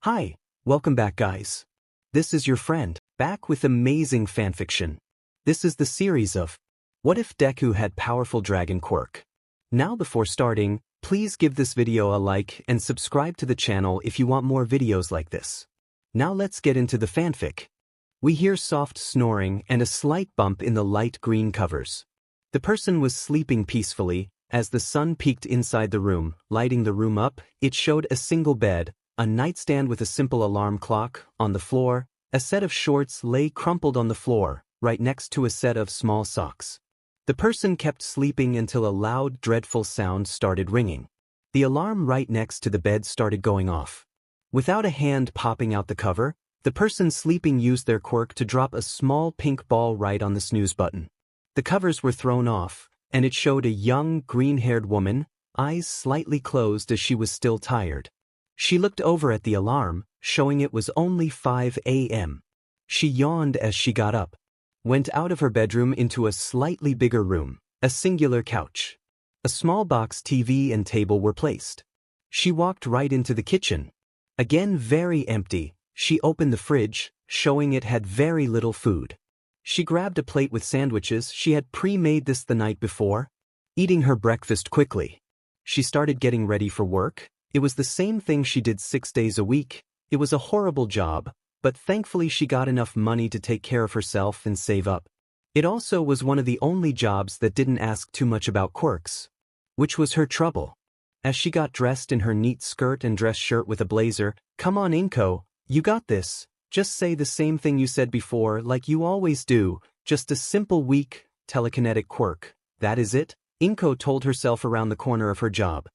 Hi, welcome back guys. This is your friend, back with amazing fanfiction. This is the series of What If Deku Had Powerful Dragon Quirk? Now before starting, please give this video a like and subscribe to the channel if you want more videos like this. Now let's get into the fanfic. We hear soft snoring and a slight bump in the light green covers. The person was sleeping peacefully. As the sun peeked inside the room, lighting the room up, it showed a single bed, a nightstand with a simple alarm clock. On the floor, a set of shorts lay crumpled on the floor, right next to a set of small socks. The person kept sleeping until a loud, dreadful sound started ringing. The alarm right next to the bed started going off. Without a hand popping out the cover, the person sleeping used their quirk to drop a small pink ball right on the snooze button. The covers were thrown off, and it showed a young, green-haired woman, eyes slightly closed as she was still tired. She looked over at the alarm, showing it was only 5 a.m. She yawned as she got up, went out of her bedroom into a slightly bigger room, a singular couch. A small box TV and table were placed. She walked right into the kitchen. Again very empty, she opened the fridge, showing it had very little food. She grabbed a plate with sandwiches. She had pre-made this the night before, eating her breakfast quickly. She started getting ready for work. It was the same thing she did 6 days a week. It was a horrible job, but thankfully she got enough money to take care of herself and save up. It also was one of the only jobs that didn't ask too much about quirks, which was her trouble. As she got dressed in her neat skirt and dress shirt with a blazer, "Come on Inko, you got this. Just say the same thing you said before like you always do, just a simple weak, telekinetic quirk. That is it," Inko told herself around the corner of her job.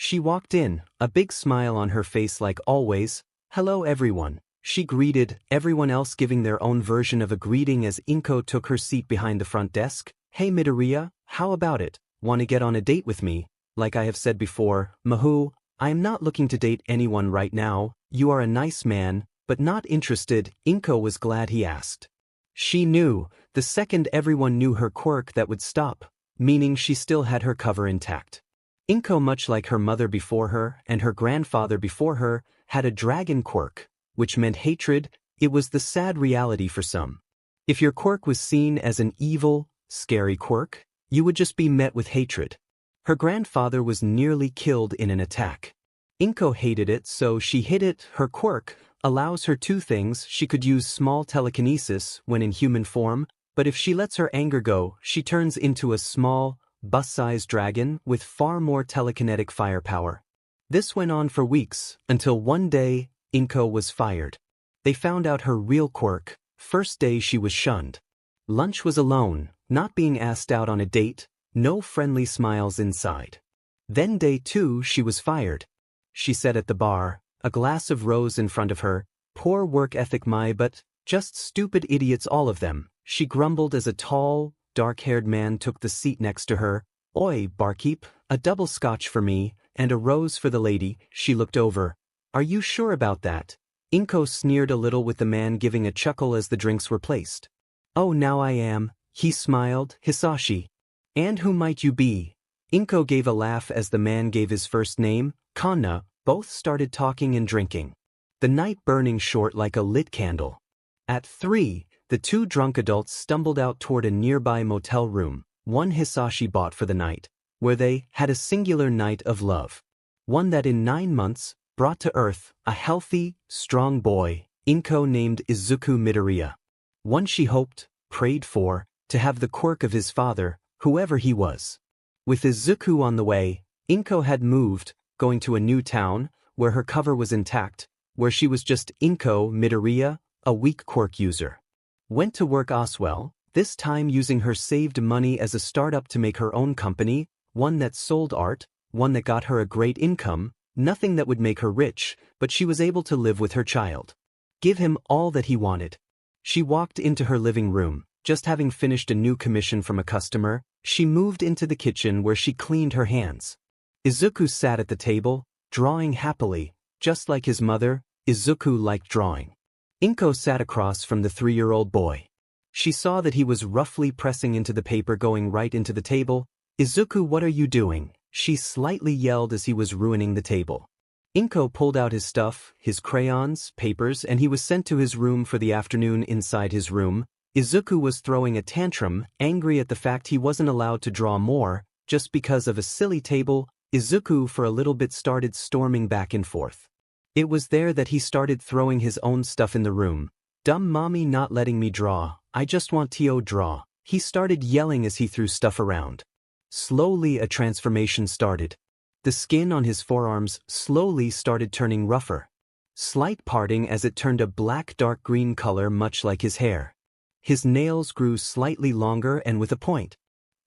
She walked in, a big smile on her face like always. "Hello everyone," she greeted, everyone else giving their own version of a greeting as Inko took her seat behind the front desk. "Hey MidoRyuu, how about it? Want to get on a date with me?" "Like I have said before, Mahou, I am not looking to date anyone right now. You are a nice man, but not interested," Inko was glad he asked. She knew, the second everyone knew her quirk that would stop, meaning she still had her cover intact. Inko, much like her mother before her and her grandfather before her, had a dragon quirk, which meant hatred. It was the sad reality for some. If your quirk was seen as an evil, scary quirk, you would just be met with hatred. Her grandfather was nearly killed in an attack. Inko hated it, so she hid it. Her quirk allows her two things. She could use small telekinesis when in human form, but if she lets her anger go, she turns into a small, bus-sized dragon with far more telekinetic firepower. This went on for weeks, until one day, Inko was fired. They found out her real quirk. First day she was shunned. Lunch was alone, not being asked out on a date, no friendly smiles inside. Then day 2 she was fired. She sat at the bar, a glass of rose in front of her. "Poor work ethic but just stupid idiots all of them," she grumbled as a tall, dark-haired man took the seat next to her. "Oi, barkeep, a double scotch for me, and a rose for the lady." She looked over. "Are you sure about that?" Inko sneered a little with the man giving a chuckle as the drinks were placed. "Oh, now I am," he smiled. "Hisashi. And who might you be?" Inko gave a laugh as the man gave his first name, Kanna. Both started talking and drinking. The night burning short like a lit candle. At 3, the two drunk adults stumbled out toward a nearby motel room, one Hisashi bought for the night, where they had a singular night of love. One that in 9 months brought to earth a healthy, strong boy, Inko named Izuku MidoRyuu. One she hoped, prayed for, to have the quirk of his father, whoever he was. With Izuku on the way, Inko had moved, going to a new town, where her cover was intact, where she was just Inko MidoRyuu, a weak quirk user. Went to work Oswell, this time using her saved money as a startup to make her own company, one that sold art, one that got her a great income, nothing that would make her rich, but she was able to live with her child. Give him all that he wanted. She walked into her living room, just having finished a new commission from a customer. She moved into the kitchen where she cleaned her hands. Izuku sat at the table, drawing happily, just like his mother. Izuku liked drawing. Inko sat across from the 3-year-old boy. She saw that he was roughly pressing into the paper going right into the table. "Izuku, what are you doing?" she slightly yelled as he was ruining the table. Inko pulled out his stuff, his crayons, papers, and he was sent to his room for the afternoon. Inside his room, Izuku was throwing a tantrum, angry at the fact he wasn't allowed to draw more, just because of a silly table. Izuku for a little bit started storming back and forth. It was there that he started throwing his own stuff in the room. "Dumb mommy not letting me draw, I just want to draw." He started yelling as he threw stuff around. Slowly a transformation started. The skin on his forearms slowly started turning rougher. Slight parting as it turned a black dark green color much like his hair. His nails grew slightly longer and with a point.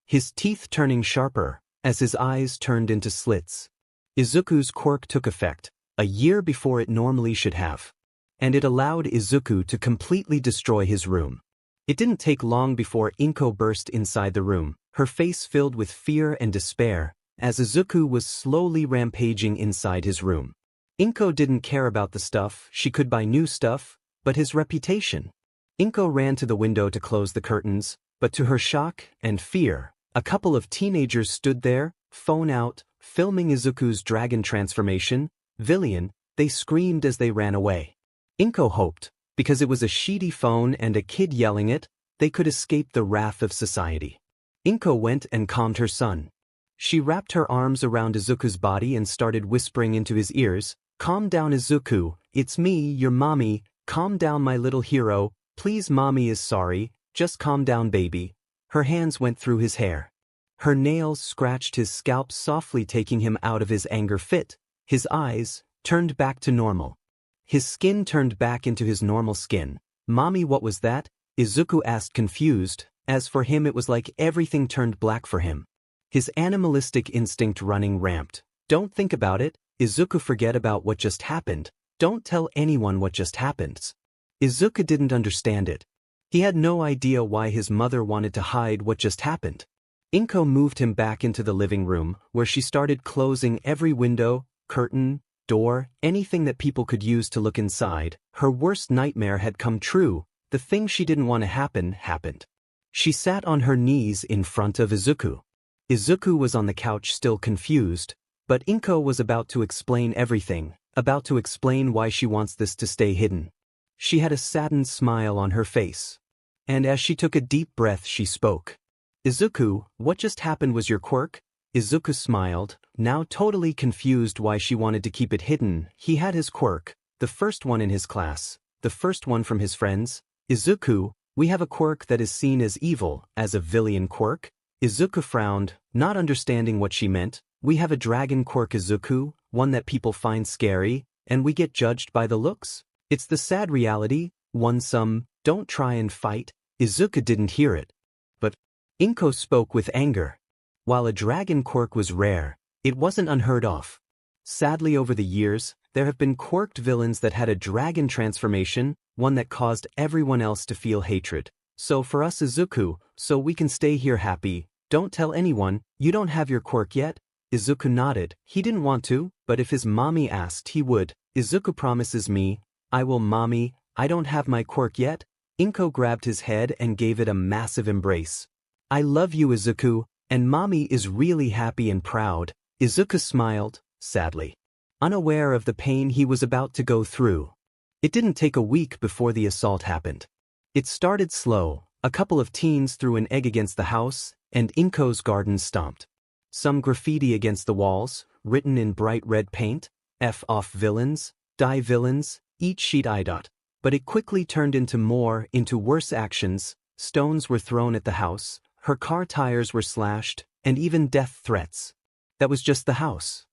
His teeth turning sharper, as his eyes turned into slits. Izuku's quirk took effect, a year before it normally should have. And it allowed Izuku to completely destroy his room. It didn't take long before Inko burst inside the room, her face filled with fear and despair, as Izuku was slowly rampaging inside his room. Inko didn't care about the stuff, she could buy new stuff, but his reputation. Inko ran to the window to close the curtains, but to her shock and fear, a couple of teenagers stood there, phone out, filming Izuku's dragon transformation. "Villain," they screamed as they ran away. Inko hoped, because it was a shitty phone and a kid yelling it, they could escape the wrath of society. Inko went and calmed her son. She wrapped her arms around Izuku's body and started whispering into his ears, "Calm down, Izuku, it's me, your mommy, calm down my little hero, please mommy is sorry, just calm down baby." Her hands went through his hair. Her nails scratched his scalp softly, taking him out of his anger fit. His eyes turned back to normal. His skin turned back into his normal skin. "Mommy, what was that?" Izuku asked, confused. As for him, it was like everything turned black for him. His animalistic instinct running ramped. "Don't think about it, Izuku, forget about what just happened. Don't tell anyone what just happened." Izuku didn't understand it. He had no idea why his mother wanted to hide what just happened. Inko moved him back into the living room, where she started closing every window, curtain, door, anything that people could use to look inside. Her worst nightmare had come true. The thing she didn't want to happen, happened. She sat on her knees in front of Izuku. Izuku was on the couch still confused, but Inko was about to explain everything, about to explain why she wants this to stay hidden. She had a saddened smile on her face. And as she took a deep breath, she spoke. "Izuku, what just happened was your quirk?" Izuku smiled, now totally confused why she wanted to keep it hidden. He had his quirk, the first one in his class, the first one from his friends. "Izuku, we have a quirk that is seen as evil, as a villain quirk." Izuku frowned, not understanding what she meant. "We have a dragon quirk, Izuku, one that people find scary, and we get judged by the looks. It's the sad reality, don't try and fight." Izuku didn't hear it. But Inko spoke with anger. While a dragon quirk was rare, it wasn't unheard of. Sadly, over the years, there have been quirked villains that had a dragon transformation, one that caused everyone else to feel hatred. "So for us, Izuku, so we can stay here happy, don't tell anyone, you don't have your quirk yet?" Izuku nodded. He didn't want to, but if his mommy asked, he would. "Izuku promises me, I will, mommy, I don't have my quirk yet." Inko grabbed his head and gave it a massive embrace. "I love you, Izuku, and mommy is really happy and proud." Izuku smiled, sadly, unaware of the pain he was about to go through. It didn't take a week before the assault happened. It started slow. A couple of teens threw an egg against the house, and Inko's garden stomped. Some graffiti against the walls, written in bright red paint, "F off villains, die villains, eat sheet I dot." But it quickly turned into worse actions. Stones were thrown at the house, her car tires were slashed, and even death threats. That was just the house.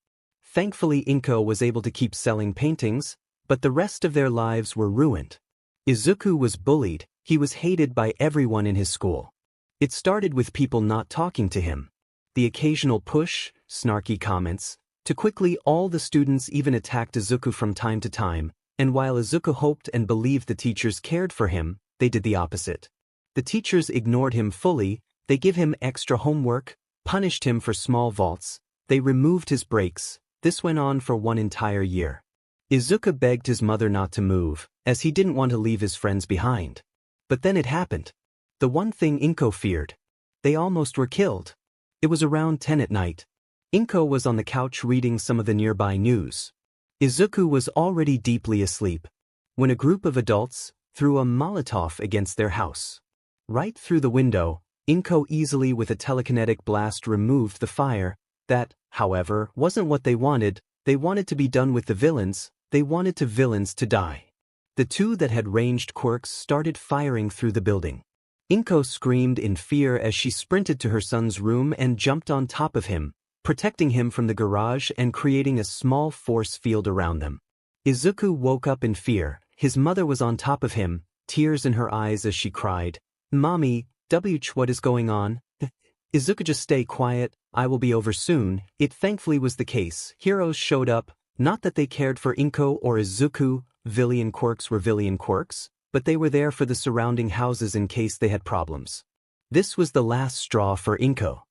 Thankfully, Inko was able to keep selling paintings, but the rest of their lives were ruined. Izuku was bullied. He was hated by everyone in his school. It started with people not talking to him. The occasional push, snarky comments. To quickly, all the students even attacked Izuku from time to time, and while Izuku hoped and believed the teachers cared for him, they did the opposite. The teachers ignored him fully. They give him extra homework, punished him for small faults. They removed his breaks. This went on for one entire year. Izuku begged his mother not to move, as he didn't want to leave his friends behind. But then it happened. The one thing Inko feared. They almost were killed. It was around 10 at night. Inko was on the couch reading some of the nearby news. Izuku was already deeply asleep when a group of adults threw a Molotov against their house. Right through the window, Inko easily with a telekinetic blast removed the fire. That, however, wasn't what they wanted. They wanted to be done with the villains. They wanted the villains to die. The two that had ranged quirks started firing through the building. Inko screamed in fear as she sprinted to her son's room and jumped on top of him, protecting him from the garage and creating a small force field around them. Izuku woke up in fear. His mother was on top of him, tears in her eyes as she cried, "Mommy, what is going on?" Izuku, just stay quiet, I will be over soon. It thankfully was the case. Heroes showed up, not that they cared for Inko or Izuku, villain quirks were villain quirks, but they were there for the surrounding houses in case they had problems. This was the last straw for Inko.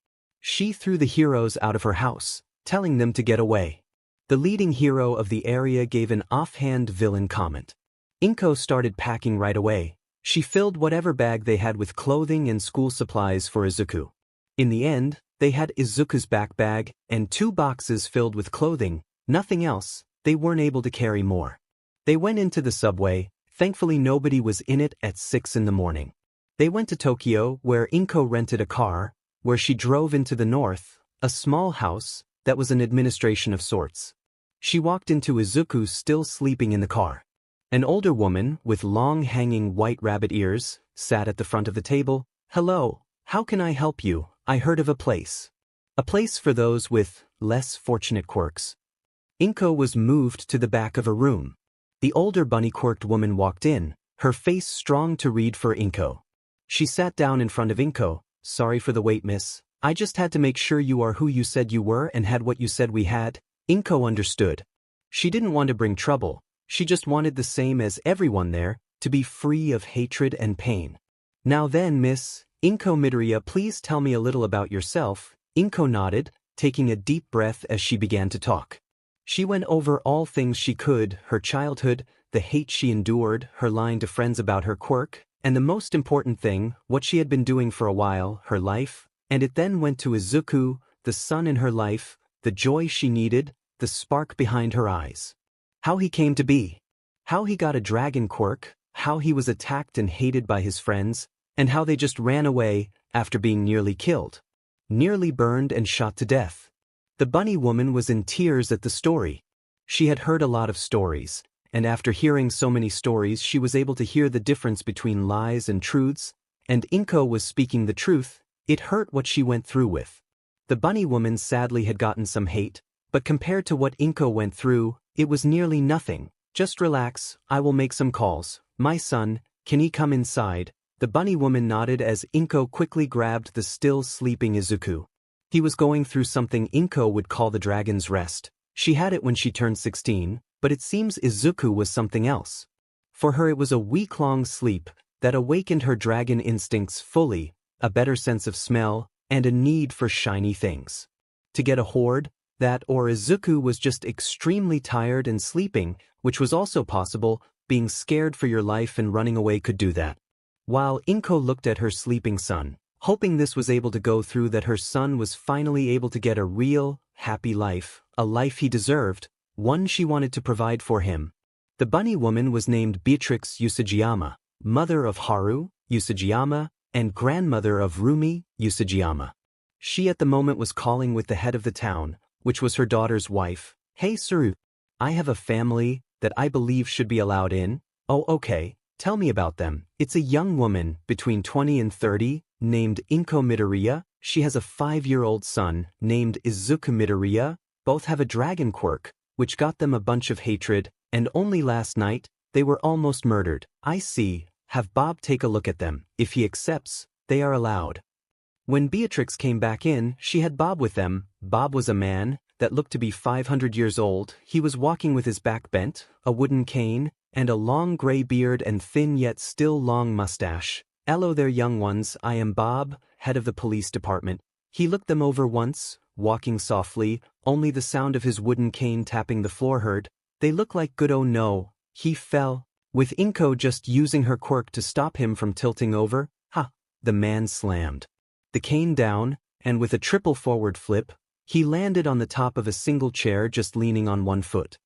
She threw the heroes out of her house, telling them to get away. The leading hero of the area gave an offhand villain comment. Inko started packing right away. She filled whatever bag they had with clothing and school supplies for Izuku. In the end, they had Izuku's backpack and 2 boxes filled with clothing, nothing else. They weren't able to carry more. They went into the subway. Thankfully nobody was in it at 6 in the morning. They went to Tokyo, where Inko rented a car, where she drove into the north, a small house that was an administration of sorts. She walked into Izuku still sleeping in the car. An older woman, with long hanging white rabbit ears, sat at the front of the table. "Hello, how can I help you? I heard of a place. A place for those with less fortunate quirks." Inko was moved to the back of a room. The older bunny-quirked woman walked in, her face strong to read for Inko. She sat down in front of Inko. "Sorry for the wait, miss. I just had to make sure you are who you said you were and had what you said we had." Inko understood. She didn't want to bring trouble. She just wanted the same as everyone there, to be free of hatred and pain. "Now then, Miss Inko MidoRyuu, please tell me a little about yourself." Inko nodded, taking a deep breath as she began to talk. She went over all things she could, her childhood, the hate she endured, her lying to friends about her quirk, and the most important thing, what she had been doing for a while, her life, and it then went to Izuku, the sun in her life, the joy she needed, the spark behind her eyes. How he came to be. How he got a dragon quirk, how he was attacked and hated by his friends, and how they just ran away after being nearly killed. Nearly burned and shot to death. The bunny woman was in tears at the story. She had heard a lot of stories, and after hearing so many stories she was able to hear the difference between lies and truths, and Inko was speaking the truth. It hurt what she went through with. The bunny woman sadly had gotten some hate, but compared to what Inko went through, it was nearly nothing. "Just relax, I will make some calls. My son, can he come inside?" The bunny woman nodded as Inko quickly grabbed the still sleeping Izuku. He was going through something Inko would call the dragon's rest. She had it when she turned 16, but it seems Izuku was something else. For her it was a week-long sleep that awakened her dragon instincts fully, a better sense of smell, and a need for shiny things. To get a hoard, that or Izuku was just extremely tired and sleeping, which was also possible. Being scared for your life and running away could do that. While Inko looked at her sleeping son, hoping this was able to go through, that her son was finally able to get a real, happy life, a life he deserved, one she wanted to provide for him. The bunny woman was named Beatrix Usagiyama, mother of Haru, Usagiyama, and grandmother of Rumi, Usagiyama. She at the moment was calling with the head of the town, which was her daughter's wife. "Hey Suru, I have a family that I believe should be allowed in." "Oh okay, tell me about them." "It's a young woman, between 20 and 30, named Inko MidoRyuu. She has a 5-year-old son, named Izuku MidoRyuu. Both have a dragon quirk, which got them a bunch of hatred, and only last night, they were almost murdered." "I see, have Bob take a look at them. If he accepts, they are allowed." When Beatrix came back in, she had Bob with them. Bob was a man that looked to be 500 years old. He was walking with his back bent, a wooden cane, and a long gray beard and thin yet still long mustache. "Hello there, young ones, I am Bob, head of the police department." He looked them over once, walking softly, only the sound of his wooden cane tapping the floor heard. "They look like good." "Oh no, he fell." With Inko just using her quirk to stop him from tilting over. "Ha!" The man slammed the cane down, and with a triple forward flip, he landed on the top of a single chair just leaning on one foot.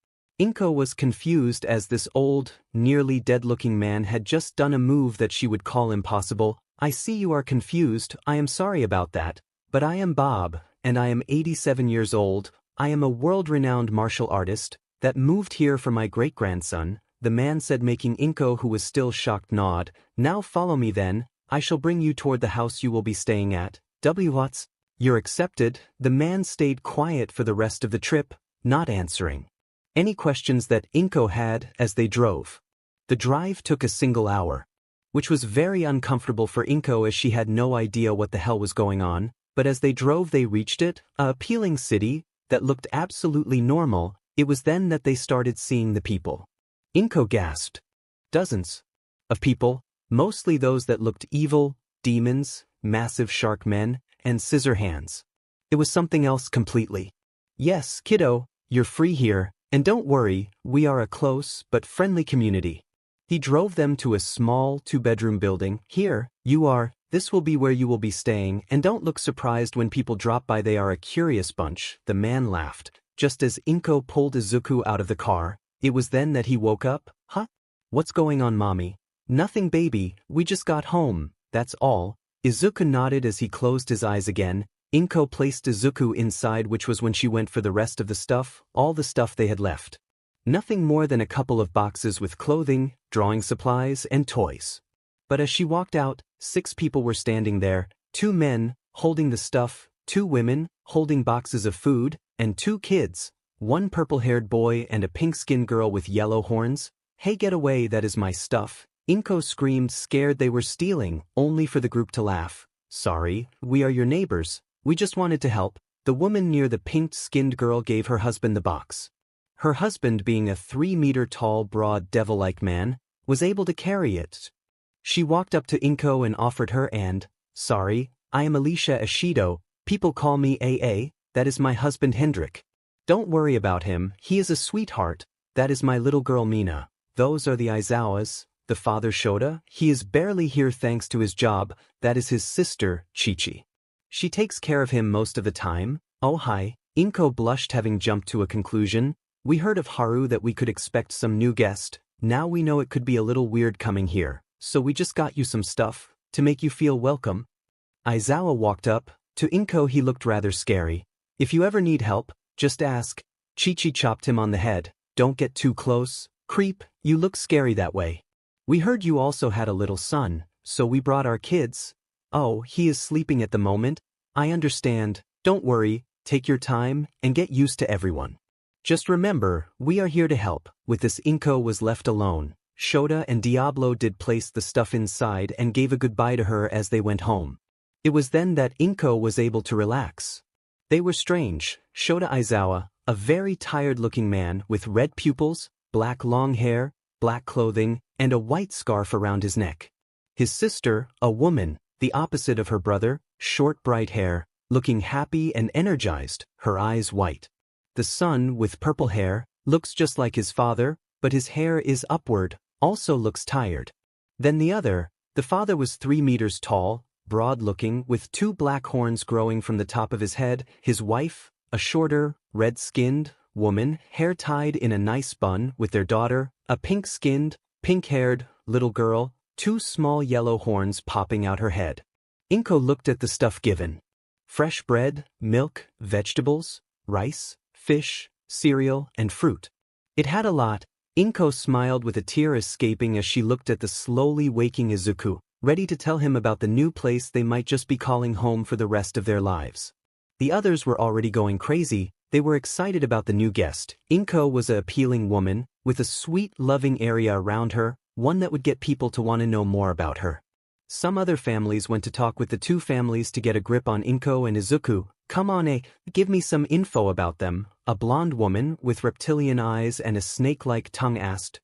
Inko was confused as this old, nearly dead-looking man had just done a move that she would call impossible. I see you are confused, I am sorry about that, but I am Bob, and I am 87 years old. I am a world-renowned martial artist that moved here for my great-grandson, the man said, making Inko, who was still shocked, nod. Now follow me then, I shall bring you toward the house you will be staying at. What's? You're accepted. The man stayed quiet for the rest of the trip, not answering any questions that Inko had as they drove. The drive took a single hour, which was very uncomfortable for Inko as she had no idea what the hell was going on, but as they drove they reached it, a appealing city that looked absolutely normal. It was then that they started seeing the people. Inko gasped. Dozens of people, mostly those that looked evil, demons, massive shark men, and scissor hands. It was something else completely. Yes, kiddo, you're free here, and don't worry, we are a close but friendly community. He drove them to a small 2-bedroom building. Here, you are, this will be where you will be staying, and don't look surprised when people drop by, they are a curious bunch. The man laughed, just as Inko pulled Izuku out of the car. It was then that he woke up. Huh? What's going on, mommy? Nothing, baby, we just got home, that's all. Izuku nodded as he closed his eyes again. Inko placed Izuku inside, which was when she went for the rest of the stuff, all the stuff they had left. Nothing more than a couple of boxes with clothing, drawing supplies, and toys. But as she walked out, 6 people were standing there, 2 men, holding the stuff, 2 women, holding boxes of food, and 2 kids, 1 purple-haired boy and a pink-skinned girl with yellow horns. Hey, get away, that is my stuff. Inko screamed, scared they were stealing, only for the group to laugh. Sorry, we are your neighbors. We just wanted to help. The woman near the pink-skinned girl gave her husband the box. Her husband, being a 3-meter-tall, broad, devil-like man, was able to carry it. She walked up to Inko and offered her and, sorry, I am Alicia Ishido, people call me AA, that is my husband Hendrik. Don't worry about him, he is a sweetheart, that is my little girl Mina. Those are the Aizawas, the father Shota, he is barely here thanks to his job, that is his sister, Chichi. She takes care of him most of the time. Oh hi, Inko blushed, having jumped to a conclusion. We heard of Haru that we could expect some new guest, now we know it could be a little weird coming here, so we just got you some stuff, to make you feel welcome. Aizawa walked up, to Inko he looked rather scary. If you ever need help, just ask. Chichi chopped him on the head, don't get too close, creep, you look scary that way. We heard you also had a little son, so we brought our kids. Oh, he is sleeping at the moment? I understand, don't worry, take your time, and get used to everyone. Just remember, we are here to help. With this, Inko was left alone. Shota and Diablo did place the stuff inside and gave a goodbye to her as they went home. It was then that Inko was able to relax. They were strange. Shota Aizawa, a very tired-looking man with red pupils, black long hair, black clothing, and a white scarf around his neck. His sister, a woman, the opposite of her brother, short bright hair, looking happy and energized, her eyes white. The son, with purple hair, looks just like his father, but his hair is upward, also looks tired. Then the other, the father was 3 meters tall, broad-looking, with 2 black horns growing from the top of his head. His wife, a shorter, red-skinned woman, hair tied in a nice bun, with their daughter, a pink-skinned, pink-haired little girl, 2 small yellow horns popping out her head. Inko looked at the stuff given. Fresh bread, milk, vegetables, rice, fish, cereal, and fruit. It had a lot. Inko smiled with a tear escaping as she looked at the slowly waking Izuku, ready to tell him about the new place they might just be calling home for the rest of their lives. The others were already going crazy. They were excited about the new guest. Inko was an appealing woman, with a sweet, loving area around her, one that would get people to want to know more about her. Some other families went to talk with the 2 families to get a grip on Inko and Izuku. Come on, give me some info about them. A blonde woman with reptilian eyes and a snake-like tongue asked.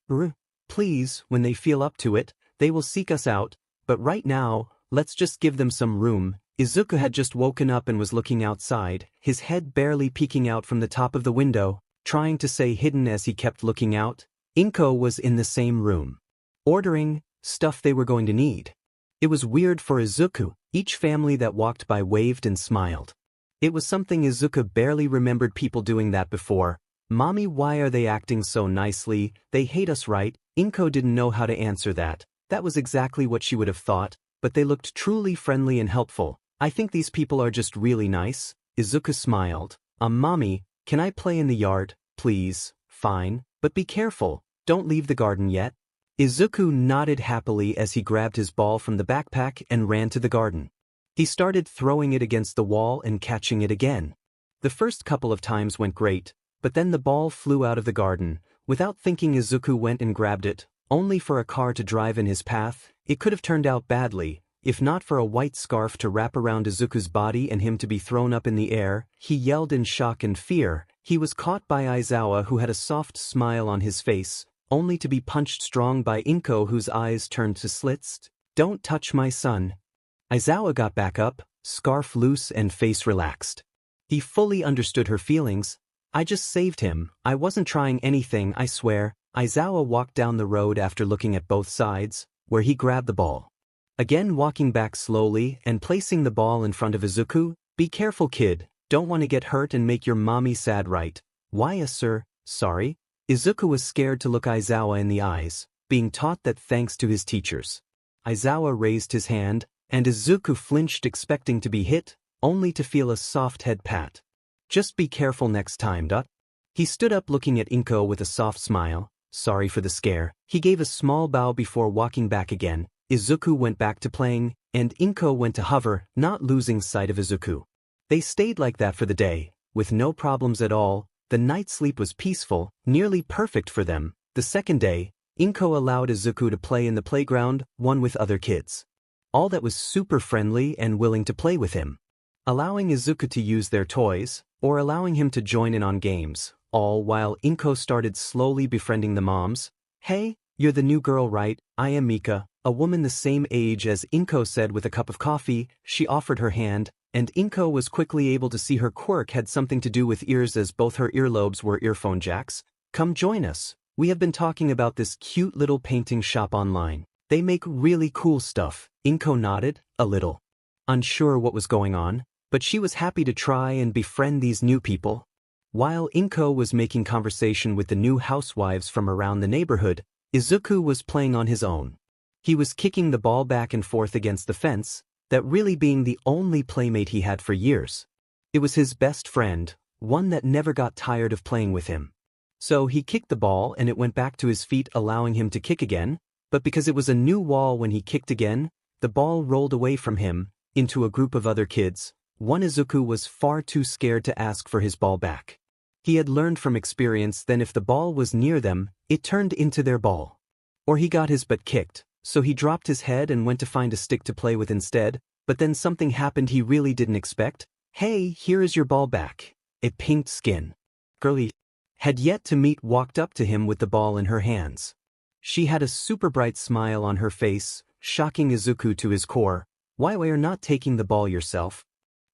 Please, when they feel up to it, they will seek us out, but right now, let's just give them some room. Izuku had just woken up and was looking outside, his head barely peeking out from the top of the window, trying to stay hidden as he kept looking out. Inko was in the same room, ordering stuff they were going to need. It was weird for Izuku. Each family that walked by waved and smiled. It was something Izuku barely remembered people doing that before. Mommy, why are they acting so nicely? They hate us, right? Inko didn't know how to answer that. That was exactly what she would have thought, but they looked truly friendly and helpful. I think these people are just really nice. Izuku smiled. Mommy, can I play in the yard, please? Fine, but be careful. Don't leave the garden yet. Izuku nodded happily as he grabbed his ball from the backpack and ran to the garden. He started throwing it against the wall and catching it again. The first couple of times went great, but then the ball flew out of the garden. Without thinking, Izuku went and grabbed it, only for a car to drive in his path. It could have turned out badly, if not for a white scarf to wrap around Izuku's body and him to be thrown up in the air. He yelled in shock and fear. He was caught by Aizawa, who had a soft smile on his face, only to be punched strong by Inko, whose eyes turned to slits. Don't touch my son. Aizawa got back up, scarf loose and face relaxed. He fully understood her feelings. I just saved him. I wasn't trying anything, I swear. Aizawa walked down the road after looking at both sides, where he grabbed the ball. Again walking back slowly and placing the ball in front of Izuku. Be careful, kid. Don't want to get hurt and make your mommy sad, right? Why, sir? Sorry. Izuku was scared to look Aizawa in the eyes, being taught that thanks to his teachers. Aizawa raised his hand, and Izuku flinched, expecting to be hit, only to feel a soft head pat. Just be careful next time. He stood up looking at Inko with a soft smile. Sorry for the scare. He gave a small bow before walking back again. Izuku went back to playing, and Inko went to hover, not losing sight of Izuku. They stayed like that for the day, with no problems at all. The night's sleep was peaceful, nearly perfect for them. The second day, Inko allowed Izuku to play in the playground, one with other kids. All that was super friendly and willing to play with him. Allowing Izuku to use their toys, or allowing him to join in on games, all while Inko started slowly befriending the moms. Hey, you're the new girl, right? I am Mika, a woman the same age as Inko said with a cup of coffee. She offered her hand, and Inko was quickly able to see her quirk had something to do with ears, as both her earlobes were earphone jacks. Come join us. We have been talking about this cute little painting shop online. They make really cool stuff. Inko nodded, a little unsure what was going on, but she was happy to try and befriend these new people. While Inko was making conversation with the new housewives from around the neighborhood, Izuku was playing on his own. He was kicking the ball back and forth against the fence, that really being the only playmate he had for years. It was his best friend, one that never got tired of playing with him. So he kicked the ball and it went back to his feet, allowing him to kick again, but because it was a new wall when he kicked again, the ball rolled away from him, into a group of other kids. One Izuku was far too scared to ask for his ball back. He had learned from experience that if the ball was near them, it turned into their ball. Or he got his butt kicked, so he dropped his head and went to find a stick to play with instead, but then something happened he really didn't expect. Hey, here is your ball back. A pink skin girl he had yet to meet walked up to him with the ball in her hands. She had a super bright smile on her face, shocking Izuku to his core. Why are you not taking the ball yourself?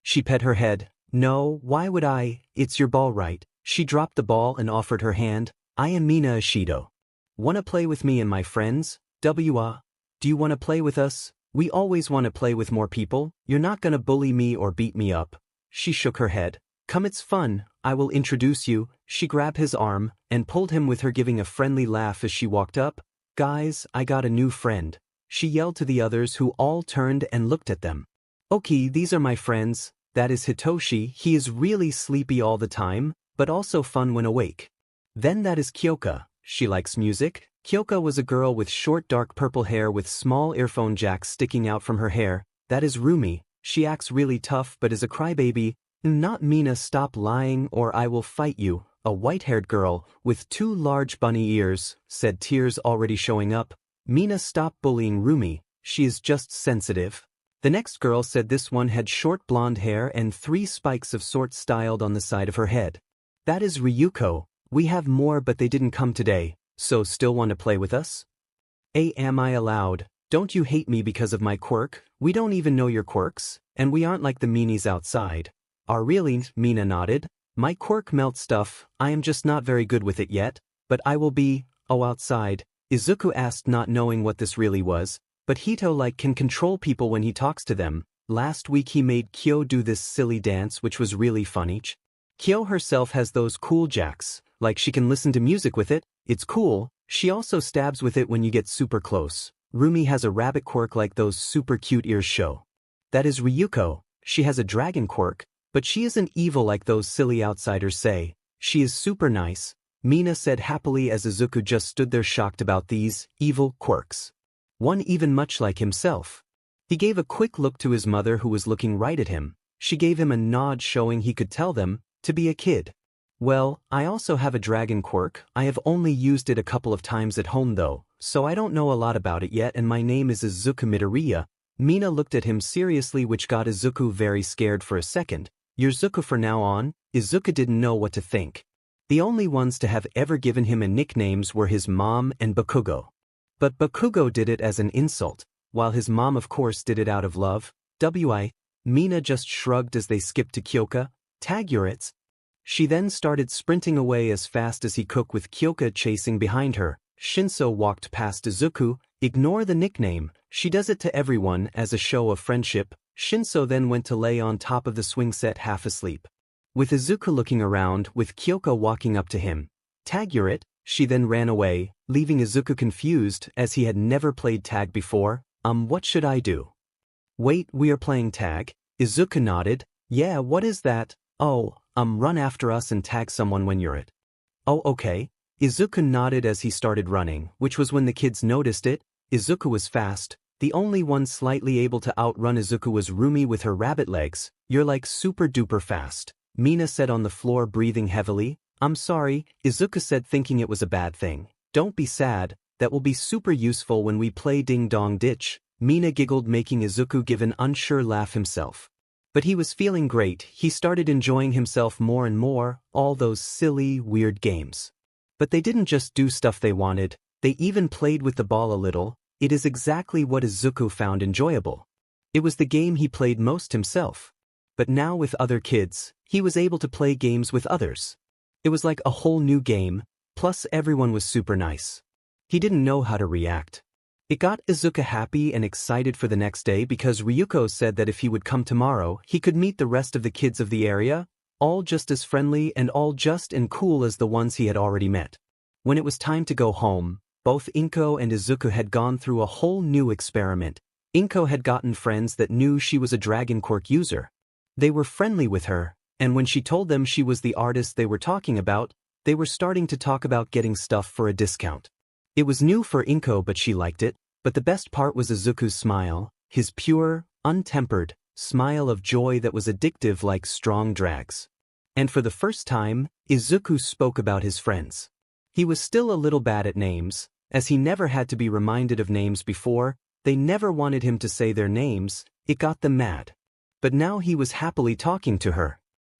She pet her head. No, why would I? It's your ball, right? She dropped the ball and offered her hand. I am Mina Ishido. Wanna play with me and my friends? Do you wanna play with us? We always wanna play with more people. You're not gonna bully me or beat me up. She shook her head. Come, it's fun. I will introduce you. She grabbed his arm and pulled him with her, giving a friendly laugh as she walked up. Guys, I got a new friend. She yelled to the others, who all turned and looked at them. Okay, these are my friends. That is Hitoshi. He is really sleepy all the time, but also fun when awake. Then that is Kyoka. She likes music. Kyoka was a girl with short dark purple hair with small earphone jacks sticking out from her hair. That is Rumi. She acts really tough but is a crybaby. Not Mina. Stop lying or I will fight you. A white-haired girl with 2 large bunny ears said, tears already showing up. Mina, stop bullying Rumi. She is just sensitive. The next girl said this one had short blonde hair and 3 spikes of sorts styled on the side of her head. That is Ryuko. We have more but they didn't come today, so still want to play with us? Am I allowed? Don't you hate me because of my quirk? We don't even know your quirks, and we aren't like the meanies outside. Are really? Mina nodded. My quirk melts stuff. I am just not very good with it yet, but I will be. Oh, outside. Izuku asked, not knowing what this really was, but Hito can control people when he talks to them. Last week he made Kyo do this silly dance which was really funny. Kyo herself has those cool jacks, like she can listen to music with it, it's cool. She also stabs with it when you get super close. Rumi has a rabbit quirk like those super cute ears show. That is Ryuko, she has a dragon quirk, but she isn't evil like those silly outsiders say. She is super nice, Mina said happily as Izuku just stood there shocked about these evil quirks. One even much like himself. He gave a quick look to his mother who was looking right at him. She gave him a nod showing he could tell them to be a kid. Well, I also have a dragon quirk. I have only used it a couple of times at home though, so I don't know a lot about it yet, and my name is Izuku MidoRyuu. Mina looked at him seriously, which got Izuku very scared for a second. You're Zuko for now on? Izuku didn't know what to think. The only ones to have ever given him a nicknames were his mom and Bakugo. But Bakugo did it as an insult, while his mom of course did it out of love. Mina just shrugged as they skipped to Kyoka. Taguritz. She then started sprinting away as fast as he could with Kyoka chasing behind her. Shinso walked past Izuku. Ignore the nickname, she does it to everyone as a show of friendship. Shinso then went to lay on top of the swing set half asleep. With Izuku looking around, with Kyoka walking up to him. Tagurit, she then ran away, leaving Izuku confused as he had never played tag before. What should I do? Wait, we are playing tag? Izuku nodded. Yeah, what is that? Oh, run after us and tag someone when you're it. Oh, okay. Izuku nodded as he started running, which was when the kids noticed it. Izuku was fast. The only one slightly able to outrun Izuku was Rumi with her rabbit legs. You're like super duper fast, Mina said on the floor, breathing heavily. I'm sorry, Izuku said, thinking it was a bad thing. Don't be sad, that will be super useful when we play Ding Dong Ditch. Mina giggled, making Izuku give an unsure laugh himself. But he was feeling great. He started enjoying himself more and more, all those silly, weird games. But they didn't just do stuff they wanted, they even played with the ball a little. It is exactly what Izuku found enjoyable. It was the game he played most himself. But now with other kids, he was able to play games with others. It was like a whole new game, plus everyone was super nice. He didn't know how to react. It got Izuku happy and excited for the next day because Ryuko said that if he would come tomorrow, he could meet the rest of the kids of the area, all just as friendly and all just and cool as the ones he had already met. When it was time to go home, both Inko and Izuku had gone through a whole new experiment. Inko had gotten friends that knew she was a dragon quirk user. They were friendly with her, and when she told them she was the artist they were talking about, they were starting to talk about getting stuff for a discount. It was new for Inko, but she liked it. But the best part was Izuku's smile, his pure, untempered smile of joy that was addictive like strong drugs. And for the first time, Izuku spoke about his friends. He was still a little bad at names, as he never had to be reminded of names before. They never wanted him to say their names, it got them mad. But now he was happily talking to her.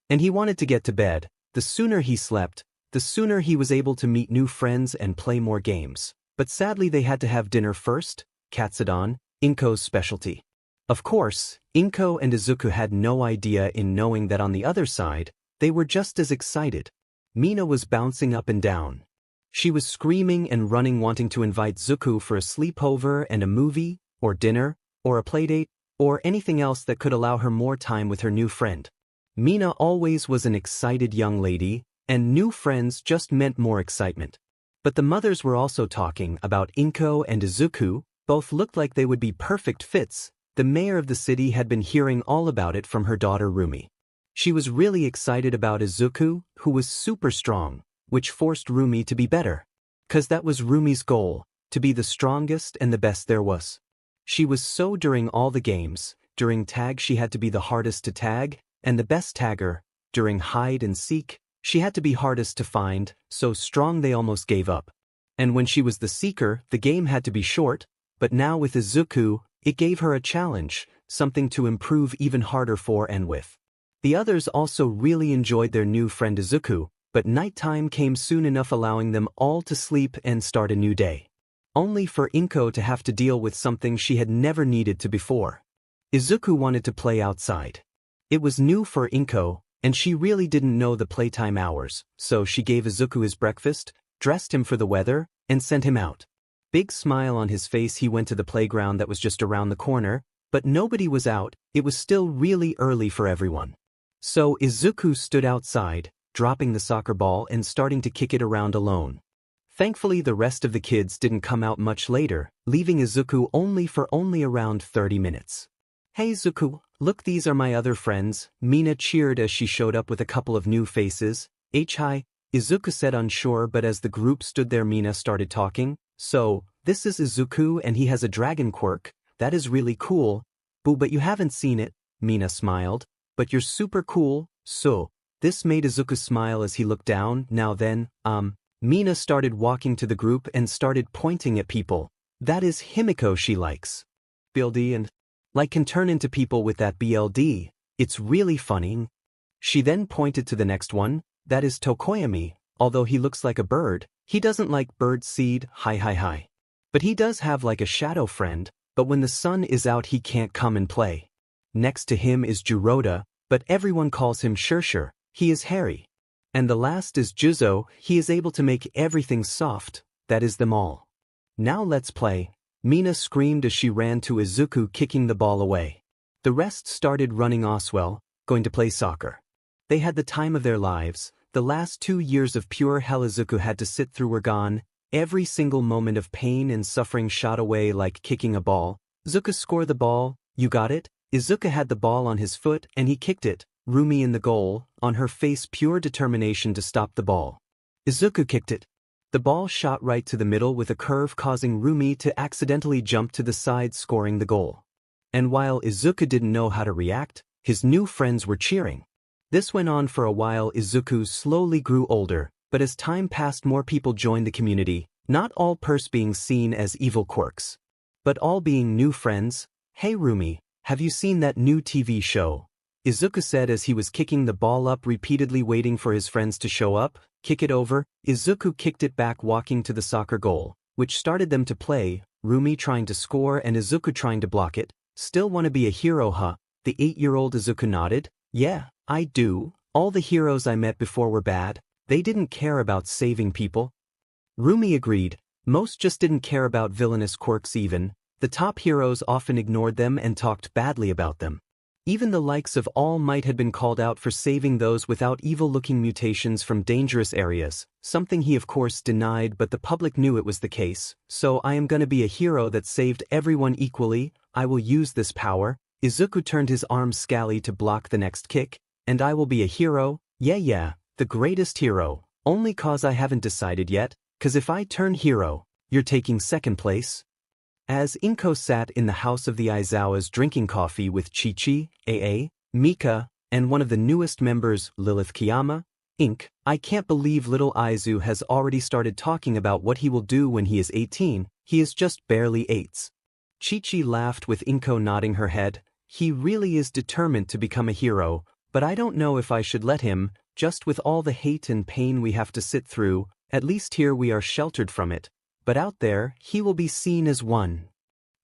And he wanted to get to bed. The sooner he slept, the sooner he was able to meet new friends and play more games. But sadly they had to have dinner first, katsudon, Inko's specialty. Of course, Inko and Izuku had no idea in knowing that on the other side, they were just as excited. Mina was bouncing up and down. She was screaming and running, wanting to invite Zuku for a sleepover and a movie, or dinner, or a playdate, or anything else that could allow her more time with her new friend. Mina always was an excited young lady, and new friends just meant more excitement. But the mothers were also talking about Inko and Izuku. Both looked like they would be perfect fits. The mayor of the city had been hearing all about it from her daughter Rumi. She was really excited about Izuku, who was super strong, which forced Rumi to be better. 'Cause that was Rumi's goal, to be the strongest and the best there was. She was so during all the games. During tag she had to be the hardest to tag, and the best tagger. During hide and seek, she had to be hardest to find, so strong they almost gave up. And when she was the seeker, the game had to be short, but now with Izuku, it gave her a challenge, something to improve even harder for and with. The others also really enjoyed their new friend Izuku, but nighttime came soon enough, allowing them all to sleep and start a new day. Only for Inko to have to deal with something she had never needed to before. Izuku wanted to play outside. It was new for Inko, and she really didn't know the playtime hours, so she gave Izuku his breakfast, dressed him for the weather, and sent him out. Big smile on his face, he went to the playground that was just around the corner, but nobody was out. It was still really early for everyone. So Izuku stood outside, dropping the soccer ball and starting to kick it around alone. Thankfully the rest of the kids didn't come out much later, leaving Izuku only around 30 minutes. "Hey Izuku, look, these are my other friends," Mina cheered as she showed up with a couple of new faces. Hi, Izuku said, unsure, but as the group stood there Mina started talking. "So, this is Izuku and he has a dragon quirk. That is really cool." "Boo, but you haven't seen it," Mina smiled. "But you're super cool, so." This made Izuku smile as he looked down. "Now then, Mina started walking to the group and started pointing at people. "That is Himiko she likes. BLD and can turn into people with that BLD. It's really funny." She then pointed to the next one. "That is Tokoyami, although he looks like a bird. He doesn't like bird seed, hi. But he does have like a shadow friend, but when the sun is out he can't come and play. Next to him is Juroda, but everyone calls him Shurshur. He is hairy. And the last is Juzo, he is able to make everything soft." That is them all. "Now let's play," Mina screamed as she ran to Izuku, kicking the ball away. The rest started running Oswell, going to play soccer. They had the time of their lives. The last 2 years of pure hell Izuku had to sit through were gone. Every single moment of pain and suffering shot away like kicking a ball. "Izuku, score the ball, you got it?" Izuku had the ball on his foot and he kicked it. Rumi in the goal, on her face pure determination to stop the ball. Izuku kicked it. The ball shot right to the middle with a curve, causing Rumi to accidentally jump to the side, scoring the goal. And while Izuku didn't know how to react, his new friends were cheering. This went on for a while. Izuku slowly grew older, but as time passed more people joined the community, not all being seen as evil quirks, but all being new friends. "Hey Rumi, have you seen that new TV show?" Izuku said as he was kicking the ball up, repeatedly waiting for his friends to show up. "Kick it over." Izuku kicked it back, walking to the soccer goal, which started them to play, Rumi trying to score and Izuku trying to block it. "Still wanna be a hero, huh?" The 8-year-old Izuku nodded. "Yeah, I do. All the heroes I met before were bad. They didn't care about saving people." Rumi agreed. Most just didn't care about villainous quirks even. The top heroes often ignored them and talked badly about them. Even the likes of All Might had been called out for saving those without evil-looking mutations from dangerous areas, something he of course denied, but the public knew it was the case. "So I am gonna be a hero that saved everyone equally. I will use this power." Izuku turned his arm scally to block the next kick. "And I will be a hero? Yeah, the greatest hero. Only cause I haven't decided yet, cause if I turn hero, you're taking second place." As Inko sat in the house of the Aizawas drinking coffee with Chi-Chi, AA, Mika, and one of the newest members, Lilith Kiyama, Inc., "I can't believe little Aizu has already started talking about what he will do when he is 18, he is just barely 8. Chi-Chi laughed with Inko nodding her head. "He really is determined to become a hero, but I don't know if I should let him, just with all the hate and pain we have to sit through. At least here we are sheltered from it. But out there, he will be seen as one."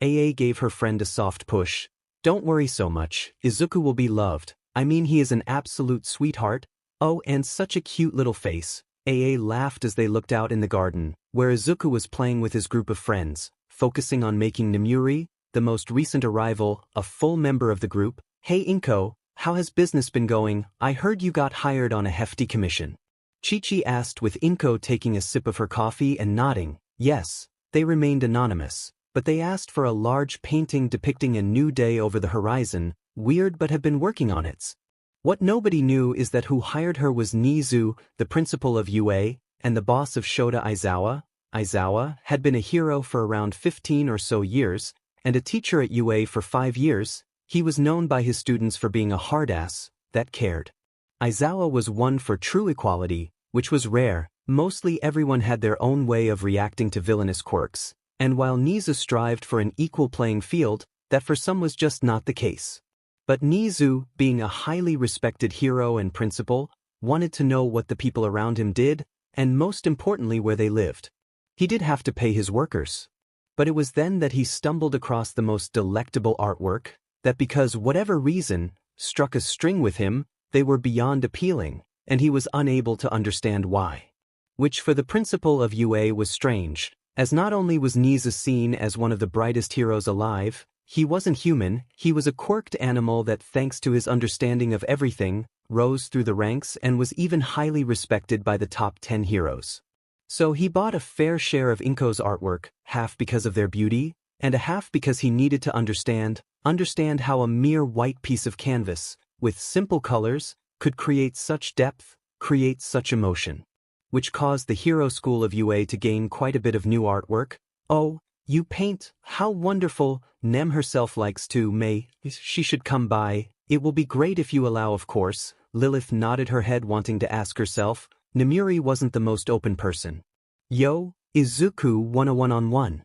AA gave her friend a soft push. "Don't worry so much, Izuku will be loved. I mean, he is an absolute sweetheart. Oh, and such a cute little face." AA laughed as they looked out in the garden, where Izuku was playing with his group of friends, focusing on making MidoRyuu, the most recent arrival, a full member of the group. "Hey Inko, how has business been going? I heard you got hired on a hefty commission." Chi-Chi asked, with Inko taking a sip of her coffee and nodding. Yes, they remained anonymous, but they asked for a large painting depicting a new day over the horizon. Weird, but have been working on it. What nobody knew is that who hired her was Nizu, the principal of UA, and the boss of Shota Aizawa. Aizawa had been a hero for around 15 or so years, and a teacher at UA for 5 years. He was known by his students for being a hard-ass that cared. Aizawa was one for true equality, which was rare. Mostly everyone had their own way of reacting to villainous quirks, and while Nizu strived for an equal playing field, that for some was just not the case. But Nizu, being a highly respected hero and principal, wanted to know what the people around him did, and most importantly where they lived. He did have to pay his workers. But it was then that he stumbled across the most delectable artwork, that because whatever reason, struck a string with him. They were beyond appealing, and he was unable to understand why. Which for the principal of UA was strange, as not only was Nizu seen as one of the brightest heroes alive, he wasn't human, he was a quirked animal that, thanks to his understanding of everything, rose through the ranks and was even highly respected by the top 10 heroes. So he bought a fair share of Inko's artwork, half because of their beauty, and a half because he needed to understand how a mere white piece of canvas, with simple colors, could create such depth, create such emotion. Which caused the hero school of UA to gain quite a bit of new artwork. Oh, you paint, how wonderful, Nem herself likes to, May, she should come by, it will be great if you allow of course. Lilith nodded her head wanting to ask herself. Namiri wasn't the most open person. Yo, Izuku wanna one-on-one?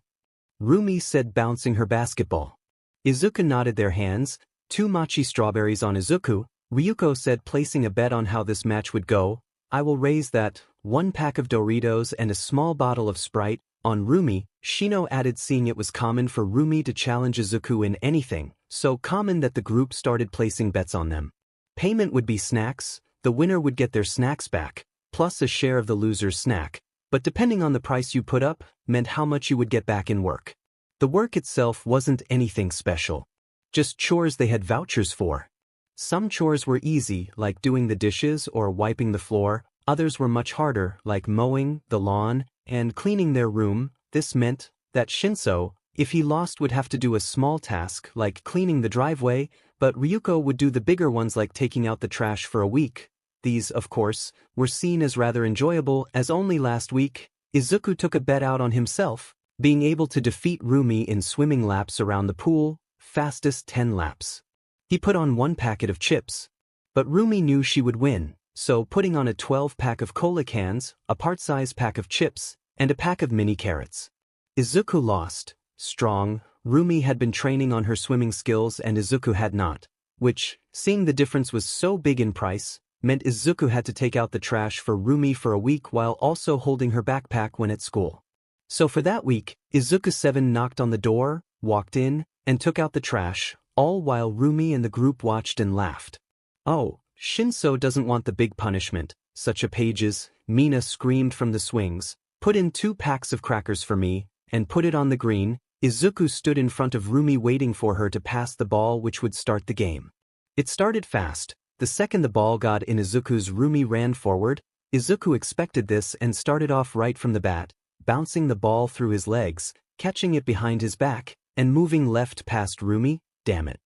Rumi said bouncing her basketball. Izuku nodded their hands, 2 mochi strawberries on Izuku. Ryuko said placing a bet on how this match would go. I will raise that, 1 pack of Doritos and a small bottle of Sprite, on Rumi. Shino added seeing it was common for Rumi to challenge Izuku in anything, so common that the group started placing bets on them. Payment would be snacks, the winner would get their snacks back, plus a share of the loser's snack, but depending on the price you put up, meant how much you would get back in work. The work itself wasn't anything special. Just chores they had vouchers for. Some chores were easy, like doing the dishes or wiping the floor, others were much harder, like mowing the lawn and cleaning their room. This meant that Shinso, if he lost, would have to do a small task like cleaning the driveway, but Ryuko would do the bigger ones like taking out the trash for a week. These, of course, were seen as rather enjoyable, as only last week, Izuku took a bet out on himself, being able to defeat Rumi in swimming laps around the pool, fastest 10 laps. He put on 1 packet of chips. But Rumi knew she would win, so putting on a 12-pack of cola cans, a part-size pack of chips, and a pack of mini carrots. Izuku lost. Strong, Rumi had been training on her swimming skills and Izuku had not, which, seeing the difference was so big in price, meant Izuku had to take out the trash for Rumi for a week while also holding her backpack when at school. So for that week, Izuku-7 knocked on the door, walked in, and took out the trash, all while Rumi and the group watched and laughed. Oh, Shinso doesn't want the big punishment, such a pages, Mina screamed from the swings, put in 2 packs of crackers for me, and put it on the green. Izuku stood in front of Rumi waiting for her to pass the ball which would start the game. It started fast. The second the ball got in Izuku's, Rumi ran forward. Izuku expected this and started off right from the bat, bouncing the ball through his legs, catching it behind his back, and moving left past Rumi. Damn it.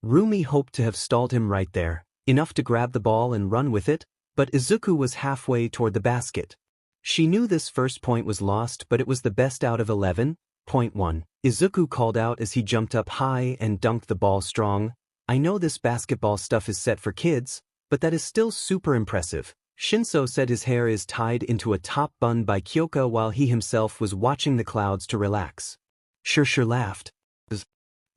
Rumi hoped to have stalled him right there, enough to grab the ball and run with it, but Izuku was halfway toward the basket. She knew this first point was lost, but it was the best out of 11. Point 1. Izuku called out as he jumped up high and dunked the ball strong. I know this basketball stuff is set for kids, but that is still super impressive. Shinso said his hair is tied into a top bun by Kyoka while he himself was watching the clouds to relax. Sure laughed.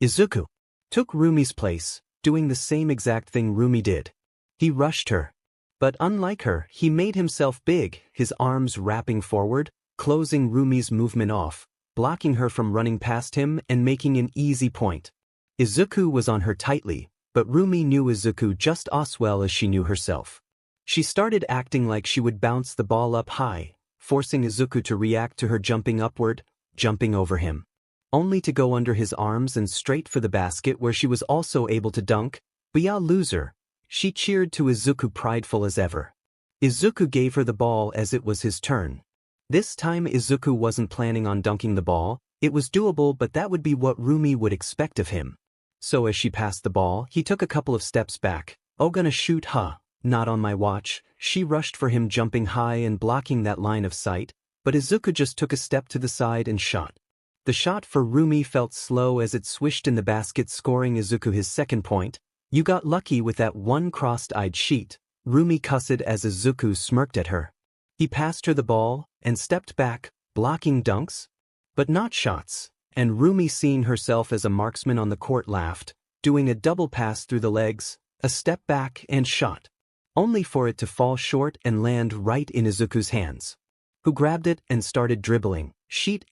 Izuku took Rumi's place, doing the same exact thing Rumi did. He rushed her. But unlike her, he made himself big, his arms wrapping forward, closing Rumi's movement off, blocking her from running past him and making an easy point. Izuku was on her tightly, but Rumi knew Izuku just as well as she knew herself. She started acting like she would bounce the ball up high, forcing Izuku to react to her jumping upward, jumping over him. Only to go under his arms and straight for the basket where she was also able to dunk. Bia loser. She cheered to Izuku prideful as ever. Izuku gave her the ball as it was his turn. This time Izuku wasn't planning on dunking the ball, it was doable but that would be what Rumi would expect of him. So as she passed the ball, he took a couple of steps back. Oh, gonna shoot, huh? Not on my watch. She rushed for him, jumping high and blocking that line of sight, but Izuku just took a step to the side and shot. The shot for Rumi felt slow as it swished in the basket, scoring Izuku his second point. You got lucky with that one crossed-eyed sheet, Rumi cussed as Izuku smirked at her. He passed her the ball and stepped back, blocking dunks, but not shots, and Rumi, seeing herself as a marksman on the court, laughed, doing a double pass through the legs, a step back and shot, only for it to fall short and land right in Izuku's hands, who grabbed it and started dribbling. Sheet,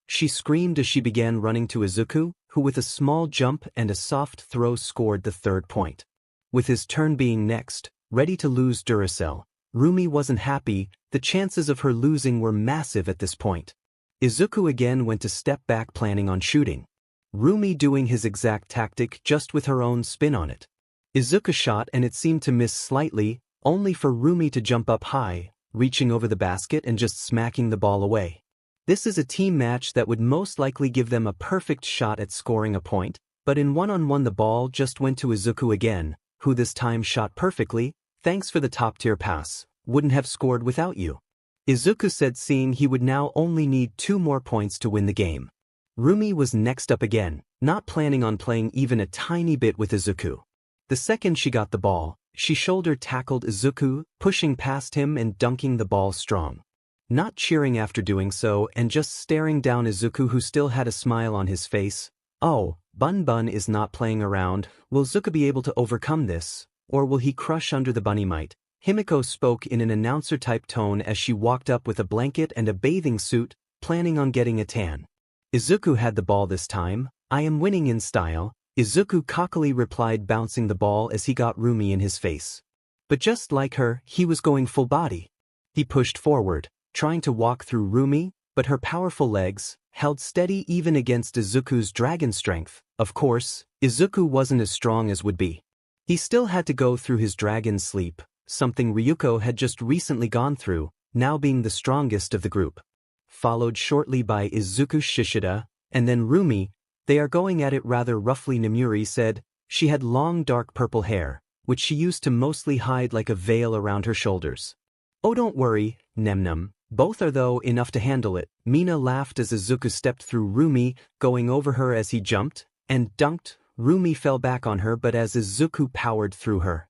she screamed as she began running to Izuku, who with a small jump and a soft throw scored the third point. With his turn being next, ready to lose Duracell, Rumi wasn't happy. The chances of her losing were massive at this point. Izuku again went to step back, planning on shooting. Rumi doing his exact tactic, just with her own spin on it. Izuku shot and it seemed to miss slightly, only for Rumi to jump up high, reaching over the basket and just smacking the ball away. This is a team match that would most likely give them a perfect shot at scoring a point, but in one-on-one the ball just went to Izuku again, who this time shot perfectly. Thanks for the top-tier pass, wouldn't have scored without you. Izuku said, seeing he would now only need 2 more points to win the game. Rumi was next up again, not planning on playing even a tiny bit with Izuku. The second she got the ball, she shoulder-tackled Izuku, pushing past him and dunking the ball strong. Not cheering after doing so and just staring down Izuku, who still had a smile on his face. Oh, Bun Bun is not playing around. Will Izuku be able to overcome this, or will he crush under the bunny might? Himiko spoke in an announcer-type tone as she walked up with a blanket and a bathing suit, planning on getting a tan. Izuku had the ball this time. I am winning in style, Izuku cockily replied, bouncing the ball as he got Rumi in his face. But just like her, he was going full body. He pushed forward, trying to walk through Rumi, but her powerful legs held steady even against Izuku's dragon strength. Of course, Izuku wasn't as strong as would be. He still had to go through his dragon sleep, something Ryuko had just recently gone through, now being the strongest of the group. Followed shortly by Izuku Shishida, and then Rumi. They are going at it rather roughly, Namuri said. She had long dark purple hair, which she used to mostly hide like a veil around her shoulders. Oh, don't worry, Nemnum, both are though enough to handle it. Mina laughed as Izuku stepped through Rumi, going over her as he jumped and dunked. Rumi fell back on her, but as Izuku powered through her,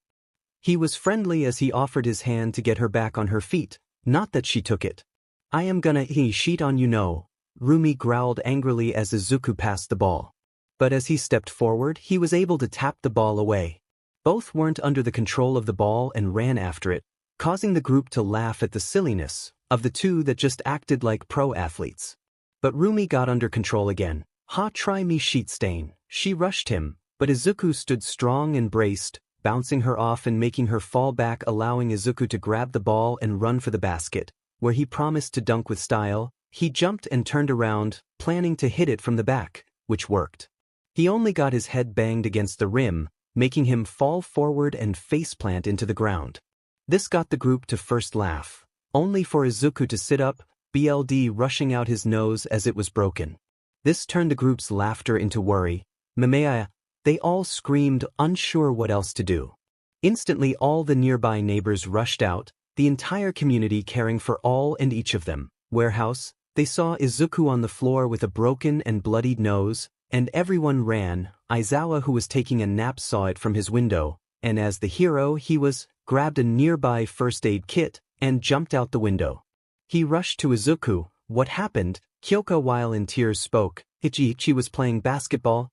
he was friendly as he offered his hand to get her back on her feet, not that she took it. I am gonna cheat on you, no, Rumi growled angrily as Izuku passed the ball. But as he stepped forward, he was able to tap the ball away. Both weren't under the control of the ball and ran after it, causing the group to laugh at the silliness of the two that just acted like pro athletes. But Rumi got under control again. Ha, try me, sheet stain. She rushed him, but Izuku stood strong and braced, bouncing her off and making her fall back, allowing Izuku to grab the ball and run for the basket, where he promised to dunk with style. He jumped and turned around, planning to hit it from the back, which worked. He only got his head banged against the rim, making him fall forward and faceplant into the ground. This got the group to first laugh, only for Izuku to sit up, BLD rushing out his nose as it was broken. This turned the group's laughter into worry. Mamea, they all screamed, unsure what else to do. Instantly all the nearby neighbors rushed out, the entire community caring for all and each of them. Warehouse, they saw Izuku on the floor with a broken and bloodied nose, and everyone ran. Aizawa, who was taking a nap, saw it from his window, and as the hero he was, grabbed a nearby first aid kit and jumped out the window. He rushed to Izuku. What happened? Kyoko, while in tears, spoke. Ichi was playing basketball,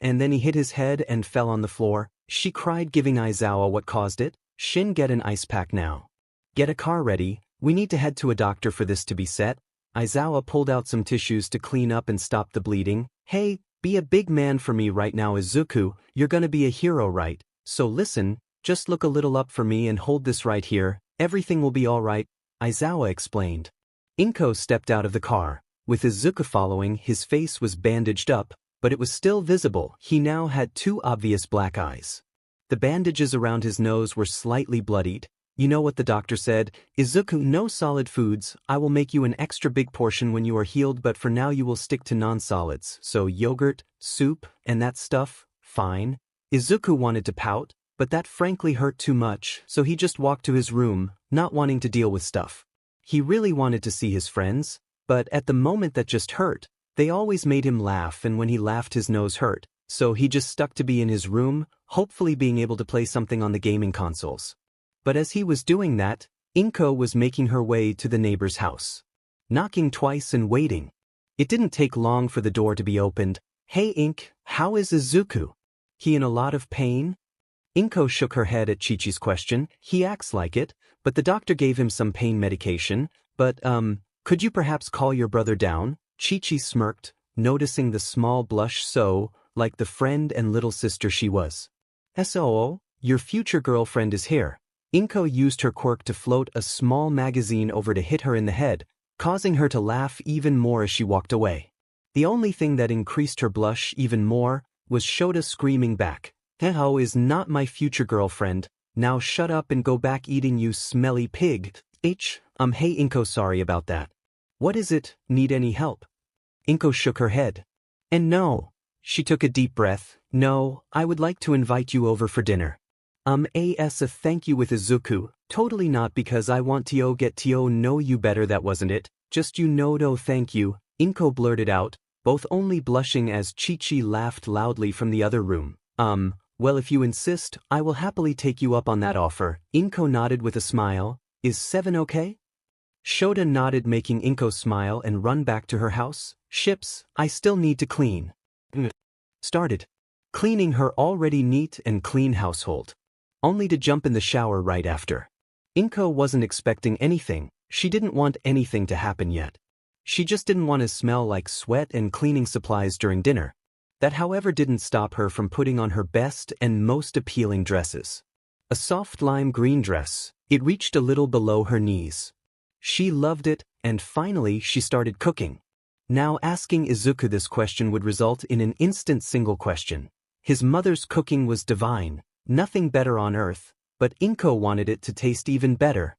and then he hit his head and fell on the floor. She cried, giving Aizawa what caused it. Shin, get an ice pack now. Get a car ready, we need to head to a doctor for this to be set. Aizawa pulled out some tissues to clean up and stop the bleeding. Hey, be a big man for me right now, Izuku, you're gonna be a hero, right? So listen, just look a little up for me and hold this right here, everything will be alright, Aizawa explained. Inko stepped out of the car. With Izuku following, his face was bandaged up, but it was still visible. He now had 2 obvious black eyes. The bandages around his nose were slightly bloodied. You know what the doctor said? Izuku, no solid foods. I will make you an extra big portion when you are healed, but for now you will stick to non-solids, so yogurt, soup, and that stuff. Fine. Izuku wanted to pout, but that frankly hurt too much, so he just walked to his room, not wanting to deal with stuff. He really wanted to see his friends, but at the moment that just hurt, they always made him laugh, and when he laughed his nose hurt, so he just stuck to be in his room, hopefully being able to play something on the gaming consoles. But as he was doing that, Inko was making her way to the neighbor's house. Knocking twice and waiting. It didn't take long for the door to be opened. Hey Ink, how is Izuku? He in a lot of pain? Inko shook her head at Chi-Chi's question. He acts like it, but the doctor gave him some pain medication. But, could you perhaps call your brother down? Chi-Chi smirked, noticing the small blush so, like the friend and little sister she was. SOO, your future girlfriend is here. Inko used her quirk to float a small magazine over to hit her in the head, causing her to laugh even more as she walked away. The only thing that increased her blush even more was Shota screaming back. Heho is not my future girlfriend. Now shut up and go back eating, you smelly pig. Hey Inko, sorry about that. What is it, need any help? Inko shook her head. And no. She took a deep breath. No, I would like to invite you over for dinner. A thank you with Izuku, totally not because I want to get to know you better, that wasn't it, just no thank you, Inko blurted out, both only blushing as Chi-Chi laughed loudly from the other room. Well, if you insist, I will happily take you up on that offer. Inko nodded with a smile. Is 7 okay? Shota nodded, making Inko smile and run back to her house. Ships, I still need to clean. Started cleaning her already neat and clean household, only to jump in the shower right after. Inko wasn't expecting anything. She didn't want anything to happen yet. She just didn't want to smell like sweat and cleaning supplies during dinner. That, however, didn't stop her from putting on her best and most appealing dresses. A soft lime green dress, it reached a little below her knees. She loved it, and finally she started cooking. Now asking Izuku this question would result in an instant single question. His mother's cooking was divine, nothing better on earth, but Inko wanted it to taste even better.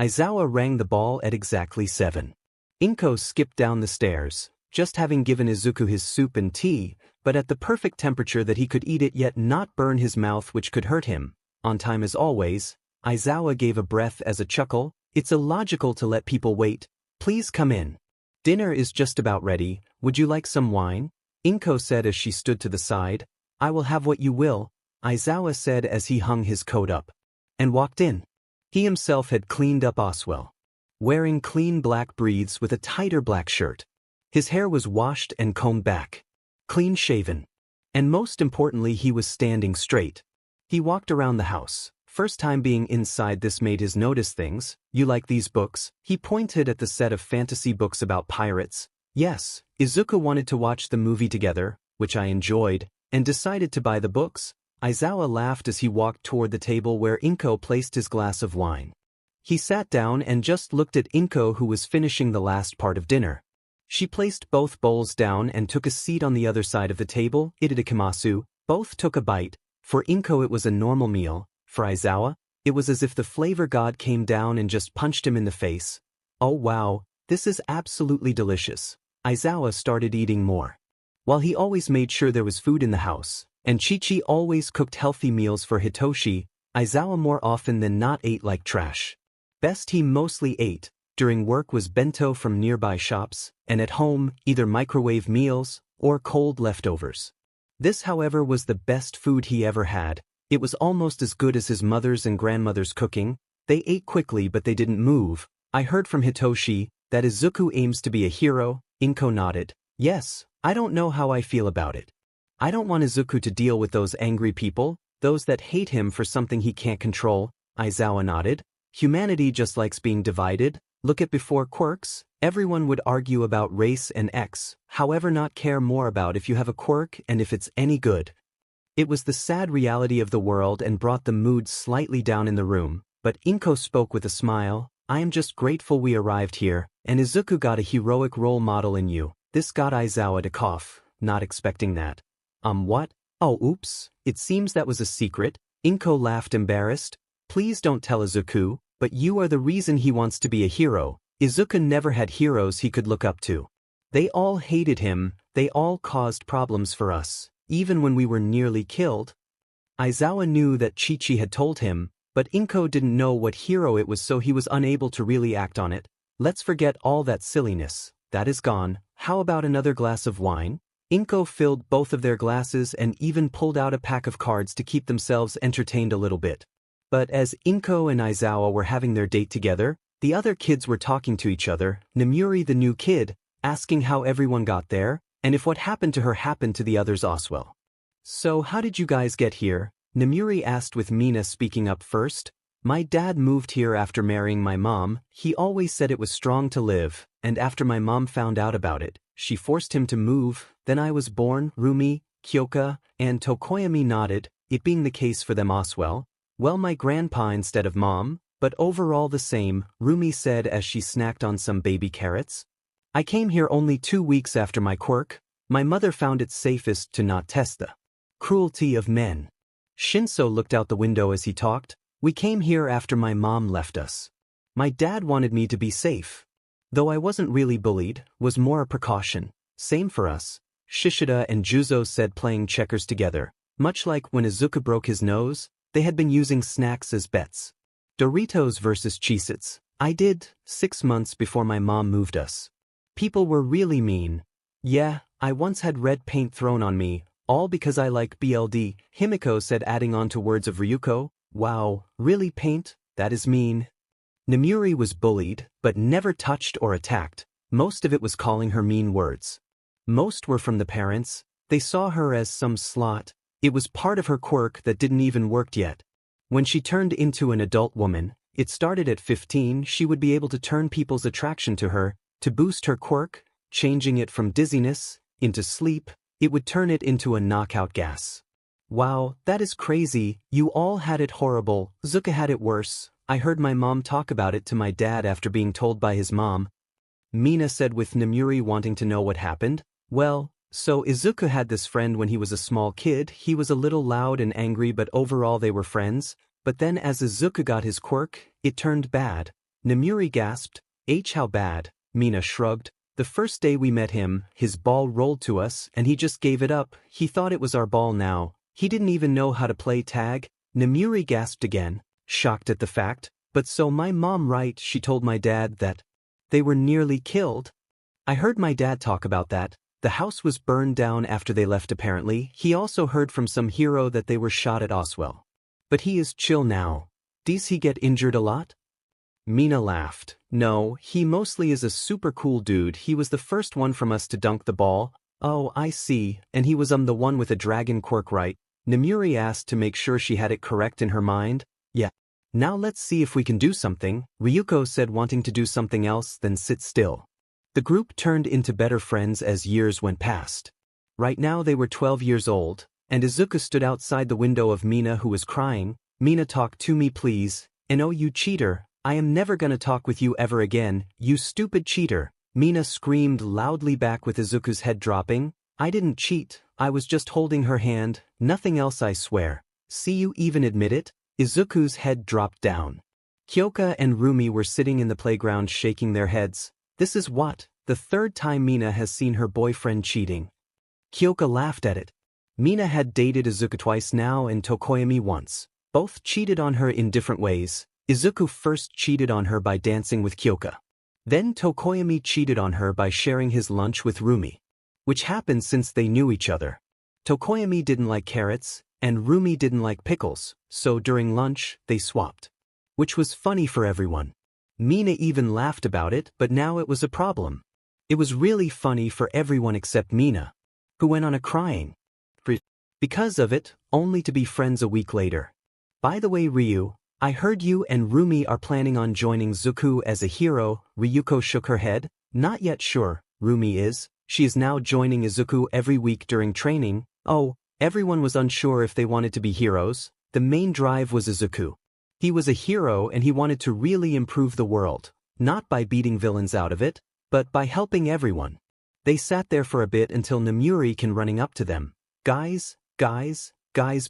Aizawa rang the bell at exactly 7. Inko skipped down the stairs, just having given Izuku his soup and tea, but at the perfect temperature that he could eat it yet not burn his mouth, which could hurt him. On time as always, Aizawa gave a breath as a chuckle. It's illogical to let people wait. Please come in. Dinner is just about ready. Would you like some wine? Inko said as she stood to the side. I will have what you will, Aizawa said as he hung his coat up and walked in. He himself had cleaned up Oswell, wearing clean black breeds with a tighter black shirt. His hair was washed and combed back, clean-shaven, and most importantly, he was standing straight. He walked around the house. First time being inside, this made his notice things. You like these books? He pointed at the set of fantasy books about pirates. Yes, Izuku wanted to watch the movie together, which I enjoyed, and decided to buy the books. Aizawa laughed as he walked toward the table where Inko placed his glass of wine. He sat down and just looked at Inko, who was finishing the last part of dinner. She placed both bowls down and took a seat on the other side of the table. Itadakimasu. Both took a bite. For Inko it was a normal meal. For Aizawa, it was as if the flavor god came down and just punched him in the face. Oh wow, this is absolutely delicious. Aizawa started eating more. While he always made sure there was food in the house, and Chi-Chi always cooked healthy meals for Hitoshi, Aizawa more often than not ate like trash. Best he mostly ate during work was bento from nearby shops, and at home, either microwave meals or cold leftovers. This, however, was the best food he ever had. It was almost as good as his mother's and grandmother's cooking. They ate quickly, but they didn't move. I heard from Hitoshi that Izuku aims to be a hero. Inko nodded. Yes, I don't know how I feel about it. I don't want Izuku to deal with those angry people, those that hate him for something he can't control. Aizawa nodded. Humanity just likes being divided. Look at before quirks. Everyone would argue about race and X, however not care more about if you have a quirk and if it's any good. It was the sad reality of the world and brought the mood slightly down in the room, but Inko spoke with a smile. I am just grateful we arrived here, and Izuku got a heroic role model in you. This got Aizawa to cough, not expecting that. What? Oh oops, it seems that was a secret. Inko laughed, embarrassed. Please don't tell Izuku, but you are the reason he wants to be a hero. Izuku never had heroes he could look up to. They all hated him, they all caused problems for us, even when we were nearly killed. Aizawa knew that Chi-Chi had told him, but Inko didn't know what hero it was, so he was unable to really act on it. Let's forget all that silliness. That is gone. How about another glass of wine? Inko filled both of their glasses and even pulled out a pack of cards to keep themselves entertained a little bit. But as Inko and Aizawa were having their date together, the other kids were talking to each other. Namuri, the new kid, asking how everyone got there, and if what happened to her happened to the others Oswell. So how did you guys get here? Namuri asked, with Mina speaking up first. My dad moved here after marrying my mom. He always said it was strong to live, and after my mom found out about it, she forced him to move. Then I was born. Rumi, Kyoka, and Tokoyami nodded, it being the case for them Oswell. Well, my grandpa instead of mom, but overall the same, Rumi said as she snacked on some baby carrots. I came here only 2 weeks after my quirk. My mother found it safest to not test the cruelty of men. Shinso looked out the window as he talked. We came here after my mom left us. My dad wanted me to be safe. Though I wasn't really bullied, was more a precaution. Same for us. Shishida and Juzo said, playing checkers together. Much like when Izuku broke his nose, they had been using snacks as bets. Doritos versus Cheez-Its. I did, 6 months before my mom moved us. People were really mean. Yeah, I once had red paint thrown on me, all because I like BLD, Himiko said, adding on to words of Ryuko. Wow, really paint? That is mean. Namuri was bullied, but never touched or attacked. Most of it was calling her mean words. Most were from the parents. They saw her as some slut. It was part of her quirk that didn't even work yet. When she turned into an adult woman, it started at 15, she would be able to turn people's attraction to her, to boost her quirk, changing it from dizziness into sleep. It would turn it into a knockout gas. Wow, that is crazy. You all had it horrible. Zuka had it worse. I heard my mom talk about it to my dad after being told by his mom. Mina said, with Namuri wanting to know what happened. Well, so Izuku had this friend when he was a small kid. He was a little loud and angry, but overall they were friends. But then as Izuku got his quirk, it turned bad. Namuri gasped. How bad? Mina shrugged. The first day we met him, his ball rolled to us and he just gave it up. He thought it was our ball now. He didn't even know how to play tag. Namuri gasped again, shocked at the fact. But so my mom, right? She told my dad that they were nearly killed. I heard my dad talk about that. The house was burned down after they left apparently. He also heard from some hero that they were shot at Oswell. But he is chill now. Does he get injured a lot? Mina laughed. No, he mostly is a super cool dude. He was the first one from us to dunk the ball. Oh, I see. And he was the one with a dragon quirk, right? Namuri asked to make sure she had it correct in her mind. Yeah. Now let's see if we can do something, Ryuko said, wanting to do something else than sit still. The group turned into better friends as years went past. Right now they were 12 years old, and Izuku stood outside the window of Mina, who was crying. Mina, talk to me please. And oh, you cheater, I am never gonna talk with you ever again, you stupid cheater. Mina screamed loudly back with Izuku's head dropping. I didn't cheat, I was just holding her hand, nothing else, I swear. See, you even admit it? Izuku's head dropped down. Kyoka and Rumi were sitting in the playground shaking their heads. This is what? The third time Mina has seen her boyfriend cheating. Kyoka laughed at it. Mina had dated Izuku twice now and Tokoyami once. Both cheated on her in different ways. Izuku first cheated on her by dancing with Kyoka. Then Tokoyami cheated on her by sharing his lunch with Rumi. Which happened since they knew each other. Tokoyami didn't like carrots, and Rumi didn't like pickles, so during lunch, they swapped. Which was funny for everyone. Mina even laughed about it, but now it was a problem. It was really funny for everyone except Mina, who went on a crying because of it, only to be friends a week later. By the way, Ryu, I heard you and Rumi are planning on joining Zuku as a hero. Ryuko shook her head. Not yet sure, Rumi is. She is now joining Izuku every week during training. Oh, everyone was unsure if they wanted to be heroes. The main drive was Izuku. He was a hero and he wanted to really improve the world, not by beating villains out of it, but by helping everyone. They sat there for a bit until Namuri came running up to them. Guys,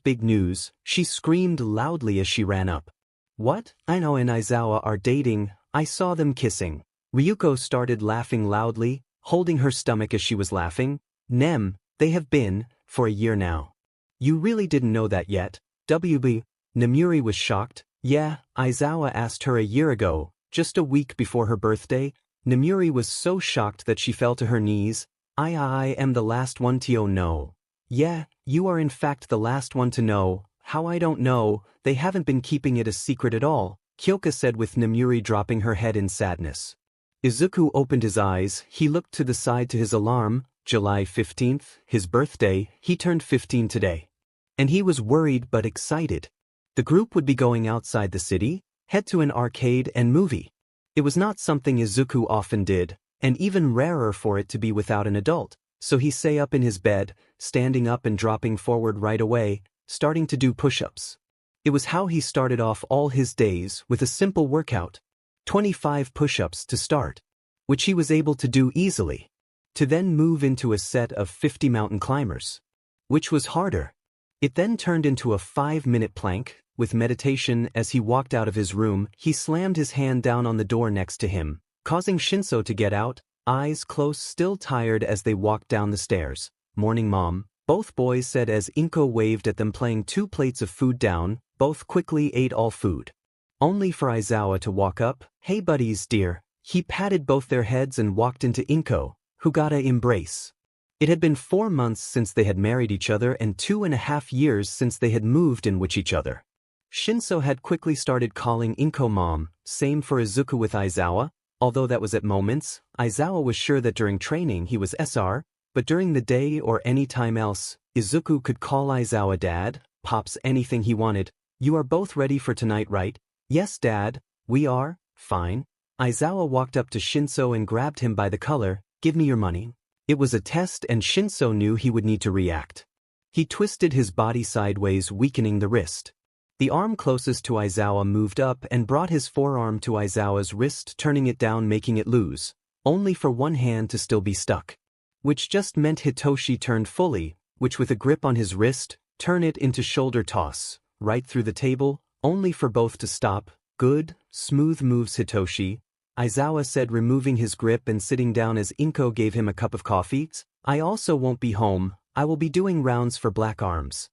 big news, she screamed loudly as she ran up. What? Ino and Aizawa are dating, I saw them kissing. Ryuko started laughing loudly, holding her stomach as she was laughing. They have been, for a year now. You really didn't know that yet? WB. Namuri was shocked. Yeah, Aizawa asked her a year ago, just a week before her birthday. Namuri was so shocked that she fell to her knees. I am the last one to know. Yeah, you are in fact the last one to know. How? I don't know, they haven't been keeping it a secret at all, Kyoka said with Namuri dropping her head in sadness. Izuku opened his eyes, he looked to the side to his alarm. July 15th, his birthday, he turned 15 today. And he was worried but excited. The group would be going outside the city, head to an arcade and movie. It was not something Izuku often did, and even rarer for it to be without an adult, so he sat up in his bed, standing up and dropping forward right away, starting to do push-ups. It was how he started off all his days, with a simple workout. 25 push-ups to start, which he was able to do easily. To then move into a set of 50 mountain climbers, which was harder. It then turned into a 5-minute plank. With meditation. As he walked out of his room, he slammed his hand down on the door next to him, causing Shinso to get out, eyes closed, still tired as they walked down the stairs. "Morning, Mom," both boys said as Inko waved at them, playing 2 plates of food down. Both quickly ate all food. Only for Aizawa to walk up. "Hey buddies, dear." He patted both their heads and walked into Inko, who got a embrace. It had been 4 months since they had married each other and 2.5 years since they had moved in with each other. Shinso had quickly started calling Inko Mom, same for Izuku with Aizawa, although that was at moments. Aizawa was sure that during training he was SR, but during the day or any time else, Izuku could call Aizawa Dad, Pops, anything he wanted. "You are both ready for tonight, right?" "Yes, Dad, we are." "Fine." Aizawa walked up to Shinso and grabbed him by the collar. "Give me your money." It was a test and Shinso knew he would need to react. He twisted his body sideways, weakening the wrist. The arm closest to Aizawa moved up and brought his forearm to Aizawa's wrist, turning it down, making it loose, only for one hand to still be stuck. Which just meant Hitoshi turned fully, which with a grip on his wrist, turn it into shoulder toss, right through the table, only for both to stop. "Good, smooth moves, Hitoshi," Aizawa said, removing his grip and sitting down as Inko gave him a cup of coffee. "I also won't be home. I will be doing rounds for Black Arms."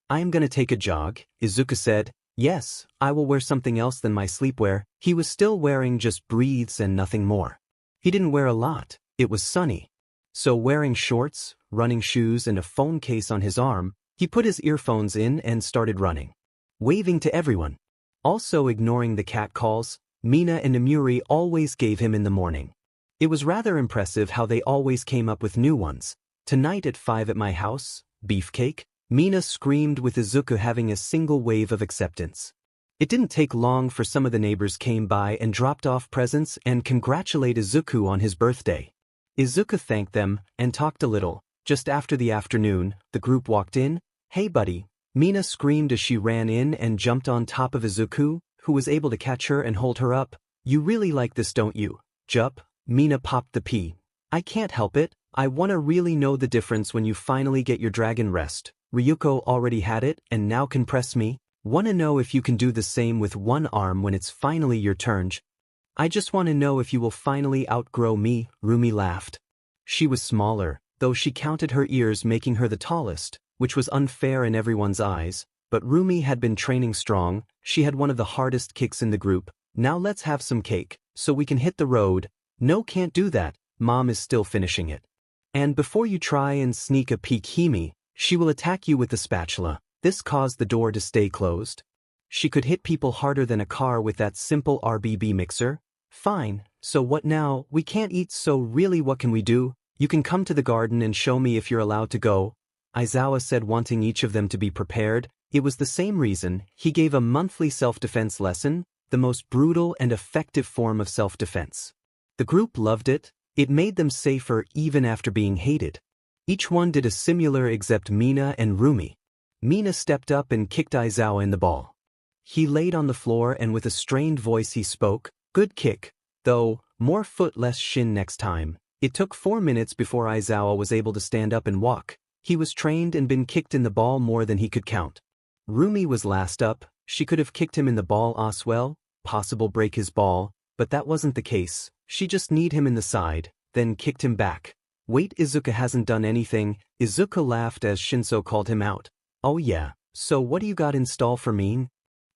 "I am gonna take a jog," Izuku said. "Yes, I will wear something else than my sleepwear." He was still wearing just breathes and nothing more. He didn't wear a lot, it was sunny. So wearing shorts, running shoes and a phone case on his arm, he put his earphones in and started running, waving to everyone. Also ignoring the cat calls Mina and MidoRyuu always gave him in the morning. It was rather impressive how they always came up with new ones. "Tonight at 5 at my house, beefcake," Mina screamed, with Izuku having a single wave of acceptance. It didn't take long for some of the neighbors came by and dropped off presents and congratulated Izuku on his birthday. Izuku thanked them and talked a little. Just after the afternoon, the group walked in. "Hey buddy," Mina screamed as she ran in and jumped on top of Izuku, who was able to catch her and hold her up. "You really like this, don't you, Jup?" Mina popped the pea. "I can't help it. I wanna really know the difference when you finally get your dragon rest. Ryuko already had it and now can press me. Wanna know if you can do the same with one arm when it's finally your turn. I just wanna know if you will finally outgrow me." Rumi laughed. She was smaller, though she counted her ears, making her the tallest, which was unfair in everyone's eyes, but Rumi had been training strong. She had one of the hardest kicks in the group. "Now let's have some cake, so we can hit the road." "No, can't do that. Mom is still finishing it. And before you try and sneak a peek, Himi, she will attack you with the spatula." This caused the door to stay closed. She could hit people harder than a car with that simple RBB mixer. "Fine, so what now? We can't eat, so really what can we do? You can come to the garden and show me if you're allowed to go," Aizawa said, wanting each of them to be prepared. It was the same reason he gave a monthly self-defense lesson, the most brutal and effective form of self-defense. The group loved it. It made them safer even after being hated. Each one did a similar except Mina and Rumi. Mina stepped up and kicked Aizawa in the ball. He laid on the floor and with a strained voice he spoke. "Good kick, though, more foot less shin next time." It took 4 minutes before Aizawa was able to stand up and walk. He was trained and been kicked in the ball more than he could count. Rumi was last up. She could have kicked him in the ball as well, possible break his ball, but that wasn't the case. She just kneed him in the side, then kicked him back. "Wait, Izuku hasn't done anything." Izuku laughed as Shinso called him out. "Oh yeah, so what do you got in store for me?"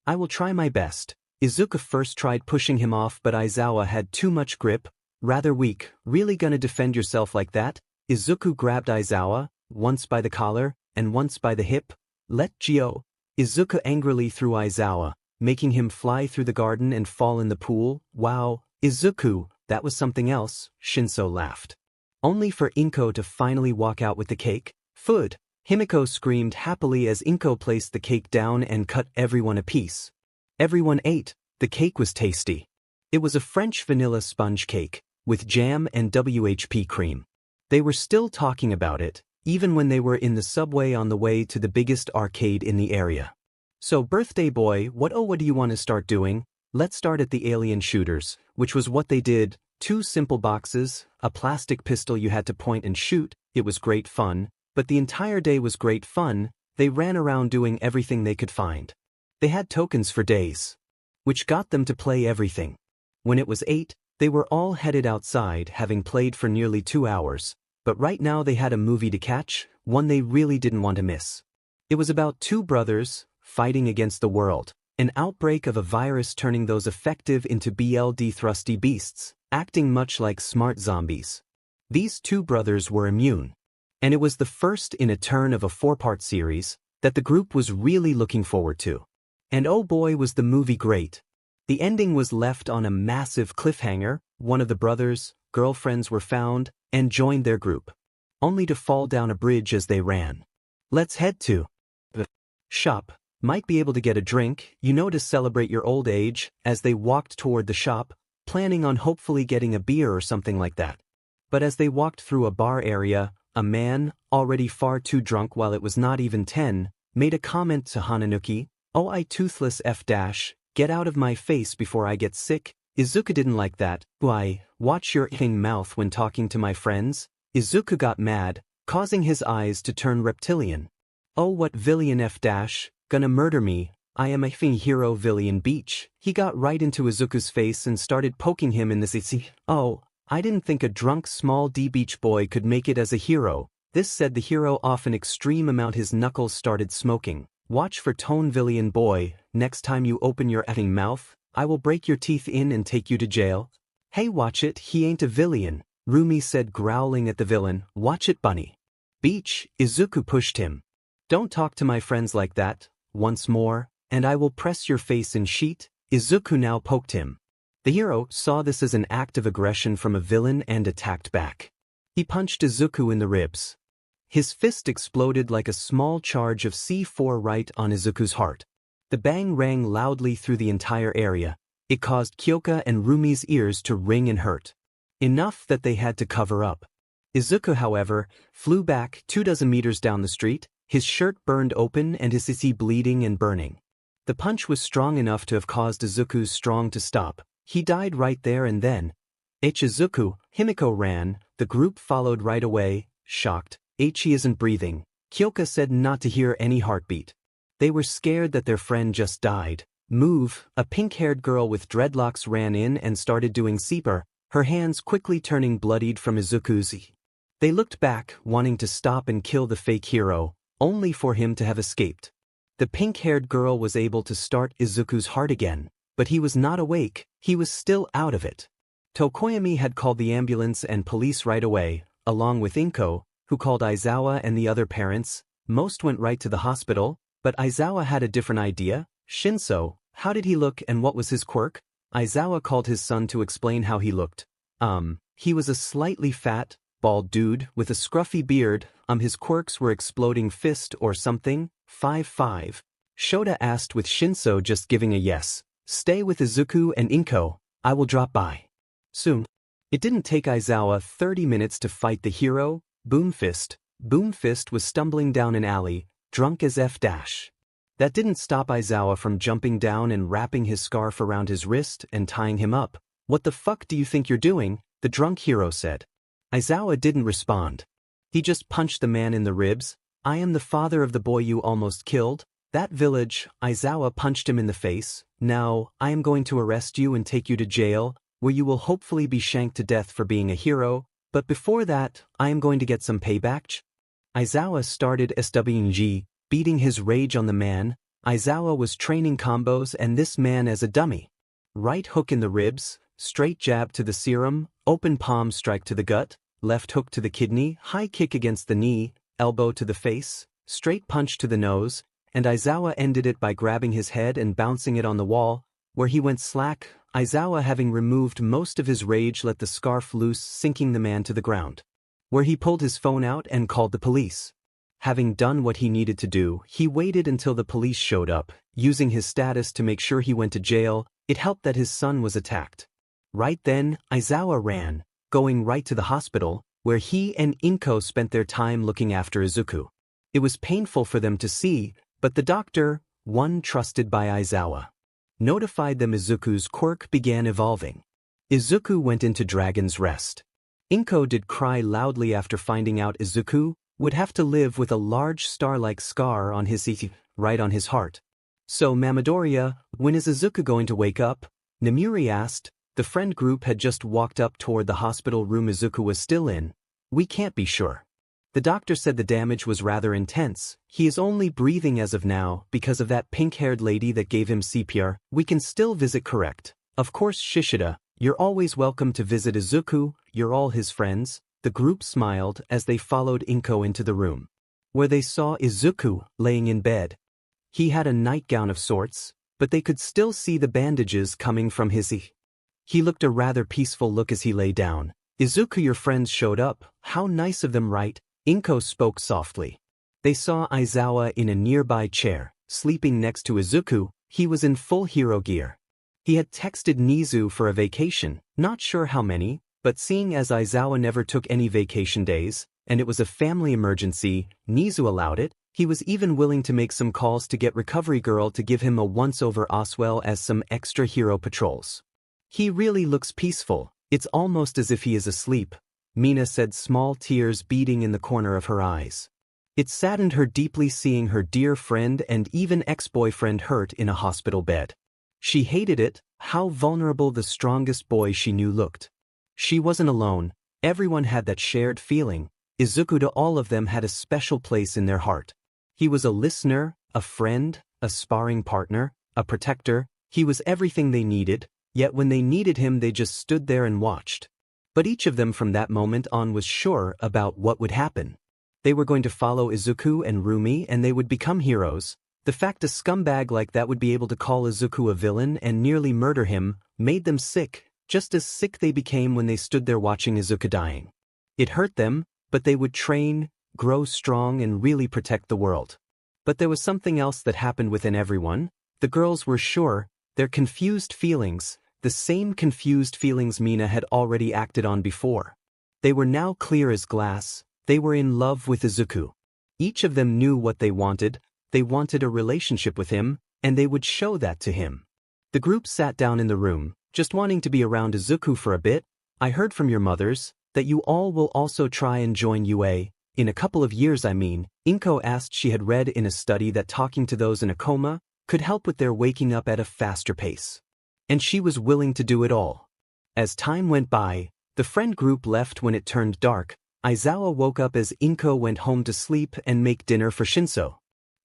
"I will try my best." Izuku first tried pushing him off, but Aizawa had too much grip. "Rather weak. Really gonna defend yourself like that?" Izuku grabbed Aizawa, once by the collar, and once by the hip. "Let Gio." Izuku angrily threw Aizawa, making him fly through the garden and fall in the pool. "Wow, Izuku, that was something else," Shinso laughed. Only for Inko to finally walk out with the cake. "Food!" Himiko screamed happily as Inko placed the cake down and cut everyone a piece. Everyone ate. The cake was tasty. It was a French vanilla sponge cake, with jam and WHP cream. They were still talking about it, even when they were in the subway on the way to the biggest arcade in the area. "So birthday boy, what do you want to start doing?" "Let's start at the alien shooters," which was what they did. 2 simple boxes, a plastic pistol you had to point and shoot. It was great fun, but the entire day was great fun. They ran around doing everything they could find. They had tokens for days, which got them to play everything. When it was 8, they were all headed outside, having played for nearly 2 hours, but right now they had a movie to catch, one they really didn't want to miss. It was about 2 brothers fighting against the world, an outbreak of a virus turning those effective into bloodthirsty beasts, acting much like smart zombies. These 2 brothers were immune, and it was the first in a turn of a 4-part series that the group was really looking forward to. And oh boy, was the movie great. The ending was left on a massive cliffhanger. One of the brothers' girlfriends were found and joined their group, only to fall down a bridge as they ran. Let's head to the shop. Might be able to get a drink, to celebrate your old age, as they walked toward the shop, planning on hopefully getting a beer or something like that. But as they walked through a bar area, a man, already far too drunk while it was not even 10, made a comment to Hananuki. "Oh, I toothless F-, get out of my face before I get sick." Izuku didn't like that. "Why, watch your mouth when talking to my friends." Izuku got mad, causing his eyes to turn reptilian. "Oh, what villain F-, gonna murder me, I am a hero villain beach." He got right into Izuku's face and started poking him in the cc. "Oh, I didn't think a drunk small D beach boy could make it as a hero." This said the hero off an extreme amount. His knuckles started smoking. "Watch for tone villain boy, next time you open your effing mouth, I will break your teeth in and take you to jail." "Hey, watch it, he ain't a villain," Rumi said, growling at the villain. "Watch it, bunny." "Beach," Izuku pushed him. "Don't talk to my friends like that, once more, and I will press your face in sheet." Izuku now poked him. The hero saw this as an act of aggression from a villain and attacked back. He punched Izuku in the ribs. His fist exploded like a small charge of C4 right on Izuku's heart. The bang rang loudly through the entire area. It caused Kyoka and Rumi's ears to ring and hurt. Enough that they had to cover up. Izuku, however, flew back 24 meters down the street, his shirt burned open and his sissy bleeding and burning. The punch was strong enough to have caused Izuku's strong to stop. He died right there and then. Izuku, Himiko ran, the group followed right away, shocked. "He isn't breathing." Kyoka said not to hear any heartbeat. They were scared that their friend just died. Move, a pink-haired girl with dreadlocks ran in and started doing CPR, her hands quickly turning bloodied from Izuku's. They looked back, wanting to stop and kill the fake hero, only for him to have escaped. The pink-haired girl was able to start Izuku's heart again, but he was not awake, he was still out of it. Tokoyami had called the ambulance and police right away, along with Inko, who called Aizawa and the other parents. Most went right to the hospital, but Aizawa had a different idea. "Shinso, how did he look and what was his quirk?" Aizawa called his son to explain how he looked. He was a slightly fat, bald dude with a scruffy beard. His quirks were exploding fist or something. 5-5. Shota asked with Shinso just giving a yes. "Stay with Izuku and Inko, I will drop by soon." It didn't take Aizawa 30 minutes to fight the hero, Boomfist. Boomfist was stumbling down an alley, drunk as F-. That didn't stop Aizawa from jumping down and wrapping his scarf around his wrist and tying him up. "What the fuck do you think you're doing?" the drunk hero said. Aizawa didn't respond. He just punched the man in the ribs. "I am the father of the boy you almost killed." "That village," Aizawa punched him in the face. "Now, I am going to arrest you and take you to jail, where you will hopefully be shanked to death for being a hero. But before that, I am going to get some payback." Aizawa started SWG, beating his rage on the man. Aizawa was training combos and this man as a dummy. Right hook in the ribs, straight jab to the serum, open palm strike to the gut, left hook to the kidney, high kick against the knee, elbow to the face, straight punch to the nose, and Aizawa ended it by grabbing his head and bouncing it on the wall, where he went slack. Aizawa, having removed most of his rage, let the scarf loose, sinking the man to the ground, where he pulled his phone out and called the police. Having done what he needed to do, he waited until the police showed up, using his status to make sure he went to jail. It helped that his son was attacked. Right then, Aizawa ran, going right to the hospital, where he and Inko spent their time looking after Izuku. It was painful for them to see, but the doctor, one trusted by Aizawa, notified them Izuku's quirk began evolving. Izuku went into Dragon's Rest. Inko did cry loudly after finding out Izuku would have to live with a large star-like scar on his right on his heart. So MidoRyuu, when is Izuku going to wake up? Namuri asked. The friend group had just walked up toward the hospital room Izuku was still in. We can't be sure. The doctor said the damage was rather intense. He is only breathing as of now because of that pink-haired lady that gave him CPR. We can still visit, correct? Of course, Shishida, you're always welcome to visit Izuku, you're all his friends. The group smiled as they followed Inko into the room, where they saw Izuku laying in bed. He had a nightgown of sorts, but they could still see the bandages coming from his eye. He looked a rather peaceful look as he lay down. Izuku, your friends showed up. How nice of them, right? Inko spoke softly. They saw Aizawa in a nearby chair, sleeping next to Izuku. He was in full hero gear. He had texted Nizu for a vacation, not sure how many, but seeing as Aizawa never took any vacation days, and it was a family emergency, Nizu allowed it. He was even willing to make some calls to get Recovery Girl to give him a once-over as well as some extra hero patrols. He really looks peaceful. It's almost as if he is asleep, Mina said, small tears beading in the corner of her eyes. It saddened her deeply seeing her dear friend and even ex-boyfriend hurt in a hospital bed. She hated it, how vulnerable the strongest boy she knew looked. She wasn't alone, everyone had that shared feeling. Izuku to all of them had a special place in their heart. He was a listener, a friend, a sparring partner, a protector. He was everything they needed, yet when they needed him they just stood there and watched. But each of them from that moment on was sure about what would happen. They were going to follow Izuku and Rumi and they would become heroes. The fact a scumbag like that would be able to call Izuku a villain and nearly murder him made them sick, just as sick they became when they stood there watching Izuku dying. It hurt them, but they would train, grow strong and really protect the world. But there was something else that happened within everyone. The girls were sure, their confused feelings, the same confused feelings Mina had already acted on before. They were now clear as glass, they were in love with Izuku. Each of them knew what they wanted a relationship with him, and they would show that to him. The group sat down in the room, just wanting to be around Izuku for a bit. I heard from your mothers that you all will also try and join UA, in a couple of years I mean, Inko asked. She had read in a study that talking to those in a coma could help with their waking up at a faster pace. And she was willing to do it all. As time went by, the friend group left when it turned dark. Aizawa woke up as Inko went home to sleep and make dinner for Shinso.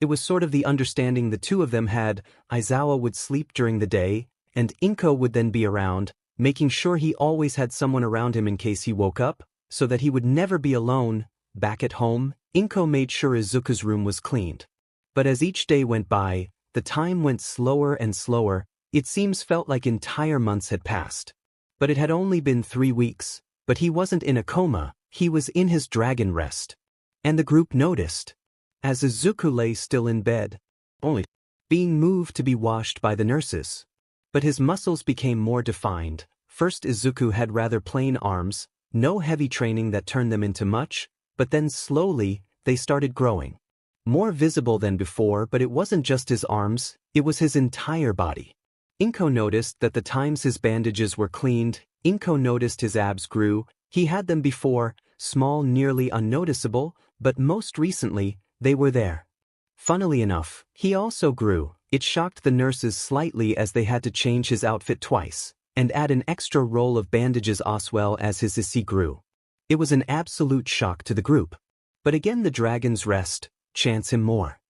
It was sort of the understanding the two of them had. Aizawa would sleep during the day, and Inko would then be around, making sure he always had someone around him in case he woke up, so that he would never be alone. Back at home, Inko made sure Izuku's room was cleaned. But as each day went by, the time went slower and slower. It felt like entire months had passed. But it had only been 3 weeks, but he wasn't in a coma, he was in his dragon rest. And the group noticed. As Izuku lay still in bed, only being moved to be washed by the nurses. But his muscles became more defined. First Izuku had rather plain arms, no heavy training that turned them into much, but then slowly, they started growing. More visible than before, but it wasn't just his arms, it was his entire body. Inko noticed that the times his bandages were cleaned, Inko noticed his abs grew. He had them before, small, nearly unnoticeable, but most recently, they were there. Funnily enough, he also grew. It shocked the nurses slightly as they had to change his outfit twice, and add an extra roll of bandages as well as his isi grew. It was an absolute shock to the group. But again the dragon's rest, chance him more.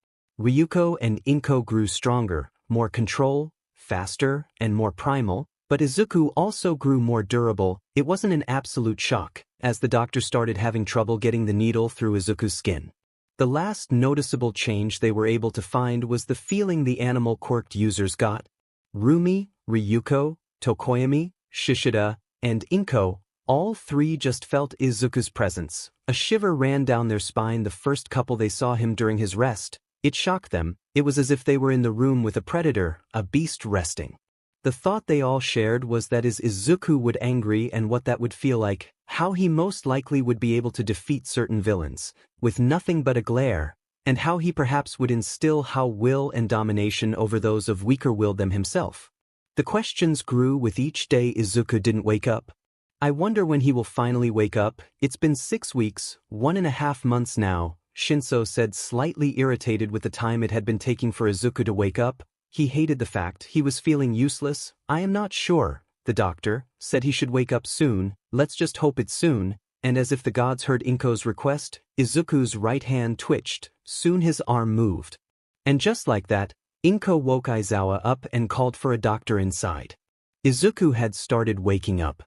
Ryuko and Inko grew stronger, more control, faster, and more primal, but Izuku also grew more durable. It wasn't an absolute shock, as the doctor started having trouble getting the needle through Izuku's skin. The last noticeable change they were able to find was the feeling the animal quirked users got. Rumi, Ryuko, Tokoyami, Shishida, and Inko, all three just felt Izuku's presence. A shiver ran down their spine the first couple they saw him during his rest. It shocked them. It was as if they were in the room with a predator, a beast resting. The thought they all shared was that is Izuku would angry and what that would feel like, how he most likely would be able to defeat certain villains, with nothing but a glare, and how he perhaps would instill how will and domination over those of weaker will them himself. The questions grew with each day Izuku didn't wake up. I wonder when he will finally wake up. It's been 6 weeks, 1.5 months now, Shinso said, slightly irritated with the time it had been taking for Izuku to wake up. He hated the fact he was feeling useless. I am not sure. The doctor said he should wake up soon. Let's just hope it's soon. And as if the gods heard Inko's request, Izuku's right hand twitched. Soon his arm moved. And just like that, Inko woke Aizawa up and called for a doctor inside. Izuku had started waking up.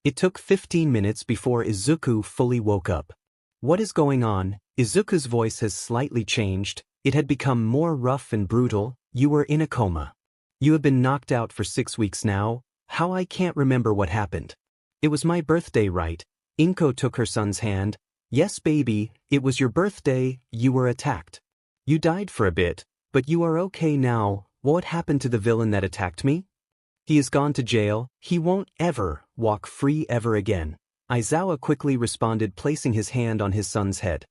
It took 15 minutes before Izuku fully woke up. What is going on? Izuku's voice has slightly changed. It had become more rough and brutal. You were in a coma. You have been knocked out for 6 weeks now. How I can't remember what happened. It was my birthday, right? Inko took her son's hand. Yes, baby, it was your birthday. You were attacked. You died for a bit, but you are okay now. What happened to the villain that attacked me? He has gone to jail. He won't ever walk free ever again. Aizawa quickly responded, placing his hand on his son's head.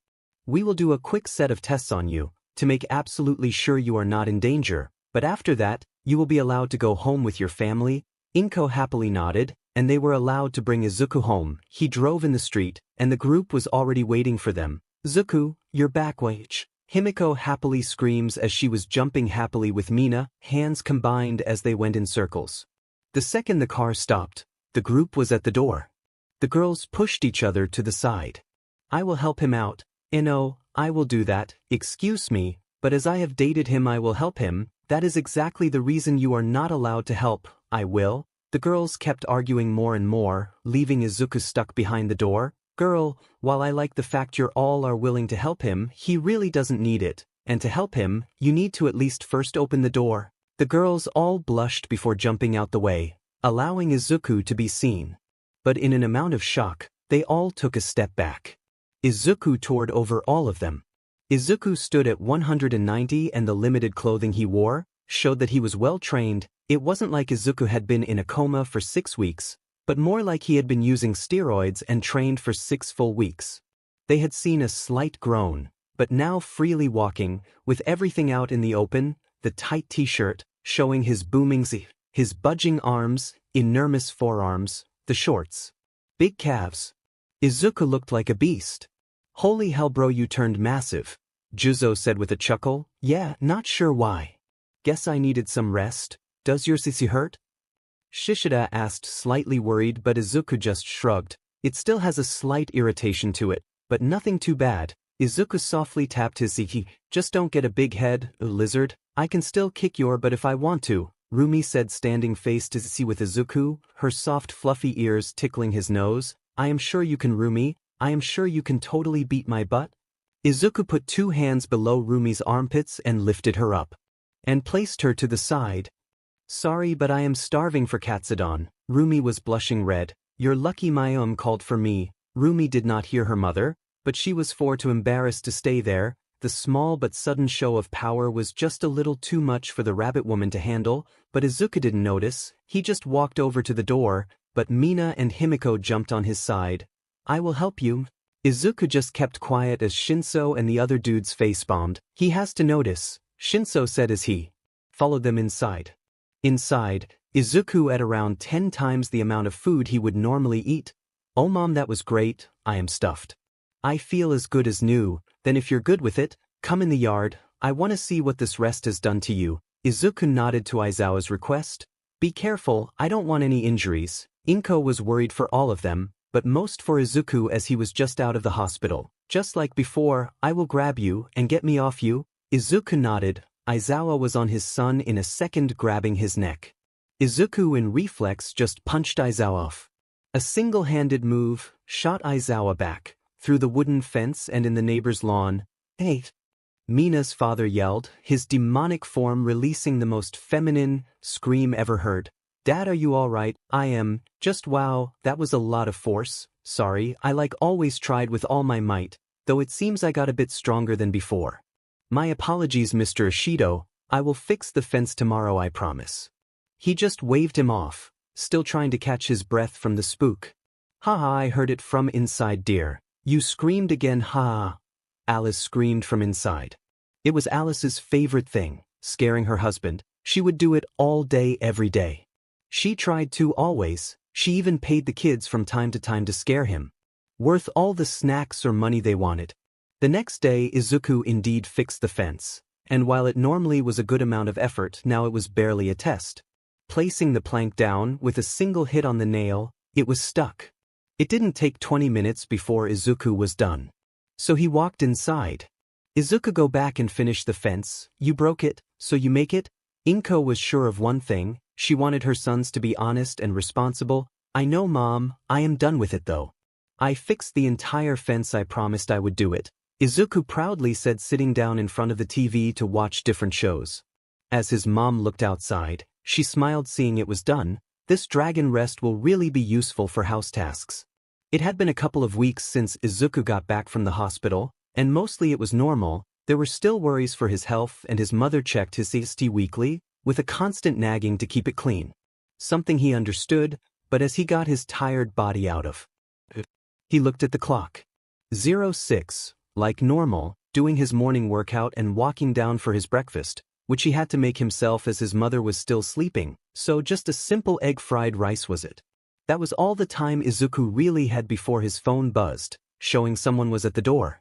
We will do a quick set of tests on you, to make absolutely sure you are not in danger, but after that, you will be allowed to go home with your family. Inko happily nodded, and they were allowed to bring Izuku home. He drove in the street, and the group was already waiting for them. Zuku, you're back, wait. Himiko happily screams as she was jumping happily with Mina, hands combined as they went in circles. The second the car stopped, the group was at the door. The girls pushed each other to the side. I will help him out. No, I will do that. Excuse me, but as I have dated him, I will help him. That is exactly the reason you are not allowed to help. I will. The girls kept arguing more and more, leaving Izuku stuck behind the door. Girl, while I like the fact you all are willing to help him, he really doesn't need it. And to help him, you need to at least first open the door. The girls all blushed before jumping out the way, allowing Izuku to be seen. But in an amount of shock, they all took a step back. Izuku toured over all of them. Izuku stood at 190 and the limited clothing he wore showed that he was well trained. It wasn't like Izuku had been in a coma for 6 weeks, but more like he had been using steroids and trained for 6 full weeks. They had seen a slight groan, but now freely walking, with everything out in the open, the tight t-shirt, showing his booming z, his budging arms, enormous forearms, the shorts, big calves. Izuku looked like a beast. Holy hell bro, you turned massive, Juzo said with a chuckle. Yeah, not sure why. Guess I needed some rest. Does your sissy hurt? Shishida asked, slightly worried, but Izuku just shrugged. It still has a slight irritation to it, but nothing too bad. Izuku softly tapped his siki. Just don't get a big head, lizard. I can still kick your butt if I want to, Rumi said, standing face to see with Izuku, her soft fluffy ears tickling his nose. I am sure you can, Rumi. I am sure you can totally beat my butt. Izuku put 2 hands below Rumi's armpits and lifted her up. And placed her to the side. Sorry, but I am starving for katsudon. Rumi was blushing red. You're lucky my called for me. Rumi did not hear her mother, but she was too embarrassed to stay there. The small but sudden show of power was just a little too much for the rabbit woman to handle, but Izuku didn't notice. He just walked over to the door, but Mina and Himiko jumped on his side. I will help you. Izuku just kept quiet as Shinso and the other dudes face-bombed. He has to notice, Shinso said as he followed them inside. Inside, Izuku ate around 10 times the amount of food he would normally eat. Oh mom, that was great. I am stuffed. I feel as good as new. Then if you're good with it, come in the yard. I want to see what this rest has done to you. Izuku nodded to Aizawa's request. Be careful, I don't want any injuries. Inko was worried for all of them, but most for Izuku as he was just out of the hospital. Just like before, I will grab you and get me off you. Izuku nodded. Aizawa was on his son in a second, grabbing his neck. Izuku in reflex just punched Aizawa off. A single-handed move shot Aizawa back, through the wooden fence and in the neighbor's lawn. Hey! Mina's father yelled, his demonic form releasing the most feminine scream ever heard. Dad, are you alright? I am. Just wow, that was a lot of force. Sorry, I always tried with all my might, though it seems I got a bit stronger than before. My apologies, Mr. Ishido. I will fix the fence tomorrow, I promise. He just waved him off, still trying to catch his breath from the spook. Haha, I heard it from inside, dear. You screamed again, ha! Alice screamed from inside. It was Alice's favorite thing, scaring her husband. She would do it all day, every day. She tried to always. She even paid the kids from time to time to scare him. Worth all the snacks or money they wanted. The next day Izuku indeed fixed the fence, and while it normally was a good amount of effort, now it was barely a test. Placing the plank down with a single hit on the nail, it was stuck. It didn't take 20 minutes before Izuku was done. So he walked inside. Izuku, go back and finish the fence, you broke it, so you make it? Inko was sure of one thing, she wanted her sons to be honest and responsible. I know, Mom, I am done with it though. I fixed the entire fence, I promised I would do it, Izuku proudly said, sitting down in front of the TV to watch different shows. As his mom looked outside, she smiled seeing it was done. This dragon rest will really be useful for house tasks. It had been a couple of weeks since Izuku got back from the hospital, and mostly it was normal. There were still worries for his health, and his mother checked his CST weekly, with a constant nagging to keep it clean. Something he understood, but as he got his tired body out of it, he looked at the clock. 06, like normal, doing his morning workout and walking down for his breakfast, which he had to make himself as his mother was still sleeping, so just a simple egg fried rice was it. That was all the time Izuku really had before his phone buzzed, showing someone was at the door.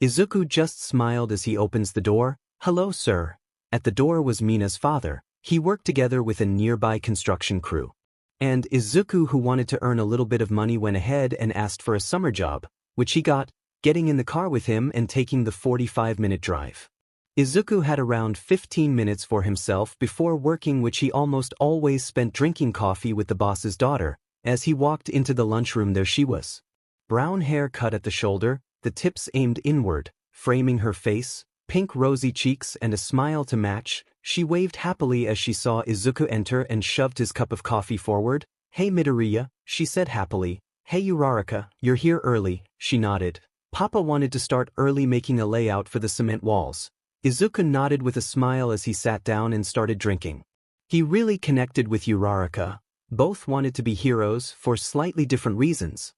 Izuku just smiled as he opens the door. Hello, sir. At the door was Mina's father. He worked together with a nearby construction crew. And Izuku, who wanted to earn a little bit of money, went ahead and asked for a summer job, which he got, getting in the car with him and taking the 45-minute drive. Izuku had around 15 minutes for himself before working, which he almost always spent drinking coffee with the boss's daughter. As he walked into the lunchroom, there she was. Brown hair cut at the shoulder, the tips aimed inward, framing her face, pink rosy cheeks and a smile to match. She waved happily as she saw Izuku enter and shoved his cup of coffee forward. Hey MidoRyuu, she said happily. Hey Uraraka, you're here early, she nodded. Papa wanted to start early making a layout for the cement walls. Izuku nodded with a smile as he sat down and started drinking. He really connected with Uraraka. Both wanted to be heroes for slightly different reasons.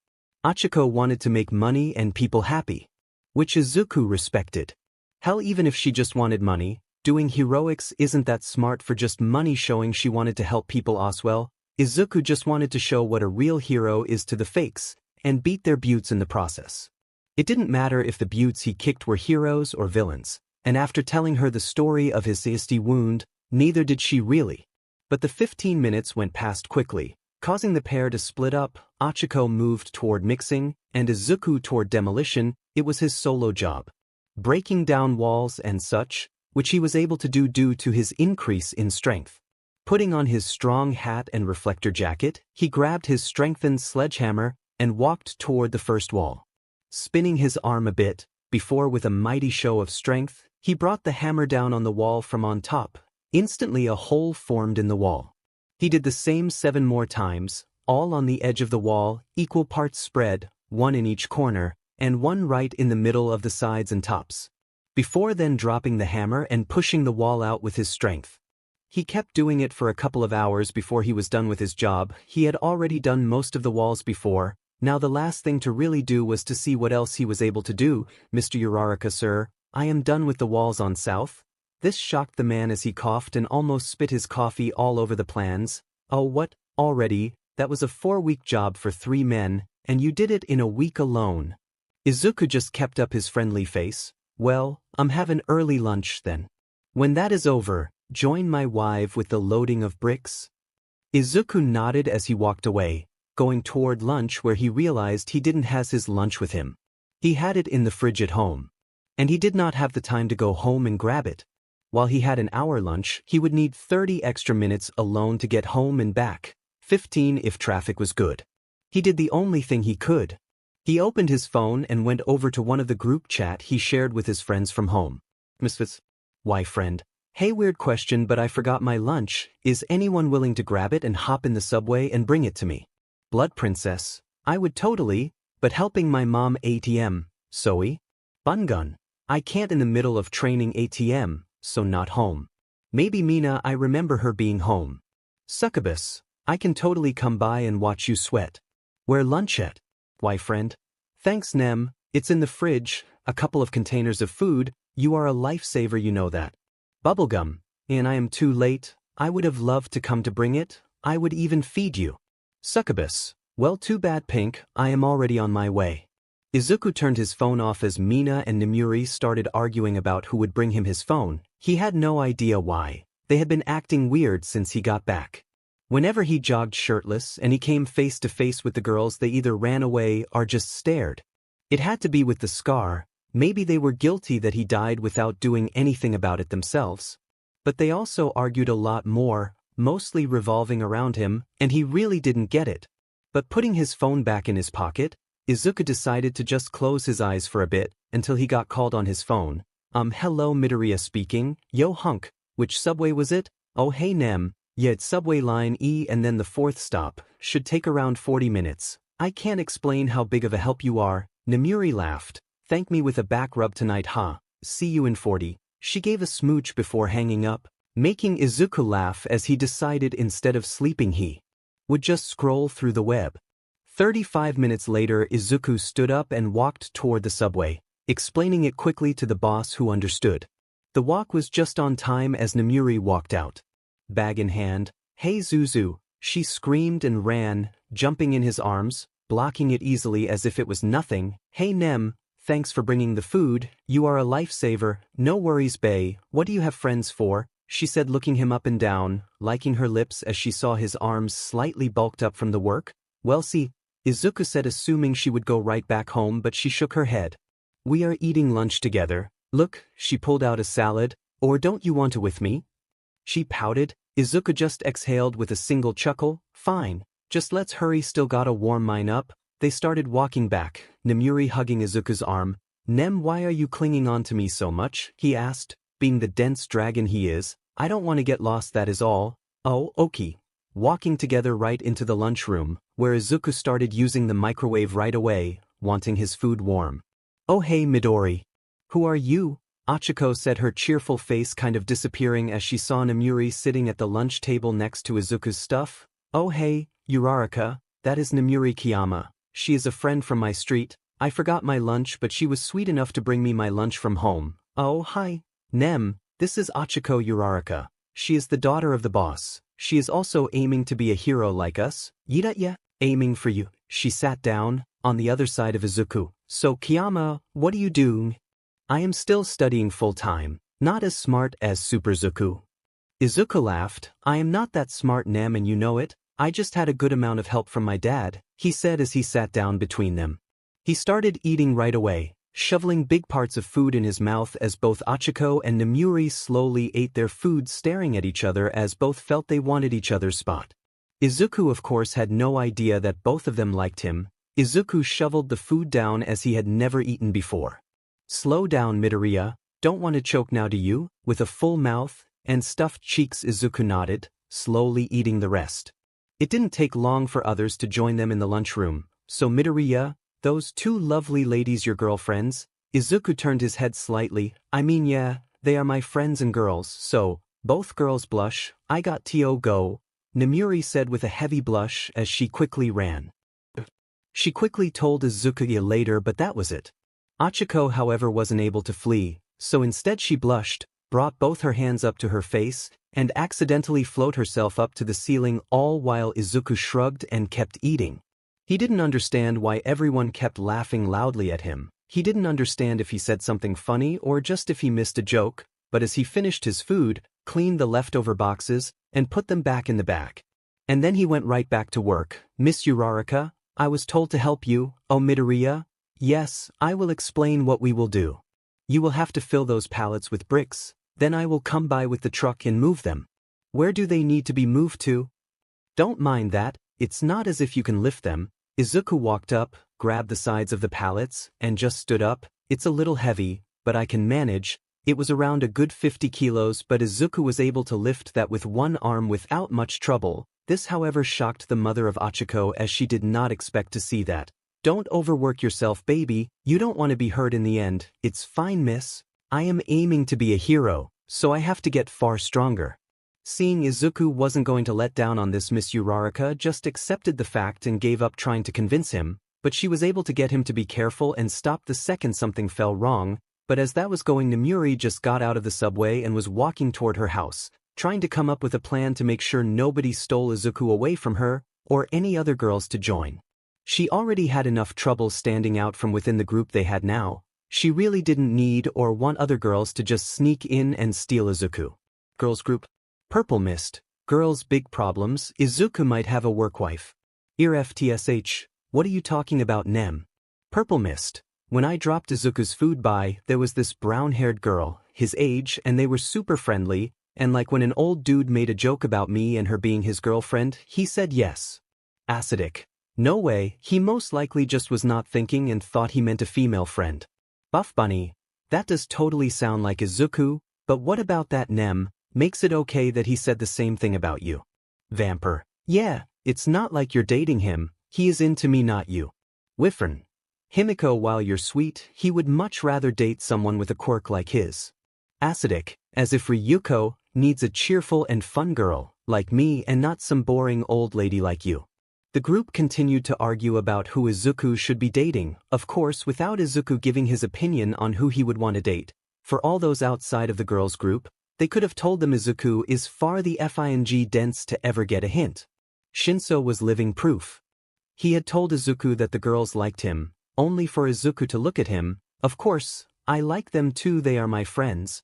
Achiko wanted to make money and people happy, which Izuku respected. Hell, even if she just wanted money, doing heroics isn't that smart for just money. Showing she wanted to help people as well. Izuku just wanted to show what a real hero is to the fakes, and beat their buttes in the process. It didn't matter if the buttes he kicked were heroes or villains, and after telling her the story of his CST wound, neither did she really. But the 15 minutes went past quickly, causing the pair to split up. Achiko moved toward mixing, and Izuku toward demolition. It was his solo job, breaking down walls and such, which he was able to do due to his increase in strength. Putting on his strong hat and reflector jacket, he grabbed his strengthened sledgehammer and walked toward the first wall. Spinning his arm a bit, before with a mighty show of strength, he brought the hammer down on the wall from on top. Instantly a hole formed in the wall. He did the same 7 more times, all on the edge of the wall, equal parts spread, 1 in each corner, and 1 right in the middle of the sides and tops. Before then dropping the hammer and pushing the wall out with his strength. He kept doing it for a couple of hours before he was done with his job. He had already done most of the walls before. Now the last thing to really do was to see what else he was able to do. Mr. Uraraka, sir, I am done with the walls on south. This shocked the man as he coughed and almost spit his coffee all over the plans. Oh, what, already? That was a 4-week job for 3 men, and you did it in a week alone. Izuku just kept up his friendly face. Well, I'm having early lunch then. When that is over, join my wife with the loading of bricks. Izuku nodded as he walked away, going toward lunch where he realized he didn't have his lunch with him. He had it in the fridge at home. And he did not have the time to go home and grab it. While he had an hour lunch, he would need 30 extra minutes alone to get home and back, 15 if traffic was good. He did the only thing he could. He opened his phone and went over to one of the group chat he shared with his friends from home. Misfits. Why, friend? Hey, weird question, but I forgot my lunch. Is anyone willing to grab it and hop in the subway and bring it to me? Blood princess. I would totally, but helping my mom ATM. Zoe? Bungun. I can't in the middle of training ATM. So not home. Maybe Mina, I remember her being home. Succubus, I can totally come by and watch you sweat. Where lunch at? Why, friend? Thanks, Nem, it's in the fridge, a couple of containers of food. You are a lifesaver, you know that. Bubblegum, and I am too late. I would have loved to come to bring it. I would even feed you. Succubus, well, too bad, Pink, I am already on my way. Izuku turned his phone off as Mina and Nemuri started arguing about who would bring him his phone. He had no idea why. They had been acting weird since he got back. Whenever he jogged shirtless and he came face to face with the girls, they either ran away or just stared. It had to be with the scar. Maybe they were guilty that he died without doing anything about it themselves. But they also argued a lot more, mostly revolving around him, and he really didn't get it. But putting his phone back in his pocket, Izuku decided to just close his eyes for a bit until he got called on his phone. Hello MidoRyuu speaking. Yo hunk, which subway was it? Oh hey Nem, yeah it's subway line E and then the fourth stop, should take around 40 minutes. I can't explain how big of a help you are. Nemuri laughed. Thank me with a back rub tonight huh? See you in 40. She gave a smooch before hanging up, making Izuku laugh as he decided instead of sleeping he would just scroll through the web. 35 minutes later Izuku stood up and walked toward the subway, explaining it quickly to the boss who understood. The walk was just on time as Nemuri walked out. Bag in hand. Hey Zuzu, she screamed and ran, jumping in his arms, blocking it easily as if it was nothing. Hey Nem, thanks for bringing the food, you are a lifesaver. No worries bae, what do you have friends for? She said looking him up and down, liking her lips as she saw his arms slightly bulked up from the work. Well see, Izuku said assuming she would go right back home but she shook her head. We are eating lunch together. Look, she pulled out a salad, or don't you want to with me? She pouted. Izuku just exhaled with a single chuckle. Fine, just let's hurry still gotta warm mine up. They started walking back, Nemuri hugging Izuku's arm. Nem why are you clinging on to me so much? He asked. Being the dense dragon he is, I don't want to get lost that is all. Oh, okay. Walking together right into the lunchroom, where Izuku started using the microwave right away, wanting his food warm. Oh hey Midori. Who are you? Achiko said, her cheerful face kind of disappearing as she saw Nemuri sitting at the lunch table next to Izuku's stuff. Oh hey, Uraraka, that is Nemuri Kiyama. She is a friend from my street. I forgot my lunch but she was sweet enough to bring me my lunch from home. Oh hi. Nem, this is Achiko Uraraka. She is the daughter of the boss. She is also aiming to be a hero like us. Yidaya, aiming for you. She sat down, on the other side of Izuku. So Kiyama, what are you doing? I am still studying full-time, not as smart as Super Zuku. Izuku laughed. I am not that smart Nem and you know it. I just had a good amount of help from my dad, he said as he sat down between them. He started eating right away, shoveling big parts of food in his mouth as both Achiko and Nemuri slowly ate their food staring at each other as both felt they wanted each other's spot. Izuku of course had no idea that both of them liked him. Izuku shoveled the food down as he had never eaten before. Slow down MidoRyuu, don't want to choke now do you? With a full mouth and stuffed cheeks Izuku nodded, slowly eating the rest. It didn't take long for others to join them in the lunchroom. So MidoRyuu, those two lovely ladies your girlfriends? Izuku turned his head slightly. I mean yeah, they are my friends and girls, so, both girls blush. I got to go, Nemuri said with a heavy blush as she quickly ran. She quickly told Izuku later but that was it. Achiko however wasn't able to flee, so instead she blushed, brought both her hands up to her face, and accidentally float herself up to the ceiling all while Izuku shrugged and kept eating. He didn't understand why everyone kept laughing loudly at him. He didn't understand if he said something funny or just if he missed a joke, but as he finished his food, cleaned the leftover boxes, and put them back in the bag. And then he went right back to work. Miss Uraraka, I was told to help you. Oh MidoRyuu? Yes, I will explain what we will do. You will have to fill those pallets with bricks, then I will come by with the truck and move them. Where do they need to be moved to? Don't mind that, it's not as if you can lift them. Izuku walked up, grabbed the sides of the pallets, and just stood up. It's a little heavy, but I can manage. It was around a good 50 kilos but Izuku was able to lift that with one arm without much trouble. This however shocked the mother of Achiko as she did not expect to see that. Don't overwork yourself baby, you don't want to be hurt in the end. It's fine miss. I am aiming to be a hero, so I have to get far stronger. Seeing Izuku wasn't going to let down on this, Miss Uraraka just accepted the fact and gave up trying to convince him, but she was able to get him to be careful and stop the second something fell wrong. But as that was going, Nemuri just got out of the subway and was walking toward her house, trying to come up with a plan to make sure nobody stole Izuku away from her, or any other girls to join. She already had enough trouble standing out from within the group they had now. She really didn't need or want other girls to just sneak in and steal Izuku. Girls group. Purple Mist. Girls' big problems. Izuku might have a work wife. FTSH. What are you talking about, Nem? Purple Mist. When I dropped Izuku's food by, there was this brown-haired girl, his age, and they were super friendly, and like when an old dude made a joke about me and her being his girlfriend, he said yes. Acidic. No way, he most likely just was not thinking and thought he meant a female friend. Buff Bunny. That does totally sound like Izuku, but what about that, Nem? Makes it okay that he said the same thing about you. Vamper. Yeah, it's not like you're dating him, he is into me, not you. Wyvern. Himiko, while you're sweet, he would much rather date someone with a quirk like his. Acidic, as if Ryuko needs a cheerful and fun girl, like me, and not some boring old lady like you. The group continued to argue about who Izuku should be dating, of course without Izuku giving his opinion on who he would want to date. For all those outside of the girls' group, they could have told them Izuku is far the FING dense to ever get a hint. Shinso was living proof. He had told Izuku that the girls liked him, only for Izuku to look at him. Of course, I like them too, they are my friends.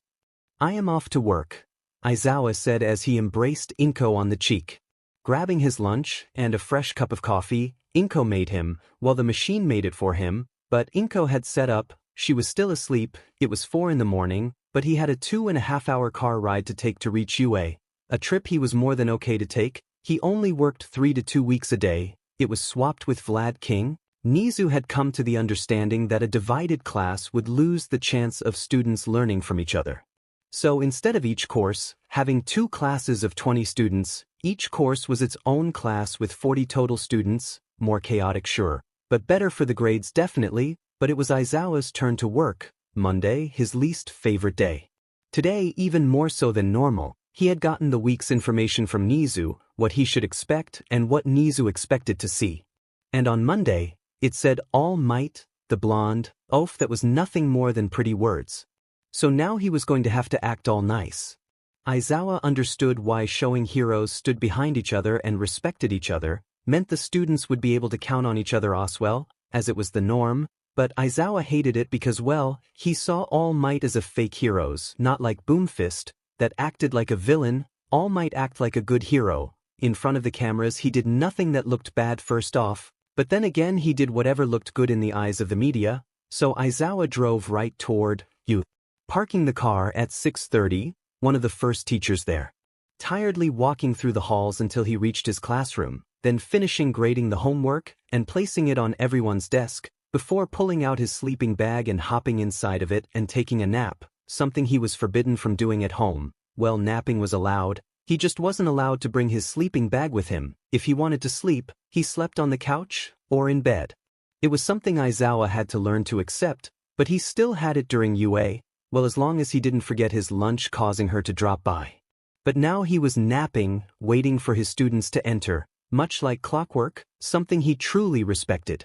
I am off to work, Aizawa said as he embraced Inko on the cheek. Grabbing his lunch and a fresh cup of coffee, Inko made him, while the machine made it for him, but Inko had set up, she was still asleep, it was 4 in the morning, but he had a 2.5-hour car ride to take to reach UA, a trip he was more than okay to take. He only worked 3 to 2 weeks a day. It was swapped with Vlad King. Nizu had come to the understanding that a divided class would lose the chance of students learning from each other. So instead of each course having 2 classes of 20 students, each course was its own class with 40 total students. More chaotic, sure, but better for the grades definitely. But it was Aizawa's turn to work. Monday, his least favorite day. Today, even more so than normal, he had gotten the week's information from Nizu, what he should expect and what Nizu expected to see. And on Monday, it said All Might, the blonde, oaf that was nothing more than pretty words. So now he was going to have to act all nice. Aizawa understood why showing heroes stood behind each other and respected each other meant the students would be able to count on each other as well, as it was the norm. But Aizawa hated it because, well, he saw All Might as a fake heroes, not like Boomfist, that acted like a villain. All Might act like a good hero. In front of the cameras he did nothing that looked bad first off, but then again he did whatever looked good in the eyes of the media, so Aizawa drove right toward you. Parking the car at 6:30, one of the first teachers there. Tiredly walking through the halls until he reached his classroom, then finishing grading the homework and placing it on everyone's desk, before pulling out his sleeping bag and hopping inside of it and taking a nap, something he was forbidden from doing at home. Well, napping was allowed, he just wasn't allowed to bring his sleeping bag with him. If he wanted to sleep, he slept on the couch or in bed. It was something Aizawa had to learn to accept, but he still had it during UA, well, as long as he didn't forget his lunch causing her to drop by. But now he was napping, waiting for his students to enter, much like clockwork, something he truly respected.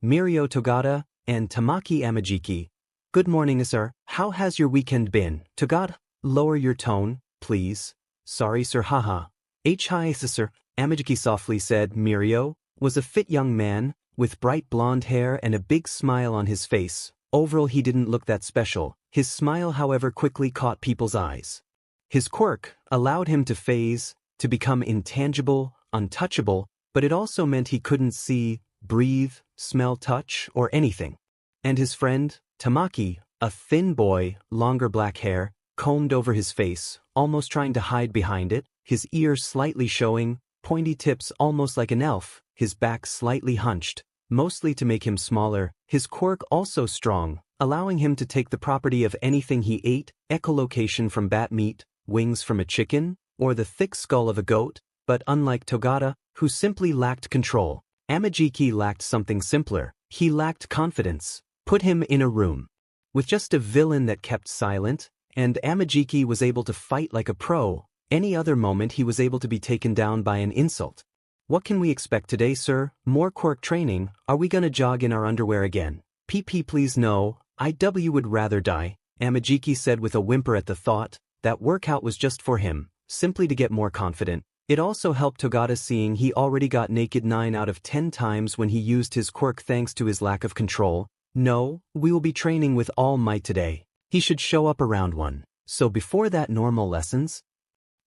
Mirio Togata and Tamaki Amajiki. Good morning, sir. How has your weekend been? Togata, lower your tone, please. Sorry, sir, haha. Hi, sir. Amajiki softly said. Mirio was a fit young man, with bright blonde hair and a big smile on his face. Overall he didn't look that special. His smile, however, quickly caught people's eyes. His quirk allowed him to phase, to become intangible, untouchable, but it also meant he couldn't see, breathe, smell, touch, or anything. And his friend, Tamaki, a thin boy, longer black hair, combed over his face, almost trying to hide behind it, his ears slightly showing, pointy tips almost like an elf, his back slightly hunched, mostly to make him smaller, his quirk also strong, allowing him to take the property of anything he ate, echolocation from bat meat, wings from a chicken, or the thick skull of a goat, but unlike Togata, who simply lacked control, Amajiki lacked something simpler. He lacked confidence. Put him in a room with just a villain that kept silent, and Amajiki was able to fight like a pro. Any other moment he was able to be taken down by an insult. What can we expect today, sir? More quirk training? Are we gonna jog in our underwear again? PP, please no. IW would rather die, Amajiki said with a whimper at the thought. That workout was just for him, simply to get more confident. It also helped Togata, seeing he already got naked 9 out of 10 times when he used his quirk thanks to his lack of control. No, we will be training with All Might today. He should show up around 1. So before that normal lessons?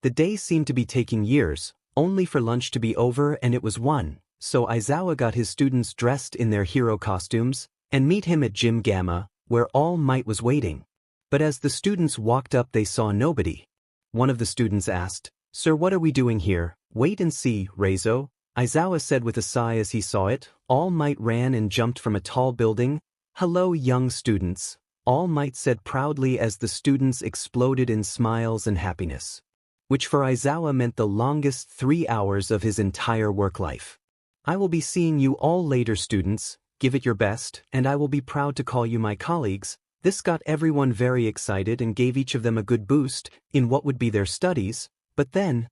The day seemed to be taking years, only for lunch to be over, and it was 1. So Aizawa got his students dressed in their hero costumes, and meet him at Gym Gamma, where All Might was waiting. But as the students walked up they saw nobody. One of the students asked, "Sir, what are we doing here?" "Wait and see, Reizo," Aizawa said with a sigh as he saw it. All Might ran and jumped from a tall building. "Hello, young students," All Might said proudly as the students exploded in smiles and happiness, which for Aizawa meant the longest 3 hours of his entire work life. "I will be seeing you all later, students. Give it your best, and I will be proud to call you my colleagues." This got everyone very excited and gave each of them a good boost in what would be their studies. But then,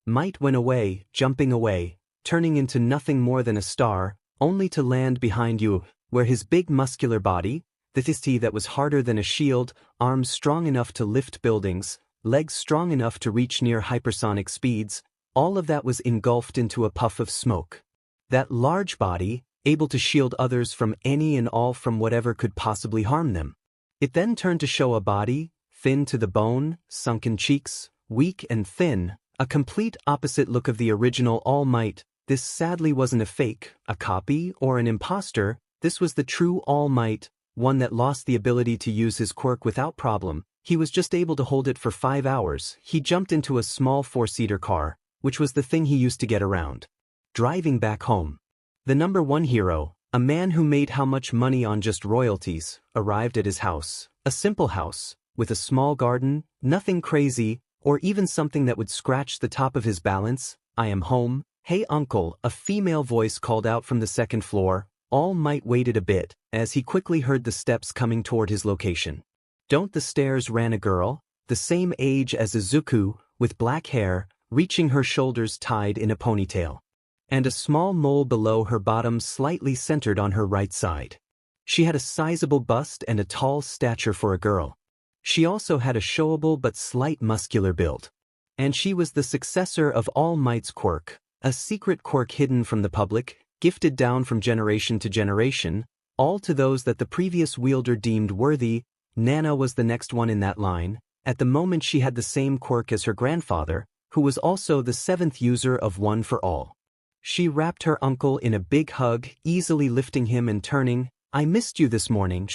Might went away, jumping away, turning into nothing more than a star, only to land behind you, where his big muscular body, the thighs that was harder than a shield, arms strong enough to lift buildings, legs strong enough to reach near hypersonic speeds, all of that was engulfed into a puff of smoke. That large body, able to shield others from any and all from whatever could possibly harm them. It then turned to show a body, thin to the bone, sunken cheeks, weak and thin, a complete opposite look of the original All Might. This sadly wasn't a fake, a copy, or an imposter. This was the true All Might, one that lost the ability to use his quirk without problem. He was just able to hold it for 5 hours. He jumped into a small 4-seater car, which was the thing he used to get around. Driving back home. The number 1 hero, a man who made how much money on just royalties, arrived at his house. A simple house, with a small garden, nothing crazy, or even something that would scratch the top of his balance. "I am home." "Hey uncle," a female voice called out from the 2nd floor. All Might waited a bit, as he quickly heard the steps coming toward his location. Down the stairs ran a girl, the same age as Izuku, with black hair, reaching her shoulders tied in a ponytail, and a small mole below her bottom slightly centered on her right side. She had a sizable bust and a tall stature for a girl. She also had a showable but slight muscular build. And she was the successor of All Might's quirk, a secret quirk hidden from the public, gifted down from generation to generation, all to those that the previous wielder deemed worthy. Nana was the next one in that line. At the moment she had the same quirk as her grandfather, who was also the 7th user of One for All. She wrapped her uncle in a big hug, easily lifting him and turning. "I missed you this morning."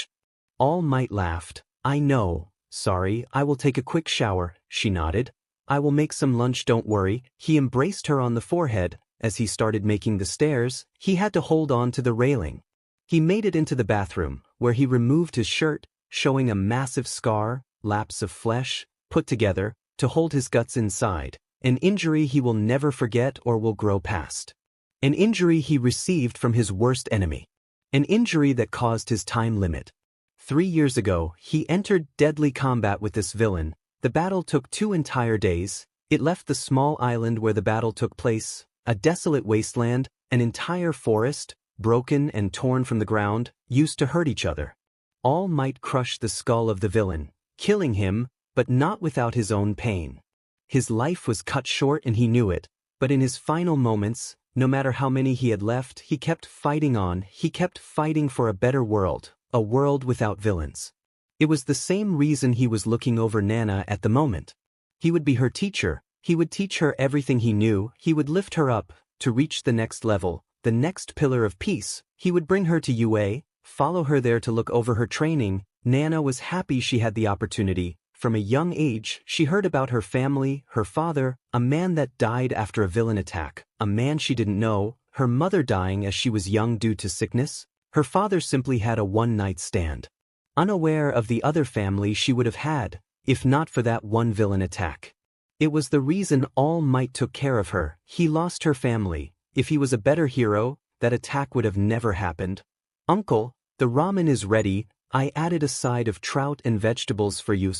All Might laughed. "I know. Sorry, I will take a quick shower," she nodded. "I will make some lunch, don't worry." He embraced her on the forehead. As he started making the stairs, he had to hold on to the railing. He made it into the bathroom, where he removed his shirt, showing a massive scar, laps of flesh, put together, to hold his guts inside. An injury he will never forget or will grow past. An injury he received from his worst enemy. An injury that caused his time limit. 3 years ago, he entered deadly combat with this villain. The battle took 2 entire days. It left the small island where the battle took place, a desolate wasteland, an entire forest, broken and torn from the ground, used to hurt each other. All Might crush the skull of the villain, killing him, but not without his own pain. His life was cut short and he knew it, but in his final moments, no matter how many he had left, he kept fighting on. He kept fighting for a better world, a world without villains. It was the same reason he was looking over Nana at the moment. He would be her teacher. He would teach her everything he knew. He would lift her up to reach the next level, the next pillar of peace. He would bring her to UA, follow her there to look over her training. Nana was happy she had the opportunity. From a young age, she heard about her family, her father, a man that died after a villain attack, a man she didn't know, her mother dying as she was young due to sickness. Her father simply had a one-night stand. Unaware of the other family she would have had, if not for that one villain attack. It was the reason All Might took care of her. He lost her family. If he was a better hero, that attack would have never happened. "Uncle, the ramen is ready. I added a side of trout and vegetables for you."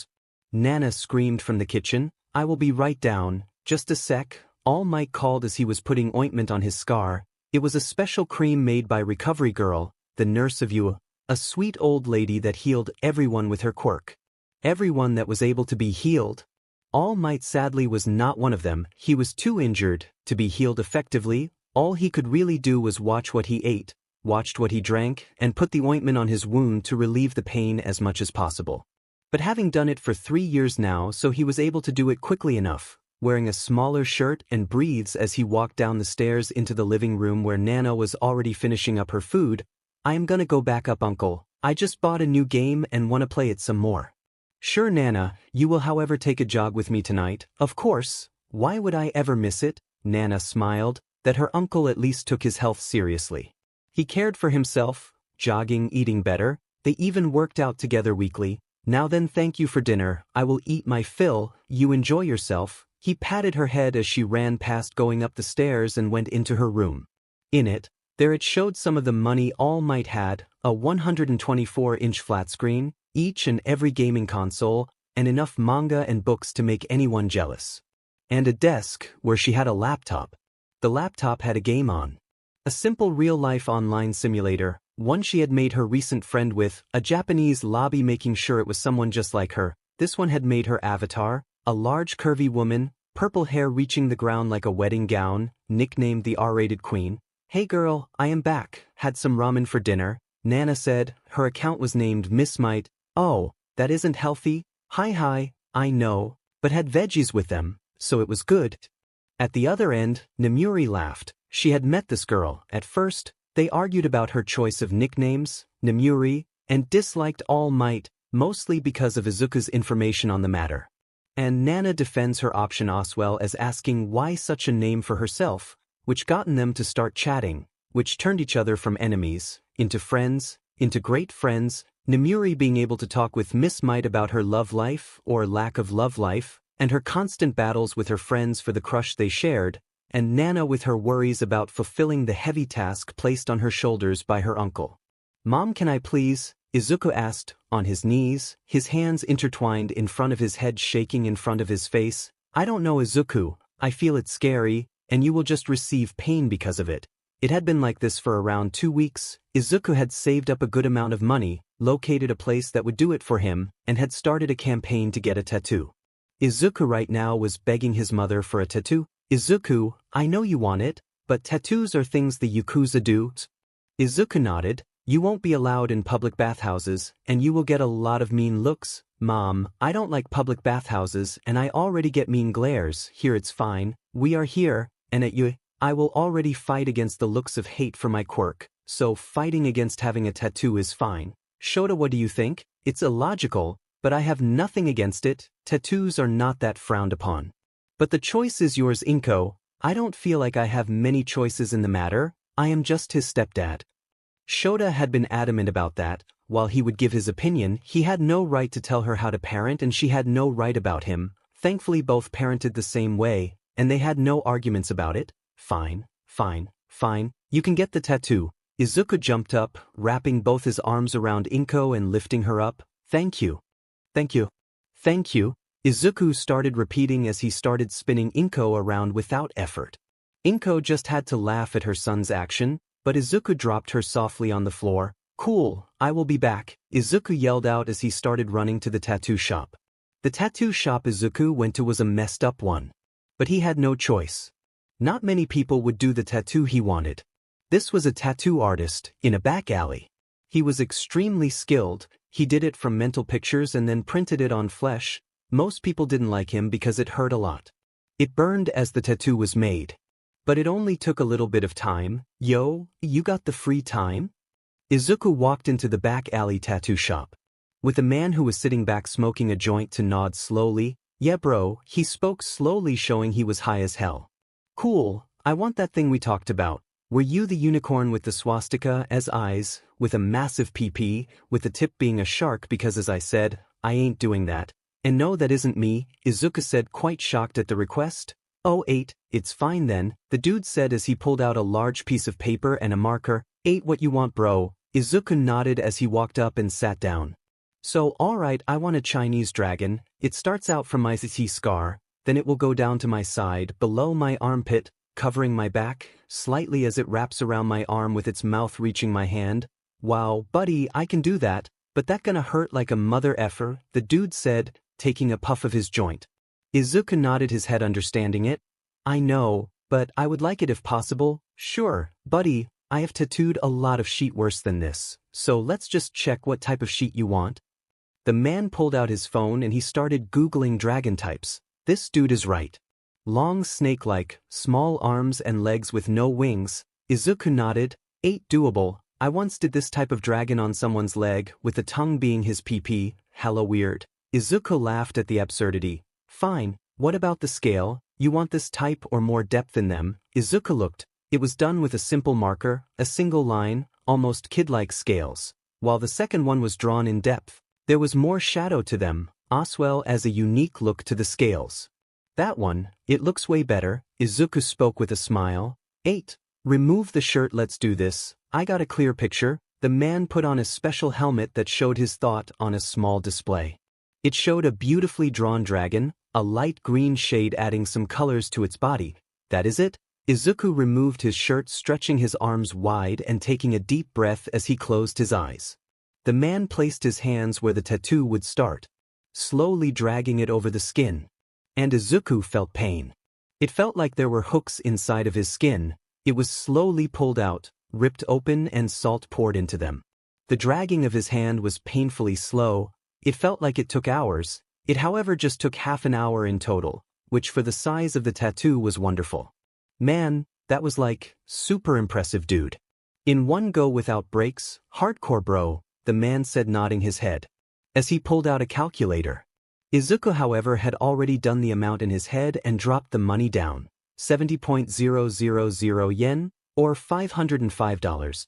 Nana screamed from the kitchen. "I will be right down. Just a sec," All Might called as he was putting ointment on his scar. It was a special cream made by Recovery Girl, the nurse of UA, a sweet old lady that healed everyone with her quirk. Everyone that was able to be healed. All Might sadly was not one of them. He was too injured to be healed effectively. All he could really do was watch what he ate, watched what he drank, and put the ointment on his wound to relieve the pain as much as possible. But having done it for 3 years now, so he was able to do it quickly enough, wearing a smaller shirt and breathes as he walked down the stairs into the living room where Nana was already finishing up her food. "I am gonna go back up, Uncle. I just bought a new game and wanna play it some more." "Sure, Nana, you will however take a jog with me tonight." "Of course, why would I ever miss it?" Nana smiled, that her uncle at least took his health seriously. He cared for himself, jogging, eating better, they even worked out together weekly. "Now then, thank you for dinner, I will eat my fill, you enjoy yourself." He patted her head as she ran past going up the stairs and went into her room. In it, there it showed some of the money All Might had, a 124-inch flat screen, each and every gaming console, and enough manga and books to make anyone jealous. And a desk where she had a laptop. The laptop had a game on. A simple real-life online simulator, one she had made her recent friend with, a Japanese lobby making sure it was someone just like her. This one had made her avatar, a large curvy woman, purple hair reaching the ground like a wedding gown, nicknamed the R-rated queen. "Hey girl, I am back, had some ramen for dinner," Nana said. Her account was named Miss Might. "Oh, that isn't healthy." Hi, I know, but had veggies with them, so it was good." At the other end, MidoRyuu laughed. She had met this girl. At first, they argued about her choice of nicknames, MidoRyuu, and disliked All Might, mostly because of Izuku's information on the matter. And Nana defends her option as well as asking why such a name for herself, which gotten them to start chatting, which turned each other from enemies, into friends, into great friends, MidoRyuu being able to talk with Miss Might about her love life, or lack of love life, and her constant battles with her friends for the crush they shared, and Nana with her worries about fulfilling the heavy task placed on her shoulders by her uncle. "Mom, can I please?" Izuku asked, on his knees, his hands intertwined in front of his head shaking in front of his face. "I don't know, Izuku, I feel it's scary, and you will just receive pain because of it." It had been like this for around 2 weeks. Izuku had saved up a good amount of money, located a place that would do it for him, and had started a campaign to get a tattoo. Izuku right now was begging his mother for a tattoo. "Izuku, I know you want it, but tattoos are things the Yakuza do." Izuku nodded. "You won't be allowed in public bathhouses, and you will get a lot of mean looks." "Mom, I don't like public bathhouses and I already get mean glares. Here it's fine. We are here, and at you, I will already fight against the looks of hate for my quirk, so fighting against having a tattoo is fine." "Shota, what do you think?" "It's illogical, but I have nothing against it. Tattoos are not that frowned upon. But the choice is yours, Inko. I don't feel like I have many choices in the matter. I am just his stepdad." Shota had been adamant about that. While he would give his opinion, he had no right to tell her how to parent and she had no right about him. Thankfully both parented the same way, and they had no arguments about it. Fine. You can get the tattoo." Izuku jumped up, wrapping both his arms around Inko and lifting her up. Thank you. Izuku started repeating as he started spinning Inko around without effort. Inko just had to laugh at her son's action, but Izuku dropped her softly on the floor. "Cool, I will be back," Izuku yelled out as he started running to the tattoo shop. The tattoo shop Izuku went to was a messed up one. But he had no choice. Not many people would do the tattoo he wanted. This was a tattoo artist, in a back alley. He was extremely skilled, he did it from mental pictures and then printed it on flesh. Most people didn't like him because it hurt a lot. It burned as the tattoo was made. But it only took a little bit of time. "Yo, you got the free time?" Izuku walked into the back alley tattoo shop. With a man who was sitting back smoking a joint to nod slowly. "Yeah bro," he spoke slowly showing he was high as hell. "Cool, I want that thing we talked about. Were you the unicorn with the swastika as eyes, with a massive PP, with the tip being a shark because as I said, I ain't doing that." "And no, that isn't me," Izuku said, quite shocked at the request. "Oh 8, it's fine then," the dude said as he pulled out a large piece of paper and a marker. "8 what you want bro." Izuku nodded as he walked up and sat down. "So alright, I want a Chinese dragon. It starts out from my CT scar, then it will go down to my side, below my armpit, covering my back, slightly as it wraps around my arm with its mouth reaching my hand." "Wow, buddy, I can do that, but that gonna hurt like a mother effer," the dude said, taking a puff of his joint. Izuku nodded his head understanding it. I know, but I would like it if possible. Sure, buddy, I have tattooed a lot of sheet worse than this, so let's just check what type of sheet you want. The man pulled out his phone and he started Googling dragon types. This dude is right. Long snake-like, small arms and legs with no wings. Izuku nodded. Ain't doable. I once did this type of dragon on someone's leg, with the tongue being his PP. Hella weird. Izuku laughed at the absurdity. Fine, what about the scale? You want this type or more depth in them? Izuku looked. It was done with a simple marker, a single line, almost kid-like scales. While the second one was drawn in depth, there was more shadow to them, as well as a unique look to the scales. That one, it looks way better, Izuku spoke with a smile. 8. Remove the shirt, let's do this. I got a clear picture. The man put on a special helmet that showed his thought on a small display. It showed a beautifully drawn dragon, a light green shade adding some colors to its body. That is it? Izuku removed his shirt, stretching his arms wide and taking a deep breath as he closed his eyes. The man placed his hands where the tattoo would start, slowly dragging it over the skin. And Izuku felt pain. It felt like there were hooks inside of his skin. It was slowly pulled out, ripped open and salt poured into them. The dragging of his hand was painfully slow. It felt like it took hours. It however just took half an hour in total, which for the size of the tattoo was wonderful. Man, that was like, super impressive dude. In one go without breaks, hardcore bro, the man said nodding his head. As he pulled out a calculator. Izuku however had already done the amount in his head and dropped the money down. 70.000 yen, or $505.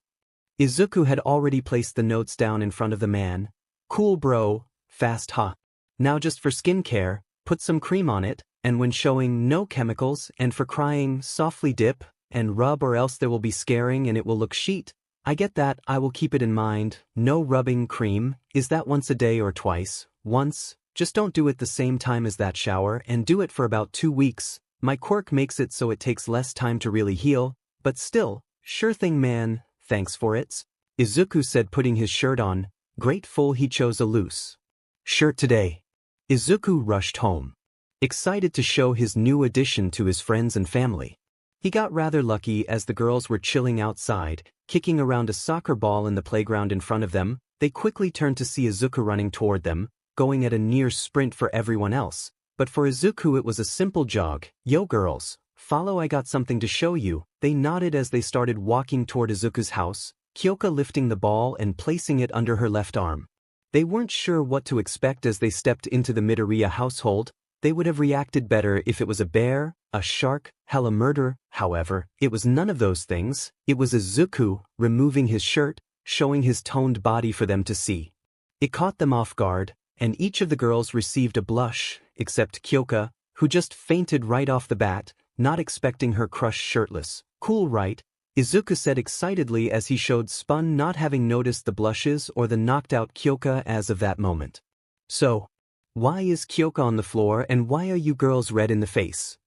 Izuku had already placed the notes down in front of the man. Cool bro, fast huh. Now just for skincare, put some cream on it, and when showing no chemicals and for crying, softly dip, and rub or else there will be scaring and it will look sheet. I get that, I will keep it in mind. No rubbing cream, is that once a day or twice? Once, just don't do it the same time as that shower and do it for about 2 weeks. My quirk makes it so it takes less time to really heal, but still, sure thing man, thanks for it. Izuku said putting his shirt on, grateful he chose a loose shirt today. Izuku rushed home, excited to show his new addition to his friends and family. He got rather lucky as the girls were chilling outside, kicking around a soccer ball in the playground in front of them. They quickly turned to see Izuku running toward them, going at a near sprint for everyone else. But for Izuku it was a simple jog. Yo girls, follow, I got something to show you. They nodded as they started walking toward Izuku's house, Kyoka lifting the ball and placing it under her left arm. They weren't sure what to expect as they stepped into the MidoRyuu household. They would have reacted better if it was a bear, a shark, hella murder. However, it was none of those things. It was Izuku, removing his shirt, showing his toned body for them to see. It caught them off guard, and each of the girls received a blush, except Kyoka, who just fainted right off the bat, not expecting her crush shirtless. Cool right? Izuku said excitedly as he showed Spun not having noticed the blushes or the knocked-out Kyoka as of that moment. So, why is Kyoka on the floor and why are you girls red in the face?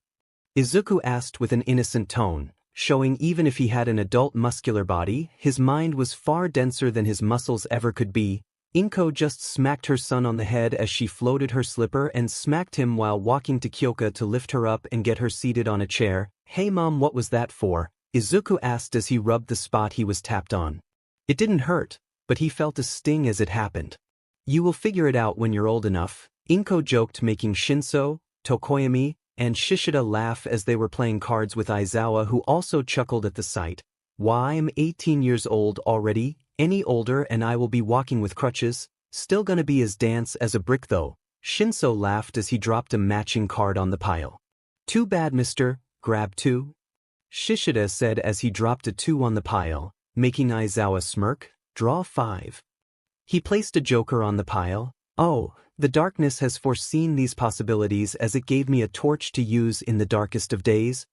Izuku asked with an innocent tone, showing even if he had an adult muscular body, his mind was far denser than his muscles ever could be. Inko just smacked her son on the head as she floated her slipper and smacked him while walking to Kyoka to lift her up and get her seated on a chair. Hey mom, what was that for? Izuku asked as he rubbed the spot he was tapped on. It didn't hurt, but he felt a sting as it happened. You will figure it out when you're old enough, Inko joked, making Shinso, Tokoyami, and Shishida laugh as they were playing cards with Aizawa, who also chuckled at the sight. Why, I'm 18 years old already, any older and I will be walking with crutches, still gonna be as dense as a brick though. Shinso laughed as he dropped a matching card on the pile. Too bad mister, grab 2. Shishida said as he dropped a 2 on the pile, making Aizawa smirk. Draw 5. He placed a joker on the pile. Oh, the darkness has foreseen these possibilities as it gave me a torch to use in the darkest of days.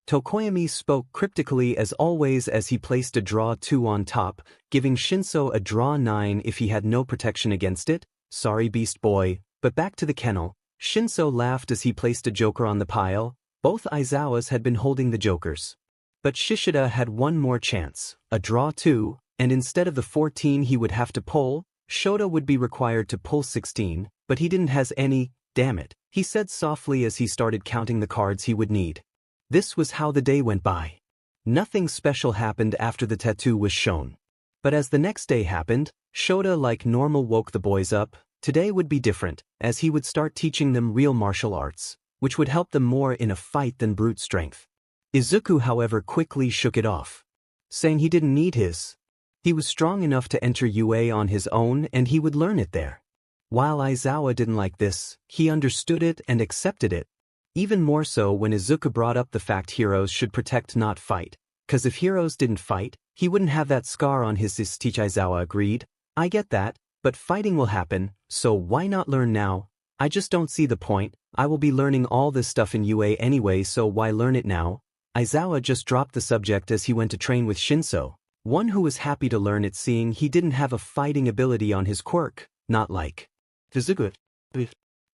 Tokoyami spoke cryptically as always as he placed a draw 2 on top, giving Shinso a draw 9 if he had no protection against it. Sorry beast boy, but back to the kennel. Shinso laughed as he placed a joker on the pile. Both Aizawas had been holding the jokers. But Shishida had one more chance, a draw 2, and instead of the 14 he would have to pull, Shota would be required to pull 16, but he didn't has any. Damn it, he said softly as he started counting the cards he would need. This was how the day went by. Nothing special happened after the tattoo was shown. But as the next day happened, Shota like normal woke the boys up. Today would be different, as he would start teaching them real martial arts, which would help them more in a fight than brute strength. Izuku however quickly shook it off, saying he didn't need his. He was strong enough to enter UA on his own and he would learn it there. While Aizawa didn't like this, he understood it and accepted it. Even more so when Izuku brought up the fact heroes should protect not fight, cause if heroes didn't fight, he wouldn't have that scar on his teeth. Aizawa agreed. I get that, but fighting will happen, so why not learn now? I just don't see the point. I will be learning all this stuff in UA anyway, so why learn it now? Aizawa just dropped the subject as he went to train with Shinso, one who was happy to learn it seeing he didn't have a fighting ability on his quirk, not like Izuku.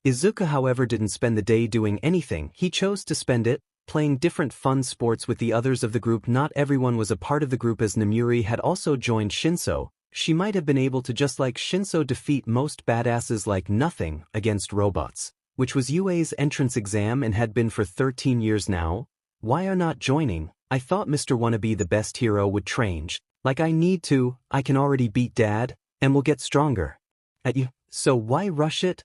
Izuku however didn't spend the day doing anything, he chose to spend it playing different fun sports with the others of the group. Not everyone was a part of the group as Namuri had also joined Shinso. She might have been able to just like Shinso defeat most badasses like nothing against robots, which was UA's entrance exam and had been for 13 years now. Why are not joining? I thought Mr. Wannabe the best hero would train. Like I need to, I can already beat Dad, and will get stronger. At you, so why rush it?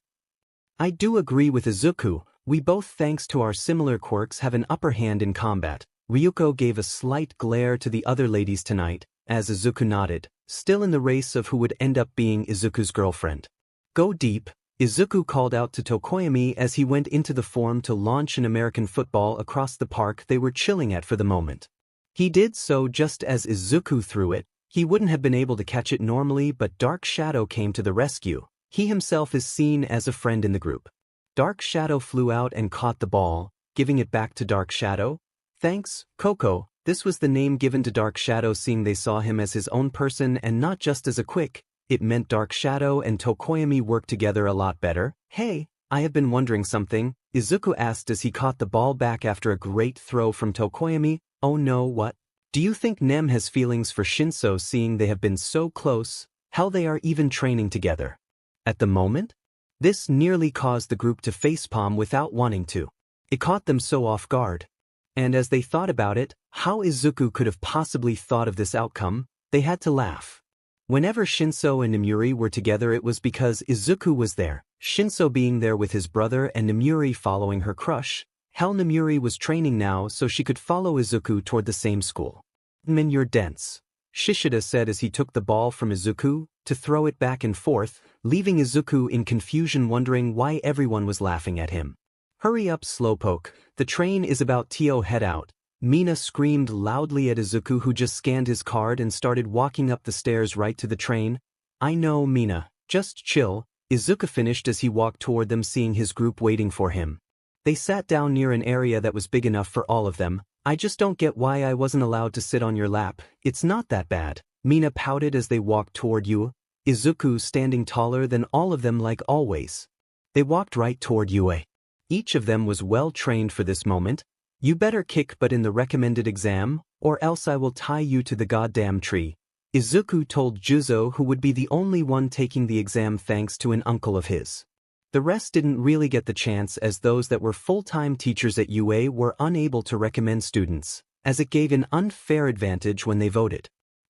I do agree with Izuku, we both thanks to our similar quirks have an upper hand in combat. Ryuko gave a slight glare to the other ladies tonight, as Izuku nodded, still in the race of who would end up being Izuku's girlfriend. Go deep, Izuku called out to Tokoyami as he went into the form to launch an American football across the park they were chilling at for the moment. He did so just as Izuku threw it. He wouldn't have been able to catch it normally, but Dark Shadow came to the rescue. He himself is seen as a friend in the group. Dark Shadow flew out and caught the ball, giving it back to Dark Shadow. Thanks, Coco. This was the name given to Dark Shadow seeing they saw him as his own person and not just as a quick. It meant Dark Shadow and Tokoyami worked together a lot better. Hey, I have been wondering something, Izuku asked as he caught the ball back after a great throw from Tokoyami. Oh no, what? Do you think Nem has feelings for Shinso seeing they have been so close? How they are even training together? At the moment? This nearly caused the group to facepalm without wanting to. It caught them so off guard. And as they thought about it, how Izuku could have possibly thought of this outcome, they had to laugh. Whenever Shinso and Namuri were together it was because Izuku was there, Shinso being there with his brother and Namuri following her crush. Hell, Namuri was training now so she could follow Izuku toward the same school. Min, you're dense, Shishida said as he took the ball from Izuku to throw it back and forth, leaving Izuku in confusion wondering why everyone was laughing at him. Hurry up, Slowpoke, the train is about to head out. Mina screamed loudly at Izuku who just scanned his card and started walking up the stairs right to the train. I know, Mina, just chill, Izuku finished as he walked toward them seeing his group waiting for him. They sat down near an area that was big enough for all of them. I just don't get why I wasn't allowed to sit on your lap. It's not that bad, Mina pouted as they walked toward you, Izuku standing taller than all of them like always. They walked right toward Yue. Each of them was well trained for this moment. You better kick butt in the recommended exam, or else I will tie you to the goddamn tree, Izuku told Juzo, who would be the only one taking the exam thanks to an uncle of his. The rest didn't really get the chance as those that were full-time teachers at UA were unable to recommend students, as it gave an unfair advantage when they voted.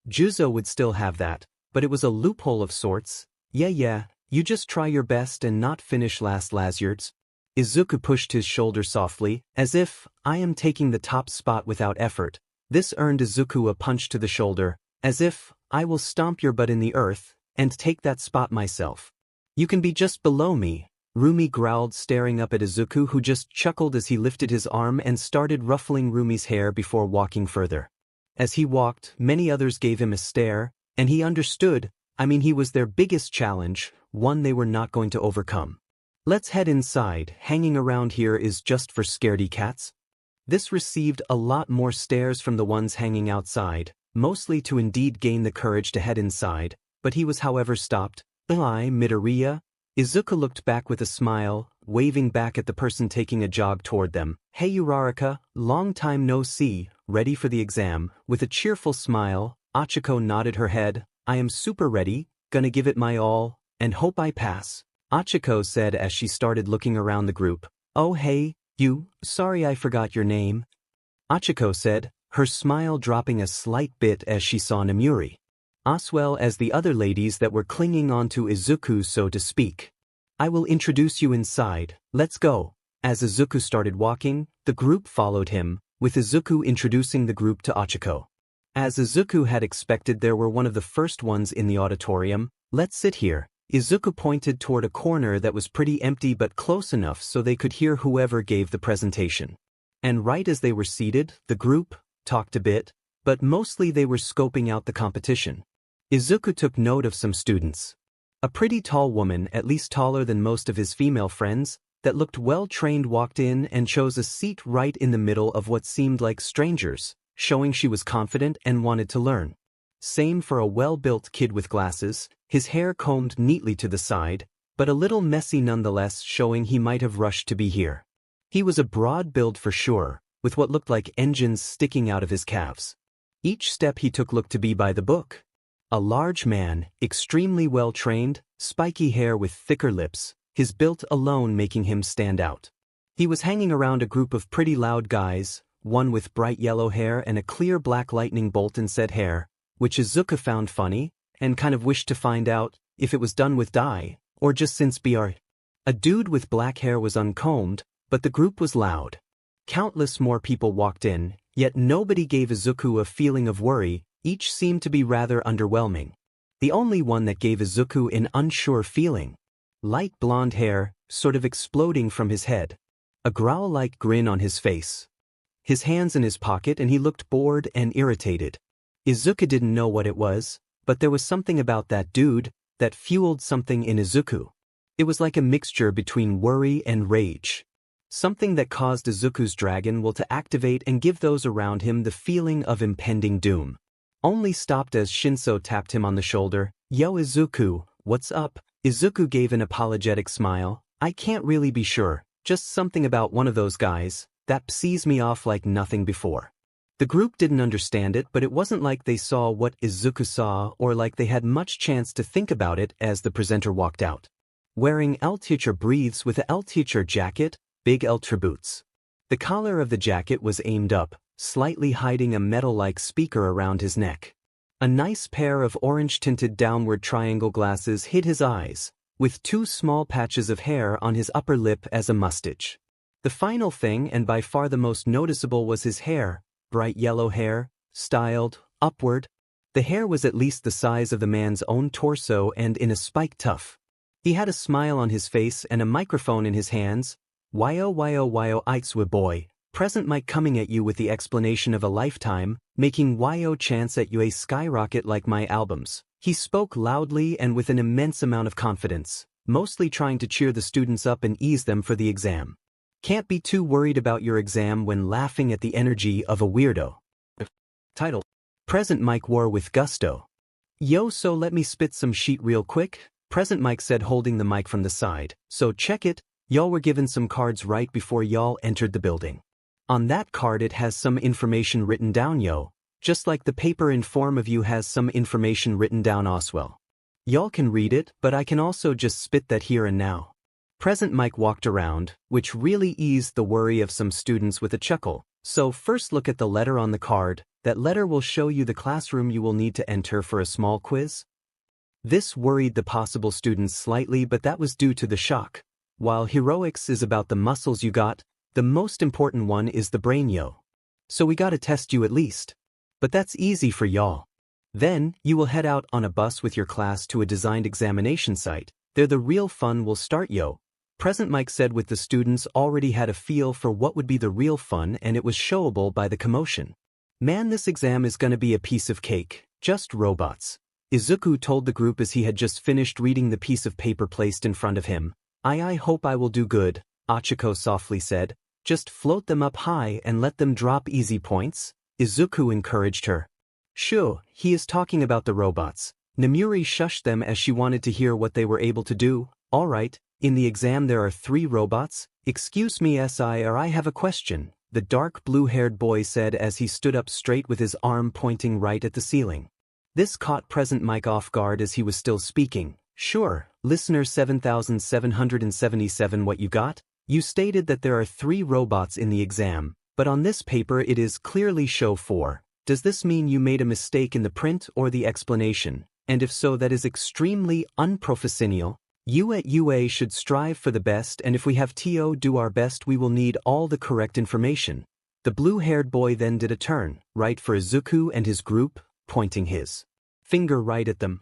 Juzo would still have that, but it was a loophole of sorts. Yeah, you just try your best and not finish last Lazyards. Izuku pushed his shoulder softly, as if, I am taking the top spot without effort. This earned Izuku a punch to the shoulder, as if, I will stomp your butt in the earth, and take that spot myself. You can be just below me, Rumi growled staring up at Izuku who just chuckled as he lifted his arm and started ruffling Rumi's hair before walking further. As he walked, many others gave him a stare, and he understood, he was their biggest challenge, one they were not going to overcome. Let's head inside, hanging around here is just for scaredy cats. This received a lot more stares from the ones hanging outside, mostly to indeed gain the courage to head inside, but he was however stopped. MidoRyuu? Izuku looked back with a smile, waving back at the person taking a jog toward them. Hey Uraraka, long time no see, ready for the exam? With a cheerful smile, Achiko nodded her head. I am super ready, gonna give it my all, and hope I pass. Achiko said as she started looking around the group. Oh hey, you, sorry I forgot your name. Achiko said, her smile dropping a slight bit as she saw Namuri, as well as the other ladies that were clinging onto Izuku, so to speak. I will introduce you inside, let's go. As Izuku started walking, the group followed him, with Izuku introducing the group to Achiko. As Izuku had expected, they were one of the first ones in the auditorium. Let's sit here. Izuku pointed toward a corner that was pretty empty but close enough so they could hear whoever gave the presentation. And right as they were seated, the group talked a bit, but mostly they were scoping out the competition. Izuku took note of some students. A pretty tall woman, at least taller than most of his female friends, that looked well-trained walked in and chose a seat right in the middle of what seemed like strangers, showing she was confident and wanted to learn. Same for a well-built kid with glasses, his hair combed neatly to the side, but a little messy nonetheless, showing he might have rushed to be here. He was a broad build for sure, with what looked like engines sticking out of his calves. Each step he took looked to be by the book. A large man, extremely well-trained, spiky hair with thicker lips, his build alone making him stand out. He was hanging around a group of pretty loud guys, one with bright yellow hair and a clear black lightning bolt inset hair, which Izuku found funny, and kind of wished to find out if it was done with dye, or just since BR. A dude with black hair was uncombed, but the group was loud. Countless more people walked in, yet nobody gave Izuku a feeling of worry. Each seemed to be rather underwhelming. The only one that gave Izuku an unsure feeling. Light blonde hair, sort of exploding from his head. A growl-like grin on his face. His hands in his pocket, and he looked bored and irritated. Izuku didn't know what it was, but there was something about that dude that fueled something in Izuku. It was like a mixture between worry and rage. Something that caused Izuku's dragon will to activate and give those around him the feeling of impending doom. Only stopped as Shinso tapped him on the shoulder. Yo Izuku, what's up? Izuku gave an apologetic smile. I can't really be sure, just something about one of those guys that psees me off like nothing before. The group didn't understand it, but it wasn't like they saw what Izuku saw or like they had much chance to think about it as the presenter walked out. Wearing L-teacher breathes with a L-teacher jacket, big L-teacher boots. The collar of the jacket was aimed up, slightly hiding a metal-like speaker around his neck. A nice pair of orange-tinted downward triangle glasses hid his eyes, with two small patches of hair on his upper lip as a mustache. The final thing, and by far the most noticeable, was his hair, bright yellow hair, styled upward. The hair was at least the size of the man's own torso and in a spiked tuft. He had a smile on his face and a microphone in his hands. Yo, Itswa boy. Present mic coming at you with the explanation of a lifetime, making yo chance at you a skyrocket like my albums. He spoke loudly and with an immense amount of confidence, mostly trying to cheer the students up and ease them for the exam. Can't be too worried about your exam when laughing at the energy of a weirdo. Title. Present mic wore with gusto. Yo, so let me spit some shit real quick. Present mic said, holding the mic from the side. So check it, y'all were given some cards right before y'all entered the building. On that card it has some information written down, yo, just like the paper in form of you has some information written down as well. Y'all can read it, but I can also just spit that here and now. Present mic walked around, which really eased the worry of some students with a chuckle. So first look at the letter on the card. That letter will show you the classroom you will need to enter for a small quiz. This worried the possible students slightly, but that was due to the shock. While heroics is about the muscles you got, the most important one is the brain, yo. So we gotta test you at least. But that's easy for y'all. Then, you will head out on a bus with your class to a designed examination site. There the real fun will start, yo. Present mic said, with the students already had a feel for what would be the real fun, and it was showable by the commotion. Man, this exam is gonna be a piece of cake, just robots. Izuku told the group as he had just finished reading the piece of paper placed in front of him. I hope I will do good, Achiko softly said. Just float them up high and let them drop easy points, Izuku encouraged her. Sure, he is talking about the robots. Namuri shushed them as she wanted to hear what they were able to do. Alright, in the exam there are 3 robots. Excuse me sir, I have a question, the dark blue-haired boy said as he stood up straight with his arm pointing right at the ceiling. This caught Present mic off guard as he was still speaking. Sure, Listener 7777, what you got? You stated that there are 3 robots in the exam, but on this paper it is clearly show 4. Does this mean you made a mistake in the print or the explanation? And if so, that is extremely unprofessional. You at UA should strive for the best, and if we have TO do our best, we will need all the correct information. The blue-haired boy then did a turn, right for Izuku and his group, pointing his finger right at them.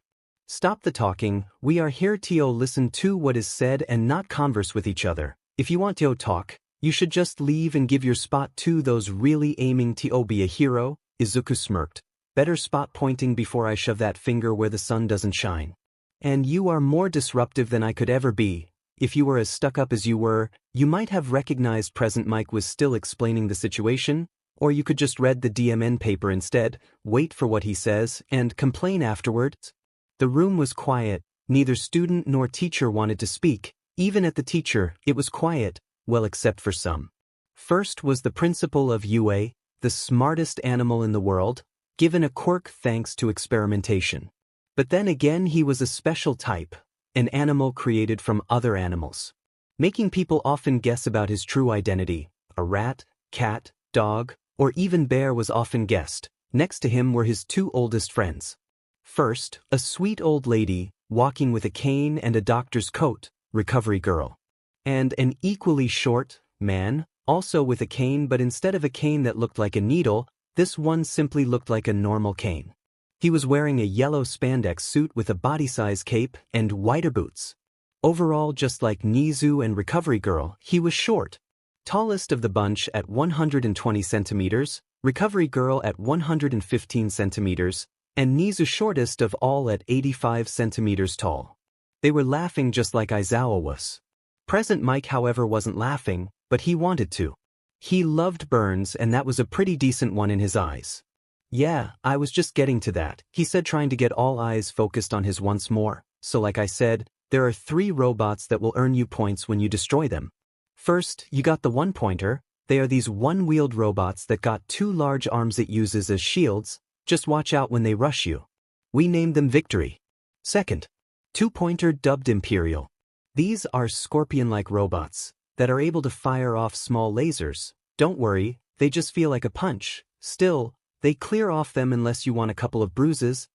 Stop the talking, we are here to listen to what is said and not converse with each other. If you want to talk, you should just leave and give your spot to those really aiming to be a hero. Izuku smirked. Better spot pointing before I shove that finger where the sun doesn't shine. And you are more disruptive than I could ever be. If you were as stuck up as you were, you might have recognized Present Mike was still explaining the situation, or you could just read the DMN paper instead, wait for what he says, and complain afterwards. The room was quiet, neither student nor teacher wanted to speak, even at the teacher, it was quiet, well except for some. First was the principal of UA, the smartest animal in the world, given a quirk thanks to experimentation. But then again he was a special type, an animal created from other animals, making people often guess about his true identity. A rat, cat, dog, or even bear was often guessed. Next to him were his 2 oldest friends. First, a sweet old lady, walking with a cane and a doctor's coat, recovery girl. And an equally short man, also with a cane, but instead of a cane that looked like a needle, this one simply looked like a normal cane. He was wearing a yellow spandex suit with a body-size cape and wider boots. Overall, just like Nizu and Recovery Girl, he was short. Tallest of the bunch at 120 centimeters, Recovery Girl at 115 centimeters, and Nizu shortest of all at 85 centimeters tall. They were laughing just like Aizawa was. Present Mike, however, wasn't laughing, but he wanted to. He loved burns, and that was a pretty decent one in his eyes. Yeah, I was just getting to that, he said, trying to get all eyes focused on his once more. So like I said, there are 3 robots that will earn you points when you destroy them. First, you got the one-pointer. They are these one-wheeled robots that got 2 large arms it uses as shields. Just watch out when they rush you. We named them Victory. Second, 2-pointer dubbed Imperial. These are scorpion-like robots that are able to fire off small lasers. Don't worry, they just feel like a punch. Still, they clear off them unless you want a couple of bruises.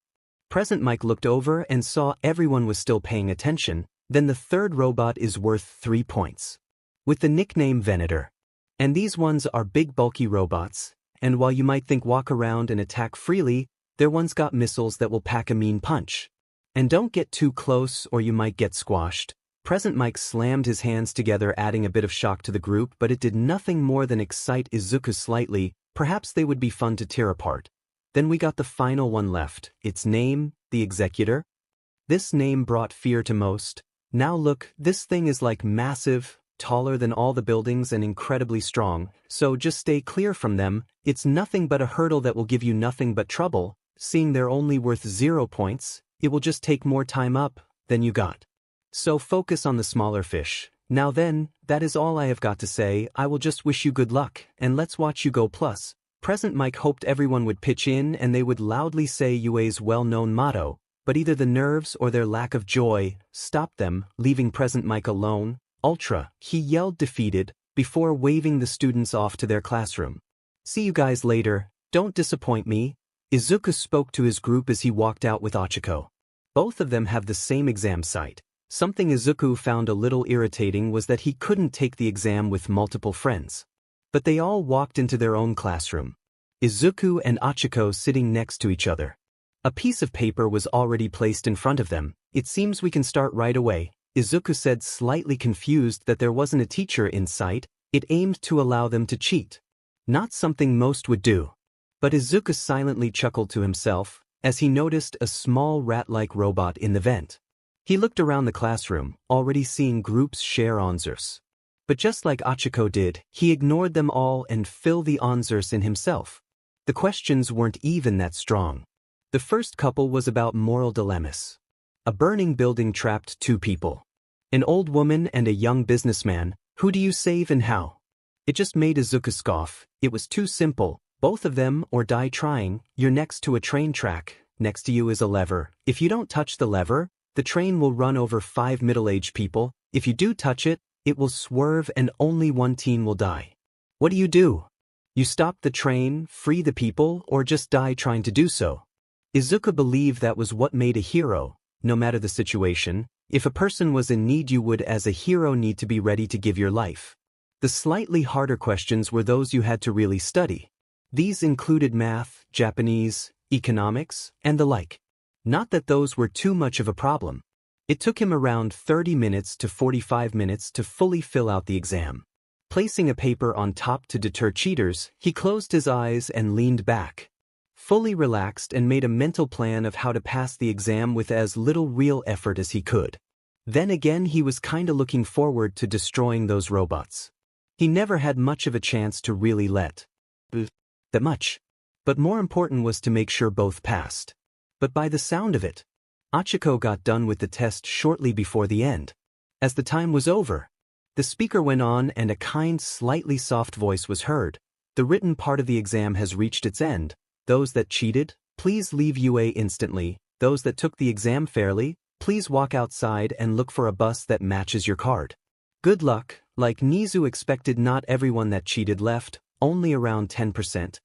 Present Mike looked over and saw everyone was still paying attention. Then the third robot is worth 3 points, with the nickname Venator. And these ones are big bulky robots, and while you might think walk around and attack freely, their ones got missiles that will pack a mean punch. And don't get too close or you might get squashed. Present Mike slammed his hands together, adding a bit of shock to the group, but it did nothing more than excite Izuku slightly. Perhaps they would be fun to tear apart. Then we got the final one left, its name, the Executor. This name brought fear to most. Now look, this thing is like massive, taller than all the buildings and incredibly strong, so just stay clear from them. It's nothing but a hurdle that will give you nothing but trouble. Seeing they're only worth 0 points, it will just take more time up than you got. So focus on the smaller fish. Now then, that is all I have got to say. I will just wish you good luck, and let's watch you go. Plus, Present Mike hoped everyone would pitch in and they would loudly say UA's well-known motto, but either the nerves or their lack of joy stopped them, leaving Present Mike alone. Ultra, he yelled defeated, before waving the students off to their classroom. See you guys later, don't disappoint me. Izuku spoke to his group as he walked out with Ochiko. Both of them have the same exam site. Something Izuku found a little irritating was that he couldn't take the exam with multiple friends. But they all walked into their own classroom. Izuku and Ochiko sitting next to each other. A piece of paper was already placed in front of them. It seems we can start right away, Izuku said, slightly confused that there wasn't a teacher in sight. It aimed to allow them to cheat. Not something most would do. But Izuku silently chuckled to himself as he noticed a small rat-like robot in the vent. He looked around the classroom, already seeing groups share answers. But just like Ochiko did, he ignored them all and filled the answers in himself. The questions weren't even that strong. The first couple was about moral dilemmas. A burning building trapped 2 people. An old woman and a young businessman. Who do you save and how? It just made Izuku scoff. It was too simple. Both of them or die trying. You're next to a train track. Next to you is a lever. If you don't touch the lever, The train will run over 5 middle-aged people. If you do touch it, it will swerve and only one teen will die. What do? You stop the train, free the people, or just die trying to do so? Izuku believed that was what made a hero. No matter the situation, if a person was in need, you would as a hero need to be ready to give your life. The slightly harder questions were those you had to really study. These included math, Japanese, economics, and the like. Not that those were too much of a problem. It took him around 30 minutes to 45 minutes to fully fill out the exam. Placing a paper on top to deter cheaters, he closed his eyes and leaned back. Fully relaxed and made a mental plan of how to pass the exam with as little real effort as he could. Then again, he was kinda looking forward to destroying those robots. He never had much of a chance to really let that much. But more important was to make sure both passed. But by the sound of it, Achiko got done with the test shortly before the end. As the time was over, the speaker went on and a kind, slightly soft voice was heard. The written part of the exam has reached its end. Those that cheated, please leave UA instantly. Those that took the exam fairly, please walk outside and look for a bus that matches your card. Good luck. Like Nizu expected, not everyone that cheated left, only around 10%.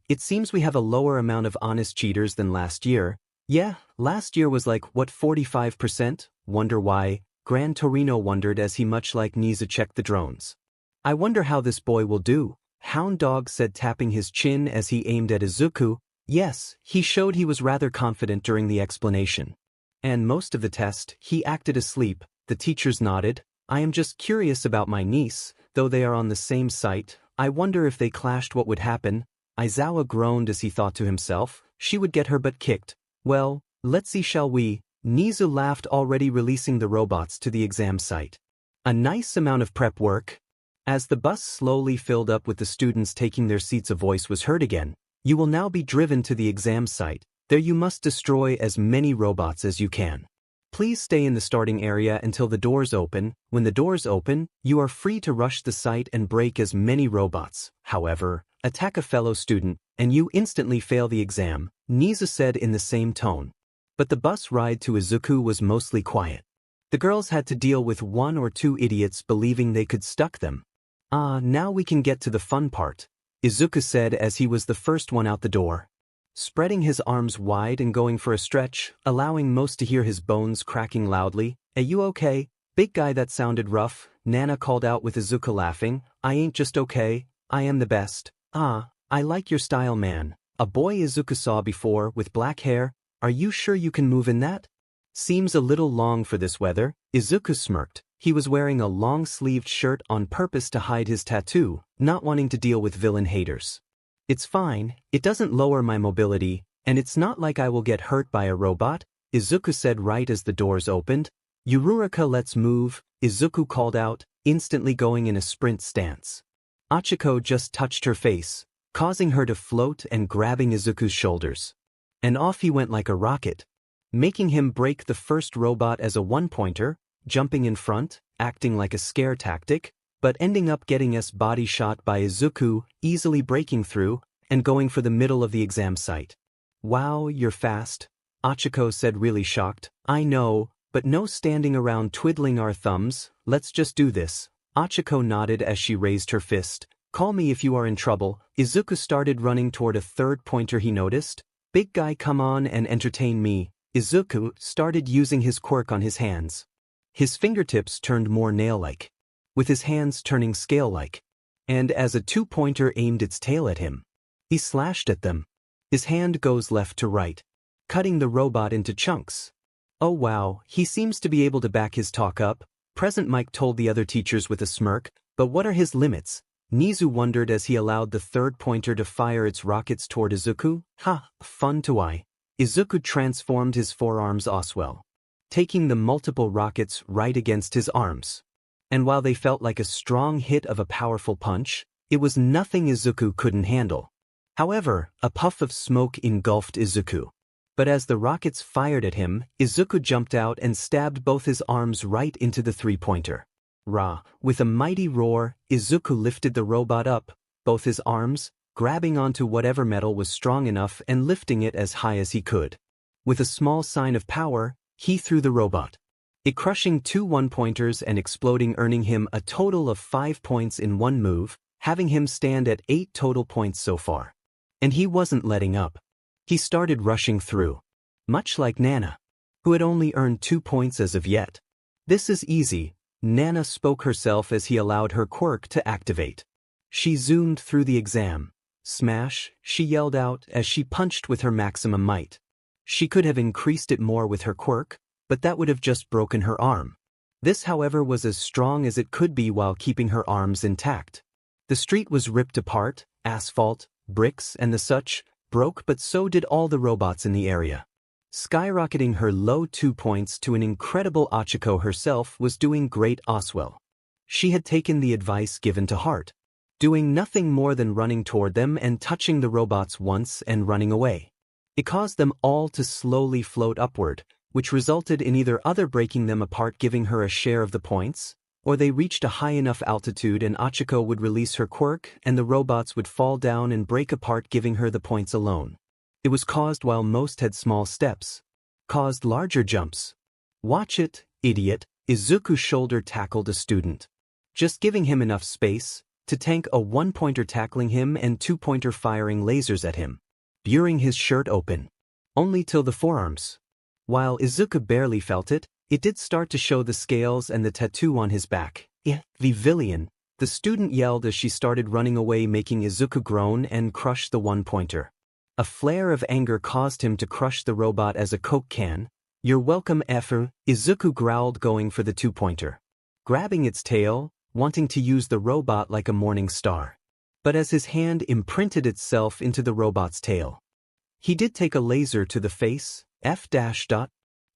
It seems we have a lower amount of honest cheaters than last year. Yeah, last year was like, what, 45%? Wonder why? Gran Torino wondered as he much like Nizu checked the drones. I wonder how this boy will do, Hound Dog said, tapping his chin as he aimed at Izuku. Yes, he showed he was rather confident during the explanation. And most of the test, he acted asleep. The teachers nodded. I am just curious about my niece, though they are on the same site. I wonder if they clashed what would happen. Aizawa groaned as he thought to himself, she would get her butt kicked. Well, let's see, shall we? Nizu laughed, already releasing the robots to the exam site. A nice amount of prep work. As the bus slowly filled up with the students taking their seats, a voice was heard again. You will now be driven to the exam site. There you must destroy as many robots as you can. Please stay in the starting area until the doors open. When the doors open, you are free to rush the site and break as many robots. However, attack a fellow student, and you instantly fail the exam, Nizu said in the same tone. But the bus ride to Izuku was mostly quiet. The girls had to deal with 1 or 2 idiots believing they could stuck them. Now we can get to the fun part, Izuku said as he was the first one out the door. Spreading his arms wide and going for a stretch, allowing most to hear his bones cracking loudly. Are you okay? Big guy, that sounded rough, Nana called out with Izuku laughing. I ain't just okay, I am the best. I like your style, man. A boy Izuku saw before with black hair. Are you sure you can move in that? Seems a little long for this weather, Izuku smirked. He was wearing a long-sleeved shirt on purpose to hide his tattoo, not wanting to deal with villain haters. It's fine, it doesn't lower my mobility, and it's not like I will get hurt by a robot, Izuku said right as the doors opened. Yururika, let's move, Izuku called out, instantly going in a sprint stance. Achiko just touched her face, causing her to float and grabbing Izuku's shoulders. And off he went like a rocket, making him break the first robot as a one-pointer, jumping in front, acting like a scare tactic, but ending up getting his body shot by Izuku, easily breaking through, and going for the middle of the exam site. Wow, you're fast, Achiko said, really shocked. I know, but no standing around twiddling our thumbs, let's just do this. Achiko nodded as she raised her fist. Call me if you are in trouble. Izuku started running toward a third pointer he noticed. Big guy, come on and entertain me. Izuku started using his quirk on his hands. His fingertips turned more nail-like, with his hands turning scale-like. And as a 2-pointer aimed its tail at him, he slashed at them. His hand goes left to right, cutting the robot into chunks. Oh wow, he seems to be able to back his talk up, Present Mike told the other teachers with a smirk. But what are his limits? Nizu wondered as he allowed the third pointer to fire its rockets toward Izuku. Fun to eye. Izuku transformed his forearms Oswell, taking the multiple rockets right against his arms. And while they felt like a strong hit of a powerful punch, it was nothing Izuku couldn't handle. However, a puff of smoke engulfed Izuku. But as the rockets fired at him, Izuku jumped out and stabbed both his arms right into the 3-pointer. With a mighty roar, Izuku lifted the robot up, both his arms, grabbing onto whatever metal was strong enough and lifting it as high as he could. With a small sign of power, he threw the robot. It crushing 2 one-pointers and exploding, earning him a total of 5 points in one move, having him stand at 8 total points so far. And he wasn't letting up. He started rushing through. Much like Nana, who had only earned 2 points as of yet. "This is easy," Nana spoke herself as he allowed her quirk to activate. She zoomed through the exam. "Smash," she yelled out as she punched with her maximum might. She could have increased it more with her quirk, but that would have just broken her arm. This, however, was as strong as it could be while keeping her arms intact. The street was ripped apart, asphalt, bricks, and the such broke, but so did all the robots in the area. Skyrocketing her low 2 points to an incredible, Ochako herself was doing great as well. She had taken the advice given to heart, doing nothing more than running toward them and touching the robots once and running away. It caused them all to slowly float upward, which resulted in either other breaking them apart, giving her a share of the points, or they reached a high enough altitude and Ochako would release her quirk and the robots would fall down and break apart, giving her the points alone. It was caused while most had small steps, caused larger jumps. "Watch it, idiot," Izuku shoulder tackled a student, just giving him enough space to tank a 1-pointer tackling him and 2-pointer firing lasers at him, burying his shirt open, only till the forearms. While Izuku barely felt it, it did start to show the scales and the tattoo on his back. The villain," the student yelled as she started running away, making Izuku groan and crush the 1-pointer. A flare of anger caused him to crush the robot as a Coke can. "You're welcome, effer," Izuku growled, going for the 2-pointer, grabbing its tail, wanting to use the robot like a morning star. But as his hand imprinted itself into the robot's tail, he did take a laser to the face.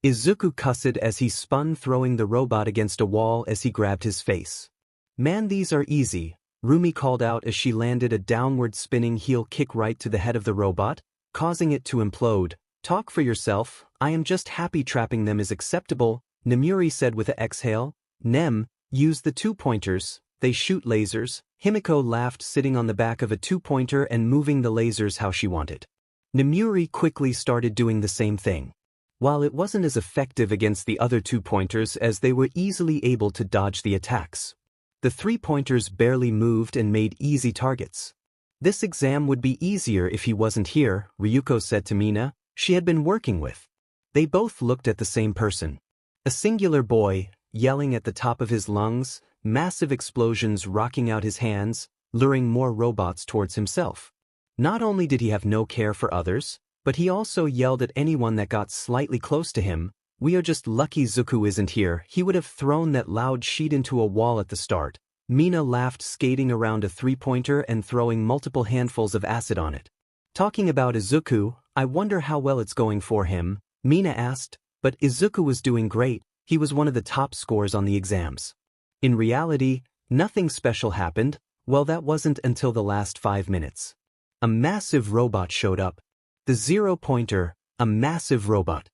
Izuku cussed as he spun, throwing the robot against a wall as he grabbed his face. "Man, these are easy," Rumi called out as she landed a downward spinning heel kick right to the head of the robot, causing it to implode. "Talk for yourself, I am just happy trapping them is acceptable," Nemuri said with an exhale. "Nem, use the 2-pointers, they shoot lasers." Himiko laughed, sitting on the back of a 2-pointer and moving the lasers how she wanted. Nemuri quickly started doing the same thing. While it wasn't as effective against the other 2-pointers as they were easily able to dodge the attacks, the 3-pointers barely moved and made easy targets. "This exam would be easier if he wasn't here," Ryuko said to Mina, she had been working with. They both looked at the same person. A singular boy, yelling at the top of his lungs, massive explosions rocking out his hands, luring more robots towards himself. Not only did he have no care for others, but he also yelled at anyone that got slightly close to him. "We are just lucky Zuku isn't here. He would have thrown that loud sheet into a wall at the start." Mina laughed, skating around a 3-pointer and throwing multiple handfuls of acid on it. "Talking about Izuku, I wonder how well it's going for him," Mina asked, but Izuku was doing great. He was one of the top scores on the exams. In reality, nothing special happened. Well, that wasn't until the last 5 minutes. A massive robot showed up. The 0-pointer, a massive robot.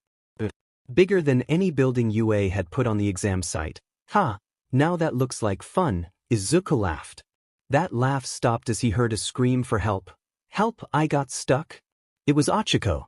Bigger than any building UA had put on the exam site. "Ha, now that looks like fun," Izuku laughed. That laugh stopped as he heard a scream for help. "Help, I got stuck." It was Ochako.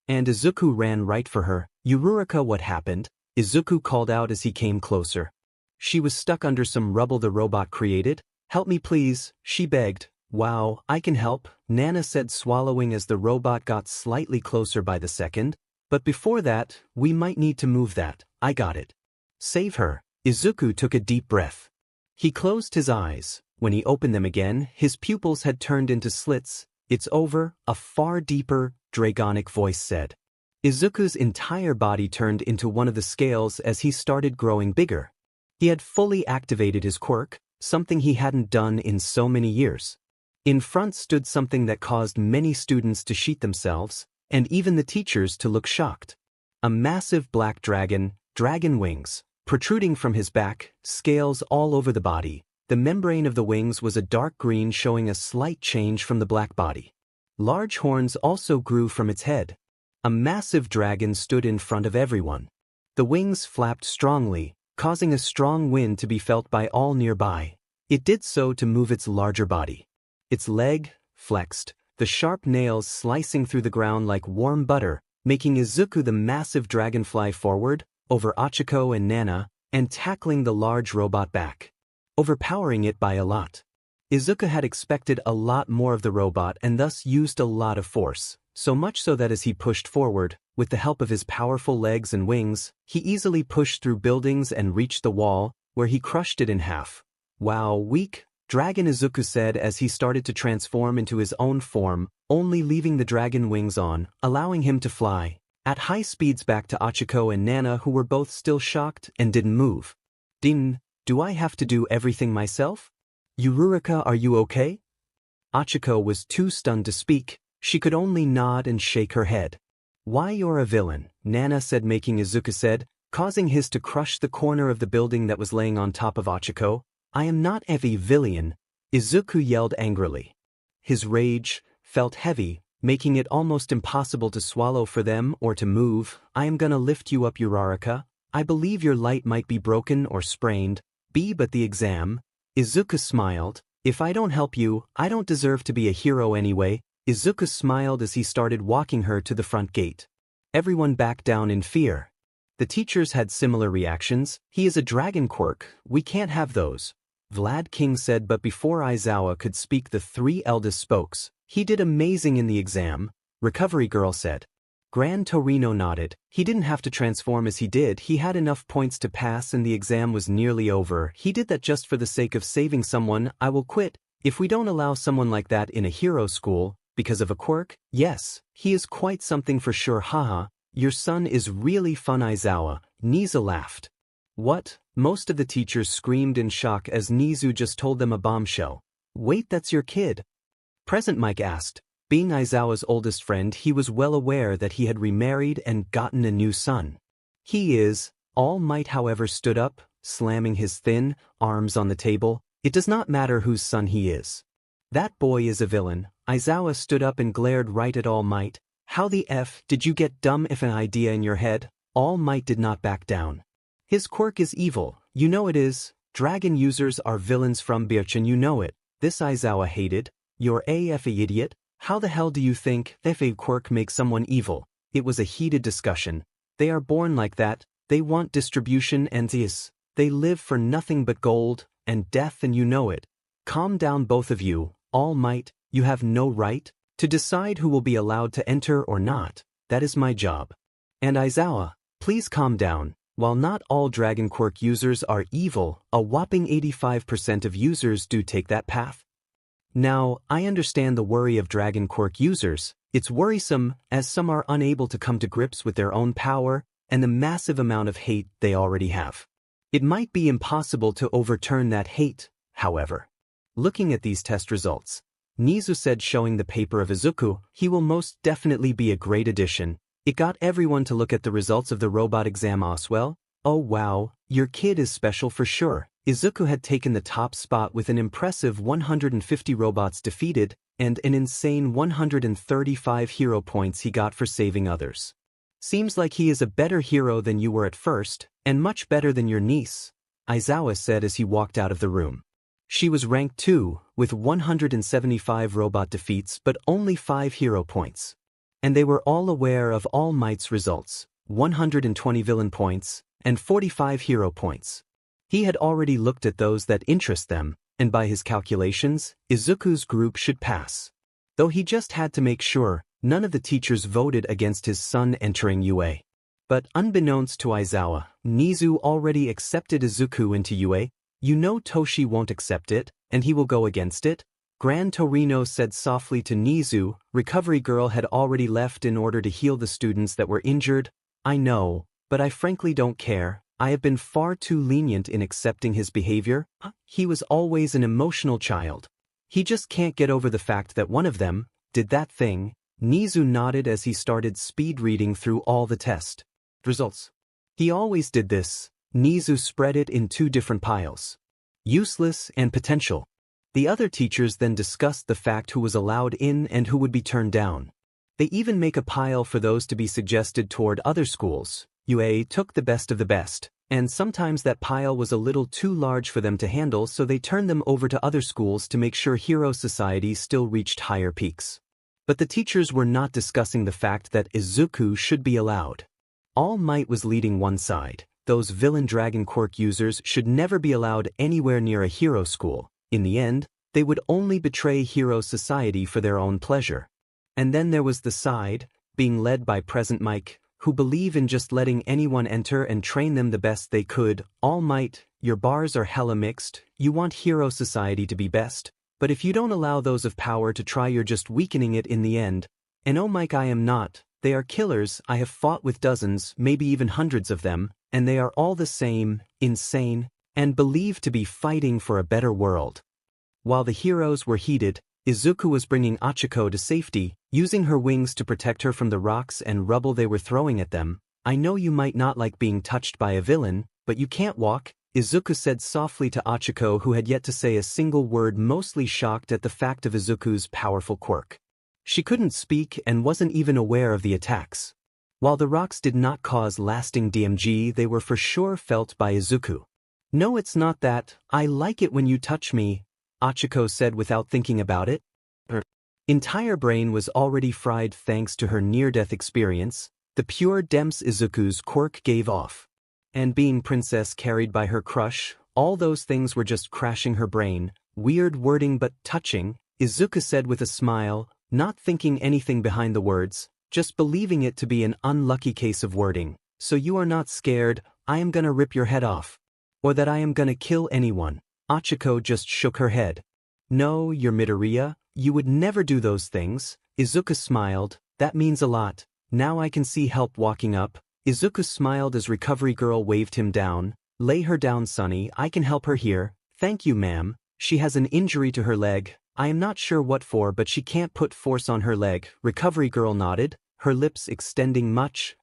And Izuku ran right for her. "Yururika, what happened?" Izuku called out as he came closer. She was stuck under some rubble the robot created. "Help me please," she begged. "Wow, I can help," Nana said, swallowing as the robot got slightly closer by the second. "But before that, we might need to move that. I got it." "Save her." Izuku took a deep breath. He closed his eyes. When he opened them again, his pupils had turned into slits. "It's over," a far deeper, dragonic voice said. Izuku's entire body turned into one of the scales as he started growing bigger. He had fully activated his quirk, something he hadn't done in so many years. In front stood something that caused many students to sheet themselves, and even the teachers to look shocked. A massive black dragon, dragon wings, protruding from his back, scales all over the body. The membrane of the wings was a dark green, showing a slight change from the black body. Large horns also grew from its head. A massive dragon stood in front of everyone. The wings flapped strongly, causing a strong wind to be felt by all nearby. It did so to move its larger body. Its leg flexed, the sharp nails slicing through the ground like warm butter, making Izuku the massive dragonfly forward, over Achiko and Nana, and tackling the large robot back, overpowering it by a lot. Izuku had expected a lot more of the robot and thus used a lot of force, so much so that as he pushed forward, with the help of his powerful legs and wings, he easily pushed through buildings and reached the wall, where he crushed it in half. "Wow, weak," Dragon Izuku said as he started to transform into his own form, only leaving the dragon wings on, allowing him to fly at high speeds back to Achiko and Nana, who were both still shocked and didn't move. "Din, do I have to do everything myself? Yururika, are you okay?" Achiko was too stunned to speak. She could only nod and shake her head. "Why, you're a villain," Nana said, making Izuku said, causing his to crush the corner of the building that was laying on top of Achiko. "I am not a villain," Izuku yelled angrily. His rage felt heavy, making it almost impossible to swallow for them or to move. "I am gonna lift you up, Uraraka. I believe your light might be broken or sprained, but the exam." Izuku smiled. "If I don't help you, I don't deserve to be a hero anyway." Izuku smiled as he started walking her to the front gate. Everyone backed down in fear. The teachers had similar reactions. "He is a dragon quirk, we can't have those," Vlad King said, but before Aizawa could speak, the three eldest spokes. "He did amazing in the exam," Recovery Girl said. Gran Torino nodded. "He didn't have to transform as he did, he had enough points to pass and the exam was nearly over. He did that just for the sake of saving someone. I will quit if we don't allow someone like that in a hero school, because of a quirk. Yes, he is quite something for sure, haha. Your son is really fun, Aizawa." Nizu laughed. "What?" Most of the teachers screamed in shock as Nizu just told them a bombshell. "Wait, that's your kid?" Present Mike asked. Being Aizawa's oldest friend, he was well aware that he had remarried and gotten a new son. "He is." All Might, however, stood up, slamming his thin arms on the table. "It does not matter whose son he is. That boy is a villain." Aizawa stood up and glared right at All Might. "How the F did you get dumb if an idea in your head?" All Might did not back down. "His quirk is evil, you know it is. Dragon users are villains from Birchen, you know it." This Aizawa hated. "You're a idiot. How the hell do you think a quirk makes someone evil?" It was a heated discussion. "They are born like that, they want distribution and this. They live for nothing but gold and death, and you know it." "Calm down, both of you." All Might, "You have no right to decide who will be allowed to enter or not. That is my job." And Aizawa, "Please calm down. While not all Dragon Quirk users are evil, a whopping 85% of users do take that path. Now, I understand the worry of Dragon Quirk users. It's worrisome, as some are unable to come to grips with their own power and the massive amount of hate they already have. It might be impossible to overturn that hate, however." Looking at these test results, Nizu said, showing the paper of Izuku, "He will most definitely be a great addition." It got everyone to look at the results of the robot exam as well. "Oh wow, your kid is special for sure." Izuku had taken the top spot with an impressive 150 robots defeated and an insane 135 hero points he got for saving others. "Seems like he is a better hero than you were at first, and much better than your niece," Aizawa said as he walked out of the room. She was ranked 2, with 175 robot defeats but only 5 hero points. And they were all aware of All Might's results, 120 villain points, and 45 hero points. He had already looked at those that interest them, and by his calculations, Izuku's group should pass. Though he just had to make sure none of the teachers voted against his son entering UA. But unbeknownst to Aizawa, Nizu already accepted Izuku into UA. "You know Toshi won't accept it, and he will go against it," Gran Torino said softly to Nizu. Recovery Girl had already left in order to heal the students that were injured. "I know, but I frankly don't care. I have been far too lenient in accepting his behavior. He was always an emotional child. He just can't get over the fact that one of them did that thing." Nizu nodded as he started speed reading through all the test results. "He always did this." Nizu spread it in 2 different piles. Useless and potential. The other teachers then discussed the fact who was allowed in and who would be turned down. They even make a pile for those to be suggested toward other schools. UA took the best of the best, and sometimes that pile was a little too large for them to handle, so they turned them over to other schools to make sure hero society still reached higher peaks. But the teachers were not discussing the fact that Izuku should be allowed. All Might was leading one side. Those villain dragon quirk users should never be allowed anywhere near a hero school. In the end, they would only betray hero society for their own pleasure. And then there was the side, being led by Present Mike, who believe in just letting anyone enter and train them the best they could. All Might, your bars are hella mixed, you want hero society to be best, but if you don't allow those of power to try, you're just weakening it in the end. And oh Mike, I am not, they are killers. I have fought with dozens, maybe even hundreds of them, and they are all the same, insane, and believed to be fighting for a better world. While the heroes were heated, Izuku was bringing Achiko to safety, using her wings to protect her from the rocks and rubble they were throwing at them. I know you might not like being touched by a villain, but you can't walk, Izuku said softly to Achiko, who had yet to say a single word, mostly shocked at the fact of Izuku's powerful quirk. She couldn't speak and wasn't even aware of the attacks. While the rocks did not cause lasting DMG, they were for sure felt by Izuku. No, it's not that, I like it when you touch me, Achiko said without thinking about it. Her entire brain was already fried thanks to her near-death experience. The pure Demps Izuku's quirk gave off. And being princess carried by her crush, all those things were just crashing her brain. Weird wording but touching, Izuku said with a smile, not thinking anything behind the words, just believing it to be an unlucky case of wording. So you are not scared, I am gonna rip your head off. Or that I am gonna kill anyone. Achiko just shook her head. No, you're MidoRyuu, you would never do those things. Izuku smiled, that means a lot. Now I can see help walking up. Izuku smiled as Recovery Girl waved him down. Lay her down, Sonny, I can help her here. Thank you, ma'am. She has an injury to her leg. I am not sure what for, but she can't put force on her leg. Recovery Girl nodded, her lips extending much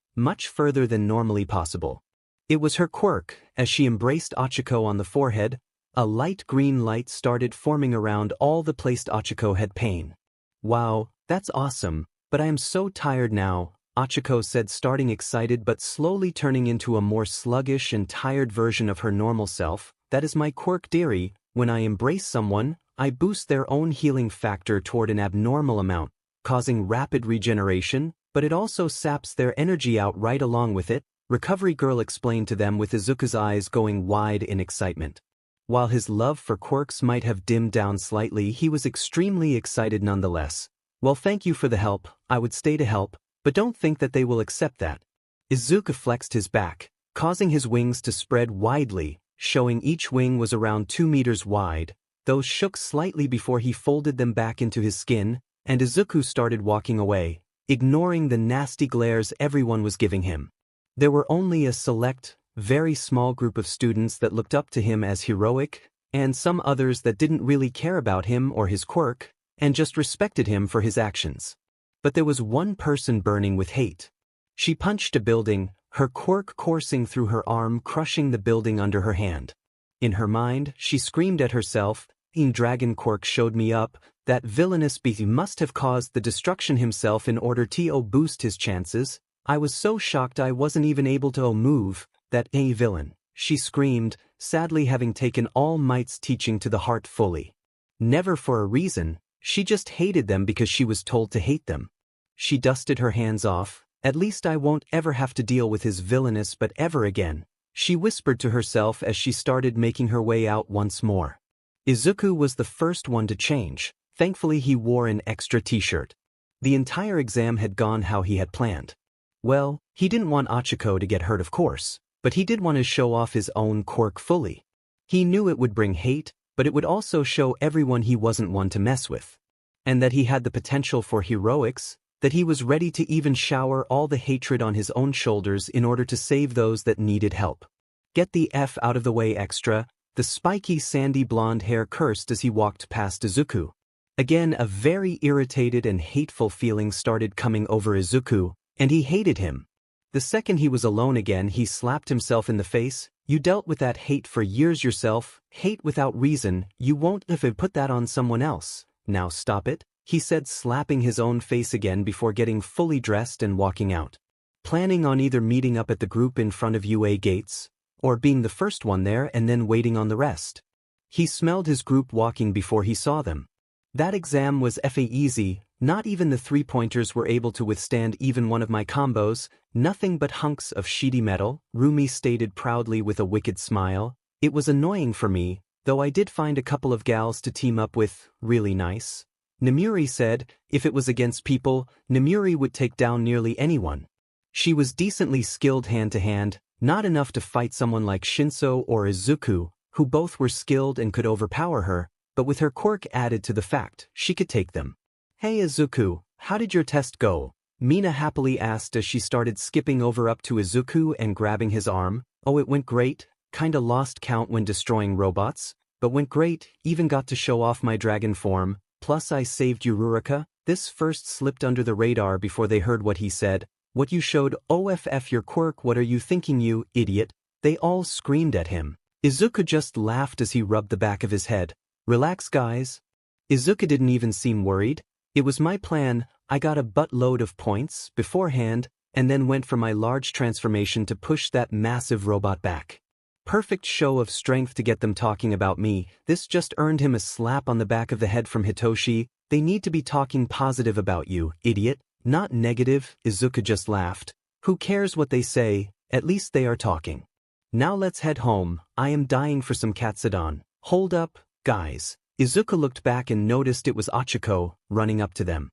further than normally possible. It was her quirk. As she embraced Achiko on the forehead, a light green light started forming around all the place Achiko had pain. Wow, that's awesome, but I am so tired now, Achiko said, starting excited but slowly turning into a more sluggish and tired version of her normal self. That is my quirk, dearie. When I embrace someone, I boost their own healing factor toward an abnormal amount, causing rapid regeneration, but it also saps their energy out right along with it, Recovery Girl explained to them with Izuku's eyes going wide in excitement. While his love for quirks might have dimmed down slightly, he was extremely excited nonetheless. Well, thank you for the help, I would stay to help, but don't think that they will accept that. Izuku flexed his back, causing his wings to spread widely, showing each wing was around 2 meters wide. Those shook slightly before he folded them back into his skin, and Izuku started walking away, ignoring the nasty glares everyone was giving him. There were only a select, very small group of students that looked up to him as heroic, and some others that didn't really care about him or his quirk, and just respected him for his actions. But there was one person burning with hate. She punched a building, her quirk coursing through her arm, crushing the building under her hand. In her mind, she screamed at herself, Dragon Quirk showed me up, that villainous beast must have caused the destruction himself in order to boost his chances. I was so shocked I wasn't even able to move. That villain, she screamed, sadly having taken All Might's teaching to the heart fully. Never for a reason, she just hated them because she was told to hate them. She dusted her hands off, at least I won't ever have to deal with his villainous but ever again, she whispered to herself as she started making her way out once more. Izuku was the first one to change, thankfully he wore an extra t-shirt. The entire exam had gone how he had planned. Well, he didn't want Achiko to get hurt, of course. But he did want to show off his own quirk fully. He knew it would bring hate, but it would also show everyone he wasn't one to mess with. And that he had the potential for heroics, that he was ready to even shower all the hatred on his own shoulders in order to save those that needed help. Get the F out of the way, extra, the spiky sandy blonde hair cursed as he walked past Izuku. Again, a very irritated and hateful feeling started coming over Izuku, and he hated him. The second he was alone again, he slapped himself in the face. You dealt with that hate for years yourself, hate without reason, you won't have put that on someone else. Now stop it, he said, slapping his own face again before getting fully dressed and walking out. Planning on either meeting up at the group in front of UA gates, or being the first one there and then waiting on the rest. He smelled his group walking before he saw them. That exam was easy, Not even the three-pointers were able to withstand even one of my combos, nothing but hunks of sheety metal, Rumi stated proudly with a wicked smile. It was annoying for me, though I did find a couple of gals to team up with, really nice. Namuri said, if it was against people, Namuri would take down nearly anyone. She was decently skilled hand-to-hand, not enough to fight someone like Shinso or Izuku, who both were skilled and could overpower her, but with her quirk added to the fact, she could take them. Hey Izuku, how did your test go? Mina happily asked as she started skipping over up to Izuku and grabbing his arm. Oh, it went great, kinda lost count when destroying robots, but went great, even got to show off my dragon form, plus I saved Uraraka. This first slipped under the radar before they heard what he said. What you showed, OFF your quirk, what are you thinking you, idiot? They all screamed at him. Izuku just laughed as he rubbed the back of his head. Relax guys. Izuku didn't even seem worried. It was my plan, I got a buttload of points beforehand, and then went for my large transformation to push that massive robot back. Perfect show of strength to get them talking about me. This just earned him a slap on the back of the head from Hitoshi. They need to be talking positive about you, idiot, not negative. Izuku just laughed. Who cares what they say, at least they are talking. Now let's head home, I am dying for some katsudon. Hold up, guys. Izuku looked back and noticed it was Achiko, running up to them.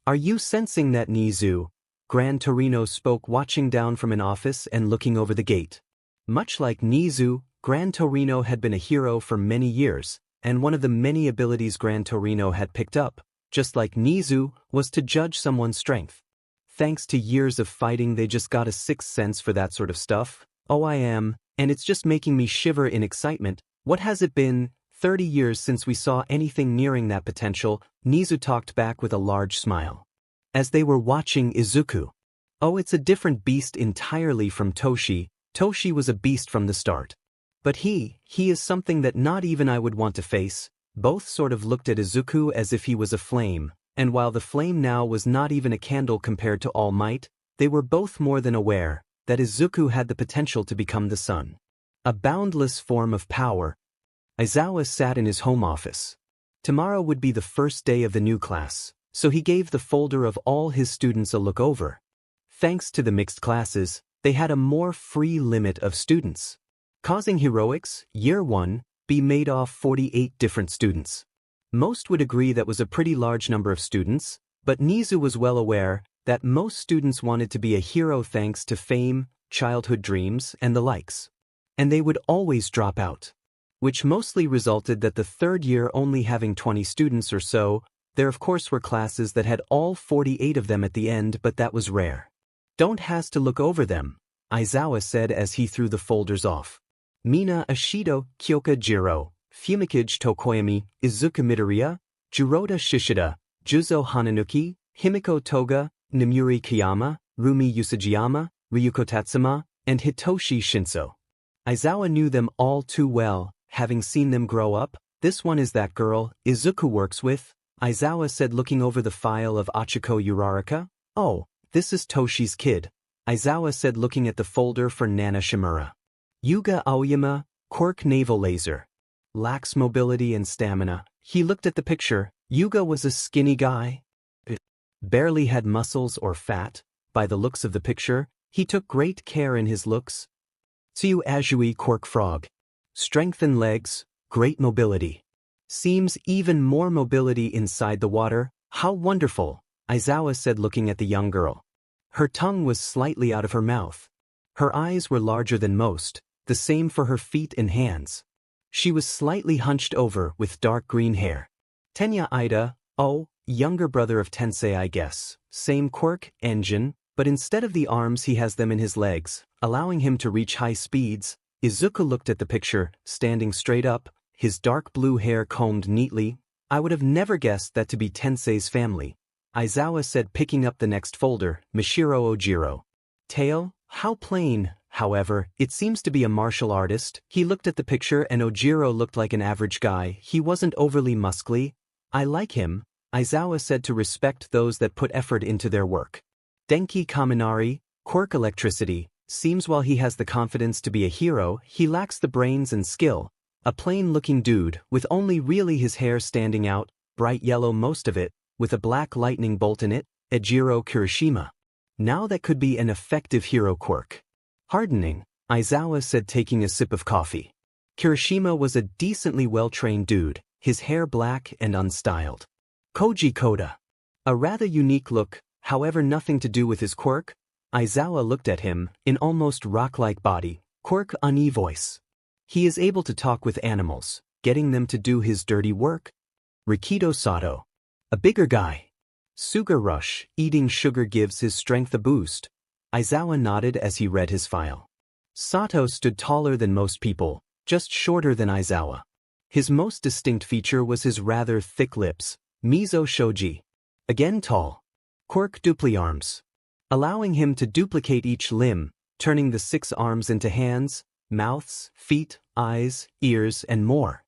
Are you sensing that, Nizu? Gran Torino spoke, watching down from an office and looking over the gate. Much like Nizu, Gran Torino had been a hero for many years, and one of the many abilities Gran Torino had picked up, just like Nizu, was to judge someone's strength. Thanks to years of fighting, they just got a sixth sense for that sort of stuff. Oh, I am, and it's just making me shiver in excitement. What has it been? 30 years since we saw anything nearing that potential, Nizu talked back with a large smile. As they were watching Izuku. Oh, it's a different beast entirely from Toshi. Toshi was a beast from the start. But he is something that not even I would want to face. Both sort of looked at Izuku as if he was a flame, and while the flame now was not even a candle compared to All Might, they were both more than aware that Izuku had the potential to become the sun. A boundless form of power. Aizawa sat in his home office. Tomorrow would be the first day of the new class, so he gave the folder of all his students a look over. Thanks to the mixed classes, they had a more free limit of students, causing heroics, year 1, be made of 48 different students. Most would agree that was a pretty large number of students, but Nizu was well aware that most students wanted to be a hero thanks to fame, childhood dreams, and the likes. And they would always drop out. Which mostly resulted that the third year only having 20 students or so. There of course were classes that had all 48 of them at the end, but that was rare. Don't has to look over them, Aizawa said as he threw the folders off. Mina Ashido, Kyoka Jiro, Fumikage Tokoyami, Izuku Midoriya, Jiroda Shishida, Juzo Hananuki, Himiko Toga, Namuri Kiyama, Rumi Usajiyama, Ryuko Tatsuma, and Hitoshi Shinso. Aizawa knew them all too well, having seen them grow up. This one is that girl Izuku works with, Aizawa said looking over the file of Achiko Uraraka. Oh, this is Toshi's kid, Aizawa said looking at the folder for Nana Shimura. Yuga Aoyama, Quirk Naval Laser. Lacks mobility and stamina. He looked at the picture. Yuga was a skinny guy. Barely had muscles or fat. By the looks of the picture, he took great care in his looks. Tsuyu Azui Quirk Frog. Strength in legs, great mobility. Seems even more mobility inside the water. How wonderful, Aizawa said looking at the young girl. Her tongue was slightly out of her mouth. Her eyes were larger than most, the same for her feet and hands. She was slightly hunched over with dark green hair. Tenya Ida, oh, younger brother of Tensei I guess. Same quirk, engine, but instead of the arms he has them in his legs, allowing him to reach high speeds. Izuku looked at the picture, standing straight up, his dark blue hair combed neatly. I would have never guessed that to be Tensei's family, Aizawa said picking up the next folder, Mishiro Ojiro. Tail, how plain, however, it seems to be a martial artist. He looked at the picture and Ojiro looked like an average guy. He wasn't overly muscly. I like him, Aizawa said to respect those that put effort into their work. Denki Kaminari, Quirk Electricity. Seems while he has the confidence to be a hero, he lacks the brains and skill. A plain-looking dude, with only really his hair standing out, bright yellow most of it, with a black lightning bolt in it, Ejiro Kirishima. Now that could be an effective hero quirk. Hardening, Aizawa said, taking a sip of coffee. Kirishima was a decently well-trained dude, his hair black and unstyled. Koji Koda. A rather unique look, however nothing to do with his quirk. Aizawa looked at him, in almost rock-like body, quirk uni voice. He is able to talk with animals, getting them to do his dirty work. Rikido Sato. A bigger guy. Sugar rush, eating sugar gives his strength a boost. Aizawa nodded as he read his file. Sato stood taller than most people, just shorter than Aizawa. His most distinct feature was his rather thick lips, Mizo Shoji. Again tall. Quirk dupli arms. Allowing him to duplicate each limb, turning the 6 arms into hands, mouths, feet, eyes, ears, and more.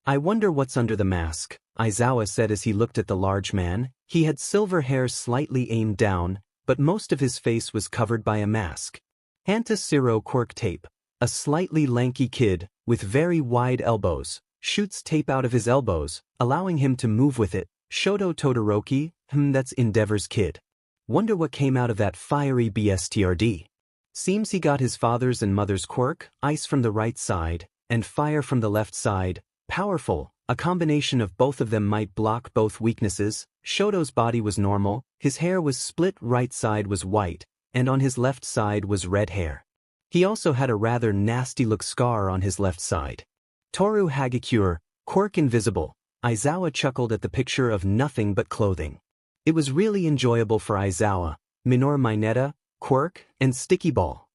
I wonder what's under the mask, Aizawa said as he looked at the large man. He had silver hair slightly aimed down, but most of his face was covered by a mask. Hanta Siro quirk tape. A slightly lanky kid, with very wide elbows, shoots tape out of his elbows, allowing him to move with it. Shoto Todoroki, that's Endeavor's kid. Wonder what came out of that fiery BSTRD. Seems he got his father's and mother's quirk, ice from the right side, and fire from the left side. Powerful, a combination of both of them might block both weaknesses. Shoto's body was normal, his hair was split, right side was white, and on his left side was red hair. He also had a rather nasty look scar on his left side. Toru Hagakure, quirk invisible. Aizawa chuckled at the picture of nothing but clothing. It was really enjoyable for Aizawa, Minor Mineta, quirk, and sticky ball.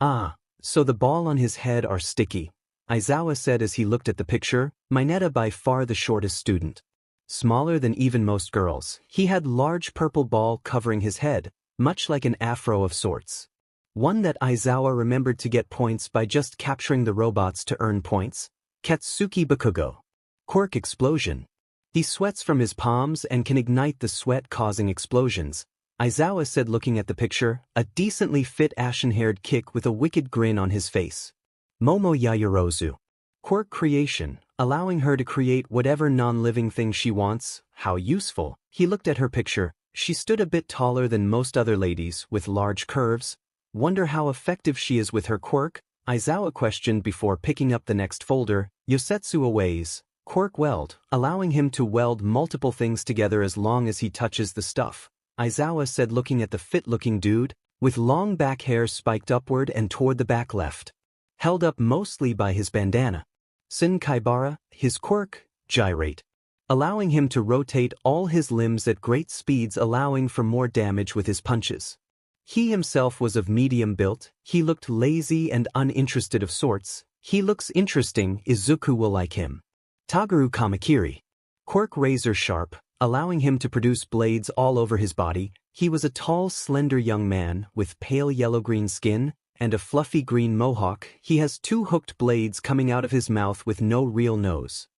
Ah, so the ball on his head are sticky, Aizawa said as he looked at the picture. Mineta by far the shortest student. Smaller than even most girls, he had large purple ball covering his head, much like an afro of sorts. One that Aizawa remembered to get points by just capturing the robots to earn points. Katsuki Bakugo. Quirk explosion. He sweats from his palms and can ignite the sweat causing explosions. Aizawa said looking at the picture, a decently fit ashen-haired kick with a wicked grin on his face. Momo Yaoyorozu. Quirk creation, allowing her to create whatever non-living thing she wants. How useful. He looked at her picture. She stood a bit taller than most other ladies, with large curves. Wonder how effective she is with her quirk? Aizawa questioned before picking up the next folder. Yosetsu Aways. Quirk weld, allowing him to weld multiple things together as long as he touches the stuff. Aizawa said looking at the fit-looking dude, with long back hair spiked upward and toward the back left. Held up mostly by his bandana. Sin Kaibara, his quirk, gyrate. Allowing him to rotate all his limbs at great speeds, allowing for more damage with his punches. He himself was of medium built. He looked lazy and uninterested of sorts. He looks interesting, Izuku will like him. Taguru Kamakiri. Quirk razor sharp, allowing him to produce blades all over his body. He was a tall, slender young man with pale yellow-green skin and a fluffy green mohawk. He has 2 hooked blades coming out of his mouth with no real nose.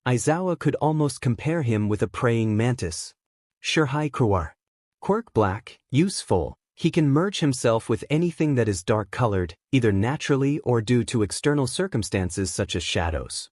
Aizawa could almost compare him with a praying mantis. Shirhai Kruar. Quirk black, useful. He can merge himself with anything that is dark-colored, either naturally or due to external circumstances such as shadows.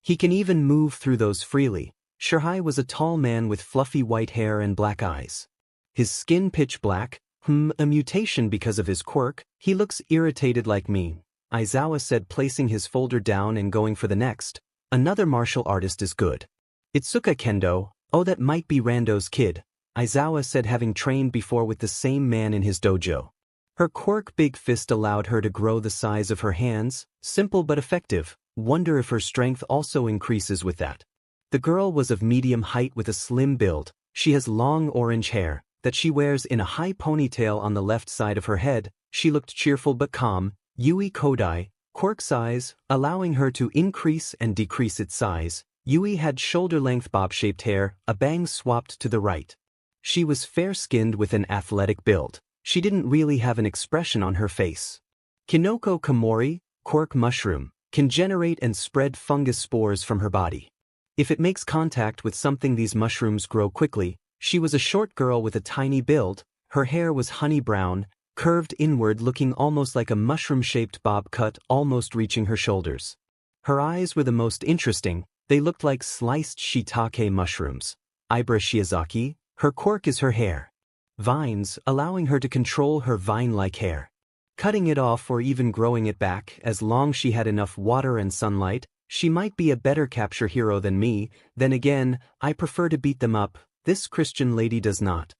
He can even move through those freely. Shirhai was a tall man with fluffy white hair and black eyes. His skin pitch black, a mutation because of his quirk. He looks irritated like me, Aizawa said, placing his folder down and going for the next. Another martial artist is good. Itsuka Kendo. Oh, that might be Rando's kid, Aizawa said, having trained before with the same man in his dojo. Her quirk big fist allowed her to grow the size of her hands, simple but effective. Wonder if her strength also increases with that. The girl was of medium height with a slim build. She has long orange hair that she wears in a high ponytail on the left side of her head. She looked cheerful but calm. Yui Kodai. Quirk size, allowing her to increase and decrease its size. Yui had shoulder-length bob-shaped hair, a bang swapped to the right. She was fair-skinned with an athletic build. She didn't really have an expression on her face. Kinoko Komori, quirk mushroom, can generate and spread fungus spores from her body. If it makes contact with something, these mushrooms grow quickly. She was a short girl with a tiny build. Her hair was honey brown, curved inward, looking almost like a mushroom-shaped bob cut, almost reaching her shoulders. Her eyes were the most interesting. They looked like sliced shiitake mushrooms. Ibra Shiozaki, Her quirk is her hair. Vines, allowing her to control her vine-like hair. Cutting it off or even growing it back, as long as she had enough water and sunlight, she might be a better capture hero than me. Then again, I prefer to beat them up. This Christian lady does not.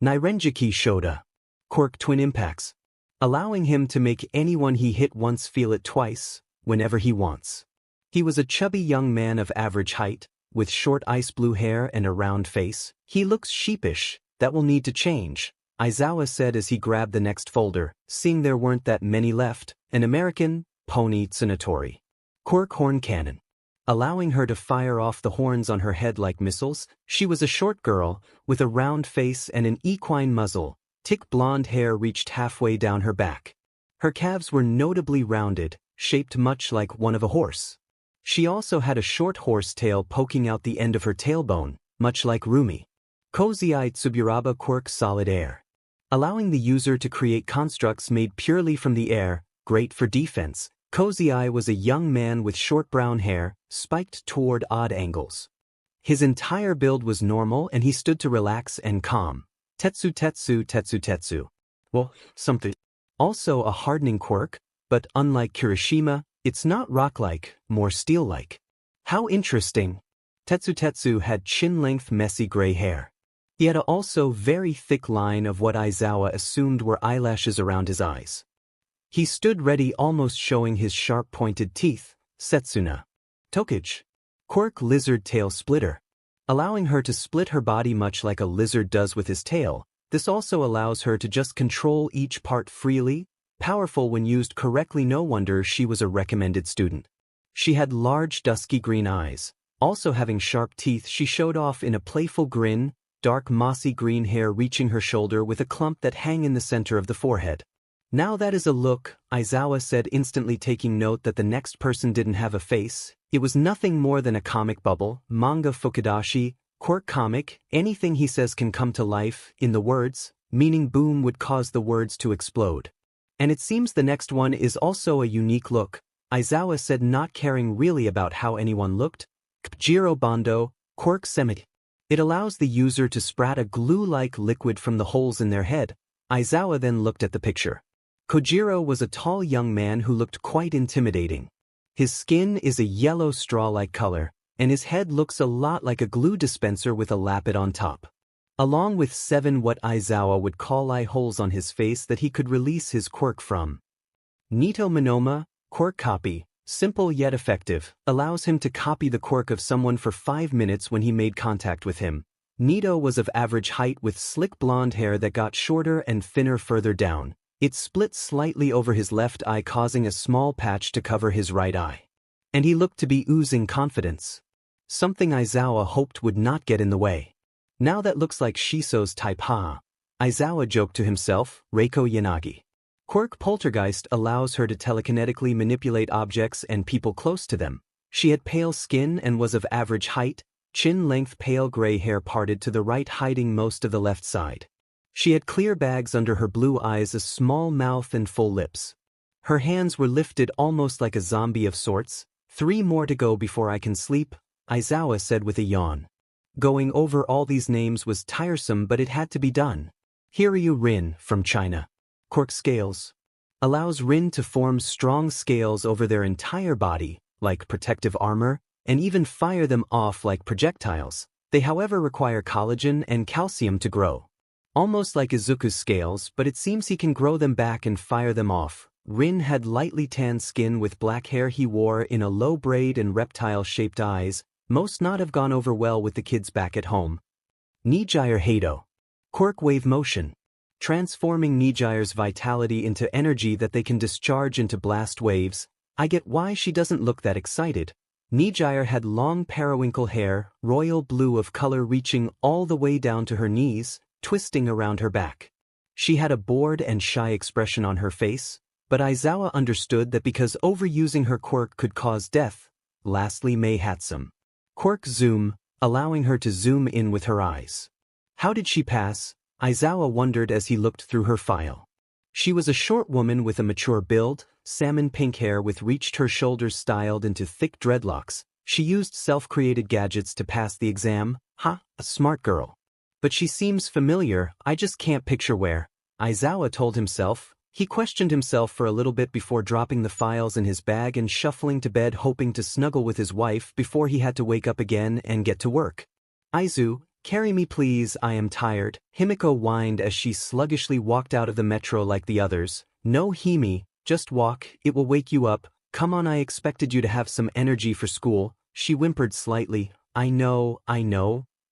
Nairenjiki Shoda. Quirk twin impacts. Allowing him to make anyone he hit once feel it twice, whenever he wants. He was a chubby young man of average height, with short ice blue hair and a round face. He looks sheepish. That will need to change, Aizawa said as he grabbed the next folder, seeing there weren't that many left. An American, Pony Tsunatori. Quirk horn cannon. Allowing her to fire off the horns on her head like missiles. She was a short girl, with a round face and an equine muzzle. Thick blonde hair reached halfway down her back. Her calves were notably rounded, shaped much like one of a horse. She also had a short horse tail poking out the end of her tailbone, much like Rumi. Kozii Tsuburaba Quirk solid air. Allowing the user to create constructs made purely from the air, great for defense. Kozii was a young man with short brown hair, spiked toward odd angles. His entire build was normal and he stood to relax and calm. Tetsu Tetsu Tetsu Tetsu. Well, something. Also a hardening quirk, but unlike Kirishima, it's not rock-like, more steel-like. How interesting. Tetsu Tetsu had chin-length messy gray hair. He had a also very thick line of what Aizawa assumed were eyelashes around his eyes. He stood ready, almost showing his sharp-pointed teeth. Setsuna. Tokage. Quirk lizard tail splitter. Allowing her to split her body much like a lizard does with his tail, this also allows her to just control each part freely, powerful when used correctly. No wonder she was a recommended student. She had large dusky green eyes. Also having sharp teeth, she showed off in a playful grin, dark mossy green hair reaching her shoulder with a clump that hang in the center of the forehead. Now that is a look, Aizawa said, instantly taking note that the next person didn't have a face. It was nothing more than a comic bubble, manga fukidashi, quirk comic. Anything he says can come to life, in the words, meaning boom would cause the words to explode. And it seems the next one is also a unique look, Aizawa said, not caring really about how anyone looked. Kjiro Bondo, quirk semi. It allows the user to sprat a glue-like liquid from the holes in their head. Aizawa then looked at the picture. Kojiro was a tall young man who looked quite intimidating. His skin is a yellow straw-like color, and his head looks a lot like a glue dispenser with a lappet on top. Along with 7 what Aizawa would call eye holes on his face that he could release his quirk from. Nito Monoma, quirk copy, simple yet effective, allows him to copy the quirk of someone for 5 minutes when he made contact with him. Nito was of average height with slick blonde hair that got shorter and thinner further down. It split slightly over his left eye, causing a small patch to cover his right eye. And he looked to be oozing confidence. Something Aizawa hoped would not get in the way. Now that looks like Shiso's type, ha. Aizawa joked to himself. Reiko Yanagi. Quirk Poltergeist allows her to telekinetically manipulate objects and people close to them. She had pale skin and was of average height, chin-length pale gray hair parted to the right hiding most of the left side. She had clear bags under her blue eyes, a small mouth and full lips. Her hands were lifted almost like a zombie of sorts. 3 more to go before I can sleep, Aizawa said with a yawn. Going over all these names was tiresome, but it had to be done. Hiryu Rin, from China. Quirk scales. Allows Rin to form strong scales over their entire body, like protective armor, and even fire them off like projectiles. They however require collagen and calcium to grow. Almost like Izuku's scales, but it seems he can grow them back and fire them off. Rin had lightly tanned skin with black hair he wore in a low braid and reptile-shaped eyes, most not have gone over well with the kids back at home. Nijire Hado. Quirk wave motion. Transforming Nijire's vitality into energy that they can discharge into blast waves. I get why she doesn't look that excited. Nijire had long periwinkle hair, royal blue of color reaching all the way down to her knees, twisting around her back. She had a bored and shy expression on her face, but Aizawa understood that because overusing her quirk could cause death. Lastly, Mei Hatsum. Quirk zoom, allowing her to zoom in with her eyes. How did she pass? Aizawa wondered as he looked through her file. She was a short woman with a mature build, salmon pink hair with reached her shoulders styled into thick dreadlocks. She used self-created gadgets to pass the exam. Ha, a smart girl. But she seems familiar, I just can't picture where. Aizawa told himself. He questioned himself for a little bit before dropping the files in his bag and shuffling to bed, hoping to snuggle with his wife before he had to wake up again and get to work. Aizu, carry me please, I am tired, Himiko whined as she sluggishly walked out of the metro like the others. No Himi, just walk, it will wake you up. Come on, I expected you to have some energy for school, she whimpered slightly. I know.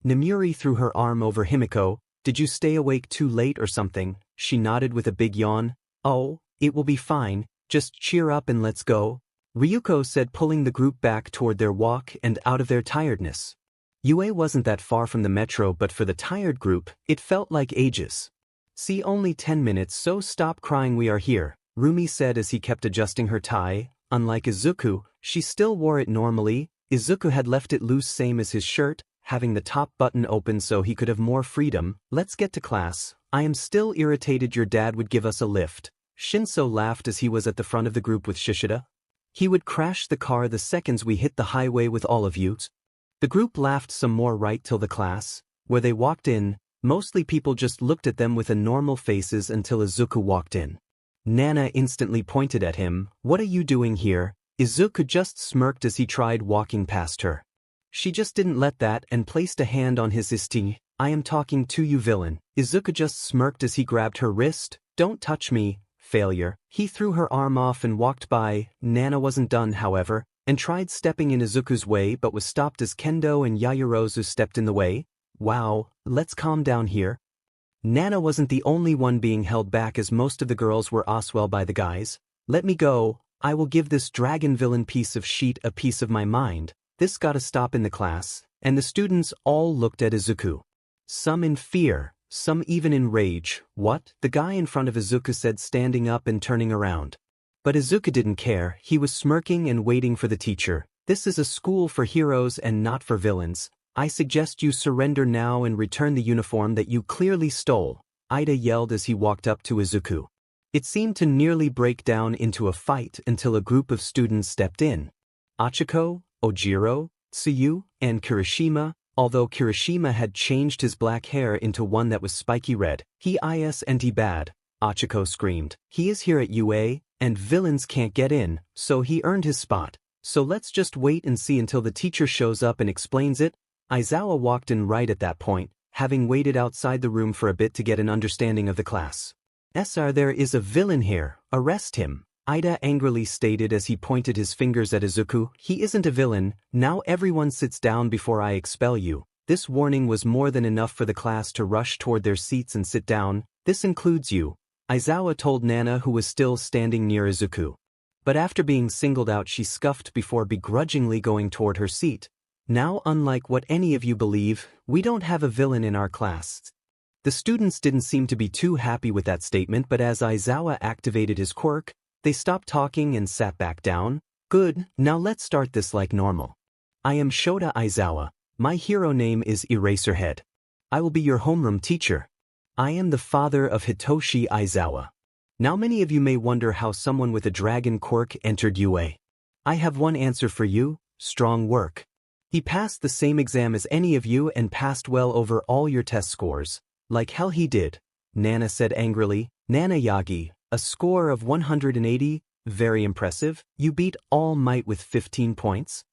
Nemuri threw her arm over Himiko. Did you stay awake too late or something? She nodded with a big yawn. Oh, it will be fine, just cheer up and let's go, Ryuko said, pulling the group back toward their walk and out of their tiredness. UA wasn't that far from the metro, but for the tired group, it felt like ages. See, only 10 minutes, so stop crying, we are here, Rumi said as he kept adjusting her tie. Unlike Izuku, she still wore it normally. Izuku had left it loose, same as his shirt, having the top button open so he could have more freedom. Let's get to class. I am still irritated your dad would give us a lift. Shinso laughed as he was at the front of the group with Shishida. He would crash the car the seconds we hit the highway with all of you. The group laughed some more right till the class, where they walked in. Mostly people just looked at them with a normal faces until Izuku walked in. Nana instantly pointed at him. What are you doing here? Izuku just smirked as he tried walking past her. She just didn't let that and placed a hand on his wrist. I am talking to you, villain. Izuku just smirked as he grabbed her wrist. Don't touch me, failure. He threw her arm off and walked by. Nana wasn't done, however, and tried stepping in Izuku's way but was stopped as Kendo and Yaoyorozu stepped in the way. Wow, let's calm down here. Nana wasn't the only one being held back, as most of the girls were oswell by the guys. Let me go, I will give this dragon villain piece of shit a piece of my mind. This gotta stop in the class, and the students all looked at Izuku. Some in fear, some even in rage. What? The guy in front of Izuku said, standing up and turning around. But Izuku didn't care, he was smirking and waiting for the teacher. This is a school for heroes and not for villains. I suggest you surrender now and return the uniform that you clearly stole, Ida yelled as he walked up to Izuku. It seemed to nearly break down into a fight until a group of students stepped in. Achiko, Ojiro, Tsuyu, and Kirishima. Although Kirishima had changed his black hair into one that was spiky red, he isn't bad, Achiko screamed. He is here at UA, and villains can't get in, so he earned his spot. So let's just wait and see until the teacher shows up and explains it. Aizawa walked in right at that point, having waited outside the room for a bit to get an understanding of the class. "Sir, there is a villain here, arrest him," Ida angrily stated as he pointed his fingers at Izuku. "He isn't a villain, now everyone sits down before I expel you." This warning was more than enough for the class to rush toward their seats and sit down. "This includes you," Aizawa told Nana, who was still standing near Izuku. But after being singled out, she scuffed before begrudgingly going toward her seat. "Now, unlike what any of you believe, we don't have a villain in our class." The students didn't seem to be too happy with that statement, but as Aizawa activated his quirk, they stopped talking and sat back down. "Good, now let's start this like normal. I am Shota Aizawa. My hero name is Eraserhead. I will be your homeroom teacher. I am the father of Hitoshi Aizawa." Now many of you may wonder how someone with a dragon quirk entered UA. I have one answer for you: strong work. He passed the same exam as any of you and passed well over all your test scores. "Like hell he did," Nana said angrily. "Nana Yagi, a score of 180, very impressive. You beat All Might with 15 points.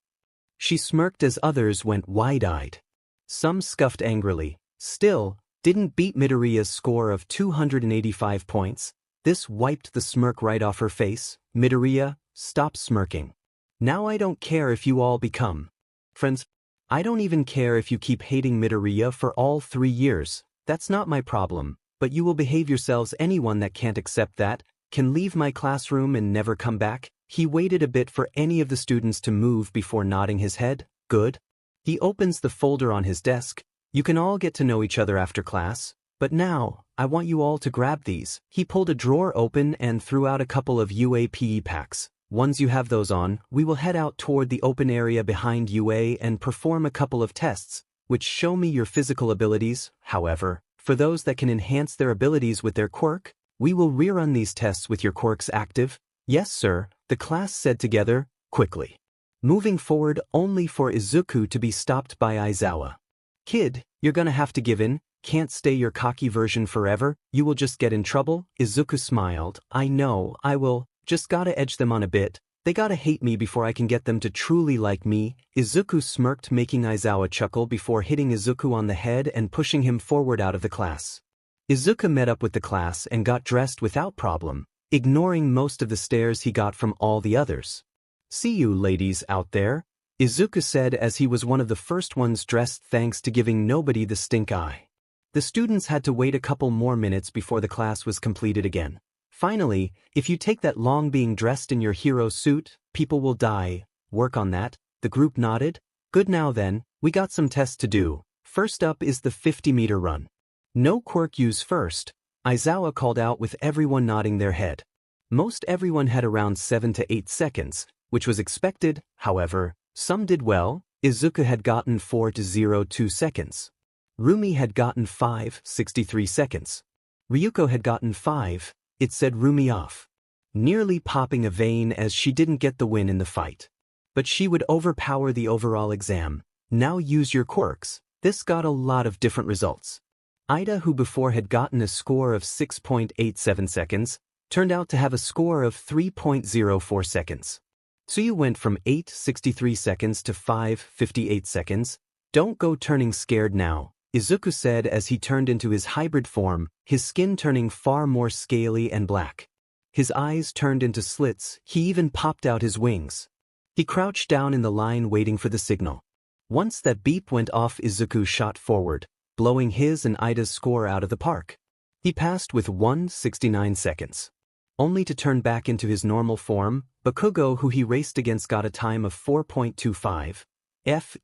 She smirked as others went wide-eyed. Some scuffed angrily. Still, didn't beat MidoRyuu's score of 285 points. This wiped the smirk right off her face. "MidoRyuu, stop smirking. Now I don't care if you all become friends. I don't even care if you keep hating MidoRyuu for all 3 years. That's not my problem, but you will behave yourselves. Anyone that can't accept that can leave my classroom and never come back." He waited a bit for any of the students to move before nodding his head. "Good." He opens the folder on his desk. "You can all get to know each other after class, but now, I want you all to grab these." He pulled a drawer open and threw out a couple of UAPE packs. "Once you have those on, we will head out toward the open area behind UA and perform a couple of tests, which show me your physical abilities. However, for those that can enhance their abilities with their quirk, we will rerun these tests with your quirks active." "Yes, sir," the class said together, quickly. Moving forward only for Izuku to be stopped by Aizawa. Kid, you're gonna have to give in, can't stay your cocky version forever, you will just get in trouble. Izuku smiled. I know, I will, just gotta edge them on a bit. They gotta hate me before I can get them to truly like me. Izuku smirked, making Aizawa chuckle before hitting Izuku on the head and pushing him forward out of the class. Izuku met up with the class and got dressed without problem, ignoring most of the stares he got from all the others. See you ladies out there, Izuku said as he was one of the first ones dressed, thanks to giving nobody the stink eye. The students had to wait a couple more minutes before the class was completed again. Finally, if you take that long being dressed in your hero suit, people will die. Work on that. The group nodded. Good, now then, we got some tests to do. First up is the 50-meter run. No Quirk use first, Aizawa called out with everyone nodding their head. Most everyone had around 7 to 8 seconds, which was expected. However, some did well. Izuku had gotten 4 to 0.2 seconds. Rumi had gotten 5.63 seconds. Ryuko had gotten 5, it said Rumi off, nearly popping a vein as she didn't get the win in the fight. But she would overpower the overall exam. Now use your quirks. This got a lot of different results. Ida, who before had gotten a score of 6.87 seconds, turned out to have a score of 3.04 seconds. Tsuyu went from 8.63 seconds to 5.58 seconds. Don't go turning scared now, Izuku said as he turned into his hybrid form, his skin turning far more scaly and black. His eyes turned into slits, he even popped out his wings. He crouched down in the line waiting for the signal. Once that beep went off, Izuku shot forward, blowing his and Ida's score out of the park. He passed with 1.69 seconds. Only to turn back into his normal form. Bakugo, who he raced against, got a time of 4.25.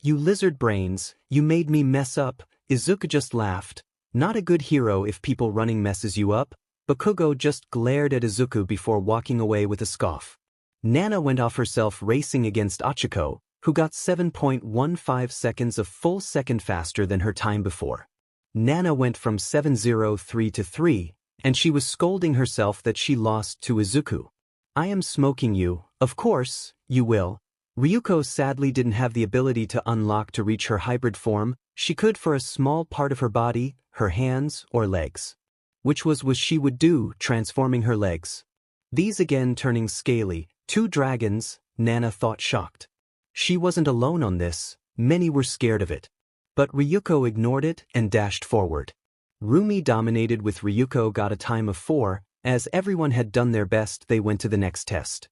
You lizard brains, you made me mess up. Izuku just laughed. Not a good hero if people running messes you up. Bakugo just glared at Izuku before walking away with a scoff. Nana went off herself racing against Achiko, who got 7.15 seconds, a full second faster than her time before. Nana went from 7.03 to 3, and she was scolding herself that she lost to Izuku. I am smoking you, of course, you will. Ryuko sadly didn't have the ability to unlock to reach her hybrid form. She could for a small part of her body, her hands or legs. Which was what she would do, transforming her legs. These again turning scaly, 2 dragons, Nana thought, shocked. She wasn't alone on this, many were scared of it. But Ryuko ignored it and dashed forward. Rumi dominated with Ryuko got a time of 4, as everyone had done their best. They went to the next test.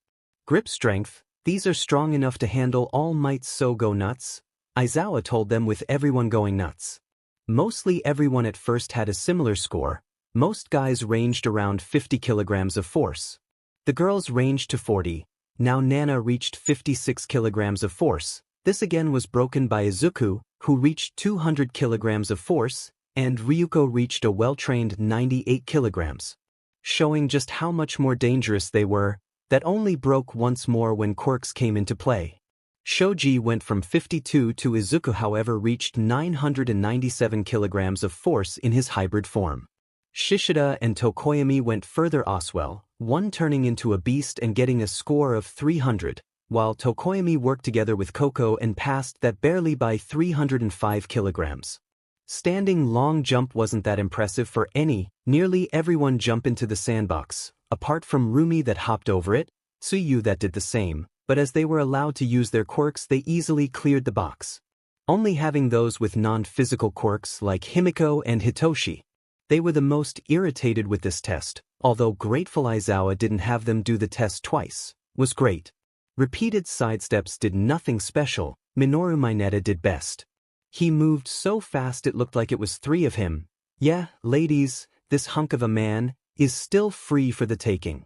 Grip strength, these are strong enough to handle all might, so go nuts, Aizawa told them with everyone going nuts. Mostly everyone at first had a similar score. Most guys ranged around 50 kilograms of force. The girls ranged to 40. Now Nana reached 56 kilograms of force. This again was broken by Izuku, who reached 200 kilograms of force, and Ryuko reached a well-trained 98 kilograms. Showing just how much more dangerous they were. That only broke once more when quirks came into play. Shoji went from 52 to Izuku, however, reached 997 kilograms of force in his hybrid form. Shishida and Tokoyami went further as well, one turning into a beast and getting a score of 300, while Tokoyami worked together with Koko and passed that barely by 305 kilograms. Standing long jump wasn't that impressive for any, nearly everyone jump into the sandbox, apart from Rumi that hopped over it, Tsuyu that did the same, but as they were allowed to use their quirks they easily cleared the box. Only having those with non-physical quirks like Himiko and Hitoshi. They were the most irritated with this test, although grateful Aizawa didn't have them do the test twice, was great. Repeated sidesteps did nothing special, Minoru Mineta did best. He moved so fast it looked like it was 3 of him. Yeah, ladies, this hunk of a man is still free for the taking.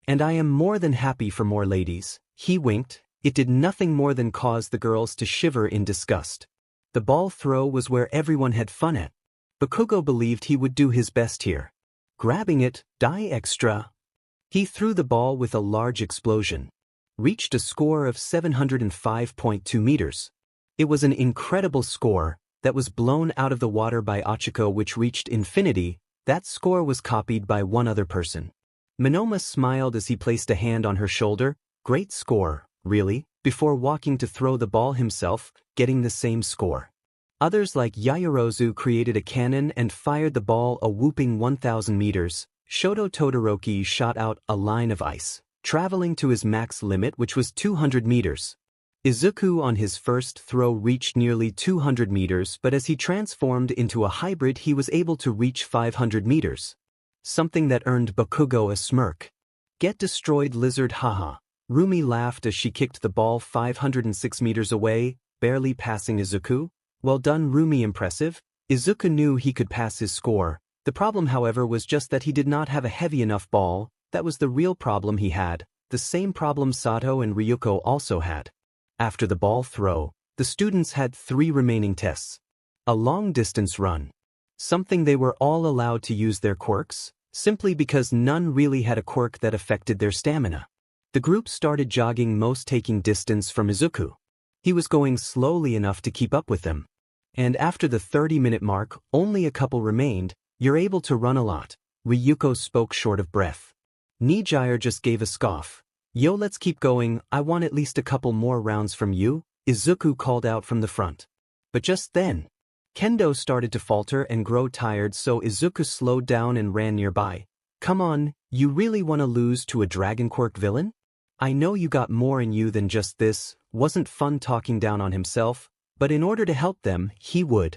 And I am more than happy for more ladies. He winked. It did nothing more than cause the girls to shiver in disgust. The ball throw was where everyone had fun at. Bakugo believed he would do his best here. Grabbing it, die extra. He threw the ball with a large explosion. Reached a score of 705.2 meters. It was an incredible score that was blown out of the water by Achiko, which reached infinity. That score was copied by one other person. Monoma smiled as he placed a hand on her shoulder. Great score, really, before walking to throw the ball himself, getting the same score. Others like Yaoyorozu created a cannon and fired the ball a whooping 1,000 meters. Shoto Todoroki shot out a line of ice, traveling to his max limit which was 200 meters. Izuku on his first throw reached nearly 200 meters but as he transformed into a hybrid he was able to reach 500 meters. Something that earned Bakugo a smirk. Get destroyed lizard haha. Rumi laughed as she kicked the ball 506 meters away, barely passing Izuku. Well done Rumi, impressive. Izuku knew he could pass his score. The problem however was just that he did not have a heavy enough ball. That was the real problem he had, the same problem Sato and Ryuko also had. After the ball throw, the students had 3 remaining tests. A long-distance run. Something they were all allowed to use their quirks, simply because none really had a quirk that affected their stamina. The group started jogging, most taking distance from Izuku. He was going slowly enough to keep up with them. And after the 30-minute mark, only a couple remained. You're able to run a lot. Ryuko spoke short of breath. MidoRyuu just gave a scoff. Yo, let's keep going, I want at least a couple more rounds from you, Izuku called out from the front. But just then, Kendo started to falter and grow tired so Izuku slowed down and ran nearby. Come on, you really want to lose to a Dragon Quirk villain? I know you got more in you than just this. Wasn't fun talking down on himself, but in order to help them, he would.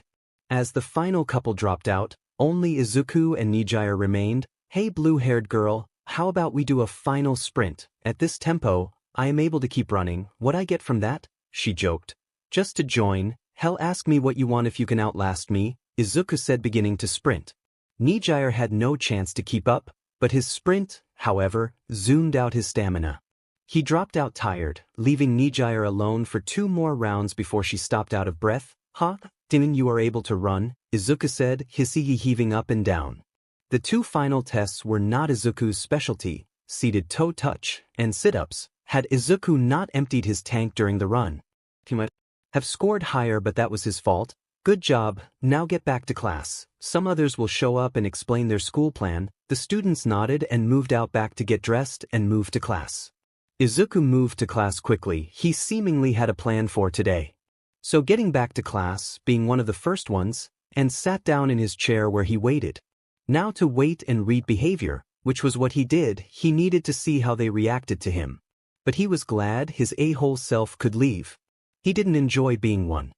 As the final couple dropped out, only Izuku and MidoRyuu remained. Hey blue-haired girl, how about we do a final sprint? At this tempo, I am able to keep running. What I get from that? She joked. Just to join, hell ask me what you want if you can outlast me, Izuku said beginning to sprint. MidoRyuu had no chance to keep up, but his sprint, however, zoomed out his stamina. He dropped out tired, leaving MidoRyuu alone for 2 more rounds before she stopped out of breath. Huh? Didn't you are able to run? Izuku said, hissy heaving up and down. The 2 final tests were not Izuku's specialty, seated toe touch and sit-ups. Had Izuku not emptied his tank during the run, he might have scored higher, but that was his fault. Good job, now get back to class. Some others will show up and explain their school plan. The students nodded and moved out back to get dressed and move to class. Izuku moved to class quickly. He seemingly had a plan for today. So getting back to class, being one of the first ones, and sat down in his chair where he waited. Now to wait and read behavior, which was what he did. He needed to see how they reacted to him. But he was glad his a-hole self could leave. He didn't enjoy being one.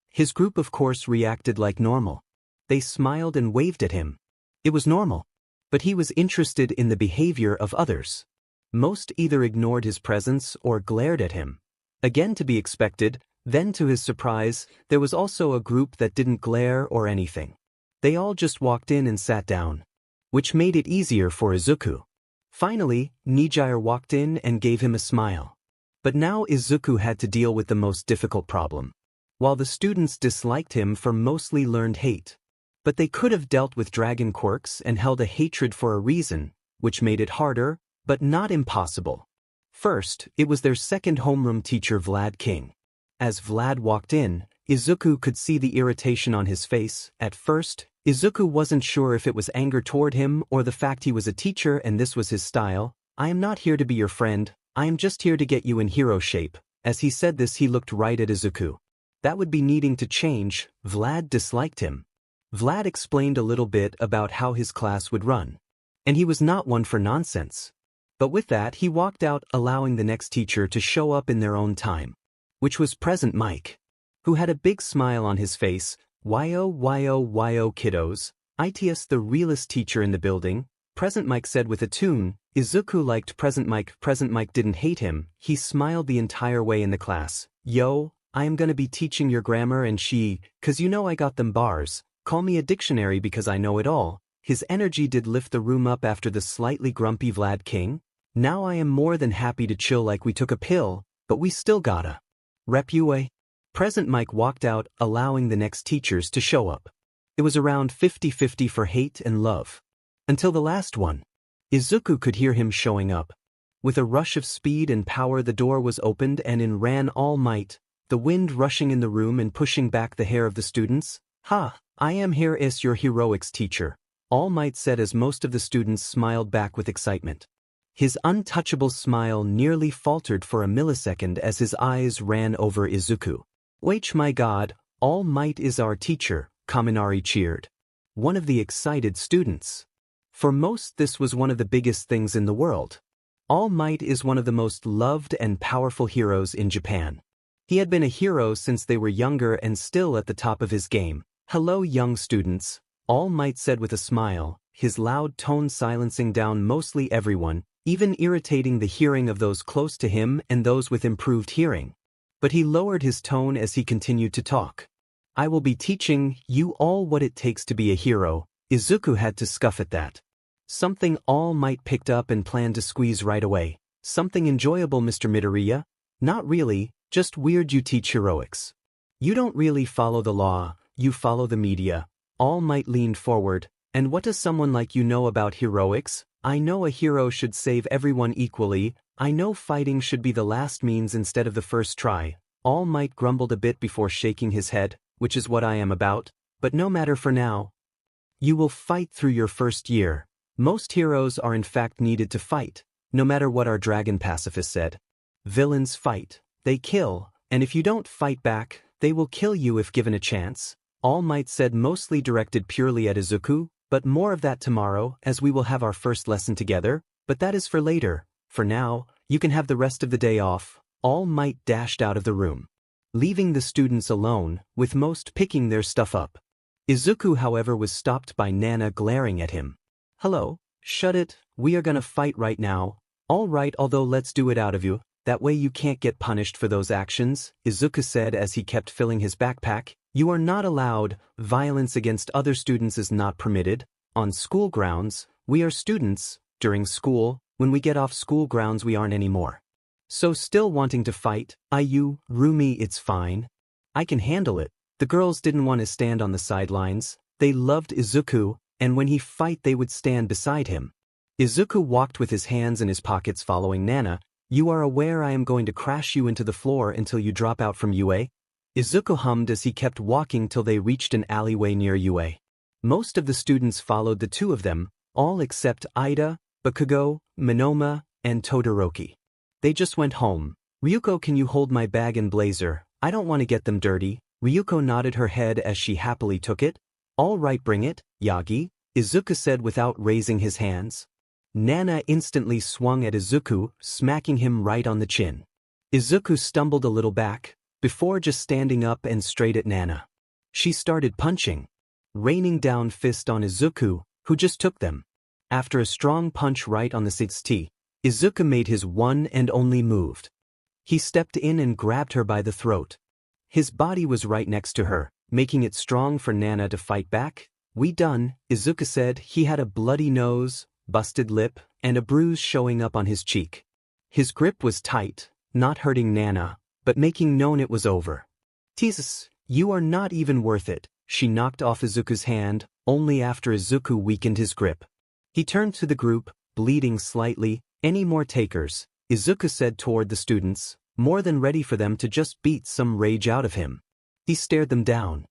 His group of course reacted like normal. They smiled and waved at him. It was normal. But he was interested in the behavior of others. Most either ignored his presence or glared at him. Again to be expected, then to his surprise, there was also a group that didn't glare or anything. They all just walked in and sat down. Which made it easier for Izuku. Finally, MidoRyuu walked in and gave him a smile. But now Izuku had to deal with the most difficult problem. While the students disliked him for mostly learned hate. But they could have dealt with dragon quirks and held a hatred for a reason, which made it harder, but not impossible. First, it was their second homeroom teacher Vlad King. As Vlad walked in, Izuku could see the irritation on his face. At first, Izuku wasn't sure if it was anger toward him or the fact he was a teacher and this was his style. I am not here to be your friend, I am just here to get you in hero shape. As he said this he looked right at Izuku. That would be needing to change. Vlad disliked him. Vlad explained a little bit about how his class would run. And he was not one for nonsense. But with that he walked out, allowing the next teacher to show up in their own time. Which was Present Mike. Who had a big smile on his face. Yo kiddos, it's the realest teacher in the building, Present Mike said with a tune. Izuku liked Present Mike. Present Mike didn't hate him, he smiled the entire way in the class. Yo, I am gonna be teaching your grammar and cause you know I got them bars, call me a dictionary because I know it all. His energy did lift the room up after the slightly grumpy Vlad King. Now I am more than happy to chill like we took a pill, but we still gotta rep you eh? Present Mike walked out, allowing the next teachers to show up. It was around 50-50 for hate and love. Until the last one. Izuku could hear him showing up. With a rush of speed and power the door was opened and in ran All Might, the wind rushing in the room and pushing back the hair of the students. Ha, I am here as your heroics teacher, All Might said as most of the students smiled back with excitement. His untouchable smile nearly faltered for a millisecond as his eyes ran over Izuku. Wait, my god, All Might is our teacher, Kaminari cheered. One of the excited students. For most, this was one of the biggest things in the world. All Might is one of the most loved and powerful heroes in Japan. He had been a hero since they were younger and still at the top of his game. Hello, young students, All Might said with a smile, his loud tone silencing down mostly everyone, even irritating the hearing of those close to him and those with improved hearing. But he lowered his tone as he continued to talk. I will be teaching you all what it takes to be a hero. Izuku had to scoff at that. Something All Might picked up and planned to squeeze right away. Something enjoyable, Mr. MidoRyuu? Not really, just weird. You teach heroics. You don't really follow the law, you follow the media. All Might leaned forward. And what does someone like you know about heroics? I know a hero should save everyone equally. I know fighting should be the last means instead of the first try. All Might grumbled a bit before shaking his head, which is what I am about. But no matter for now. You will fight through your first year. Most heroes are in fact needed to fight, no matter what our dragon pacifist said. Villains fight, they kill, and if you don't fight back, they will kill you if given a chance. All Might said, mostly directed purely at Izuku, but more of that tomorrow as we will have our first lesson together, but that is for later. For now, you can have the rest of the day off. All Might dashed out of the room, leaving the students alone, with most picking their stuff up. Izuku, however, was stopped by Nana glaring at him. Hello, shut it, we are gonna fight right now. All right, although let's do it out of you, that way you can't get punished for those actions, Izuku said as he kept filling his backpack. You are not allowed. Violence against other students is not permitted. On school grounds, we are students. During school, when we get off school grounds we aren't anymore. So still wanting to fight? Rumi, it's fine. I can handle it. The girls didn't want to stand on the sidelines. They loved Izuku, and when he fight they would stand beside him. Izuku walked with his hands in his pockets following Nana. You are aware I am going to crash you into the floor until you drop out from UA? Izuku hummed as he kept walking till they reached an alleyway near UA. Most of the students followed the two of them, all except Ida, Bakugo, Minoma, and Todoroki. They just went home. Ryuko, can you hold my bag and blazer? I don't want to get them dirty. Ryuko nodded her head as she happily took it. All right, bring it, Yagi, Izuku said without raising his hands. Nana instantly swung at Izuku, smacking him right on the chin. Izuku stumbled a little back, before just standing up and straight at Nana. She started punching, raining down fist on Izuku, who just took them. After a strong punch right on the sitsti, Izuku made his one and only move. He stepped in and grabbed her by the throat. His body was right next to her, making it strong for Nana to fight back. We done, Izuku said. He had a bloody nose, busted lip, and a bruise showing up on his cheek. His grip was tight, not hurting Nana, but making known it was over. Jesus, you are not even worth it. She knocked off Izuku's hand, only after Izuku weakened his grip. He turned to the group, bleeding slightly. Any more takers? Izuku said toward the students, more than ready for them to just beat some rage out of him. He stared them down.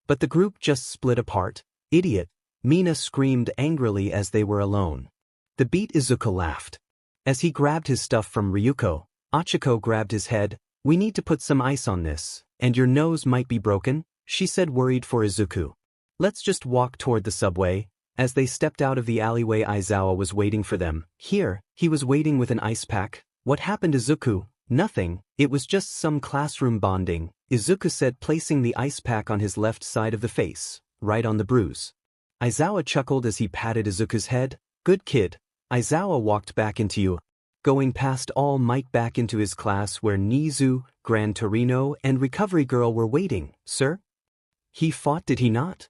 But the group just split apart. Idiot, Mina screamed angrily as they were alone. The beat, Izuku laughed. As he grabbed his stuff from Ryuko, Achiko grabbed his head. We need to put some ice on this, and your nose might be broken, she said, worried for Izuku. Let's just walk toward the subway. As they stepped out of the alleyway, Aizawa was waiting for them. Here, he was waiting with an ice pack. What happened, Izuku? Nothing, it was just some classroom bonding, Izuku said, placing the ice pack on his left side of the face, right on the bruise. Aizawa chuckled as he patted Izuku's head. Good kid. Aizawa walked back into UA, going past All Might back into his class where Nizu, Gran Torino, and Recovery Girl were waiting. Sir? He fought, did he not?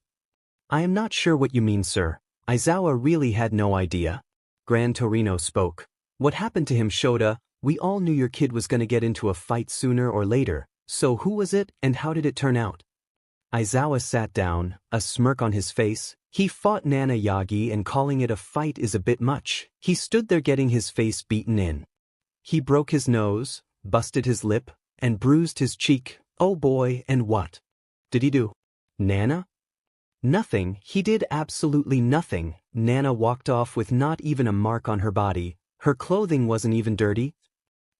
I am not sure what you mean, sir. Aizawa really had no idea. Gran Torino spoke. What happened to him, Shota? We all knew your kid was gonna get into a fight sooner or later, so who was it and how did it turn out? Aizawa sat down, a smirk on his face. He fought Nana, Yagi, and calling it a fight is a bit much. He stood there getting his face beaten in. He broke his nose, busted his lip, and bruised his cheek. Oh boy, and what did he do? Nana? Nothing, he did absolutely nothing. Nana walked off with not even a mark on her body. Her clothing wasn't even dirty.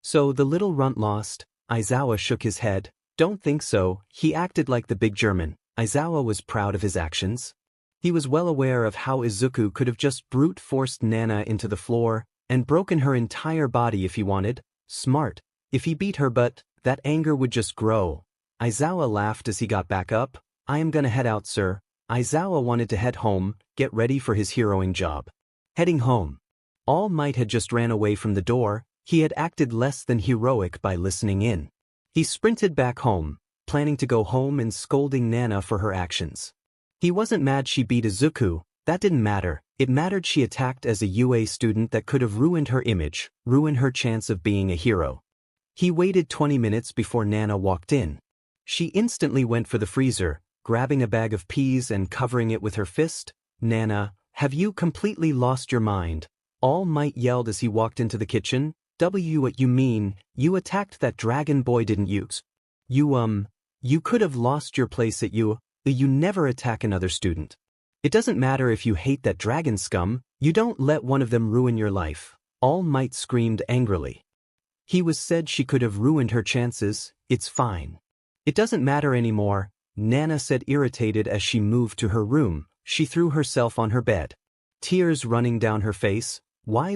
So the little runt lost? Aizawa shook his head. Don't think so, he acted like the big German. Aizawa was proud of his actions. He was well aware of how Izuku could have just brute-forced Nana into the floor and broken her entire body if he wanted. Smart. If he beat her, but that anger would just grow. Aizawa laughed as he got back up. I am gonna head out, sir. Aizawa wanted to head home, get ready for his heroing job. Heading home. All Might had just ran away from the door. He had acted less than heroic by listening in. He sprinted back home, planning to go home and scolding Nana for her actions. He wasn't mad she beat Izuku, that didn't matter. It mattered she attacked as a UA student that could have ruined her image, ruined her chance of being a hero. He waited 20 minutes before Nana walked in. She instantly went for the freezer, grabbing a bag of peas and covering it with her fist. Nana, have you completely lost your mind? All Might yelled as he walked into the kitchen. What you mean? You attacked that dragon boy, didn't you? You could have lost your place at you never attack another student. It doesn't matter if you hate that dragon scum, you don't let one of them ruin your life. All Might screamed angrily. He was said she could have ruined her chances, it's fine. It doesn't matter anymore, Nana said irritated as she moved to her room. She threw herself on her bed. Tears running down her face. Why?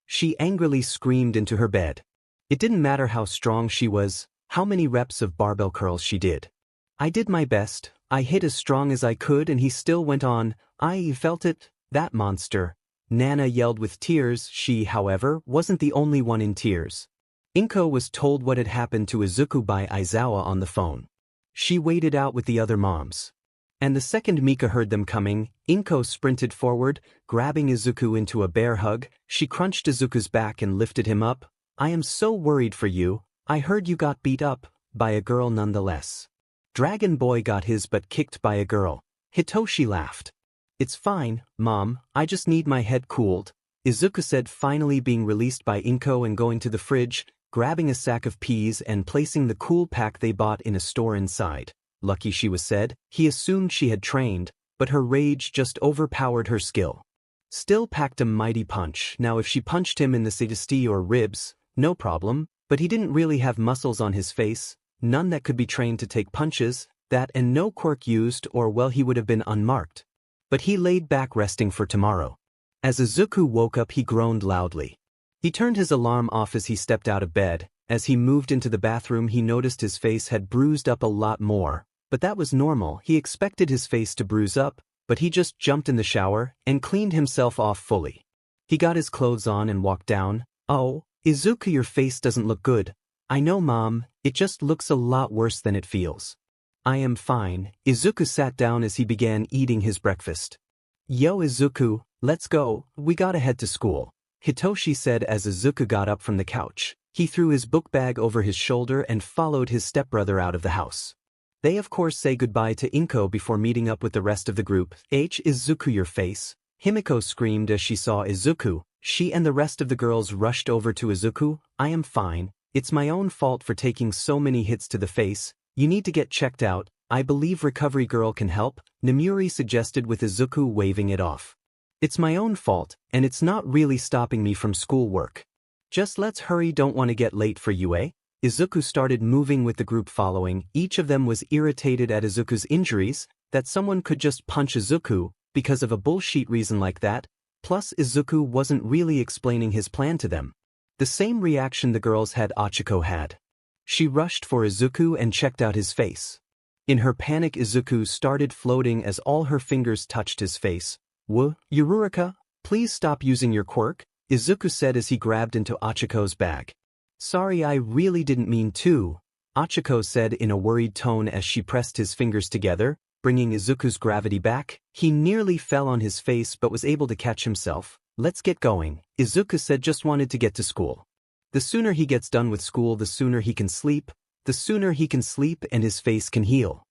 She angrily screamed into her bed. It didn't matter how strong she was, how many reps of barbell curls she did. I did my best, I hit as strong as I could and he still went on. I felt it, that monster. Nana yelled with tears. She, however, wasn't the only one in tears. Inko was told what had happened to Izuku by Aizawa on the phone. She waited out with the other moms. And the second Mika heard them coming, Inko sprinted forward, grabbing Izuku into a bear hug. She crunched Izuku's back and lifted him up. I am so worried for you. I heard you got beat up by a girl nonetheless. Dragon Boy got his butt kicked by a girl. Hitoshi laughed. It's fine, Mom, I just need my head cooled, Izuku said, finally being released by Inko and going to the fridge, grabbing a sack of peas and placing the cool pack they bought in a store inside. Lucky she was, said. He assumed she had trained, but her rage just overpowered her skill. Still packed a mighty punch. Now if she punched him in the city or ribs, no problem, but he didn't really have muscles on his face, none that could be trained to take punches, that and no quirk used, or well, he would have been unmarked. But he laid back resting for tomorrow. As Izuku woke up, he groaned loudly. He turned his alarm off as he stepped out of bed. As he moved into the bathroom, he noticed his face had bruised up a lot more, but that was normal. He expected his face to bruise up, but he just jumped in the shower and cleaned himself off fully. He got his clothes on and walked down. Oh, Izuku, your face doesn't look good. I know, Mom, it just looks a lot worse than it feels. I am fine. Izuku sat down as he began eating his breakfast. Yo Izuku, let's go, we gotta head to school, Hitoshi said as Izuku got up from the couch. He threw his book bag over his shoulder and followed his stepbrother out of the house. They of course say goodbye to Inko before meeting up with the rest of the group. Izuku, your face, Himiko screamed as she saw Izuku. She and the rest of the girls rushed over to Izuku. I am fine, it's my own fault for taking so many hits to the face. You need to get checked out. I believe Recovery Girl can help, Namuri suggested with Izuku waving it off. It's my own fault, and it's not really stopping me from schoolwork. Just let's hurry, don't want to get late for UA. Izuku started moving with the group following. Each of them was irritated at Izuku's injuries, that someone could just punch Izuku because of a bullshit reason like that, plus Izuku wasn't really explaining his plan to them. The same reaction the girls had Achiko had. She rushed for Izuku and checked out his face. In her panic, Izuku started floating as all her fingers touched his face. Yururika, please stop using your quirk, Izuku said as he grabbed into Achiko's bag. Sorry, I really didn't mean to, Achiko said in a worried tone as she pressed his fingers together, bringing Izuku's gravity back. He nearly fell on his face but was able to catch himself. Let's get going, Izuku said, just wanted to get to school. The sooner he gets done with school, the sooner he can sleep. The sooner he can sleep and his face can heal.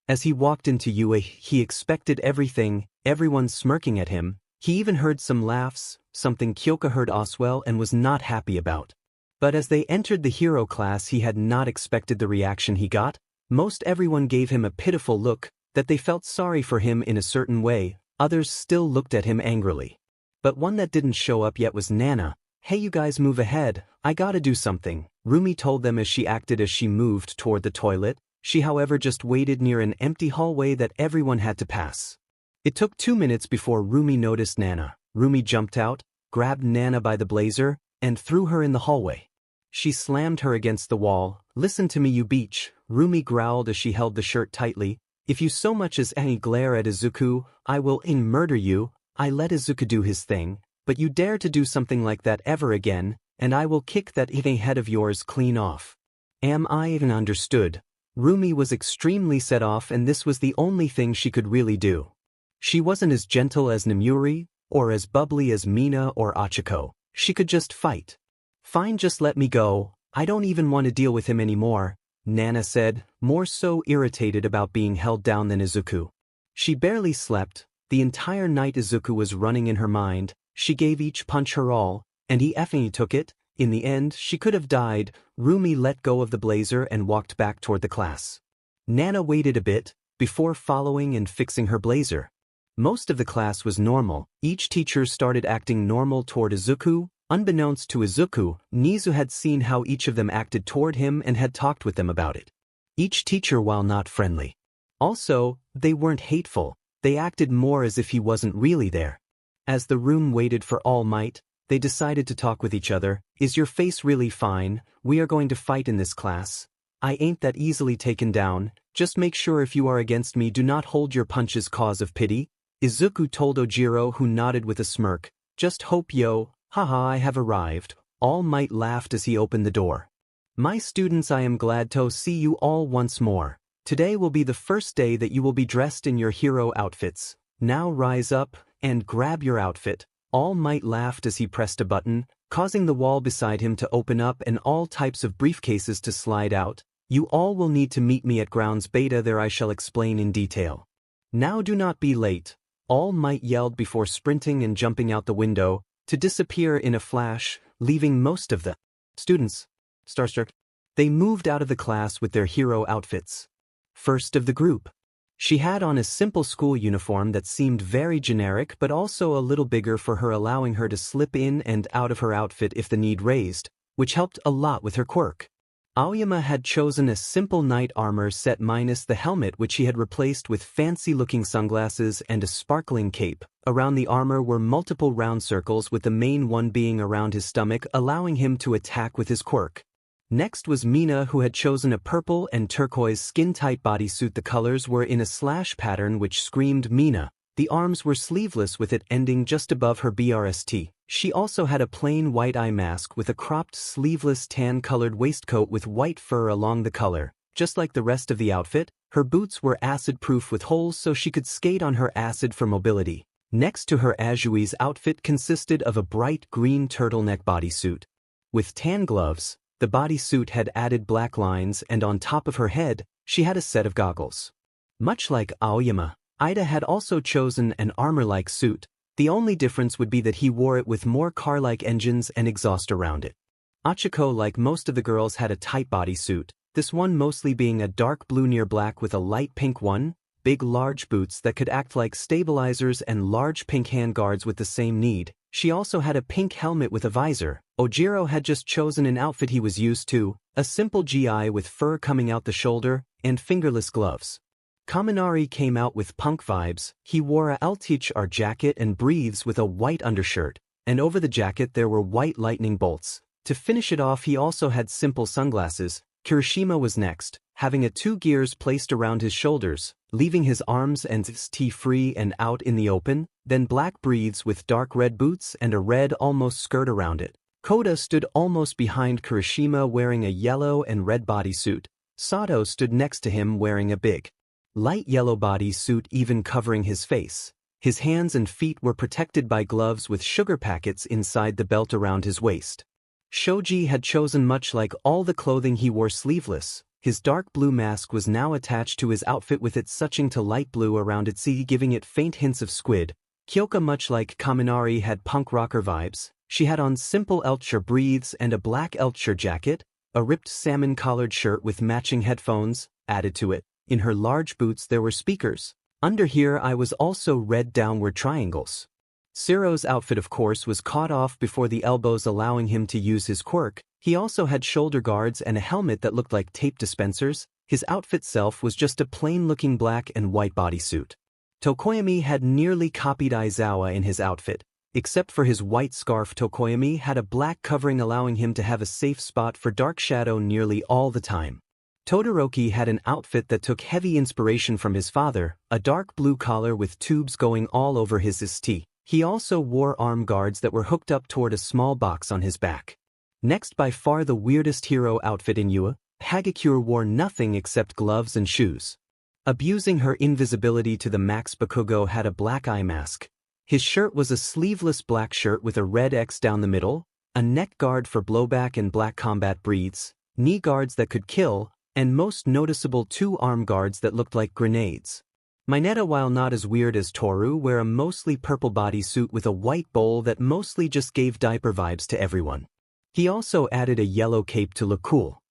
As he walked into UA, he expected everything, everyone smirking at him. He even heard some laughs, something Kyoka heard Oswell and was not happy about. But as they entered the hero class, he had not expected the reaction he got. Most everyone gave him a pitiful look, that they felt sorry for him in a certain way. Others still looked at him angrily. But one that didn't show up yet was Nana. Hey, you guys, move ahead, I gotta do something. Rumi told them as she acted as she moved toward the toilet. She however just waited near an empty hallway that everyone had to pass. It took 2 minutes before Rumi noticed Nana. Rumi jumped out, grabbed Nana by the blazer, and threw her in the hallway. She slammed her against the wall. "Listen to me, you beach," Rumi growled as she held the shirt tightly. "If you so much as any glare at Izuku, I will murder you." I let Izuku do his thing, but you dare to do something like that ever again, and I will kick that head of yours clean off. Am I even understood? Rumi was extremely set off, and this was the only thing she could really do. She wasn't as gentle as MidoRyuu, or as bubbly as Mina or Achiko. She could just fight. "Fine, just let me go, I don't even want to deal with him anymore," Nana said, more so irritated about being held down than Izuku. She barely slept. The entire night Izuku was running in her mind. She gave each punch her all, and he effing took it. In the end, she could have died. Rumi let go of the blazer and walked back toward the class. Nana waited a bit, before following and fixing her blazer. Most of the class was normal. Each teacher started acting normal toward Izuku. Unbeknownst to Izuku, Nizu had seen how each of them acted toward him and had talked with them about it. Each teacher, while not friendly. Also, they weren't hateful. They acted more as if he wasn't really there. As the room waited for All Might, they decided to talk with each other. "Is your face really fine? We are going to fight in this class. I ain't that easily taken down. Just make sure if you are against me, do not hold your punches cause of pity," Izuku told Ojiro, who nodded with a smirk. "Just hope yo, haha, I have arrived." All Might laughed as he opened the door. "My students, I am glad to see you all once more. Today will be the first day that you will be dressed in your hero outfits. Now rise up and grab your outfit." All Might laughed as he pressed a button, causing the wall beside him to open up and all types of briefcases to slide out. "You all will need to meet me at Grounds Beta, there I shall explain in detail. Now do not be late." All Might yelled before sprinting and jumping out the window, to disappear in a flash, leaving most of the students starstruck. They moved out of the class with their hero outfits. First of the group. She had on a simple school uniform that seemed very generic but also a little bigger for her, allowing her to slip in and out of her outfit if the need raised, which helped a lot with her quirk. Aoyama had chosen a simple knight armor set minus the helmet, which he had replaced with fancy-looking sunglasses and a sparkling cape. Around the armor were multiple round circles, with the main one being around his stomach, allowing him to attack with his quirk. Next was Mina, who had chosen a purple and turquoise skin-tight bodysuit. The colors were in a slash pattern which screamed Mina. The arms were sleeveless with it ending just above her BRST. She also had a plain white eye mask with a cropped sleeveless tan-colored waistcoat with white fur along the collar. Just like the rest of the outfit, her boots were acid-proof with holes so she could skate on her acid for mobility. Next to her, Ajui's outfit consisted of a bright green turtleneck bodysuit. With tan gloves, the bodysuit had added black lines, and on top of her head, she had a set of goggles. Much like Aoyama, Ida had also chosen an armor-like suit. The only difference would be that he wore it with more car-like engines and exhaust around it. Achiko, like most of the girls, had a tight bodysuit, this one mostly being a dark blue near black with a light pink one, big large boots that could act like stabilizers, and large pink handguards with the same need. She also had a pink helmet with a visor. Ojiro had just chosen an outfit he was used to, a simple GI with fur coming out the shoulder, and fingerless gloves. Kaminari came out with punk vibes. He wore a LTHR jacket and briefs with a white undershirt, and over the jacket there were white lightning bolts. To finish it off, he also had simple sunglasses. Kirishima was next, having a 2 gears placed around his shoulders, leaving his arms and st free and out in the open, then black briefs with dark red boots and a red almost skirt around it. Koda stood almost behind Kirishima wearing a yellow and red bodysuit. Sato stood next to him wearing a big, light yellow bodysuit even covering his face. His hands and feet were protected by gloves with sugar packets inside the belt around his waist. Shoji had chosen much like all the clothing he wore sleeveless. His dark blue mask was now attached to his outfit with it switching to light blue around its C, giving it faint hints of squid. Kyoka, much like Kaminari, had punk rocker vibes. She had on simple Eltsher briefs and a black Eltsher jacket, a ripped salmon-collared shirt with matching headphones added to it. In her large boots there were speakers. Under here I was also red downward triangles. Zero's outfit of course was caught off before the elbows, allowing him to use his quirk. He also had shoulder guards and a helmet that looked like tape dispensers. His outfit self was just a plain-looking black and white bodysuit. Tokoyami had nearly copied Aizawa in his outfit. Except for his white scarf, Tokoyami had a black covering, allowing him to have a safe spot for dark shadow nearly all the time. Todoroki had an outfit that took heavy inspiration from his father, a dark blue collar with tubes going all over his st. He also wore arm guards that were hooked up toward a small box on his back. Next, by far the weirdest hero outfit in Yua, Hagakure wore nothing except gloves and shoes. Abusing her invisibility to the max, Bakugo had a black eye mask. His shirt was a sleeveless black shirt with a red X down the middle, a neck guard for blowback and black combat breathes, knee guards that could kill, and most noticeable 2 arm guards that looked like grenades. Mineta, while not as weird as Toru, wear a mostly purple bodysuit with a white bowl that mostly just gave diaper vibes to everyone. He also added a yellow cape to look cool.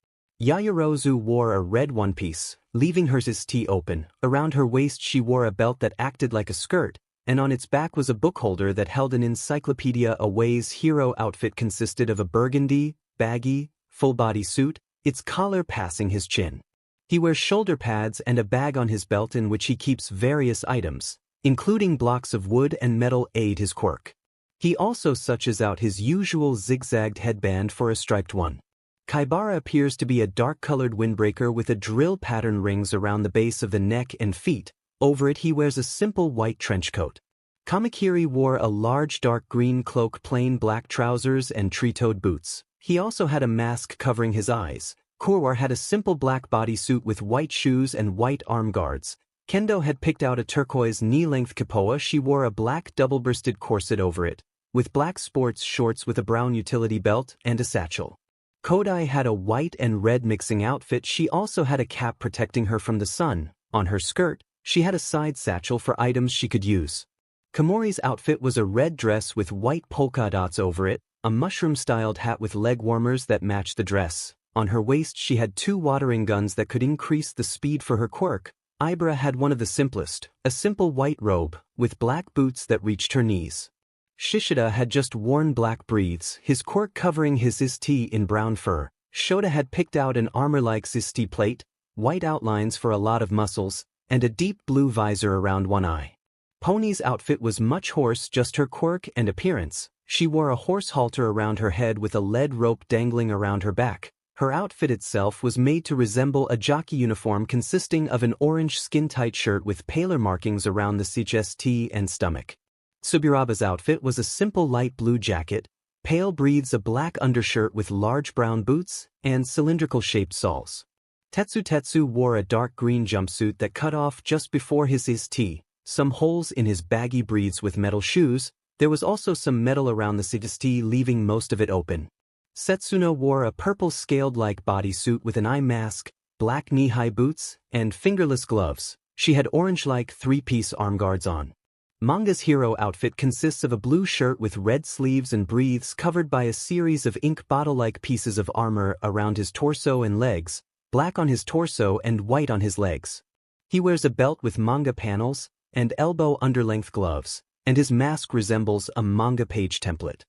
Yaoyorozu wore a red one-piece, leaving her st open. Around her waist she wore a belt that acted like a skirt, and on its back was a book holder that held an encyclopedia. Away's hero outfit consisted of a burgundy, baggy, full-body suit, its collar passing his chin. He wears shoulder pads and a bag on his belt in which he keeps various items, including blocks of wood and metal aid his quirk. He also switches out his usual zigzagged headband for a striped one. Kaibara appears to be a dark-colored windbreaker with a drill pattern rings around the base of the neck and feet. Over it he wears a simple white trench coat. Kamakiri wore a large dark green cloak, plain black trousers, and tree-toed boots. He also had a mask covering his eyes. Kurwar had a simple black bodysuit with white shoes and white arm guards. Kendo had picked out a turquoise knee-length kapoa. She wore a black double-breasted corset over it, with black sports shorts with a brown utility belt and a satchel. Kodai had a white and red mixing outfit. She also had a cap protecting her from the sun. On her skirt, she had a side satchel for items she could use. Komori's outfit was a red dress with white polka dots over it, a mushroom-styled hat with leg warmers that matched the dress. On her waist she had 2 watering guns that could increase the speed for her quirk. Ibra had one of the simplest, a simple white robe, with black boots that reached her knees. Shishida had just worn black breathes, his quirk covering his st in brown fur. Shota had picked out an armor-like st plate, white outlines for a lot of muscles, and a deep blue visor around one eye. Pony's outfit was much horse, just her quirk and appearance. She wore a horse halter around her head with a lead rope dangling around her back. Her outfit itself was made to resemble a jockey uniform consisting of an orange skin-tight shirt with paler markings around the st and stomach. Suburaba's outfit was a simple light blue jacket, pale breathes a black undershirt with large brown boots, and cylindrical-shaped soles. Tetsu wore a dark green jumpsuit that cut off just before his st, some holes in his baggy breathes with metal shoes. There was also some metal around the st, leaving most of it open. Setsuno wore a purple scaled-like bodysuit with an eye mask, black knee-high boots, and fingerless gloves. She had orange-like 3-piece arm guards on. Manga's hero outfit consists of a blue shirt with red sleeves and breathes covered by a series of ink bottle-like pieces of armor around his torso and legs, black on his torso and white on his legs. He wears a belt with manga panels and elbow underlength gloves, and his mask resembles a manga page template.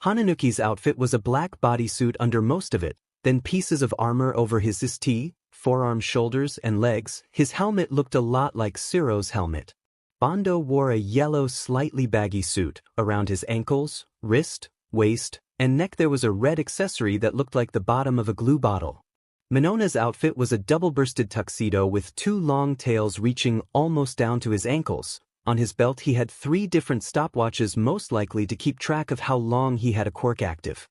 Hananuki's outfit was a black bodysuit under most of it, then pieces of armor over his st, forearms, shoulders, and legs. His helmet looked a lot like Zero's helmet. Bondo wore a yellow, slightly baggy suit. Around his ankles, wrist, waist, and neck there was a red accessory that looked like the bottom of a glue bottle. Minona's outfit was a double-breasted tuxedo with 2 long tails reaching almost down to his ankles. On his belt he had 3 different stopwatches, most likely to keep track of how long he had a quirk active.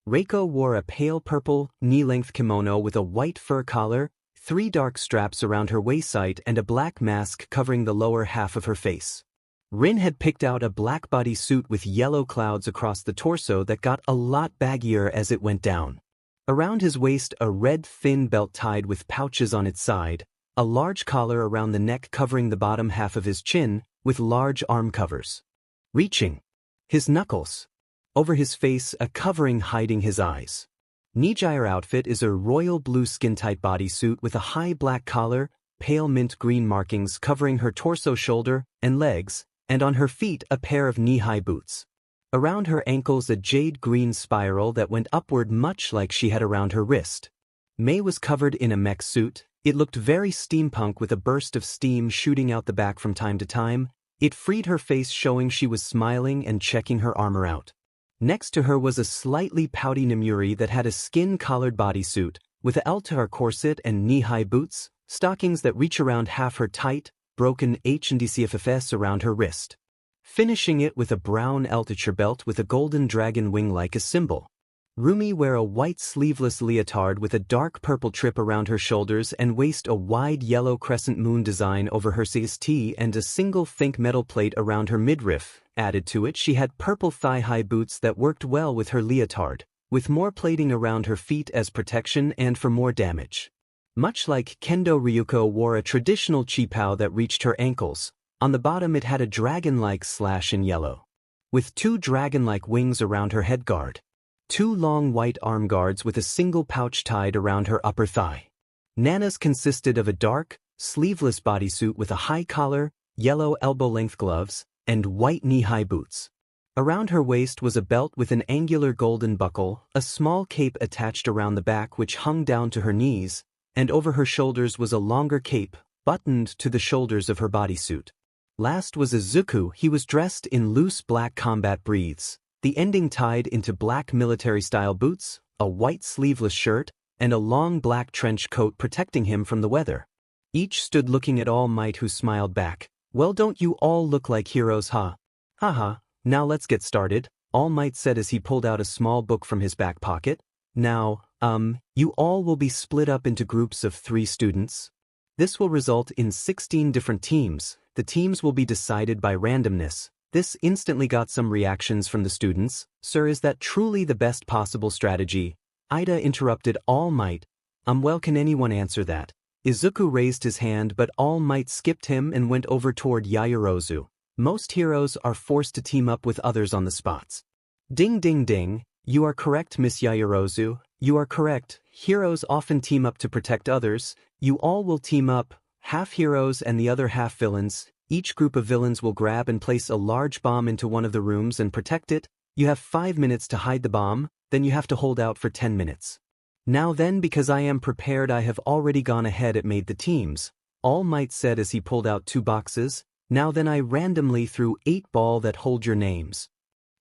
Reiko wore a pale purple, knee-length kimono with a white fur collar, 3 dark straps around her waist and a black mask covering the lower half of her face. Rin had picked out a black bodysuit with yellow clouds across the torso that got a lot baggier as it went down. Around his waist a red thin belt tied with pouches on its side, a large collar around the neck covering the bottom half of his chin, with large arm covers reaching his knuckles. Over his face a covering hiding his eyes. Niji's outfit is a royal blue skin-tight bodysuit with a high black collar, pale mint green markings covering her torso, shoulder, and legs, and on her feet a pair of knee-high boots. Around her ankles a jade green spiral that went upward much like she had around her wrist. Mei was covered in a mech suit. It looked very steampunk with a burst of steam shooting out the back from time to time. It freed her face showing she was smiling and checking her armor out. Next to her was a slightly pouty MidoRyuu that had a skin-collared bodysuit, with a altar corset and knee-high boots, stockings that reach around half her tight, broken HNDCFFS around her wrist. Finishing it with a brown altar belt with a golden dragon wing like a symbol. Rumi wear a white sleeveless leotard with a dark purple trip around her shoulders and waist, a wide yellow crescent moon design over her CST and a single think metal plate around her midriff. Added to it she had purple thigh-high boots that worked well with her leotard, with more plating around her feet as protection and for more damage. Much like Kendo Ryuko wore a traditional qipao that reached her ankles. On the bottom it had a dragon-like slash in yellow, with two dragon-like wings around her headguard. Two long white arm guards with a single pouch tied around her upper thigh. Nana's consisted of a dark, sleeveless bodysuit with a high collar, yellow elbow-length gloves, and white knee-high boots. Around her waist was a belt with an angular golden buckle, a small cape attached around the back which hung down to her knees, and over her shoulders was a longer cape, buttoned to the shoulders of her bodysuit. Last was Izuku. He was dressed in loose black combat breathes, the ending tied into black military-style boots, a white sleeveless shirt, and a long black trench coat protecting him from the weather. Each stood looking at All Might, who smiled back. "Well, don't you all look like heroes, huh?" "Haha, now let's get started," All Might said as he pulled out a small book from his back pocket. "Now, you all will be split up into groups of 3 students. This will result in 16 different teams. The teams will be decided by randomness." This instantly got some reactions from the students. "Sir, is that truly the best possible strategy?" Ida interrupted All Might. Well, can anyone answer that?" Izuku raised his hand, but All Might skipped him and went over toward Yaoyorozu. "Most heroes are forced to team up with others on the spots." "Ding ding ding, you are correct, Miss Yaoyorozu. You are correct. Heroes often team up to protect others. You all will team up, half heroes and the other half villains. Each group of villains will grab and place a large bomb into one of the rooms and protect it. You have 5 minutes to hide the bomb, then you have to hold out for 10 minutes. Now then, because I am prepared, I have already gone ahead and made the teams," All Might said as he pulled out 2 boxes. "Now then, I randomly threw 8 balls that hold your names."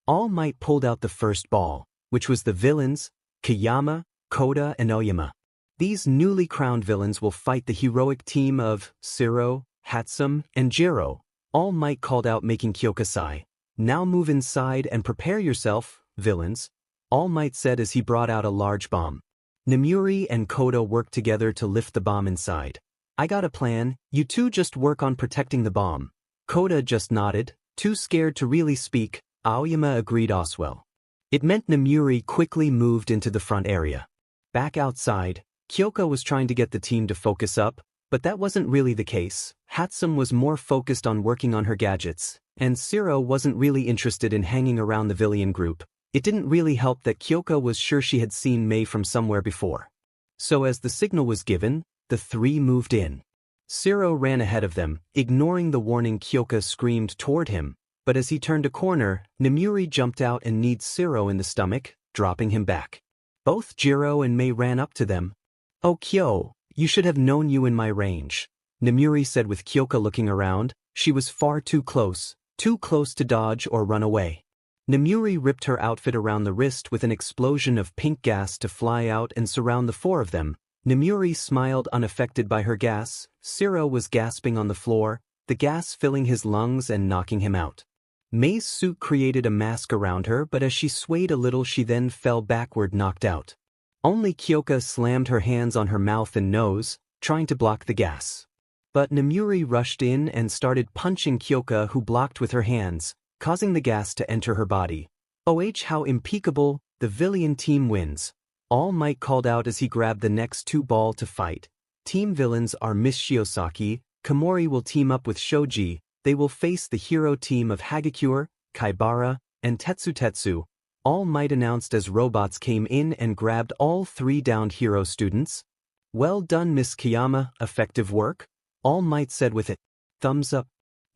All Might pulled out the first ball, which was the villains, Kayama, Koda, and Oyama. These newly crowned villains will fight the heroic team of Siro, Hatsum, and Jiro. All Might called out, making Kyoka sigh. "Now move inside and prepare yourself, villains," All Might said as he brought out a large bomb. MidoRyuu and Koda worked together to lift the bomb inside. "I got a plan, you two just work on protecting the bomb." Koda just nodded, too scared to really speak. Aoyama agreed Oswell. It meant MidoRyuu quickly moved into the front area. Back outside, Kyoka was trying to get the team to focus up, but that wasn't really the case. Hatsum was more focused on working on her gadgets, and Siro wasn't really interested in hanging around the villain group. It didn't really help that Kyoka was sure she had seen Mei from somewhere before. So as the signal was given, the 3 moved in. Siro ran ahead of them, ignoring the warning Kyoka screamed toward him, but as he turned a corner, MidoRyuu jumped out and kneed Siro in the stomach, dropping him back. Both Jiro and Mei ran up to them. "Oh Kyo, you should have known you in my range," MidoRyuu said with Kyoka looking around. She was far too close to dodge or run away. MidoRyuu ripped her outfit around the wrist with an explosion of pink gas to fly out and surround the 4 of them. MidoRyuu smiled unaffected by her gas. Siro was gasping on the floor, the gas filling his lungs and knocking him out. Mei's suit created a mask around her, but as she swayed a little she then fell backward, knocked out. Only Kyoka slammed her hands on her mouth and nose, trying to block the gas. But MidoRyuu rushed in and started punching Kyoka, who blocked with her hands, causing the gas to enter her body. "Oh how impeccable, the villain team wins," All Might called out as he grabbed the next 2 balls to fight. Team villains are Miss Shiosaki. Komori will team up with Shoji. They will face the hero team of Hagakure, Kaibara, and Tetsu. All Might announced as robots came in and grabbed all 3 downed hero students. "Well done, Miss Kiyama, effective work," All Might said with a thumbs up.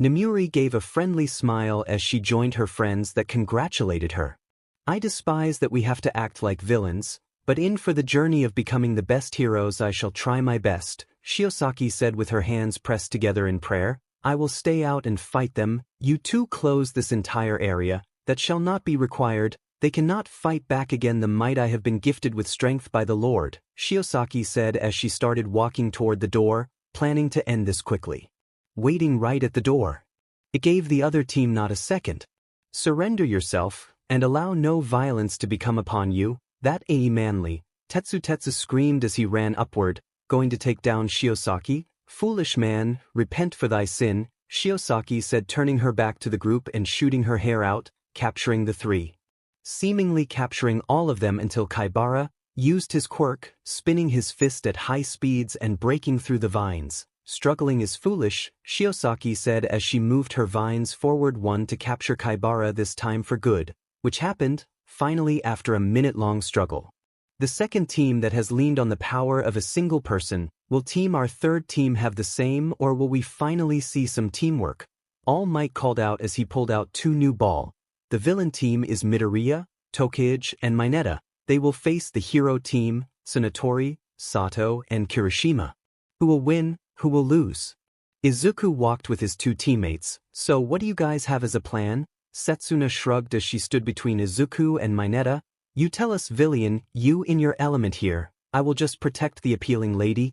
Nemuri gave a friendly smile as she joined her friends that congratulated her. I despise that we have to act like villains, but in for the journey of becoming the best heroes I shall try my best, Shiosaki said with her hands pressed together in prayer. I will stay out and fight them. You two close this entire area. That shall not be required. They cannot fight back again the might I have been gifted with strength by the Lord, Shiosaki said as she started walking toward the door, planning to end this quickly. Waiting right at the door. It gave the other team not a second. Surrender yourself, and allow no violence to become upon you. That ain't manly, Tetsu screamed as he ran upward, going to take down Shiosaki. Foolish man, repent for thy sin, Shiosaki said, turning her back to the group and shooting her hair out, capturing the three. Seemingly capturing all of them until Kaibara used his quirk, spinning his fist at high speeds and breaking through the vines. Struggling is foolish, Shiosaki said as she moved her vines forward one to capture Kaibara this time for good, which happened, finally after a minute-long struggle. The second team that has leaned on the power of a single person, will our third team have the same, or will we finally see some teamwork? All Might called out as he pulled out two new ball. The villain team is MidoRyuu, Tokage, and Mineta. They will face the hero team, Tsunatori, Sato, and Kirishima. Who will win, who will lose? Izuku walked with his two teammates. So what do you guys have as a plan? Setsuna shrugged as she stood between Izuku and Mineta. You tell us, villain, you in your element here. I will just protect the appealing lady.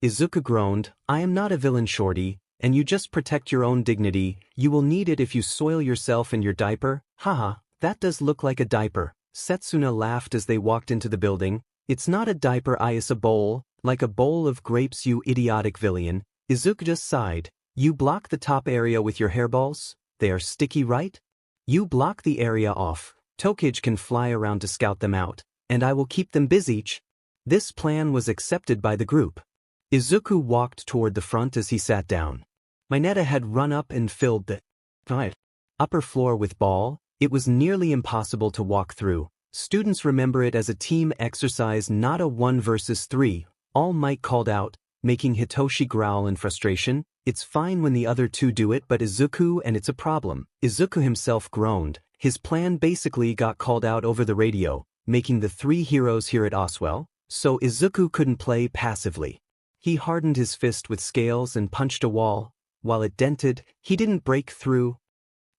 Izuku groaned. I am not a villain, shorty, and you just protect your own dignity. You will need it if you soil yourself in your diaper. Haha, that does look like a diaper. Setsuna laughed as they walked into the building. It's not a diaper, it's a bowl, like a bowl of grapes, you idiotic villain. Izuku just sighed. You block the top area with your hairballs? They are sticky, right? You block the area off. Tokage can fly around to scout them out, and I will keep them busy. This plan was accepted by the group. Izuku walked toward the front as he sat down. Mineta had run up and filled the upper floor with ball. It was nearly impossible to walk through. Students remember it as a team exercise, not a 1 versus 3. All Might called out, making Hitoshi growl in frustration. It's fine when the other two do it, but Izuku, and it's a problem. Izuku himself groaned. His plan basically got called out over the radio, making the three heroes hear it as well, so Izuku couldn't play passively. He hardened his fist with scales and punched a wall. While it dented, he didn't break through.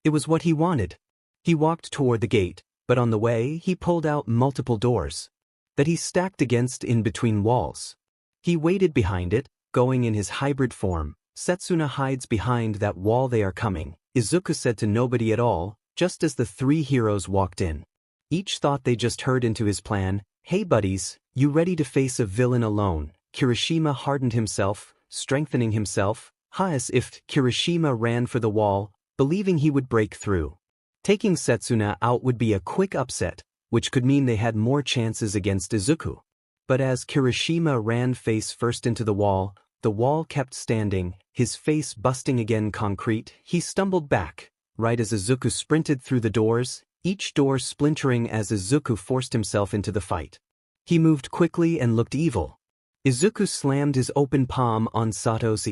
It was what he wanted. He walked toward the gate, but on the way he pulled out multiple doors that he stacked against in between walls. He waited behind it, going in his hybrid form. Setsuna hides behind that wall, they are coming, Izuku said to nobody at all, just as the three heroes walked in. Each thought they just heard into his plan. Hey buddies, you ready to face a villain alone? Kirishima hardened himself, strengthening himself, as if Kirishima ran for the wall, believing he would break through. Taking Setsuna out would be a quick upset, which could mean they had more chances against Izuku. But as Kirishima ran face first into the wall kept standing, his face busting again concrete. He stumbled back, right as Izuku sprinted through the doors, each door splintering as Izuku forced himself into the fight. He moved quickly and looked evil. Izuku slammed his open palm on Sato's.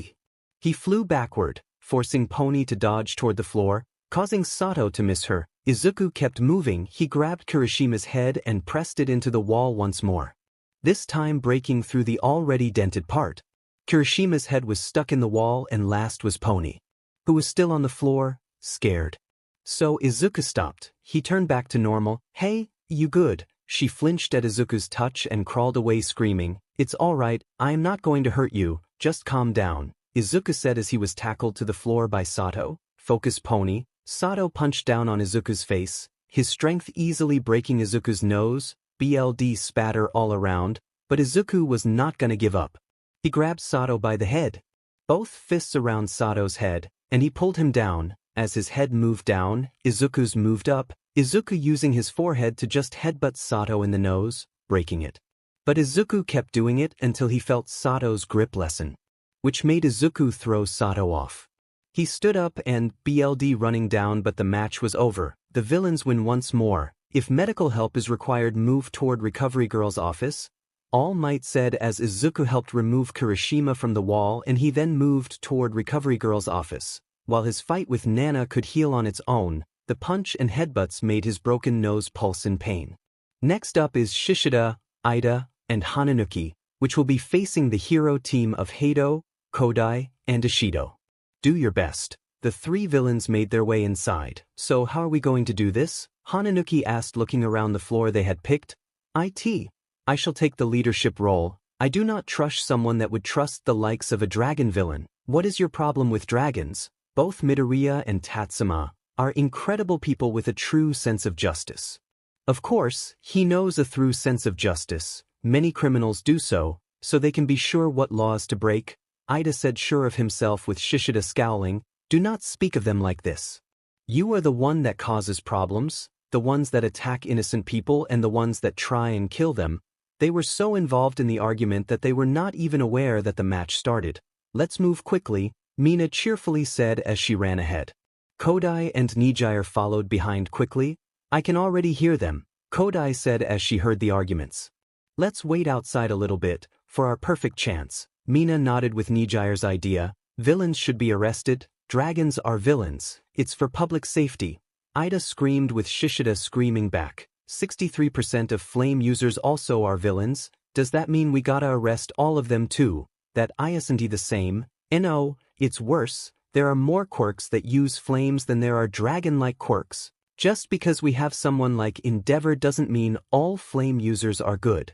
He flew backward, forcing Pony to dodge toward the floor, causing Sato to miss her. Izuku kept moving. He grabbed Kirishima's head and pressed it into the wall once more, this time breaking through the already dented part. Kirishima's head was stuck in the wall, and last was Pony, who was still on the floor, scared. So Izuku stopped. He turned back to normal. Hey, you good? She flinched at Izuku's touch and crawled away screaming. It's all right, I am not going to hurt you, just calm down, Izuku said as he was tackled to the floor by Sato. Focus, Pony. Sato punched down on Izuku's face, his strength easily breaking Izuku's nose. BLD spatter all around, but Izuku was not gonna give up. He grabbed Sato by the head, both fists around Sato's head, and he pulled him down. As his head moved down, Izuku's moved up, Izuku using his forehead to just headbutt Sato in the nose, breaking it. But Izuku kept doing it until he felt Sato's grip lessen, which made Izuku throw Sato off. He stood up and BLD running down, but the match was over. The villains win once more. If medical help is required, move toward Recovery Girl's office, All Might said as Izuku helped remove Kirishima from the wall, and he then moved toward Recovery Girl's office. While his fight with Nana could heal on its own, the punch and headbutts made his broken nose pulse in pain. Next up is Shishida, Ida, and Hananuki, which will be facing the hero team of Hado, Kodai, and Ishido. Do your best. The three villains made their way inside. So how are we going to do this? Hananuki asked, looking around the floor they had picked. I shall take the leadership role. I do not trust someone that would trust the likes of a dragon villain. What is your problem with dragons? Both MidoRyuu and Tatsuma are incredible people with a true sense of justice. Of course, he knows a true sense of justice. Many criminals do so they can be sure what laws to break. Ida said, sure of himself, with Shishida scowling. Do not speak of them like this. You are the one that causes problems, the ones that attack innocent people and the ones that try and kill them. They were so involved in the argument that they were not even aware that the match started. Let's move quickly, Mina cheerfully said as she ran ahead. Kodai and Nijire followed behind quickly. I can already hear them, Kodai said as she heard the arguments. Let's wait outside a little bit, for our perfect chance. Mina nodded with Nijire's idea. Villains should be arrested. Dragons are villains. It's for public safety. Ida screamed, with Shishida screaming back. 63% of flame users also are villains. Does that mean we gotta arrest all of them too? That isn't the same. No, it's worse. There are more quirks that use flames than there are dragon-like quirks. Just because we have someone like Endeavor doesn't mean all flame users are good.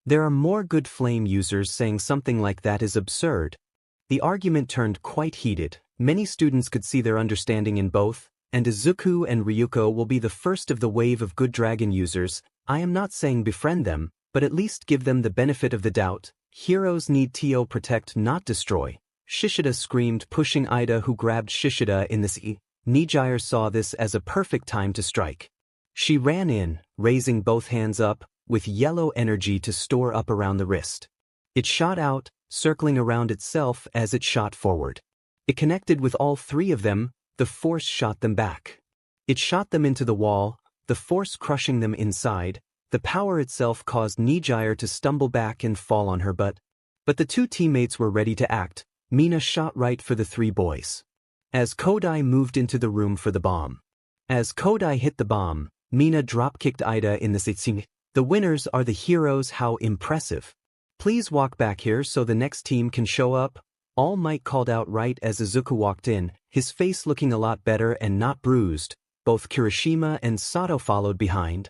There are more good flame users. Saying something like that is absurd. The argument turned quite heated. Many students could see their understanding in both, and Izuku and Ryuko will be the first of the wave of good dragon users. I am not saying befriend them, but at least give them the benefit of the doubt. Heroes need to protect, not destroy. Shishida screamed, pushing Ida, who grabbed Shishida in the sea. Nijire saw this as a perfect time to strike. She ran in, raising both hands up, with yellow energy to store up around the wrist. It shot out, circling around itself as it shot forward. It connected with all three of them. The force shot them back. It shot them into the wall, the force crushing them inside. The power itself caused Nijire to stumble back and fall on her butt. But the two teammates were ready to act. Mina shot right for the three boys. As Kodai moved into the room for the bomb. As Kodai hit the bomb, Mina drop-kicked Ida in the sitsing. The winners are the heroes. How impressive. Please walk back here so the next team can show up. All Might called out right as Izuku walked in, his face looking a lot better and not bruised. Both Kirishima and Sato followed behind.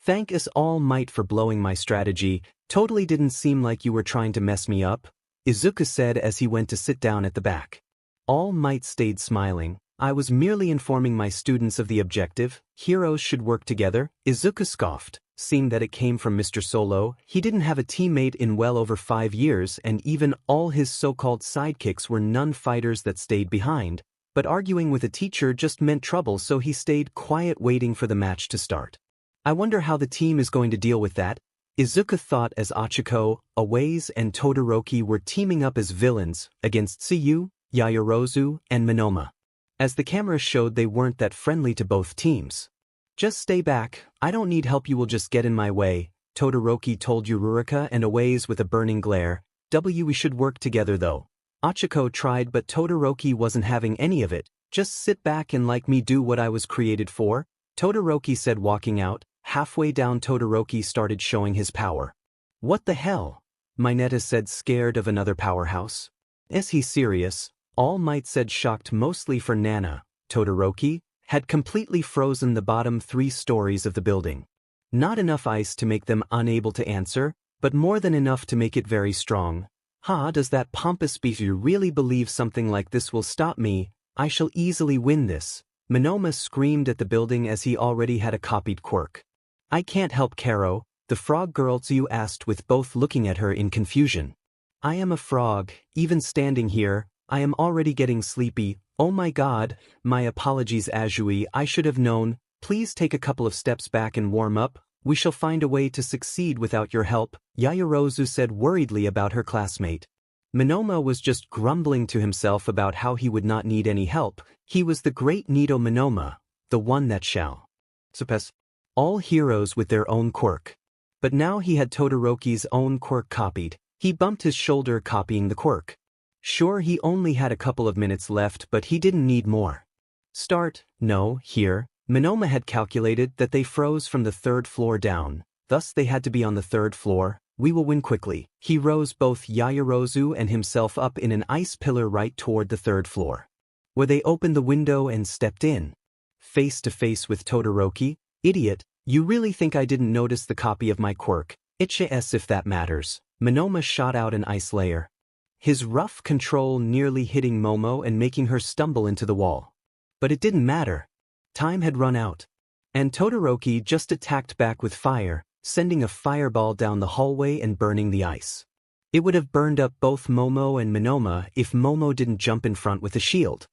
Thank us, All Might, for blowing my strategy. Totally didn't seem like you were trying to mess me up, Izuku said as he went to sit down at the back. All Might stayed smiling. I was merely informing my students of the objective. Heroes should work together, Izuku scoffed. Seeing that it came from Mr. Solo, he didn't have a teammate in well over 5 years, and even all his so-called sidekicks were non-fighters that stayed behind. But arguing with a teacher just meant trouble, so he stayed quiet, waiting for the match to start. I wonder how the team is going to deal with that, Izuku thought as Achiko, Awaze, and Todoroki were teaming up as villains against Tsuyu, Yaoyorozu, and Monoma. As the camera showed, they weren't that friendly to both teams. Just stay back, I don't need help, you will just get in my way, Todoroki told Yururika and Awaze with a burning glare. We should work together though. Achiko tried, but Todoroki wasn't having any of it. Just sit back and like me do what I was created for, Todoroki said, walking out. Halfway down, Todoroki started showing his power. What the hell? Mineta said, scared of another powerhouse. Is he serious? All Might said, shocked mostly for Nana. Todoroki had completely frozen the bottom 3 stories of the building. Not enough ice to make them unable to answer, but more than enough to make it very strong. Does that pompous beast really believe something like this will stop me? I shall easily win this. Monoma screamed at the building as he already had a copied quirk. I can't help Karo, the frog girl, Tsuyu asked, with both looking at her in confusion. I am a frog, even standing here, I am already getting sleepy. Oh my god, my apologies Azui, I should have known. Please take a couple of steps back and warm up. We shall find a way to succeed without your help, Yaoyorozu said worriedly about her classmate. Monoma was just grumbling to himself about how he would not need any help. He was the great Nido Monoma, the one that shall surpass all heroes with their own quirk. But now he had Todoroki's own quirk copied. He bumped his shoulder, copying the quirk. Sure, he only had a couple of minutes left, but he didn't need more. Start, no, here. Monoma had calculated that they froze from the 3rd floor down, thus they had to be on the 3rd floor. We will win quickly. He rose both Yaoyorozu and himself up in an ice pillar right toward the 3rd floor, where they opened the window and stepped in. Face to face with Todoroki. Idiot, you really think I didn't notice the copy of my quirk? Itches if that matters. Monoma shot out an ice layer, his rough control nearly hitting Momo and making her stumble into the wall. But it didn't matter. Time had run out. And Todoroki just attacked back with fire, sending a fireball down the hallway and burning the ice. It would have burned up both Momo and Monoma if Momo didn't jump in front with a shield.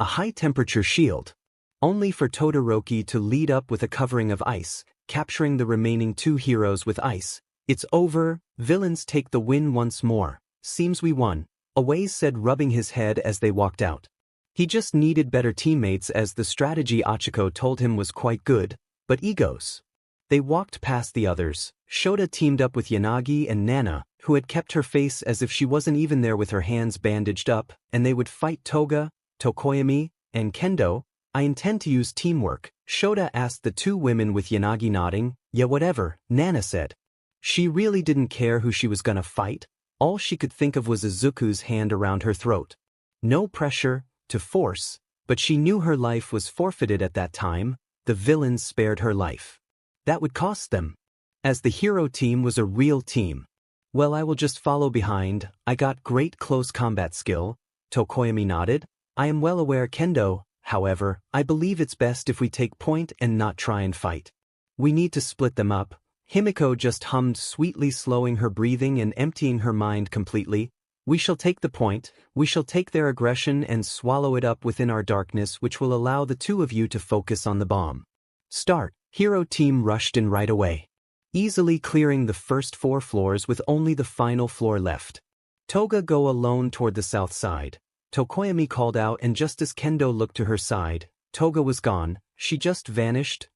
A high-temperature shield. Only for Todoroki to lead up with a covering of ice, capturing the remaining 2 heroes with ice. It's over, villains take the win once more. Seems we won, Away said, rubbing his head as they walked out. He just needed better teammates, as the strategy Achiko told him was quite good, but egos. They walked past the others. Shota teamed up with Yanagi and Nana, who had kept her face as if she wasn't even there with her hands bandaged up, and they would fight Toga, Tokoyami, and Kendo. I intend to use teamwork, Shota asked the 2 women with Yanagi nodding. Yeah, whatever, Nana said. She really didn't care who she was gonna fight. All she could think of was Izuku's hand around her throat. No pressure to force, but she knew her life was forfeited at that time. The villains spared her life. That would cost them. As the hero team was a real team. Well, I will just follow behind. I got great close combat skill. Tokoyami nodded. I am well aware, Kendo. However, I believe it's best if we take point and not try and fight. We need to split them up. Himiko just hummed sweetly, slowing her breathing and emptying her mind completely. We shall take the point, we shall take their aggression and swallow it up within our darkness, which will allow the 2 of you to focus on the bomb. Start. Hero team rushed in right away, easily clearing the first 4 floors with only the final floor left. Toga, go alone toward the south side. Tokoyami called out, and just as Kendo looked to her side, Toga was gone. She just vanished.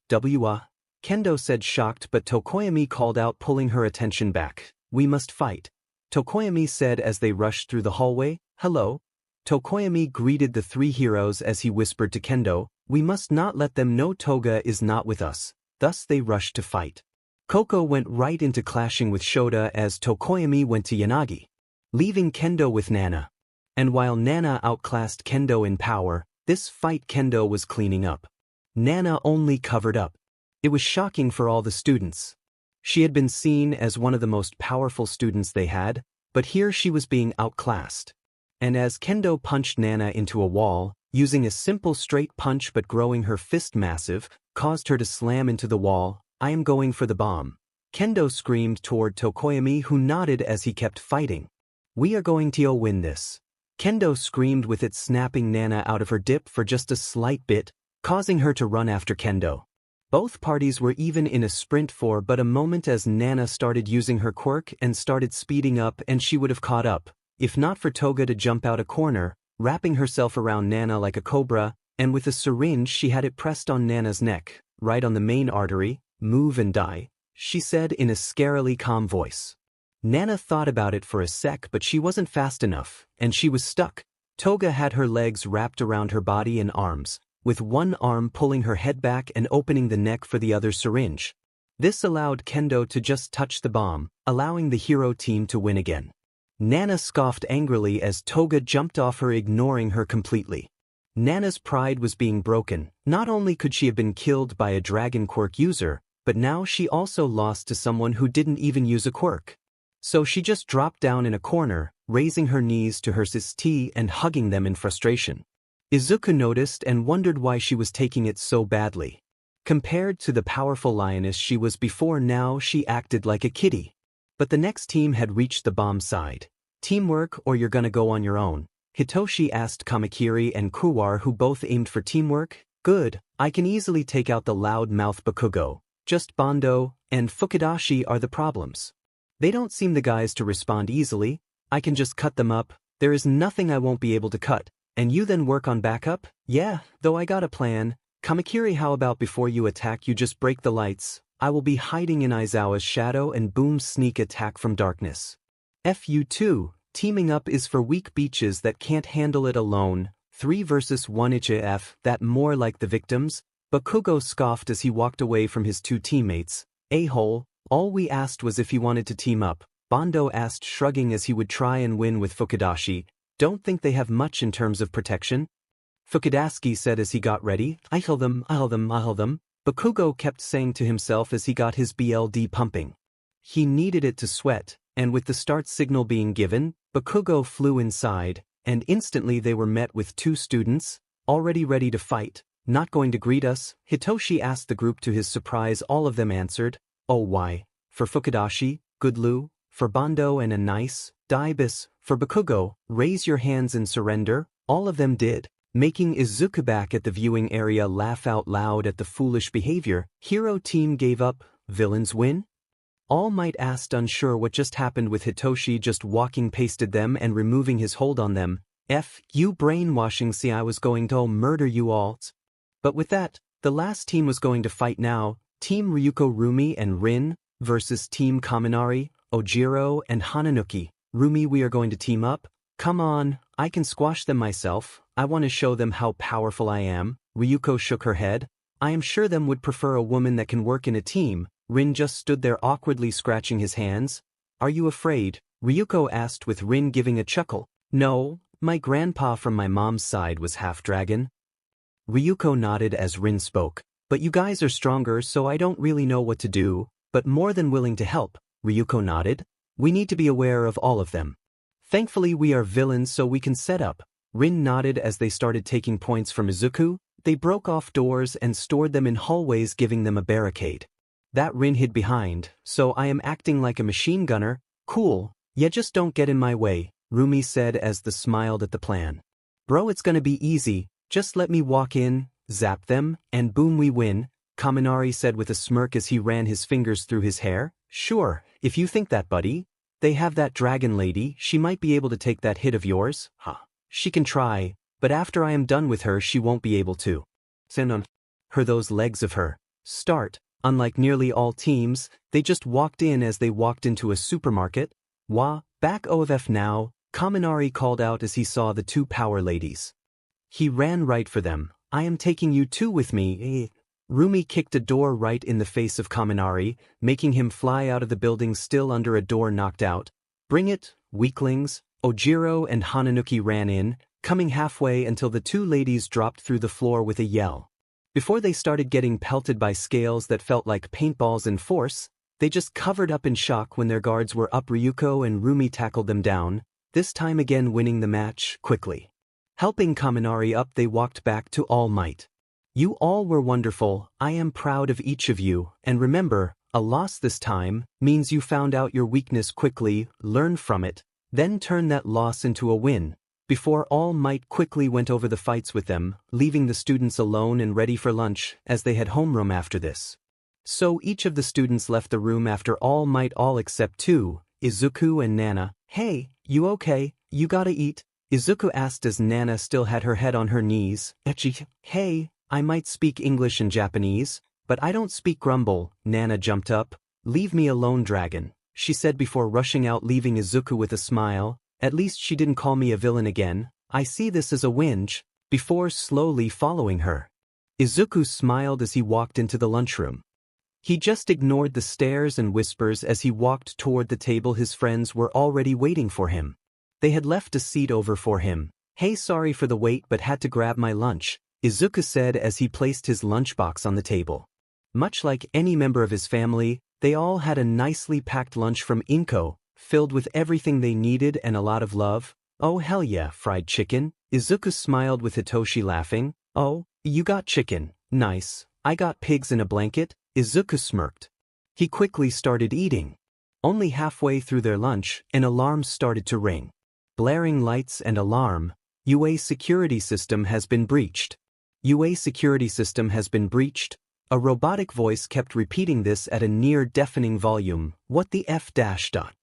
Kendo said, shocked, but Tokoyami called out, pulling her attention back. We must fight, Tokoyami said as they rushed through the hallway. Hello? Tokoyami greeted the 3 heroes as he whispered to Kendo, we must not let them know Toga is not with us. Thus they rushed to fight. Koko went right into clashing with Shota as Tokoyami went to Yanagi, leaving Kendo with Nana. And while Nana outclassed Kendo in power, this fight Kendo was cleaning up. Nana only covered up. It was shocking for all the students. She had been seen as one of the most powerful students they had, but here she was being outclassed. And as Kendo punched Nana into a wall, using a simple straight punch but growing her fist massive, caused her to slam into the wall. I am going for the bomb, Kendo screamed toward Tokoyami, who nodded as he kept fighting. We are going to win this, Kendo screamed, with it snapping Nana out of her dip for just a slight bit, causing her to run after Kendo. Both parties were even in a sprint for but a moment as Nana started using her quirk and started speeding up, and she would have caught up, if not for Toga to jump out a corner, wrapping herself around Nana like a cobra, and with a syringe she had it pressed on Nana's neck, right on the main artery. Move and die, she said in a scarily calm voice. Nana thought about it for a sec, but she wasn't fast enough, and she was stuck. Toga had her legs wrapped around her body and arms, with one arm pulling her head back and opening the neck for the other syringe. This allowed Kendo to just touch the bomb, allowing the hero team to win again. Nana scoffed angrily as Toga jumped off her, ignoring her completely. Nana's pride was being broken. Not only could she have been killed by a dragon quirk user, but now she also lost to someone who didn't even use a quirk. So she just dropped down in a corner, raising her knees to her sis and hugging them in frustration. Izuku noticed and wondered why she was taking it so badly. Compared to the powerful lioness she was before, now she acted like a kitty. But the next team had reached the bomb side. Teamwork or you're gonna go on your own? Hitoshi asked Kamakiri and Kuwar, who both aimed for teamwork. Good, I can easily take out the loud-mouthed Bakugo. Just Bondo and Fukidashi are the problems. They don't seem the guys to respond easily. I can just cut them up. There is nothing I won't be able to cut. And you then work on backup? Yeah, though I got a plan. Kamakiri, how about before you attack you just break the lights? I will be hiding in Aizawa's shadow and boom, sneak attack from darkness. Fu2, Teaming up is for weak beaches that can't handle it alone. 3 versus 1 HAF, that more like the victims? Bakugo scoffed as he walked away from his two teammates. A-hole, all we asked was if he wanted to team up, Bondo asked, shrugging as he would try and win with Fukudashi. Don't think they have much in terms of protection? Fukudaski said as he got ready. I'll heal them. Bakugo kept saying to himself as he got his BLD pumping. He needed it to sweat, and with the start signal being given, Bakugo flew inside, and instantly they were met with 2 students, already ready to fight. Not going to greet us? Hitoshi asked the group. To his surprise, all of them answered. Oh, why? For Fukudashi, good Lu, for Bondo and a nice, Daibus, for Bakugo, raise your hands and surrender. All of them did, making Izuku back at the viewing area laugh out loud at the foolish behavior. Hero team gave up, villains win? All Might asked, unsure what just happened with Hitoshi just walking past them and removing his hold on them. F you brainwashing, see I was going to murder you all. But with that, the last team was going to fight now. Team Ryuko Rumi and Rin versus Team Kaminari, Ojiro and Hananuki. Rumi, we are going to team up? Come on, I can squash them myself. I want to show them how powerful I am. Ryuko shook her head. I am sure them would prefer a woman that can work in a team. Rin just stood there awkwardly scratching his hands. Are you afraid? Ryuko asked with Rin giving a chuckle. No, my grandpa from my mom's side was half dragon. Ryuko nodded as Rin spoke. But you guys are stronger, so I don't really know what to do, but more than willing to help. Ryuko nodded. We need to be aware of all of them. Thankfully we are villains, so we can set up. Rin nodded as they started taking points from Izuku. They broke off doors and stored them in hallways, giving them a barricade. That Rin hid behind, so I am acting like a machine gunner. Cool, yeah, just don't get in my way, Rumi said as the smiled at the plan. Bro, it's gonna be easy, just let me walk in, zap them, and boom, we win, Kaminari said with a smirk as he ran his fingers through his hair. Sure, if you think that, buddy. They have that dragon lady, she might be able to take that hit of yours. She can try, but after I am done with her she won't be able to. Send on her those legs of her. Start. Unlike nearly all teams, they just walked in as they walked into a supermarket. Wah, back OFF now, Kaminari called out as he saw the 2 power ladies. He ran right for them. I am taking you 2 with me. Rumi kicked a door right in the face of Kaminari, making him fly out of the building still under a door knocked out. Bring it, weaklings. Ojiro and Hananuki ran in, coming halfway until the 2 ladies dropped through the floor with a yell. Before they started getting pelted by scales that felt like paintballs in force, they just covered up in shock when their guards were up. Ryuko and Rumi tackled them down, this time again winning the match quickly. Helping Kaminari up, they walked back to All Might. You all were wonderful, I am proud of each of you, and remember, a loss this time means you found out your weakness quickly, learned from it, then turn that loss into a win. Before All Might quickly went over the fights with them, leaving the students alone and ready for lunch, as they had homeroom after this. So each of the students left the room after All Might, all except 2, Izuku and Nana. Hey, you okay? You gotta eat? Izuku asked as Nana still had her head on her knees. Echi, hey, I might speak English and Japanese, but I don't speak grumble. Nana jumped up. Leave me alone, dragon, she said before rushing out, leaving Izuku with a smile. At least she didn't call me a villain again. I see this as a whinge, before slowly following her. Izuku smiled as he walked into the lunchroom. He just ignored the stares and whispers as he walked toward the table. His friends were already waiting for him. They had left a seat over for him. Hey, sorry for the wait, but had to grab my lunch, Izuku said as he placed his lunchbox on the table. Much like any member of his family, they all had a nicely packed lunch from Inko, filled with everything they needed and a lot of love. Oh hell yeah, fried chicken. Izuku smiled with Hitoshi laughing. Oh, you got chicken, nice. I got pigs in a blanket. Izuku smirked. He quickly started eating. Only halfway through their lunch, an alarm started to ring. Blaring lights and alarm. UA security system has been breached. UA security system has been breached. A robotic voice kept repeating this at a near-deafening volume. What the F dash dot?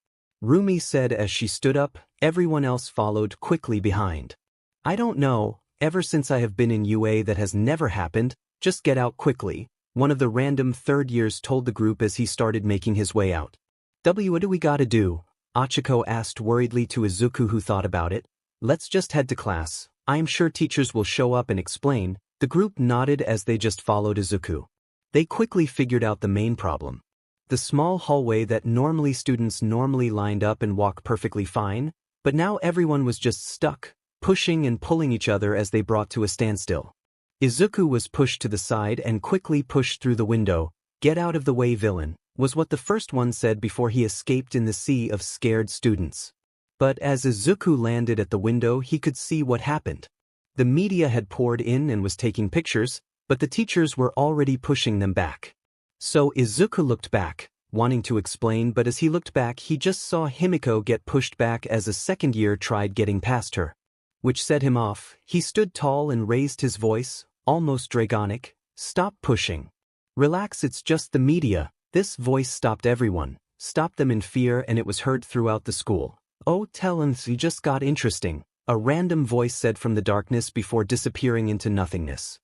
Rumi said as she stood up. Everyone else followed quickly behind. I don't know, ever since I have been in UA that has never happened, just get out quickly, one of the random third years told the group as he started making his way out. What do we gotta do? Achiko asked worriedly to Izuku, who thought about it. Let's just head to class. I am sure teachers will show up and explain. The group nodded as they just followed Izuku. They quickly figured out the main problem. The small hallway that normally students lined up and walk perfectly fine, but now everyone was just stuck, pushing and pulling each other as they brought to a standstill. Izuku was pushed to the side and quickly pushed through the window. "Get out of the way, villain," was what the first one said before he escaped in the sea of scared students. But as Izuku landed at the window, he could see what happened. The media had poured in and was taking pictures, but the teachers were already pushing them back. So Izuku looked back, wanting to explain, but as he looked back he just saw Himiko get pushed back as a second year tried getting past her. Which set him off. He stood tall and raised his voice, almost draconic. "Stop pushing. Relax, it's just the media." This voice stopped everyone, stopped them in fear, and it was heard throughout the school. "Oh, tell him he just got interesting," a random voice said from the darkness before disappearing into nothingness.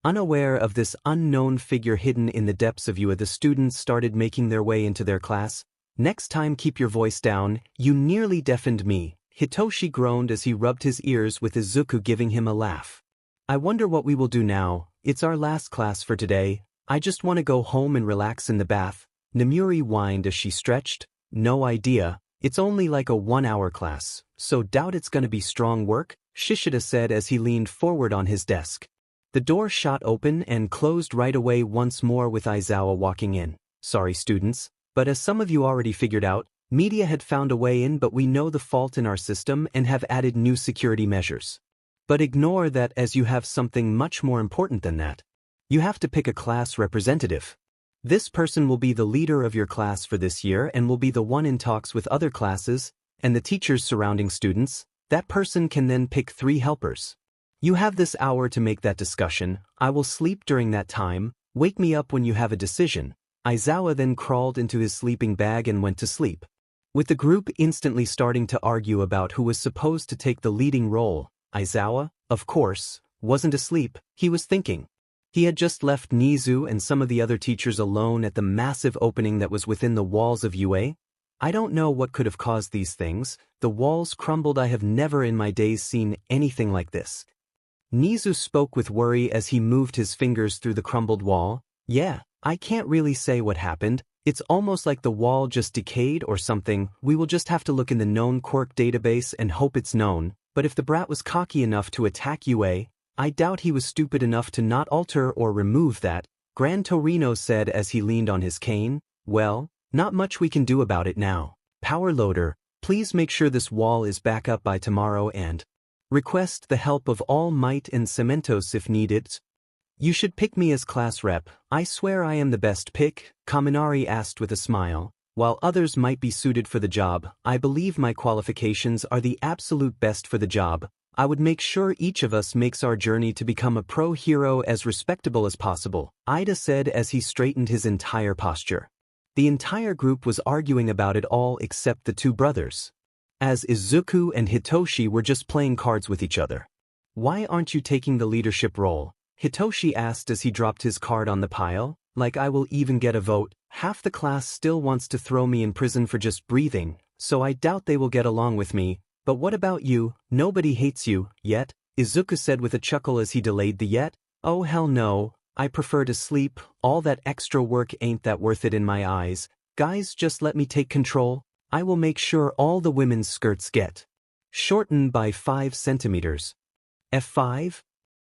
Unaware of this unknown figure hidden in the depths of you, the students started making their way into their class. "Next time keep your voice down, you nearly deafened me," Hitoshi groaned as he rubbed his ears with Izuku giving him a laugh. "I wonder what we will do now. It's our last class for today. I just want to go home and relax in the bath," Namuri whined as she stretched. "No idea. It's only like a 1-hour class, so doubt it's gonna be strong work," Shishida said as he leaned forward on his desk. The door shot open and closed right away once more with Aizawa walking in. "Sorry students, but as some of you already figured out, media had found a way in, but we know the fault in our system and have added new security measures. But ignore that, as you have something much more important than that. You have to pick a class representative. This person will be the leader of your class for this year and will be the one in talks with other classes and the teachers surrounding students. That person can then pick 3 helpers. You have this hour to make that discussion. I will sleep during that time. Wake me up when you have a decision." Aizawa then crawled into his sleeping bag and went to sleep. With the group instantly starting to argue about who was supposed to take the leading role, Aizawa, of course, wasn't asleep. He was thinking. He had just left Nizu and some of the other teachers alone at the massive opening that was within the walls of UA. "I don't know what could have caused these things. The walls crumbled. I have never in my days seen anything like this." Nizu spoke with worry as he moved his fingers through the crumbled wall. "Yeah, I can't really say what happened. It's almost like the wall just decayed or something. We will just have to look in the known Quirk database and hope it's known. But if the brat was cocky enough to attack UA, I doubt he was stupid enough to not alter or remove that," Gran Torino said as he leaned on his cane. "Well, not much we can do about it now. Power Loader, please make sure this wall is back up by tomorrow and request the help of All Might and Cementos if needed. You should pick me as class rep. I swear I am the best pick," Kaminari asked with a smile. "While others might be suited for the job, I believe my qualifications are the absolute best for the job. I would make sure each of us makes our journey to become a pro hero as respectable as possible," Ida said as he straightened his entire posture. The entire group was arguing about it all except the 2 brothers, as Izuku and Hitoshi were just playing cards with each other. "Why aren't you taking the leadership role?" Hitoshi asked as he dropped his card on the pile. "Like I will even get a vote. Half the class still wants to throw me in prison for just breathing, so I doubt they will get along with me. But what about you? Nobody hates you, yet," Izuku said with a chuckle as he delayed the yet. "Oh hell no, I prefer to sleep. All that extra work ain't that worth it in my eyes. Guys, just let me take control. I will make sure all the women's skirts get shortened by 5 centimeters. F5?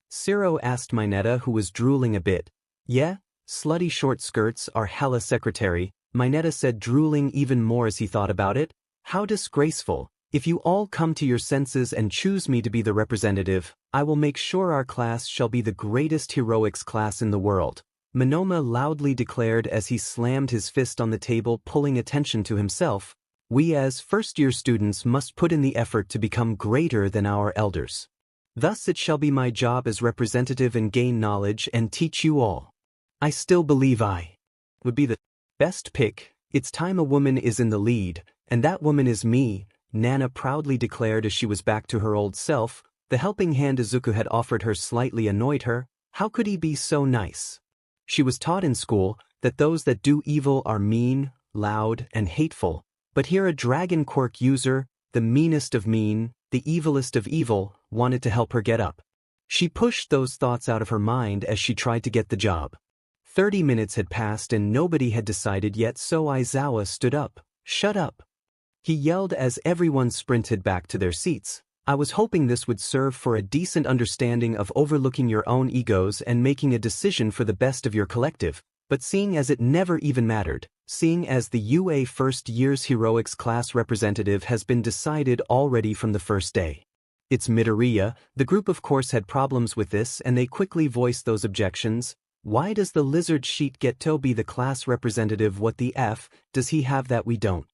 Ciro asked Mineta, who was drooling a bit. "Yeah, slutty short skirts are hella secretary," Mineta said, drooling even more as he thought about it. "How disgraceful. If you all come to your senses and choose me to be the representative, I will make sure our class shall be the greatest heroics class in the world," Monoma loudly declared as he slammed his fist on the table, pulling attention to himself. "We as first-year students must put in the effort to become greater than our elders. Thus it shall be my job as representative and gain knowledge and teach you all. I still believe I would be the best pick. It's time a woman is in the lead, and that woman is me," Nana proudly declared as she was back to her old self. The helping hand Izuku had offered her slightly annoyed her. How could he be so nice? She was taught in school that those that do evil are mean, loud, and hateful, But here a Dragon Quirk user, the meanest of mean, the evilest of evil, wanted to help her get up. She pushed those thoughts out of her mind as she tried to get the job. 30 minutes had passed and nobody had decided yet, so Aizawa stood up. "Shut up!" he yelled as everyone sprinted back to their seats. "I was hoping this would serve for a decent understanding of overlooking your own egos and making a decision for the best of your collective, but seeing as it never even mattered, seeing as the UA First Year's Heroics class representative has been decided already from the first day. It's MidoRyuu." The group of course had problems with this and they quickly voiced those objections. "Why does the lizard sheet get to be the class representative? What the F does he have that we don't?"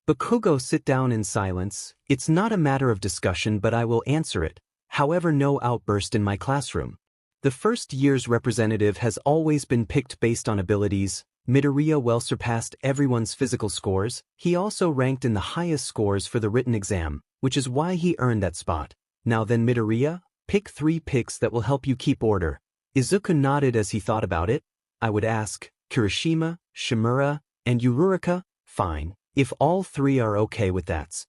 "Bakugo, sit down in silence. It's not a matter of discussion, but I will answer it. However, no outburst in my classroom. The first year's representative has always been picked based on abilities. MidoRyuu well surpassed everyone's physical scores. He also ranked in the highest scores for the written exam, which is why he earned that spot. Now then, MidoRyuu, pick 3 picks that will help you keep order." Izuku nodded as he thought about it. "I would ask Kirishima, Shimura, and Uraraka." "Fine, if all 3 are okay with that."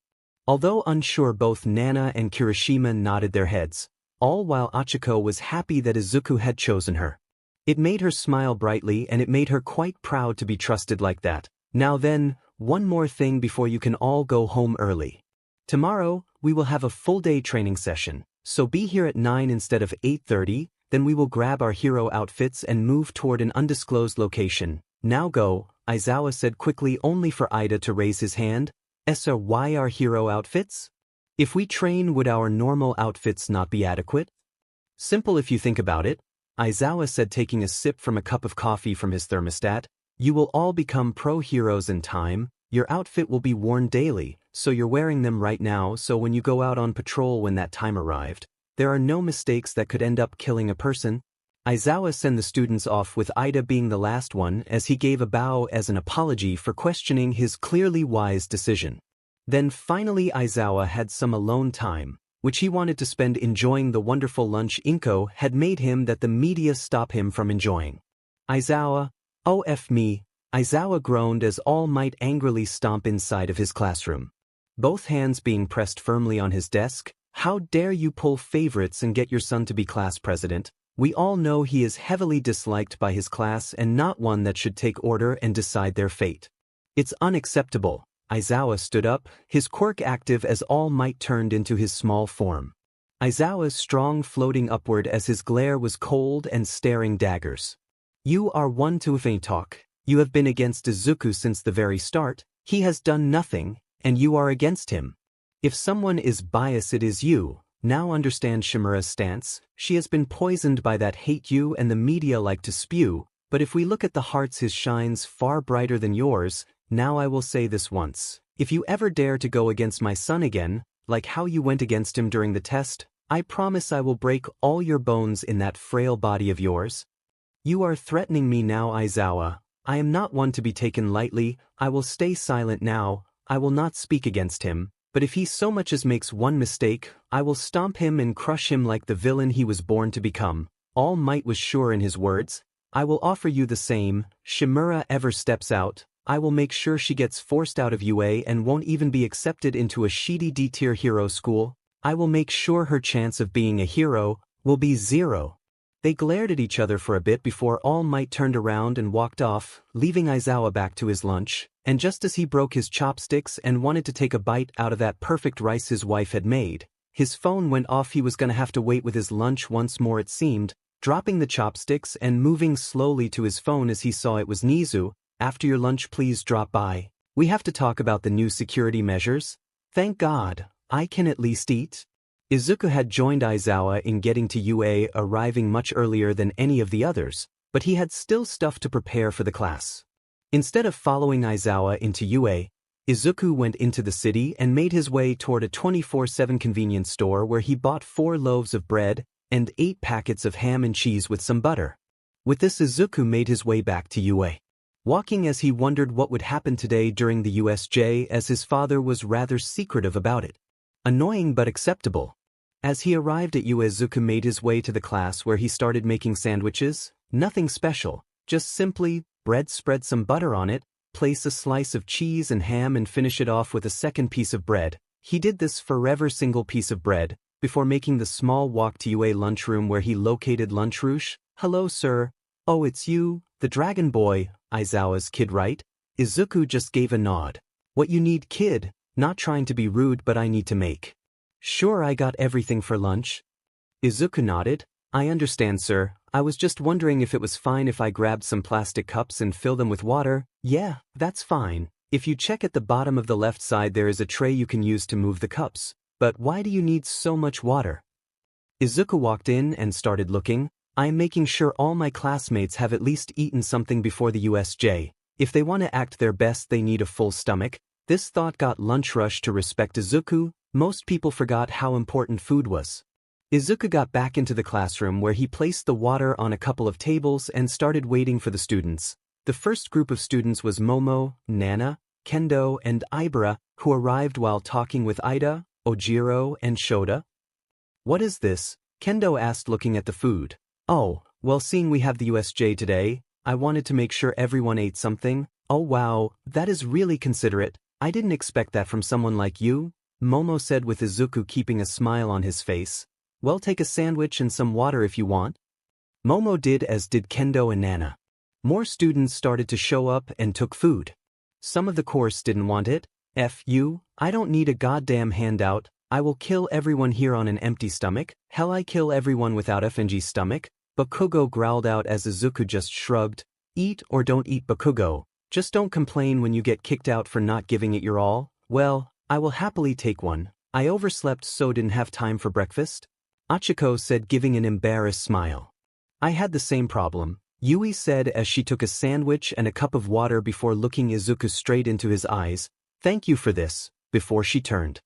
Although unsure, both Nana and Kirishima nodded their heads, all while Achiko was happy that Izuku had chosen her. It made her smile brightly and it made her quite proud to be trusted like that. "Now then, one more thing before you can all go home early. Tomorrow, we will have a full-day training session, so be here at 9 instead of 8:30, then we will grab our hero outfits and move toward an undisclosed location. Now go," Aizawa said quickly, only for Ida to raise his hand. "Essa, why our hero outfits? If we train, would our normal outfits not be adequate?" "Simple if you think about it," Aizawa said, taking a sip from a cup of coffee from his thermostat. "You will all become pro-heroes in time. Your outfit will be worn daily, so you're wearing them right now, so when you go out on patrol when that time arrived, there are no mistakes that could end up killing a person." Aizawa sent the students off with Ida being the last one as he gave a bow as an apology for questioning his clearly wise decision. Then finally Aizawa had some alone time, which he wanted to spend enjoying the wonderful lunch Inko had made him that the media stop him from enjoying. "Aizawa, oh F me," Aizawa groaned as All Might angrily stomp inside of his classroom, both hands being pressed firmly on his desk. "How dare you pull favorites and get your son to be class president? We all know he is heavily disliked by his class and not one that should take order and decide their fate. It's unacceptable." Aizawa stood up, his quirk active as All Might turned into his small form. Aizawa's strong floating upward as his glare was cold and staring daggers. "You are one to faint talk. You have been against Izuku since the very start. He has done nothing, and you are against him. If someone is biased, it is you. Now understand Shimura's stance. She has been poisoned by that hate you and the media like to spew, but if we look at the hearts, his shines far brighter than yours. Now I will say this once. If you ever dare to go against my son again, like how you went against him during the test, I promise I will break all your bones in that frail body of yours." "You are threatening me now, Aizawa. I am not one to be taken lightly. I will stay silent now. I will not speak against him. But if he so much as makes one mistake, I will stomp him and crush him like the villain he was born to become." All Might was sure in his words. "I will offer you the same. Shimura ever steps out, I will make sure she gets forced out of UA and won't even be accepted into a shitty D-tier hero school. I will make sure her chance of being a hero will be 0. They glared at each other for a bit before All Might turned around and walked off, leaving Aizawa back to his lunch, and just as he broke his chopsticks and wanted to take a bite out of that perfect rice his wife had made, his phone went off. He was gonna have to wait with his lunch once more, it seemed, dropping the chopsticks and moving slowly to his phone as he saw it was Nizu. "After your lunch please drop by. We have to talk about the new security measures." "Thank God, I can at least eat." Izuku had joined Aizawa in getting to UA, arriving much earlier than any of the others, but he had still stuff to prepare for the class. Instead of following Aizawa into UA, Izuku went into the city and made his way toward a 24/7 convenience store where he bought 4 loaves of bread and 8 packets of ham and cheese with some butter. With this, Izuku made his way back to UA, walking as he wondered what would happen today during the USJ, as his father was rather secretive about it. Annoying but acceptable. As he arrived at UA, Izuku made his way to the class where he started making sandwiches. Nothing special, just simply bread, spread some butter on it, place a slice of cheese and ham and finish it off with a second piece of bread. He did this for every single piece of bread, before making the small walk to UA lunchroom where he located MidoRyuu. Hello sir. Oh, it's you, the dragon boy, Aizawa's kid, right? Izuku just gave a nod. What you need, kid? Not trying to be rude, but I need to make sure I got everything for lunch. Izuku nodded. I understand, sir. I was just wondering if it was fine if I grabbed some plastic cups and fill them with water. Yeah, that's fine. If you check at the bottom of the left side, there is a tray you can use to move the cups. But why do you need so much water? Izuku walked in and started looking. I am making sure all my classmates have at least eaten something before the USJ. If they want to act their best, they need a full stomach. This thought got Lunch Rush to respect Izuku. Most people forgot how important food was. Izuku got back into the classroom where he placed the water on a couple of tables and started waiting for the students. The first group of students was Momo, Nana, Kendo, and Ibara, who arrived while talking with Ida, Ojiro, and Shota. What is this? Kendo asked, looking at the food. Oh, well, seeing we have the USJ today, I wanted to make sure everyone ate something. Oh wow, that is really considerate. I didn't expect that from someone like you, Momo said with Izuku keeping a smile on his face. Well, take a sandwich and some water if you want. Momo did, as did Kendo and Nana. More students started to show up and took food. Some of the course didn't want it. F you, I don't need a goddamn handout. I will kill everyone here on an empty stomach. Hell, I kill everyone without FNG stomach. Bakugo growled out as Izuku just shrugged. Eat or don't eat, Bakugo. Just don't complain when you get kicked out for not giving it your all. Well, I will happily take one. I overslept so didn't have time for breakfast. Achiko said, giving an embarrassed smile. I had the same problem, Yui said as she took a sandwich and a cup of water before looking Izuku straight into his eyes. Thank you for this, before she turned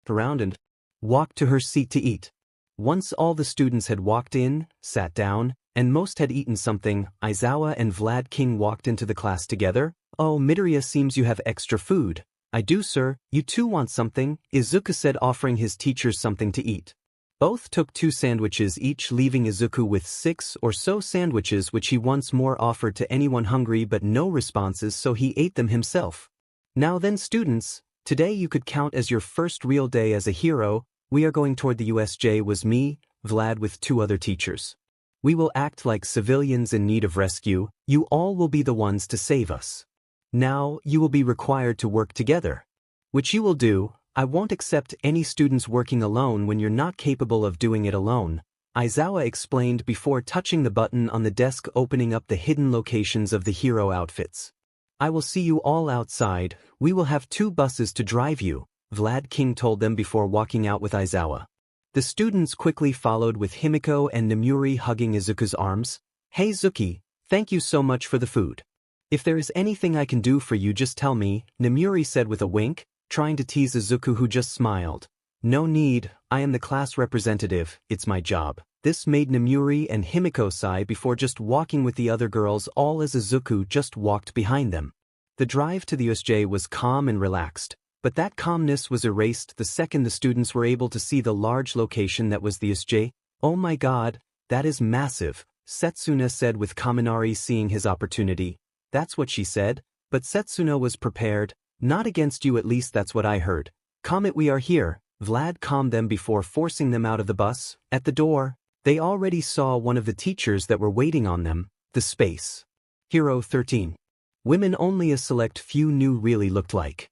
around and walked to her seat to eat. Once all the students had walked in, sat down, and most had eaten something, Aizawa and Vlad King walked into the class together. Oh, MidoRyuu, seems you have extra food. I do, sir. You too want something? Izuku said, offering his teachers something to eat. Both took 2 sandwiches each, leaving Izuku with 6 or so sandwiches, which he once more offered to anyone hungry, but no responses, so he ate them himself. Now then, students, today you could count as your first real day as a hero. We are going toward the USJ. Was me, Vlad, with 2 other teachers. We will act like civilians in need of rescue. You all will be the ones to save us. Now, you will be required to work together. Which you will do. I won't accept any students working alone when you're not capable of doing it alone, Aizawa explained before touching the button on the desk, opening up the hidden locations of the hero outfits. I will see you all outside. We will have 2 buses to drive you, Vlad King told them before walking out with Aizawa. The students quickly followed with Himiko and Namuri hugging Izuku's arms. Hey Zuki, thank you so much for the food. If there is anything I can do for you, just tell me, Namuri said with a wink, trying to tease Izuku, who just smiled. No need, I am the class representative, it's my job. This made Namuri and Himiko sigh before just walking with the other girls, all as Izuku just walked behind them. The drive to the USJ was calm and relaxed, but that calmness was erased the second the students were able to see the large location that was the USJ. Oh my god, that is massive, Setsuna said with Kaminari seeing his opportunity. That's what she said, but Setsuna was prepared. Not against you, at least that's what I heard. Comet, we are here. Vlad calmed them before forcing them out of the bus. At the door, they already saw one of the teachers that were waiting on them, the Space Hero 13. Women only, a select few knew really looked like.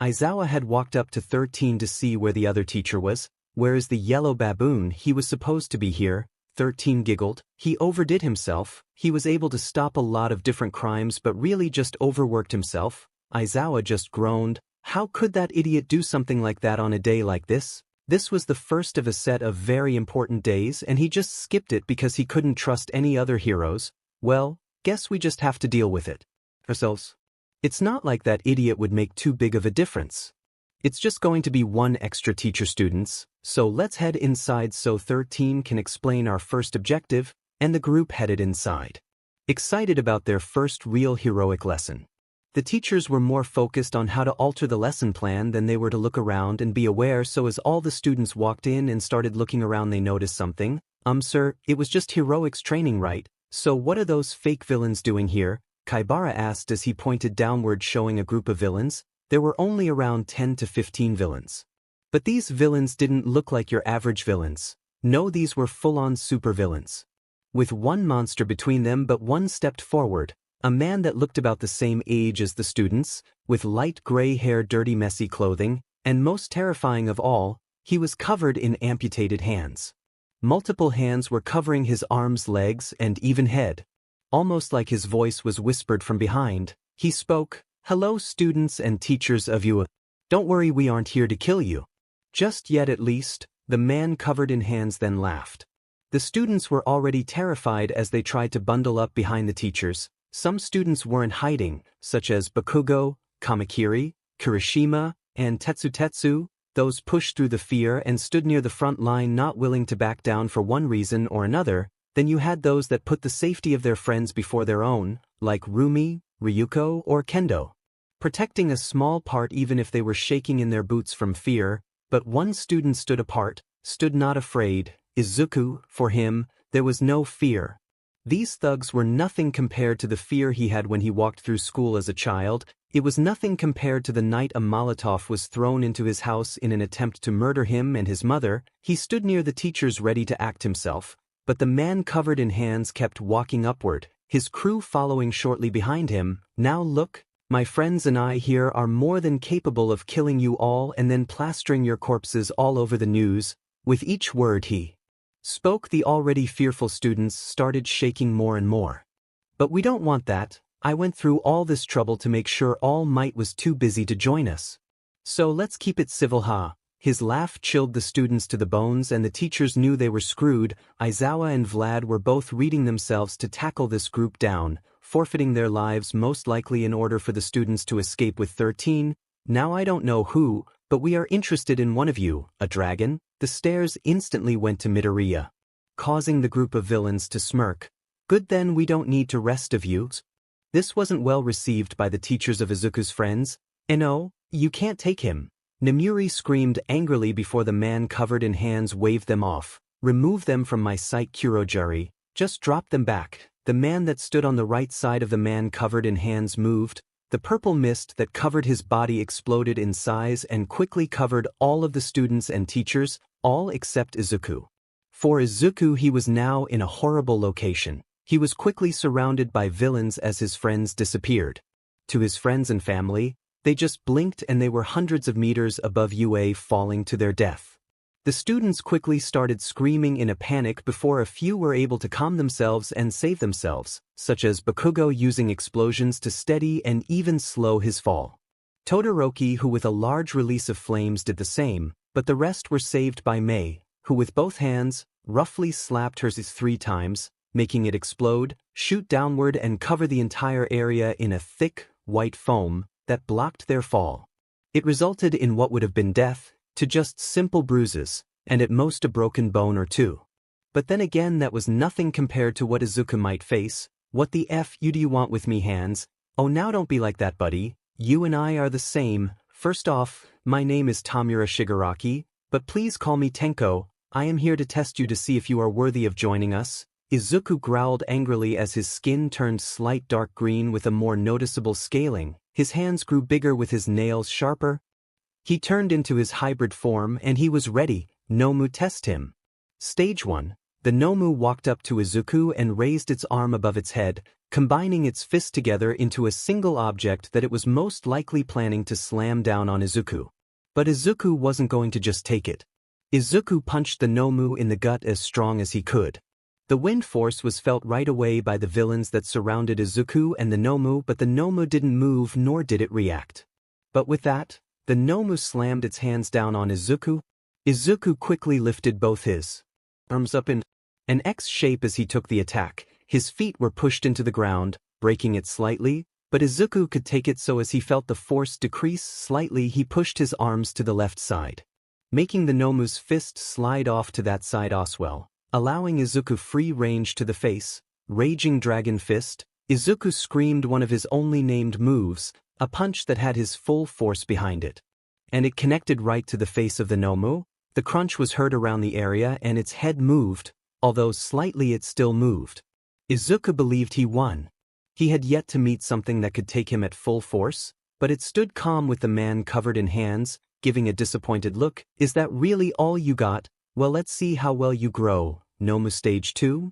Aizawa had walked up to 13 to see where the other teacher was. Where is the yellow baboon? He was supposed to be here. 13 giggled. He overdid himself. He was able to stop a lot of different crimes, but really just overworked himself. Aizawa just groaned. How could that idiot do something like that on a day like this? This was the first of a set of very important days, and he just skipped it because he couldn't trust any other heroes. Well, guess we just have to deal with it ourselves. It's not like that idiot would make too big of a difference. It's just going to be 1 extra teacher, students, so let's head inside so 13 can explain our first objective, and the group headed inside, excited about their first real heroic lesson. The teachers were more focused on how to alter the lesson plan than they were to look around and be aware, so as all the students walked in and started looking around, they noticed something. Sir, it was just heroics training, right? So what are those fake villains doing here? Kaibara asked as he pointed downward, showing a group of villains. There were only around 10 to 15 villains. But these villains didn't look like your average villains. No, these were full-on supervillains. With one monster between them, but one stepped forward, a man that looked about the same age as the students, with light gray hair, dirty messy clothing, and most terrifying of all, he was covered in amputated hands. Multiple hands were covering his arms, legs, and even head. Almost like his voice was whispered from behind, he spoke, "Hello students and teachers of you. Don't worry, we aren't here to kill you. Just yet at least." The man covered in hands then laughed. The students were already terrified as they tried to bundle up behind the teachers. Some students weren't hiding, such as Bakugo, Kamakiri, Kirishima, and Tetsu. Those pushed through the fear and stood near the front line, not willing to back down for one reason or another. Then you had those that put the safety of their friends before their own, like Rumi, Ryuko, or Kendo. Protecting a small part even if they were shaking in their boots from fear. But one student stood apart, stood not afraid. Izuku, for him, there was no fear. These thugs were nothing compared to the fear he had when he walked through school as a child. It was nothing compared to the night a Molotov was thrown into his house in an attempt to murder him and his mother. He stood near the teachers ready to act himself, but the man covered in hands kept walking upward, his crew following shortly behind him. "Now look, my friends and I here are more than capable of killing you all and then plastering your corpses all over the news." With each word he spoke, the already fearful students started shaking more and more. "But we don't want that. I went through all this trouble to make sure All Might was too busy to join us. So let's keep it civil, ha." His laugh chilled the students to the bones, and the teachers knew they were screwed. Aizawa and Vlad were both reading themselves to tackle this group down, forfeiting their lives most likely in order for the students to escape with 13. "Now I don't know who, but we are interested in one of you, a dragon." The stares instantly went to MidoRyuu, causing the group of villains to smirk. "Good, then we don't need to rest of you." This wasn't well received by the teachers of Izuku's friends. "No, you can't take him." Nemuri screamed angrily before the man covered in hands waved them off. "Remove them from my sight, Kurojari. Just drop them back." The man that stood on the right side of the man covered in hands moved. The purple mist that covered his body exploded in size and quickly covered all of the students and teachers, all except Izuku. For Izuku, he was now in a horrible location. He was quickly surrounded by villains as his friends disappeared. To his friends and family, they just blinked and they were hundreds of meters above UA, falling to their death. The students quickly started screaming in a panic before a few were able to calm themselves and save themselves, such as Bakugo using explosions to steady and even slow his fall. Todoroki, who with a large release of flames did the same, but the rest were saved by Mei, who with both hands, roughly slapped hers 3 times, making it explode, shoot downward and cover the entire area in a thick, white foam that blocked their fall. It resulted in what would have been death, to just simple bruises, and at most a broken bone or two. But then again, that was nothing compared to what Izuku might face. "What the F you do you want with me, hands?" "Oh, now don't be like that, buddy. You and I are the same. First off, my name is Tamura Shigaraki, but please call me Tenko. I am here to test you to see if you are worthy of joining us." Izuku growled angrily as his skin turned slight dark green with a more noticeable scaling. His hands grew bigger with his nails sharper. He turned into his hybrid form and he was ready. Nomu test him. Stage 1. The Nomu walked up to Izuku and raised its arm above its head, combining its fists together into a single object that it was most likely planning to slam down on Izuku. But Izuku wasn't going to just take it. Izuku punched the Nomu in the gut as strong as he could. The wind force was felt right away by the villains that surrounded Izuku and the Nomu, but the Nomu didn't move nor did it react. But with that, the Nomu slammed its hands down on Izuku. Izuku quickly lifted both his arms up in an X shape as he took the attack. His feet were pushed into the ground, breaking it slightly, but Izuku could take it, so as he felt the force decrease slightly, he pushed his arms to the left side, making the Nomu's fist slide off to that side as well, allowing Izuku free range to the face. Raging Dragon Fist. Izuku screamed one of his only named moves, a punch that had his full force behind it. And it connected right to the face of the Nomu. The crunch was heard around the area and its head moved, although slightly it still moved. Izuku believed he won. He had yet to meet something that could take him at full force, but it stood calm with the man covered in hands, giving a disappointed look. Is that really all you got? Well, let's see how well you grow. Nomu stage 2?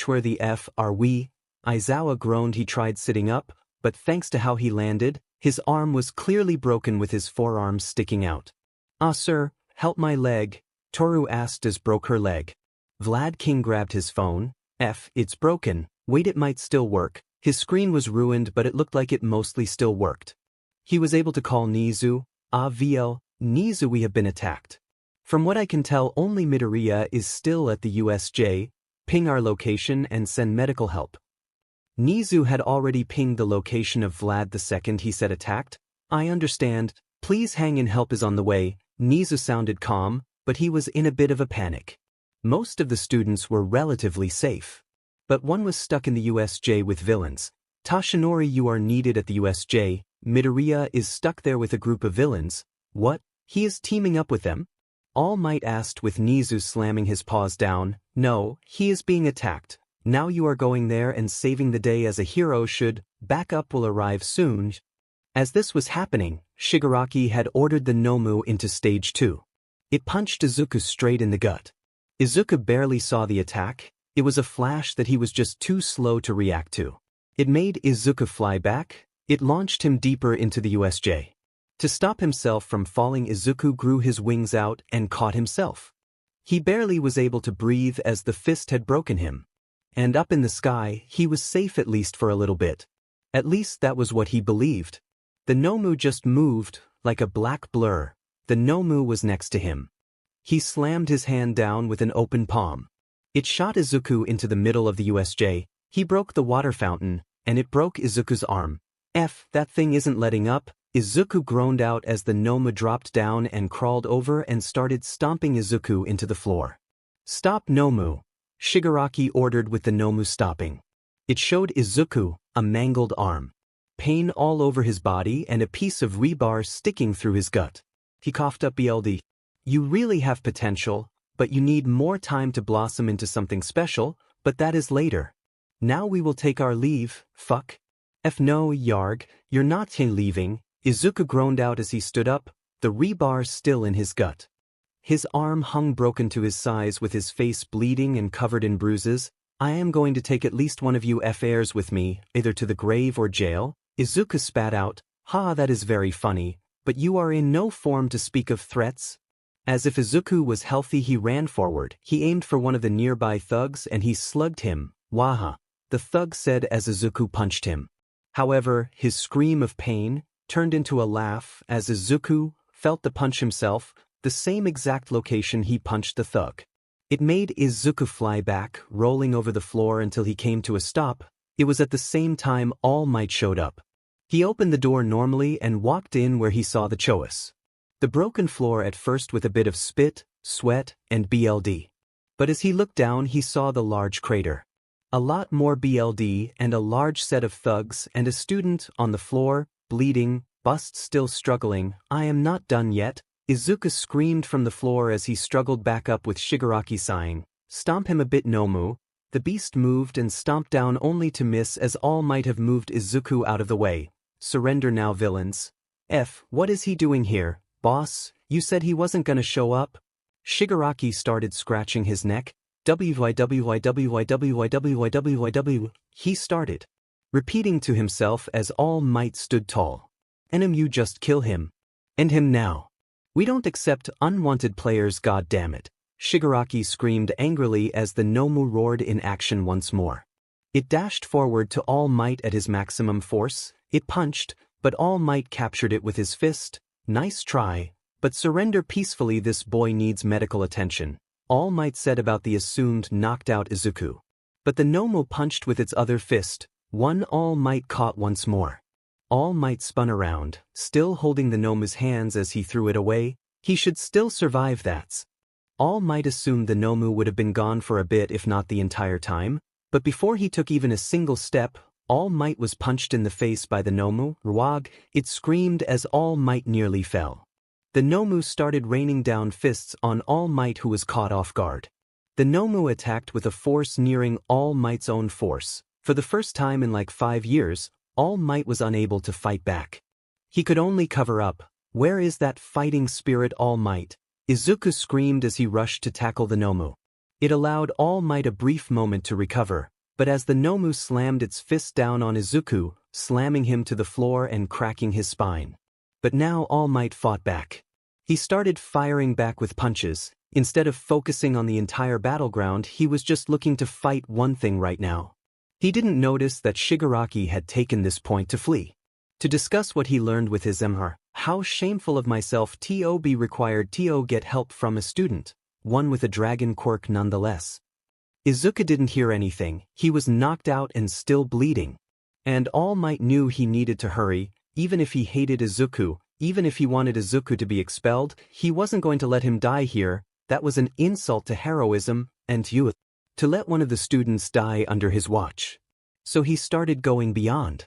Where the F are we? Aizawa groaned. He tried sitting up, but thanks to how he landed, his arm was clearly broken with his forearms sticking out. Ah, sir, help my leg, Toru asked as broke her leg. Vlad King grabbed his phone. It's broken. Wait, it might still work. His screen was ruined, but it looked like it mostly still worked. He was able to call Nizu. Nizu, we have been attacked. From what I can tell, only MidoRyuu is still at the USJ. Ping our location and send medical help. Nizu had already pinged the location of Vlad II. He said attacked. I understand. Please hang in, help is on the way. Nizu sounded calm, but he was in a bit of a panic. Most of the students were relatively safe. But one was stuck in the USJ with villains. Tashinori, you are needed at the USJ. MidoRyuu is stuck there with a group of villains. What? He is teaming up with them? All Might asked with Nizu slamming his paws down. No, he is being attacked. Now you are going there and saving the day as a hero should. Backup will arrive soon. As this was happening, Shigaraki had ordered the Nomu into stage 2. It punched Izuku straight in the gut. Izuku barely saw the attack. It was a flash that he was just too slow to react to. It made Izuku fly back. It launched him deeper into the USJ. To stop himself from falling, Izuku grew his wings out and caught himself. He barely was able to breathe as the fist had broken him. And up in the sky, he was safe at least for a little bit. At least that was what he believed. The Nomu just moved, like a black blur. The Nomu was next to him. He slammed his hand down with an open palm. It shot Izuku into the middle of the USJ. He broke the water fountain, and it broke Izuku's arm. That thing isn't letting up. Izuku groaned out as the Nomu dropped down and crawled over and started stomping Izuku into the floor. Stop, Nomu, Shigaraki ordered with the Nomu stopping. It showed Izuku a mangled arm, pain all over his body and a piece of rebar sticking through his gut. He coughed up. BLD. You really have potential, but you need more time to blossom into something special, but that is later. Now we will take our leave. Fuck. No, Yarg, you're not leaving. Izuku groaned out as he stood up, the rebar still in his gut. His arm hung broken to his sides with his face bleeding and covered in bruises. I am going to take at least one of you heirs with me, either to the grave or jail. Izuku spat out. Ha, that is very funny, but you are in no form to speak of threats. As if Izuku was healthy, he ran forward. He aimed for one of the nearby thugs and he slugged him. Waha, the thug said as Izuku punched him. However, his scream of pain turned into a laugh as Izuku felt the punch himself, the same exact location he punched the thug. It made Izuku fly back, rolling over the floor until he came to a stop. It was at the same time All Might showed up. He opened the door normally and walked in where he saw the Choas. The broken floor at first with a bit of spit, sweat, and BLD. But as he looked down he saw the large crater. A lot more BLD and a large set of thugs and a student on the floor, bleeding, bust still struggling. I am not done yet, Izuku screamed from the floor as he struggled back up with Shigaraki sighing. Stomp him a bit, Nomu. The beast moved and stomped down only to miss as All Might have moved Izuku out of the way. Surrender now, villains. What is he doing here? Boss, you said he wasn't gonna show up? Shigaraki started scratching his neck. He started repeating to himself as All Might stood tall. You just kill him. End him now. We don't accept unwanted players, god damn it. Shigaraki screamed angrily as the Nomu roared in action once more. It dashed forward to All Might at his maximum force. It punched, but All Might captured it with his fist. Nice try, but surrender peacefully, this boy needs medical attention. All Might said about the assumed knocked out Izuku. But the Nomu punched with its other fist. One All Might caught once more. All Might spun around, still holding the Nomu's hands as he threw it away. He should still survive that. All Might assumed the Nomu would have been gone for a bit if not the entire time, but before he took even a single step, All Might was punched in the face by the Nomu. Rwag, it screamed as All Might nearly fell. The Nomu started raining down fists on All Might, who was caught off guard. The Nomu attacked with a force nearing All Might's own force. For the first time in like 5 years, All Might was unable to fight back. He could only cover up. Where is that fighting spirit, All Might? Izuku screamed as he rushed to tackle the Nomu. It allowed All Might a brief moment to recover, but as the Nomu slammed its fist down on Izuku, slamming him to the floor and cracking his spine. But now All Might fought back. He started firing back with punches. Instead of focusing on the entire battleground, he was just looking to fight one thing right now. He didn't notice that Shigaraki had taken this point to flee. To discuss what he learned with his MR, how shameful of myself to be required to get help from a student, one with a dragon quirk nonetheless. Izuku didn't hear anything, he was knocked out and still bleeding. And All Might knew he needed to hurry, even if he hated Izuku, even if he wanted Izuku to be expelled, he wasn't going to let him die here. That was an insult to heroism and youth. To let one of the students die under his watch. So he started going beyond.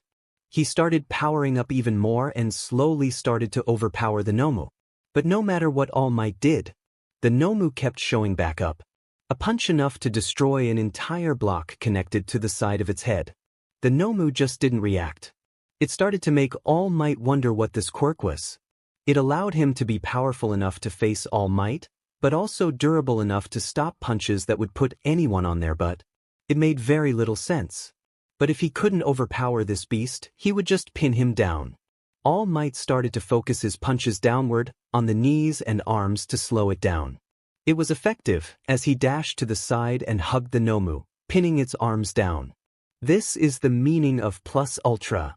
He started powering up even more and slowly started to overpower the Nomu. But no matter what All Might did, the Nomu kept showing back up. A punch enough to destroy an entire block connected to the side of its head. The Nomu just didn't react. It started to make All Might wonder what this quirk was. It allowed him to be powerful enough to face All Might, but also durable enough to stop punches that would put anyone on their butt. It made very little sense. But if he couldn't overpower this beast, he would just pin him down. All Might started to focus his punches downward, on the knees and arms to slow it down. It was effective, as he dashed to the side and hugged the Nomu, pinning its arms down. This is the meaning of plus ultra.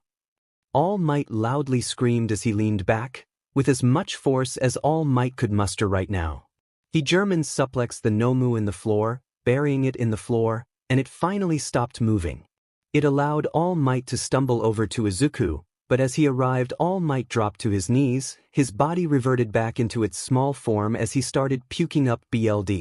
All Might loudly screamed as he leaned back, with as much force as All Might could muster right now. He German suplexed the Nomu in the floor, burying it in the floor, and it finally stopped moving. It allowed All Might to stumble over to Izuku, but as he arrived All Might dropped to his knees, his body reverted back into its small form as he started puking up blood.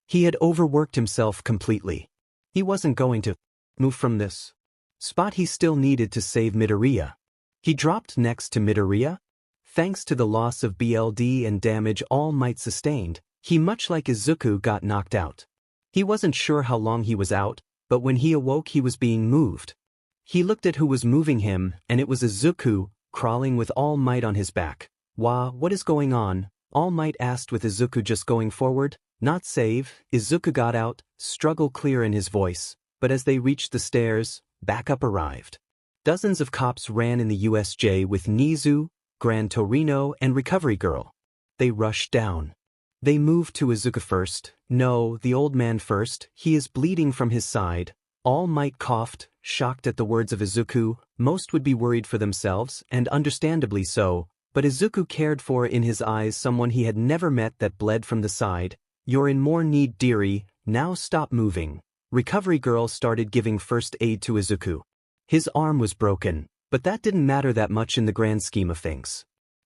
He had overworked himself completely. He wasn't going to move from this spot. He still needed to save MidoRyuu. He dropped next to MidoRyuu. Thanks to the loss of blood and damage All Might sustained, he, much like Izuku, got knocked out. He wasn't sure how long he was out, but when he awoke he was being moved. He looked at who was moving him, and it was Izuku, crawling with All Might on his back. What is going on? All Might asked with Izuku just going forward. Not save. Izuku got out, struggle clear in his voice, but as they reached the stairs, backup arrived. Dozens of cops ran in the USJ with Nizu, Gran Torino, and Recovery Girl. They rushed down. They moved to Izuku first. No, the old man first. He is bleeding from his side. All Might coughed, shocked at the words of Izuku. Most would be worried for themselves, and understandably so, but Izuku cared for in his eyes someone he had never met that bled from the side. You're in more need, dearie, now stop moving. Recovery Girl started giving first aid to Izuku. His arm was broken, but that didn't matter that much in the grand scheme of things.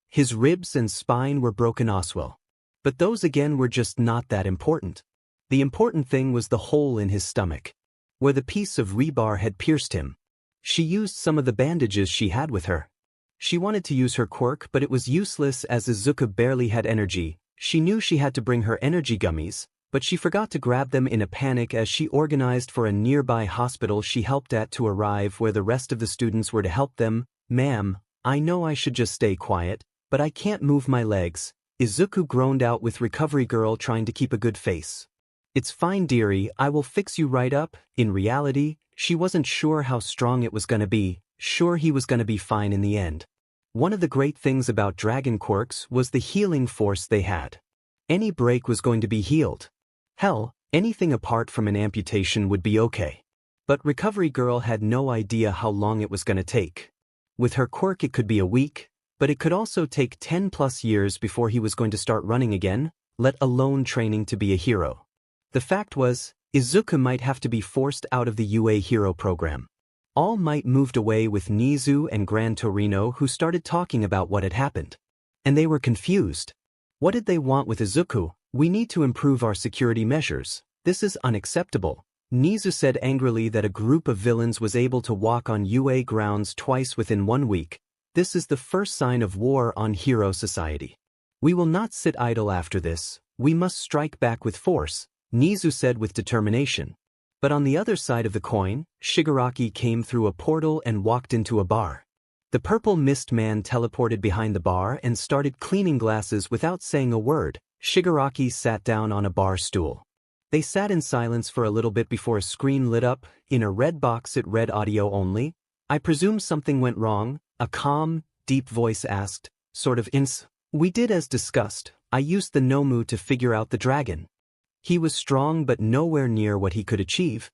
His ribs and spine were broken as well. But those again were just not that important. The important thing was the hole in his stomach, where the piece of rebar had pierced him. She used some of the bandages she had with her. She wanted to use her quirk, but it was useless as Izuku barely had energy. She knew she had to bring her energy gummies, but she forgot to grab them in a panic as she organized for a nearby hospital she helped at to arrive where the rest of the students were to help them. Ma'am, I know I should just stay quiet, but I can't move my legs. Izuku groaned out with Recovery Girl trying to keep a good face. It's fine, dearie, I will fix you right up. In reality, she wasn't sure how strong it was gonna be, sure he was gonna be fine in the end. One of the great things about dragon quirks was the healing force they had. Any break was going to be healed. Hell, anything apart from an amputation would be okay. But Recovery Girl had no idea how long it was gonna take. With her quirk it could be a week, but it could also take 10+ years before he was going to start running again, let alone training to be a hero. The fact was, Izuku might have to be forced out of the UA hero program. All Might moved away with Nizu and Gran Torino, who started talking about what had happened. And they were confused. What did they want with Izuku? We need to improve our security measures. This is unacceptable. Nizu said angrily that a group of villains was able to walk on UA grounds twice within 1 week. This is the first sign of war on Hero Society. We will not sit idle after this. We must strike back with force, Nizu said with determination. But on the other side of the coin, Shigaraki came through a portal and walked into a bar. The purple mist man teleported behind the bar and started cleaning glasses without saying a word. Shigaraki sat down on a bar stool. They sat in silence for a little bit before a screen lit up. In a red box it read audio only. "I presume something went wrong?" a calm, deep voice asked, sort of "We did as discussed. I used the Nomu to figure out the dragon. He was strong but nowhere near what he could achieve."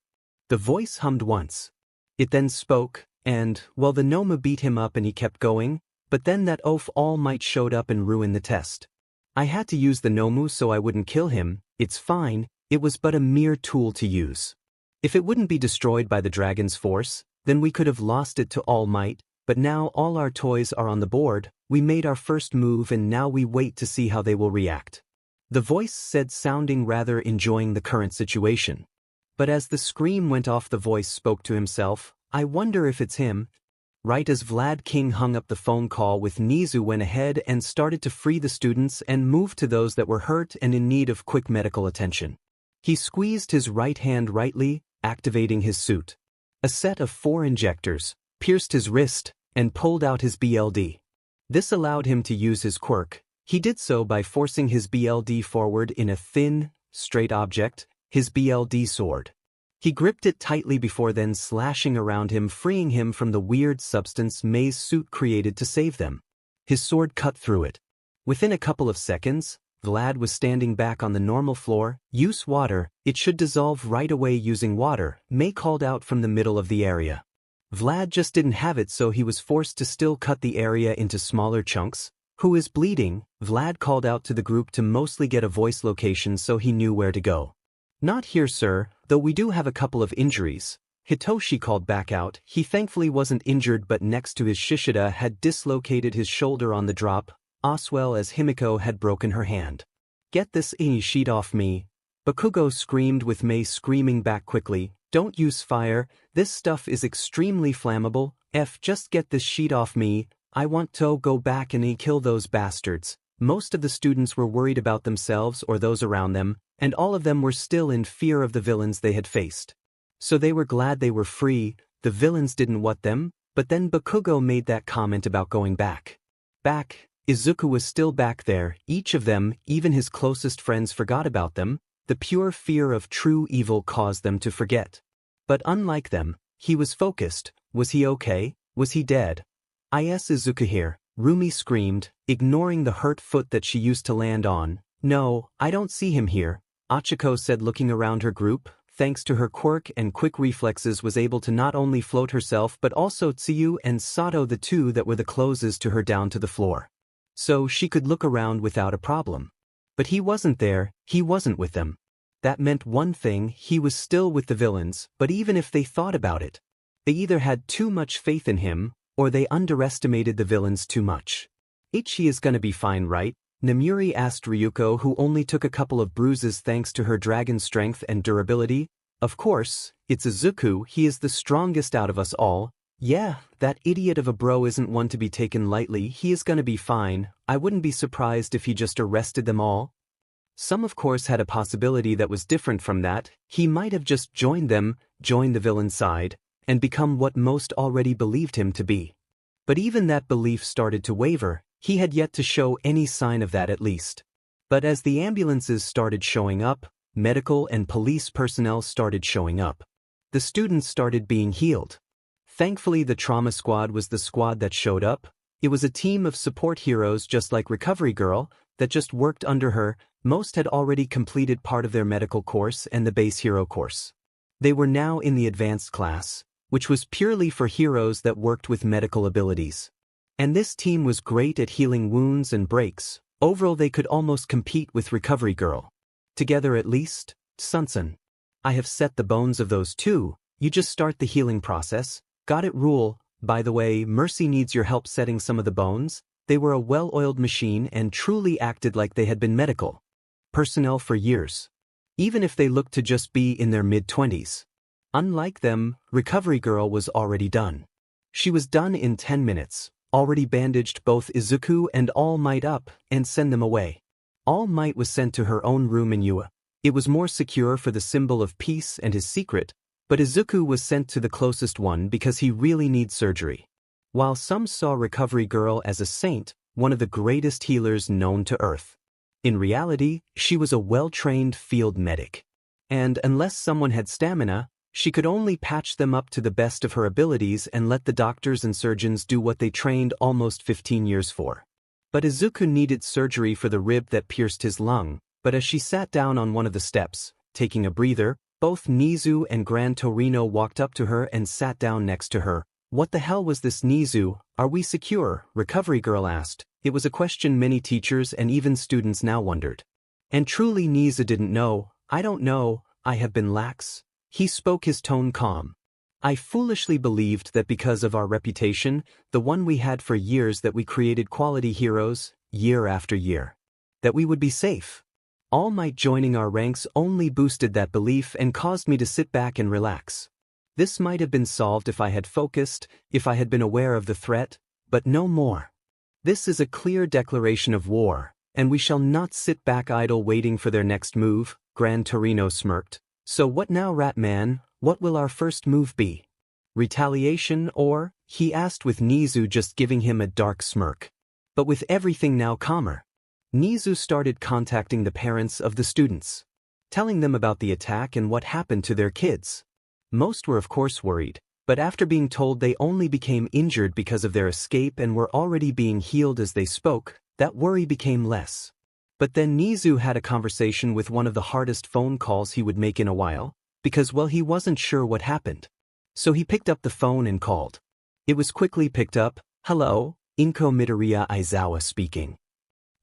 The voice hummed once. It then spoke, and, well, the Nomu beat him up and he kept going, but then that oaf All Might showed up and ruined the test. "I had to use the Nomu so I wouldn't kill him. It's fine, it was but a mere tool to use. If it wouldn't be destroyed by the dragon's force, then we could have lost it to All Might, but now all our toys are on the board. We made our first move and now we wait to see how they will react." The voice said, sounding rather enjoying the current situation. But as the scream went off, the voice spoke to himself, "I wonder if it's him." Right as Vlad King hung up the phone call with Nizu went ahead and started to free the students and move to those that were hurt and in need of quick medical attention. He squeezed his right hand rightly, activating his suit. A set of 4 injectors pierced his wrist and pulled out his BLD. This allowed him to use his quirk. He did so by forcing his BLD forward in a thin, straight object, his BLD sword. He gripped it tightly before then slashing around him, freeing him from the weird substance May's suit created to save them. His sword cut through it. Within a couple of seconds, Vlad was standing back on the normal floor. "Use water, it should dissolve right away." Using water, May called out from the middle of the area. Vlad just didn't have it, so he was forced to still cut the area into smaller chunks. "Who is bleeding?" Vlad called out to the group to mostly get a voice location so he knew where to go. "Not here, sir, though we do have a couple of injuries." Hitoshi called back out. He thankfully wasn't injured, but next to his Shishida had dislocated his shoulder on the drop, as well as Himiko had broken her hand. "Get this sheet off me." Bakugo screamed, with May screaming back quickly, "Don't use fire, this stuff is extremely flammable. Just get this sheet off me. I want to go back and kill those bastards." Most of the students were worried about themselves or those around them, and all of them were still in fear of the villains they had faced. So they were glad they were free. The villains didn't want them, but then Bakugo made that comment about going back. Izuku was still back there. Each of them, even his closest friends, forgot about them. The pure fear of true evil caused them to forget. But unlike them, he was focused. Was he okay? Was he dead? "Is Izuku here?" Rumi screamed, ignoring the hurt foot that she used to land on. "No, I don't see him here," Achiko said, looking around her group. Thanks to her quirk and quick reflexes, was able to not only float herself but also Tsuyu and Sato, the two that were the closest to her, down to the floor. So she could look around without a problem. But he wasn't there, he wasn't with them. That meant one thing: he was still with the villains, but even if they thought about it, they either had too much faith in him, or they underestimated the villains too much. "She is gonna be fine, right?" Namuri asked Ryuko, who only took a couple of bruises thanks to her dragon strength and durability. "Of course, it's Izuku, he is the strongest out of us all." "Yeah, that idiot of a bro isn't one to be taken lightly. He is gonna be fine. I wouldn't be surprised if he just arrested them all." Some of course had a possibility that was different from that. He might have just joined them, joined the villain side, and become what most already believed him to be. But even that belief started to waver. He had yet to show any sign of that, at least. But as the ambulances started showing up, medical and police personnel started showing up. The students started being healed. Thankfully, the trauma squad was the squad that showed up. It was a team of support heroes just like Recovery Girl that just worked under her. Most had already completed part of their medical course and the base hero course. They were now in the advanced class, which was purely for heroes that worked with medical abilities. And this team was great at healing wounds and breaks. Overall, they could almost compete with Recovery Girl. Together at least. Sunsun. "I have set the bones of those two. You just start the healing process." "Got it, Rule. By the way, Mercy needs your help setting some of the bones." They were a well-oiled machine and truly acted like they had been medical personnel for years, even if they looked to just be in their mid-20s. Unlike them, Recovery Girl was already done. She was done in 10 minutes, already bandaged both Izuku and All Might up and send them away. All Might was sent to her own room in Ua. It was more secure for the symbol of peace and his secret, but Izuku was sent to the closest one because he really needs surgery. While some saw Recovery Girl as a saint, one of the greatest healers known to Earth. In reality, she was a well-trained field medic. And unless someone had stamina, she could only patch them up to the best of her abilities and let the doctors and surgeons do what they trained almost 15 years for. But Izuku needed surgery for the rib that pierced his lung, but as she sat down on one of the steps, taking a breather, both Nizu and Gran Torino walked up to her and sat down next to her. "What the hell was this, Nizu? Are we secure?" Recovery Girl asked. It was a question many teachers and even students now wondered. And truly Nizu didn't know. "I don't know, I have been lax." He spoke, his tone calm. "I foolishly believed that because of our reputation, the one we had for years, that we created quality heroes, year after year, that we would be safe. All Might joining our ranks only boosted that belief and caused me to sit back and relax. This might have been solved if I had focused, if I had been aware of the threat, but no more. This is a clear declaration of war, and we shall not sit back idle waiting for their next move." Gran Torino smirked. "So what now, Ratman? What will our first move be? Retaliation or?" he asked, with Nizu just giving him a dark smirk. But with everything now calmer, Nizu started contacting the parents of the students, telling them about the attack and what happened to their kids. Most were of course worried, but after being told they only became injured because of their escape and were already being healed as they spoke, that worry became less. But then Nizu had a conversation with one of the hardest phone calls he would make in a while, because, well, he wasn't sure what happened. So he picked up the phone and called. It was quickly picked up. "Hello, Inko MidoRyuu Aizawa speaking.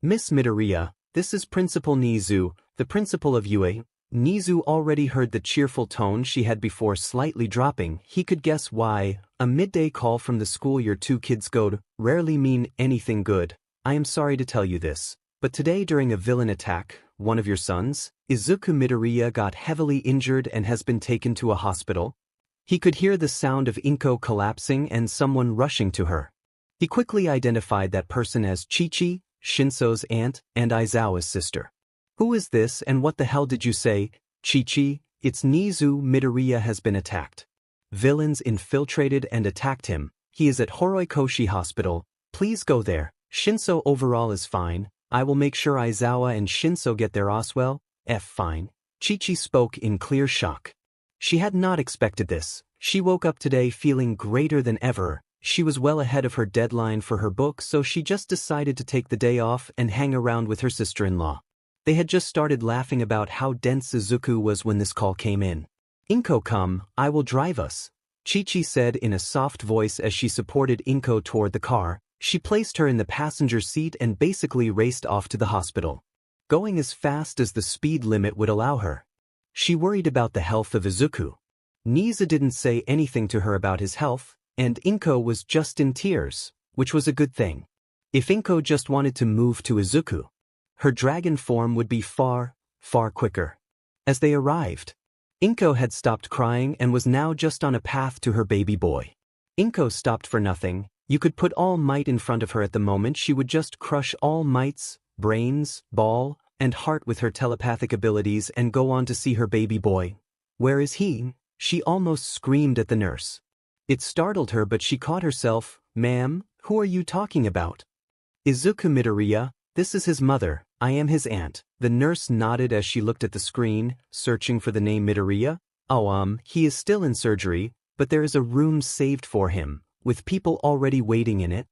Miss MidoRyuu, this is Principal Nizu, the principal of UA." Nizu already heard the cheerful tone she had before slightly dropping. He could guess why. "A midday call from the school your two kids go to rarely mean anything good. I am sorry to tell you this, but today during a villain attack, one of your sons, Izuku MidoRyuu, got heavily injured and has been taken to a hospital." He could hear the sound of Inko collapsing and someone rushing to her. He quickly identified that person as Chichi, Shinso's aunt, and Aizawa's sister. "Who is this and what the hell did you say?" "Chichi, it's Nizu. MidoRyuu has been attacked. Villains infiltrated and attacked him. He is at Horoikoshi Hospital. Please go there. Shinso overall is fine. I will make sure Aizawa and Shinso get there as well." Fine. Chichi spoke in clear shock. She had not expected this. She woke up today feeling greater than ever. She was well ahead of her deadline for her book, so she just decided to take the day off and hang around with her sister-in-law. They had just started laughing about how dense Izuku was when this call came in. "Inko, come, I will drive us," Chichi said in a soft voice as she supported Inko toward the car. She placed her in the passenger seat and basically raced off to the hospital, going as fast as the speed limit would allow her. She worried about the health of Izuku. Nizu didn't say anything to her about his health, and Inko was just in tears, which was a good thing. If Inko just wanted to move to Izuku, her dragon form would be far, far quicker. As they arrived, Inko had stopped crying and was now just on a path to her baby boy. Inko stopped for nothing. You could put All Might in front of her at the moment, she would just crush All Might's brains, ball, and heart with her telepathic abilities and go on to see her baby boy. "Where is he?" She almost screamed at the nurse. It startled her, but she caught herself. "Ma'am, who are you talking about?" "Izuku MidoRyuu, this is his mother, I am his aunt." The nurse nodded as she looked at the screen, searching for the name MidoRyuu. "Oh, he is still in surgery, but there is a room saved for him, with people already waiting in it.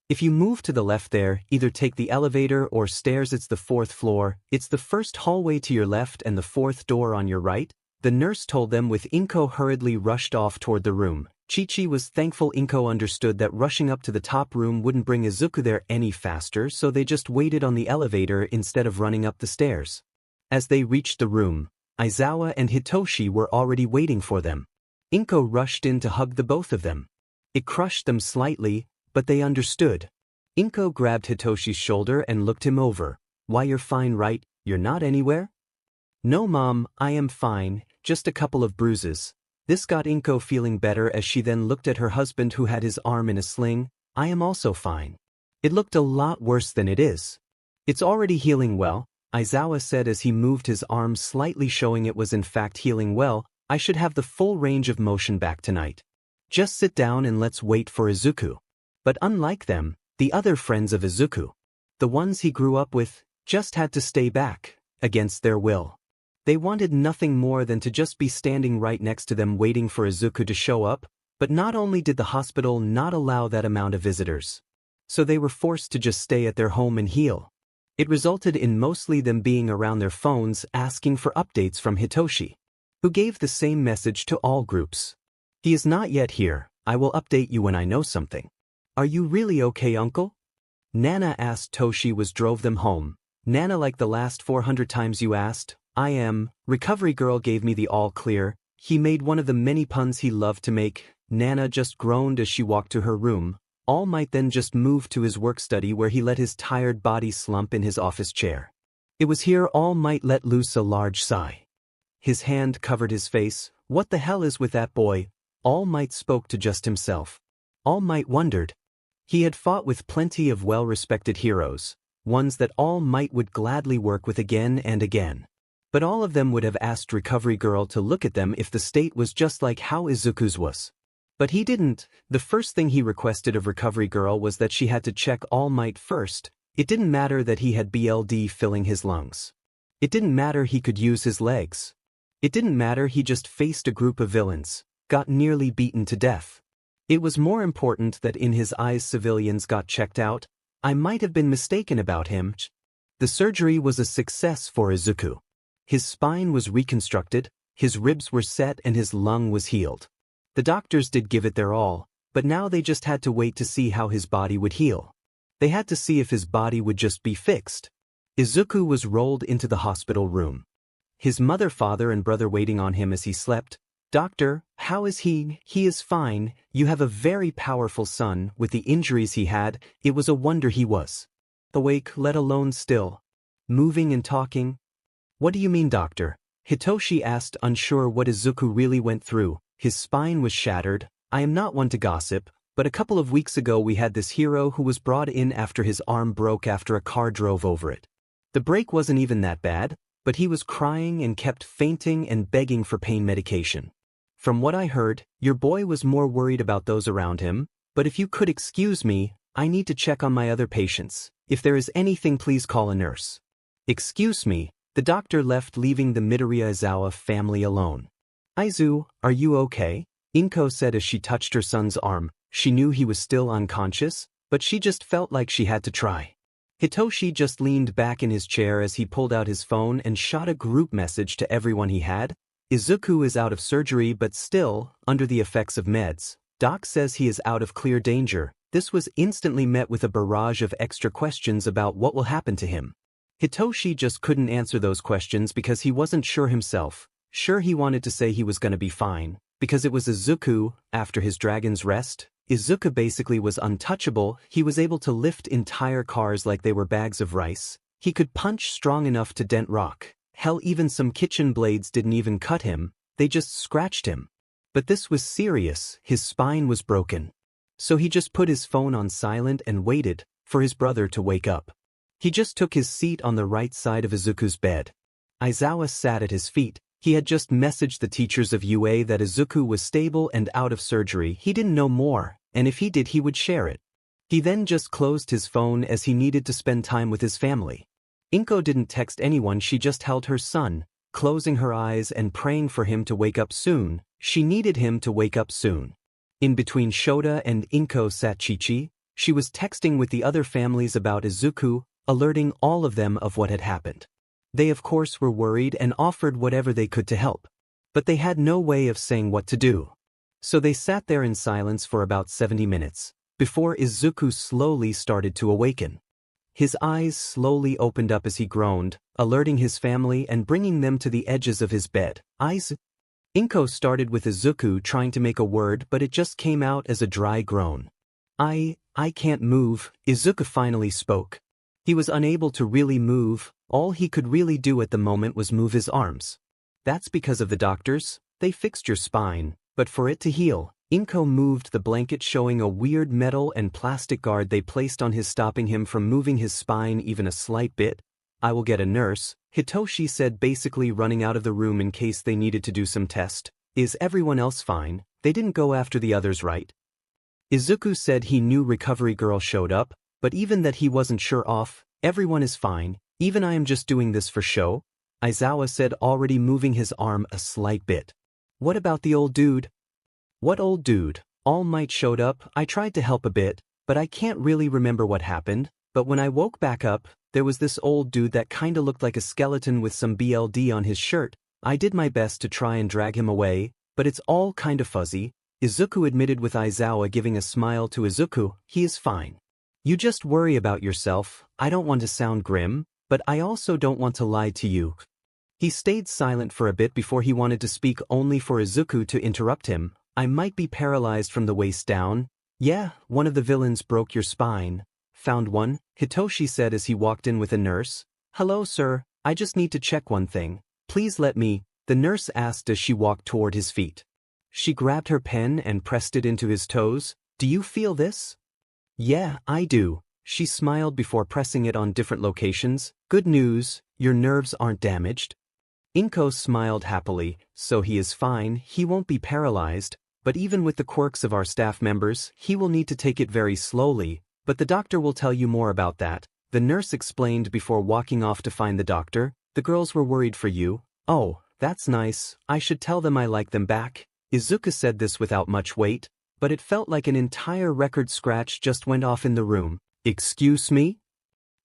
If you move to the left there, either take the elevator or stairs, it's the 4th floor, it's the first hallway to your left and the 4th door on your right," the nurse told them, with Inko hurriedly rushed off toward the room. Chichi was thankful Inko understood that rushing up to the top room wouldn't bring Izuku there any faster, so they just waited on the elevator instead of running up the stairs. As they reached the room, Aizawa and Hitoshi were already waiting for them. Inko rushed in to hug the both of them. It crushed them slightly, but they understood. Inko grabbed Hitoshi's shoulder and looked him over. "Why, you're fine, right? You're not anywhere?" "No, Mom, I am fine, just a couple of bruises." This got Inko feeling better as she then looked at her husband who had his arm in a sling. "I am also fine. It looked a lot worse than it is. It's already healing well. Aizawa said as he moved his arm slightly showing it was in fact healing well. I should have the full range of motion back tonight. Just sit down and let's wait for Izuku. But unlike them, the other friends of Izuku, the ones he grew up with, just had to stay back, against their will. They wanted nothing more than to just be standing right next to them waiting for Izuku to show up, but not only did the hospital not allow that amount of visitors, so they were forced to just stay at their home and heal. It resulted in mostly them being around their phones asking for updates from Hitoshi, who gave the same message to all groups. He is not yet here, I will update you when I know something. Are you really okay, uncle? Nana asked. Toshi drove them home. Nana, like the last 400 times you asked, I am. Recovery girl gave me the all clear. He made one of the many puns he loved to make. Nana just groaned as she walked to her room. All Might then just moved to his work study where he let his tired body slump in his office chair. It was here All Might let loose a large sigh. His hand covered his face. What the hell is with that boy? All Might spoke to just himself. All Might wondered. He had fought with plenty of well-respected heroes, ones that All Might would gladly work with again and again. But all of them would have asked Recovery Girl to look at them if the state was just like how Izuku's was. But he didn't. The first thing he requested of Recovery Girl was that she had to check All Might first. It didn't matter that he had BLD filling his lungs. It didn't matter he could use his legs. It didn't matter he just faced a group of villains, got nearly beaten to death. It was more important that in his eyes civilians got checked out. I might have been mistaken about him. The surgery was a success for Izuku. His spine was reconstructed, his ribs were set and his lung was healed. The doctors did give it their all, but now they just had to wait to see how his body would heal. They had to see if his body would just be fixed. Izuku was rolled into the hospital room. His mother, father and brother waiting on him as he slept. Doctor, how is he? He is fine. You have a very powerful son. With the injuries he had, it was a wonder he was awake, let alone still moving and talking. What do you mean, doctor? Hitoshi asked, unsure what Izuku really went through. His spine was shattered. I am not one to gossip, but a couple of weeks ago we had this hero who was brought in after his arm broke after a car drove over it. The break wasn't even that bad, but he was crying and kept fainting and begging for pain medication. From what I heard, your boy was more worried about those around him, but if you could excuse me, I need to check on my other patients. If there is anything, please call a nurse. Excuse me, the doctor left, leaving the MidoRyuu Aizawa family alone. Aizu, are you okay? Inko said as she touched her son's arm. She knew he was still unconscious, but she just felt like she had to try. Hitoshi just leaned back in his chair as he pulled out his phone and shot a group message to everyone he had. Izuku is out of surgery but still under the effects of meds. Doc says he is out of clear danger. This was instantly met with a barrage of extra questions about what will happen to him. Hitoshi just couldn't answer those questions because he wasn't sure himself. Sure, he wanted to say he was going to be fine, because it was Izuku. After his dragon's rest, Izuku basically was untouchable. He was able to lift entire cars like they were bags of rice. He could punch strong enough to dent rock. Hell, even some kitchen blades didn't even cut him, they just scratched him. But this was serious, his spine was broken. So he just put his phone on silent and waited for his brother to wake up. He just took his seat on the right side of Izuku's bed. Aizawa sat at his feet. He had just messaged the teachers of UA that Izuku was stable and out of surgery. He didn't know more, and if he did he would share it. He then just closed his phone as he needed to spend time with his family. Inko didn't text anyone, she just held her son, closing her eyes and praying for him to wake up soon. She needed him to wake up soon. In between Shota and Inko sat Chichi. She was texting with the other families about Izuku, alerting all of them of what had happened. They of course were worried and offered whatever they could to help. But they had no way of saying what to do. So they sat there in silence for about 70 minutes, before Izuku slowly started to awaken. His eyes slowly opened up as he groaned, alerting his family and bringing them to the edges of his bed. Eyes. Inko started with Izuku trying to make a word, but it just came out as a dry groan. I can't move, Izuku finally spoke. He was unable to really move. All he could really do at the moment was move his arms. That's because of the doctors. They fixed your spine, but for it to heal, Inko moved the blanket, showing a weird metal and plastic guard they placed on his, stopping him from moving his spine even a slight bit. I will get a nurse, Hitoshi said, basically running out of the room in case they needed to do some test. Is everyone else fine? They didn't go after the others, right? Izuku said he knew Recovery Girl showed up, but even that he wasn't sure off. Everyone is fine, even I am just doing this for show, Aizawa said, already moving his arm a slight bit. What about the old dude? What old dude? All Might showed up. I tried to help a bit, but I can't really remember what happened. But when I woke back up, there was this old dude that kinda looked like a skeleton with some BLD on his shirt. I did my best to try and drag him away, but it's all kinda fuzzy, Izuku admitted, with Aizawa giving a smile to Izuku. He is fine. You just worry about yourself. I don't want to sound grim, but I also don't want to lie to you. He stayed silent for a bit before he wanted to speak, only for Izuku to interrupt him. I might be paralyzed from the waist down. Yeah, one of the villains broke your spine. Found one, Hitoshi said as he walked in with a nurse. Hello, sir, I just need to check one thing. Please let me, the nurse asked as she walked toward his feet. She grabbed her pen and pressed it into his toes. Do you feel this? Yeah, I do. She smiled before pressing it on different locations. Good news, your nerves aren't damaged. Inko smiled happily. So he is fine, he won't be paralyzed, but even with the quirks of our staff members, he will need to take it very slowly, but the doctor will tell you more about that, the nurse explained before walking off to find the doctor. The girls were worried for you. Oh, that's nice, I should tell them I like them back. Izuku said this without much weight, but it felt like an entire record scratch just went off in the room. Excuse me?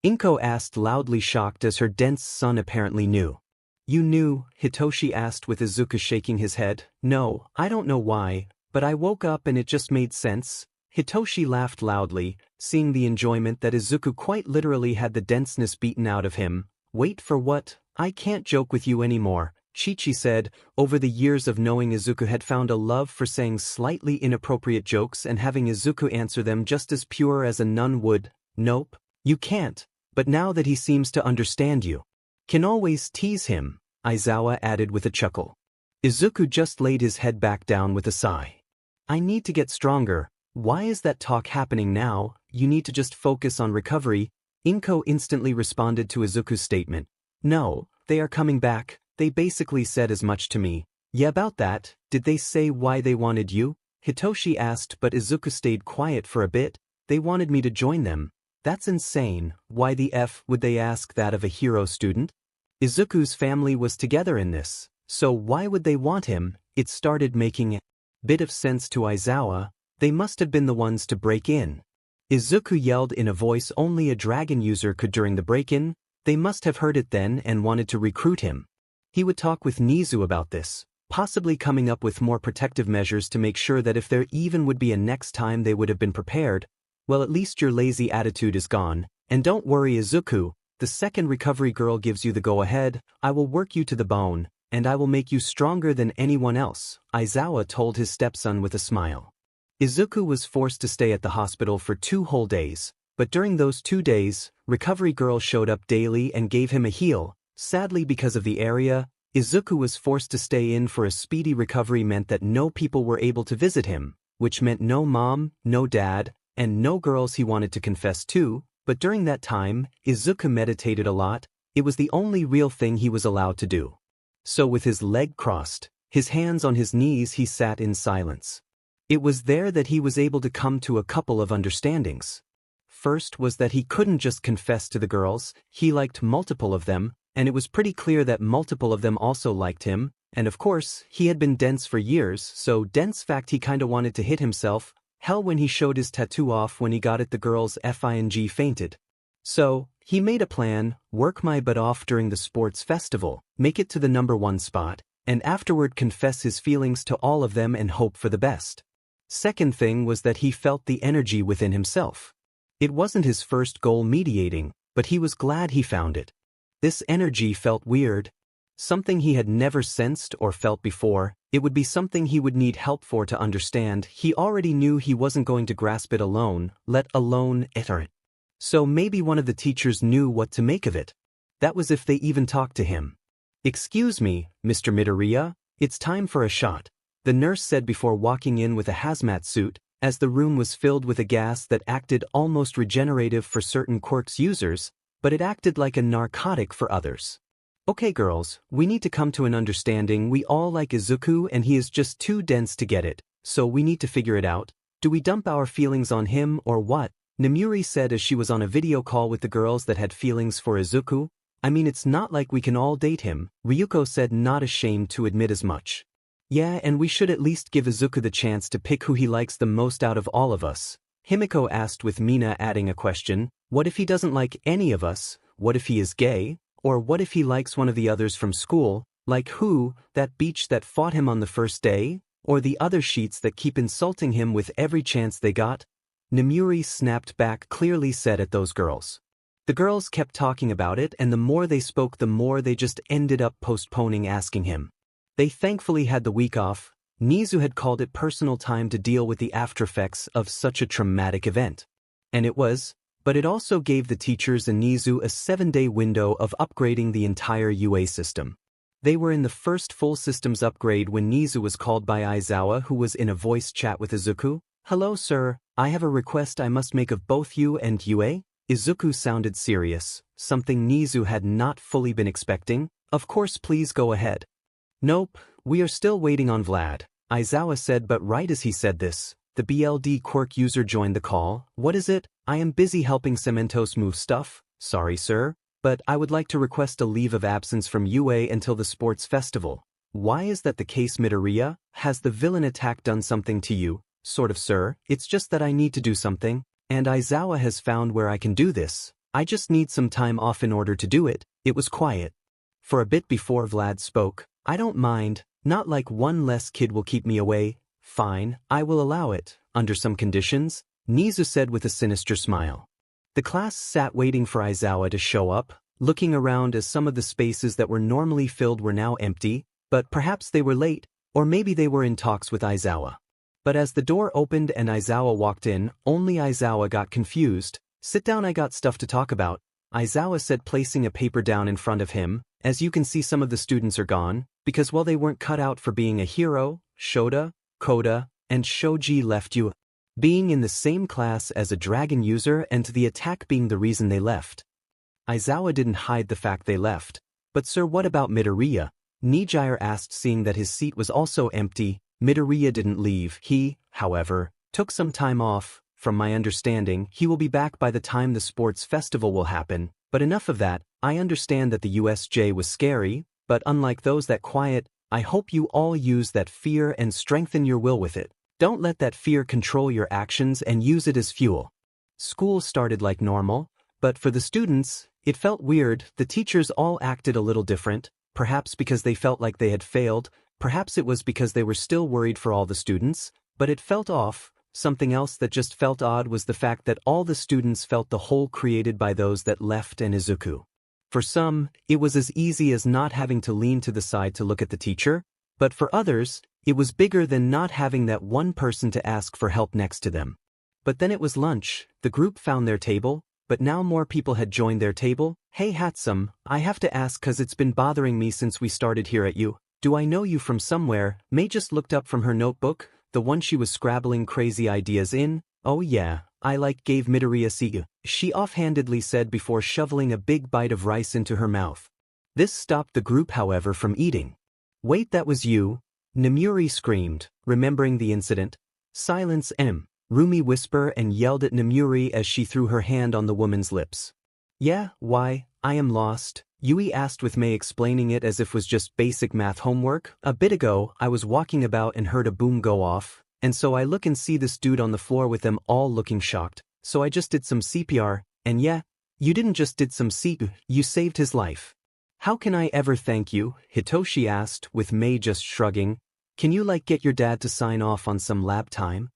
Inko asked, loudly shocked as her dense son apparently knew. You knew? Hitoshi asked with Izuku shaking his head. No, I don't know why, but I woke up and it just made sense. Hitoshi laughed loudly, seeing the enjoyment that Izuku quite literally had the denseness beaten out of him. Wait for what? I can't joke with you anymore, Chichi said. Over the years of knowing Izuku had found a love for saying slightly inappropriate jokes and having Izuku answer them just as pure as a nun would. Nope, you can't, but now that he seems to understand you, can always tease him, Aizawa added with a chuckle. Izuku just laid his head back down with a sigh. I need to get stronger. Why is that talk happening now? You need to just focus on recovery. Inko instantly responded to Izuku's statement. No, they are coming back. They basically said as much to me. Yeah, about that, did they say why they wanted you? Hitoshi asked, but Izuku stayed quiet for a bit. They wanted me to join them. That's insane. Why the F would they ask that of a hero student? Izuku's family was together in this, so why would they want him? It started making a bit of sense to Aizawa. They must have been the ones to break in. Izuku yelled in a voice only a dragon user could during the break-in. They must have heard it then and wanted to recruit him. He would talk with Nizu about this, possibly coming up with more protective measures to make sure that if there even would be a next time they would have been prepared. Well, at least your lazy attitude is gone. And don't worry, Izuku, the second recovery girl gives you the go-ahead, I will work you to the bone, and I will make you stronger than anyone else, Aizawa told his stepson with a smile. Izuku was forced to stay at the hospital for 2 whole days, but during those 2 days, recovery girl showed up daily and gave him a heal. Sadly, because of the area, Izuku was forced to stay in for a speedy recovery meant that no people were able to visit him, which meant no mom, no dad, and no girls he wanted to confess to. But during that time, Izuku meditated a lot. It was the only real thing he was allowed to do. So with his leg crossed, his hands on his knees, he sat in silence. It was there that he was able to come to a couple of understandings. First was that he couldn't just confess to the girls, he liked multiple of them, and it was pretty clear that multiple of them also liked him, and of course, he had been dense for years, so dense fact he kinda wanted to hit himself. Hell, when he showed his tattoo off when he got it, the girls FING fainted. So, he made a plan, work my butt off during the sports festival, make it to the #1 spot, and afterward confess his feelings to all of them and hope for the best. Second thing was that he felt the energy within himself. It wasn't his first goal mediating, but he was glad he found it. This energy felt weird. Something he had never sensed or felt before. It would be something he would need help for to understand. He already knew he wasn't going to grasp it alone, let alone enter it. So maybe one of the teachers knew what to make of it. That was if they even talked to him. Excuse me, Mr. MidoRyuu, it's time for a shot, the nurse said before walking in with a hazmat suit, as the room was filled with a gas that acted almost regenerative for certain Quirk's users. but it acted like a narcotic for others. Okay girls, we need to come to an understanding. We all like Izuku and he is just too dense to get it, so we need to figure it out. Do we dump our feelings on him or what? Namuri said as she was on a video call with the girls that had feelings for Izuku. I mean, it's not like we can all date him, Ryuko said, not ashamed to admit as much. Yeah, and we should at least give Izuku the chance to pick who he likes the most out of all of us. Himiko asked, with Mina adding a question. What if he doesn't like any of us? What if he is gay? Or what if he likes one of the others from school? Like who? That beach that fought him on the first day? Or the other sheets that keep insulting him with every chance they got? Namuri snapped back, clearly set at those girls. The girls kept talking about it, and the more they spoke the more they just ended up postponing asking him. They thankfully had the week off. Nizu had called it personal time to deal with the aftereffects of such a traumatic event. And it was, but it also gave the teachers and Nizu a 7-day window of upgrading the entire UA system. They were in the first full systems upgrade when Nizu was called by Aizawa, who was in a voice chat with Izuku. Hello sir, I have a request I must make of both you and UA. Izuku sounded serious, something Nizu had not fully been expecting. Of course, please go ahead. Nope, we are still waiting on Vlad, Aizawa said, but right as he said this, the BLD Quirk user joined the call. What is it? I am busy helping Cementos move stuff. Sorry sir, but I would like to request a leave of absence from UA until the sports festival. Why is that the case, MidoRyuu? Has the villain attack done something to you? Sort of sir, it's just that I need to do something, and Aizawa has found where I can do this. I just need some time off in order to do it. It was quiet for a bit before Vlad spoke. I don't mind, not like one less kid will keep me away. Fine, I will allow it, under some conditions, Nizu said with a sinister smile. The class sat waiting for Aizawa to show up, looking around as some of the spaces that were normally filled were now empty, but perhaps they were late, or maybe they were in talks with Aizawa. But as the door opened and Aizawa walked in, only Aizawa got confused. Sit down, I got stuff to talk about, Aizawa said, placing a paper down in front of him. As you can see, some of the students are gone, because while they weren't cut out for being a hero, Shota, Koda, and Shoji left you, being in the same class as a dragon user and the attack being the reason they left. Aizawa didn't hide the fact they left. But sir, what about MidoRyuu? Nijire asked, seeing that his seat was also empty. MidoRyuu didn't leave. He, however, took some time off. From my understanding, he will be back by the time the sports festival will happen. But enough of that. I understand that the USJ was scary, but unlike those that quiet, I hope you all use that fear and strengthen your will with it. Don't let that fear control your actions and use it as fuel. School started like normal, but for the students, it felt weird. The teachers all acted a little different, perhaps because they felt like they had failed, perhaps it was because they were still worried for all the students, but it felt off. Something else that just felt odd was the fact that all the students felt the hole created by those that left and Izuku. For some, it was as easy as not having to lean to the side to look at the teacher, but for others, it was bigger than not having that one person to ask for help next to them. But then it was lunch. The group found their table, but now more people had joined their table. Hey Hatsum, I have to ask cause it's been bothering me since we started here at you. Do I know you from somewhere? May just looked up from her notebook, the one she was scrabbling crazy ideas in. Oh yeah, I gave MidoRyuu Sigu, she offhandedly said before shoveling a big bite of rice into her mouth. This stopped the group, however, from eating. Wait, that was you? Namuri screamed, remembering the incident. Silence, Rumi whispered and yelled at Namuri as she threw her hand on the woman's lips. Yeah, why, I am lost, Yui asked, with May explaining it as if it was just basic math homework. A bit ago, I was walking about and heard a boom go off, and so I look and see this dude on the floor with them all looking shocked, so I just did some CPR, and yeah, you didn't just did some CPR, you saved his life. How can I ever thank you? Hitoshi asked, with May just shrugging. Can you get your dad to sign off on some lab time?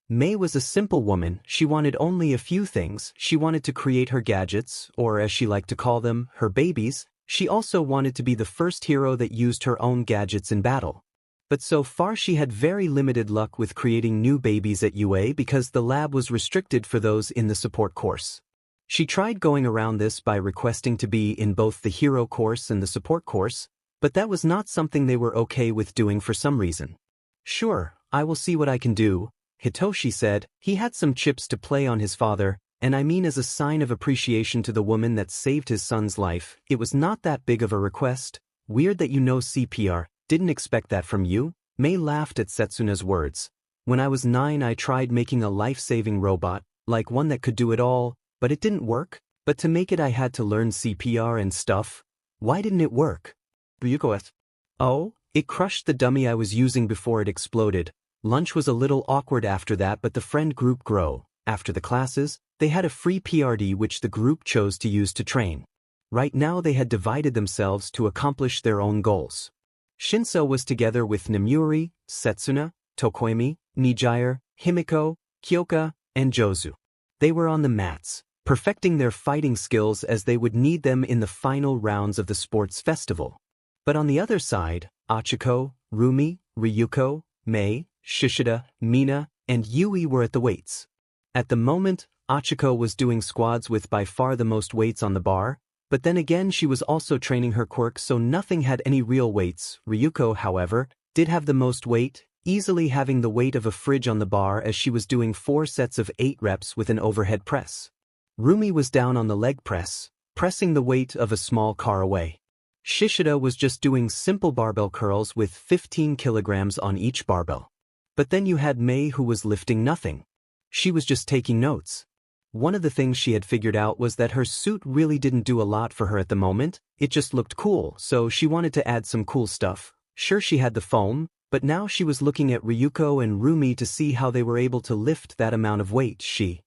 May was a simple woman. She wanted only a few things. She wanted to create her gadgets, or as she liked to call them, her babies. She also wanted to be the first hero that used her own gadgets in battle. But so far she had very limited luck with creating new babies at UA because the lab was restricted for those in the support course. She tried going around this by requesting to be in both the hero course and the support course, but that was not something they were okay with doing for some reason. Sure, I will see what I can do, Hitoshi said. He had some chips to play on his father, And I mean as a sign of appreciation to the woman that saved his son's life. It was not that big of a request. Weird that you know CPR, didn't expect that from you. Mei laughed at Setsuna's words. When I was 9 I tried making a life-saving robot, like one that could do it all, but it didn't work. But to make it I had to learn CPR and stuff. Why didn't it work? Ryuko asked. Oh, it crushed the dummy I was using before it exploded. Lunch was a little awkward after that, but the friend group grew. After the classes, they had a free PRD which the group chose to use to train. Right now they had divided themselves to accomplish their own goals. Shinso was together with Namuri, Setsuna, Tokoemi, Nijire, Himiko, Kyoka, and Jozu. They were on the mats, perfecting their fighting skills as they would need them in the final rounds of the sports festival. But on the other side, Achiko, Rumi, Ryuko, Mei, Shishida, Mina, and Yui were at the weights. At the moment, Achiko was doing squads with by far the most weights on the bar, but then again she was also training her quirk so nothing had any real weights. Ryuko, however, did have the most weight, easily having the weight of a fridge on the bar as she was doing 4 sets of 8 reps with an overhead press. Rumi was down on the leg press, pressing the weight of a small car away. Shishida was just doing simple barbell curls with 15 kilograms on each barbell. But then you had Mei who was lifting nothing. She was just taking notes. One of the things she had figured out was that her suit really didn't do a lot for her at the moment, it just looked cool, so she wanted to add some cool stuff. Sure, she had the foam, but now she was looking at Ryuko and Rumi to see how they were able to lift that amount of weight. She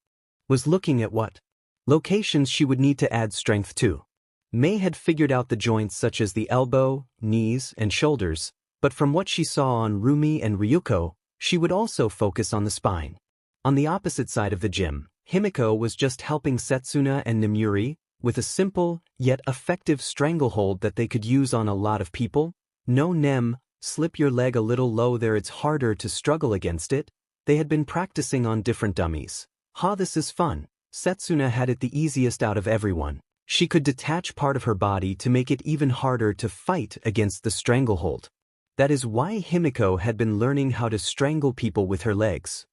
was looking at what locations she would need to add strength to. Mei had figured out the joints such as the elbow, knees, and shoulders, but from what she saw on Rumi and Ryuko, she would also focus on the spine. On the opposite side of the gym, Himiko was just helping Setsuna and Namuri with a simple, yet effective stranglehold that they could use on a lot of people. No Nem, slip your leg a little low there, it's harder to struggle against it. They had been practicing on different dummies. This is fun. Setsuna had it the easiest out of everyone. She could detach part of her body to make it even harder to fight against the stranglehold. That is why Himiko had been learning how to strangle people with her legs,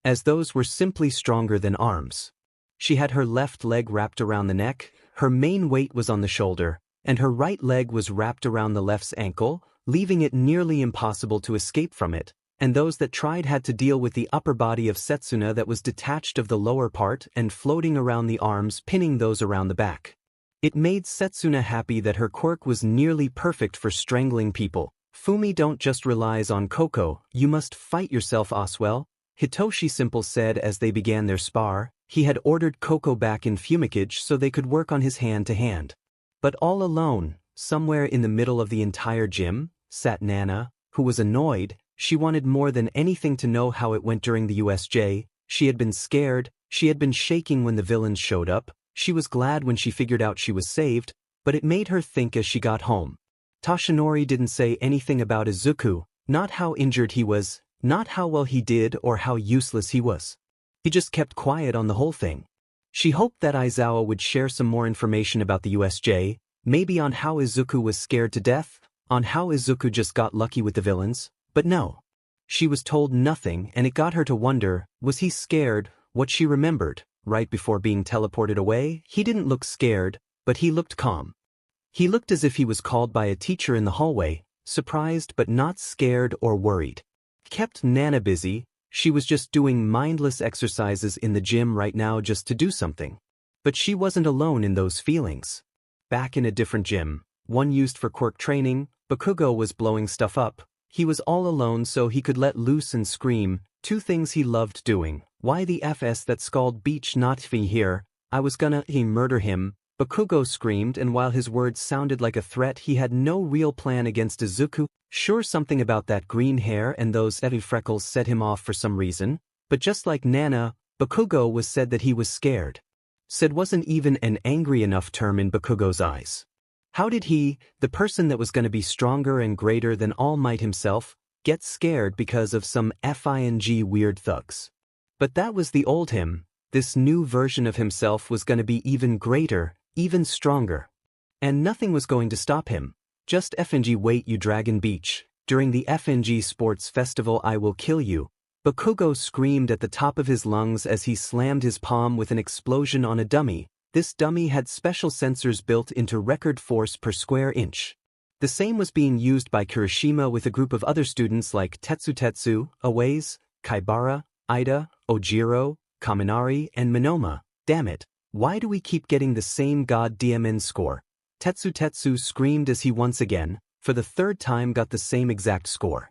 as those were simply stronger than arms. She had her left leg wrapped around the neck, her main weight was on the shoulder, and her right leg was wrapped around the left's ankle, leaving it nearly impossible to escape from it, and those that tried had to deal with the upper body of Setsuna that was detached of the lower part and floating around the arms, pinning those around the back. It made Setsuna happy that her quirk was nearly perfect for strangling people. Fumi, don't just rely on Koko, you must fight yourself Oswell, Hitoshi Simple said as they began their spar. He had ordered Koko back in Fumikage so they could work on his hand-to-hand. But all alone, somewhere in the middle of the entire gym, sat Nana, who was annoyed. She wanted more than anything to know how it went during the USJ. She had been scared, she had been shaking when the villains showed up. She was glad when she figured out she was saved, but it made her think as she got home. Toshinori didn't say anything about Izuku, not how injured he was, not how well he did or how useless he was. He just kept quiet on the whole thing. She hoped that Aizawa would share some more information about the USJ, maybe on how Izuku was scared to death, on how Izuku just got lucky with the villains, but no. She was told nothing, and it got her to wonder, was he scared? What she remembered, right before being teleported away, he didn't look scared, but he looked calm. He looked as if he was called by a teacher in the hallway, surprised but not scared or worried. Kept Nana busy. She was just doing mindless exercises in the gym right now just to do something. But she wasn't alone in those feelings. Back in a different gym, one used for quirk training, Bakugo was blowing stuff up. He was all alone so he could let loose and scream, 2 things he loved doing. Why the FS that's called beach not me here, I was gonna murder him. Bakugo screamed, and while his words sounded like a threat, he had no real plan against Izuku. Sure, something about that green hair and those heavy freckles set him off for some reason, but just like Nana, Bakugo was said that he was scared. Said wasn't even an angry enough term in Bakugo's eyes. How did he, the person that was going to be stronger and greater than All Might himself, get scared because of some FING weird thugs? But that was the old him. This new version of himself was going to be even greater, even stronger. And nothing was going to stop him. Just FNG wait, you Dragon Beach. During the FNG Sports Festival I will kill you. Bakugo screamed at the top of his lungs as he slammed his palm with an explosion on a dummy. This dummy had special sensors built into record force per square inch. The same was being used by Kirishima with a group of other students like Tetsu, Awaze, Kaibara, Ida, Ojiro, Kaminari, and Minoma. Damn it, why do we keep getting the same goddamn score? Tetsu screamed as he once again, for the third time, got the same exact score.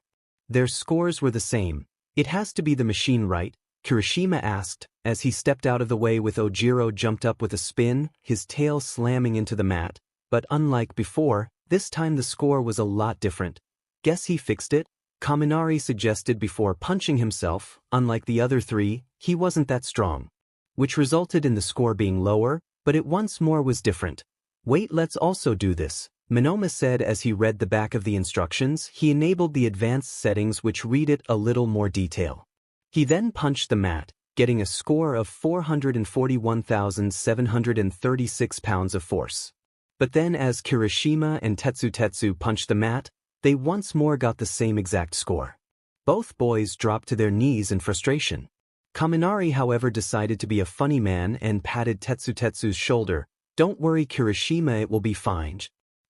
Their scores were the same. It has to be the machine, right? Kirishima asked, as he stepped out of the way with Ojiro jumped up with a spin, his tail slamming into the mat. But unlike before, this time the score was a lot different. Guess he fixed it? Kaminari suggested before punching himself. Unlike the other three, he wasn't that strong. Which resulted in the score being lower, but it once more was different. Wait, let's also do this, Minoma said as he read the back of the instructions. He enabled the advanced settings which read it a little more detail. He then punched the mat, getting a score of 441,736 pounds of force. But then as Kirishima and Tetsu punched the mat, they once more got the same exact score. Both boys dropped to their knees in frustration. Kaminari, however, decided to be a funny man and patted Tetsu's shoulder. Don't worry, Kirishima, it will be fine.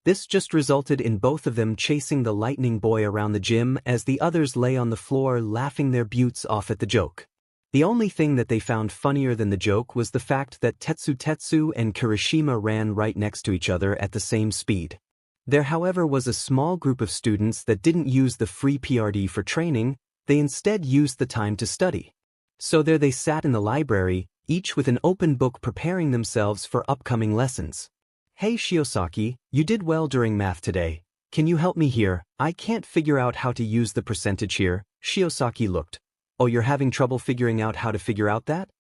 This just resulted in both of them chasing the lightning boy around the gym as the others lay on the floor laughing their butts off at the joke. The only thing that they found funnier than the joke was the fact that Tetsu and Kirishima ran right next to each other at the same speed. There, however, was a small group of students that didn't use the free PRD for training, they instead used the time to study. So there they sat in the library, each with an open book preparing themselves for upcoming lessons. Hey Shiosaki, you did well during math today. Can you help me here? I can't figure out how to use the percentage here. Shiosaki looked. Oh, you're having trouble figuring out how to figure out that?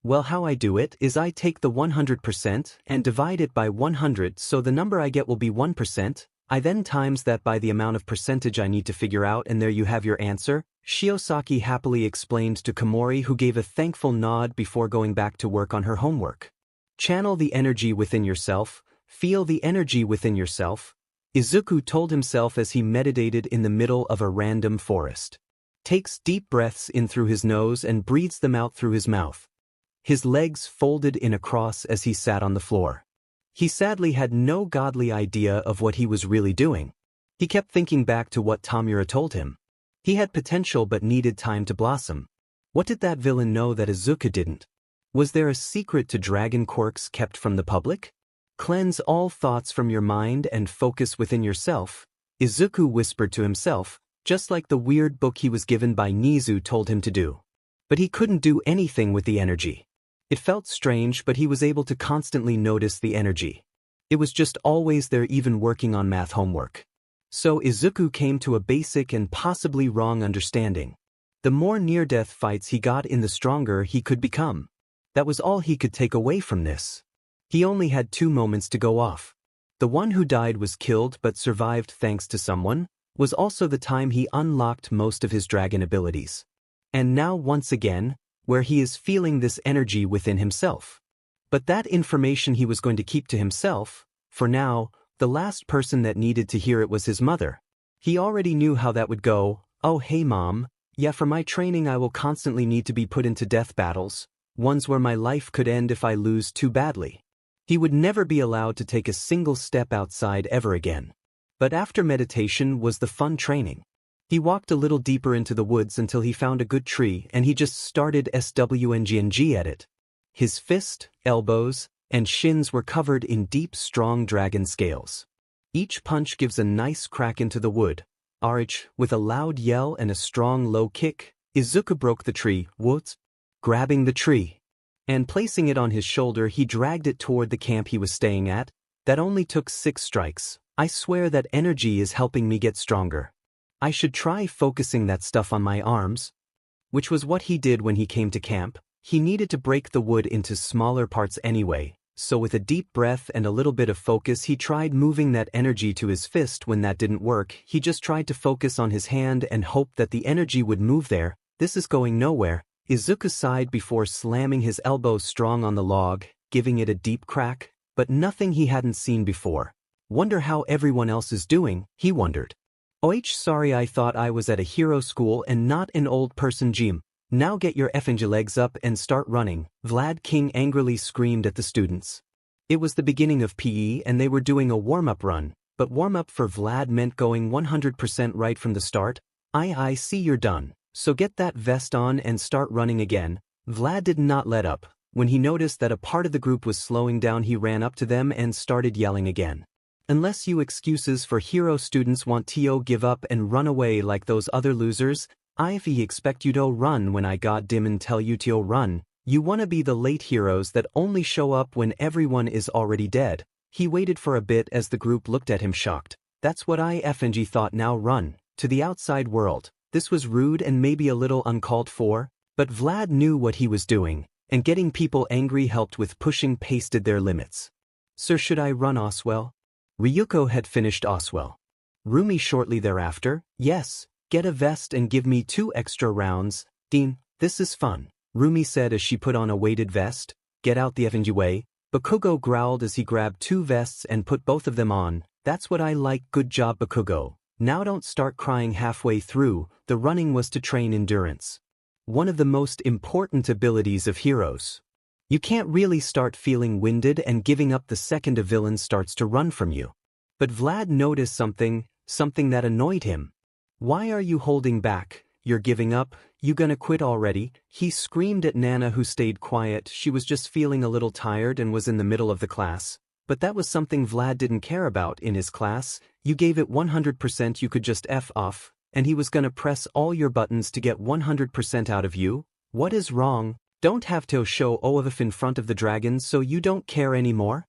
Well, how I do it is I take the 100% and divide it by 100, so the number I get will be 1%. I then times that by the amount of percentage I need to figure out, and there you have your answer. Shiosaki happily explained to Komori, who gave a thankful nod before going back to work on her homework. Channel the energy within yourself. Feel the energy within yourself. Izuku told himself as he meditated in the middle of a random forest. Takes deep breaths in through his nose and breathes them out through his mouth. His legs folded in a cross as he sat on the floor. He sadly had no godly idea of what he was really doing. He kept thinking back to what Tamura told him. He had potential but needed time to blossom. What did that villain know that Izuku didn't? Was there a secret to dragon quirks kept from the public? Cleanse all thoughts from your mind and focus within yourself, Izuku whispered to himself, just like the weird book he was given by Nizu told him to do. But he couldn't do anything with the energy. It felt strange, but he was able to constantly notice the energy. It was just always there, even working on math homework. So Izuku came to a basic and possibly wrong understanding. The more near-death fights he got in, the stronger he could become. That was all he could take away from this. He only had 2 moments to go off. The one who died was killed but survived thanks to someone, was also the time he unlocked most of his dragon abilities. And now once again, where he is feeling this energy within himself. But that information he was going to keep to himself. For now, the last person that needed to hear it was his mother. He already knew how that would go. Oh hey mom, yeah, for my training I will constantly need to be put into death battles, ones where my life could end if I lose too badly. He would never be allowed to take a single step outside ever again. But after meditation was the fun training. He walked a little deeper into the woods until he found a good tree, and he just started swing at it. His fist, elbows, and shins were covered in deep, strong dragon scales. Each punch gives a nice crack into the wood. Arch, with a loud yell and a strong low kick, Izuku broke the tree, grabbing the tree. And placing it on his shoulder, he dragged it toward the camp he was staying at. That only took 6 strikes. I swear that energy is helping me get stronger. I should try focusing that stuff on my arms. Which was what he did when he came to camp. He needed to break the wood into smaller parts anyway, so with a deep breath and a little bit of focus he tried moving that energy to his fist. When that didn't work, he just tried to focus on his hand and hoped that the energy would move there. This is going nowhere. Izuku sighed before slamming his elbow strong on the log, giving it a deep crack, but nothing he hadn't seen before. Wonder how everyone else is doing, he wondered. Sorry, I thought I was at a hero school and not an old person gym. Now get your effing legs up and start running, Vlad King angrily screamed at the students. It was the beginning of PE and they were doing a warm-up run, but warm-up for Vlad meant going 100% right from the start. I see you're done, so get that vest on and start running again. Vlad did not let up. When he noticed that a part of the group was slowing down, he ran up to them and started yelling again. Unless you excuses for hero students want to give up and run away like those other losers, I expect you to run when I goddamn and tell you to run. You wanna be the late heroes that only show up when everyone is already dead. He waited for a bit as the group looked at him shocked. That's what I thought. Now run to the outside world. This was rude and maybe a little uncalled for, but Vlad knew what he was doing, and getting people angry helped with pushing pasted their limits. Sir, should I run Oswell? Ryuko had finished Oswell. Rumi shortly thereafter. Yes, get a vest and give me 2 extra rounds. Dean, this is fun, Rumi said as she put on a weighted vest. Get out the effing way. Bakugo growled as he grabbed 2 vests and put both of them on. That's what I like. Good job, Bakugo. Now don't start crying halfway through. The running was to train endurance. One of the most important abilities of heroes. You can't really start feeling winded and giving up the second a villain starts to run from you. But Vlad noticed something that annoyed him. Why are you holding back? You're giving up? You gonna quit already? He screamed at Nana, who stayed quiet. She was just feeling a little tired and was in the middle of the class. But that was something Vlad didn't care about in his class. You gave it 100%, you could just F off, and he was gonna press all your buttons to get 100% out of you? What is wrong? Don't have to show off in front of the dragons so you don't care anymore?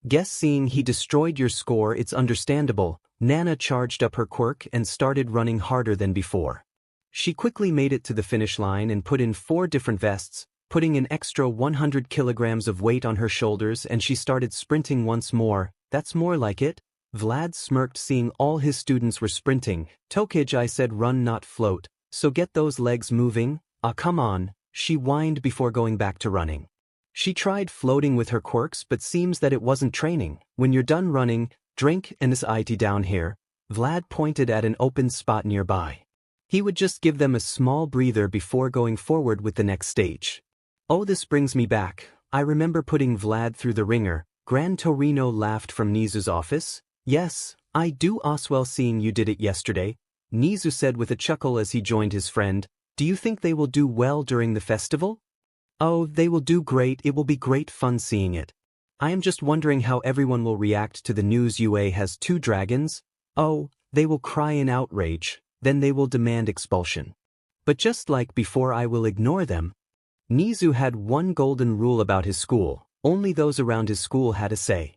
Guess seeing he destroyed your score, it's understandable. Nana charged up her quirk and started running harder than before. She quickly made it to the finish line and put in 4 different vests, putting an extra 100 kilograms of weight on her shoulders, and she started sprinting once more. That's more like it. Vlad smirked seeing all his students were sprinting. Tokij, I said run not float, so get those legs moving. Ah, come on, she whined before going back to running. She tried floating with her quirks but seems that it wasn't training. When you're done running, drink and this IT down here. Vlad pointed at an open spot nearby. He would just give them a small breather before going forward with the next stage. Oh, this brings me back. I remember putting Vlad through the ringer. Gran Torino laughed from Nizu's office. Yes, I do. Oswell, seeing you did it yesterday, Nizu said with a chuckle as he joined his friend. Do you think they will do well during the festival? Oh, they will do great. It will be great fun seeing it. I am just wondering how everyone will react to the news UA has 2 dragons. Oh, they will cry in outrage, then they will demand expulsion. But just like before, I will ignore them. Nizu had one golden rule about his school. Only those around his school had a say.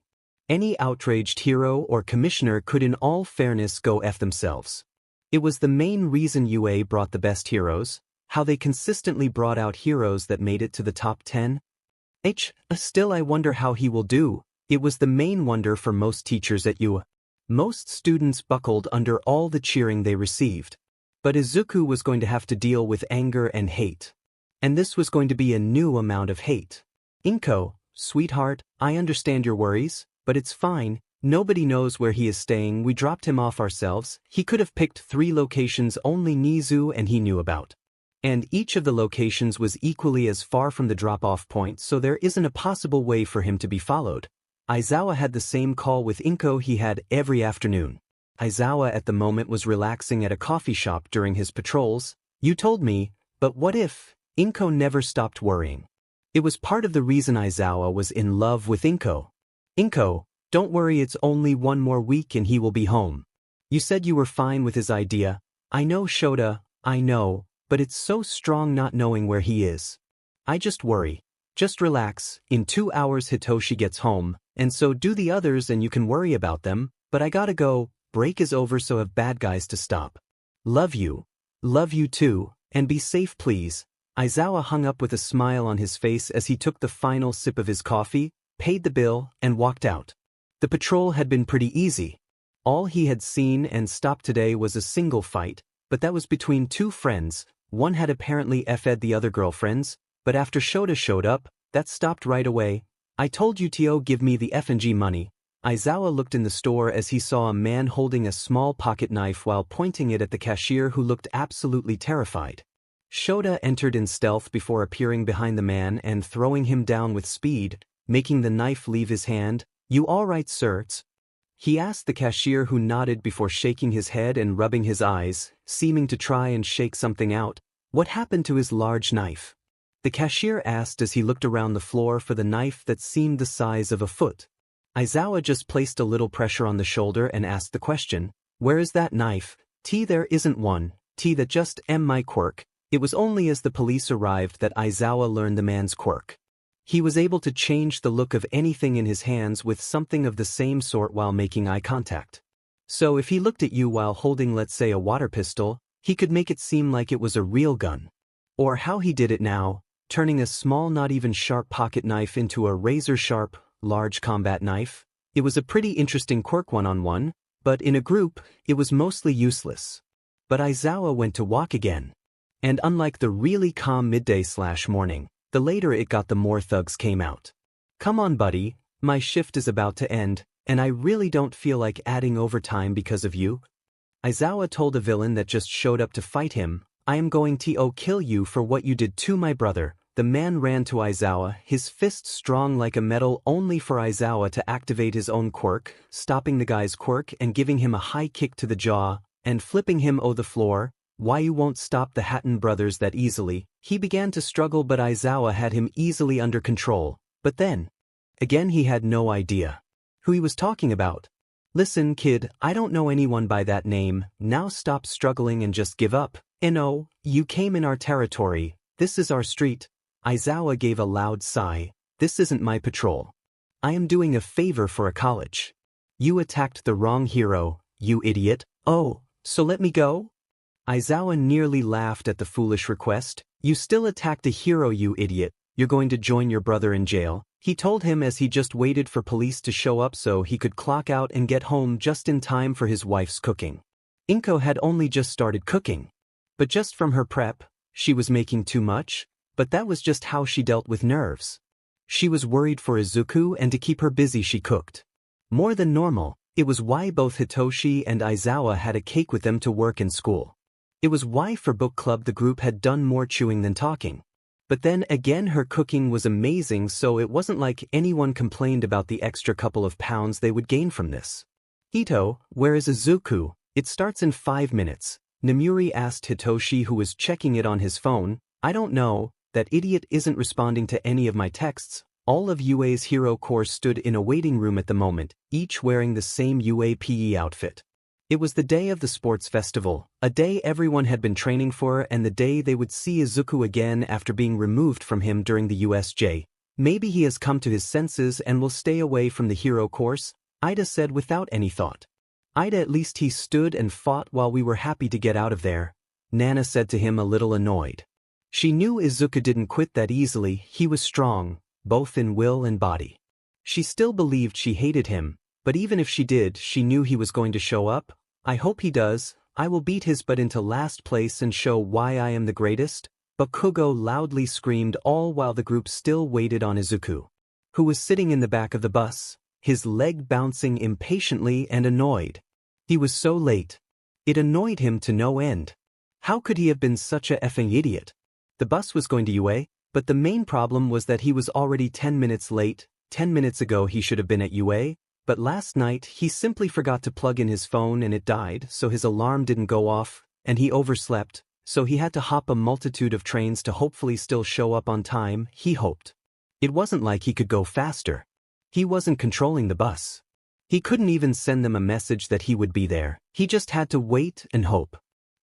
Any outraged hero or commissioner could in all fairness go F themselves. It was the main reason UA brought the best heroes, how they consistently brought out heroes that made it to the top 10. Still I wonder how he will do. It was the main wonder for most teachers at UA. Most students buckled under all the cheering they received. But Izuku was going to have to deal with anger and hate. And this was going to be a new amount of hate. Inko, sweetheart, I understand your worries, but it's fine. Nobody knows where he is staying. We dropped him off ourselves. He could have picked 3 locations only Nizu and he knew about. And each of the locations was equally as far from the drop-off point, so there isn't a possible way for him to be followed. Aizawa had the same call with Inko he had every afternoon. Aizawa at the moment was relaxing at a coffee shop during his patrols. You told me, but what if? Inko never stopped worrying. It was part of the reason Aizawa was in love with Inko. Inko, don't worry, it's only 1 more week and he will be home. You said you were fine with his idea. I know, Shota, I know, but it's so strong not knowing where he is. I just worry. Just relax, in 2 hours Hitoshi gets home, and so do the others, and you can worry about them, but I gotta go, break is over, so have bad guys to stop. Love you. Love you too, and be safe please. Aizawa hung up with a smile on his face as he took the final sip of his coffee, paid the bill, and walked out. The patrol had been pretty easy. All he had seen and stopped today was a single fight, but that was between 2 friends. One had apparently F'd the other girlfriends, but after Shota showed up, that stopped right away. I told you to give me the F&G money. Aizawa looked in the store as he saw a man holding a small pocket knife while pointing it at the cashier, who looked absolutely terrified. Shota entered in stealth before appearing behind the man and throwing him down with speed, making the knife leave his hand. "You all right, sir?" He asked the cashier, who nodded before shaking his head and rubbing his eyes, seeming to try and shake something out. "What happened to his large knife?" The cashier asked as he looked around the floor for the knife that seemed the size of a foot. Aizawa just placed a little pressure on the shoulder and asked the question, "Where is that knife?" There isn't one. That just my quirk." It was only as the police arrived that Aizawa learned the man's quirk. He was able to change the look of anything in his hands with something of the same sort while making eye contact. So if he looked at you while holding, let's say, a water pistol, he could make it seem like it was a real gun. Or how he did it now, turning a small, not even sharp pocket knife into a razor-sharp, large combat knife. It was a pretty interesting quirk one-on-one, but in a group, it was mostly useless. But Aizawa went to walk again. And unlike the really calm midday/morning, the later it got the more thugs came out. "Come on, buddy, my shift is about to end, and I really don't feel like adding overtime because of you," Aizawa told a villain that just showed up to fight him. "I am going to kill you for what you did to my brother." The man ran to Aizawa, his fist strong like a metal, only for Aizawa to activate his own quirk, stopping the guy's quirk and giving him a high kick to the jaw, and flipping him on the floor. "Why you won't stop the Hatton brothers that easily?" He began to struggle, but Aizawa had him easily under control. But then, again, he had no idea who he was talking about. "Listen, kid, I don't know anyone by that name. Now stop struggling and just give up. You came in our territory. This is our street." Aizawa gave a loud sigh. "This isn't my patrol. I am doing a favor for a college. You attacked the wrong hero, you idiot." "Oh, so let me go?" Aizawa nearly laughed at the foolish request. "You still attacked a hero, you idiot. You're going to join your brother in jail," he told him as he just waited for police to show up so he could clock out and get home just in time for his wife's cooking. Inko had only just started cooking. But just from her prep, she was making too much, but that was just how she dealt with nerves. She was worried for Izuku, and to keep her busy she cooked more than normal. It was why both Hitoshi and Aizawa had a cake with them to work in school. It was why for book club the group had done more chewing than talking. But then again, her cooking was amazing, so it wasn't like anyone complained about the extra couple of pounds they would gain from this. "Hito, where is Izuku? It starts in 5 minutes. Namuri asked Hitoshi, who was checking it on his phone. "I don't know, that idiot isn't responding to any of my texts." All of UA's hero corps stood in a waiting room at the moment, each wearing the same UAPE outfit. It was the day of the sports festival, a day everyone had been training for, and the day they would see Izuku again after being removed from him during the USJ. "Maybe he has come to his senses and will stay away from the hero course," Ida said without any thought. "Ida, at least he stood and fought while we were happy to get out of there," Nana said to him, a little annoyed. She knew Izuku didn't quit that easily. He was strong, both in will and body. She still believed she hated him, but even if she did, she knew he was going to show up. "I hope he does. I will beat his butt into last place and show why I am the greatest," Bakugo loudly screamed, all while the group still waited on Izuku, who was sitting in the back of the bus, his leg bouncing impatiently and annoyed. He was so late. It annoyed him to no end. How could he have been such a effing idiot? The bus was going to UA, but the main problem was that he was already 10 minutes late. 10 minutes ago he should have been at UA. But last night he simply forgot to plug in his phone and it died, so his alarm didn't go off, and he overslept, so he had to hop a multitude of trains to hopefully still show up on time. He hoped. It wasn't like he could go faster. He wasn't controlling the bus. He couldn't even send them a message that he would be there. He just had to wait and hope.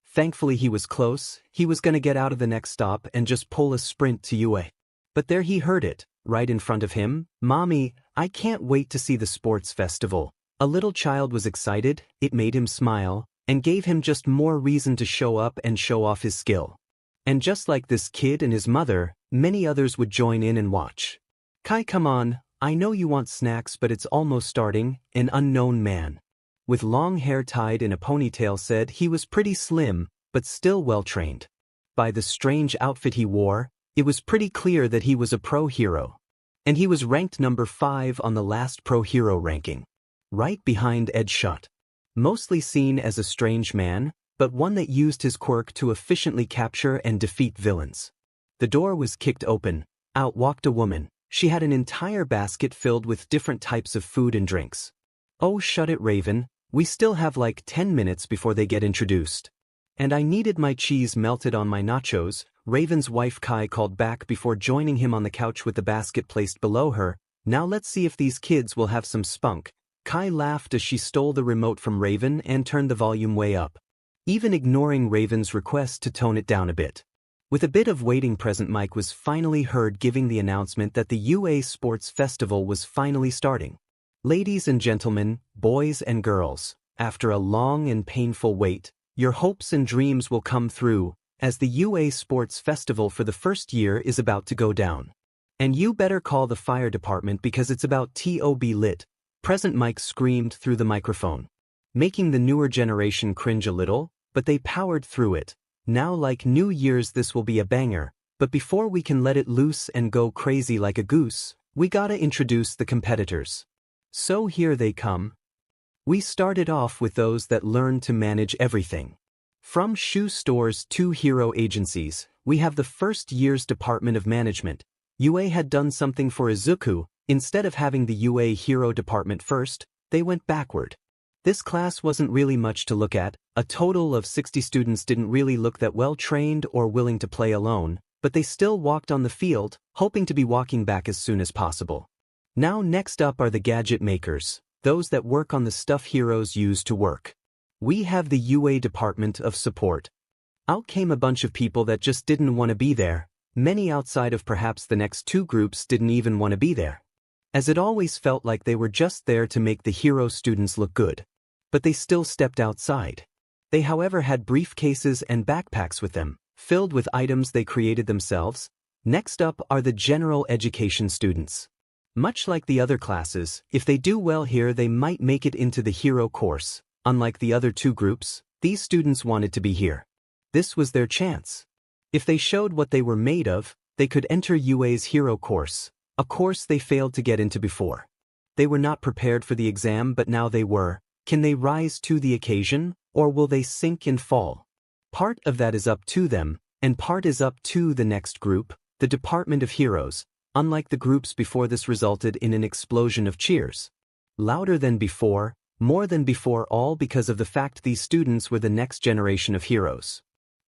Thankfully he was close. He was gonna get out of the next stop and just pull a sprint to UA. But there he heard it, right in front of him. "Mommy, I can't wait to see the sports festival." A little child was excited. It made him smile, and gave him just more reason to show up and show off his skill. And just like this kid and his mother, many others would join in and watch. "Kai, come on, I know you want snacks, but it's almost starting," an unknown man with long hair tied in a ponytail said. He was pretty slim, but still well-trained. By the strange outfit he wore, it was pretty clear that he was a pro hero. And he was ranked number 5 on the last pro hero ranking, right behind Ed Shot. Mostly seen as a strange man, but one that used his quirk to efficiently capture and defeat villains. The door was kicked open. Out walked a woman. She had an entire basket filled with different types of food and drinks. "Oh, shut it, Raven. We still have like 10 minutes before they get introduced. And I needed my cheese melted on my nachos," Raven's wife Kai called back before joining him on the couch with the basket placed below her. "Now let's see if these kids will have some spunk." Kai laughed as she stole the remote from Raven and turned the volume way up, even ignoring Raven's request to tone it down a bit. With a bit of waiting, Present Mike was finally heard giving the announcement that the UA Sports Festival was finally starting. "Ladies and gentlemen, boys and girls, after a long and painful wait, your hopes and dreams will come through, as the UA Sports Festival for the first year is about to go down. And you better call the fire department because it's about to be lit," Present Mike screamed through the microphone, making the newer generation cringe a little, but they powered through it. "Now, like New Year's, this will be a banger, but before we can let it loose and go crazy like a goose, we gotta introduce the competitors. So here they come. We started off with those that learned to manage everything. From shoe stores to hero agencies, we have the first year's Department of Management. UA had done something for Izuku. Instead of having the UA hero department first, they went backward. This class wasn't really much to look at. A total of 60 students didn't really look that well trained or willing to play alone, but they still walked on the field, hoping to be walking back as soon as possible. Now next up are the gadget makers, those that work on the stuff heroes use to work. We have the UA Department of Support. Out came a bunch of people that just didn't want to be there. Many outside of perhaps the next two groups didn't even want to be there, as it always felt like they were just there to make the hero students look good. But they still stepped outside. They, however, had briefcases and backpacks with them, filled with items they created themselves. Next up are the general education students. Much like the other classes, if they do well here, they might make it into the hero course. Unlike the other two groups, these students wanted to be here. This was their chance. If they showed what they were made of, they could enter UA's hero course, a course they failed to get into before. They were not prepared for the exam, but now they were. Can they rise to the occasion, or will they sink and fall? Part of that is up to them, and part is up to the next group, the Department of Heroes. Unlike the groups before, this resulted in an explosion of cheers. Louder than before, more than before, all because of the fact these students were the next generation of heroes.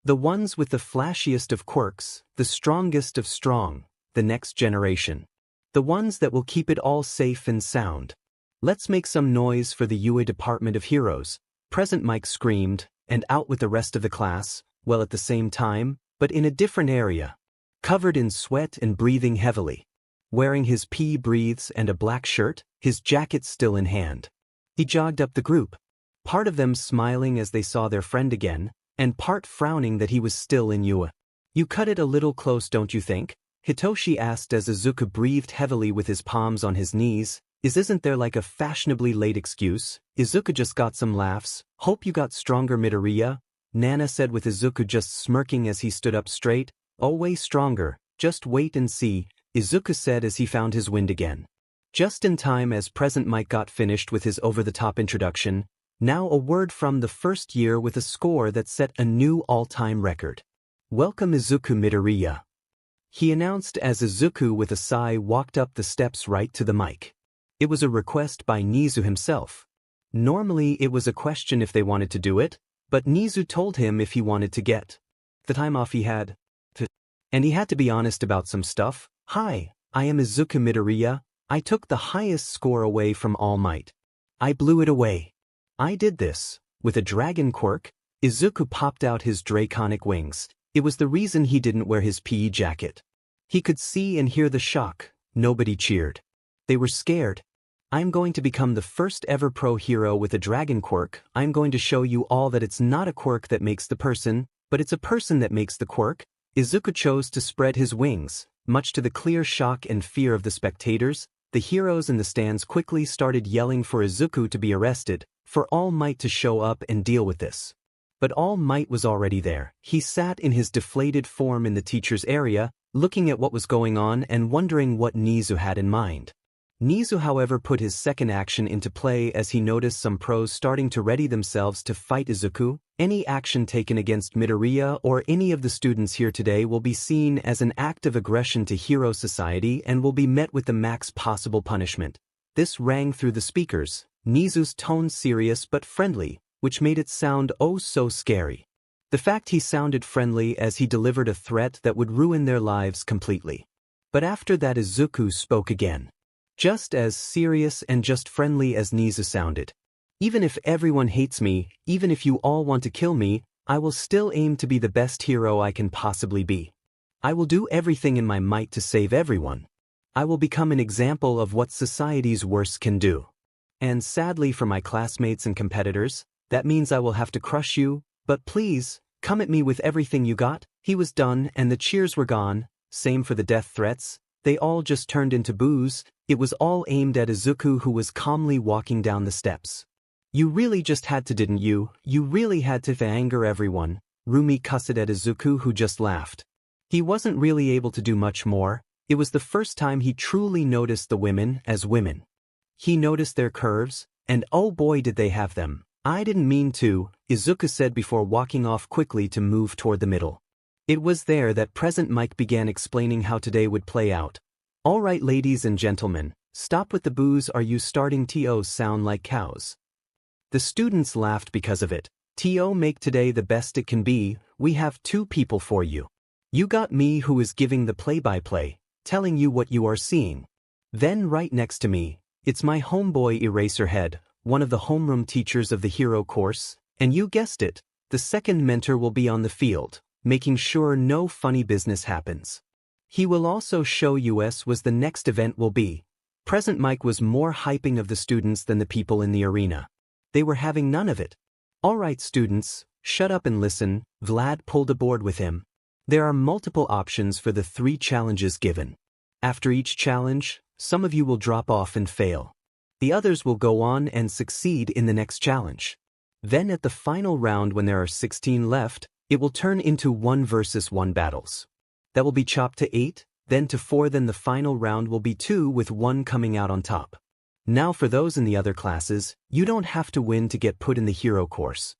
The ones with the flashiest of quirks, the strongest of strong, the next generation. The ones that will keep it all safe and sound. "Let's make some noise for the UA Department of Heroes," Present Mike screamed, and out with the rest of the class, well, at the same time, but in a different area. Covered in sweat and breathing heavily. Wearing his pea breathes and a black shirt, his jacket still in hand. He jogged up the group. Part of them smiling as they saw their friend again, and part frowning that he was still in UA. "You cut it a little close, don't you think?" Hitoshi asked as Izuku breathed heavily with his palms on his knees. Isn't there like a fashionably late excuse? Izuku just got some laughs. "Hope you got stronger, MidoRyuu," Nana said with Izuku just smirking as he stood up straight. "Oh, way stronger, just wait and see," Izuku said as he found his wind again. Just in time as Present Mike got finished with his over-the-top introduction, now a word from the first year with a score that set a new all-time record. "Welcome Izuku MidoRyuu," he announced as Izuku with a sigh walked up the steps right to the mic. It was a request by Nizu himself. Normally it was a question if they wanted to do it, but Nizu told him if he wanted to get the time off he had to. And he had to be honest about some stuff. "Hi, I am Izuku MidoRyuu. I took the highest score away from All Might. I blew it away. I did this." With a dragon quirk, Izuku popped out his draconic wings. It was the reason he didn't wear his PE jacket. He could see and hear the shock. Nobody cheered. They were scared. "I'm going to become the first ever pro hero with a dragon quirk. I'm going to show you all that it's not a quirk that makes the person, but it's a person that makes the quirk." Izuku chose to spread his wings. Much to the clear shock and fear of the spectators, the heroes in the stands quickly started yelling for Izuku to be arrested, for All Might to show up and deal with this. But All Might was already there. He sat in his deflated form in the teacher's area, looking at what was going on and wondering what Nizu had in mind. MidoRyuu however put his second action into play as he noticed some pros starting to ready themselves to fight Izuku. Any action taken against MidoRyuu or any of the students here today will be seen as an act of aggression to hero society and will be met with the max possible punishment. This rang through the speakers, MidoRyuu's tone serious but friendly, which made it sound oh so scary. The fact he sounded friendly as he delivered a threat that would ruin their lives completely. But after that Izuku spoke again. Just as serious and just friendly as MidoRyuu sounded. Even if everyone hates me, even if you all want to kill me, I will still aim to be the best hero I can possibly be. I will do everything in my might to save everyone. I will become an example of what society's worst can do. And sadly for my classmates and competitors, that means I will have to crush you, but please, come at me with everything you got. He was done and the cheers were gone, same for the death threats, they all just turned into boos. It was all aimed at Izuku who was calmly walking down the steps. You really just had to, didn't you? You really had to anger everyone. Rumi cussed at Izuku who just laughed. He wasn't really able to do much more. It was the first time he truly noticed the women as women. He noticed their curves, and oh boy did they have them. I didn't mean to, Izuku said before walking off quickly to move toward the middle. It was there that Present Mike began explaining how today would play out. Alright ladies and gentlemen, stop with the boos, are you starting to sound like cows? The students laughed because of it. To make today the best it can be, we have two people for you. You got me who is giving the play-by-play, telling you what you are seeing. Then right next to me, it's my homeboy Eraserhead, one of the homeroom teachers of the hero course, and you guessed it, the second mentor will be on the field, making sure no funny business happens. He will also show us was the next event will be. Present Mike was more hyping of the students than the people in the arena. They were having none of it. Alright students, shut up and listen, Vlad pulled a board with him. There are multiple options for the 3 challenges given. After each challenge, some of you will drop off and fail. The others will go on and succeed in the next challenge. Then at the final round when there are 16 left, it will turn into 1 versus 1 battles. That will be chopped to 8, then to 4, then the final round will be 2 with 1 coming out on top. Now for those in the other classes, you don't have to win to get put in the hero course.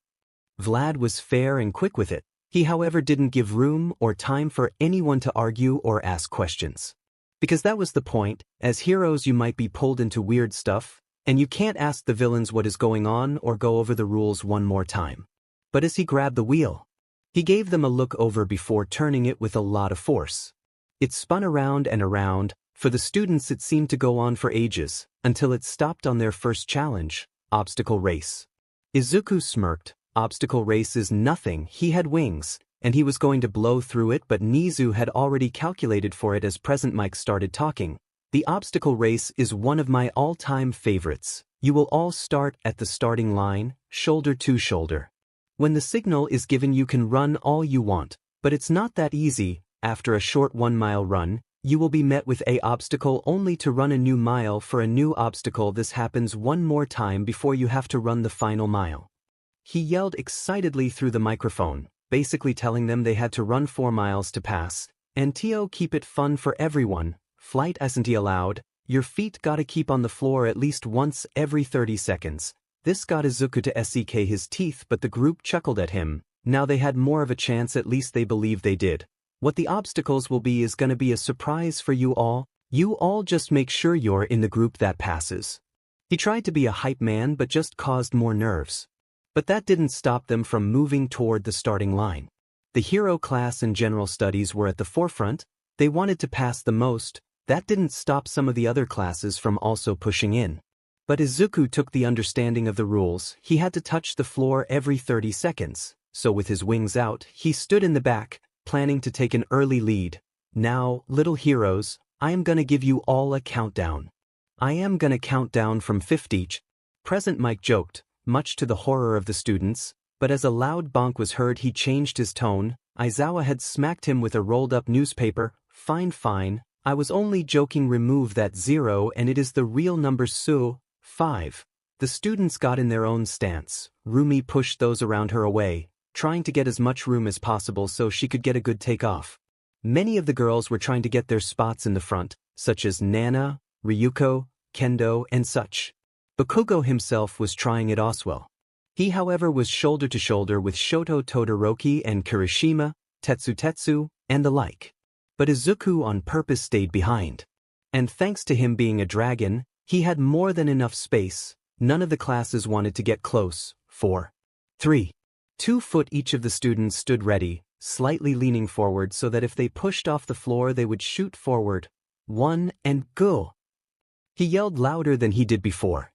Vlad was fair and quick with it. He however didn't give room or time for anyone to argue or ask questions. Because that was the point, as heroes you might be pulled into weird stuff, and you can't ask the villains what is going on or go over the rules one more time. But as he grabbed the wheel, he gave them a look over before turning it with a lot of force. It spun around and around. For the students it seemed to go on for ages, until it stopped on their first challenge, obstacle race. Izuku smirked. Obstacle race is nothing, he had wings, and he was going to blow through it, but MidoRyuu had already calculated for it as Present Mike started talking. The obstacle race is one of my all-time favorites. You will all start at the starting line, shoulder to shoulder. When the signal is given you can run all you want, but it's not that easy. After a short 1-mile run, you will be met with an obstacle only to run a new mile for a new obstacle. This happens one more time before you have to run the final mile. He yelled excitedly through the microphone, basically telling them they had to run 4 miles to pass, and to keep it fun for everyone. Flight isn't allowed, your feet gotta keep on the floor at least once every 30 seconds. This got Izuku to sek his teeth, but the group chuckled at him. Now they had more of a chance, at least they believed they did. What the obstacles will be is gonna be a surprise for you all. You all just make sure you're in the group that passes. He tried to be a hype man but just caused more nerves. But that didn't stop them from moving toward the starting line. The hero class and general studies were at the forefront. They wanted to pass the most. That didn't stop some of the other classes from also pushing in. But Izuku took the understanding of the rules. He had to touch the floor every 30 seconds. So with his wings out, he stood in the back, planning to take an early lead. Now, little heroes, I am gonna give you all a countdown. I am gonna count down from 50. Present Mike joked, much to the horror of the students, but as a loud bonk was heard he changed his tone. Aizawa had smacked him with a rolled-up newspaper. Fine, I was only joking, remove that 0 and it is the real number. 5. The students got in their own stance. Rumi pushed those around her away, trying to get as much room as possible so she could get a good takeoff. Many of the girls were trying to get their spots in the front, such as Nana, Ryuko, kendo, and such. Bakugo himself was trying it as well. He however was shoulder to shoulder with Shoto Todoroki and Kirishima, Tetsu, and the like. But Izuku on purpose stayed behind. And thanks to him being a dragon, he had more than enough space. None of the classes wanted to get close. 4. 3. 2 foot each of the students stood ready, slightly leaning forward so that if they pushed off the floor they would shoot forward. 1 and go! He yelled louder than he did before,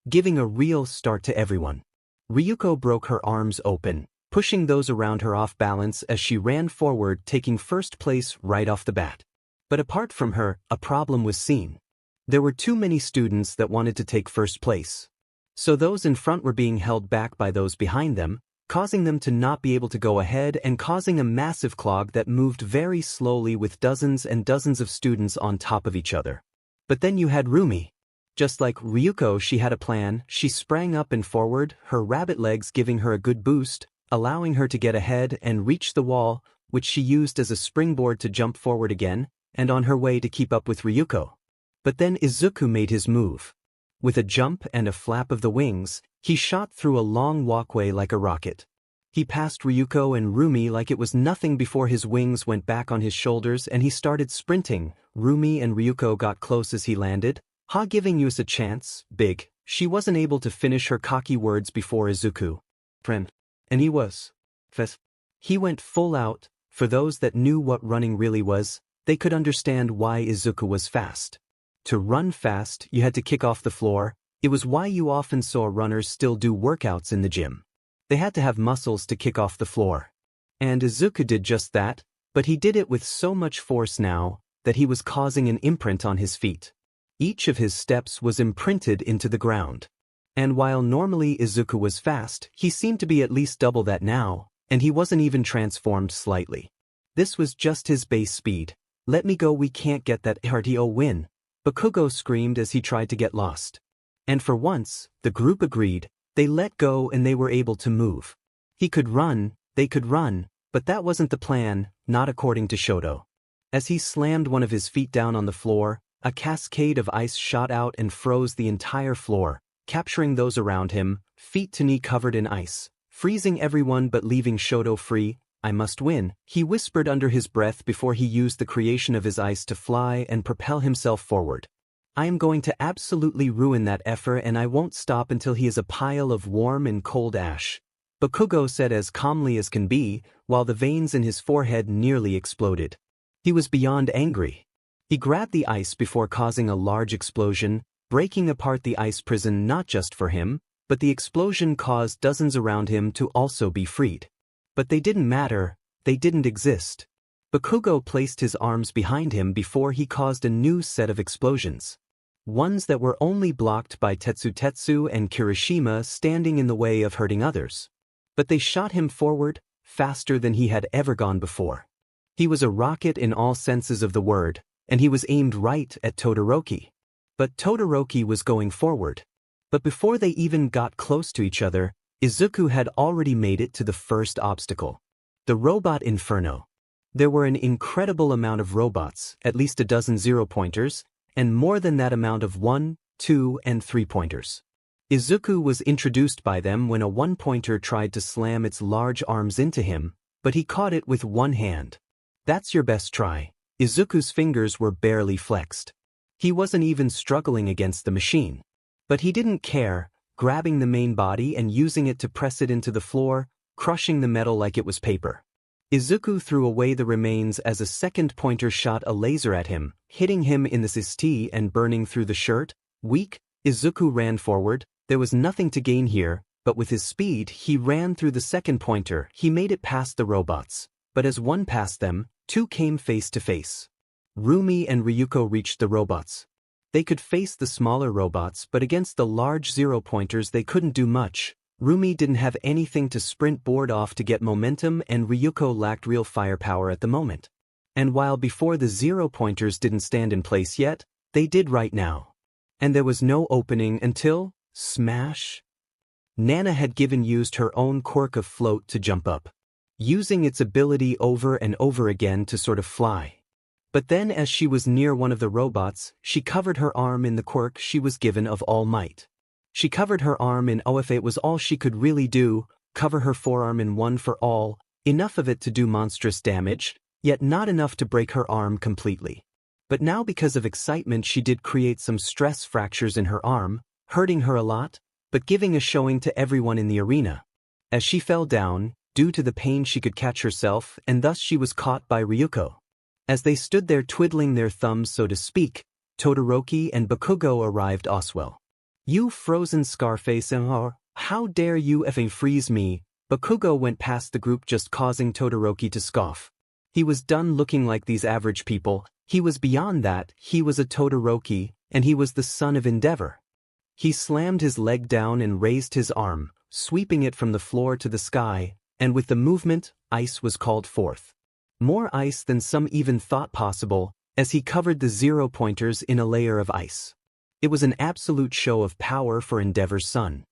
giving a real start to everyone. Ryuko broke her arms open, pushing those around her off balance as she ran forward, taking first place right off the bat. But apart from her, a problem was seen. There were too many students that wanted to take first place. So those in front were being held back by those behind them, causing them to not be able to go ahead and causing a massive clog that moved very slowly with dozens and dozens of students on top of each other. But then you had Rumi. Just like Ryuko, she had a plan. She sprang up and forward, her rabbit legs giving her a good boost, allowing her to get ahead and reach the wall, which she used as a springboard to jump forward again, and on her way to keep up with Ryuko. But then Izuku made his move. With a jump and a flap of the wings, he shot through a long walkway like a rocket. He passed Ryuko and Rumi like it was nothing before his wings went back on his shoulders and he started sprinting. Rumi and Ryuko got close as he landed. Ha, giving us a chance, big. She wasn't able to finish her cocky words before Izuku. Friend. And he was. He went full out. For those that knew what running really was, they could understand why Izuku was fast. To run fast, you had to kick off the floor. It was why you often saw runners still do workouts in the gym. They had to have muscles to kick off the floor. And Izuku did just that, but he did it with so much force now that he was causing an imprint on his feet. Each of his steps was imprinted into the ground. And while normally Izuku was fast, he seemed to be at least double that now, and he wasn't even transformed slightly. This was just his base speed. Let me go, we can't get that RTO win. Bakugo screamed as he tried to get lost. And for once, the group agreed. They let go and they were able to move. He could run, they could run, but that wasn't the plan, not according to Shoto. As he slammed one of his feet down on the floor, a cascade of ice shot out and froze the entire floor, capturing those around him, feet to knee covered in ice, freezing everyone but leaving Shoto free. I must win, he whispered under his breath before he used the creation of his ice to fly and propel himself forward. I am going to absolutely ruin that effort and I won't stop until he is a pile of warm and cold ash. Bakugo said as calmly as can be, while the veins in his forehead nearly exploded. He was beyond angry. He grabbed the ice before causing a large explosion, breaking apart the ice prison not just for him, but the explosion caused dozens around him to also be freed. But they didn't matter, they didn't exist. Bakugo placed his arms behind him before he caused a new set of explosions. Ones that were only blocked by Tetsu and Kirishima standing in the way of hurting others. But they shot him forward, faster than he had ever gone before. He was a rocket in all senses of the word, and he was aimed right at Todoroki. But Todoroki was going forward. But before they even got close to each other, Izuku had already made it to the first obstacle. The robot inferno. There were an incredible amount of robots, at least a dozen 0-pointers, and more than that amount of 1, 2, and 3-pointers. Izuku was introduced by them when a 1-pointer tried to slam its large arms into him, but he caught it with one hand. That's your best try. Izuku's fingers were barely flexed. He wasn't even struggling against the machine. But he didn't care, grabbing the main body and using it to press it into the floor, crushing the metal like it was paper. Izuku threw away the remains as a second pointer shot a laser at him, hitting him in the ST and burning through the shirt. Weak, Izuku ran forward. There was nothing to gain here, but with his speed he ran through the second pointer. He made it past the robots. But as one passed them, two came face to face. Rumi and Ryuko reached the robots. They could face the smaller robots, but against the large 0-pointers they couldn't do much. Rumi didn't have anything to sprint board off to get momentum and Ryuko lacked real firepower at the moment. And while before the 0-pointers didn't stand in place yet, they did right now. And there was no opening until, smash. Nana had used her own quirk of float to jump up, using its ability over and over again to sort of fly. But then as she was near one of the robots, she covered her arm in the quirk she was given of All Might. She covered her arm in if it was all she could really do, cover her forearm in One for All, enough of it to do monstrous damage, yet not enough to break her arm completely. But now because of excitement she did create some stress fractures in her arm, hurting her a lot, but giving a showing to everyone in the arena. As she fell down, due to the pain she could catch herself, and thus she was caught by Ryuko. As they stood there twiddling their thumbs so to speak, Todoroki and Bakugo arrived as well. "You frozen Scarface and how dare you effing freeze me?" Bakugo went past the group just causing Todoroki to scoff. He was done looking like these average people, he was beyond that, he was a Todoroki, and he was the son of Endeavor. He slammed his leg down and raised his arm, sweeping it from the floor to the sky, and with the movement, ice was called forth. More ice than some even thought possible, as he covered the 0-pointers in a layer of ice. It was an absolute show of power for Endeavor's son.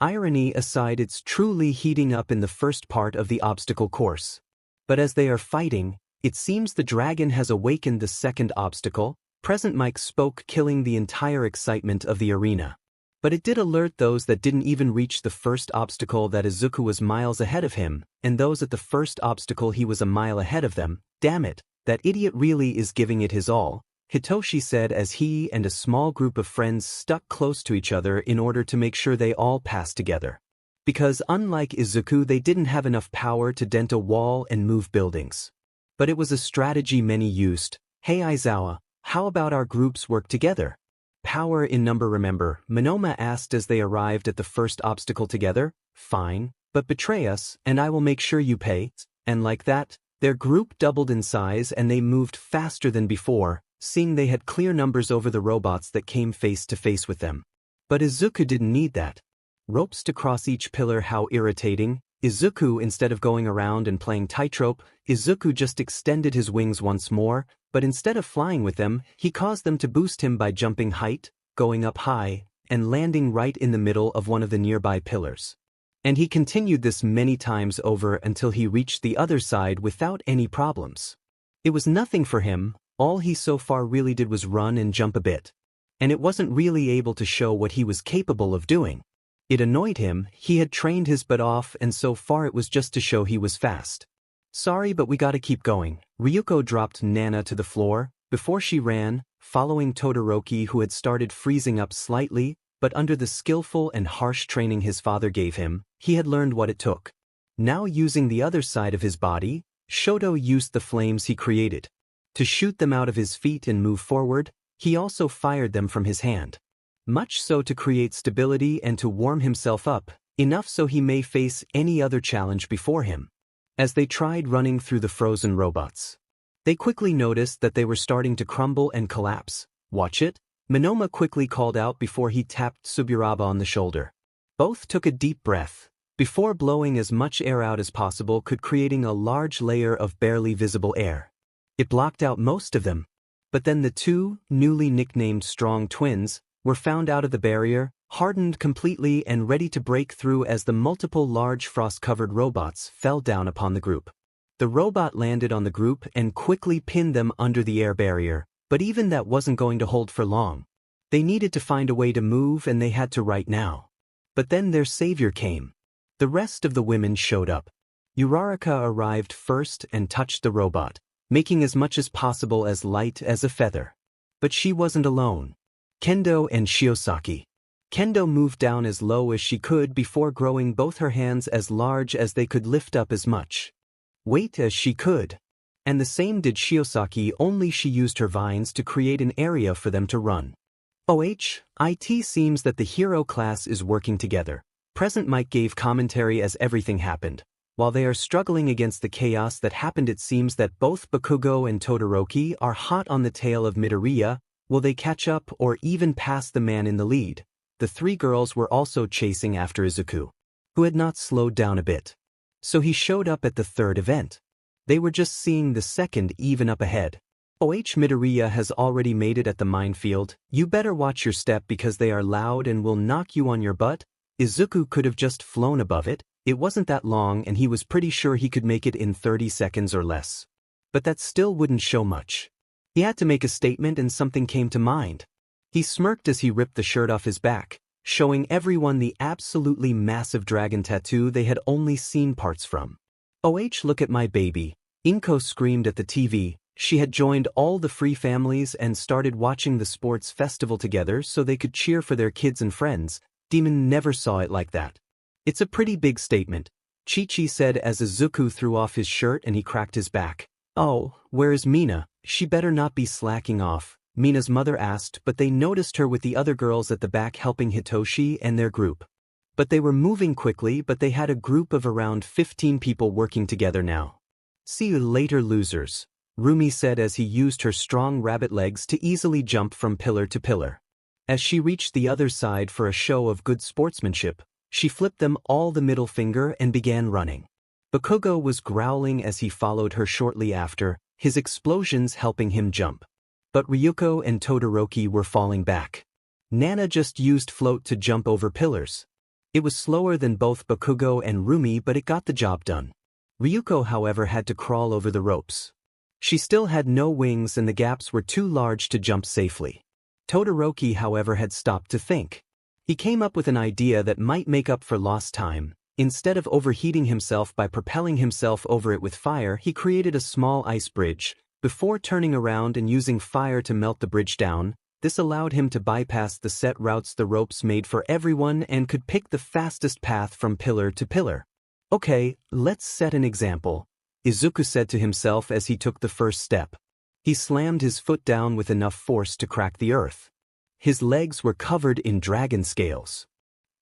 Irony aside, it's truly heating up in the first part of the obstacle course. But as they are fighting, it seems the dragon has awakened the second obstacle. Present Mike spoke, killing the entire excitement of the arena. But it did alert those that didn't even reach the first obstacle that Izuku was miles ahead of him, and those at the first obstacle he was a mile ahead of them. "Damn it, that idiot really is giving it his all," Hitoshi said as he and a small group of friends stuck close to each other in order to make sure they all passed together. Because unlike Izuku, they didn't have enough power to dent a wall and move buildings. But it was a strategy many used. "Hey Aizawa, how about our groups work together?" "Power in number, remember," Monoma asked as they arrived at the first obstacle together. "Fine, but betray us, and I will make sure you pay." And like that, their group doubled in size and they moved faster than before, seeing they had clear numbers over the robots that came face to face with them. But Izuku didn't need that. Ropes to cross each pillar, how irritating. Izuku, instead of going around and playing tightrope, Izuku just extended his wings once more, but instead of flying with them, he caused them to boost him by jumping height, going up high, and landing right in the middle of one of the nearby pillars. And he continued this many times over until he reached the other side without any problems. It was nothing for him, all he so far really did was run and jump a bit. And it wasn't really able to show what he was capable of doing. It annoyed him, he had trained his butt off and so far it was just to show he was fast. "Sorry, but we gotta keep going." Ryuko dropped Nana to the floor, before she ran, following Todoroki who had started freezing up slightly, but under the skillful and harsh training his father gave him, he had learned what it took. Now using the other side of his body, Shoto used the flames he created. To shoot them out of his feet and move forward, he also fired them from his hand. Much so to create stability and to warm himself up, enough so he may face any other challenge before him. As they tried running through the frozen robots, they quickly noticed that they were starting to crumble and collapse. "Watch it," Monoma quickly called out before he tapped Suburaba on the shoulder. Both took a deep breath, before blowing as much air out as possible, creating a large layer of barely visible air. It blocked out most of them. But then the two, newly nicknamed Strong Twins, were found out of the barrier, hardened completely and ready to break through as the multiple large frost-covered robots fell down upon the group. The robot landed on the group and quickly pinned them under the air barrier, but even that wasn't going to hold for long. They needed to find a way to move and they had to right now. But then their savior came. The rest of the women showed up. Uraraka arrived first and touched the robot, making as much as possible as light as a feather. But she wasn't alone. Kendo and Shiosaki. Kendo moved down as low as she could before growing both her hands as large as they could lift up as much weight as she could. And the same did Shiosaki, only she used her vines to create an area for them to run. It seems that the hero class is working together. Present Mike gave commentary as everything happened. While they are struggling against the chaos that happened, it seems that both Bakugo and Todoroki are hot on the tail of MidoRyuu. Will they catch up or even pass the man in the lead? The three girls were also chasing after Izuku, who had not slowed down a bit. So he showed up at the third event. They were just seeing the second even up ahead. MidoRyuu has already made it at the minefield. You better watch your step because they are loud and will knock you on your butt. Izuku could have just flown above it. It wasn't that long and he was pretty sure he could make it in 30 seconds or less. But that still wouldn't show much. He had to make a statement and something came to mind. He smirked as he ripped the shirt off his back, showing everyone the absolutely massive dragon tattoo they had only seen parts from. Look at my baby, Inko screamed at the TV. She had joined all the free families and started watching the sports festival together so they could cheer for their kids and friends. Demon never saw it like that. It's a pretty big statement, Chi-Chi said as Izuku threw off his shirt and he cracked his back. Oh, where is Mina? She better not be slacking off, Mina's mother asked, but they noticed her with the other girls at the back helping Hitoshi and their group. But they were moving quickly, but they had a group of around 15 people working together now. See you later, losers, Rumi said as he used her strong rabbit legs to easily jump from pillar to pillar. As she reached the other side for a show of good sportsmanship, she flipped them all the middle finger and began running. Bakugo was growling as he followed her shortly after, his explosions helping him jump. But Ryuko and Todoroki were falling back. Nana just used float to jump over pillars. It was slower than both Bakugo and Rumi, but it got the job done. Ryuko, however, had to crawl over the ropes. She still had no wings and the gaps were too large to jump safely. Todoroki, however, had stopped to think. He came up with an idea that might make up for lost time. Instead of overheating himself by propelling himself over it with fire, he created a small ice bridge. Before turning around and using fire to melt the bridge down, this allowed him to bypass the set routes the ropes made for everyone and could pick the fastest path from pillar to pillar. Okay, let's set an example, Izuku said to himself as he took the first step. He slammed his foot down with enough force to crack the earth. His legs were covered in dragon scales.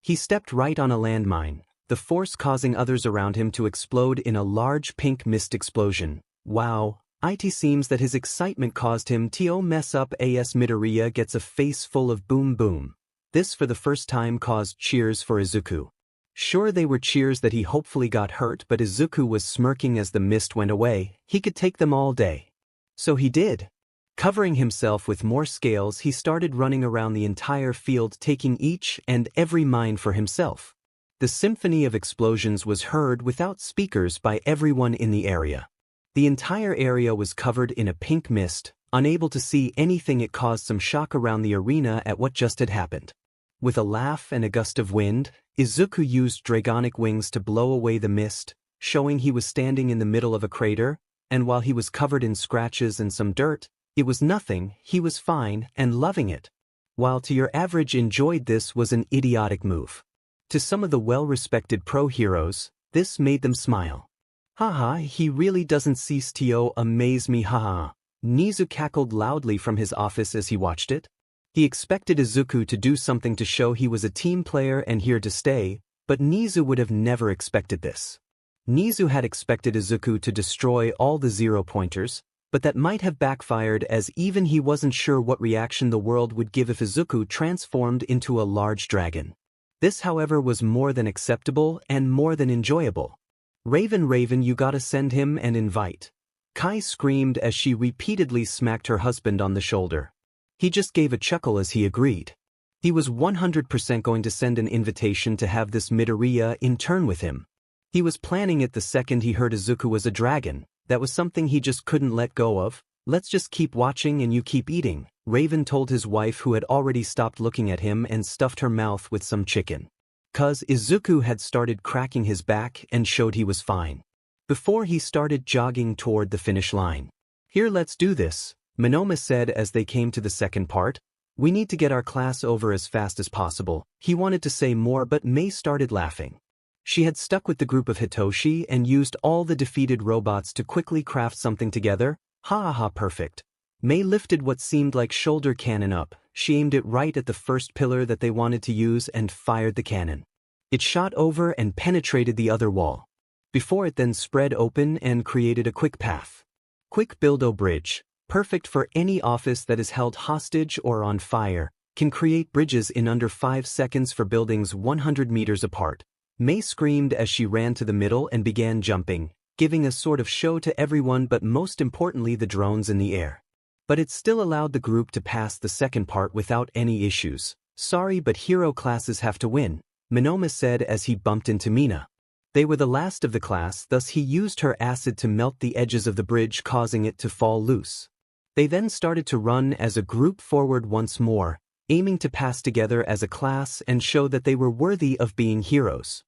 He stepped right on a landmine, the force causing others around him to explode in a large pink mist explosion. Wow, it seems that his excitement caused him to mess up as MidoRyuu gets a face full of boom boom. This for the first time caused cheers for Izuku. Sure, they were cheers that he hopefully got hurt, but Izuku was smirking as the mist went away. He could take them all day. So he did. Covering himself with more scales, he started running around the entire field, taking each and every mine for himself. The symphony of explosions was heard without speakers by everyone in the area. The entire area was covered in a pink mist. Unable to see anything, it caused some shock around the arena at what just had happened. With a laugh and a gust of wind, Izuku used dragonic wings to blow away the mist, showing he was standing in the middle of a crater, and while he was covered in scratches and some dirt, it was nothing. He was fine and loving it. While to your average enjoyed this was an idiotic move. To some of the well-respected pro heroes, this made them smile. Haha, he really doesn't cease to amaze me, haha. Nizu cackled loudly from his office as he watched it. He expected Izuku to do something to show he was a team player and here to stay, but Nizu would have never expected this. Nizu had expected Izuku to destroy all the zero-pointers, but that might have backfired, as even he wasn't sure what reaction the world would give if Izuku transformed into a large dragon. This, however, was more than acceptable and more than enjoyable. Raven, you gotta send him and invite. Kai screamed as she repeatedly smacked her husband on the shoulder. He just gave a chuckle as he agreed. He was 100% going to send an invitation to have this MidoRyuu in turn with him. He was planning it the second he heard Izuku was a dragon. That was something he just couldn't let go of. Let's just keep watching and you keep eating, Raven told his wife, who had already stopped looking at him and stuffed her mouth with some chicken. 'Cause Izuku had started cracking his back and showed he was fine. Before he started jogging toward the finish line. Here, let's do this, Monoma said as they came to the second part. We need to get our class over as fast as possible. He wanted to say more, but Mei started laughing. She had stuck with the group of Hitoshi and used all the defeated robots to quickly craft something together. Ha ha, perfect. Mei lifted what seemed like shoulder cannon up. She aimed it right at the first pillar that they wanted to use and fired the cannon. It shot over and penetrated the other wall. Before it then spread open and created a quick path. Quick build-o bridge, perfect for any office that is held hostage or on fire, can create bridges in under 5 seconds for buildings 100 meters apart. Mei screamed as she ran to the middle and began jumping, giving a sort of show to everyone, but most importantly the drones in the air. But it still allowed the group to pass the second part without any issues. Sorry, but hero classes have to win, Monoma said as he bumped into Mina. They were the last of the class, thus he used her acid to melt the edges of the bridge, causing it to fall loose. They then started to run as a group forward once more, aiming to pass together as a class and show that they were worthy of being heroes.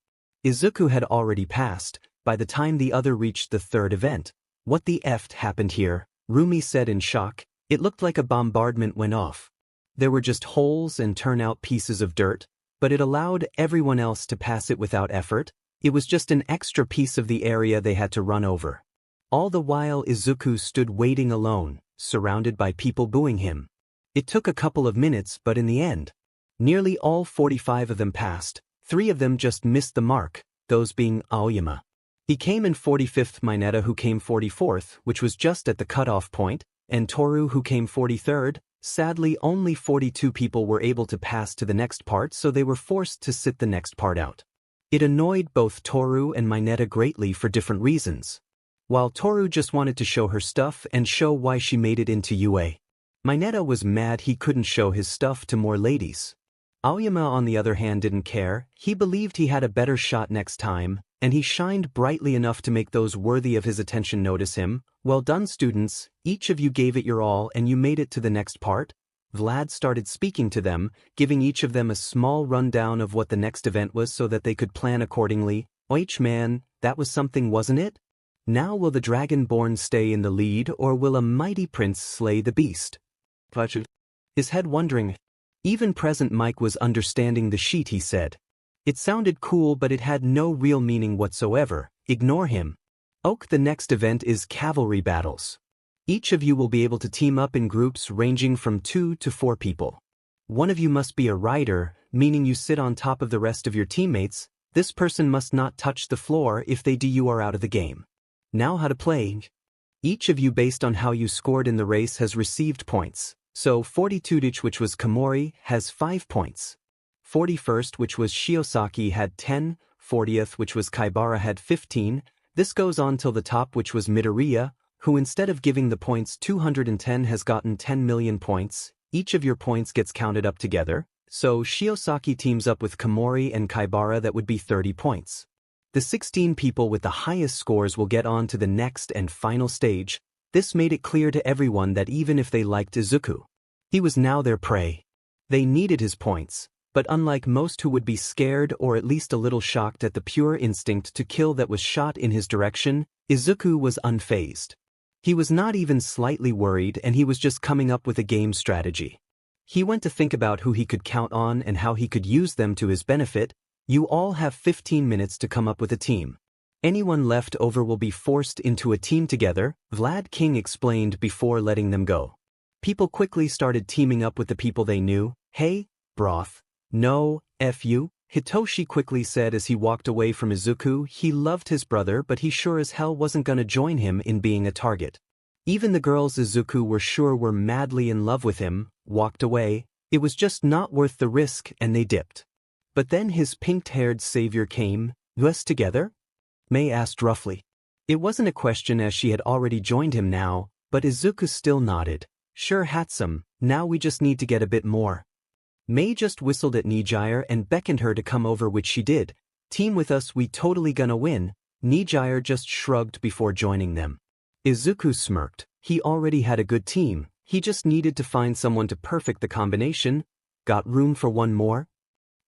Izuku had already passed by the time the other reached the third event. What the F happened here? Rumi said in shock. It looked like a bombardment went off. There were just holes and turnout pieces of dirt, but it allowed everyone else to pass it without effort. It was just an extra piece of the area they had to run over. All the while Izuku stood waiting alone, surrounded by people booing him. It took a couple of minutes, but in the end, nearly all 45 of them passed. 3 of them just missed the mark, those being Aoyama. He came in 45th, Mineta who came 44th, which was just at the cutoff point, and Toru who came 43rd. Sadly, only 42 people were able to pass to the next part, so they were forced to sit the next part out. It annoyed both Toru and Mineta greatly for different reasons. While Toru just wanted to show her stuff and show why she made it into UA, Mineta was mad he couldn't show his stuff to more ladies. Aoyama on the other hand didn't care. He believed he had a better shot next time, and he shined brightly enough to make those worthy of his attention notice him. Well done, students, each of you gave it your all and you made it to the next part. Vlad started speaking to them, giving each of them a small rundown of what the next event was so that they could plan accordingly. Oich man, that was something, wasn't it? Now will the Dragonborn stay in the lead or will a mighty prince slay the beast? His head wondering. Even present Mike was understanding the sheet he said. It sounded cool but it had no real meaning whatsoever. Ignore him. Oak, the next event is cavalry battles. Each of you will be able to team up in groups ranging from 2 to 4 people. One of you must be a rider, meaning you sit on top of the rest of your teammates. This person must not touch the floor. If they do, you are out of the game. Now how to play. Each of you based on how you scored in the race has received points. So 42th, which was Komori, has 5 points. 41st, which was Shiosaki, had 10, 40th, which was Kaibara, had 15. This goes on till the top, which was MidoRyuu, who instead of giving the points 210 has gotten 10 million points. Each of your points gets counted up together, so Shiosaki teams up with Komori and Kaibara, that would be 30 points. The 16 people with the highest scores will get on to the next and final stage. This made it clear to everyone that even if they liked Izuku, he was now their prey. They needed his points, but unlike most who would be scared or at least a little shocked at the pure instinct to kill that was shot in his direction, Izuku was unfazed. He was not even slightly worried, and he was just coming up with a game strategy. He went to think about who he could count on and how he could use them to his benefit. You all have 15 minutes to come up with a team. Anyone left over will be forced into a team together, Vlad King explained before letting them go. People quickly started teaming up with the people they knew. Hey, broth. No, F you, Hitoshi quickly said as he walked away from Izuku. He loved his brother, but he sure as hell wasn't gonna join him in being a target. Even the girls Izuku were sure were madly in love with him walked away. It was just not worth the risk, and they dipped. But then his pink-haired savior came. Us together? Mei asked roughly. It wasn't a question as she had already joined him now, but Izuku still nodded. Sure, handsome, now we just need to get a bit more. Mei just whistled at Nijire and beckoned her to come over, which she did. Team with us, we totally gonna win. Nijire just shrugged before joining them. Izuku smirked. He already had a good team, he just needed to find someone to perfect the combination. Got room for one more?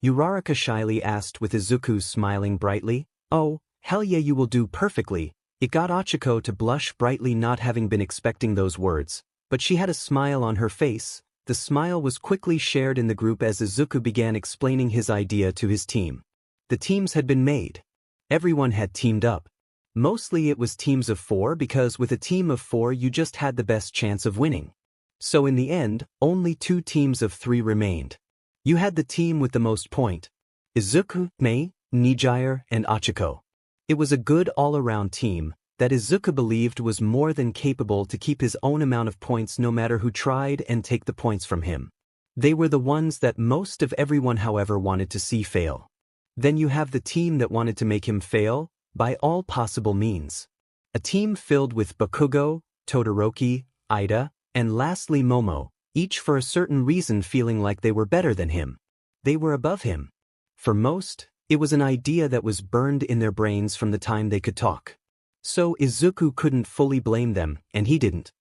Uraraka shyly asked with Izuku smiling brightly. Oh, hell yeah, you will do perfectly. It got Ochiko to blush brightly, not having been expecting those words, but she had a smile on her face. The smile was quickly shared in the group as Izuku began explaining his idea to his team. The teams had been made. Everyone had teamed up. Mostly it was teams of 4 because with a team of 4 you just had the best chance of winning. So in the end, only 2 teams of 3 remained. You had the team with the most point. Izuku, Mei, Nijire, and Ochiko. It was a good all-around team that Izuku believed was more than capable to keep his own amount of points no matter who tried and take the points from him. They were the ones that most of everyone, however, wanted to see fail. Then you have the team that wanted to make him fail by all possible means. A team filled with Bakugo, Todoroki, Ida, and lastly Momo, each for a certain reason feeling like they were better than him. They were above him. For most, it was an idea that was burned in their brains from the time they could talk. So Izuku couldn't fully blame them, and he didn't.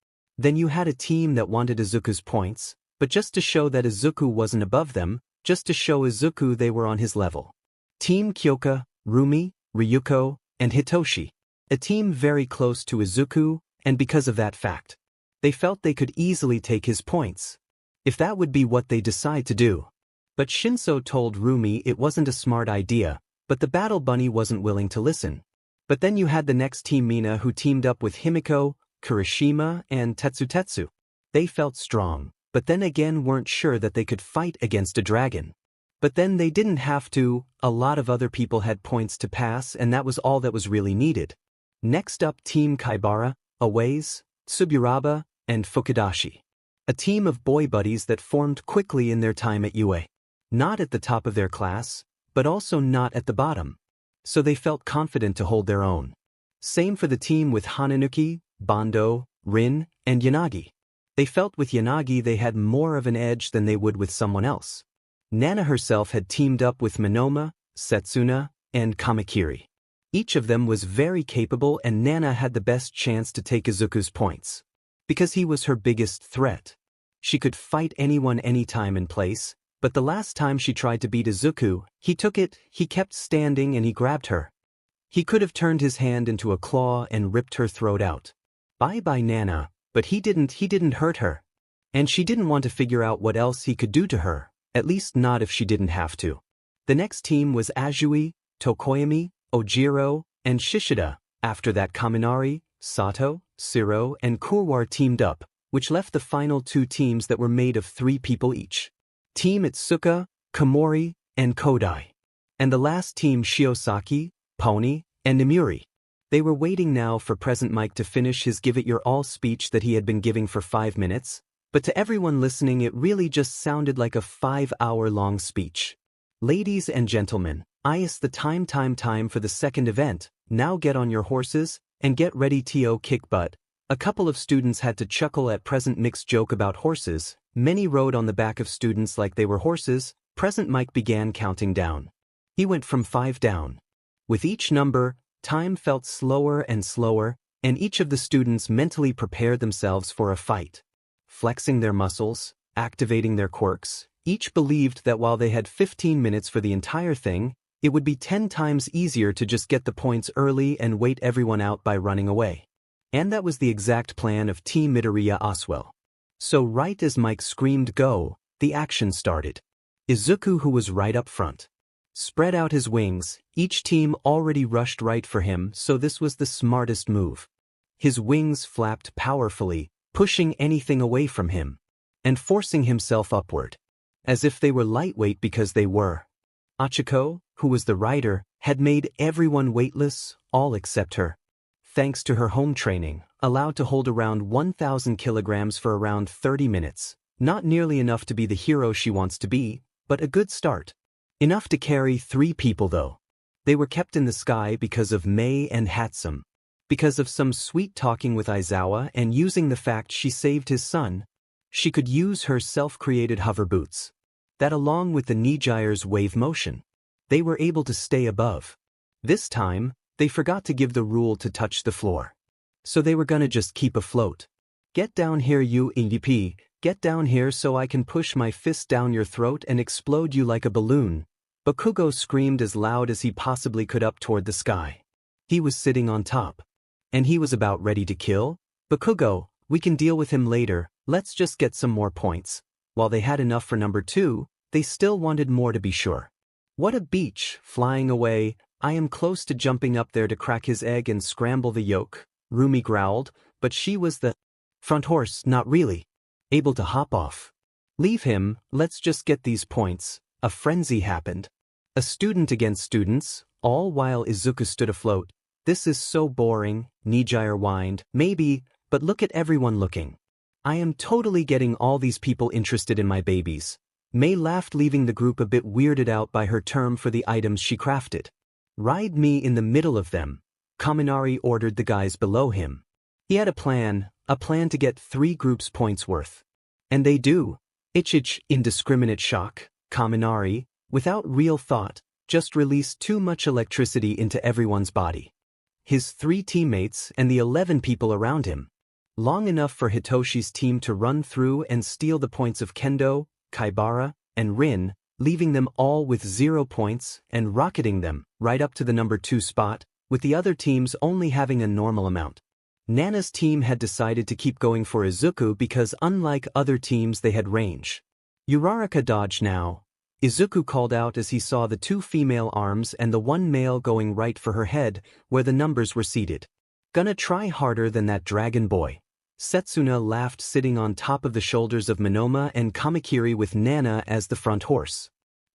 Then you had a team that wanted Izuku's points, but just to show that Izuku wasn't above them, just to show Izuku they were on his level. Team Kyoka, Rumi, Ryuko, and Hitoshi. A team very close to Izuku, and because of that fact, they felt they could easily take his points, if that would be what they decide to do. But Shinso told Rumi it wasn't a smart idea, but the Battle Bunny wasn't willing to listen. But then you had the next team Mina who teamed up with Himiko, Kirishima, and Tetsutetsu. They felt strong, but then again weren't sure that they could fight against a dragon. But then they didn't have to, a lot of other people had points to pass and that was all that was really needed. Next up Team Kaibara, Aways, Tsuburaba, and Fukudashi. A team of boy buddies that formed quickly in their time at UA. Not at the top of their class, but also not at the bottom. So they felt confident to hold their own. Same for the team with Hananuki, Bondo, Rin, and Yanagi. They felt with Yanagi they had more of an edge than they would with someone else. Nana herself had teamed up with Minoma, Setsuna, and Kamakiri. Each of them was very capable and Nana had the best chance to take Izuku's points. Because he was her biggest threat. She could fight anyone anytime and place, but the last time she tried to beat Izuku, he took it, he kept standing and he grabbed her. He could have turned his hand into a claw and ripped her throat out. Bye-bye Nana, but he didn't hurt her. And she didn't want to figure out what else he could do to her, at least not if she didn't have to. The next team was Azui, Tokoyami, Ojiro, and Shishida. After that Kaminari, Sato, Siro, and Kurwar teamed up, which left the final two teams that were made of 3 people each. Team Itsuka, Komori, and Kodai. And the last team Shiosaki, Pony, and Nimuri. They were waiting now for Present Mike to finish his Give It Your All speech that he had been giving for 5 minutes, but to everyone listening it really just sounded like a 5-hour-long speech. Ladies and gentlemen, it's the time for the second event. Now get on your horses, and get ready to kick butt. A couple of students had to chuckle at Present Mike's joke about horses. Many rode on the back of students like they were horses. Present Mike began counting down. He went from 5 down. With each number, time felt slower and slower, and each of the students mentally prepared themselves for a fight. Flexing their muscles, activating their quirks, each believed that while they had 15 minutes for the entire thing, it would be 10 times easier to just get the points early and wait everyone out by running away. And that was the exact plan of Team MidoRyuu Oswell. So right as Mike screamed go, the action started. Izuku, who was right up front, spread out his wings. Each team already rushed right for him, so this was the smartest move. His wings flapped powerfully, pushing anything away from him, and forcing himself upward. As if they were lightweight because they were. Achiko, who was the rider, had made everyone weightless, all except her. Thanks to her home training, allowed to hold around 1,000 kilograms for around 30 minutes. Not nearly enough to be the hero she wants to be, but a good start. Enough to carry 3 people though. They were kept in the sky because of Mei and Hatsum. Because of some sweet talking with Aizawa and using the fact she saved his son, she could use her self-created hover boots. That along with the Nijire's wave motion, they were able to stay above. This time, they forgot to give the rule to touch the floor. So they were gonna just keep afloat. Get down here you EDP, get down here so I can push my fist down your throat and explode you like a balloon. Bakugo screamed as loud as he possibly could up toward the sky. He was sitting on top. And he was about ready to kill. Bakugo, we can deal with him later, let's just get some more points. While they had enough for number 2, they still wanted more to be sure. What a beach, flying away. I am close to jumping up there to crack his egg and scramble the yolk, Rumi growled, but she was the front horse, not really able to hop off. Leave him, let's just get these points. A frenzy happened. A student against students, all while Izuku stood afloat. This is so boring, Nijire whined. Maybe, but look at everyone looking. I am totally getting all these people interested in my babies. Mei laughed, leaving the group a bit weirded out by her term for the items she crafted. Ride me in the middle of them, Kaminari ordered the guys below him. He had a plan to get 3 groups points worth. And they do. Indiscriminate shock, Kaminari, without real thought, just released too much electricity into everyone's body. His 3 teammates and the 11 people around him. long enough for Hitoshi's team to run through and steal the points of Kendo, Kaibara, and Rin, leaving them all with 0 points and rocketing them right up to the number 2 spot, with the other teams only having a normal amount. Nana's team had decided to keep going for Izuku because unlike other teams they had range. Uraraka dodged now, Izuku called out as he saw the 2 female arms and the 1 male going right for her head, where the numbers were seated. Gonna try harder than that dragon boy. Setsuna laughed, sitting on top of the shoulders of Minoma and Kamakiri with Nana as the front horse.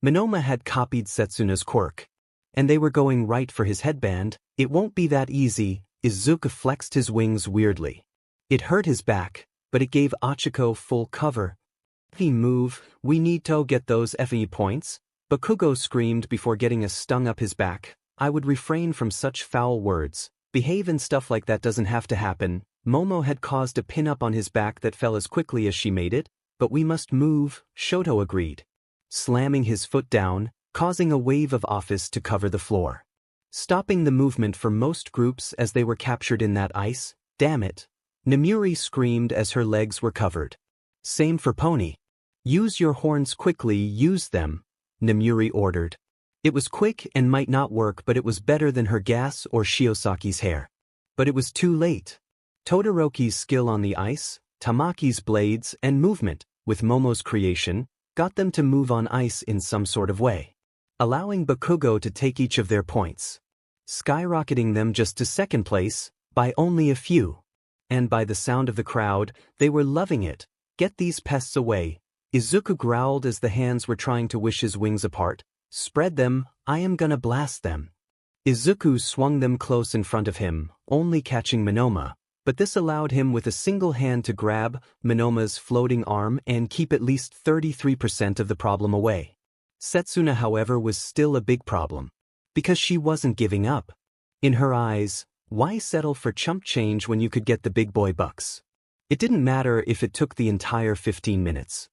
Minoma had copied Setsuna's quirk. And they were going right for his headband. It won't be that easy. Izuku flexed his wings weirdly. It hurt his back, but it gave Achiko full cover. "He move, we need to get those FE points," Bakugo screamed before getting a stung up his back. "I would refrain from such foul words. Behave and stuff like that doesn't have to happen." Momo had caused a pin-up on his back that fell as quickly as she made it, but we must move, Shoto agreed, slamming his foot down, causing a wave of office to cover the floor, stopping the movement for most groups as they were captured in that ice. "Damn it." Nemuri screamed as her legs were covered. "Same for Pony. Use your horns quickly, use them," Nemuri ordered. It was quick and might not work, but it was better than her gas or Shiosaki's hair. But it was too late. Todoroki's skill on the ice, Tamaki's blades and movement, with Momo's creation, got them to move on ice in some sort of way, allowing Bakugo to take each of their points, skyrocketing them just to second place, by only a few. And by the sound of the crowd, they were loving it. "Get these pests away," Izuku growled as the hands were trying to wish his wings apart. "Spread them, I am gonna blast them." Izuku swung them close in front of him, only catching Minoma, but this allowed him with a single hand to grab Minoma's floating arm and keep at least 33% of the problem away. Setsuna, however, was still a big problem, because she wasn't giving up. In her eyes, why settle for chump change when you could get the big boy bucks? It didn't matter if it took the entire 15 minutes.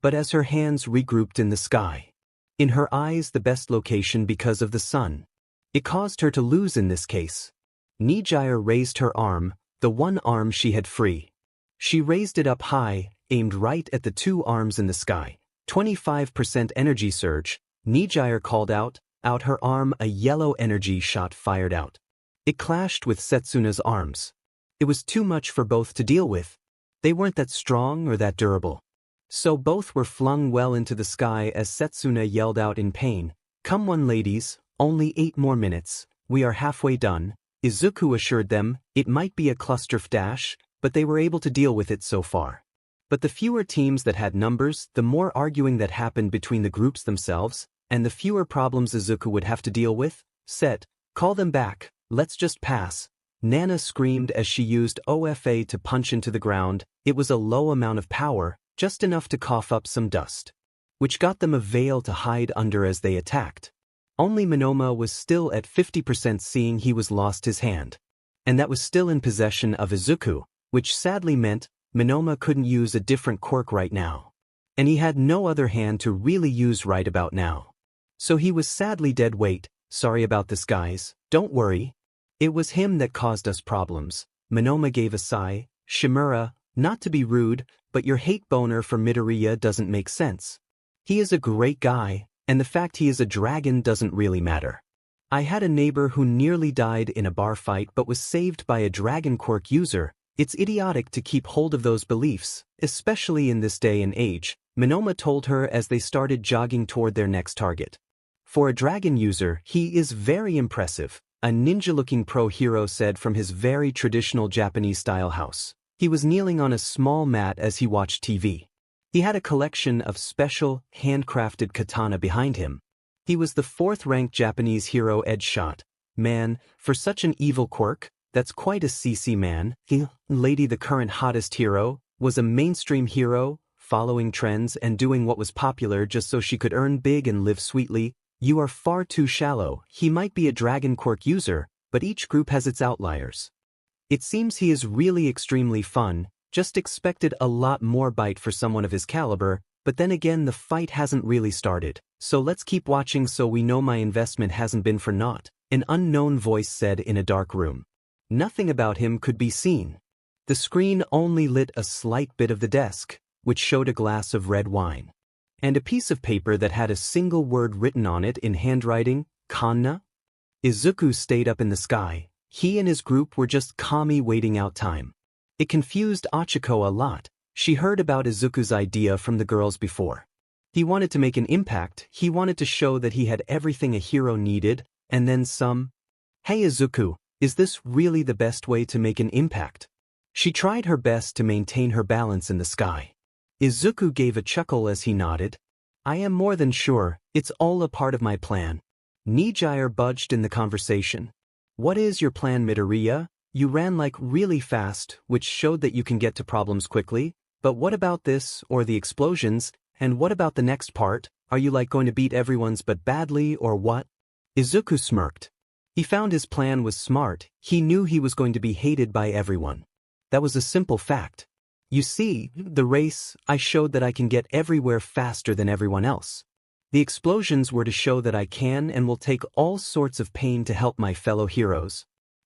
But as her hands regrouped in the sky, in her eyes the best location because of the sun, it caused her to lose in this case. Nijire raised her arm, the one arm she had free. She raised it up high, aimed right at the 2 arms in the sky. 25% energy surge. Nijire called out her arm, a yellow energy shot fired out. It clashed with Setsuna's arms. It was too much for both to deal with. They weren't that strong or that durable. So both were flung well into the sky as Setsuna yelled out in pain, "Come on ladies, only 8 more minutes, we are halfway done." Izuku assured them it might be a cluster dash, but they were able to deal with it so far. But the fewer teams that had numbers, the more arguing that happened between the groups themselves, and the fewer problems Izuku would have to deal with. "Call them back, let's just pass." Nana screamed as she used OFA to punch into the ground. It was a low amount of power, just enough to cough up some dust, which got them a veil to hide under as they attacked. Only Minoma was still at 50%, seeing he was lost his hand. And that was still in possession of Izuku, which sadly meant Minoma couldn't use a different quirk right now. And he had no other hand to really use right about now. So he was sadly dead weight. "Sorry about this, guys, don't worry. It was him that caused us problems." Minoma gave a sigh. "Shimura, not to be rude, but your hate boner for MidoRyuu doesn't make sense. He is a great guy, and the fact he is a dragon doesn't really matter. I had a neighbor who nearly died in a bar fight but was saved by a dragon quirk user. It's idiotic to keep hold of those beliefs, especially in this day and age," Minoma told her as they started jogging toward their next target. "For a dragon user, he is very impressive," a ninja-looking pro hero said from his very traditional Japanese-style house. He was kneeling on a small mat as he watched TV. He had a collection of special, handcrafted katana behind him. He was the 4th-ranked Japanese hero edge shot. "Man, for such an evil quirk, that's quite a CC man." Lady, the current hottest hero, was a mainstream hero, following trends and doing what was popular just so she could earn big and live sweetly. "You are far too shallow." He might be a dragon quirk user, but each group has its outliers. It seems he is really extremely fun, just expected a lot more bite for someone of his caliber, but then again the fight hasn't really started, so let's keep watching so we know my investment hasn't been for naught, an unknown voice said in a dark room. Nothing about him could be seen. The screen only lit a slight bit of the desk, which showed a glass of red wine. And a piece of paper that had a single word written on it in handwriting, Kanna. Izuku stayed up in the sky. He and his group were just calmly waiting out time. It confused Achiko a lot. She heard about Izuku's idea from the girls before. He wanted to make an impact, he wanted to show that he had everything a hero needed, and then some. Hey Izuku, is this really the best way to make an impact? She tried her best to maintain her balance in the sky. Izuku gave a chuckle as he nodded. I am more than sure, it's all a part of my plan. MidoRyuu budged in the conversation. What is your plan, MidoRyuu? You ran like really fast, which showed that you can get to problems quickly, but what about this, or the explosions, and what about the next part? Are you like going to beat everyone's but badly, or what? Izuku smirked. He found his plan was smart, he knew he was going to be hated by everyone. That was a simple fact. You see, the race, I showed that I can get everywhere faster than everyone else. The explosions were to show that I can and will take all sorts of pain to help my fellow heroes.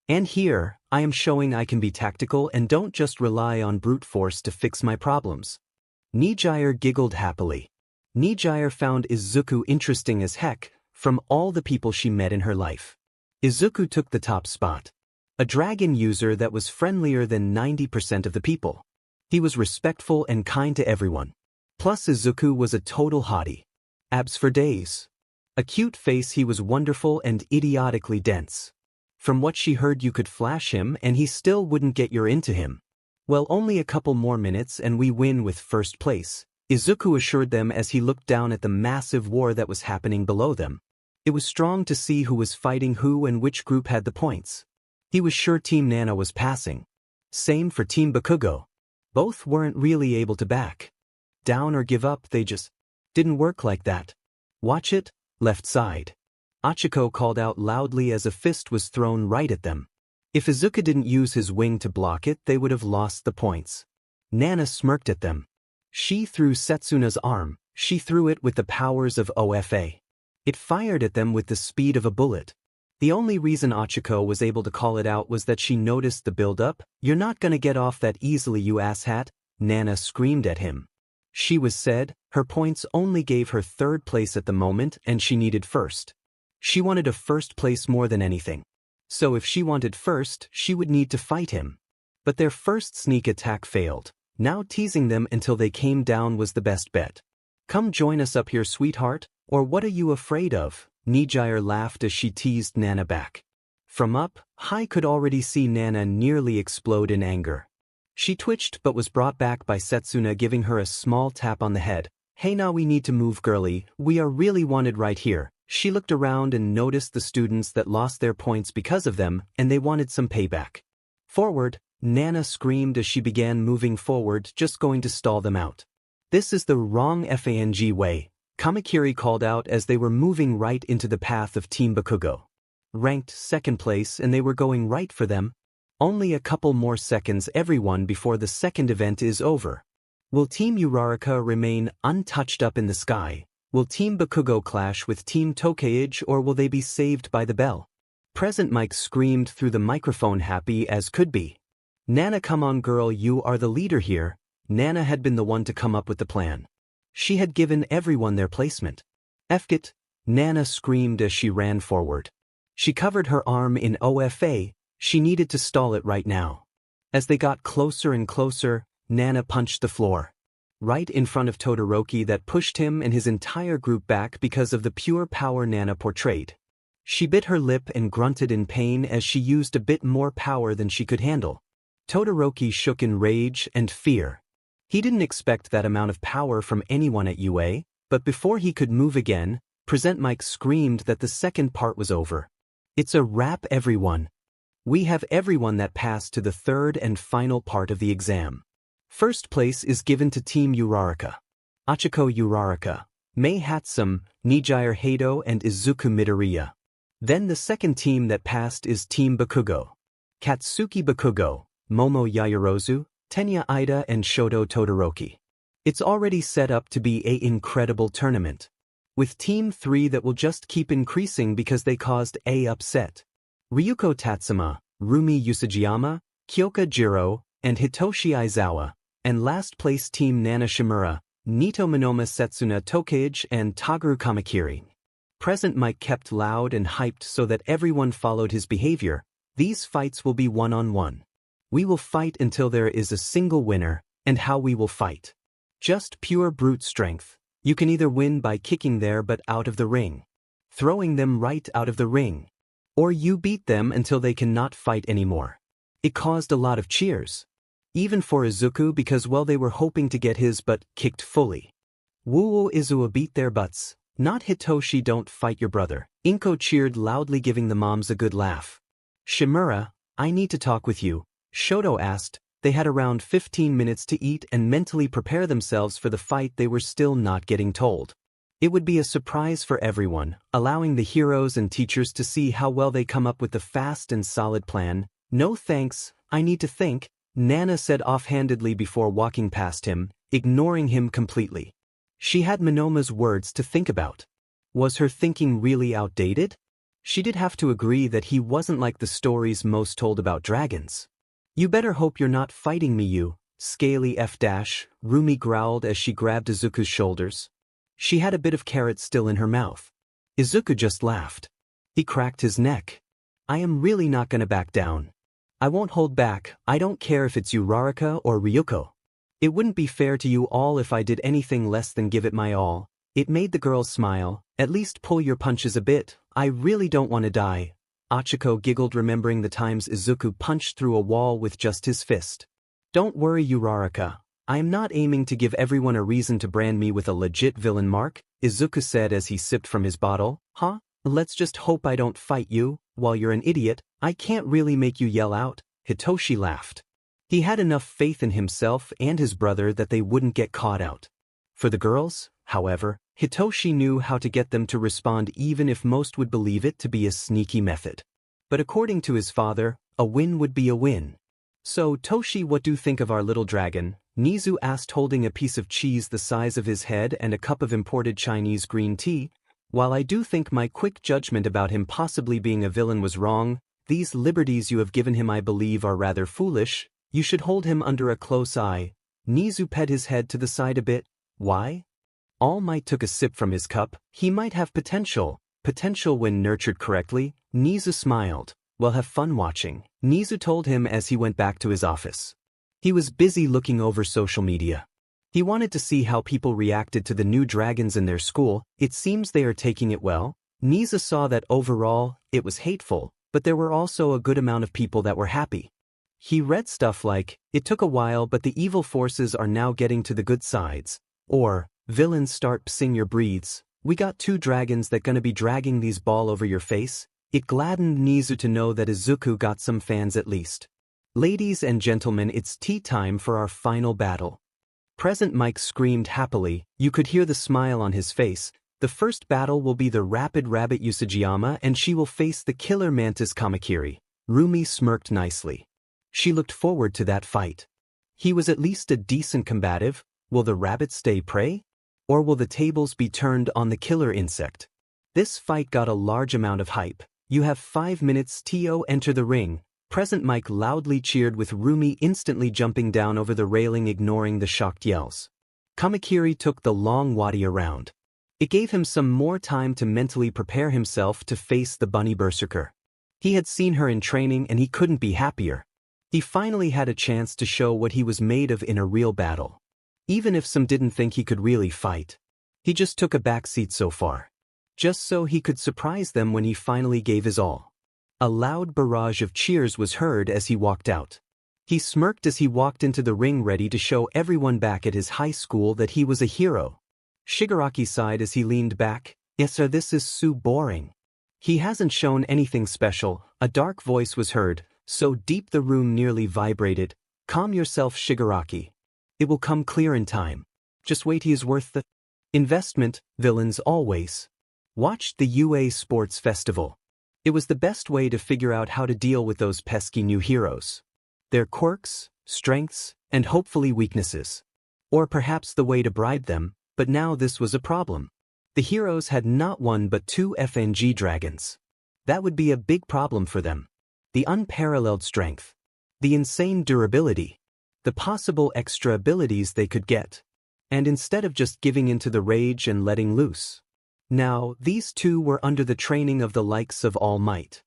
And here, I am showing I can be tactical and don't just rely on brute force to fix my problems. MidoRyuu giggled happily. MidoRyuu found Izuku interesting as heck, from all the people she met in her life. Izuku took the top spot. A dragon user that was friendlier than 90% of the people. He was respectful and kind to everyone. Plus Izuku was a total hottie. Abs for days. A cute face, he was wonderful and idiotically dense. From what she heard you could flash him and he still wouldn't get your into him. Well, only a couple more minutes and we win with first place, Izuku assured them as he looked down at the massive war that was happening below them. It was strong to see who was fighting who and which group had the points. He was sure Team Nana was passing. Same for Team Bakugo. Both weren't really able to back down or give up, they just didn't work like that. Watch it, left side. Achiko called out loudly as a fist was thrown right at them. If Izuku didn't use his wing to block it, they would have lost the points. Nana smirked at them. She threw Setsuna's arm, she threw it with the powers of OFA. It fired at them with the speed of a bullet. The only reason Achiko was able to call it out was that she noticed the build-up. You're not gonna get off that easily, you asshat, Nana screamed at him. She was said, her points only gave her third place at the moment and she needed first. She wanted a first place more than anything. So if she wanted first, she would need to fight him. But their first sneak attack failed. Now teasing them until they came down was the best bet. Come join us up here, sweetheart, or what are you afraid of? MidoRyuu laughed as she teased Nana back. From up high could already see Nana nearly explode in anger. She twitched but was brought back by Setsuna giving her a small tap on the head. Hey, now we need to move, girlie, we are really wanted right here. She looked around and noticed the students that lost their points because of them, and they wanted some payback. Forward, Nana screamed as she began moving forward, just going to stall them out. This is the wrong FANG way, Kamakiri called out as they were moving right into the path of Team Bakugo. Ranked second place and they were going right for them. Only a couple more seconds everyone before the second event is over. Will Team Uraraka remain untouched up in the sky? Will Team Bakugo clash with Team Tokaige or will they be saved by the bell? Present Mike screamed through the microphone, happy as could be. Nana, come on girl, you are the leader here. Nana had been the one to come up with the plan. She had given everyone their placement. Fgit, Nana screamed as she ran forward. She covered her arm in OFA, she needed to stall it right now. As they got closer and closer, Nana punched the floor. Right in front of Todoroki that pushed him and his entire group back because of the pure power Nana portrayed. She bit her lip and grunted in pain as she used a bit more power than she could handle. Todoroki shook in rage and fear. He didn't expect that amount of power from anyone at UA, but before he could move again, Present Mike screamed that the second part was over. It's a wrap, everyone. We have everyone that passed to the third and final part of the exam. First place is given to Team Uraraka. Achiko Uraraka, Mei Hatsum, Nijire Hado and Izuku MidoRyuu. Then the second team that passed is Team Bakugo. Katsuki Bakugo, Momo Yaoyorozu, Tenya Ida and Shoto Todoroki. It's already set up to be an incredible tournament. With Team 3 that will just keep increasing because they caused a upset. Ryuko Tatsuma, Rumi Usajiyama, Kyoka Jiro, and Hitoshi Aizawa, and last place Team Nana Shimura, Nito Monoma Setsuna Tokage and Taguru Kamakiri. Present Mike kept loud and hyped so that everyone followed his behavior. These fights will be one-on-one. We will fight until there is a single winner, and how we will fight. Just pure brute strength. You can either win by kicking there but out of the ring, throwing them right out of the ring, or you beat them until they cannot fight anymore. It caused a lot of cheers. Even for Izuku because well they were hoping to get his butt kicked fully. Woo Izuwa beat their butts. Not Hitoshi, don't fight your brother. Inko cheered loudly, giving the moms a good laugh. Shimura, I need to talk with you, Shoto asked. They had around 15 minutes to eat and mentally prepare themselves for the fight. They were still not getting told. It would be a surprise for everyone, allowing the heroes and teachers to see how well they come up with a fast and solid plan. No thanks, I need to think, Nana said offhandedly before walking past him, ignoring him completely. She had Monoma's words to think about. Was her thinking really outdated? She did have to agree that he wasn't like the stories most told about dragons. You better hope you're not fighting me, you scaly F-. Rumi growled as she grabbed Izuku's shoulders. She had a bit of carrot still in her mouth. Izuku just laughed. He cracked his neck. I am really not gonna back down. I won't hold back. I don't care if it's you, Raraka or Ryuko. It wouldn't be fair to you all if I did anything less than give it my all. It made the girls smile. At least pull your punches a bit. I really don't want to die. Achiko giggled, remembering the times Izuku punched through a wall with just his fist. Don't worry, you Raraka. I am not aiming to give everyone a reason to brand me with a legit villain mark, Izuku said as he sipped from his bottle. Huh? Let's just hope I don't fight you. While you're an idiot, I can't really make you yell out. Hitoshi laughed. He had enough faith in himself and his brother that they wouldn't get caught out. For the girls, however, Hitoshi knew how to get them to respond even if most would believe it to be a sneaky method. But according to his father, a win would be a win. So, Toshi, what do you think of our little dragon? Nizu asked, holding a piece of cheese the size of his head and a cup of imported Chinese green tea. While I do think my quick judgment about him possibly being a villain was wrong, these liberties you have given him I believe are rather foolish. You should hold him under a close eye. Nizu pet his head to the side a bit. Why? All Might took a sip from his cup. He might have potential. Potential when nurtured correctly. Nizu smiled. Well, have fun watching, Nizu told him as he went back to his office. He was busy looking over social media. He wanted to see how people reacted to the new dragons in their school. It seems they are taking it well. Nizu saw that overall, it was hateful, but there were also a good amount of people that were happy. He read stuff like, it took a while but the evil forces are now getting to the good sides. Or, villains start pissing your breathes. We got 2 dragons that gonna be dragging these ball over your face. It gladdened Nizu to know that Izuku got some fans at least. Ladies and gentlemen, it's tea time for our final battle. Present Mike screamed happily. You could hear the smile on his face. The first battle will be the Rapid Rabbit Usajiyama and she will face the Killer Mantis Kamakiri. Rumi smirked nicely. She looked forward to that fight. He was at least a decent combative. Will the rabbit stay prey? Or will the tables be turned on the killer insect? This fight got a large amount of hype. You have 5 minutes to enter the ring. Present Mike loudly cheered with Rumi instantly jumping down over the railing, ignoring the shocked yells. Kamakiri took the long wadi around. It gave him some more time to mentally prepare himself to face the bunny berserker. He had seen her in training and he couldn't be happier. He finally had a chance to show what he was made of in a real battle. Even if some didn't think he could really fight. He just took a backseat so far. Just so he could surprise them when he finally gave his all. A loud barrage of cheers was heard as he walked out. He smirked as he walked into the ring, ready to show everyone back at his high school that he was a hero. Shigaraki sighed as he leaned back. Yes sir, this is so boring. He hasn't shown anything special. A dark voice was heard, so deep the room nearly vibrated. Calm yourself, Shigaraki. It will come clear in time. Just wait, he is worth the investment. Villains always. Watched the UA Sports Festival. It was the best way to figure out how to deal with those pesky new heroes. Their quirks, strengths, and hopefully weaknesses. Or perhaps the way to bribe them, but now this was a problem. The heroes had not 1 but 2 FNG dragons. That would be a big problem for them. The unparalleled strength. The insane durability. the possible extra abilities they could get. And instead of just giving into the rage and letting loose. Now, these two were under the training of the likes of All Might.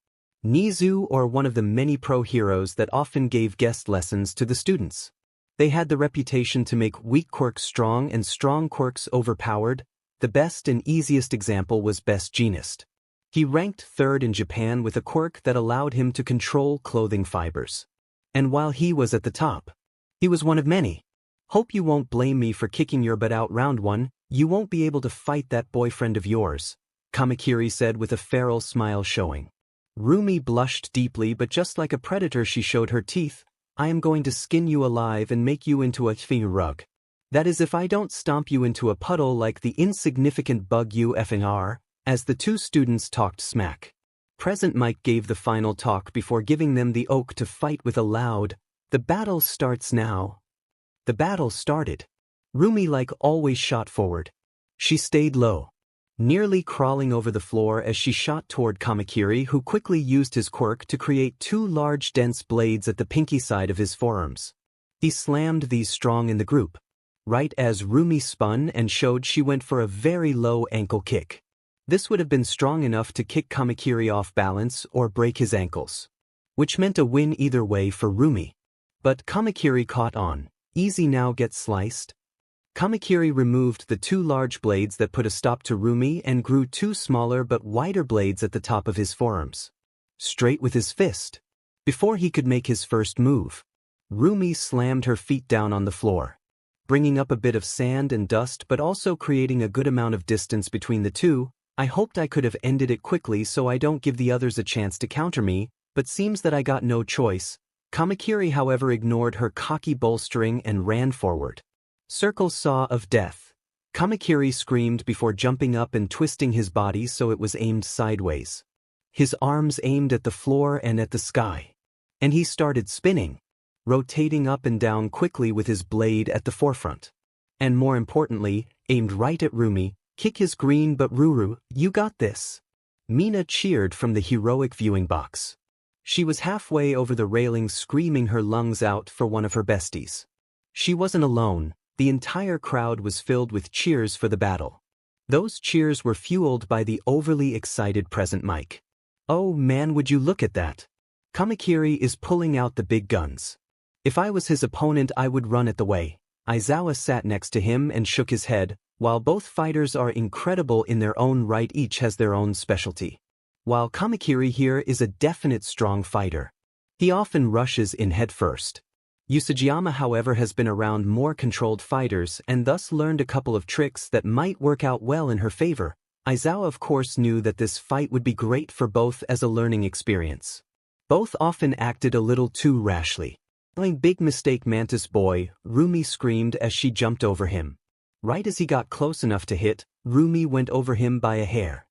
MidoRyuu, or one of the many pro heroes that often gave guest lessons to the students. They had the reputation to make weak quirks strong and strong quirks overpowered. The best and easiest example was Best Jeanist. He ranked third in Japan with a quirk that allowed him to control clothing fibers. And while he was at the top, he was one of many. Hope you won't blame me for kicking your butt out round one. You won't be able to fight that boyfriend of yours, Kamakiri said with a feral smile showing. Rumi blushed deeply, but just like a predator she showed her teeth. I am going to skin you alive and make you into a effing rug. That is if I don't stomp you into a puddle like the insignificant bug you effing are, as the two students talked smack. Present Mike gave the final talk before giving them the oak to fight with a loud, "The battle starts now." The battle started. Rumi like always shot forward. She stayed low, nearly crawling over the floor as she shot toward Kamakiri, who quickly used his quirk to create two large dense blades at the pinky side of his forearms. He slammed these strong in the group. Right as Rumi spun and showed, she went for a very low ankle kick. This would have been strong enough to kick Kamakiri off balance or break his ankles, which meant a win either way for Rumi. But Kamakiri caught on. Easy now, get sliced. Kamakiri removed the two large blades that put a stop to Rumi and grew two smaller but wider blades at the top of his forearms. Straight with his fist. Before he could make his first move, Rumi slammed her feet down on the floor, bringing up a bit of sand and dust but also creating a good amount of distance between the two. I hoped I could have ended it quickly so I don't give the others a chance to counter me, but seems that I got no choice. Kamakiri, however, ignored her cocky bolstering and ran forward. Circle Saw of Death. Kamakiri screamed before jumping up and twisting his body so it was aimed sideways. His arms aimed at the floor and at the sky. And he started spinning, rotating up and down quickly with his blade at the forefront. And more importantly, aimed right at Rumi. Kick his green but Ruru, you got this. Mina cheered from the heroic viewing box. She was halfway over the railing screaming her lungs out for one of her besties. She wasn't alone. The entire crowd was filled with cheers for the battle. Those cheers were fueled by the overly excited Present Mike. Oh man, would you look at that? Kamakiri is pulling out the big guns. If I was his opponent, I would run it the way. Aizawa sat next to him and shook his head. While both fighters are incredible in their own right, each has their own specialty. While Kamakiri here is a definite strong fighter. He often rushes in head first. Usajiyama, however, has been around more controlled fighters and thus learned a couple of tricks that might work out well in her favor. Aizawa of course knew that this fight would be great for both as a learning experience. Both often acted a little too rashly. Big mistake, Mantis boy, Rumi screamed as she jumped over him. Right as he got close enough to hit, Rumi went over him by a hair.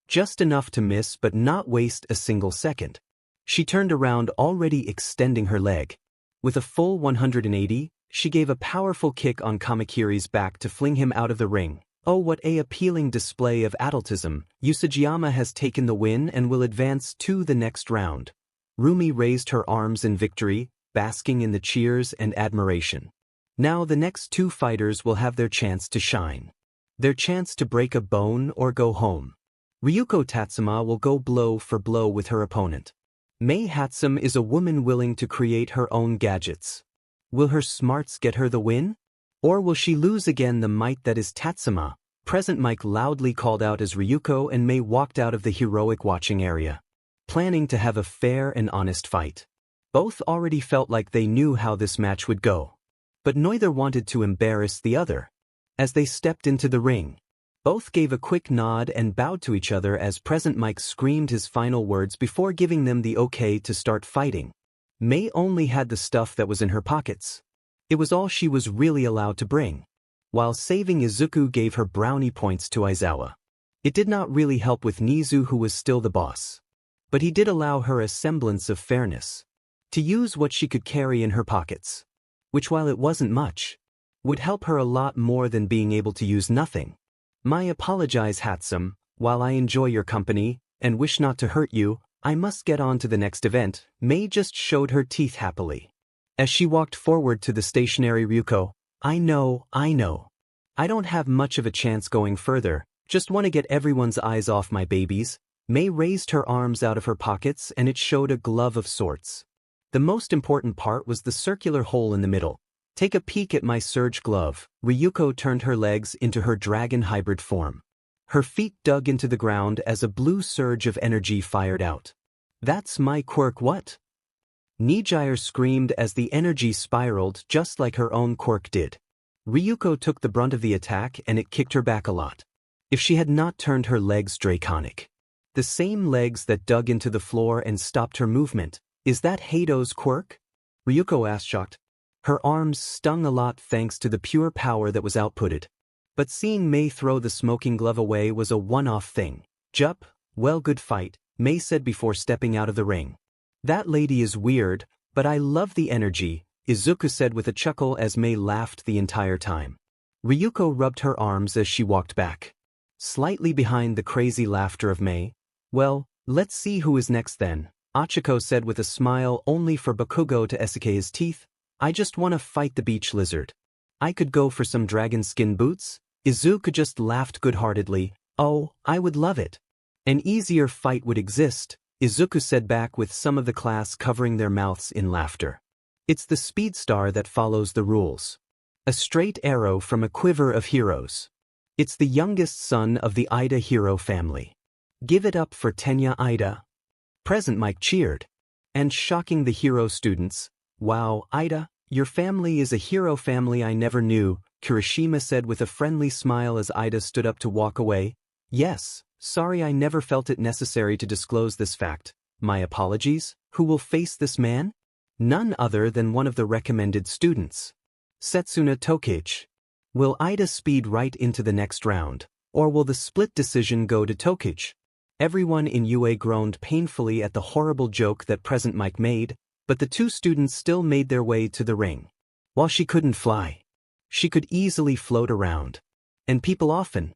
Just enough to miss but not waste a single second. She turned around, already extending her leg. With a full 180, she gave a powerful kick on Kamakiri's back to fling him out of the ring. Oh, what a appealing display of athleticism. Usajiyama has taken the win and will advance to the next round. Rumi raised her arms in victory, basking in the cheers and admiration. Now the next two fighters will have their chance to shine. Their chance to break a bone or go home. Ryuko Tatsuma will go blow for blow with her opponent. Mei Hatsum is a woman willing to create her own gadgets. Will her smarts get her the win? Or will she lose again? The might that is Tatsuma. Present Mike loudly called out as Ryuko and Mei walked out of the heroic watching area, planning to have a fair and honest fight. Both already felt like they knew how this match would go. But neither wanted to embarrass the other. As they stepped into the ring, both gave a quick nod and bowed to each other as Present Mike screamed his final words before giving them the okay to start fighting. Mei only had the stuff that was in her pockets. It was all she was really allowed to bring. While saving Izuku gave her brownie points to Aizawa. It did not really help with Nizu, who was still the boss. But he did allow her a semblance of fairness. To use what she could carry in her pockets. Which, while it wasn't much, would help her a lot more than being able to use nothing. My apologize, Hatsum. While I enjoy your company and wish not to hurt you, I must get on to the next event. Mei just showed her teeth happily. As she walked forward to the stationary Ryuko, I know. I don't have much of a chance going further, just want to get everyone's eyes off my babies. Mei raised her arms out of her pockets and it showed a glove of sorts. The most important part was the circular hole in the middle. Take a peek at my surge glove. Ryuko turned her legs into her dragon hybrid form. Her feet dug into the ground as a blue surge of energy fired out. That's my quirk, what? Nijire screamed as the energy spiraled just like her own quirk did. Ryuko took the brunt of the attack and it kicked her back a lot. If she had not turned her legs draconic. The same legs that dug into the floor and stopped her movement. Is that Heido's quirk? Ryuko asked, shocked. Her arms stung a lot thanks to the pure power that was outputted. But seeing Mei throw the smoking glove away was a one-off thing. Jup, well, good fight, Mei said before stepping out of the ring. That lady is weird, but I love the energy, Izuku said with a chuckle as Mei laughed the entire time. Ryuko rubbed her arms as she walked back. Slightly behind the crazy laughter of Mei. Well, let's see who is next then, Achiko said with a smile only for Bakugo to escape his teeth. I just want to fight the beach lizard. I could go for some dragon skin boots? Izuku just laughed good-heartedly. Oh, I would love it. An easier fight would exist, Izuku said back with some of the class covering their mouths in laughter. It's the speed star that follows the rules. A straight arrow from a quiver of heroes. It's the youngest son of the Ida hero family. Give it up for Tenya Ida. Present Mike cheered. And shocking the hero students. Wow, Ida, your family is a hero family I never knew, Kirishima said with a friendly smile as Ida stood up to walk away. Yes, sorry I never felt it necessary to disclose this fact. My apologies. Who will face this man? None other than one of the recommended students. Setsuna Tokichi. Will Ida speed right into the next round, or will the split decision go to Tokichi? Everyone in UA groaned painfully at the horrible joke that Present Mike made, but the two students still made their way to the ring. While she couldn't fly, she could easily float around. And people often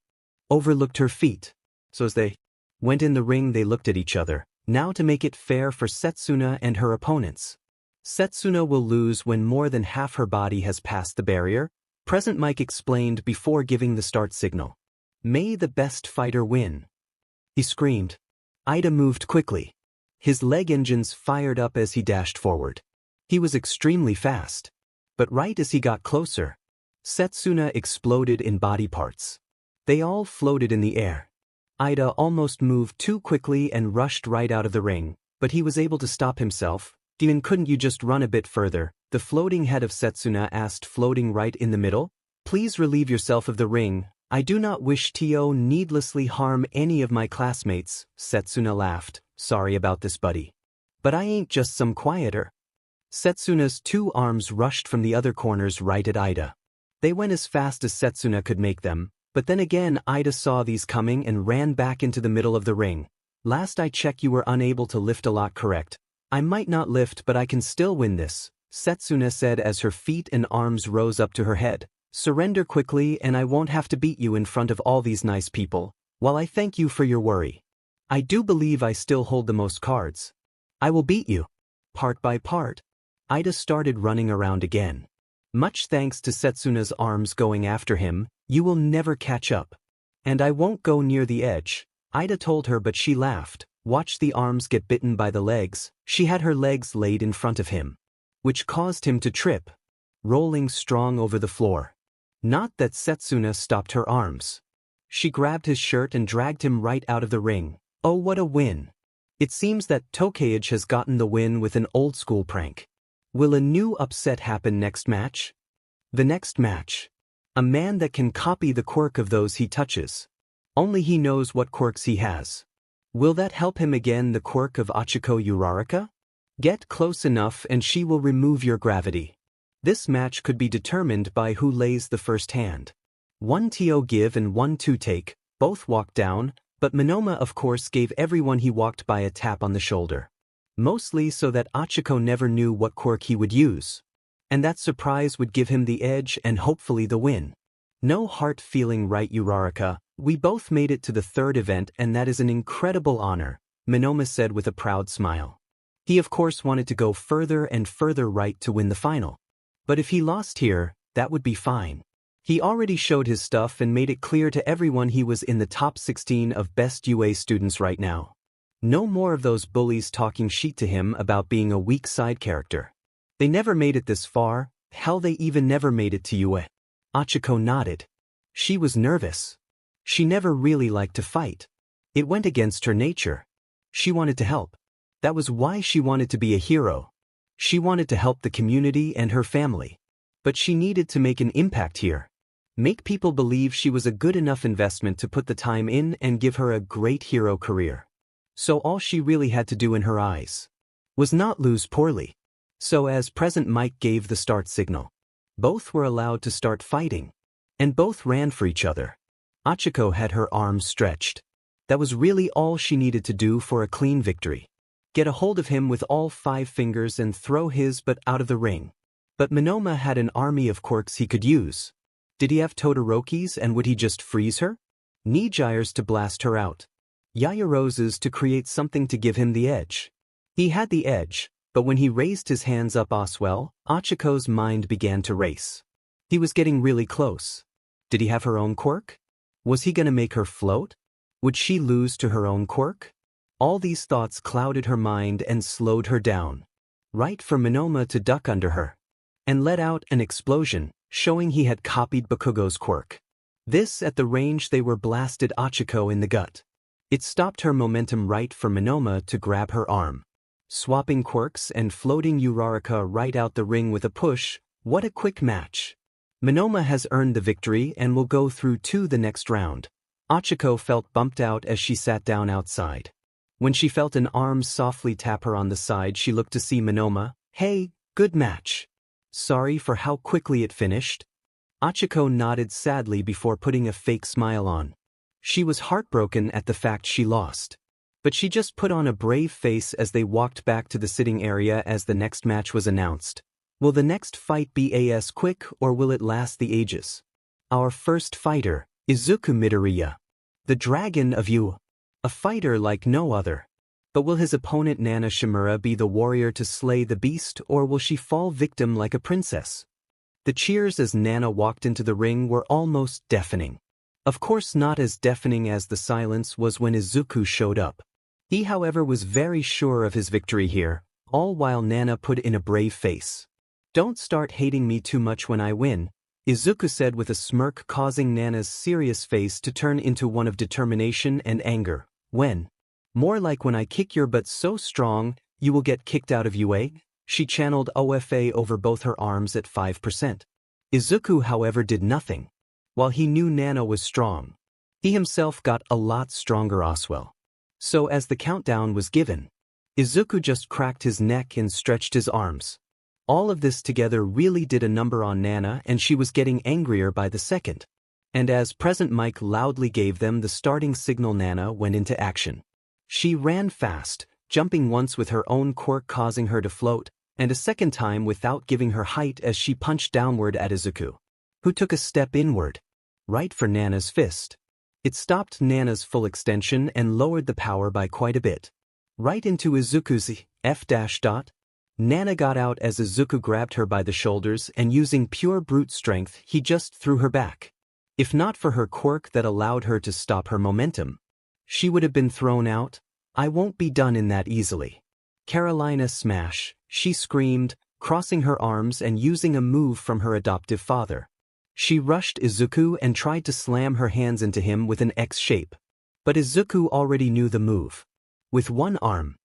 overlooked her feet. So as they went in the ring they looked at each other, now to make it fair for Setsuna and her opponents. Setsuna will lose when more than half her body has passed the barrier, Present Mike explained before giving the start signal. May the best fighter win. He screamed. Ida moved quickly. His leg engines fired up as he dashed forward. He was extremely fast. But right as he got closer, Setsuna exploded in body parts. They all floated in the air. Ida almost moved too quickly and rushed right out of the ring, but he was able to stop himself. Demon, couldn't you just run a bit further? The floating head of Setsuna asked, floating right in the middle. Please relieve yourself of the ring. I do not wish to needlessly harm any of my classmates, Setsuna laughed. Sorry about this, buddy. But I ain't just some quieter. Setsuna's two arms rushed from the other corners right at Ida. They went as fast as Setsuna could make them, but then again Ida saw these coming and ran back into the middle of the ring. Last I checked you were unable to lift a lot, correct? I might not lift but I can still win this, Setsuna said as her feet and arms rose up to her head. Surrender quickly and I won't have to beat you in front of all these nice people. While I thank you for your worry, I do believe I still hold the most cards. I will beat you. Part by part. Ida started running around again. Much thanks to Setsuna's arms going after him, you will never catch up. And I won't go near the edge, Ida told her, but she laughed. Watch the arms get bitten by the legs. She had her legs laid in front of him, which caused him to trip, rolling strong over the floor. Not that Setsuna stopped her arms. She grabbed his shirt and dragged him right out of the ring. Oh, what a win. It seems that Tokichi has gotten the win with an old-school prank. Will a new upset happen next match? The next match. A man that can copy the quirk of those he touches. Only he knows what quirks he has. Will that help him again, the quirk of Achiko Uraraka? Get close enough and she will remove your gravity. This match could be determined by who lays the first hand. 1 to give and 1 to take, both walked down, but Monoma of course gave everyone he walked by a tap on the shoulder. Mostly so that Achiko never knew what quirk he would use. And that surprise would give him the edge and hopefully the win. No heart feeling, right, Uraraka? We both made it to the third event and that is an incredible honor, Monoma said with a proud smile. He of course wanted to go further and further right to win the final. But if he lost here, that would be fine. He already showed his stuff and made it clear to everyone he was in the top 16 of best UA students right now. No more of those bullies talking shit to him about being a weak side character. They never made it this far, hell they even never made it to UA. Achiko nodded. She was nervous. She never really liked to fight. It went against her nature. She wanted to help. That was why she wanted to be a hero. She wanted to help the community and her family. But she needed to make an impact here. Make people believe she was a good enough investment to put the time in and give her a great hero career. So all she really had to do in her eyes was not lose poorly. So as President Mike gave the start signal, both were allowed to start fighting. And both ran for each other. Achiko had her arms stretched. That was really all she needed to do for a clean victory. Get a hold of him with all 5 fingers and throw his butt out of the ring. But Monoma had an army of quirks he could use. Did he have Todorokis and would he just freeze her? Nijires to blast her out. Yayaroses to create something to give him the edge. He had the edge, but when he raised his hands up Oswell, Achiko's mind began to race. He was getting really close. Did he have her own quirk? Was he gonna make her float? Would she lose to her own quirk? All these thoughts clouded her mind and slowed her down. Right for Monoma to duck under her. And let out an explosion, showing he had copied Bakugo's quirk. This at the range they were blasted Achiko in the gut. It stopped her momentum right for Monoma to grab her arm. Swapping quirks and floating Uraraka right out the ring with a push, what a quick match. Monoma has earned the victory and will go through to the next round. Achiko felt bumped out as she sat down outside. When she felt an arm softly tap her on the side, she looked to see Monoma. Hey, good match. Sorry for how quickly it finished. Achiko nodded sadly before putting a fake smile on. She was heartbroken at the fact she lost. But she just put on a brave face as they walked back to the sitting area as the next match was announced. Will the next fight be as quick or will it last the ages? Our first fighter, Izuku MidoRyuu, the Dragon of Yu. A fighter like no other. But will his opponent Nana Shimura be the warrior to slay the beast or will she fall victim like a princess? The cheers as Nana walked into the ring were almost deafening. Of course not as deafening as the silence was when Izuku showed up. He however was very sure of his victory here, all while Nana put in a brave face. Don't start hating me too much when I win, Izuku said with a smirk causing Nana's serious face to turn into one of determination and anger. When? More like when I kick your butt so strong, you will get kicked out of UA? She channeled OFA over both her arms at 5%. Izuku however did nothing. While he knew Nana was strong, he himself got a lot stronger Oswell. So as the countdown was given, Izuku just cracked his neck and stretched his arms. All of this together really did a number on Nana and she was getting angrier by the second. And as President Mike loudly gave them the starting signal, Nana went into action. She ran fast, jumping once with her own quirk causing her to float, and a second time without giving her height as she punched downward at Izuku, who took a step inward, right for Nana's fist. It stopped Nana's full extension and lowered the power by quite a bit. Right into Izuku's F-. Nana got out as Izuku grabbed her by the shoulders and using pure brute strength he just threw her back. If not for her quirk that allowed her to stop her momentum, she would have been thrown out. I won't be done in that easily. Carolina smash, she screamed, crossing her arms and using a move from her adoptive father. She rushed Izuku and tried to slam her hands into him with an X shape. But Izuku already knew the move. With one arm,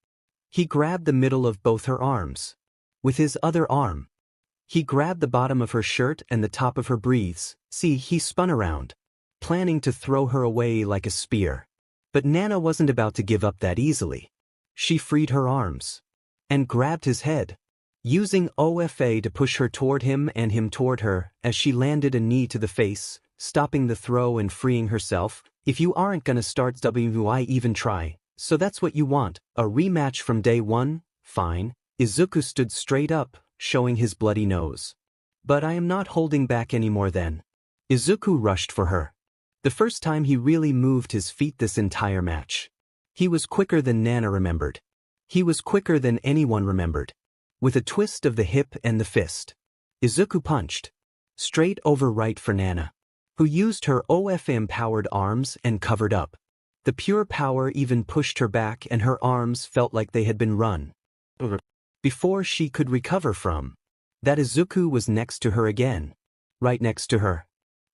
he grabbed the middle of both her arms. With his other arm, he grabbed the bottom of her shirt and the top of her breaths. See, he spun around, planning to throw her away like a spear. But Nana wasn't about to give up that easily. She freed her arms and grabbed his head, using OFA to push her toward him and him toward her as she landed a knee to the face, stopping the throw and freeing herself. If you aren't gonna start why even try? So that's what you want, a rematch from day one? Fine. Izuku stood straight up, showing his bloody nose. But I am not holding back anymore then. Izuku rushed for her. The first time he really moved his feet this entire match. He was quicker than Nana remembered. He was quicker than anyone remembered. With a twist of the hip and the fist, Izuku punched straight over right for Nana, who used her OFM-powered arms and covered up. The pure power even pushed her back and her arms felt like they had been run over before she could recover from that. Izuku was next to her again. Right next to her.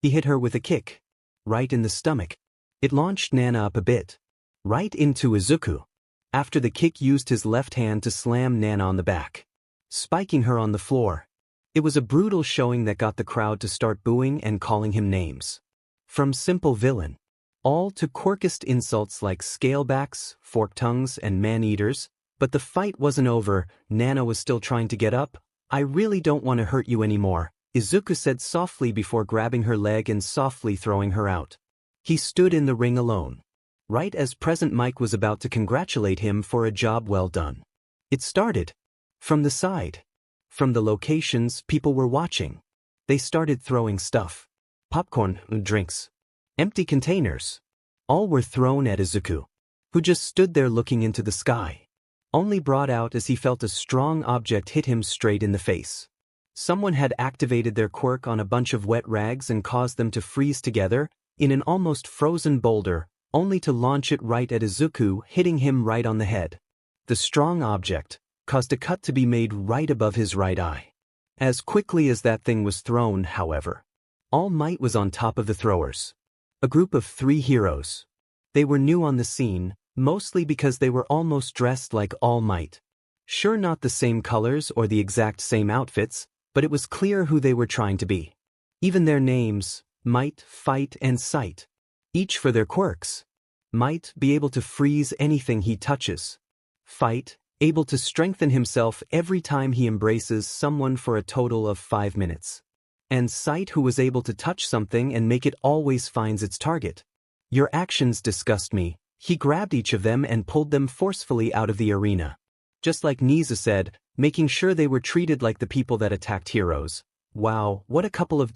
He hit her with a kick. Right in the stomach. It launched Nana up a bit. Right into Izuku. After the kick used his left hand to slam Nana on the back, spiking her on the floor. It was a brutal showing that got the crowd to start booing and calling him names. From simple villain, all to quirkest insults like scalebacks, fork tongues, and man-eaters. But the fight wasn't over. Nana was still trying to get up. "I really don't want to hurt you anymore," Izuku said softly before grabbing her leg and softly throwing her out. He stood in the ring alone. Right as Present Mike was about to congratulate him for a job well done. It started. From the side. From the locations people were watching. They started throwing stuff. Popcorn, drinks, empty containers. All were thrown at Izuku, who just stood there looking into the sky. Only brought out as he felt a strong object hit him straight in the face. Someone had activated their quirk on a bunch of wet rags and caused them to freeze together in an almost frozen boulder, only to launch it right at Izuku, hitting him right on the head. The strong object caused a cut to be made right above his right eye. As quickly as that thing was thrown, however, All Might was on top of the throwers. A group of 3 heroes. They were new on the scene, mostly because they were almost dressed like All Might. Sure, not the same colors or the exact same outfits, but it was clear who they were trying to be. Even their names, Might, Fight, and Sight. Each for their quirks. Might, be able to freeze anything he touches. Fight, able to strengthen himself every time he embraces someone for a total of 5 minutes. And Sight, who was able to touch something and make it always finds its target. "Your actions disgust me." He grabbed each of them and pulled them forcefully out of the arena. Just like Niza said, making sure they were treated like the people that attacked heroes. Wow, what a couple of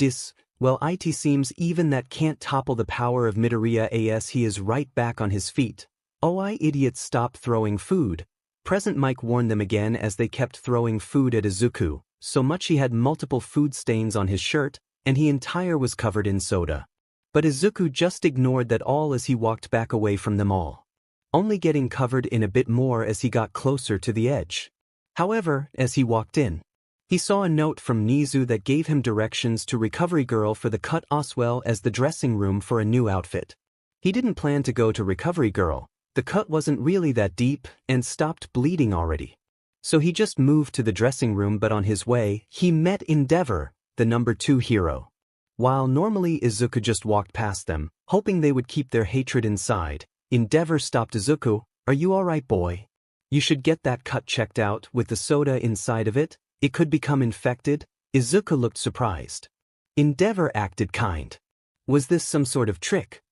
well, it seems even that can't topple the power of MidoRyuu as he is right back on his feet. "Oh, idiots, stop throwing food." Present Mike warned them again as they kept throwing food at Izuku, so much he had multiple food stains on his shirt, and he entire was covered in soda. But Izuku just ignored that all as he walked back away from them all, only getting covered in a bit more as he got closer to the edge. However, as he walked in, he saw a note from Nizu that gave him directions to Recovery Girl for the cut as well as the dressing room for a new outfit. He didn't plan to go to Recovery Girl. The cut wasn't really that deep and stopped bleeding already. So he just moved to the dressing room, but on his way, he met Endeavor, the number 2 hero. While normally Izuku just walked past them, hoping they would keep their hatred inside, Endeavor stopped Izuku. "Are you alright, boy? You should get that cut checked out. With the soda inside of it, it could become infected." Izuku looked surprised. Endeavor acted kind. Was this some sort of trick?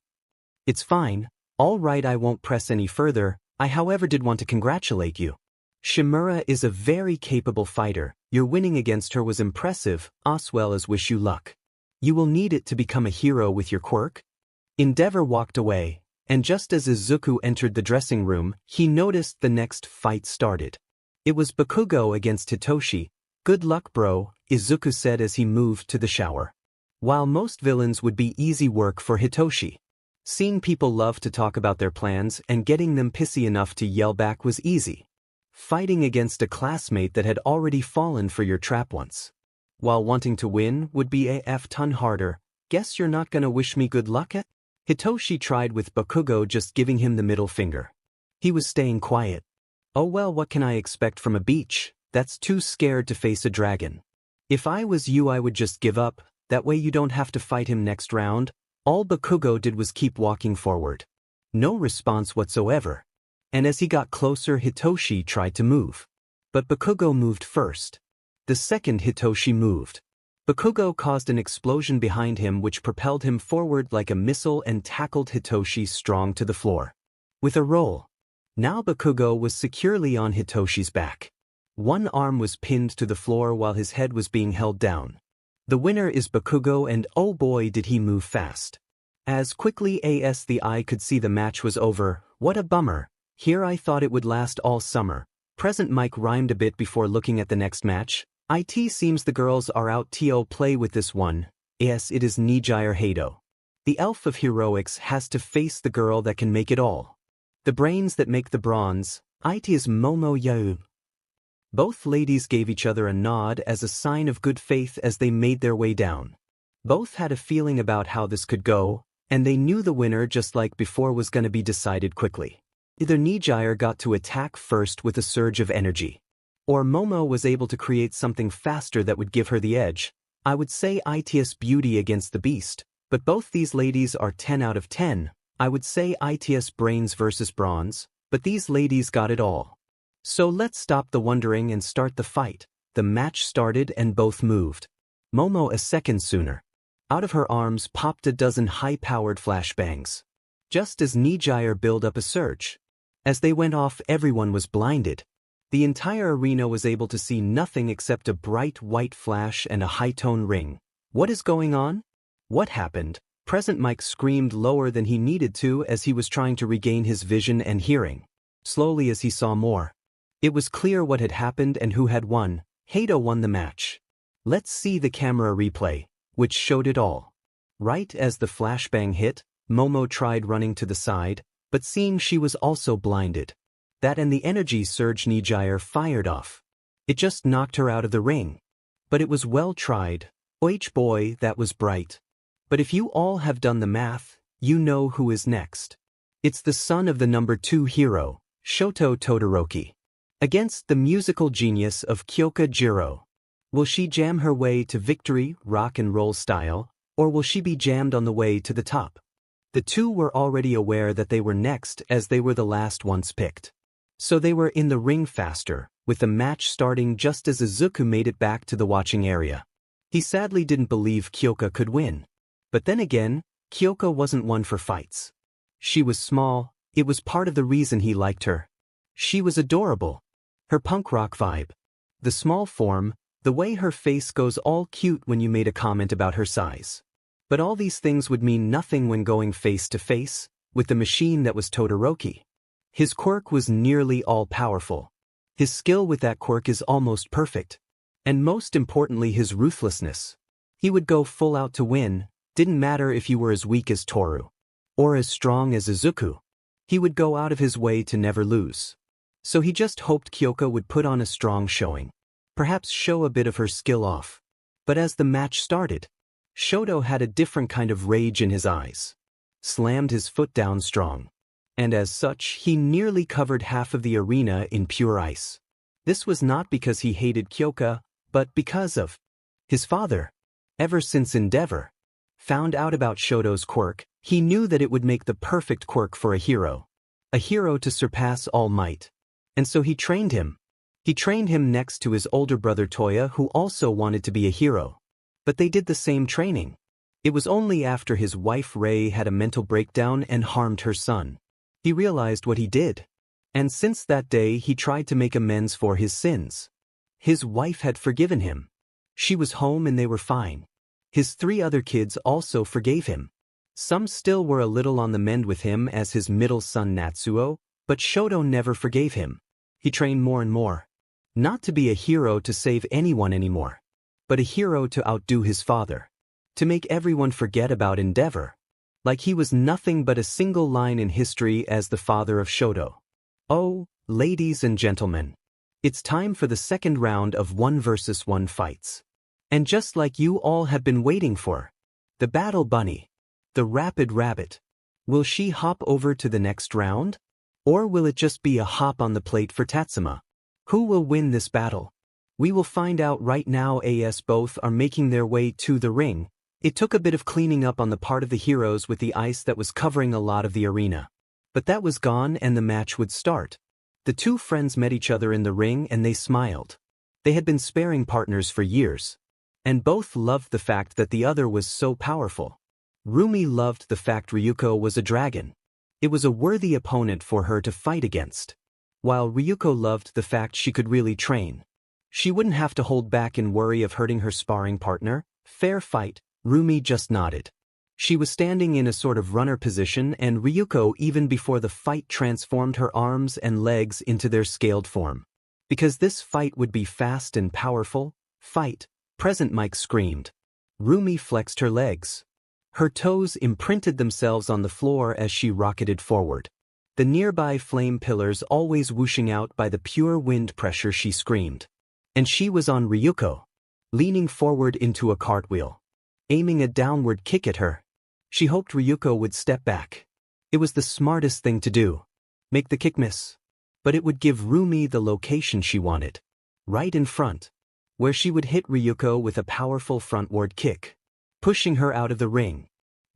"It's fine. All right, I won't press any further. I however did want to congratulate you. Shimura is a very capable fighter. Your winning against her was impressive, as well as wish you luck. You will need it to become a hero with your quirk." Endeavor walked away, and just as Izuku entered the dressing room, he noticed the next fight started. It was Bakugo against Hitoshi. "Good luck, bro," Izuku said as he moved to the shower. While most villains would be easy work for Hitoshi, seeing people love to talk about their plans and getting them pissy enough to yell back was easy. Fighting against a classmate that had already fallen for your trap once, while wanting to win, would be a ton harder. "Guess you're not gonna wish me good luck, eh?" Hitoshi tried with Bakugo just giving him the middle finger. He was staying quiet. "Oh well, what can I expect from a beach that's too scared to face a dragon? If I was you, I would just give up, that way you don't have to fight him next round." All Bakugo did was keep walking forward. No response whatsoever. And as he got closer, Hitoshi tried to move. But Bakugo moved first. The second Hitoshi moved, Bakugo caused an explosion behind him which propelled him forward like a missile and tackled Hitoshi strong to the floor. With a roll, now Bakugo was securely on Hitoshi's back. One arm was pinned to the floor while his head was being held down. The winner is Bakugo, and oh boy did he move fast. As quickly as the eye could see the match was over. What a bummer. Here I thought it would last all summer. Present Mike rhymed a bit before looking at the next match. It seems the girls are out to play with this one. Yes, it is MidoRyuu Hado. The elf of heroics has to face the girl that can make it all. The brains that make the bronze. It is MidoRyuu. Both ladies gave each other a nod as a sign of good faith as they made their way down. Both had a feeling about how this could go, and they knew the winner just like before was gonna be decided quickly. Either MidoRyuu got to attack first with a surge of energy, or Momo was able to create something faster that would give her the edge. I would say ITS beauty against the beast, but both these ladies are 10 out of 10. I would say ITS brains versus bronze, but these ladies got it all. So let's stop the wondering and start the fight. The match started and both moved. Momo a second sooner. Out of her arms popped a dozen high-powered flashbangs. Just as MidoRyuu built up a surge. As they went off, everyone was blinded. The entire arena was able to see nothing except a bright white flash and a high-tone ring. What is going on? What happened? Present Mike screamed lower than he needed to as he was trying to regain his vision and hearing. Slowly as he saw more. It was clear what had happened and who had won. Hado won the match. Let's see the camera replay, which showed it all. Right as the flashbang hit, Momo tried running to the side, but seeing she was also blinded. That and the energy surge MidoRyuu fired off. It just knocked her out of the ring. But it was well tried. Oich boy, that was bright. But if you all have done the math, you know who is next. It's the son of the number 2 hero, Shoto Todoroki. Against the musical genius of Kyoka Jiro. Will she jam her way to victory, rock and roll style, or will she be jammed on the way to the top? The two were already aware that they were next as they were the last ones picked. So they were in the ring faster, with the match starting just as Izuku made it back to the watching area. He sadly didn't believe Kyoka could win. But then again, Kyoka wasn't one for fights. She was small, it was part of the reason he liked her. She was adorable. Her punk rock vibe. The small form, the way her face goes all cute when you made a comment about her size. But all these things would mean nothing when going face to face with the machine that was Todoroki. His quirk was nearly all-powerful. His skill with that quirk is almost perfect. And most importantly, his ruthlessness. He would go full out to win, didn't matter if you were as weak as Toru. Or as strong as Izuku. He would go out of his way to never lose. So he just hoped Kyoka would put on a strong showing. Perhaps show a bit of her skill off. But as the match started, Shoto had a different kind of rage in his eyes. Slammed his foot down strong. And as such, he nearly covered half of the arena in pure ice. This was not because he hated Kyoka, but because of his father. Ever since Endeavor found out about Shoto's quirk, he knew that it would make the perfect quirk for a hero. A hero to surpass all might. And so he trained him. He trained him next to his older brother Toya, who also wanted to be a hero. But they did the same training. It was only after his wife Rei had a mental breakdown and harmed her son. He realized what he did. And since that day he tried to make amends for his sins. His wife had forgiven him. She was home and they were fine. His 3 other kids also forgave him. Some still were a little on the mend with him as his middle son Natsuo, but Shoto never forgave him. He trained more and more. Not to be a hero to save anyone anymore. But a hero to outdo his father. To make everyone forget about Endeavor. Like he was nothing but a single line in history as the father of Shoto. Oh, ladies and gentlemen. It's time for the second round of 1 versus 1 fights. And just like you all have been waiting for. The Battle Bunny. The Rapid Rabbit. Will she hop over to the next round? Or will it just be a hop on the plate for Tatsuma? Who will win this battle? We will find out right now as both are making their way to the ring. It took a bit of cleaning up on the part of the heroes with the ice that was covering a lot of the arena. But that was gone and the match would start. The 2 friends met each other in the ring and they smiled. They had been sparring partners for years. And both loved the fact that the other was so powerful. Rumi loved the fact Ryuko was a dragon. It was a worthy opponent for her to fight against. While Ryuko loved the fact she could really train. She wouldn't have to hold back and worry of hurting her sparring partner. Fair fight, Rumi just nodded. She was standing in a sort of runner position and Ryuko even before the fight transformed her arms and legs into their scaled form. Because this fight would be fast and powerful. Fight, Present Mike screamed. Rumi flexed her legs. Her toes imprinted themselves on the floor as she rocketed forward. The nearby flame pillars always whooshing out by the pure wind pressure, she screamed. And she was on Ryuko, leaning forward into a cartwheel, aiming a downward kick at her. She hoped Ryuko would step back. It was the smartest thing to do. Make the kick miss. But it would give Rumi the location she wanted. Right in front, where she would hit Ryuko with a powerful frontward kick, pushing her out of the ring.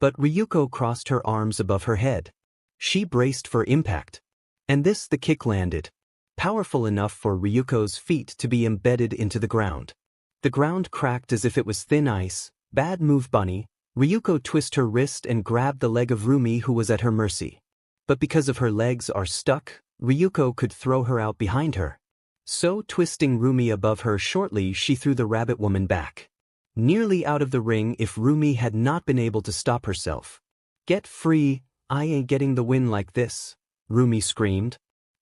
But Ryuko crossed her arms above her head. She braced for impact. And the kick landed. Powerful enough for Ryuko's feet to be embedded into the ground. The ground cracked as if it was thin ice. Bad move, bunny. Ryuko twisted her wrist and grabbed the leg of Rumi, who was at her mercy. But because of her legs are stuck, Ryuko could throw her out behind her. So twisting Rumi above her shortly, she threw the rabbit woman back, nearly out of the ring if Rumi had not been able to stop herself. Get free, I ain't getting the win like this, Rumi screamed.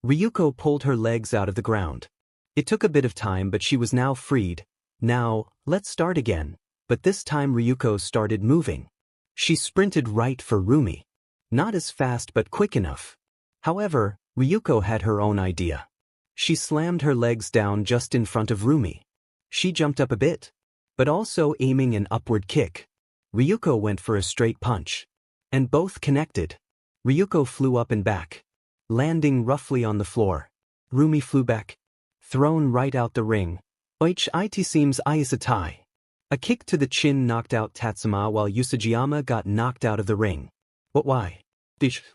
Ryuko pulled her legs out of the ground. It took a bit of time, but she was now freed. Now, let's start again. But this time Ryuko started moving. She sprinted right for Rumi. Not as fast but quick enough. However, Ryuko had her own idea. She slammed her legs down just in front of Rumi. She jumped up a bit, but also aiming an upward kick. Ryuko went for a straight punch. And both connected. Ryuko flew up and back, landing roughly on the floor. Rumi flew back, thrown right out the ring. Oich it seems Ayasatai. A kick to the chin knocked out Tatsuma while Usajiyama got knocked out of the ring. But why?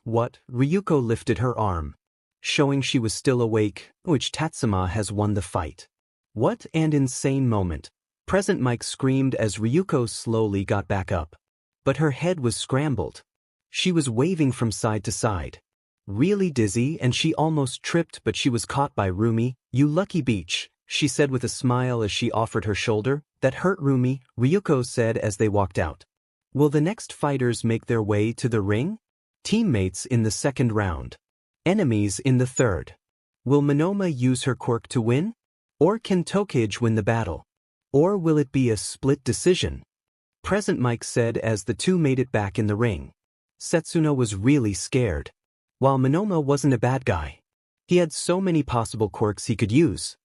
What? Ryuko lifted her arm, showing she was still awake, which Tatsuma has won the fight. What an insane moment. Present Mike screamed as Ryuko slowly got back up. But her head was scrambled. She was waving from side to side. Really dizzy, and she almost tripped, but she was caught by Rumi. You lucky beach, she said with a smile as she offered her shoulder. That hurt Rumi, Ryuko said as they walked out. Will the next fighters make their way to the ring? Teammates in the second round. Enemies in the third. Will Monoma use her quirk to win? Or can Tokage win the battle? Or will it be a split decision? Present Mike said as the two made it back in the ring. Setsuna was really scared. While Monoma wasn't a bad guy. He had so many possible quirks he could use.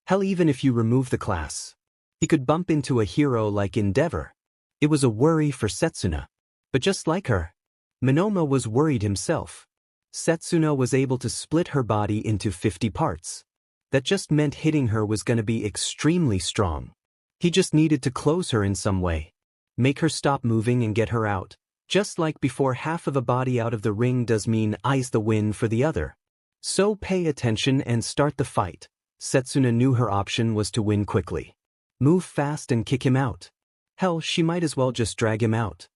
Hell, even if you remove the class, he could bump into a hero like Endeavor. It was a worry for Setsuna. But just like her, Monoma was worried himself. Setsuna was able to split her body into 50 parts. That just meant hitting her was going to be extremely strong. He just needed to close her in some way. Make her stop moving and get her out. Just like before, half of a body out of the ring does mean eyes the win for the other. So pay attention and start the fight. Setsuna knew her option was to win quickly. Move fast and kick him out. Hell, she might as well just drag him out.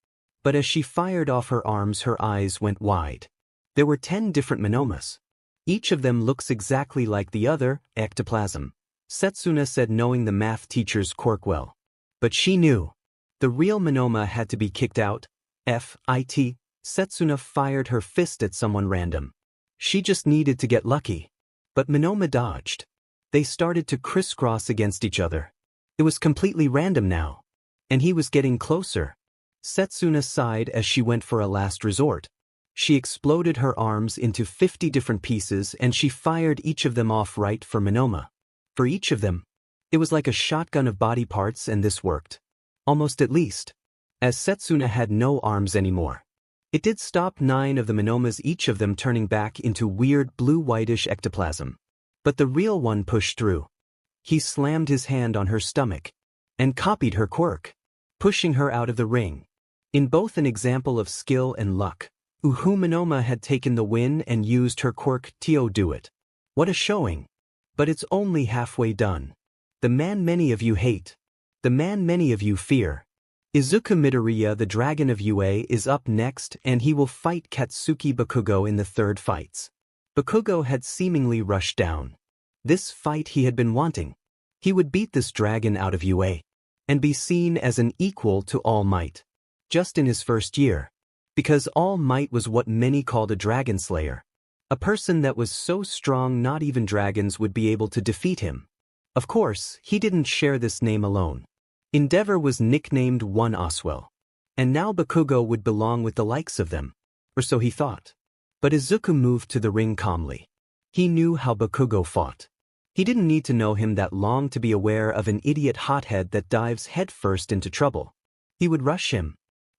But as she fired off her arms, her eyes went wide. There were 10 different Monomas. Each of them looks exactly like the other, ectoplasm. Setsuna said, knowing the math teacher's quirk well. But she knew. The real Monoma had to be kicked out. F.I.T. Setsuna fired her fist at someone random. She just needed to get lucky. But Monoma dodged. They started to crisscross against each other. It was completely random now. And he was getting closer. Setsuna sighed as she went for a last resort. She exploded her arms into 50 different pieces and she fired each of them off right for Monoma. For each of them, it was like a shotgun of body parts, and this worked. Almost, at least. As Setsuna had no arms anymore. It did stop 9 of the Monomas, each of them turning back into weird blue-whitish ectoplasm. But the real one pushed through. He slammed his hand on her stomach and copied her quirk, pushing her out of the ring. In both an example of skill and luck. Uhu Monoma had taken the win and used her quirk to do it. What a showing. But it's only halfway done. The man many of you hate. The man many of you fear. Izuku MidoRyuu, the dragon of UA, is up next, and he will fight Katsuki Bakugo in the third fights. Bakugo had seemingly rushed down. This fight he had been wanting. He would beat this dragon out of UA and be seen as an equal to All Might. Just in his first year. Because All Might was what many called a dragon slayer. A person that was so strong not even dragons would be able to defeat him. Of course, he didn't share this name alone. Endeavor was nicknamed One Oswell. And now Bakugo would belong with the likes of them. Or so he thought. But Izuku moved to the ring calmly. He knew how Bakugo fought. He didn't need to know him that long to be aware of an idiot hothead that dives headfirst into trouble. He would rush him.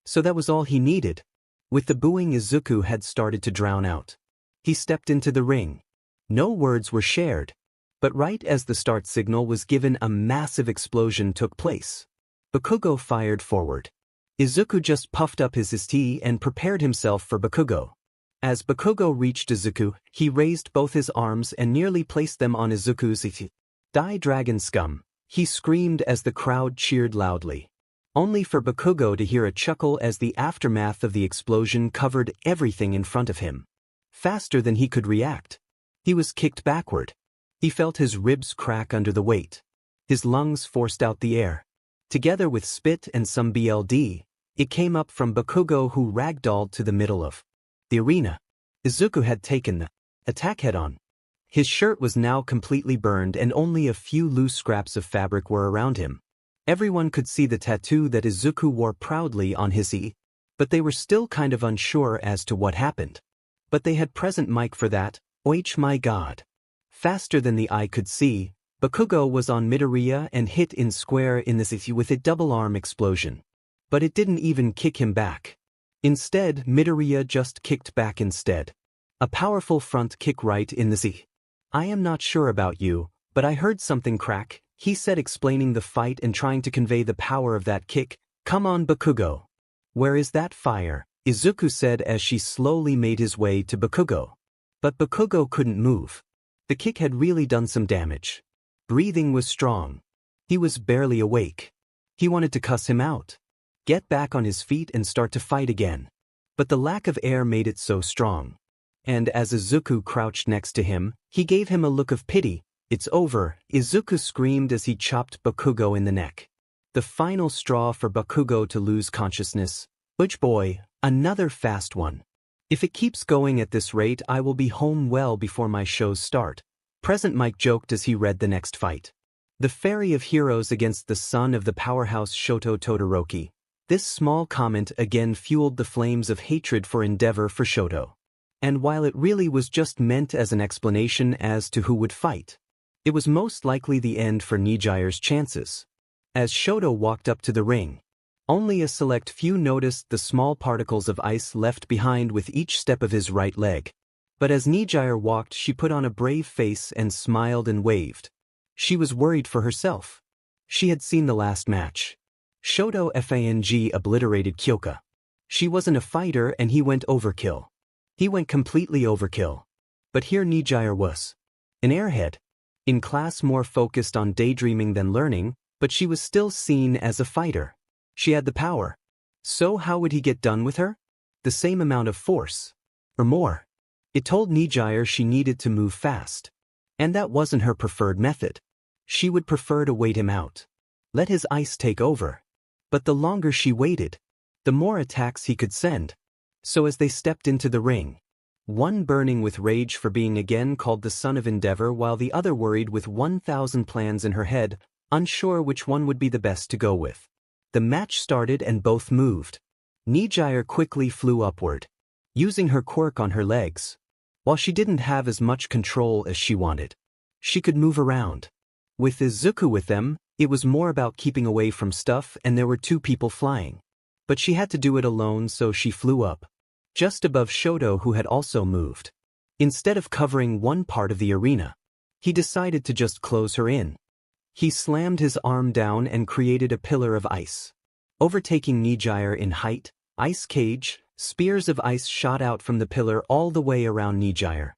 So that was all he needed. With the booing, Izuku had started to drown out. He stepped into the ring. No words were shared. But right as the start signal was given, a massive explosion took place. Bakugo fired forward. Izuku just puffed up his tea and prepared himself for Bakugo. As Bakugo reached Izuku, he raised both his arms and nearly placed them on Izuku's tea. Die dragon scum, he screamed as the crowd cheered loudly. Only for Bakugo to hear a chuckle as the aftermath of the explosion covered everything in front of him. Faster than he could react. He was kicked backward. He felt his ribs crack under the weight. His lungs forced out the air. Together with spit and some BLD, it came up from Bakugo, who ragdolled to the middle of the arena. Izuku had taken the attack head-on. His shirt was now completely burned and only a few loose scraps of fabric were around him. Everyone could see the tattoo that Izuku wore proudly on his eye, but they were still kind of unsure as to what happened. But they had present mic for that. Oich my god. Faster than the eye could see, Bakugo was on MidoRyuu and hit in square in the city with a double-arm explosion. But it didn't even kick him back. Instead, MidoRyuu just kicked back instead. A powerful front kick right in the city. I am not sure about you, but I heard something crack, he said, explaining the fight and trying to convey the power of that kick. Come on, Bakugo. Where is that fire? Izuku said as she slowly made his way to Bakugo. But Bakugo couldn't move. The kick had really done some damage. Breathing was strong. He was barely awake. He wanted to cuss him out. Get back on his feet and start to fight again. But the lack of air made it so strong. And as Izuku crouched next to him, he gave him a look of pity. It's over, Izuku screamed as he chopped Bakugo in the neck. The final straw for Bakugo to lose consciousness. Which boy, another fast one. If it keeps going at this rate, I will be home well before my shows start. Present Mike joked as he read the next fight. The Fairy of Heroes against the son of the powerhouse Shoto Todoroki. This small comment again fueled the flames of hatred for Endeavor for Shoto. And while it really was just meant as an explanation as to who would fight, it was most likely the end for Nijire's chances. As Shoto walked up to the ring, only a select few noticed the small particles of ice left behind with each step of his right leg. But as Nijire walked, she put on a brave face and smiled and waved. She was worried for herself. She had seen the last match. Shoto Fang obliterated Kyoka. She wasn't a fighter and he went overkill. He went completely overkill. But here Nijire was. An airhead. In class more focused on daydreaming than learning, but she was still seen as a fighter. She had the power. So how would he get done with her? The same amount of force. Or more. It told Nijire she needed to move fast. And that wasn't her preferred method. She would prefer to wait him out. Let his ice take over. But the longer she waited, the more attacks he could send. So as they stepped into the ring, one burning with rage for being again called the son of Endeavor while the other worried with 1,000 plans in her head, unsure which one would be the best to go with. The match started and both moved. Nijire quickly flew upward, using her quirk on her legs. While she didn't have as much control as she wanted, she could move around. With Izuku with them, it was more about keeping away from stuff, and there were two people flying. But she had to do it alone, so she flew up, just above Shoto, who had also moved. Instead of covering one part of the arena, he decided to just close her in. He slammed his arm down and created a pillar of ice. Overtaking Nijire in height, ice cage, spears of ice shot out from the pillar all the way around Nijire.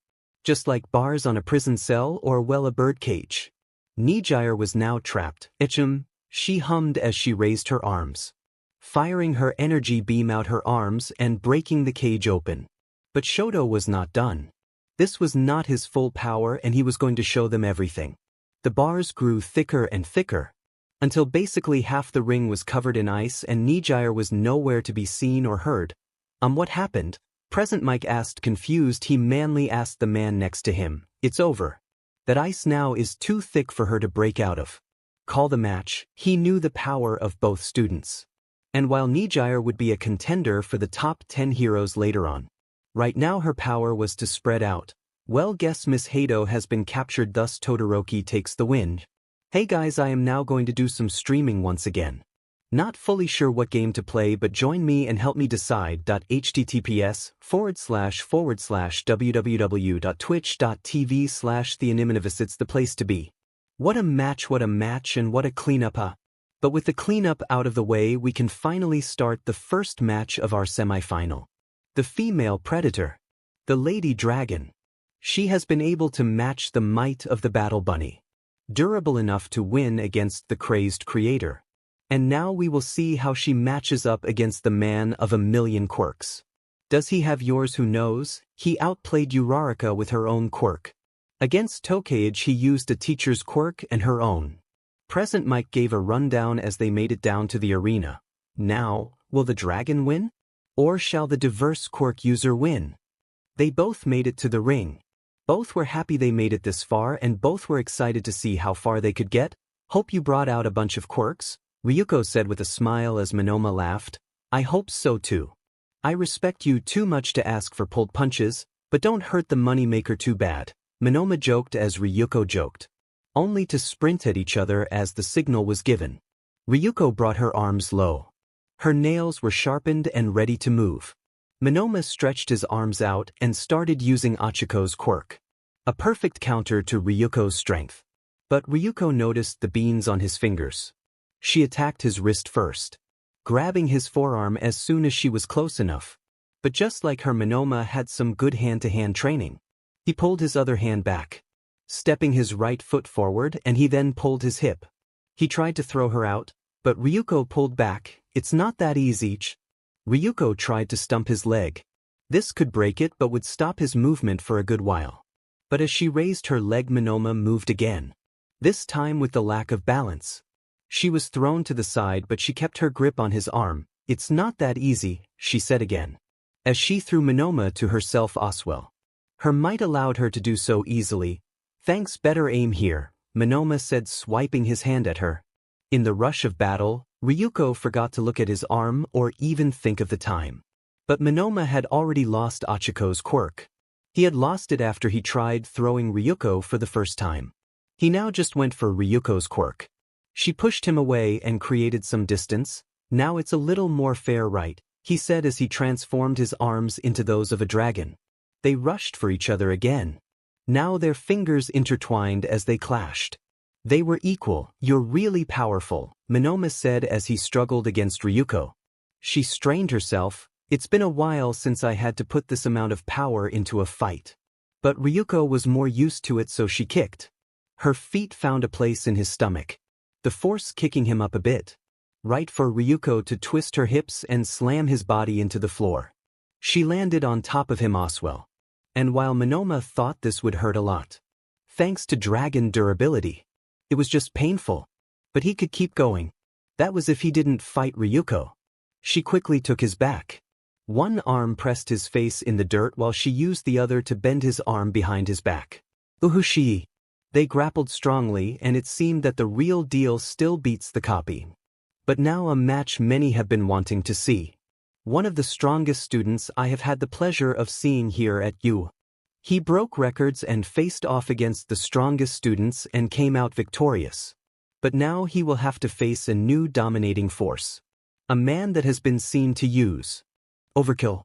Just like bars on a prison cell or a bird cage. Nijire was now trapped. Ichem, she hummed as she raised her arms, firing her energy beam out her arms and breaking the cage open. But Shoto was not done. This was not his full power and he was going to show them everything. The bars grew thicker and thicker, until basically half the ring was covered in ice and Nijire was nowhere to be seen or heard. What happened? Present Mike asked confused. He manly asked the man next to him, "It's over. That ice now is too thick for her to break out of." Call the match. He knew the power of both students. And while MidoRyuu would be a contender for the top 10 heroes later on, right now her power was to spread out. Well, guess Miss Hado has been captured, thus Todoroki takes the win. Hey guys, I am now going to do some streaming once again. Not fully sure what game to play, but join me and help me decide. https://www.twitch.tv/theaniminivis. It's the place to be. What a match, and what a cleanup, huh? But with the cleanup out of the way, we can finally start the first match of our semifinal. The female predator, the lady dragon. She has been able to match the might of the battle bunny, durable enough to win against the crazed creator. And now we will see how she matches up against the man of a million quirks. Does he have yours? Who knows? He outplayed Uraraka with her own quirk. Against Tokage he used a teacher's quirk and her own. Present Mike gave a rundown as they made it down to the arena. Now, will the dragon win? Or shall the diverse quirk user win? They both made it to the ring. Both were happy they made it this far, and both were excited to see how far they could get. Hope you brought out a bunch of quirks, Ryuko said with a smile as Monoma laughed. I hope so too. I respect you too much to ask for pulled punches, but don't hurt the moneymaker too bad, Monoma joked as Ryuko joked. Only to sprint at each other as the signal was given. Ryuko brought her arms low. Her nails were sharpened and ready to move. Monoma stretched his arms out and started using Achiko's quirk. A perfect counter to Ryuko's strength. But Ryuko noticed the beans on his fingers. She attacked his wrist first, grabbing his forearm as soon as she was close enough. But just like her, Monoma had some good hand-to-hand training. He pulled his other hand back, stepping his right foot forward, and he then pulled his hip. He tried to throw her out, but Ryuko pulled back. It's not that easy. Ryuko tried to stump his leg. This could break it but would stop his movement for a good while. But as she raised her leg, Monoma moved again. This time with the lack of balance. She was thrown to the side, but she kept her grip on his arm. It's not that easy, she said again, as she threw Monoma to herself as well. Her might allowed her to do so easily. Thanks, better aim here, Monoma said, swiping his hand at her. In the rush of battle, Ryuko forgot to look at his arm or even think of the time. But Monoma had already lost Achiko's quirk. He had lost it after he tried throwing Ryuko for the first time. He now just went for Ryuko's quirk. She pushed him away and created some distance. Now it's a little more fair, right? He said as he transformed his arms into those of a dragon. They rushed for each other again. Now their fingers intertwined as they clashed. They were equal. You're really powerful, Monoma said as he struggled against Ryuko. She strained herself. It's been a while since I had to put this amount of power into a fight. But Ryuko was more used to it, so she kicked. Her feet found a place in his stomach, the force kicking him up a bit. Right for Ryuko to twist her hips and slam his body into the floor. She landed on top of him as well. And while Monoma thought this would hurt a lot, thanks to dragon durability, it was just painful. But he could keep going. That was if he didn't fight Ryuko. She quickly took his back. One arm pressed his face in the dirt while she used the other to bend his arm behind his back. Uhushi. They grappled strongly, and it seemed that the real deal still beats the copy. But now a match many have been wanting to see. One of the strongest students I have had the pleasure of seeing here at U. He broke records and faced off against the strongest students and came out victorious. But now he will have to face a new dominating force. A man that has been seen to use overkill.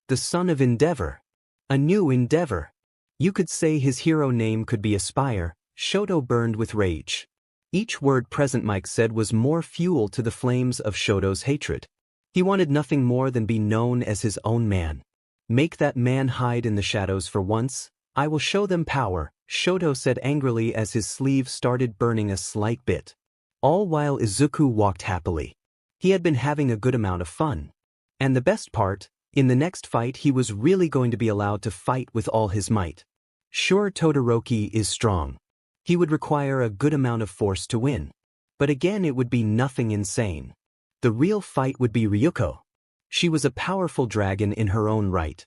The son of Endeavor. A new Endeavor. You could say his hero name could be Aspire. Shoto burned with rage. Each word Present Mike said was more fuel to the flames of Shoto's hatred. He wanted nothing more than be known as his own man. Make that man hide in the shadows for once. I will show them power, Shoto said angrily as his sleeve started burning a slight bit. All while Izuku walked happily. He had been having a good amount of fun. And the best part, in the next fight he was really going to be allowed to fight with all his might. Sure, Todoroki is strong. He would require a good amount of force to win. But again, it would be nothing insane. The real fight would be Ryuko. She was a powerful dragon in her own right.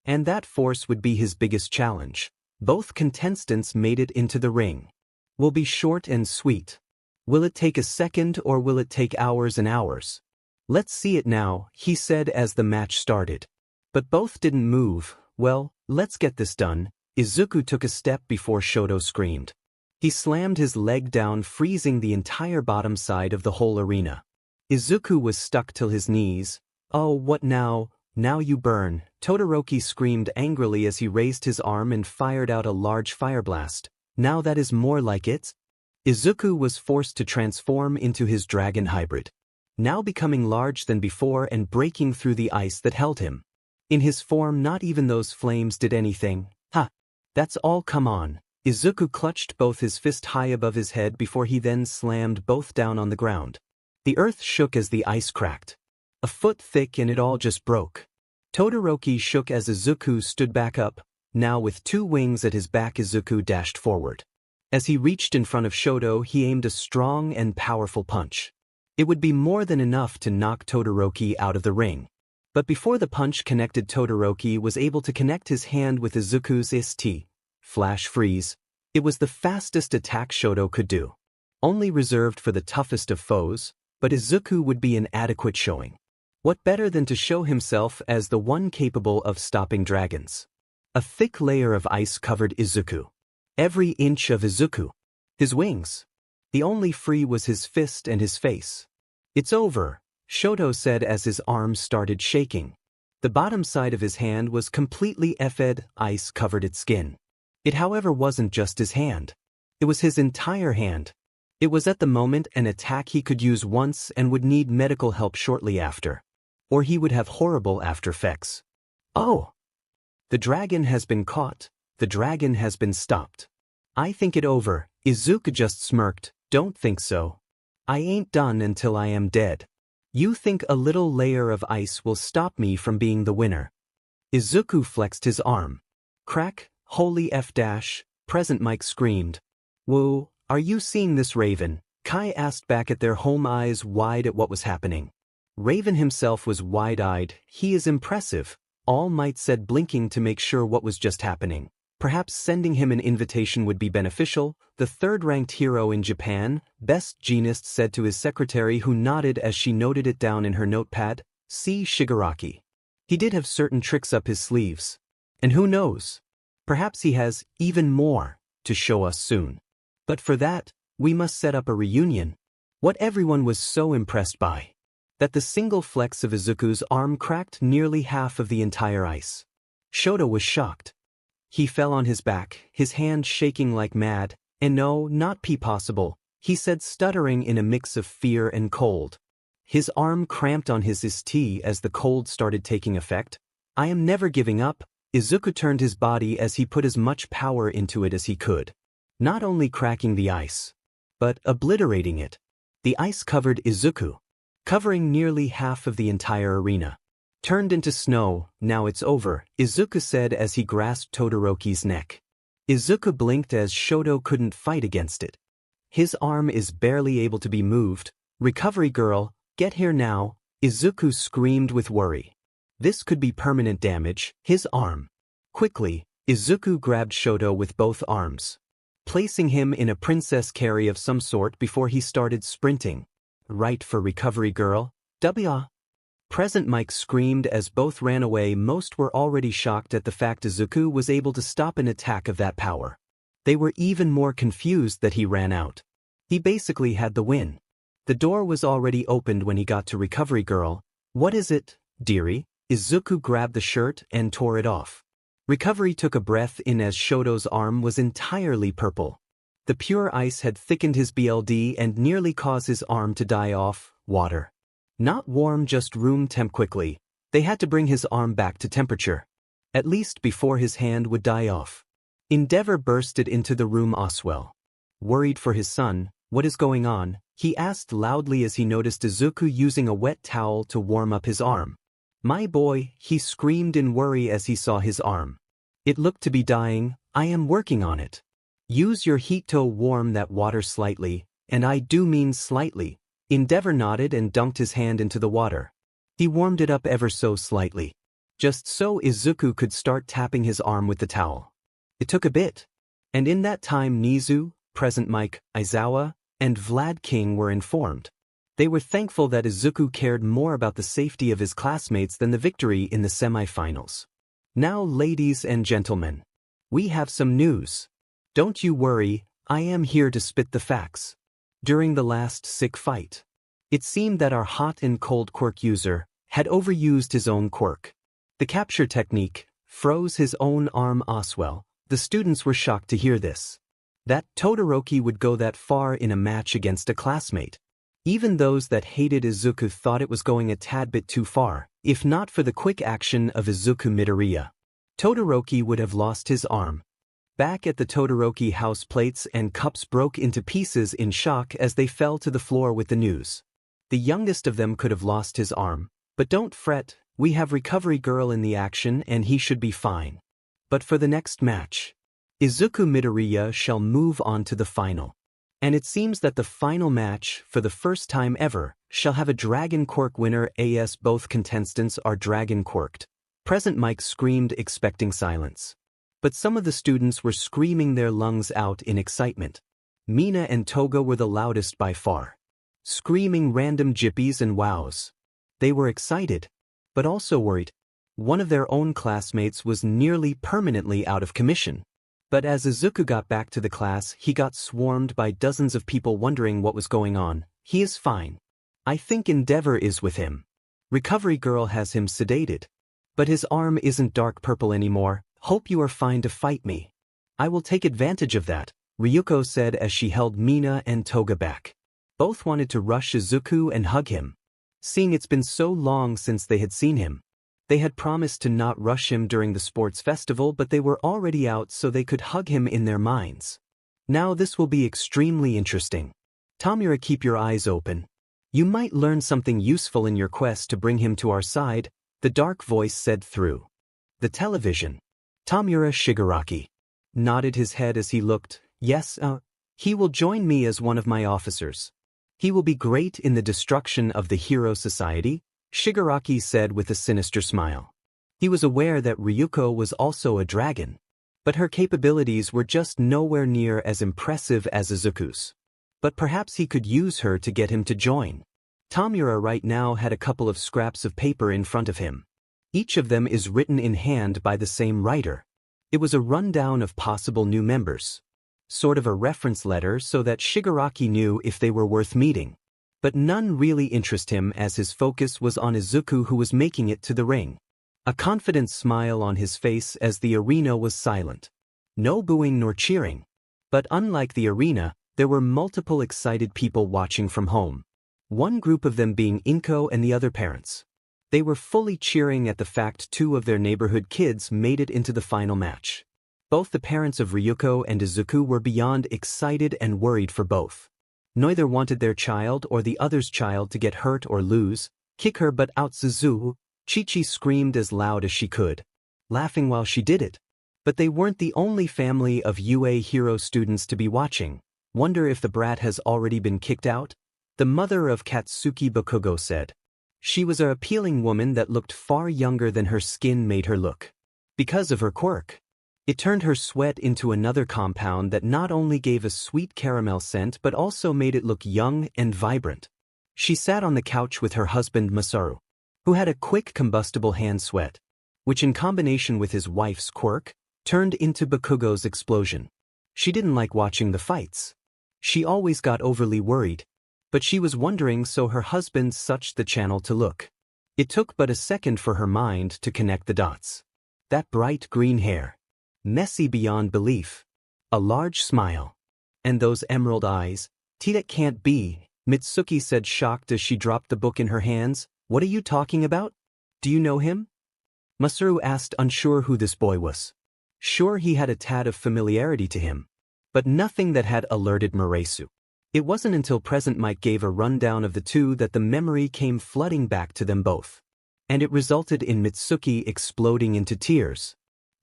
And that force would be his biggest challenge. Both contestants made it into the ring. Will be short and sweet. Will it take a second or will it take hours and hours? Let's see it now, he said as the match started. But both didn't move. Well, let's get this done. Izuku took a step before Shoto screamed. He slammed his leg down, freezing the entire bottom side of the whole arena. Izuku was stuck till his knees. Oh, what now? Now you burn, Todoroki screamed angrily as he raised his arm and fired out a large fire blast. Now that is more like it. Izuku was forced to transform into his dragon hybrid, now becoming larger than before and breaking through the ice that held him. In his form, not even those flames did anything. Ha! That's all, come on. Izuku clutched both his fists high above his head before he then slammed both down on the ground. The earth shook as the ice cracked. A foot thick and it all just broke. Todoroki shook as Izuku stood back up. Now with two wings at his back, Izuku dashed forward. As he reached in front of Shoto, he aimed a strong and powerful punch. It would be more than enough to knock Todoroki out of the ring. But before the punch connected, Todoroki was able to connect his hand with Izuku's ST. Flash freeze. It was the fastest attack Shoto could do. Only reserved for the toughest of foes, but Izuku would be an adequate showing. What better than to show himself as the one capable of stopping dragons? A thick layer of ice covered Izuku. Every inch of Izuku. His wings. The only free was his fist and his face. It's over, Shoto said as his arms started shaking. The bottom side of his hand was completely effed, ice covered its skin. It, however, wasn't just his hand. It was his entire hand. It was at the moment an attack he could use once and would need medical help shortly after. Or he would have horrible after effects. Oh! The dragon has been caught. The dragon has been stopped. I think it over, Izuku just smirked. Don't think so. I ain't done until I am dead. You think a little layer of ice will stop me from being the winner? Izuku flexed his arm. Crack, holy F dash, present Mike screamed. Whoa, are you seeing this, Raven? Kai asked back at their home, eyes wide at what was happening. Raven himself was wide-eyed. He is impressive, All Might said, blinking to make sure what was just happening. Perhaps sending him an invitation would be beneficial. The third-ranked hero in Japan, Best Jeanist, said to his secretary, who nodded as she noted it down in her notepad. See Shigaraki. He did have certain tricks up his sleeves. And who knows? Perhaps he has even more to show us soon. But for that, we must set up a reunion. What everyone was so impressed by. That the single flex of Izuku's arm cracked nearly half of the entire ice. Shoto was shocked. He fell on his back, his hand shaking like mad. And no, not possible, he said, stuttering in a mix of fear and cold. His arm cramped on his ST as the cold started taking effect. I am never giving up. Izuku turned his body as he put as much power into it as he could. Not only cracking the ice, but obliterating it. The ice covered Izuku, covering nearly half of the entire arena. Turned into snow. Now it's over, Izuku said as he grasped Todoroki's neck. Izuku blinked as Shoto couldn't fight against it. His arm is barely able to be moved. Recovery girl, get here now, Izuku screamed with worry. This could be permanent damage. His arm. Quickly, Izuku grabbed Shoto with both arms, placing him in a princess carry of some sort before he started sprinting. Right for recovery girl. Present Mike screamed as both ran away. Most were already shocked at the fact Izuku was able to stop an attack of that power. They were even more confused that he ran out. He basically had the win. The door was already opened when he got to recovery girl. What is it, dearie? Izuku grabbed the shirt and tore it off. Recovery took a breath in as Shoto's arm was entirely purple. The pure ice had thickened his BLD and nearly caused his arm to die off. Water. Not warm, just room temp. Quickly, they had to bring his arm back to temperature. At least before his hand would die off. Endeavor bursted into the room. Oswell. Worried for his son, what is going on? He asked loudly as he noticed Izuku using a wet towel to warm up his arm. My boy, he screamed in worry as he saw his arm. It looked to be dying. I am working on it. Use your heat to warm that water slightly, and I do mean slightly. Endeavor nodded and dunked his hand into the water. He warmed it up ever so slightly. just so Izuku could start tapping his arm with the towel. It took a bit. And in that time Nizu, Present Mike, Aizawa, and Vlad King were informed. They were thankful that Izuku cared more about the safety of his classmates than the victory in the semi-finals. Now, ladies and gentlemen, we have some news. Don't you worry, I am here to spit the facts. During the last sick fight, it seemed that our hot and cold quirk user had overused his own quirk. The capture technique froze his own arm as well. The students were shocked to hear this. That Todoroki would go that far in a match against a classmate. Even those that hated Izuku thought it was going a tad bit too far. If not for the quick action of Izuku MidoRyuu, Todoroki would have lost his arm. Back at the Todoroki house, plates and cups broke into pieces in shock as they fell to the floor with the news. The youngest of them could have lost his arm. But don't fret, we have Recovery Girl in the action and he should be fine. But for the next match, Izuku MidoRyuu shall move on to the final. And it seems that the final match, for the first time ever, shall have a Dragon Quirk winner as both contestants are Dragon Quirked. Present Mike screamed, expecting silence. But some of the students were screaming their lungs out in excitement. Mina and Toga were the loudest by far, screaming random jippies and wows. They were excited, but also worried. One of their own classmates was nearly permanently out of commission. But as Izuku got back to the class, he got swarmed by dozens of people wondering what was going on. He is fine. I think Endeavor is with him. Recovery Girl has him sedated. But his arm isn't dark purple anymore. Hope you are fine to fight me. I will take advantage of that, Ryuko said as she held Mina and Toga back. Both wanted to rush Izuku and hug him. Seeing it's been so long since they had seen him. They had promised to not rush him during the sports festival, but they were already out so they could hug him in their minds. Now this will be extremely interesting. Tamura, keep your eyes open. You might learn something useful in your quest to bring him to our side, the dark voice said through the television. Tamura Shigaraki nodded his head as he looked. Yes, he will join me as one of my officers. He will be great in the destruction of the Hero Society, Shigaraki said with a sinister smile. He was aware that Ryuko was also a dragon, but her capabilities were just nowhere near as impressive as Izuku's. But perhaps he could use her to get him to join. Tamura right now had a couple of scraps of paper in front of him. Each of them is written in hand by the same writer. It was a rundown of possible new members. Sort of a reference letter so that Shigaraki knew if they were worth meeting. But none really interest him as his focus was on Izuku, who was making it to the ring. A confident smile on his face as the arena was silent. No booing nor cheering. But unlike the arena, there were multiple excited people watching from home. One group of them being Inko and the other parents. They were fully cheering at the fact two of their neighborhood kids made it into the final match. Both the parents of Ryuko and Izuku were beyond excited and worried for both. Neither wanted their child or the other's child to get hurt or lose, kick her butt out. Suzu, Chi-Chi screamed as loud as she could, laughing while she did it. But they weren't the only family of UA Hero students to be watching. Wonder if the brat has already been kicked out? The mother of Katsuki Bakugo said. She was an appealing woman that looked far younger than her skin made her look. Because of her quirk. It turned her sweat into another compound that not only gave a sweet caramel scent but also made it look young and vibrant. She sat on the couch with her husband Masaru, who had a quick combustible hand sweat, which in combination with his wife's quirk, turned into Bakugo's explosion. She didn't like watching the fights. She always got overly worried, but she was wondering, so her husband switched the channel to look. It took but a second for her mind to connect the dots. That bright green hair. Messy beyond belief. A large smile. And those emerald eyes. That can't be, Mitsuki said, shocked as she dropped the book in her hands. What are you talking about? Do you know him? Masaru asked, unsure who this boy was. Sure, he had a tad of familiarity to him, but nothing that had alerted Murasu. It wasn't until Present Mike gave a rundown of the two that the memory came flooding back to them both. And it resulted in Mitsuki exploding into tears.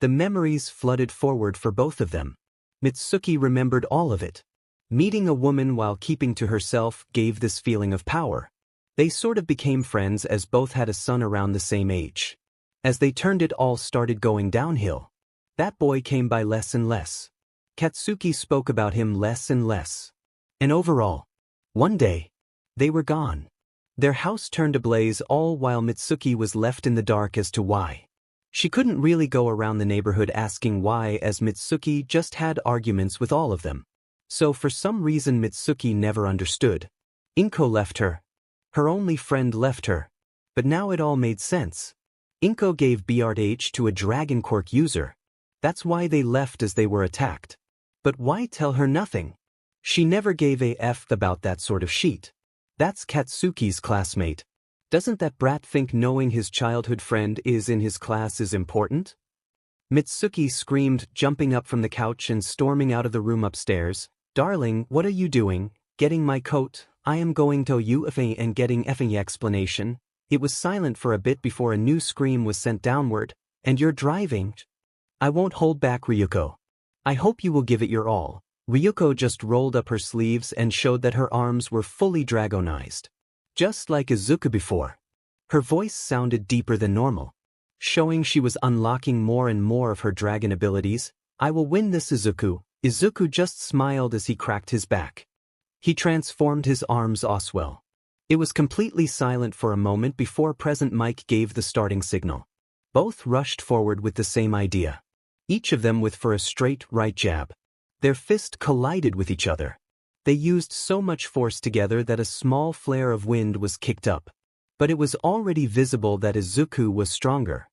The memories flooded forward for both of them. Mitsuki remembered all of it. Meeting a woman while keeping to herself gave this feeling of power. They sort of became friends as both had a son around the same age. As they turned it all started going downhill. That boy came by less and less. Katsuki spoke about him less and less. And overall, one day, they were gone. Their house turned ablaze all while Mitsuki was left in the dark as to why. She couldn't really go around the neighborhood asking why, as Mitsuki just had arguments with all of them. So for some reason Mitsuki never understood. Inko left her. Her only friend left her. But now it all made sense. Inko gave BRH to a Dragon Quirk user. That's why they left as they were attacked. But why tell her nothing? She never gave a F about that sort of sheet. That's Katsuki's classmate. Doesn't that brat think knowing his childhood friend is in his class is important? Mitsuki screamed, jumping up from the couch and storming out of the room upstairs. Darling, what are you doing? Getting my coat? I am going to UFA and getting effing explanation. It was silent for a bit before a new scream was sent downward. And you're driving? I won't hold back, Ryuko. I hope you will give it your all. Ryuko just rolled up her sleeves and showed that her arms were fully dragonized. Just like Izuku before. Her voice sounded deeper than normal, showing she was unlocking more and more of her dragon abilities. I will win this, Izuku. Izuku just smiled as he cracked his back. He transformed his arms Oswell. It was completely silent for a moment before Present Mike gave the starting signal. Both rushed forward with the same idea. Each of them with for a straight right jab. Their fist collided with each other. They used so much force together that a small flare of wind was kicked up. But it was already visible that Izuku was stronger.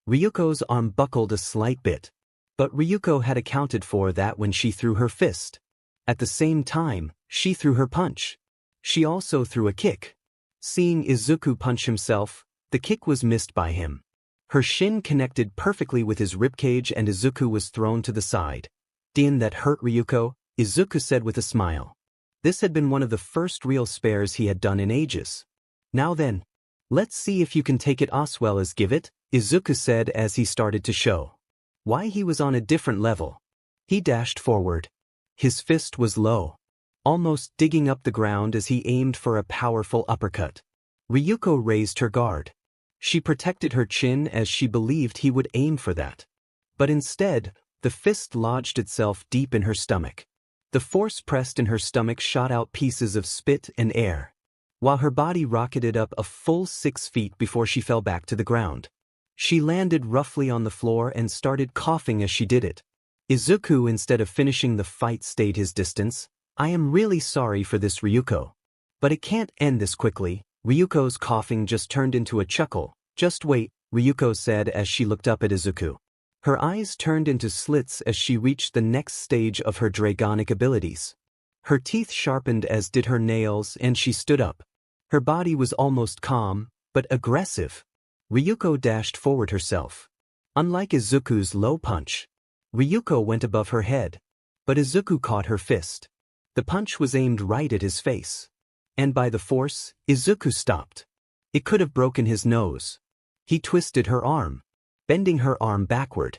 Ryuko's arm buckled a slight bit. But Ryuko had accounted for that when she threw her fist. At the same time, she threw her punch. She also threw a kick. Seeing Izuku punch himself, the kick was missed by him. Her shin connected perfectly with his ribcage and Izuku was thrown to the side. Din, that hurt, Ryuko, Izuku said with a smile. This had been one of the first real spares he had done in ages. Now then, let's see if you can take it as well as give it, Izuku said as he started to show why he was on a different level. He dashed forward. His fist was low, almost digging up the ground as he aimed for a powerful uppercut. Ryuko raised her guard. She protected her chin as she believed he would aim for that. But instead, the fist lodged itself deep in her stomach. The force pressed in her stomach shot out pieces of spit and air, while her body rocketed up a full 6 feet before she fell back to the ground. She landed roughly on the floor and started coughing as she did it. Izuku, instead of finishing the fight, stayed his distance. I am really sorry for this, Ryuko. But it can't end this quickly. Ryuko's coughing just turned into a chuckle. Just wait, Ryuko said as she looked up at Izuku. Her eyes turned into slits as she reached the next stage of her dragonic abilities. Her teeth sharpened as did her nails and she stood up. Her body was almost calm, but aggressive. Ryuko dashed forward herself. Unlike Izuku's low punch, Ryuko went above her head. But Izuku caught her fist. The punch was aimed right at his face. And by the force, Izuku stopped. It could have broken his nose. He twisted her arm, bending her arm backward,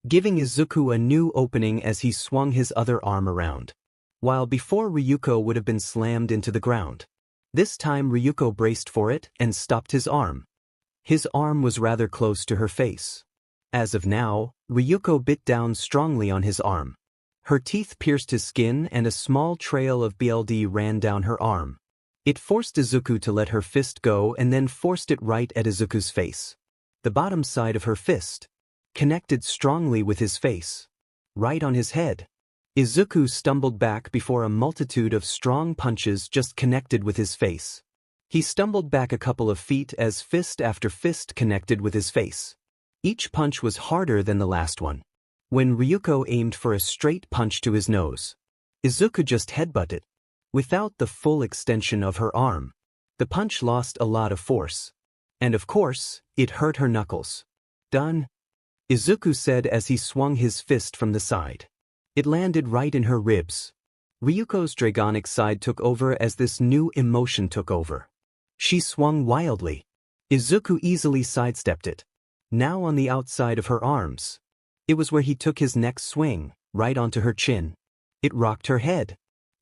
giving Izuku a new opening as he swung his other arm around. While before Ryuko would have been slammed into the ground. This time Ryuko braced for it and stopped his arm. His arm was rather close to her face. As of now, Ryuko bit down strongly on his arm. Her teeth pierced his skin and a small trail of BLD ran down her arm. It forced Izuku to let her fist go and then forced it right at Izuku's face. The bottom side of her fist connected strongly with his face, right on his head. Izuku stumbled back before a multitude of strong punches just connected with his face. He stumbled back a couple of feet as fist after fist connected with his face. Each punch was harder than the last one. When Ryuko aimed for a straight punch to his nose, Izuku just headbutted. Without the full extension of her arm, the punch lost a lot of force. And of course, it hurt her knuckles. Done, Izuku said as he swung his fist from the side. It landed right in her ribs. Ryuko's dragonic side took over as this new emotion took over. She swung wildly. Izuku easily sidestepped it. Now on the outside of her arms. It was where he took his next swing, right onto her chin. It rocked her head.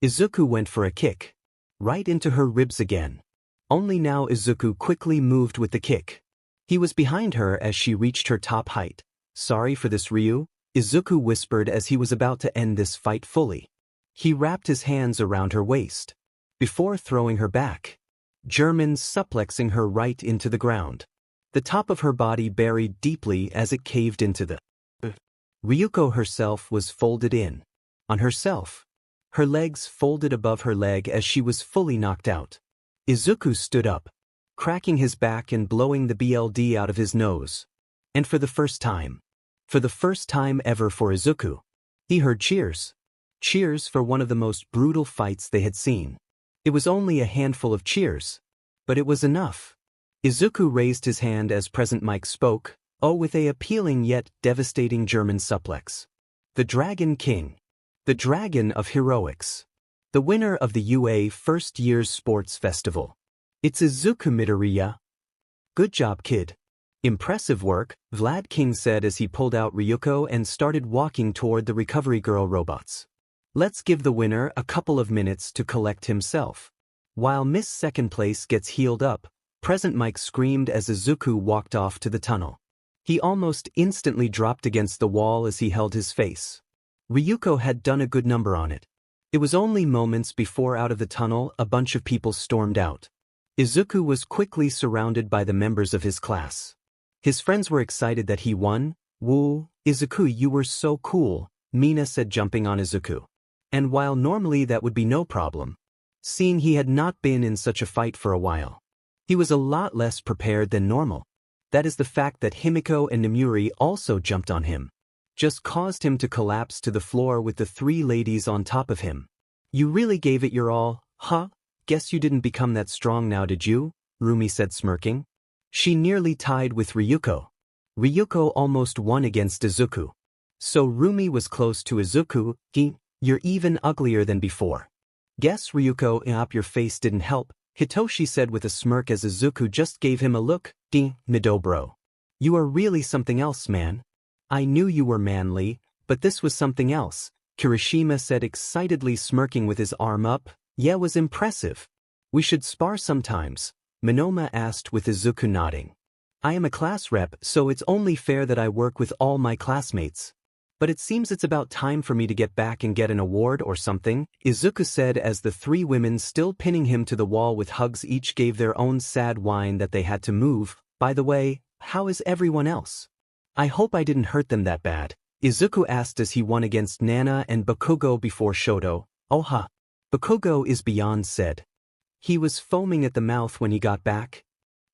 Izuku went for a kick. Right into her ribs again. Only now Izuku quickly moved with the kick. He was behind her as she reached her top height. Sorry for this, Ryu, Izuku whispered as he was about to end this fight fully. He wrapped his hands around her waist before throwing her back, German suplexing her right into the ground. The top of her body buried deeply as it caved into the Ryuko herself was folded in on herself, her legs folded above her leg as she was fully knocked out. Izuku stood up, cracking his back and blowing the BLD out of his nose. And for the first time ever for Izuku, he heard cheers. Cheers for one of the most brutal fights they had seen. It was only a handful of cheers, but it was enough. Izuku raised his hand as President Mike spoke, with a appealing yet devastating German suplex. The Dragon King. The Dragon of Heroics. The winner of the UA First Year's Sports Festival. It's Izuku MidoRyuu. Good job, kid. Impressive work, Vlad King said as he pulled out Ryuko and started walking toward the Recovery Girl robots. Let's give the winner a couple of minutes to collect himself. While Miss Second Place gets healed up, President Mike screamed as Izuku walked off to the tunnel. He almost instantly dropped against the wall as he held his face. Ryuko had done a good number on it. It was only moments before out of the tunnel a bunch of people stormed out. Izuku was quickly surrounded by the members of his class. His friends were excited that he won. Woo, Izuku, you were so cool, Mina said, jumping on Izuku. And while normally that would be no problem, seeing he had not been in such a fight for a while, he was a lot less prepared than normal. That is the fact that Himiko and Namuri also jumped on him. Just caused him to collapse to the floor with the three ladies on top of him. You really gave it your all, huh? Guess you didn't become that strong now, did you? Rumi said, smirking. She nearly tied with Ryuko. Ryuko almost won against Izuku. So Rumi was close to Izuku. You're even uglier than before. Guess Ryuko, your face didn't help, Hitoshi said with a smirk as Izuku just gave him a look. Mido bro. You are really something else, man. I knew you were manly, but this was something else, Kirishima said excitedly, smirking with his arm up. Yeah, was impressive. We should spar sometimes, Minoma asked with Izuku nodding. I am a class rep, so it's only fair that I work with all my classmates. But it seems it's about time for me to get back and get an award or something, Izuku said as the three women still pinning him to the wall with hugs each gave their own sad whine that they had to move. By the way, how is everyone else? I hope I didn't hurt them that bad, Izuku asked as he won against Nana and Bakugo before Shoto. Oha. Bakugo is beyond said. He was foaming at the mouth when he got back.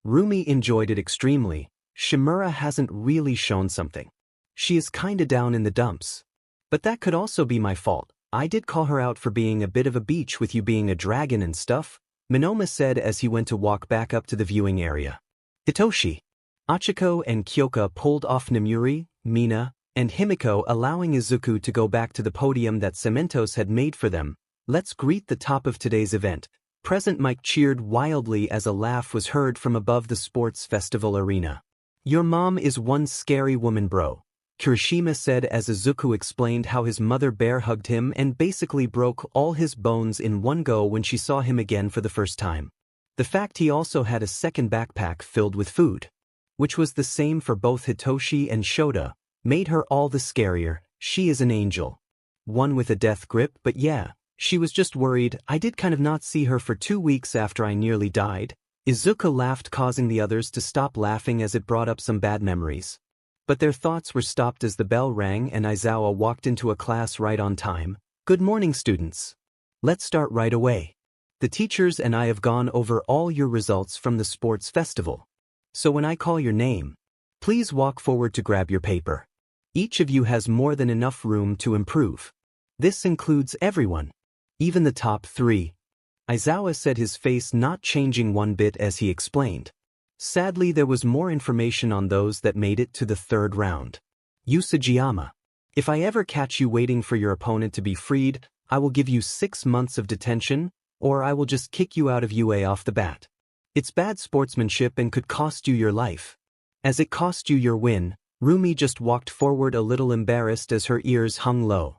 Rumi enjoyed it extremely. Shimura hasn't really shown something. She is kinda down in the dumps. But that could also be my fault. I did call her out for being a bit of a beach with you being a dragon and stuff, Minoma said as he went to walk back up to the viewing area. Hitoshi. Achiko and Kyoka pulled off Namuri, Mina, and Himiko, allowing Izuku to go back to the podium that Cementos had made for them. Let's greet the top of today's event. President Mike cheered wildly as a laugh was heard from above the sports festival arena. Your mom is one scary woman, bro, Kirishima said as Izuku explained how his mother bear hugged him and basically broke all his bones in one go when she saw him again for the first time. The fact he also had a second backpack filled with food, which was the same for both Hitoshi and Shota, made her all the scarier. She is an angel. One with a death grip, but yeah, she was just worried. I did kind of not see her for 2 weeks after I nearly died. Izuku laughed, causing the others to stop laughing as it brought up some bad memories. But their thoughts were stopped as the bell rang and Aizawa walked into a class right on time. Good morning, students. Let's start right away. The teachers and I have gone over all your results from the sports festival. So when I call your name, please walk forward to grab your paper. Each of you has more than enough room to improve. This includes everyone, even the top 3. Aizawa said, his face not changing one bit as he explained. Sadly, there was more information on those that made it to the 3rd round. Yu Sugiyama. If I ever catch you waiting for your opponent to be freed, I will give you 6 months of detention, or I will just kick you out of UA off the bat. It's bad sportsmanship and could cost you your life. As it cost you your win, Rumi just walked forward a little embarrassed as her ears hung low.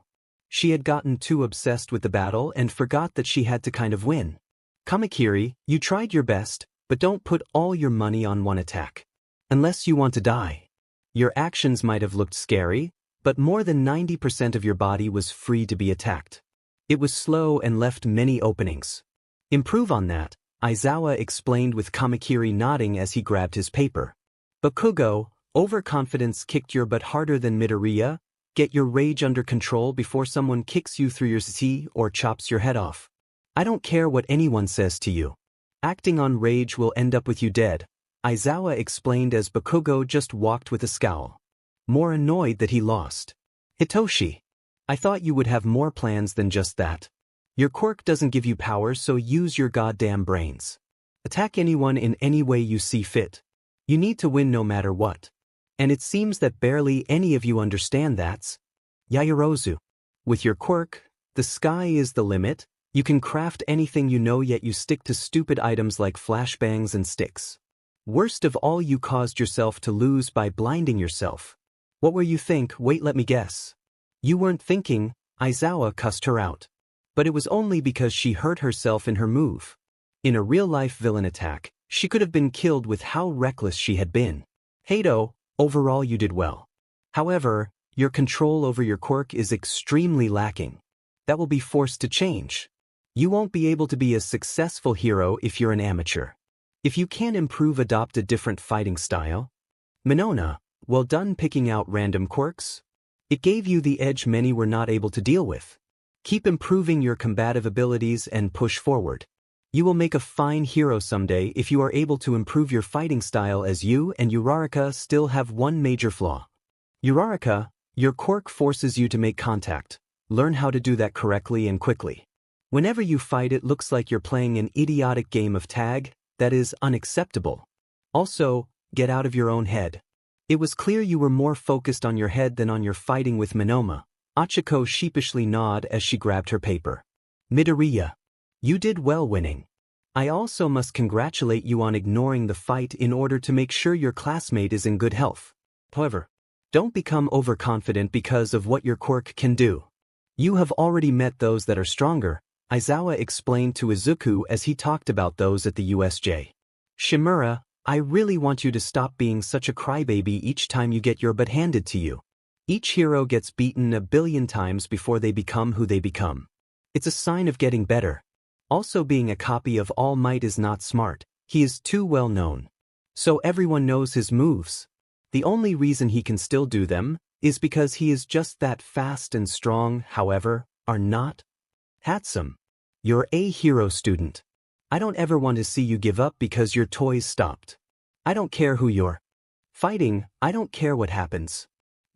She had gotten too obsessed with the battle and forgot that she had to kind of win. Kamakiri, you tried your best, but don't put all your money on one attack. Unless you want to die. Your actions might have looked scary, but more than 90% of your body was free to be attacked. It was slow and left many openings. Improve on that, Aizawa explained with Kamakiri nodding as he grabbed his paper. Bakugo, overconfidence kicked your butt harder than MidoRyuu. Get your rage under control before someone kicks you through your chi or chops your head off. I don't care what anyone says to you. Acting on rage will end up with you dead, Aizawa explained as Bakugo just walked with a scowl. More annoyed that he lost. Hitoshi. I thought you would have more plans than just that. Your quirk doesn't give you powers, so use your goddamn brains. Attack anyone in any way you see fit. You need to win no matter what. And it seems that barely any of you understand that. Yaoyorozu. With your quirk, the sky is the limit. You can craft anything you know, yet you stick to stupid items like flashbangs and sticks. Worst of all, you caused yourself to lose by blinding yourself. What were you think? Wait, let me guess. You weren't thinking, Aizawa cussed her out. But it was only because she hurt herself in her move. In a real-life villain attack, she could have been killed with how reckless she had been. Hato, overall you did well. However, your control over your quirk is extremely lacking. That will be forced to change. You won't be able to be a successful hero if you're an amateur. If you can't improve, adopt a different fighting style. Minona, well done picking out random quirks. It gave you the edge many were not able to deal with. Keep improving your combative abilities and push forward. You will make a fine hero someday if you are able to improve your fighting style, as you and Uraraka still have one major flaw. Uraraka, your quirk forces you to make contact. Learn how to do that correctly and quickly. Whenever you fight, it looks like you're playing an idiotic game of tag. That is unacceptable. Also, get out of your own head. It was clear you were more focused on your head than on your fighting with Minoma. Achiko sheepishly nodded as she grabbed her paper. MidoRyuu. You did well winning. I also must congratulate you on ignoring the fight in order to make sure your classmate is in good health. However, don't become overconfident because of what your quirk can do. You have already met those that are stronger, Aizawa explained to Izuku as he talked about those at the USJ. Shimura, I really want you to stop being such a crybaby each time you get your butt handed to you. Each hero gets beaten a billion times before they become who they become. It's a sign of getting better. Also, being a copy of All Might is not smart. He is too well known. So everyone knows his moves. The only reason he can still do them is because he is just that fast and strong. However, are not. Hatsum. You're a hero student. I don't ever want to see you give up because your toys stopped. I don't care who you're fighting, I don't care what happens.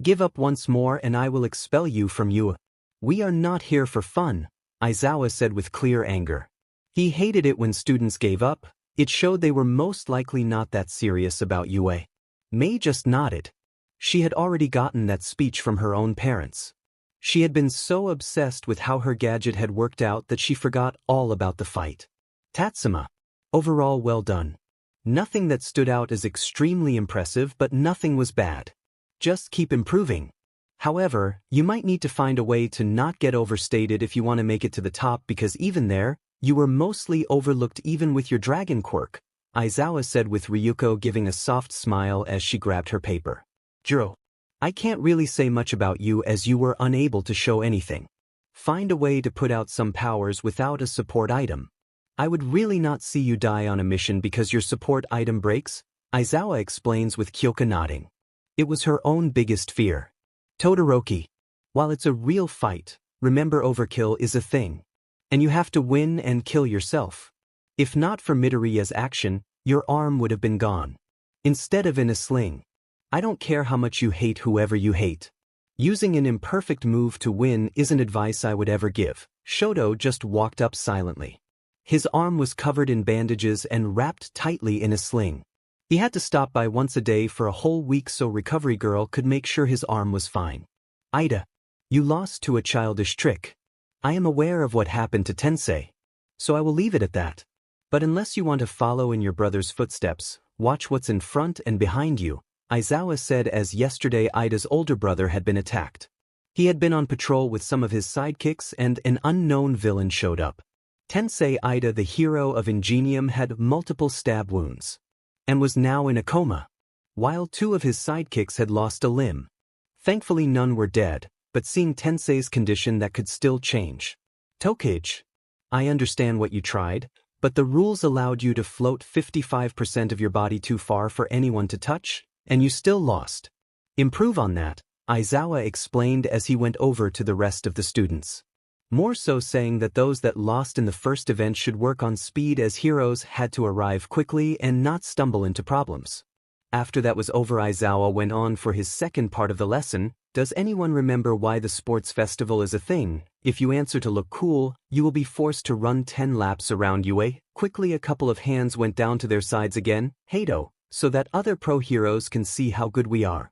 Give up once more and I will expel you from UA. We are not here for fun, Aizawa said with clear anger. He hated it when students gave up. It showed they were most likely not that serious about UA. Mei just nodded. She had already gotten that speech from her own parents. She had been so obsessed with how her gadget had worked out that she forgot all about the fight. Tatsuma. Overall well done. Nothing that stood out as extremely impressive, but nothing was bad. Just keep improving. However, you might need to find a way to not get overstated if you want to make it to the top, because even there, you were mostly overlooked even with your dragon quirk, Aizawa said with Ryuko giving a soft smile as she grabbed her paper. Jiro. I can't really say much about you as you were unable to show anything. Find a way to put out some powers without a support item. I would really not see you die on a mission because your support item breaks, Aizawa explains with Kyoka nodding. It was her own biggest fear. Todoroki. While it's a real fight, remember overkill is a thing. And you have to win and kill yourself. If not for MidoRyuu's action, your arm would have been gone. Instead of in a sling. I don't care how much you hate whoever you hate. Using an imperfect move to win isn't advice I would ever give. Shoto just walked up silently. His arm was covered in bandages and wrapped tightly in a sling. He had to stop by once a day for a whole week so Recovery Girl could make sure his arm was fine. Ida. You lost to a childish trick. I am aware of what happened to Tensei. So I will leave it at that. But unless you want to follow in your brother's footsteps, watch what's in front and behind you, Aizawa said as yesterday Ida's older brother had been attacked. He had been on patrol with some of his sidekicks and an unknown villain showed up. Tensei Ida, the hero of Ingenium, had multiple stab wounds and was now in a coma. while 2 of his sidekicks had lost a limb. Thankfully none were dead, but seeing Tensei's condition that could still change. Tokage, I understand what you tried, but the rules allowed you to float 55% of your body too far for anyone to touch, and you still lost. Improve on that, Aizawa explained as he went over to the rest of the students. More so saying that those that lost in the first event should work on speed as heroes had to arrive quickly and not stumble into problems. After that was over, Aizawa went on for his second part of the lesson. Does anyone remember why the sports festival is a thing? If you answer to look cool, you will be forced to run 10 laps around UA. Quickly a couple of hands went down to their sides again, Hado, so that other pro heroes can see how good we are.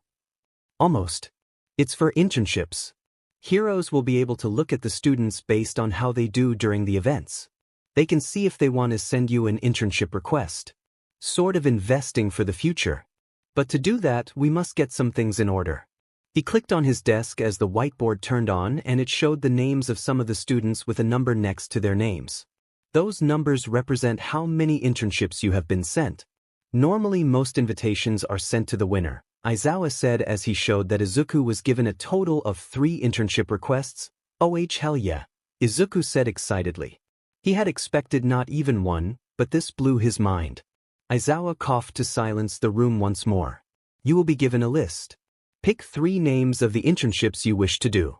Almost. It's for internships. Heroes will be able to look at the students based on how they do during the events. They can see if they want to send you an internship request. Sort of investing for the future. But to do that, we must get some things in order. He clicked on his desk as the whiteboard turned on and it showed the names of some of the students with a number next to their names. Those numbers represent how many internships you have been sent. Normally most invitations are sent to the winner, Aizawa said as he showed that Izuku was given a total of 3 internship requests. Oh hell yeah, Izuku said excitedly. He had expected not even 1, but this blew his mind. Aizawa coughed to silence the room once more. You will be given a list. Pick 3 names of the internships you wish to do.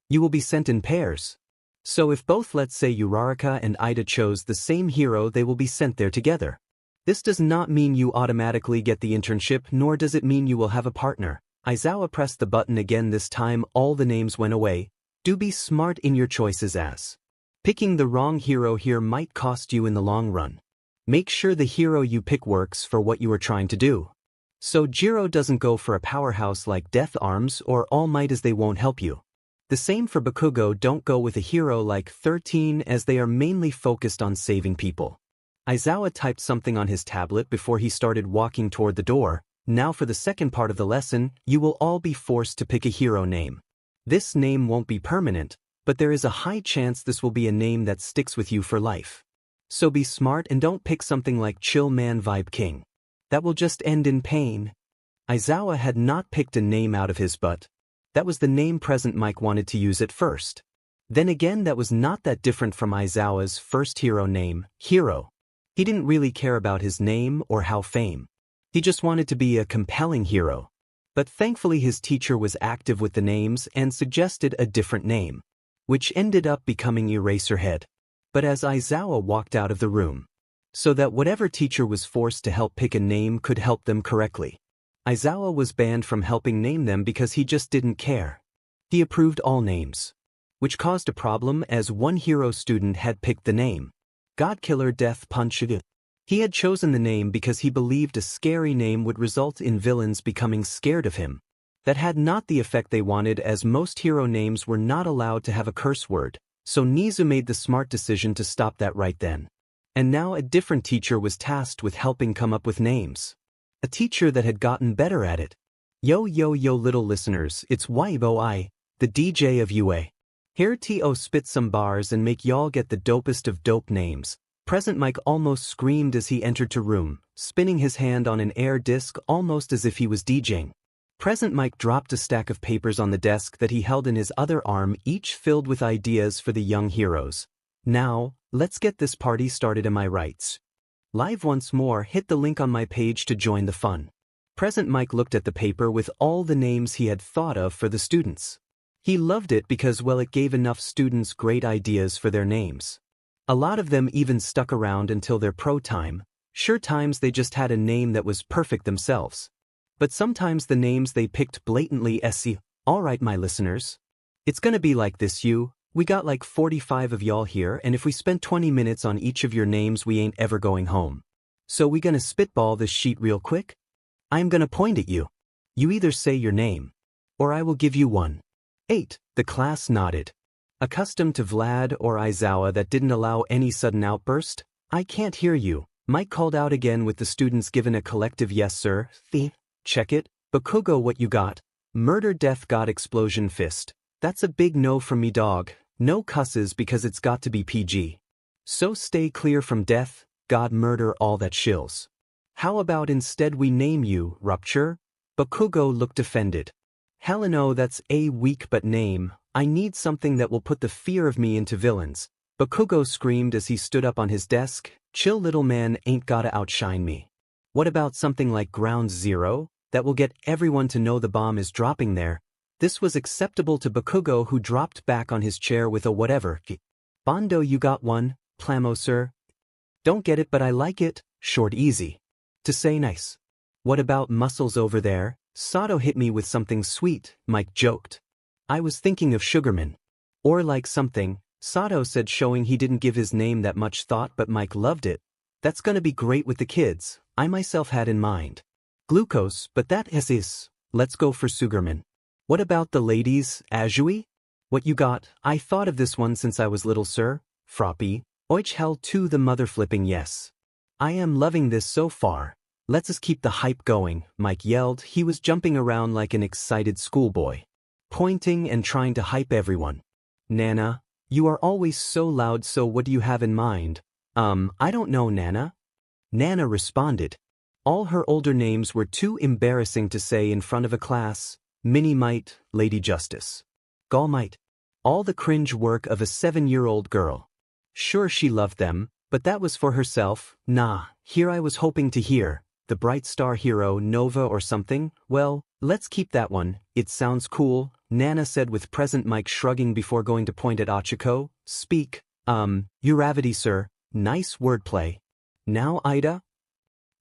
You will be sent in pairs. So if both, let's say Uraraka and Ida, chose the same hero, they will be sent there together. This does not mean you automatically get the internship, nor does it mean you will have a partner. Aizawa pressed the button again. This time all the names went away. Do be smart in your choices as picking the wrong hero here might cost you in the long run. Make sure the hero you pick works for what you are trying to do. So Jiro doesn't go for a powerhouse like Death Arms or All Might as they won't help you. The same for Bakugo, don't go with a hero like 13 as they are mainly focused on saving people. Aizawa typed something on his tablet before he started walking toward the door. Now for the second part of the lesson, you will all be forced to pick a hero name. This name won't be permanent, but there is a high chance this will be a name that sticks with you for life. So be smart and don't pick something like Chill Man Vibe King. That will just end in pain. Aizawa had not picked a name out of his butt. That was the name Present Mike wanted to use at first. Then again, that was not that different from Aizawa's first hero name, Hero. He didn't really care about his name or how fame. He just wanted to be a compelling hero. But thankfully his teacher was active with the names and suggested a different name, which ended up becoming Eraserhead. But as Aizawa walked out of the room, so that whatever teacher was forced to help pick a name could help them correctly. Aizawa was banned from helping name them because he just didn't care. He approved all names, which caused a problem as one hero student had picked the name Godkiller Death Punch. He had chosen the name because he believed a scary name would result in villains becoming scared of him. That had not the effect they wanted, as most hero names were not allowed to have a curse word. So Nizu made the smart decision to stop that right then. And now a different teacher was tasked with helping come up with names. A teacher that had gotten better at it. Yo little listeners, it's Ybo, the DJ of UA. Here to spit some bars and make y'all get the dopest of dope names. Present Mike almost screamed as he entered the room, spinning his hand on an air disc almost as if he was DJing. Present Mike dropped a stack of papers on the desk that he held in his other arm, each filled with ideas for the young heroes. Now, let's get this party started, am I right? Live once more, hit the link on my page to join the fun. Present Mike looked at the paper with all the names he had thought of for the students. He loved it because, well, it gave enough students great ideas for their names. A lot of them even stuck around until their pro time. Sure, times they just had a name that was perfect themselves. But sometimes the names they picked blatantly SC. Alright my listeners. It's gonna be like this, we got like 45 of y'all here, and if we spent 20 minutes on each of your names we ain't ever going home. So we gonna spitball this sheet real quick? I'm gonna point at you. You either say your name, or I will give you one. 8. The class nodded. Accustomed to Vlad or Aizawa that didn't allow any sudden outburst. I can't hear you, Mike called out again with the students given a collective yes sir. Check it. Bakugo, what you got? Murder Death God Explosion Fist. That's a big no from me, dog. No cusses because it's got to be PG. So stay clear from Death, God Murder, all that shills. How about instead we name you, Rupture? Bakugo looked offended. Hell no, that's a weak but name. I need something that will put the fear of me into villains. Bakugo screamed as he stood up on his desk. Chill little man, ain't gotta outshine me. What about something like Ground Zero? That will get everyone to know the bomb is dropping there. This was acceptable to Bakugo, who dropped back on his chair with a whatever. Bondo, you got one, Plamo sir? Don't get it but I like it, short easy. To say nice. What about Muscles over there? Sato hit me with something sweet, Mike joked. I was thinking of Sugarman. Or like something, Sato said, showing he didn't give his name that much thought, but Mike loved it. That's gonna be great with the kids, I myself had in mind. Glucose, but that is. Let's go for Sugarman. What about the ladies, Azui? What you got? I thought of this one since I was little sir. Froppy. Oich hell to the mother flipping yes. I am loving this so far. Let's us keep the hype going, Mike yelled. He was jumping around like an excited schoolboy, pointing and trying to hype everyone. Nana, you are always so loud, so what do you have in mind? I don't know, Nana. Nana responded. All her older names were too embarrassing to say in front of a class. Minnie Might, Lady Justice. Gall Might. All the cringe work of a 7-year-old girl. Sure, she loved them, but that was for herself. Nah, here I was hoping to hear the Bright Star Hero Nova or something. Well, let's keep that one, it sounds cool, Nana said with present Mike shrugging before going to point at Ochako. Speak, Uravity sir, nice wordplay. Now Ida?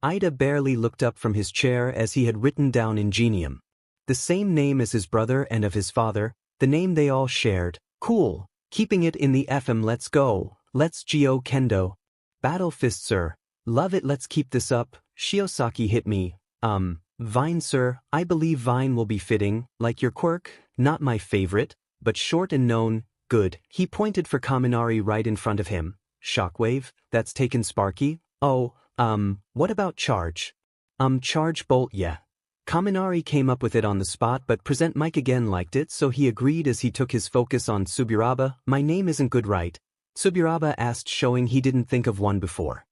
Ida barely looked up from his chair as he had written down Ingenium. The same name as his brother and of his father, the name they all shared. Cool, keeping it in the FM. Let's go, let's Gyo Kendo. Battle Fist sir, love it, let's keep this up. Shiosaki hit me. Vine sir, I believe Vine will be fitting, like your Quirk, not my favorite, but short and known, good. He pointed for Kaminari right in front of him. Shockwave, that's taken Sparky. Oh, what about Charge? Charge Bolt, yeah. Kaminari came up with it on the spot, but Present Mike again liked it, so he agreed as he took his focus on Tsuburaba. My name isn't good, right? Tsuburaba asked, showing he didn't think of one before.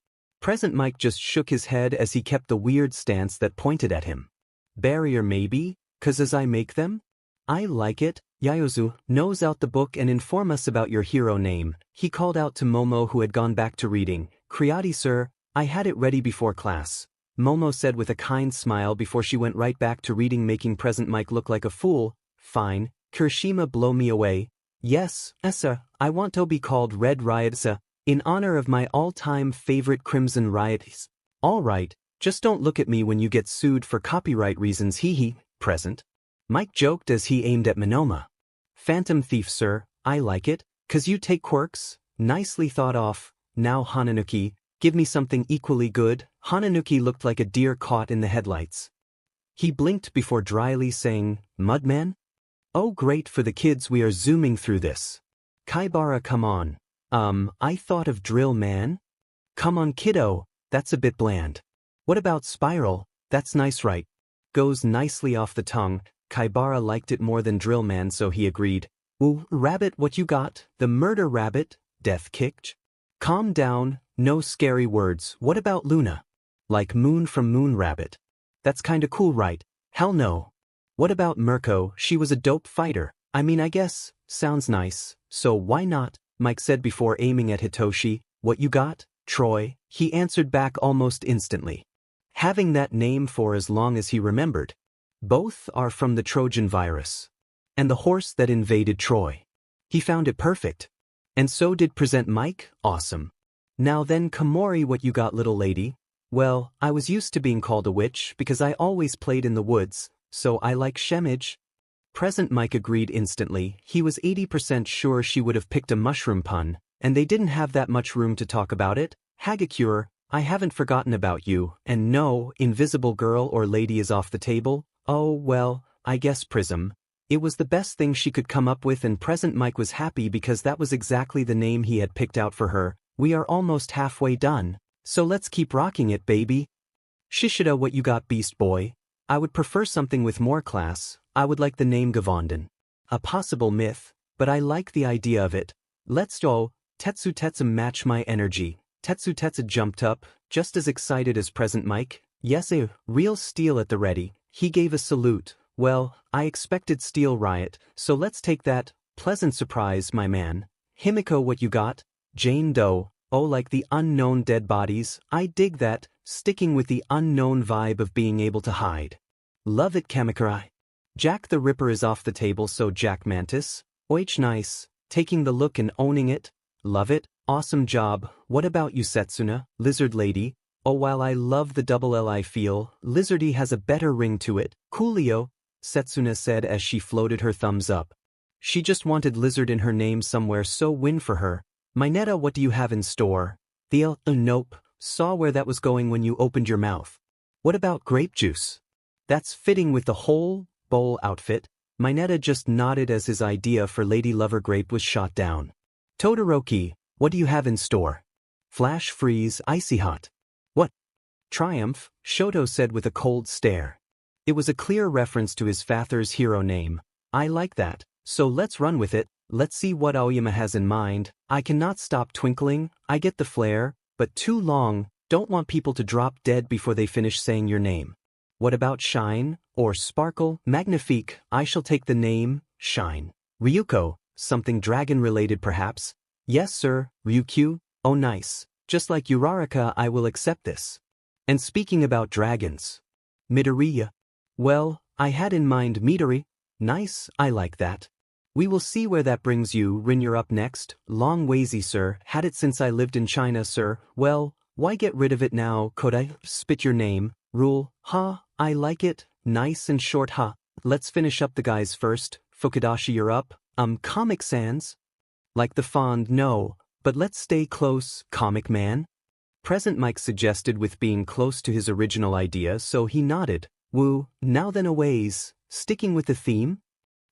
Present Mike just shook his head as he kept the weird stance that pointed at him. Barrier maybe, 'cause as I make them? I like it. Yaozu, nose out the book and inform us about your hero name. He called out to Momo, who had gone back to reading. Kriati sir, I had it ready before class. Momo said with a kind smile before she went right back to reading, making Present Mike look like a fool. Fine, Kirishima, blow me away. Yes, Essa, I want to be called Red Riotsa, in honor of my all-time favorite Crimson Riots. All right, just don't look at me when you get sued for copyright reasons, hee. Present. Mike joked as he aimed at Monoma. Phantom Thief sir, I like it, 'cause you take quirks. Nicely thought off. Now Hananuki, give me something equally good. Hananuki looked like a deer caught in the headlights. He blinked before dryly saying, Mudman? Oh great, for the kids we are zooming through this. Kaibara, come on. I thought of Drill Man. Come on kiddo, that's a bit bland. What about Spiral? That's nice, right? Goes nicely off the tongue. Kaibara liked it more than Drill Man, so he agreed. Ooh, Rabbit, what you got? The Murder Rabbit? Death kicked? Calm down, no scary words. What about Luna? Like Moon from Moon Rabbit. That's kinda cool, right? Hell no. What about Mirko? She was a dope fighter. I mean, I guess, sounds nice, so why not? Mike said before aiming at Hitoshi. What you got, Troy? He answered back almost instantly, having that name for as long as he remembered. Both are from the Trojan virus and the horse that invaded Troy. He found it perfect. And so did Present Mike. Awesome. Now then, Komori, what you got, little lady? Well, I was used to being called a witch because I always played in the woods, so I like Shemage. Present Mike agreed instantly. He was 80% sure she would have picked a mushroom pun, and they didn't have that much room to talk about it. Hagakure, I haven't forgotten about you, and no, invisible girl or lady is off the table. Oh, well, I guess Prism. It was the best thing she could come up with, and Present Mike was happy because that was exactly the name he had picked out for her. We are almost halfway done, so let's keep rocking it, baby. Shishida, what you got, Beast Boy? I would prefer something with more class. I would like the name Gavondan. A possible myth, but I like the idea of it. Let's go. Tetsu Tetsu, match my energy. Tetsu Tetsu jumped up, just as excited as Present Mike. Yes, a real steel at the ready. He gave a salute. Well, I expected steel riot, so let's take that. Pleasant surprise, my man. Himiko, what you got? Jane Doe. Oh, like the unknown dead bodies. I dig that, sticking with the unknown vibe of being able to hide. Love it, Kamikarai. Jack the Ripper is off the table, so Jack Mantis. Oich, nice. Taking the look and owning it. Love it. Awesome job. What about you, Setsuna, Lizard Lady? Oh, while I love the double L, I feel Lizardy has a better ring to it. Coolio, Setsuna said as she floated her thumbs up. She just wanted lizard in her name somewhere, so win for her. Mineta, what do you have in store? Theo, nope. Saw where that was going when you opened your mouth. What about grape juice? That's fitting with the whole bowl outfit. Mineta just nodded as his idea for Lady Lover Grape was shot down. Todoroki, what do you have in store? Flash freeze, icy hot. What? Triumph, Shoto said with a cold stare. It was a clear reference to his father's hero name. I like that, so let's run with it. Let's see what Aoyama has in mind. I cannot stop twinkling, I get the flair, but too long, don't want people to drop dead before they finish saying your name. What about shine, or sparkle? Magnifique, I shall take the name, shine. Ryuko, something dragon-related perhaps? Yes sir, Ryukyu, oh nice. Just like Uraraka, I will accept this. And speaking about dragons. MidoRyuu. Well, I had in mind Midori. Nice, I like that. We will see where that brings you. Rin, you're up next. Long waysy sir, had it since I lived in China sir. Well, why get rid of it now? Could I spit your name? Rule, I like it. Nice and short Let's finish up the guys first. Fukudashi, you're up. Comic Sans? Like the fond, no, but let's stay close, Comic Man. Present Mike suggested with being close to his original idea, so he nodded. Woo, now then a ways. Sticking with the theme?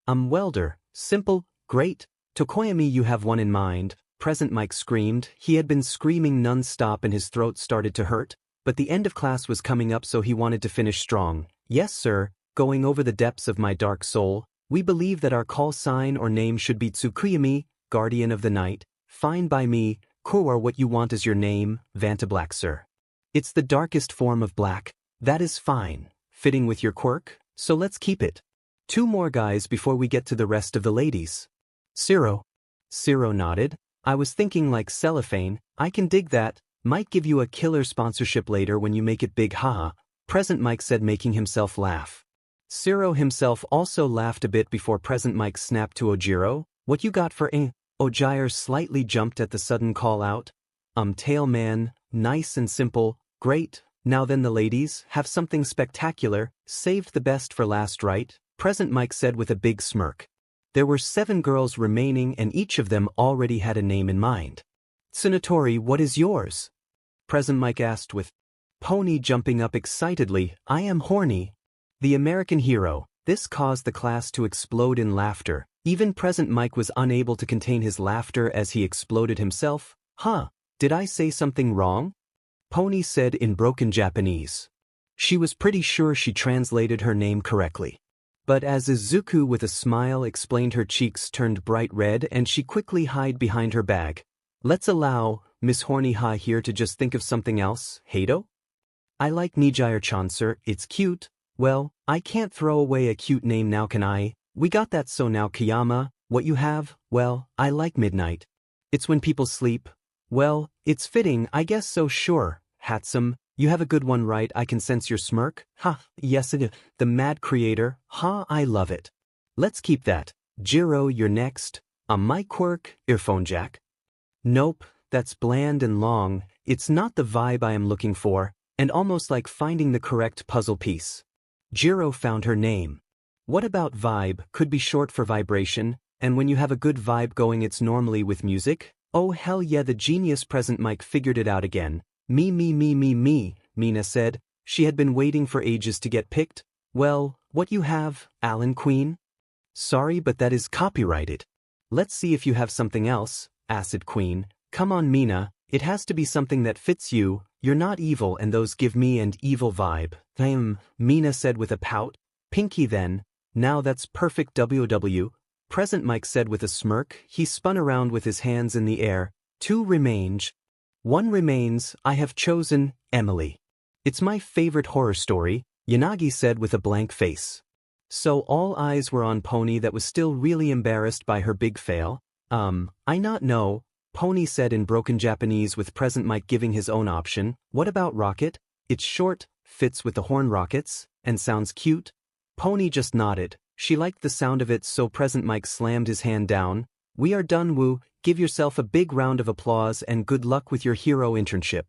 Welder, simple, great. Tokoyami, you have one in mind. Present Mike screamed. He had been screaming non-stop and his throat started to hurt, but the end of class was coming up, so he wanted to finish strong. Yes sir, going over the depths of my dark soul, we believe that our call sign or name should be Tsukuyami, Guardian of the Night. Fine by me. Core, what you want is your name, Vanta Black sir. It's the darkest form of black. That is fine. Fitting with your quirk, so let's keep it. Two more guys before we get to the rest of the ladies. Ciro. Ciro nodded. I was thinking like cellophane. I can dig that. Might give you a killer sponsorship later when you make it big, haha. Present Mike said, making himself laugh. Ciro himself also laughed a bit before Present Mike snapped to Ojiro. What you got for Ojiro slightly jumped at the sudden call out. Tail man, nice and simple, great. Now then the ladies, have something spectacular, saved the best for last, right? Present Mike said with a big smirk. There were 7 girls remaining and each of them already had a name in mind. Tsunatori, what is yours? Present Mike asked with Pony jumping up excitedly. I am horny. The American hero. This caused the class to explode in laughter. Even Present Mike was unable to contain his laughter as he exploded himself. Did I say something wrong? Pony said in broken Japanese. She was pretty sure she translated her name correctly. But as Izuku with a smile explained, her cheeks turned bright red and she quickly hid behind her bag. Let's allow Miss Horny Ha here to just think of something else, Hato? I like Nijire-chan sir, it's cute. Well, I can't throw away a cute name now, can I? We got that, so now Kiyama, what you have? Well, I like midnight. It's when people sleep. Well, it's fitting, I guess so, sure. Hatsum, you have a good one, right? I can sense your smirk. Yes it is. The mad creator. I love it. Let's keep that. Jiro, you're next. My quirk, earphone jack. Nope, that's bland and long. It's not the vibe I am looking for, and almost like finding the correct puzzle piece. Jiro found her name. What about vibe? Could be short for vibration, and when you have a good vibe going, it's normally with music. Oh hell yeah, the genius Present Mike figured it out again. Me, Mina said. She had been waiting for ages to get picked. Well, what you have, Alan Queen? Sorry, but that is copyrighted. Let's see if you have something else, Acid Queen. Come on, Mina, it has to be something that fits you. You're not evil and those give me an evil vibe. Mina said with a pout. Pinky then. Now that's perfect WW. Present Mike said with a smirk. He spun around with his hands in the air. 2 remain. 1 remains. I have chosen Emily. It's my favorite horror story, Yanagi said with a blank face. So all eyes were on Pony that was still really embarrassed by her big fail. I not know, Pony said in broken Japanese with present Mike giving his own option. What about Rocket? It's short, fits with the horn rockets, and sounds cute. Pony just nodded. She liked the sound of it, so present Mike slammed his hand down. We are done, Woo. Give yourself a big round of applause and good luck with your hero internship.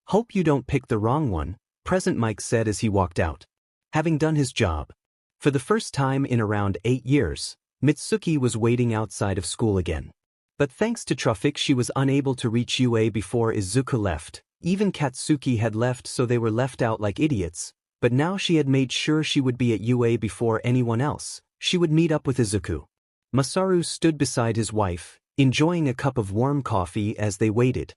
Hope you don't pick the wrong one, present Mike said as he walked out. Having done his job. For the first time in around 8 years, Mitsuki was waiting outside of school again. But thanks to traffic she was unable to reach UA before Izuku left. Even Katsuki had left, so they were left out like idiots. But now she had made sure she would be at UA before anyone else. She would meet up with Izuku. Masaru stood beside his wife, enjoying a cup of warm coffee as they waited.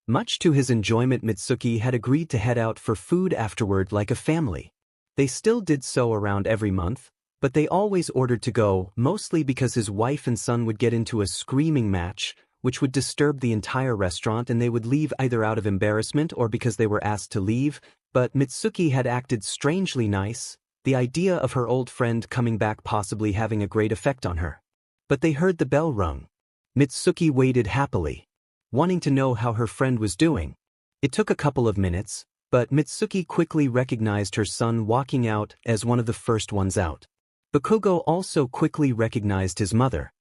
Much to his enjoyment, Mitsuki had agreed to head out for food afterward like a family. They still did so around every month, but they always ordered to go, mostly because his wife and son would get into a screaming match, which would disturb the entire restaurant, and they would leave either out of embarrassment or because they were asked to leave. But Mitsuki had acted strangely nice, the idea of her old friend coming back possibly having a great effect on her. But they heard the bell rung. Mitsuki waited happily, wanting to know how her friend was doing. It took a couple of minutes, but Mitsuki quickly recognized her son walking out as one of the first ones out. Bakugo also quickly recognized his mother.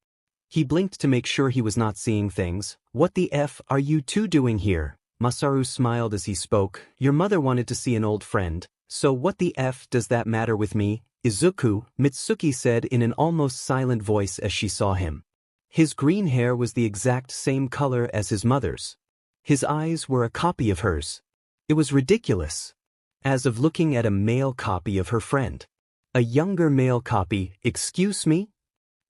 He blinked to make sure he was not seeing things. What the F are you two doing here? Masaru smiled as he spoke. Your mother wanted to see an old friend, so what the F does that matter with me? Izuku, Mitsuki said in an almost silent voice as she saw him. His green hair was the exact same color as his mother's. His eyes were a copy of hers. It was ridiculous. As of looking at a male copy of her friend. A younger male copy, excuse me?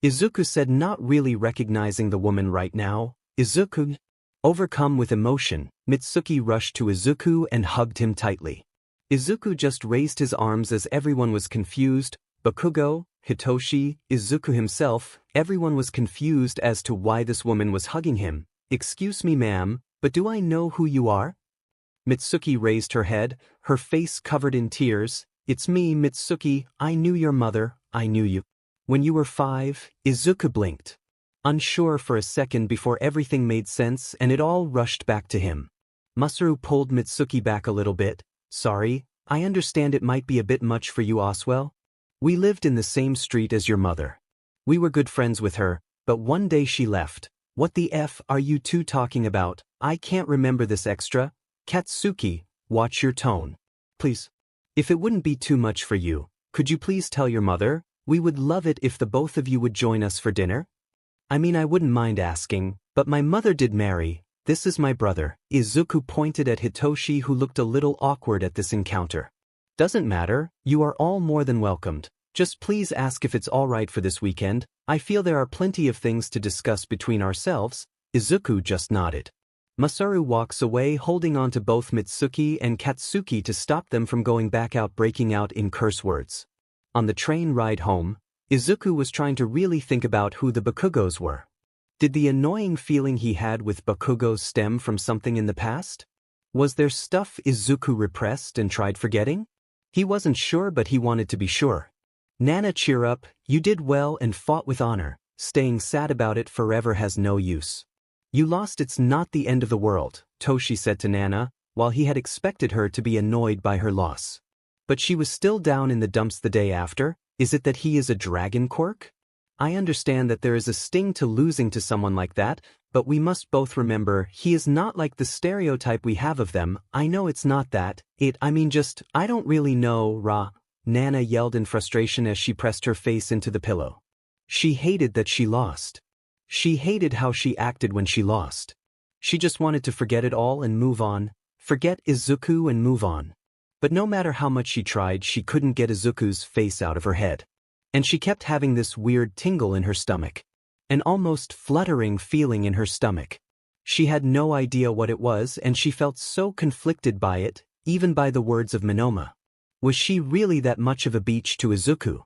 Izuku said, not really recognizing the woman right now. Izuku? Overcome with emotion, Mitsuki rushed to Izuku and hugged him tightly. Izuku just raised his arms as everyone was confused. Bakugo, Hitoshi, Izuku himself, everyone was confused as to why this woman was hugging him. Excuse me, ma'am, but do I know who you are? Mitsuki raised her head, her face covered in tears. It's me, Mitsuki. I knew your mother. I knew you. When you were 5, Izuku blinked. Unsure for a second before everything made sense and it all rushed back to him. Masaru pulled Mitsuki back a little bit. Sorry, I understand it might be a bit much for you, Oswell. We lived in the same street as your mother. We were good friends with her, but one day she left. What the F are you two talking about? I can't remember this extra. Katsuki, watch your tone. Please. If it wouldn't be too much for you, could you please tell your mother? We would love it if the both of you would join us for dinner. I mean, I wouldn't mind asking, but my mother did marry. This is my brother. Izuku pointed at Hitoshi, who looked a little awkward at this encounter. Doesn't matter, you are all more than welcomed. Just please ask if it's all right for this weekend. I feel there are plenty of things to discuss between ourselves. Izuku just nodded. Masaru walks away, holding on to both Mitsuki and Katsuki to stop them from going back out, breaking out in curse words. On the train ride home, Izuku was trying to really think about who the Bakugos were. Did the annoying feeling he had with Bakugos stem from something in the past? Was there stuff Izuku repressed and tried forgetting? He wasn't sure, but he wanted to be sure. Nana, cheer up, you did well and fought with honor. Staying sad about it forever has no use. You lost, it's not the end of the world, Toshi said to Nana, while he had expected her to be annoyed by her loss. But she was still down in the dumps the day after. Is it that he is a dragon, Quirk? I understand that there is a sting to losing to someone like that, but we must both remember he is not like the stereotype we have of them. I know it's not that. I don't really know, Nana yelled in frustration as she pressed her face into the pillow. She hated that she lost. She hated how she acted when she lost. She just wanted to forget it all and move on. Forget Izuku and move on. But no matter how much she tried, she couldn't get Izuku's face out of her head. And she kept having this weird tingle in her stomach. An almost fluttering feeling in her stomach. She had no idea what it was, and she felt so conflicted by it, even by the words of Minoma. Was she really that much of a beach to Izuku?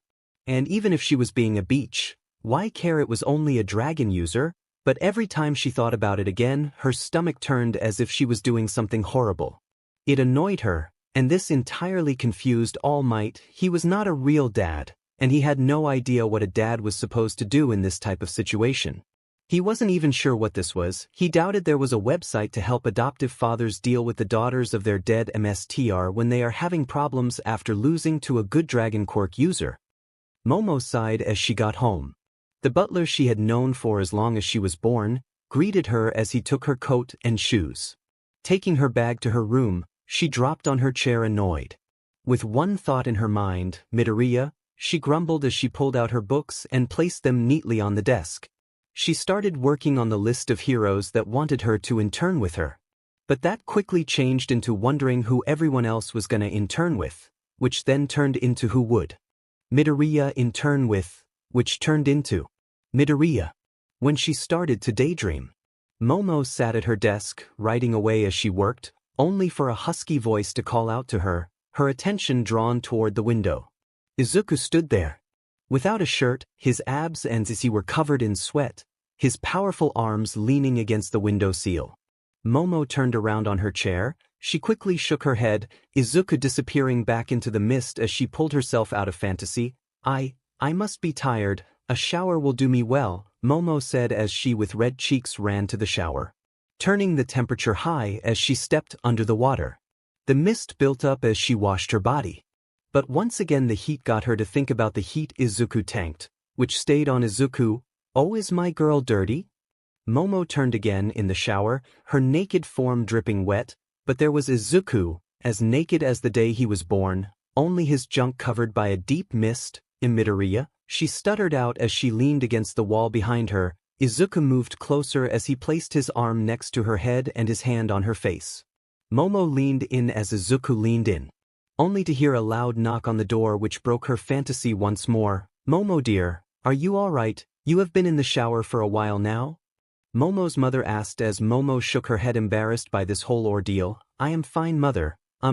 And even if she was being a beach, why care? It was only a dragon user. But every time she thought about it again, her stomach turned as if she was doing something horrible. It annoyed her, And this entirely confused All Might. He was not a real dad, and he had no idea what a dad was supposed to do in this type of situation. He wasn't even sure what this was. He doubted there was a website to help adoptive fathers deal with the daughters of their dead MSTR when they are having problems after losing to a good Dragon Quirk user. Momo sighed as she got home. The butler she had known for as long as she was born greeted her as he took her coat and shoes. Taking her bag to her room, she dropped on her chair annoyed. With one thought in her mind, MidoRyuu, she grumbled as she pulled out her books and placed them neatly on the desk. She started working on the list of heroes that wanted her to intern with her. But that quickly changed into wondering who everyone else was gonna intern with, which then turned into who would MidoRyuu intern with, which turned into MidoRyuu. When she started to daydream, Momo sat at her desk, writing away as she worked, only for a husky voice to call out to her, her attention drawn toward the window. Izuku stood there. Without a shirt, his abs and sissy were covered in sweat, his powerful arms leaning against the window sill. Momo turned around on her chair. She quickly shook her head, Izuku disappearing back into the mist as she pulled herself out of fantasy. I must be tired. A shower will do me well, Momo said as she with red cheeks ran to the shower, turning the temperature high as she stepped under the water. The mist built up as she washed her body. But once again the heat got her to think about the heat Izuku tanked, which stayed on Izuku. Oh, is my girl dirty? Momo turned again in the shower, her naked form dripping wet, but there was Izuku, as naked as the day he was born, only his junk covered by a deep mist. MidoRyuu, she stuttered out as she leaned against the wall behind her. Izuku moved closer as he placed his arm next to her head and his hand on her face. Momo leaned in as Izuku leaned in, only to hear a loud knock on the door which broke her fantasy once more. Momo dear, are you all right? You have been in the shower for a while now? Momo's mother asked as Momo shook her head embarrassed by this whole ordeal. I am fine, mother. I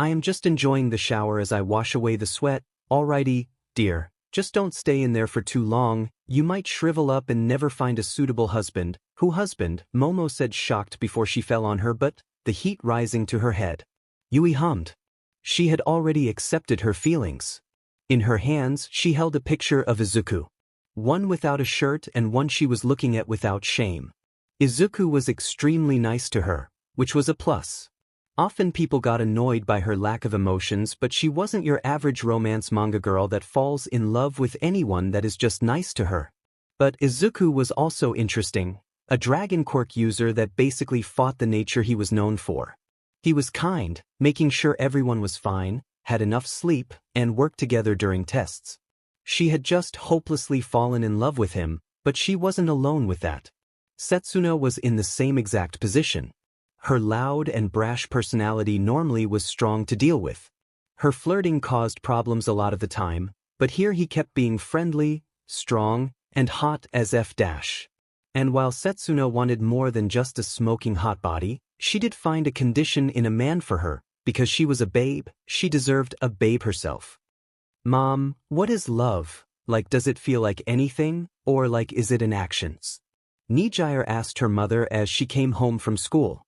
am just enjoying the shower as I wash away the sweat. Alrighty, dear. Just don't stay in there for too long. You might shrivel up and never find a suitable husband. Who husband? Momo said shocked before she fell on her but, the heat rising to her head. Yui hummed. She had already accepted her feelings. In her hands she held a picture of Izuku. One without a shirt and one she was looking at without shame. Izuku was extremely nice to her, which was a plus. Often people got annoyed by her lack of emotions, but she wasn't your average romance manga girl that falls in love with anyone that is just nice to her. But Izuku was also interesting, a Dragon Quirk user that basically fought the nature he was known for. He was kind, making sure everyone was fine, had enough sleep, and worked together during tests. She had just hopelessly fallen in love with him, but she wasn't alone with that. Setsuna was in the same exact position. Her loud and brash personality normally was strong to deal with. Her flirting caused problems a lot of the time, but here he kept being friendly, strong, and hot as F-. And while Setsuna wanted more than just a smoking hot body, she did find a condition in a man for her, because she was a babe, she deserved a babe herself. Mom, what is love? Like, does it feel like anything, or like is it in actions? Nijire asked her mother as she came home from school.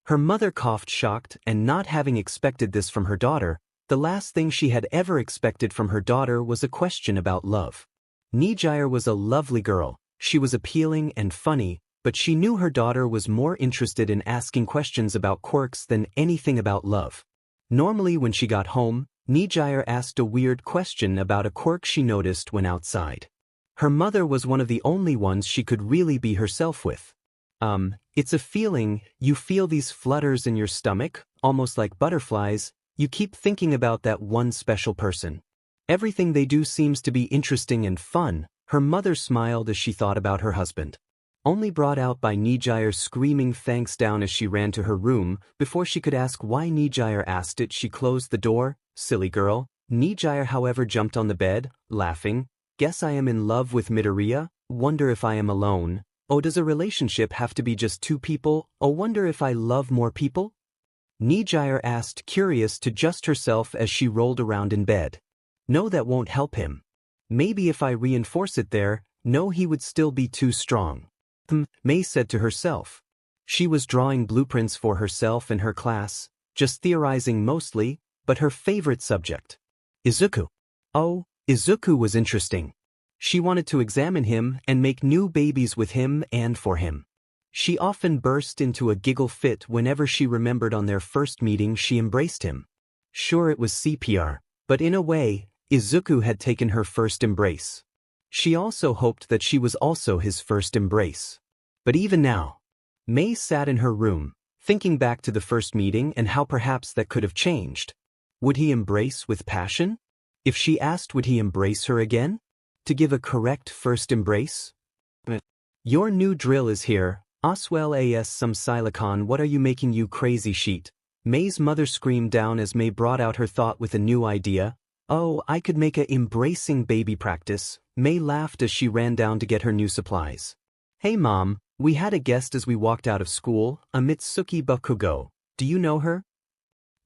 Her mother coughed shocked and not having expected this from her daughter. The last thing she had ever expected from her daughter was a question about love. Nijire was a lovely girl, she was appealing and funny, but she knew her daughter was more interested in asking questions about quirks than anything about love. Normally when she got home, Nijire asked a weird question about a quirk she noticed when outside. Her mother was one of the only ones she could really be herself with. It's a feeling, you feel these flutters in your stomach, almost like butterflies, you keep thinking about that one special person. Everything they do seems to be interesting and fun. Her mother smiled as she thought about her husband. Only brought out by Nijire screaming thanks down as she ran to her room. Before she could ask why Nijire asked it, she closed the door. Silly girl. Nijire however jumped on the bed, laughing. Guess I am in love with MidoRyuu. Wonder if I am alone. Oh, does a relationship have to be just two people? Oh, wonder if I love more people? Nijire asked, curious to just herself as she rolled around in bed. No, that won't help him. Maybe if I reinforce it there, no, he would still be too strong. May said to herself. She was drawing blueprints for herself and her class. just theorizing mostly, but her favorite subject. Izuku. Oh, Izuku was interesting. She wanted to examine him and make new babies with him and for him. She often burst into a giggle fit whenever she remembered on their first meeting she embraced him. Sure, it was CPR, but in a way, Izuku had taken her first embrace. She also hoped that she was also his first embrace. But even now, Mei sat in her room, thinking back to the first meeting and how perhaps that could have changed. Would he embrace with passion? If she asked, would he embrace her again? To give a correct first embrace? Your new drill is here. Oswell as some silicon, what are you making, you crazy sheet? Mei's mother screamed down as Mei brought out her thought with a new idea. Oh, I could make a embracing baby practice. Mei laughed as she ran down to get her new supplies. Hey mom, we had a guest as we walked out of school, a Mitsuki Bakugo. Do you know her?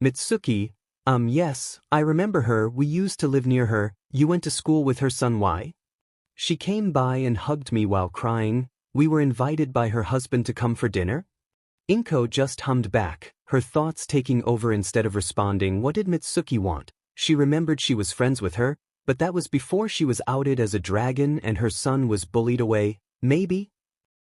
Mitsuki? Yes, I remember her, we used to live near her. You went to school with her son, why? She came by and hugged me while crying. We were invited by her husband to come for dinner? Inko just hummed back, her thoughts taking over instead of responding. What did Mitsuki want? She remembered she was friends with her, but that was before she was outed as a dragon and her son was bullied away, maybe?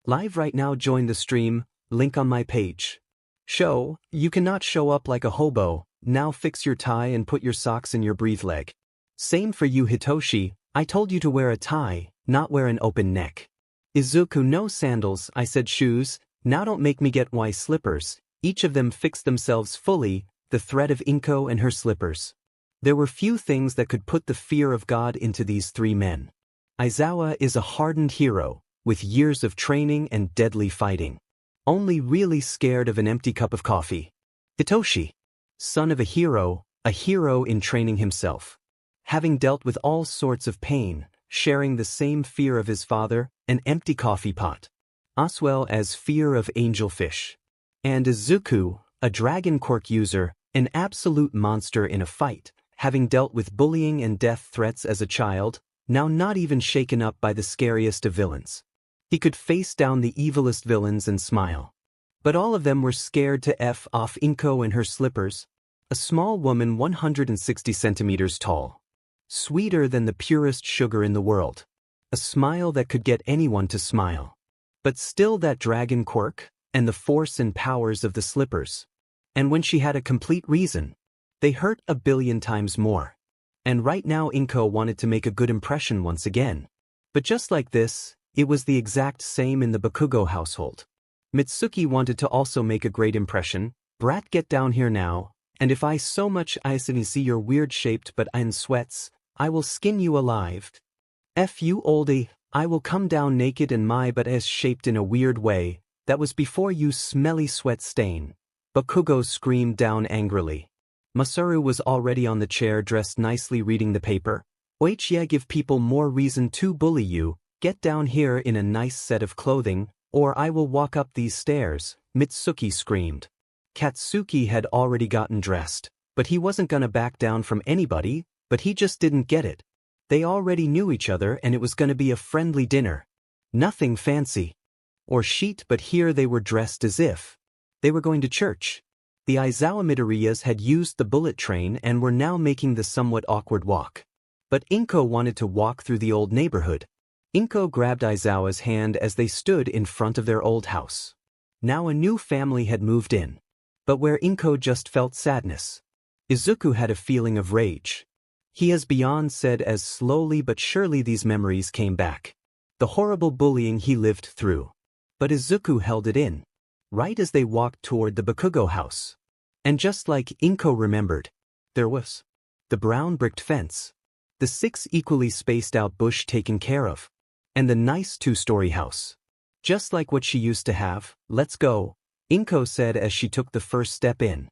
Live right now, join the stream, link on my page. Show, you cannot show up like a hobo, now fix your tie and put your socks in your breathe leg. Same for you Hitoshi, I told you to wear a tie, not wear an open neck. Izuku, no sandals, I said shoes, now don't make me get why slippers. Each of them fixed themselves fully, the thread of Inko and her slippers. There were few things that could put the fear of God into these three men. Aizawa is a hardened hero, with years of training and deadly fighting. Only really scared of an empty cup of coffee. Hitoshi. Son of a hero in training himself. Having dealt with all sorts of pain, sharing the same fear of his father, an empty coffee pot. Oswell as fear of angelfish. And Izuku, a dragon quirk user, an absolute monster in a fight, having dealt with bullying and death threats as a child, now not even shaken up by the scariest of villains. He could face down the evilest villains and smile. But all of them were scared to F off Inko and her slippers. A small woman 160 centimeters tall. Sweeter than the purest sugar in the world. A smile that could get anyone to smile. But still that dragon quirk, and the force and powers of the slippers. And when she had a complete reason, they hurt a billion times more. And right now Inko wanted to make a good impression once again. But just like this, it was the exact same in the Bakugo household. Mitsuki wanted to also make a great impression. Brat, get down here now, and if I so much see your weird shaped but in sweats, I will skin you alive. F you oldie, I will come down naked and my butt is shaped in a weird way, that was before you smelly sweat stain. Bakugo screamed down angrily. Masaru was already on the chair dressed nicely reading the paper. Wait, yeah, give people more reason to bully you, get down here in a nice set of clothing, or I will walk up these stairs, Mitsuki screamed. Katsuki had already gotten dressed, but he wasn't gonna back down from anybody, but he just didn't get it. They already knew each other and it was gonna be a friendly dinner. Nothing fancy. Or chic, but here they were dressed as if they were going to church. The Aizawa Midoriyus had used the bullet train and were now making the somewhat awkward walk. But Inko wanted to walk through the old neighborhood. Inko grabbed Aizawa's hand as they stood in front of their old house. Now a new family had moved in. But where Inko just felt sadness, Izuku had a feeling of rage. He has beyond said as slowly but surely these memories came back. The horrible bullying he lived through. But Izuku held it in. Right as they walked toward the Bakugo house. And just like Inko remembered, there was the brown bricked fence, the 6 equally spaced out bush taken care of, and the nice 2-story house. Just like what she used to have. Let's go, Inko said as she took the first step in.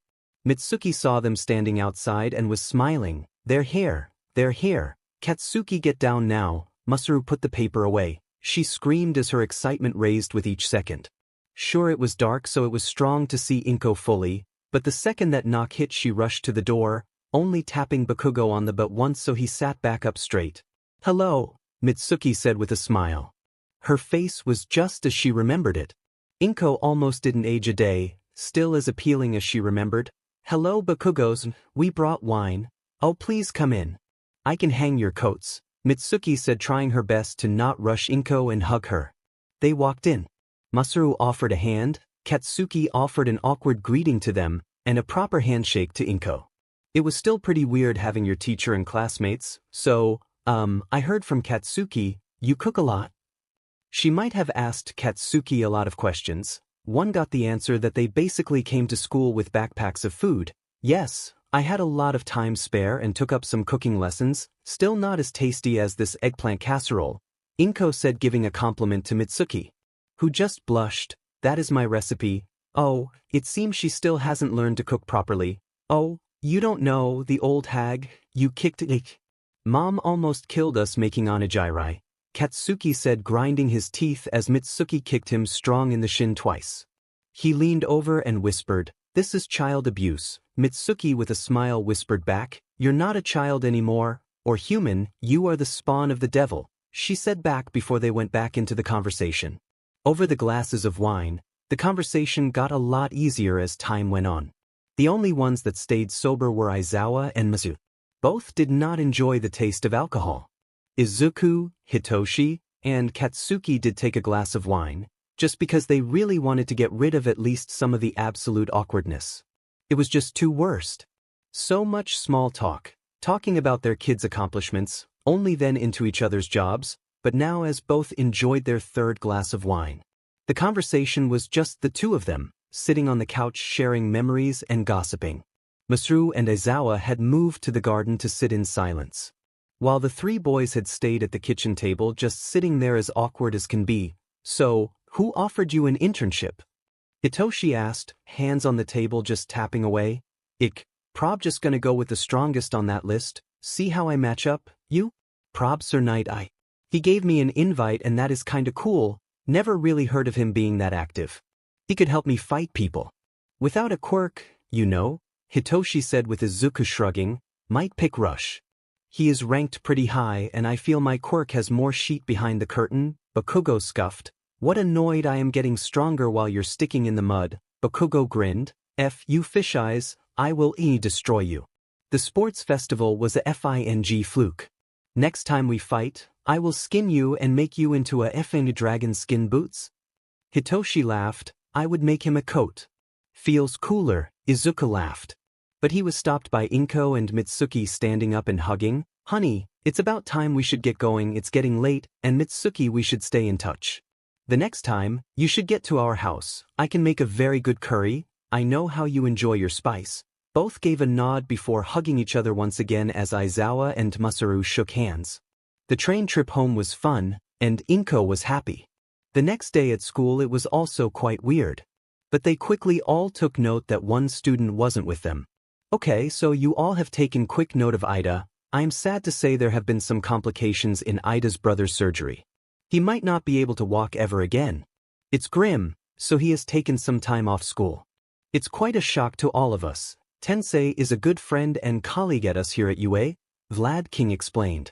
Mitsuki saw them standing outside and was smiling. They're here, they're here. Katsuki, get down now. Masaru put the paper away. She screamed as her excitement raised with each second. Sure, it was dark, so it was strong to see Inko fully, but the second that knock hit she rushed to the door, only tapping Bakugo on the butt once so he sat back up straight. Hello, Mitsuki said with a smile. Her face was just as she remembered it. Inko almost didn't age a day, still as appealing as she remembered. Hello Bakugos, we brought wine. Oh please come in. I can hang your coats, Mitsuki said, trying her best to not rush Inko and hug her. They walked in. MidoRyuu offered a hand, Katsuki offered an awkward greeting to them, and a proper handshake to Inko. It was still pretty weird having your teacher and classmates, so, I heard from Katsuki, you cook a lot? She might have asked Katsuki a lot of questions. One got the answer that they basically came to school with backpacks of food. Yes, I had a lot of time spare and took up some cooking lessons, still not as tasty as this eggplant casserole, Inko said, giving a compliment to Mitsuki, who just blushed. That is my recipe. Oh, it seems she still hasn't learned to cook properly. Oh, you don't know, the old hag, you kicked it. Mom almost killed us making onigiri, Katsuki said, grinding his teeth as Mitsuki kicked him strong in the shin twice. He leaned over and whispered, "This is child abuse." Mitsuki with a smile whispered back, "You're not a child anymore, or human, you are the spawn of the devil," she said back before they went back into the conversation. Over the glasses of wine, the conversation got a lot easier as time went on. The only ones that stayed sober were Aizawa and Mizu. Both did not enjoy the taste of alcohol. Izuku, Hitoshi, and Katsuki did take a glass of wine, just because they really wanted to get rid of at least some of the absolute awkwardness. It was just too worst. So much small talk, talking about their kids' accomplishments, only then into each other's jobs, but now as both enjoyed their third glass of wine. The conversation was just the two of them, sitting on the couch sharing memories and gossiping. MidoRyuu and Aizawa had moved to the garden to sit in silence, while the three boys had stayed at the kitchen table just sitting there as awkward as can be. "So, who offered you an internship?" Hitoshi asked, hands on the table just tapping away. Prob just gonna go with the strongest on that list, see how I match up, you? Prob Sir Knight I. He gave me an invite and that is kinda cool, never really heard of him being that active. He could help me fight people. Without a quirk, you know, Hitoshi said with Izuku shrugging, might pick Rush. He is ranked pretty high and I feel my quirk has more sheet behind the curtain, Bakugo scuffed. What annoyed I am getting stronger while you're sticking in the mud, Bakugo grinned. F you fish eyes, I will destroy you. The sports festival was a FING fluke. Next time we fight, I will skin you and make you into a effing dragon skin boots. Hitoshi laughed, I would make him a coat. Feels cooler, Izuku laughed. But he was stopped by Inko and Mitsuki standing up and hugging. Honey, it's about time we should get going, it's getting late, and Mitsuki, we should stay in touch. The next time, you should get to our house, I can make a very good curry, I know how you enjoy your spice. Both gave a nod before hugging each other once again as Aizawa and MidoRyuu shook hands. The train trip home was fun, and Inko was happy. The next day at school it was also quite weird. But they quickly all took note that one student wasn't with them. Okay, so you all have taken quick note of Ida. I am sad to say there have been some complications in Ida's brother's surgery. He might not be able to walk ever again. It's grim, so he has taken some time off school. It's quite a shock to all of us. Tensei is a good friend and colleague at us here at UA, Vlad King explained.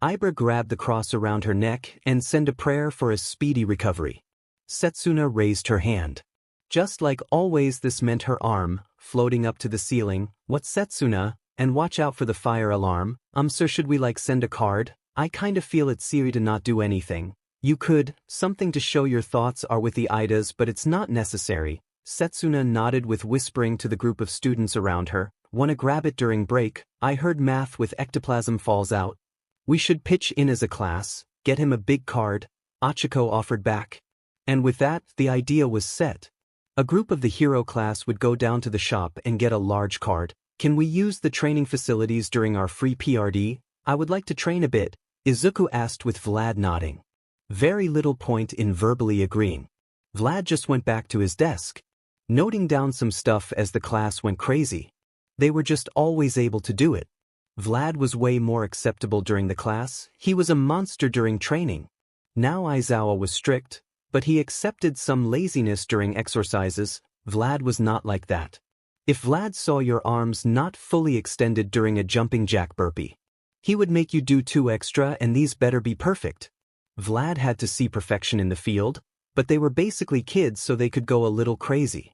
Ibra grabbed the cross around her neck and sent a prayer for a speedy recovery. Setsuna raised her hand. Just like always, this meant her arm, floating up to the ceiling. What, Setsuna? And watch out for the fire alarm. Sir, should we send a card? I kinda feel it's silly to not do anything. You could, something to show your thoughts are with the Idas, but it's not necessary. Setsuna nodded with whispering to the group of students around her. Wanna grab it during break? I heard math with ectoplasm falls out. We should pitch in as a class, get him a big card, Achiko offered back. And with that, the idea was set. A group of the hero class would go down to the shop and get a large card. Can we use the training facilities during our free PRD? I would like to train a bit, Izuku asked with Vlad nodding. Very little point in verbally agreeing. Vlad just went back to his desk, noting down some stuff as the class went crazy. They were just always able to do it. Vlad was way more acceptable during the class, he was a monster during training. Now Aizawa was strict, but he accepted some laziness during exercises. Vlad was not like that. If Vlad saw your arms not fully extended during a jumping jack burpee, he would make you do 2 extra and these better be perfect. Vlad had to see perfection in the field, but they were basically kids so they could go a little crazy.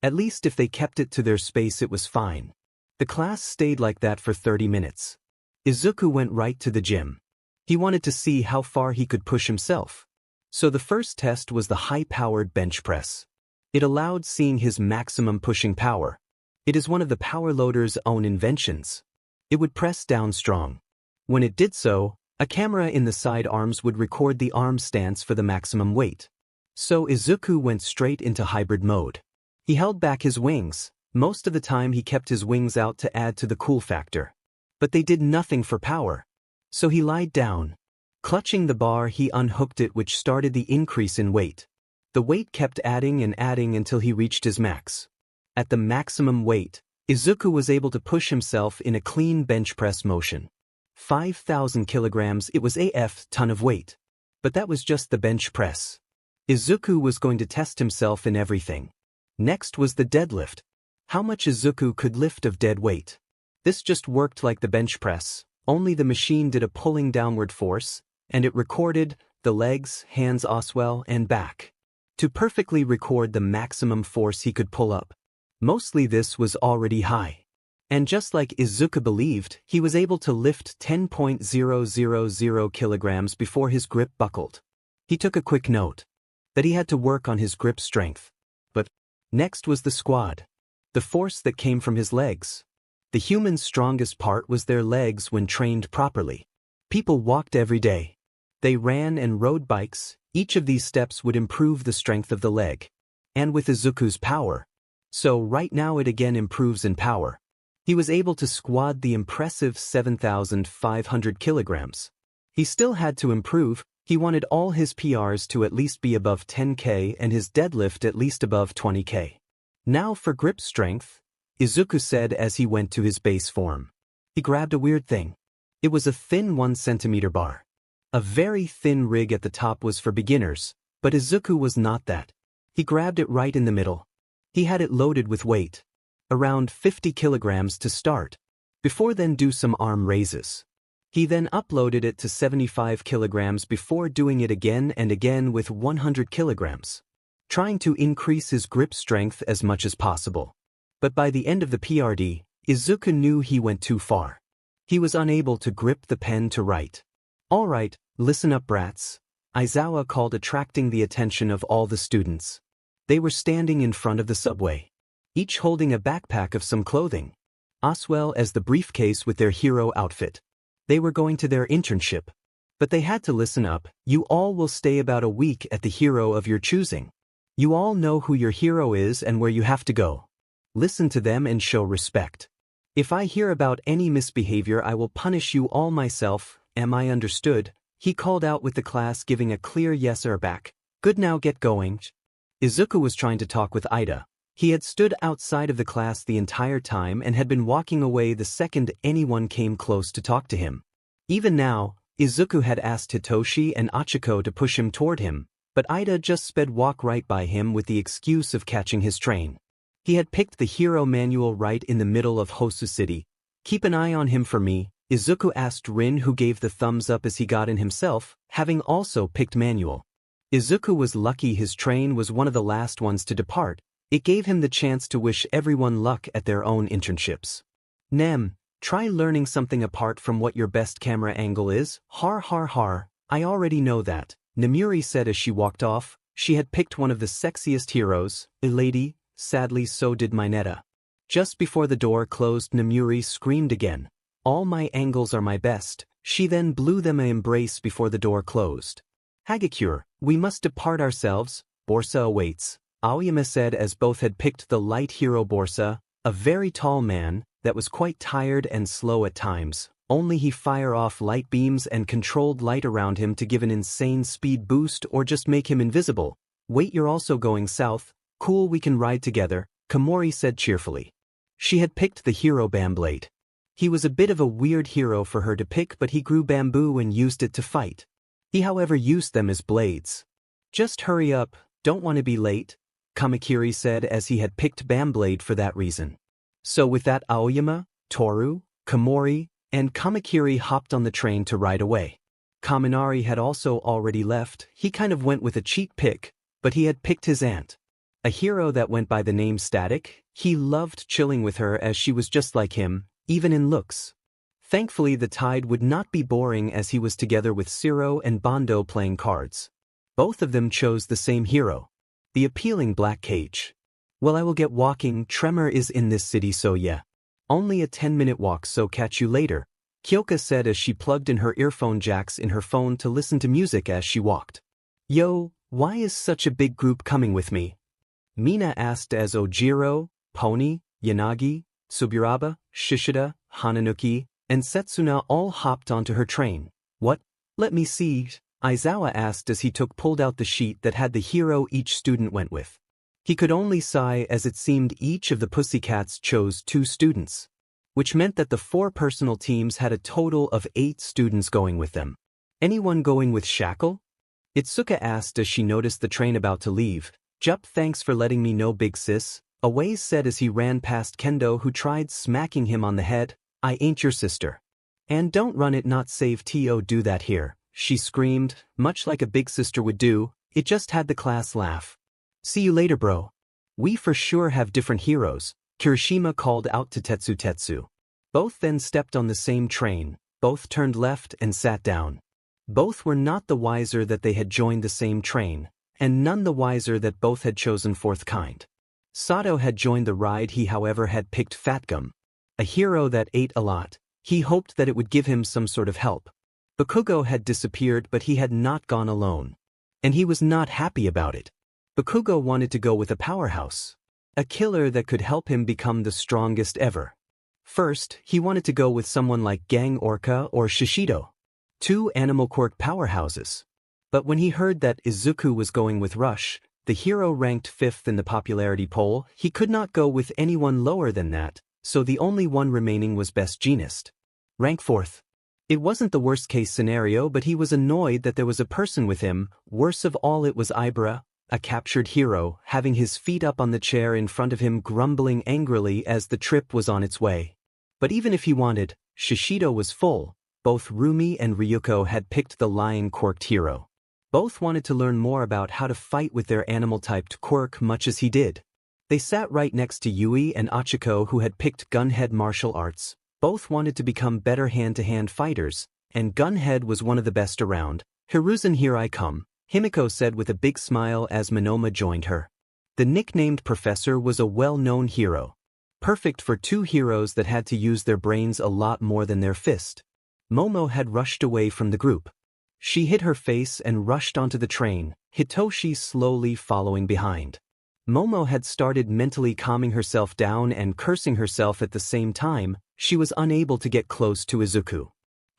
At least if they kept it to their space it was fine. The class stayed like that for 30 minutes. Izuku went right to the gym. He wanted to see how far he could push himself. So the first test was the high-powered bench press. It allowed seeing his maximum pushing power. It is one of the power loader's own inventions. It would press down strong. When it did so, a camera in the side arms would record the arm stance for the maximum weight. So Izuku went straight into hybrid mode. He held back his wings. Most of the time he kept his wings out to add to the cool factor. But they did nothing for power. So he lied down. Clutching the bar he unhooked it, which started the increase in weight. The weight kept adding and adding until he reached his max. At the maximum weight, Izuku was able to push himself in a clean bench press motion. 5,000 kilograms, it was a ton of weight. But that was just the bench press. Izuku was going to test himself in everything. Next was the deadlift. How much Izuku could lift of dead weight. This just worked like the bench press, only the machine did a pulling downward force, and it recorded the legs, hands, oswell, and back. To perfectly record the maximum force he could pull up. Mostly this was already high. And just like Izuku believed, he was able to lift 10.000 kilograms before his grip buckled. He took a quick note that he had to work on his grip strength. But next was the squat. The force that came from his legs. The human's strongest part was their legs when trained properly. People walked every day. They ran and rode bikes. Each of these steps would improve the strength of the leg. And with Izuku's power. So right now it again improves in power. He was able to squat the impressive 7,500 kilograms. He still had to improve. He wanted all his PRs to at least be above 10K and his deadlift at least above 20K. Now for grip strength, Izuku said as he went to his base form. He grabbed a weird thing. It was a thin 1 centimeter bar. A very thin rig at the top was for beginners, but Izuku was not that. He grabbed it right in the middle. He had it loaded with weight. Around 50 kilograms to start. Before then do some arm raises. He then uploaded it to 75 kilograms before doing it again and again with 100 kilograms. Trying to increase his grip strength as much as possible. But by the end of the PRD, Izuku knew he went too far. He was unable to grip the pen to write. "Alright, listen up brats," Aizawa called, attracting the attention of all the students. They were standing in front of the subway, each holding a backpack of some clothing, as well as the briefcase with their hero outfit. They were going to their internship. But they had to listen up. You all will stay about a week at the hero of your choosing. You all know who your hero is and where you have to go. Listen to them and show respect. If I hear about any misbehavior I will punish you all myself, am I understood? He called out with the class giving a clear yes or back. Good, now get going. Izuku was trying to talk with Ida. He had stood outside of the class the entire time and had been walking away the second anyone came close to talk to him. Even now, Izuku had asked Hitoshi and Achiko to push him toward him, but Ida just sped walk right by him with the excuse of catching his train. He had picked the hero manual right in the middle of Hosu City. Keep an eye on him for me, Izuku asked Rin, who gave the thumbs up as he got in himself, having also picked manual. Izuku was lucky his train was one of the last ones to depart. It gave him the chance to wish everyone luck at their own internships. Nem, try learning something apart from what your best camera angle is. Har har har, I already know that, Namuri said as she walked off. She had picked one of the sexiest heroes, a lady. Sadly so did Mineta. Just before the door closed, Namuri screamed again. All my angles are my best. She then blew them an embrace before the door closed. Hagakure, we must depart ourselves. Borsa awaits, Aoyama said as both had picked the light hero Borsa, a very tall man, that was quite tired and slow at times. Only he fire off light beams and controlled light around him to give an insane speed boost or just make him invisible. Wait, you're also going south? Cool, we can ride together, Komori said cheerfully. She had picked the hero Bamblade. He was a bit of a weird hero for her to pick, but he grew bamboo and used it to fight. He however used them as blades. Just hurry up, don't want to be late, Kamakiri said as he had picked Bamblade for that reason. So with that, Aoyama, Toru, Komori, and Kamakiri hopped on the train to ride away. Kaminari had also already left. He kind of went with a cheat pick, but he had picked his aunt. A hero that went by the name Static, he loved chilling with her as she was just like him, even in looks. Thankfully the tide would not be boring as he was together with Ciro and Bondo playing cards. Both of them chose the same hero. The appealing black cage. Well, I will get walking, Tremor is in this city so yeah. Only a 10-minute walk, so catch you later, Kyoka said as she plugged in her earphone jacks in her phone to listen to music as she walked. Yo, why is such a big group coming with me? Mina asked as Ojiro, Pony, Yanagi, Tsuburaba, Shishida, Hananuki, and Setsuna all hopped onto her train. What? Let me see, Aizawa asked as he pulled out the sheet that had the hero each student went with. He could only sigh as it seemed each of the pussycats chose 2 students, which meant that the 4 personal teams had a total of 8 students going with them. Anyone going with Shackle? Itsuka asked as she noticed the train about to leave. Jup, thanks for letting me know, big sis, Away said as he ran past Kendo, who tried smacking him on the head. I ain't your sister. And don't run it, not save to do that here, she screamed, much like a big sister would do. It just had the class laugh. See you later, bro. We for sure have different heroes, Kirishima called out to Tetsu. Both then stepped on the same train, both turned left and sat down. Both were not the wiser that they had joined the same train, and none the wiser that both had chosen fourth kind. Sato had joined the ride. He however had picked Fatgum, a hero that ate a lot. He hoped that it would give him some sort of help. Bakugo had disappeared, but he had not gone alone. And he was not happy about it. Bakugo wanted to go with a powerhouse, a killer that could help him become the strongest ever. First, he wanted to go with someone like Gang Orca or Shishido, 2 animal quirk powerhouses. But when he heard that Izuku was going with Rush, the hero ranked 5th in the popularity poll, he could not go with anyone lower than that, so the only one remaining was Best Jeanist, rank 4th. It wasn't the worst case scenario, but he was annoyed that there was a person with him. Worst of all, it was Ibra, a captured hero, having his feet up on the chair in front of him, grumbling angrily as the trip was on its way. But even if he wanted, Shishido was full. Both Rumi and Ryuko had picked the lion-quirked hero. Both wanted to learn more about how to fight with their animal-typed quirk much as he did. They sat right next to Yui and Achiko, who had picked Gunhead martial arts. Both wanted to become better hand-to-hand fighters, and Gunhead was one of the best around. Hiruzen, here I come, Himiko said with a big smile as Monoma joined her. The nicknamed Professor was a well-known hero. Perfect for 2 heroes that had to use their brains a lot more than their fist. Momo had rushed away from the group. She hid her face and rushed onto the train, Hitoshi slowly following behind. Momo had started mentally calming herself down and cursing herself at the same time. She was unable to get close to Izuku.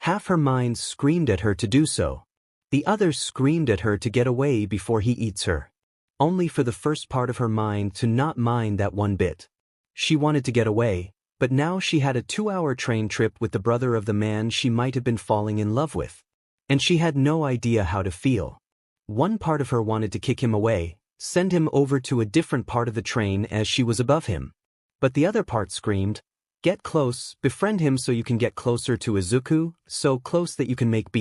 Half her mind screamed at her to do so. The other screamed at her to get away before he eats her. Only for the first part of her mind to not mind that one bit. She wanted to get away, but now she had a 2-hour train trip with the brother of the man she might have been falling in love with. And she had no idea how to feel. One part of her wanted to kick him away, send him over to a different part of the train as she was above him. But the other part screamed, get close, befriend him so you can get closer to Izuku, so close that you can make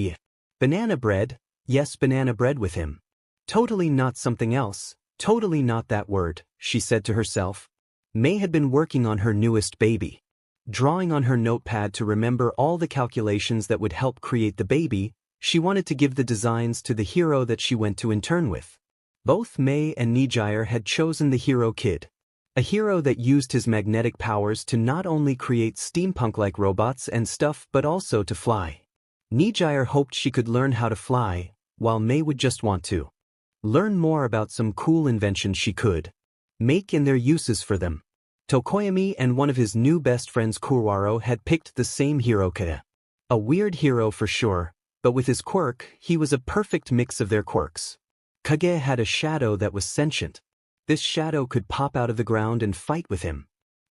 banana bread, yes, banana bread with him. Totally not something else, totally not that word, she said to herself. May had been working on her newest baby. Drawing on her notepad to remember all the calculations that would help create the baby, she wanted to give the designs to the hero that she went to intern with. Both May and Nijire had chosen the hero Kid, a hero that used his magnetic powers to not only create steampunk-like robots and stuff but also to fly. Nijire hoped she could learn how to fly, while May would just want to learn more about some cool inventions she could make and their uses for them. Tokoyami and one of his new best friends Kurwaro had picked the same hero Kaya. A weird hero for sure, but with his quirk, he was a perfect mix of their quirks. Kage had a shadow that was sentient. This shadow could pop out of the ground and fight with him.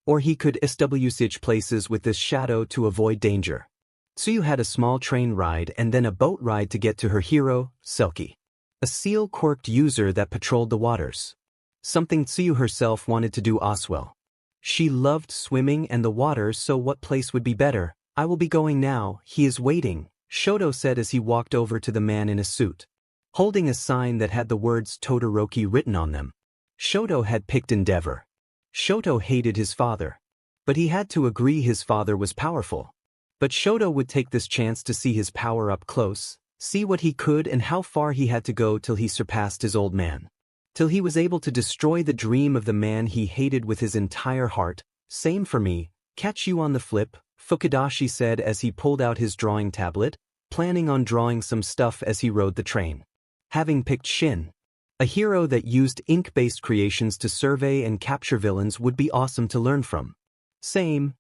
Or he could switch places with this shadow to avoid danger. Tsuyu had a small train ride and then a boat ride to get to her hero, Selkie, a seal-quirked user that patrolled the waters. Something Tsuyu herself wanted to do as well. She loved swimming and the water, so what place would be better? I will be going now, he is waiting, Shoto said as he walked over to the man in a suit, holding a sign that had the words Todoroki written on them. Shoto had picked Endeavor. Shoto hated his father. But he had to agree his father was powerful. But Shoto would take this chance to see his power up close, see what he could and how far he had to go till he surpassed his old man. Till he was able to destroy the dream of the man he hated with his entire heart. Same for me, catch you on the flip, Fukudashi said as he pulled out his drawing tablet, planning on drawing some stuff as he rode the train. Having picked Shin, a hero that used ink-based creations to survey and capture villains, would be awesome to learn from. Same,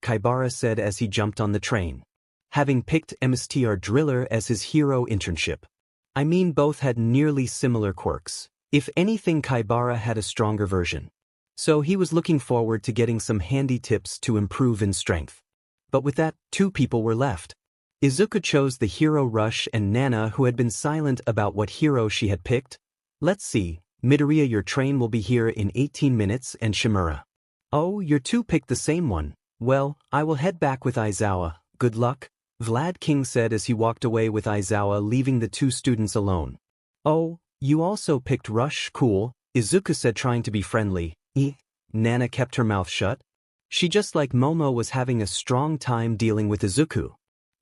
Kaibara said as he jumped on the train. Having picked MSTR Driller as his hero internship. I mean, both had nearly similar quirks. If anything, Kaibara had a stronger version. So he was looking forward to getting some handy tips to improve in strength. But with that, 2 people were left. Izuku chose the hero Rush and Nana, who had been silent about what hero she had picked. Let's see, MidoRyuu, your train will be here in 18 minutes, and Shimura. Oh, your 2 picked the same one. Well, I will head back with Aizawa. Good luck, Vlad King said as he walked away with Aizawa, leaving the 2 students alone. Oh, you also picked Rush, cool, Izuku said, trying to be friendly. Nana kept her mouth shut. She, just like Momo, was having a strong time dealing with Izuku.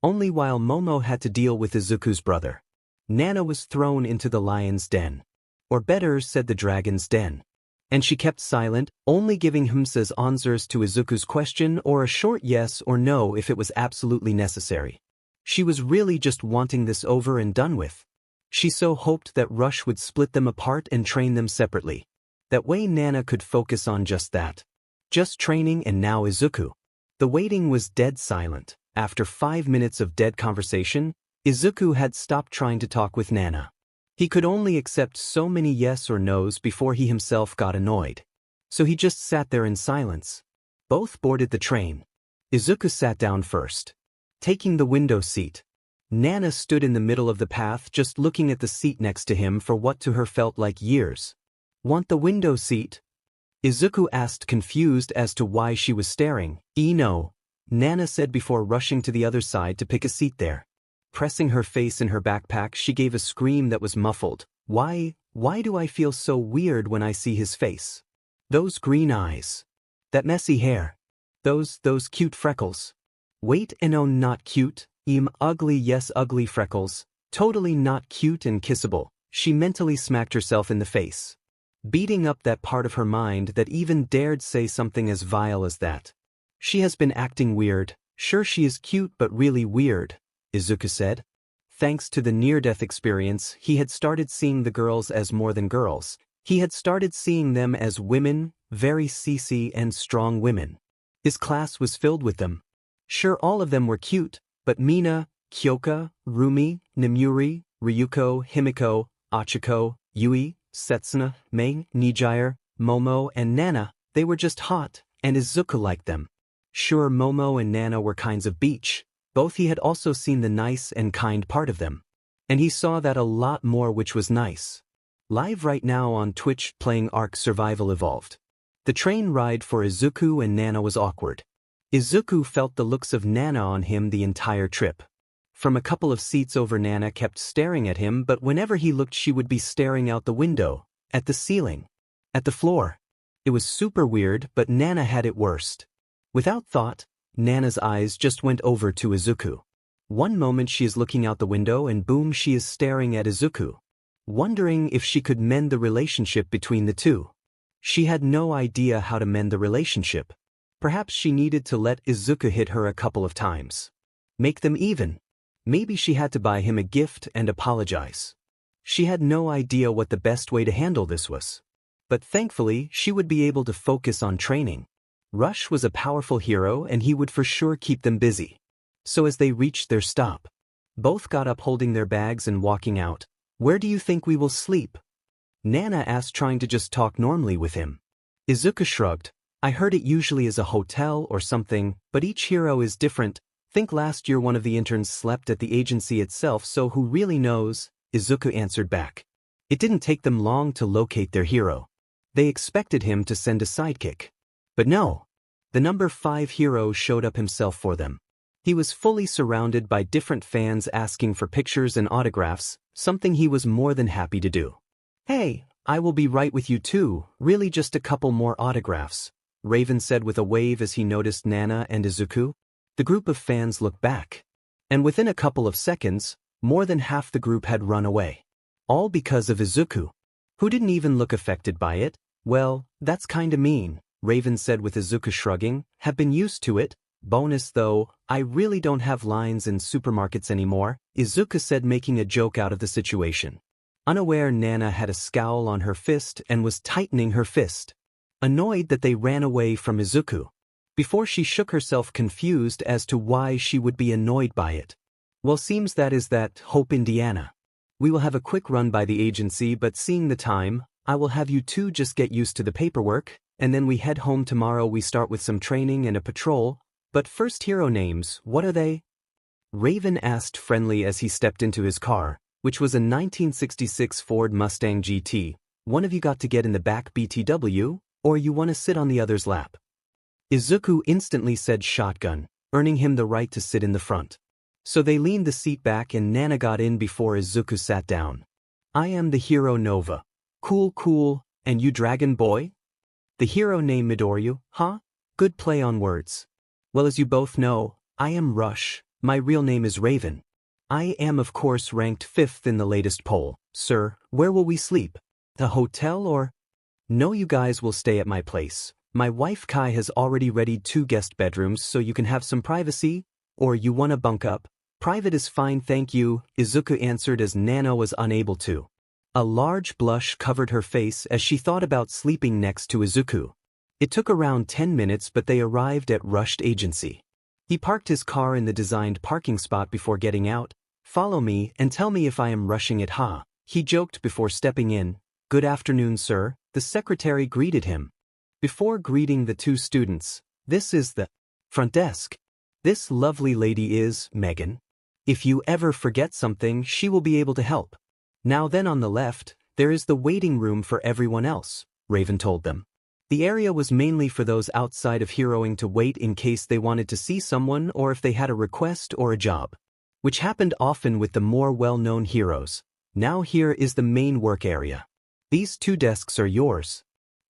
Only while Momo had to deal with Izuku's brother, Nana was thrown into the lion's den. Or better said, the dragon's den. And she kept silent, only giving Humsa's answers to Izuku's question or a short yes or no if it was absolutely necessary. She was really just wanting this over and done with. She so hoped that Rush would split them apart and train them separately. That way Nana could focus on just that. Just training. And now Izuku. The waiting was dead silent. After 5 minutes of dead conversation, Izuku had stopped trying to talk with Nana. He could only accept so many yes or no's before he himself got annoyed. So he just sat there in silence. Both boarded the train. Izuku sat down first, taking the window seat. Nana stood in the middle of the path, just looking at the seat next to him for what to her felt like years. Want the window seat? Izuku asked, confused as to why she was staring. No, Nana said before rushing to the other side to pick a seat there. Pressing her face in her backpack, she gave a scream that was muffled. Why do I feel so weird when I see his face? Those green eyes. That messy hair. Those cute freckles. Wait, and oh, not cute. Ugly, yes, ugly freckles. Totally not cute and kissable. She mentally smacked herself in the face, beating up that part of her mind that even dared say something as vile as that. She has been acting weird. Sure, she is cute, but really weird, Izuku said. Thanks to the near-death experience, he had started seeing the girls as more than girls. He had started seeing them as women, very CC and strong women. His class was filled with them. Sure, all of them were cute, but Mina, Kyoka, Rumi, Nimuri, Ryuko, Himiko, Achiko, Yui, Setsuna, Mei, Nijire, Momo, and Nana, they were just hot, and Izuku liked them. Sure, Momo and Nana were kinds of beach. Both he had also seen the nice and kind part of them. And he saw that a lot more, which was nice. Live right now on Twitch, playing Ark Survival Evolved. The train ride for Izuku and Nana was awkward. Izuku felt the looks of Nana on him the entire trip. From a couple of seats over, Nana kept staring at him, but whenever he looked she would be staring out the window, at the ceiling, at the floor. It was super weird, but Nana had it worst. Without thought, Nana's eyes just went over to Izuku. One moment she is looking out the window and boom, she is staring at Izuku, wondering if she could mend the relationship between the two. She had no idea how to mend the relationship. Perhaps she needed to let Izuku hit her a couple of times. Make them even. Maybe she had to buy him a gift and apologize. She had no idea what the best way to handle this was. But thankfully, she would be able to focus on training. Rush was a powerful hero and he would for sure keep them busy. So as they reached their stop, both got up holding their bags and walking out. Where do you think we will sleep? Nana asked, trying to just talk normally with him. Izuku shrugged. I heard it usually is a hotel or something, but each hero is different. Think last year one of the interns slept at the agency itself, so who really knows? Izuku answered back. It didn't take them long to locate their hero. They expected him to send a sidekick. But no. The number 5 hero showed up himself for them. He was fully surrounded by different fans asking for pictures and autographs, something he was more than happy to do. Hey, I will be right with you too, really just a couple more autographs, Raven said with a wave as he noticed Nana and Izuku. The group of fans looked back. And within a couple of seconds, more than half the group had run away. All because of Izuku, who didn't even look affected by it. Well, that's kinda mean, Raven said with Izuku shrugging. Have been used to it. Bonus though, I really don't have lines in supermarkets anymore, Izuku said, making a joke out of the situation. Unaware, Nana had a scowl on her fist and was tightening her fist, annoyed that they ran away from Izuku. Before she shook herself, confused as to why she would be annoyed by it. Well, seems that is that Hope, Indiana. We will have a quick run by the agency, but seeing the time, I will have you two just get used to the paperwork, and then we head home tomorrow. We start with some training and a patrol. But first, hero names, what are they? Raven asked friendly as he stepped into his car, which was a 1966 Ford Mustang GT. One of you got to get in the back, BTW, or you want to sit on the other's lap? Izuku instantly said shotgun, earning him the right to sit in the front. So they leaned the seat back and Nana got in before Izuku sat down. I am the hero Nova. Cool, and you Dragon Boy? The hero name MidoRyuu, huh? Good play on words. Well, as you both know, I am Rush. My real name is Raven. I am of course ranked 5th in the latest poll. Sir, where will we sleep? The hotel or? No, you guys will stay at my place. My wife Kai has already readied 2 guest bedrooms so you can have some privacy. Or you wanna bunk up? Private is fine, thank you, Izuku answered as Nana was unable to. A large blush covered her face as she thought about sleeping next to Izuku. It took around 10 minutes, but they arrived at Rushed Agency. He parked his car in the designed parking spot before getting out. Follow me and tell me if I am rushing it, ha? He joked before stepping in. Good afternoon, sir, the secretary greeted him. Before greeting the 2 students, this is the front desk. This lovely lady is Megan. If you ever forget something, she will be able to help. Now then, on the left, there is the waiting room for everyone else, Raven told them. The area was mainly for those outside of heroing to wait in case they wanted to see someone or if they had a request or a job, which happened often with the more well-known heroes. Now here is the main work area. These 2 desks are yours.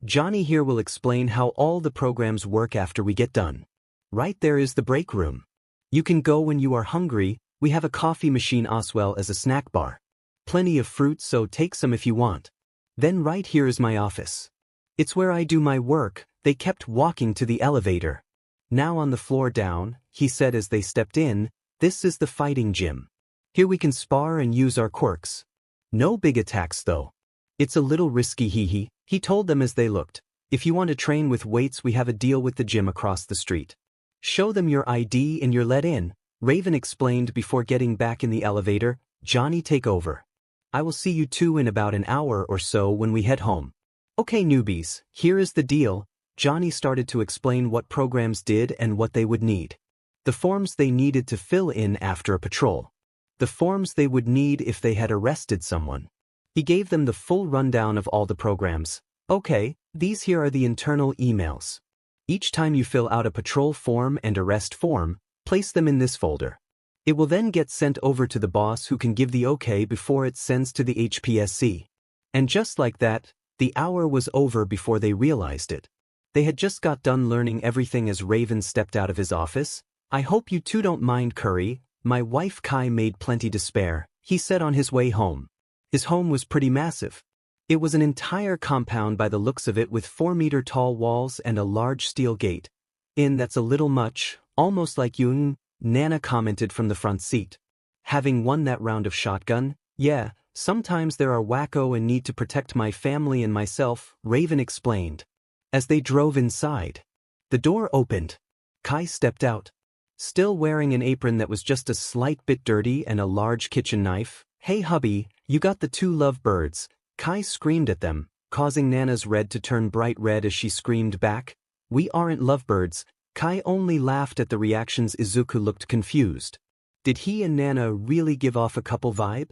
Johnny here will explain how all the programs work after we get done. Right there is the break room. You can go when you are hungry. We have a coffee machine as well as a snack bar. Plenty of fruit, so take some if you want. Then right here is my office. It's where I do my work. They kept walking to the elevator. Now on the floor down, he said as they stepped in, this is the fighting gym. Here we can spar and use our quirks. No big attacks though. It's a little risky, he told them as they looked. If you want to train with weights, we have a deal with the gym across the street. Show them your ID and you're let in, Raven explained before getting back in the elevator. Johnny, take over. I will see you 2 in about an hour or so when we head home. Okay newbies, here is the deal. Johnny started to explain what programs did and what they would need. The forms they needed to fill in after a patrol. The forms they would need if they had arrested someone. He gave them the full rundown of all the programs. Okay, these here are the internal emails. Each time you fill out a patrol form and arrest form, place them in this folder. It will then get sent over to the boss who can give the okay before it sends to the HPSC. And just like that, the hour was over before they realized it. They had just got done learning everything as Raven stepped out of his office. I hope you 2 don't mind curry. My wife Kai made plenty to spare, he said on his way home. His home was pretty massive. It was an entire compound by the looks of it with 4-meter-tall walls and a large steel gate. That's a little much, almost like you, Nana commented from the front seat. Having won that round of shotgun, yeah, sometimes there are wacko and need to protect my family and myself, Raven explained. As they drove inside, the door opened. Kai stepped out. Still wearing an apron that was just a slight bit dirty and a large kitchen knife. Hey hubby, you got the 2 lovebirds. Kai screamed at them, causing Nana's red to turn bright red as she screamed back. We aren't lovebirds. Kai only laughed at the reactions. Izuku looked confused. Did he and Nana really give off a couple vibe?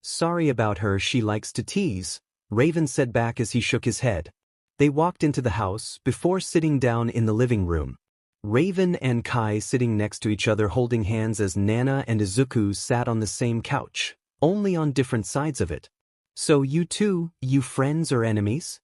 Sorry about her, she likes to tease, Raven said back as he shook his head. They walked into the house before sitting down in the living room. Raven and Kai sitting next to each other holding hands as Nana and Izuku sat on the same couch, only on different sides of it. So you two, you friends or enemies?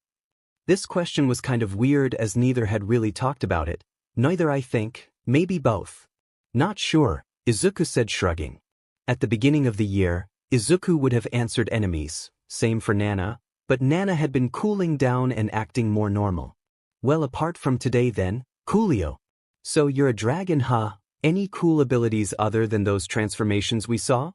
This question was kind of weird as neither had really talked about it. Neither I think, maybe both. Not sure, Izuku said shrugging. At the beginning of the year, Izuku would have answered enemies, same for Nana, but Nana had been cooling down and acting more normal. Well, apart from today then, coolio. So you're a dragon, huh? Any cool abilities other than those transformations we saw?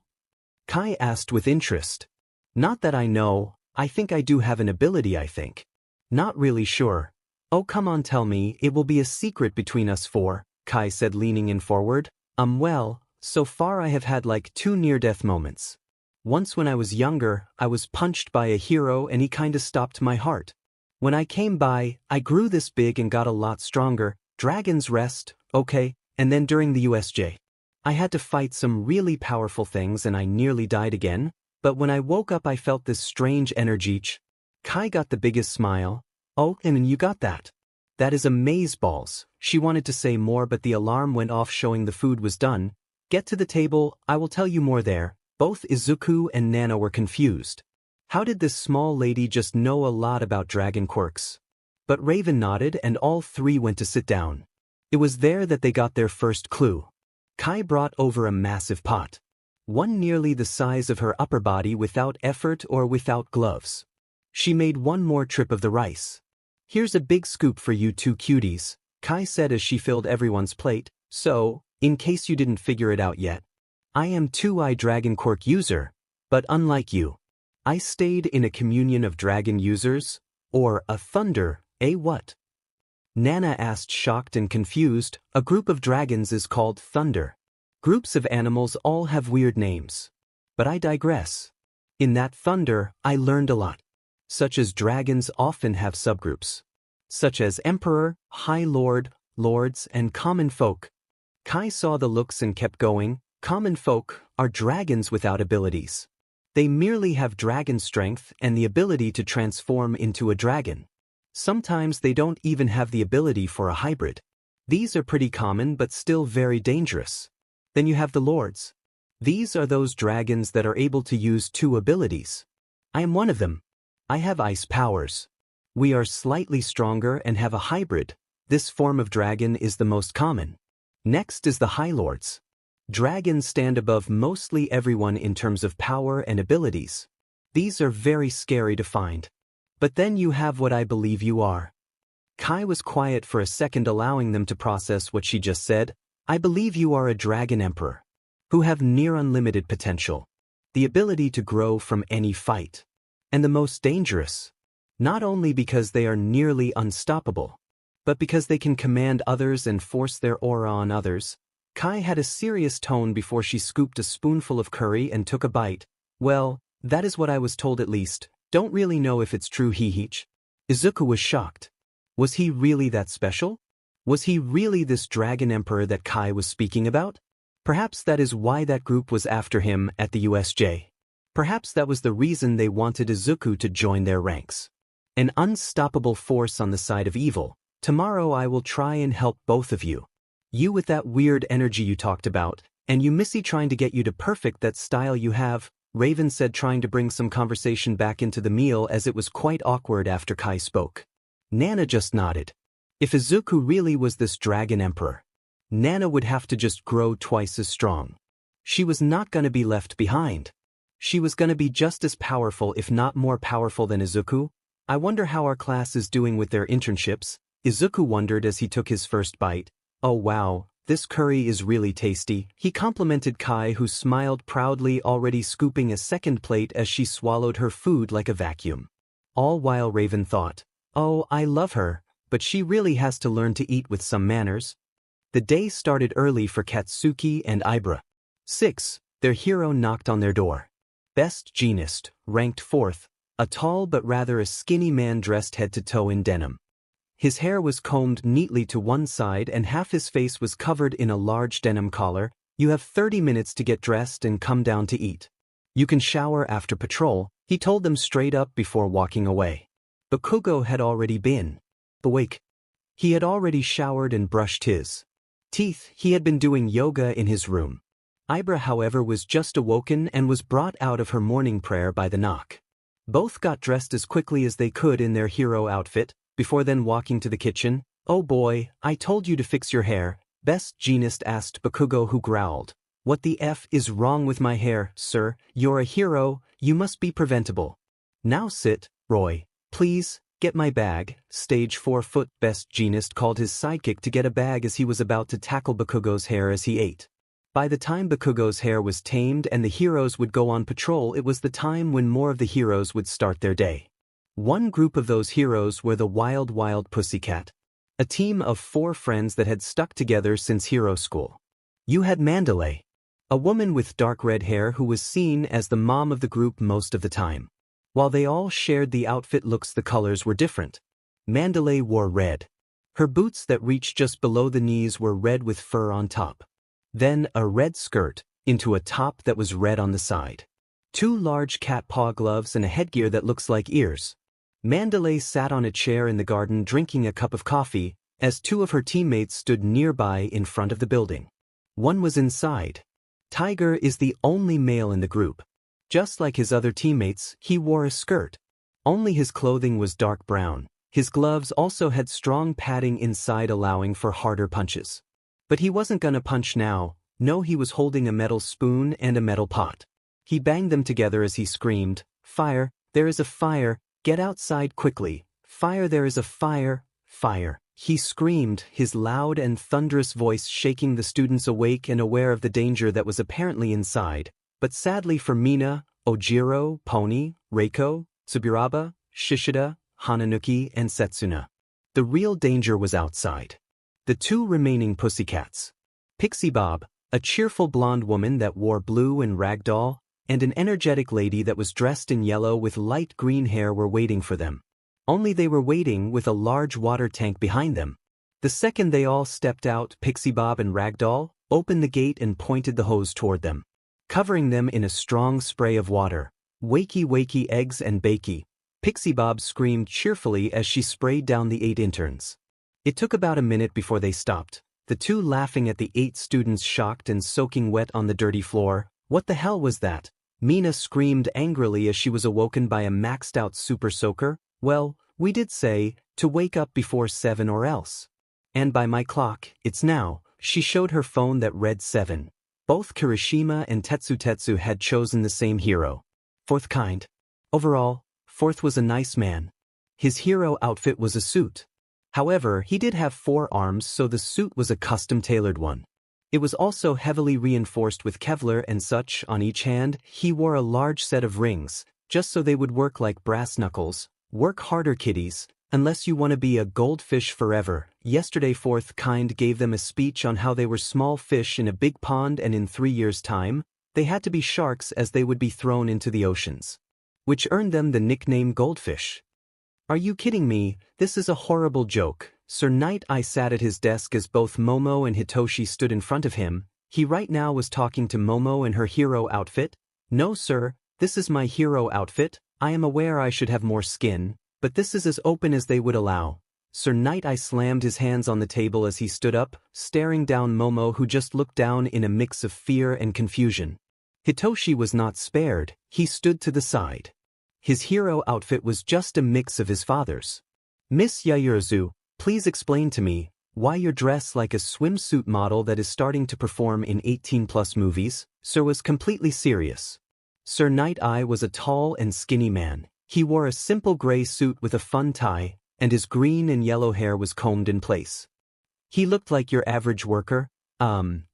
Kai asked with interest. Not that I know, I think I do have an ability I think. Not really sure. Oh come on tell me, it will be a secret between us four, Kai said leaning in forward. Well, so far I have had like 2 near-death moments. Once when I was younger, I was punched by a hero and he kinda stopped my heart. When I came by, I grew this big and got a lot stronger, Dragon's Rest, okay, and then during the USJ. I had to fight some really powerful things and I nearly died again, but when I woke up I felt this strange energy. Kai got the biggest smile. Oh, and you got that. That is amazeballs. She wanted to say more but the alarm went off showing the food was done. Get to the table, I will tell you more there. Both Izuku and Nana were confused. How did this small lady just know a lot about dragon quirks? But Raven nodded and all three went to sit down. It was there that they got their first clue. Kai brought over a massive pot. One nearly the size of her upper body without effort or without gloves. She made one more trip of the rice. Here's a big scoop for you two cuties, Kai said as she filled everyone's plate. So, in case you didn't figure it out yet, I am 2-eye Dragon Quirk user, but unlike you, I stayed in a communion of dragon users, or a thunder, what? Nana asked shocked and confused. A group of dragons is called thunder. Groups of animals all have weird names. But I digress. In that thunder, I learned a lot. Such as dragons often have subgroups. Such as Emperor, High Lord, Lords, and Common Folk. Kai saw the looks and kept going. Common folk are dragons without abilities. They merely have dragon strength and the ability to transform into a dragon. Sometimes they don't even have the ability for a hybrid. These are pretty common but still very dangerous. Then you have the lords. These are those dragons that are able to use 2 abilities. I am one of them. I have ice powers. We are slightly stronger and have a hybrid. This form of dragon is the most common. Next is the High Lords. Dragons stand above mostly everyone in terms of power and abilities. These are very scary to find. But then you have what I believe you are. Kai was quiet for a second, allowing them to process what she just said. I believe you are a dragon emperor, who have near unlimited potential. The ability to grow from any fight. And the most dangerous. Not only because they are nearly unstoppable, but because they can command others and force their aura on others. Kai had a serious tone before she scooped a spoonful of curry and took a bite. Well, that is what I was told at least. Don't really know if it's true, Hihich. Izuku was shocked. Was he really that special? Was he really this dragon emperor that Kai was speaking about? Perhaps that is why that group was after him at the USJ. Perhaps that was the reason they wanted Izuku to join their ranks. An unstoppable force on the side of evil. Tomorrow I will try and help both of you. You with that weird energy you talked about, and you Missy trying to get you to perfect that style you have, Raven said, trying to bring some conversation back into the meal as it was quite awkward after Kai spoke. Nana just nodded. If Izuku really was this dragon emperor, Nana would have to just grow twice as strong. She was not gonna be left behind. She was gonna be just as powerful if not more powerful than Izuku. I wonder how our class is doing with their internships, Izuku wondered as he took his first bite. Oh wow, this curry is really tasty, he complimented Kai, who smiled proudly, already scooping a second plate as she swallowed her food like a vacuum. All while Raven thought, oh, I love her, but she really has to learn to eat with some manners. The day started early for Katsuki and Ibra. 6. Their hero knocked on their door. Best Jeanist, ranked 4th, a tall but rather a skinny man dressed head to toe in denim. His hair was combed neatly to one side and half his face was covered in a large denim collar. You have 30 minutes to get dressed and come down to eat. You can shower after patrol, he told them straight up before walking away. Bakugo had already been awake. He had already showered and brushed his teeth. He had been doing yoga in his room. Ibra, however, was just awoken and was brought out of her morning prayer by the knock. Both got dressed as quickly as they could in their hero outfit, before then walking to the kitchen. "Oh boy, I told you to fix your hair," Best Jeanist asked Bakugo, who growled. "What the F is wrong with my hair, sir? You're a hero, you must be preventable." "Now sit, Roy. Please, get my bag." Stage 4 foot Best Jeanist called his sidekick to get a bag as he was about to tackle Bakugo's hair as he ate. By the time Bakugo's hair was tamed and the heroes would go on patrol, it was the time when more of the heroes would start their day. One group of those heroes were the Wild Wild Pussycat, a team of 4 friends that had stuck together since hero school. You had Mandalay, a woman with dark red hair who was seen as the mom of the group most of the time. While they all shared the outfit looks, the colors were different. Mandalay wore red. Her boots that reached just below the knees were red with fur on top. Then a red skirt, into a top that was red on the side. 2 large cat paw gloves and a headgear that looks like ears. Mandalay sat on a chair in the garden drinking a cup of coffee, as 2 of her teammates stood nearby in front of the building. One was inside. Tiger is the only male in the group. Just like his other teammates, he wore a skirt. Only his clothing was dark brown. His gloves also had strong padding inside, allowing for harder punches. But he wasn't gonna punch now. No, he was holding a metal spoon and a metal pot. He banged them together as he screamed, "Fire, there is a fire, get outside quickly. Fire, there is a fire, fire." He screamed, his loud and thunderous voice shaking the students awake and aware of the danger that was apparently inside. But sadly for Mina, Ojiro, Pony, Reiko, Tsuburaba, Shishida, Hananuki, and Setsuna, the real danger was outside. The 2 remaining pussycats, Pixie Bob, a cheerful blonde woman that wore blue and ragdoll, and an energetic lady that was dressed in yellow with light green hair, were waiting for them. Only they were waiting with a large water tank behind them. The second they all stepped out, Pixie Bob and Ragdoll opened the gate and pointed the hose toward them, covering them in a strong spray of water. "Wakey wakey eggs and bakey," Pixie Bob screamed cheerfully as she sprayed down the 8 interns. It took about a minute before they stopped, the 2 laughing at the 8 students shocked and soaking wet on the dirty floor. "What the hell was that?" Mina screamed angrily as she was awoken by a maxed out super soaker. "Well, we did say to wake up before 7 or else. And by my clock, it's now." She showed her phone that read 7. Both Kirishima and Tetsu had chosen the same hero. 4th kind. Overall, 4th was a nice man. His hero outfit was a suit. However, he did have 4 arms, so the suit was a custom-tailored one. It was also heavily reinforced with Kevlar and such on each hand. He wore a large set of rings, just so they would work like brass knuckles. "Work harder, kiddies, unless you want to be a goldfish forever." Yesterday 4th kind gave them a speech on how they were small fish in a big pond, and in 3 years' time, they had to be sharks as they would be thrown into the oceans, which earned them the nickname Goldfish. "Are you kidding me? This is a horrible joke." Sir Night Eye sat at his desk as both Momo and Hitoshi stood in front of him. He right now was talking to Momo in her hero outfit. "No sir, this is my hero outfit. I am aware I should have more skin, but this is as open as they would allow." Sir Night Eye slammed his hands on the table as he stood up, staring down Momo, who just looked down in a mix of fear and confusion. Hitoshi was not spared. He stood to the side. His hero outfit was just a mix of his father's. "Miss Yayurazu, please explain to me why you're dressed like a swimsuit model that is starting to perform in 18+ movies." Sir was completely serious. Sir Night Eye was a tall and skinny man. He wore a simple gray suit with a fun tie, and his green and yellow hair was combed in place. He looked like your average worker.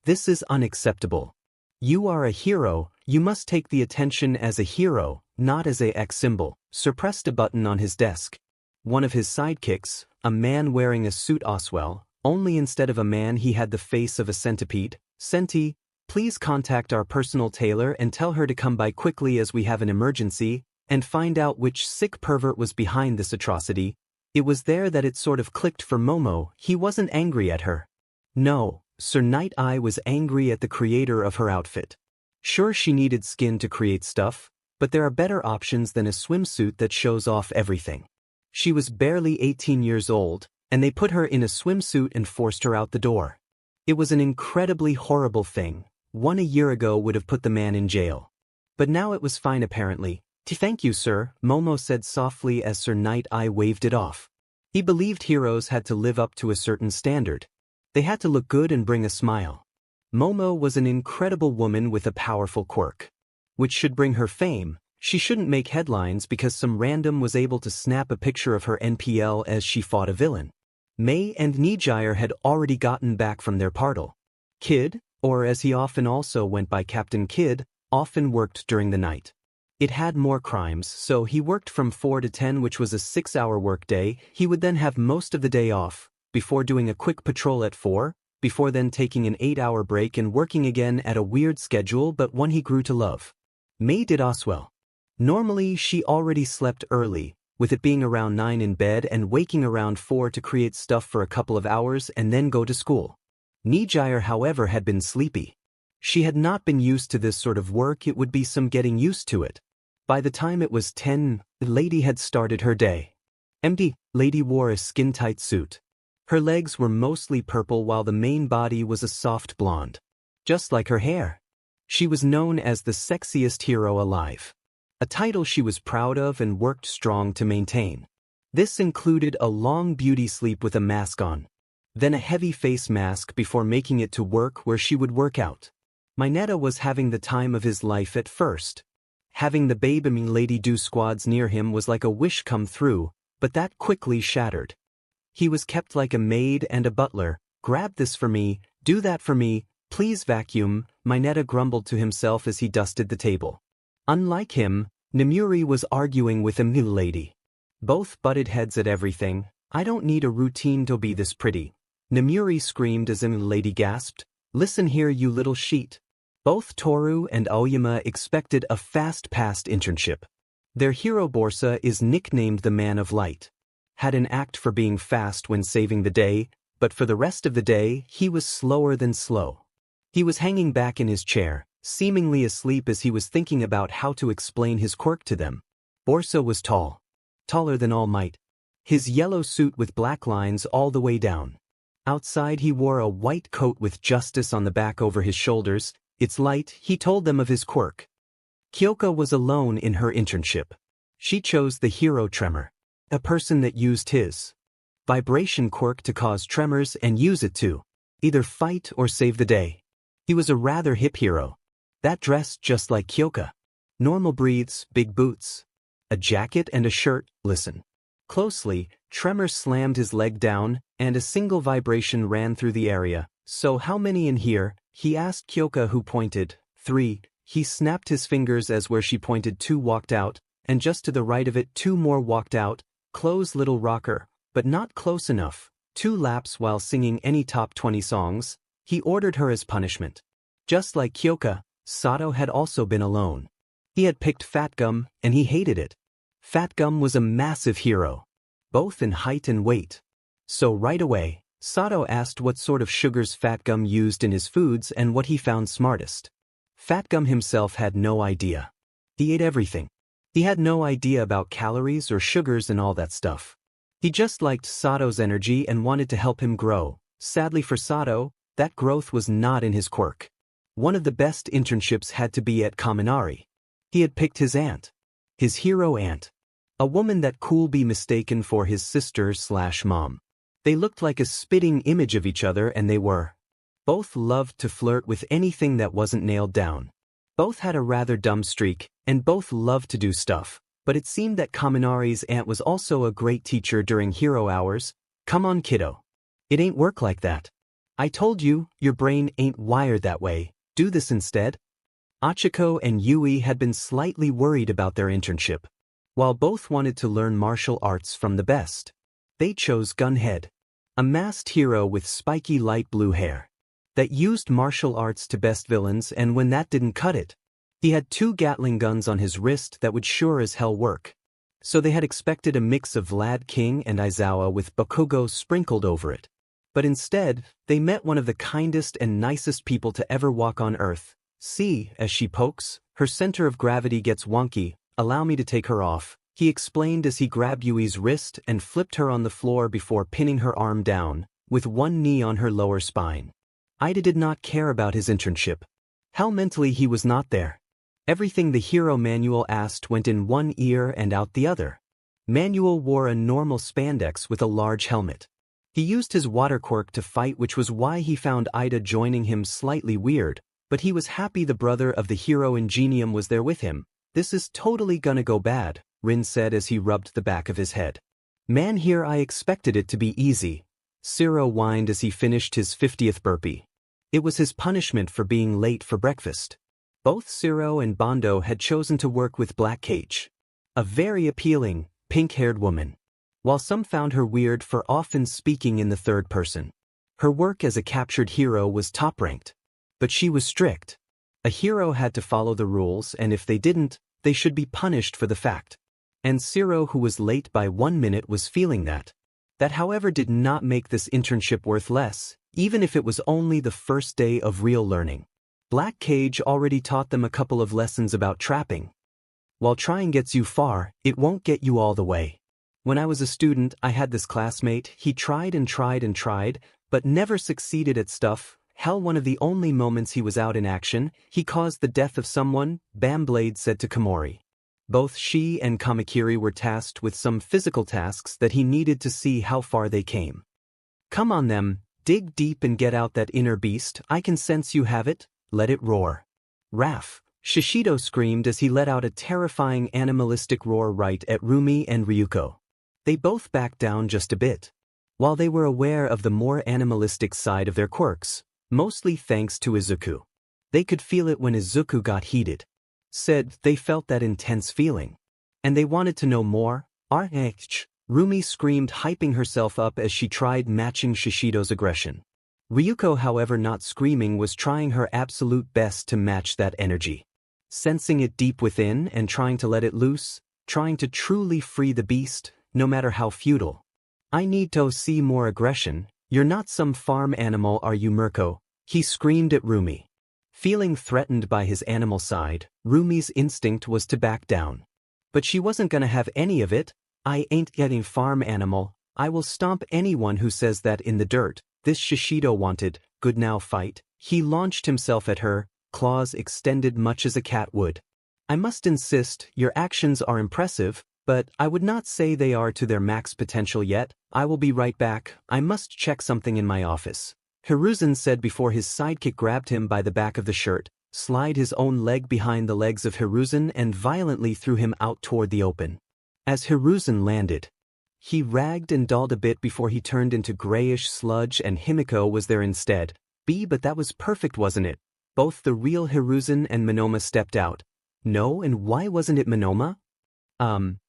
This is unacceptable. You are a hero, you must take the attention as a hero, not as a X symbol. Sir pressed a button on his desk. One of his sidekicks, a man wearing a suit Oswell, only instead of a man he had the face of a centipede. "Senti, please contact our personal tailor and tell her to come by quickly as we have an emergency, and find out which sick pervert was behind this atrocity." It was there that it sort of clicked for Momo. He wasn't angry at her. No, Sir Night Eye was angry at the creator of her outfit. Sure, she needed skin to create stuff, but there are better options than a swimsuit that shows off everything. She was barely 18 years old, and they put her in a swimsuit and forced her out the door. It was an incredibly horrible thing. One a year ago would have put the man in jail. But now it was fine apparently. Thank you, sir, Momo said softly as Sir Night Eye waved it off. He believed heroes had to live up to a certain standard. They had to look good and bring a smile. Momo was an incredible woman with a powerful quirk. Which should bring her fame. She shouldn't make headlines because some random was able to snap a picture of her NPL as she fought a villain. May and MidoRyuu had already gotten back from their partal. Kid, or as he often also went by Captain Kid, often worked during the night. It had more crimes, so he worked from 4 to 10, which was a 6-hour workday. He would then have most of the day off, before doing a quick patrol at 4, before then taking an 8-hour break and working again at a weird schedule but one he grew to love. May did as well. Normally she already slept early, with it being around 9 in bed and waking around 4 to create stuff for a couple of hours and then go to school. MidoRyuu, however, had been sleepy. She had not been used to this sort of work. It would be some getting used to it. By the time it was 10, the lady had started her day. Lady wore a skin-tight suit. Her legs were mostly purple while the main body was a soft blonde. Just like her hair. She was known as the sexiest hero alive. A title she was proud of and worked strong to maintain. This included a long beauty sleep with a mask on. Then a heavy face mask before making it to work where she would work out. Mineta was having the time of his life at first. Having the baby Lady Do squads near him was like a wish come through, but that quickly shattered. He was kept like a maid and a butler. Grab this for me, do that for me, please vacuum, Mineta grumbled to himself as he dusted the table. Unlike him, MidoRyuu was arguing with a new lady. Both butted heads at everything. I don't need a routine to be this pretty. MidoRyuu screamed as a lady gasped. Listen here, you little sheet. Both Toru and Aoyama expected a fast-paced internship. Their hero Borsa is nicknamed the Man of Light. Had an act for being fast when saving the day, but for the rest of the day, he was slower than slow. He was hanging back in his chair, seemingly asleep as he was thinking about how to explain his quirk to them. Borsa was tall. Taller than All Might. His yellow suit with black lines all the way down. Outside he wore a white coat with justice on the back over his shoulders. It's light, he told them of his quirk. Kyoka was alone in her internship. She chose the hero tremor. A person that used his vibration quirk to cause tremors and use it to either fight or save the day. He was a rather hip hero. That dressed just like Kyoka. Normal breathes, big boots. A jacket and a shirt, listen. Closely, Tremor slammed his leg down, and a single vibration ran through the area. So how many in here? He asked Kyoka, who pointed. 3. He snapped his fingers as where she pointed 2 walked out, and just to the right of it 2 more walked out. Close little rocker, but not close enough. 2 laps while singing any top 20 songs. He ordered her as punishment. Just like Kyoka, Sato had also been alone. He had picked Fat Gum, and he hated it. Fat Gum was a massive hero, both in height and weight. So right away, Sato asked what sort of sugars Fat Gum used in his foods and what he found smartest. Fat Gum himself had no idea. He ate everything. He had no idea about calories or sugars and all that stuff. He just liked Sato's energy and wanted to help him grow. Sadly for Sato, that growth was not in his quirk. One of the best internships had to be at Kaminari. He had picked his aunt. His hero aunt. A woman that could be mistaken for his sister/mom. They looked like a spitting image of each other, and they were. Both loved to flirt with anything that wasn't nailed down. Both had a rather dumb streak, and both loved to do stuff. But it seemed that Kaminari's aunt was also a great teacher during hero hours. Come on, kiddo. It ain't work like that. I told you, your brain ain't wired that way. Do this instead. Achiko and Yui had been slightly worried about their internship. While both wanted to learn martial arts from the best, they chose Gunhead, a masked hero with spiky light blue hair that used martial arts to best villains, and when that didn't cut it, he had 2 Gatling guns on his wrist that would sure as hell work. So they had expected a mix of Vlad King and Aizawa with Bakugo sprinkled over it. But instead, they met one of the kindest and nicest people to ever walk on Earth. See, as she pokes, her center of gravity gets wonky. Allow me to take her off, he explained as he grabbed Yui's wrist and flipped her on the floor before pinning her arm down, with one knee on her lower spine. Ida did not care about his internship. How mentally he was not there. Everything the hero Manuel asked went in one ear and out the other. Manuel wore a normal spandex with a large helmet. He used his water quirk to fight, which was why he found Ida joining him slightly weird, but he was happy the brother of the hero Ingenium was there with him. This is totally gonna go bad, Rin said as he rubbed the back of his head. Man, here I expected it to be easy. Ciro whined as he finished his 50th burpee. It was his punishment for being late for breakfast. Both Ciro and Bondo had chosen to work with Black Cage, a very appealing, pink-haired woman. While some found her weird for often speaking in the third person, her work as a captured hero was top-ranked. But she was strict. A hero had to follow the rules, and if they didn't, they should be punished for the fact. And Ciro, who was late by 1 minute, was feeling that. That, however, did not make this internship worth less, even if it was only the first day of real learning. Black Cage already taught them a couple of lessons about trapping. While trying gets you far, it won't get you all the way. When I was a student, I had this classmate. He tried and tried and tried, but never succeeded at stuff. Hell, one of the only moments he was out in action, he caused the death of someone, Bamblade said to Komori. Both she and Kamakiri were tasked with some physical tasks that he needed to see how far they came. Come on them, dig deep and get out that inner beast. I can sense you have it, let it roar. Raf, Shishido screamed as he let out a terrifying animalistic roar right at Rumi and Ryuko. They both backed down just a bit. While they were aware of the more animalistic side of their quirks, mostly thanks to Izuku. They could feel it when Izuku got heated. Said they felt that intense feeling. And they wanted to know more. RH, Rumi screamed, hyping herself up as she tried matching Shishido's aggression. Ryuko, however, not screaming, was trying her absolute best to match that energy. Sensing it deep within and trying to let it loose, trying to truly free the beast, no matter how futile. I need to see more aggression. You're not some farm animal, are you, Mirko? He screamed at Rumi. Feeling threatened by his animal side, Rumi's instinct was to back down. But she wasn't gonna have any of it. I ain't getting farm animal. I will stomp anyone who says that in the dirt. This Shishido wanted. Good, now fight. He launched himself at her, claws extended much as a cat would. I must insist, your actions are impressive, but I would not say they are to their max potential yet. I will be right back. I must check something in my office. Hiruzen said before his sidekick grabbed him by the back of the shirt, slid his own leg behind the legs of Hiruzen and violently threw him out toward the open. As Hiruzen landed, he ragged and dolled a bit before he turned into grayish sludge, and Himiko was there instead. But that was perfect, wasn't it? Both the real Hiruzen and Monoma stepped out. No, and why wasn't it Monoma?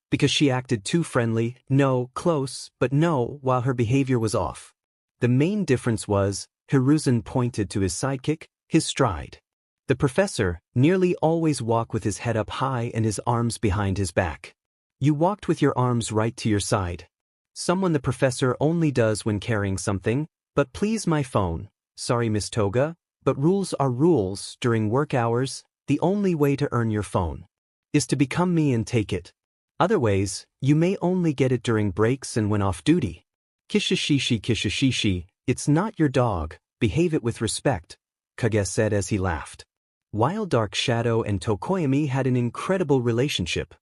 Because she acted too friendly. No, close, but no, while her behavior was off. The main difference was, Hiruzen pointed to his sidekick, his stride. The professor nearly always walked with his head up high and his arms behind his back. You walked with your arms right to your side. Someone the professor only does when carrying something. But please, my phone. Sorry, Miss Toga, but rules are rules. During work hours, the only way to earn your phone is to become me and take it. Other ways, you may only get it during breaks and when off duty. Kishishishi, it's not your dog, behave it with respect, Kage said as he laughed. While Dark Shadow and Tokoyami had an incredible relationship,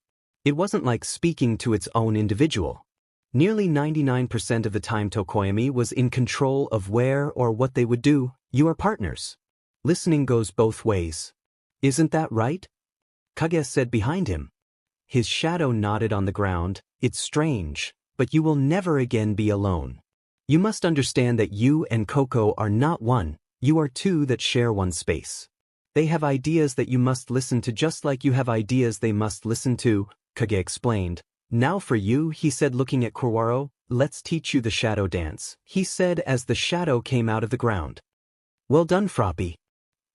it wasn't like speaking to its own individual. Nearly 99% of the time Tokoyami was in control of where or what they would do. You are partners. Listening goes both ways. Isn't that right? Kage said behind him. His shadow nodded on the ground. It's strange, but you will never again be alone. You must understand that you and Coco are not one, you are two that share one space. They have ideas that you must listen to just like you have ideas they must listen to, Kage explained. Now for you, he said looking at Kurwaro, let's teach you the shadow dance, he said as the shadow came out of the ground. Well done, Froppy.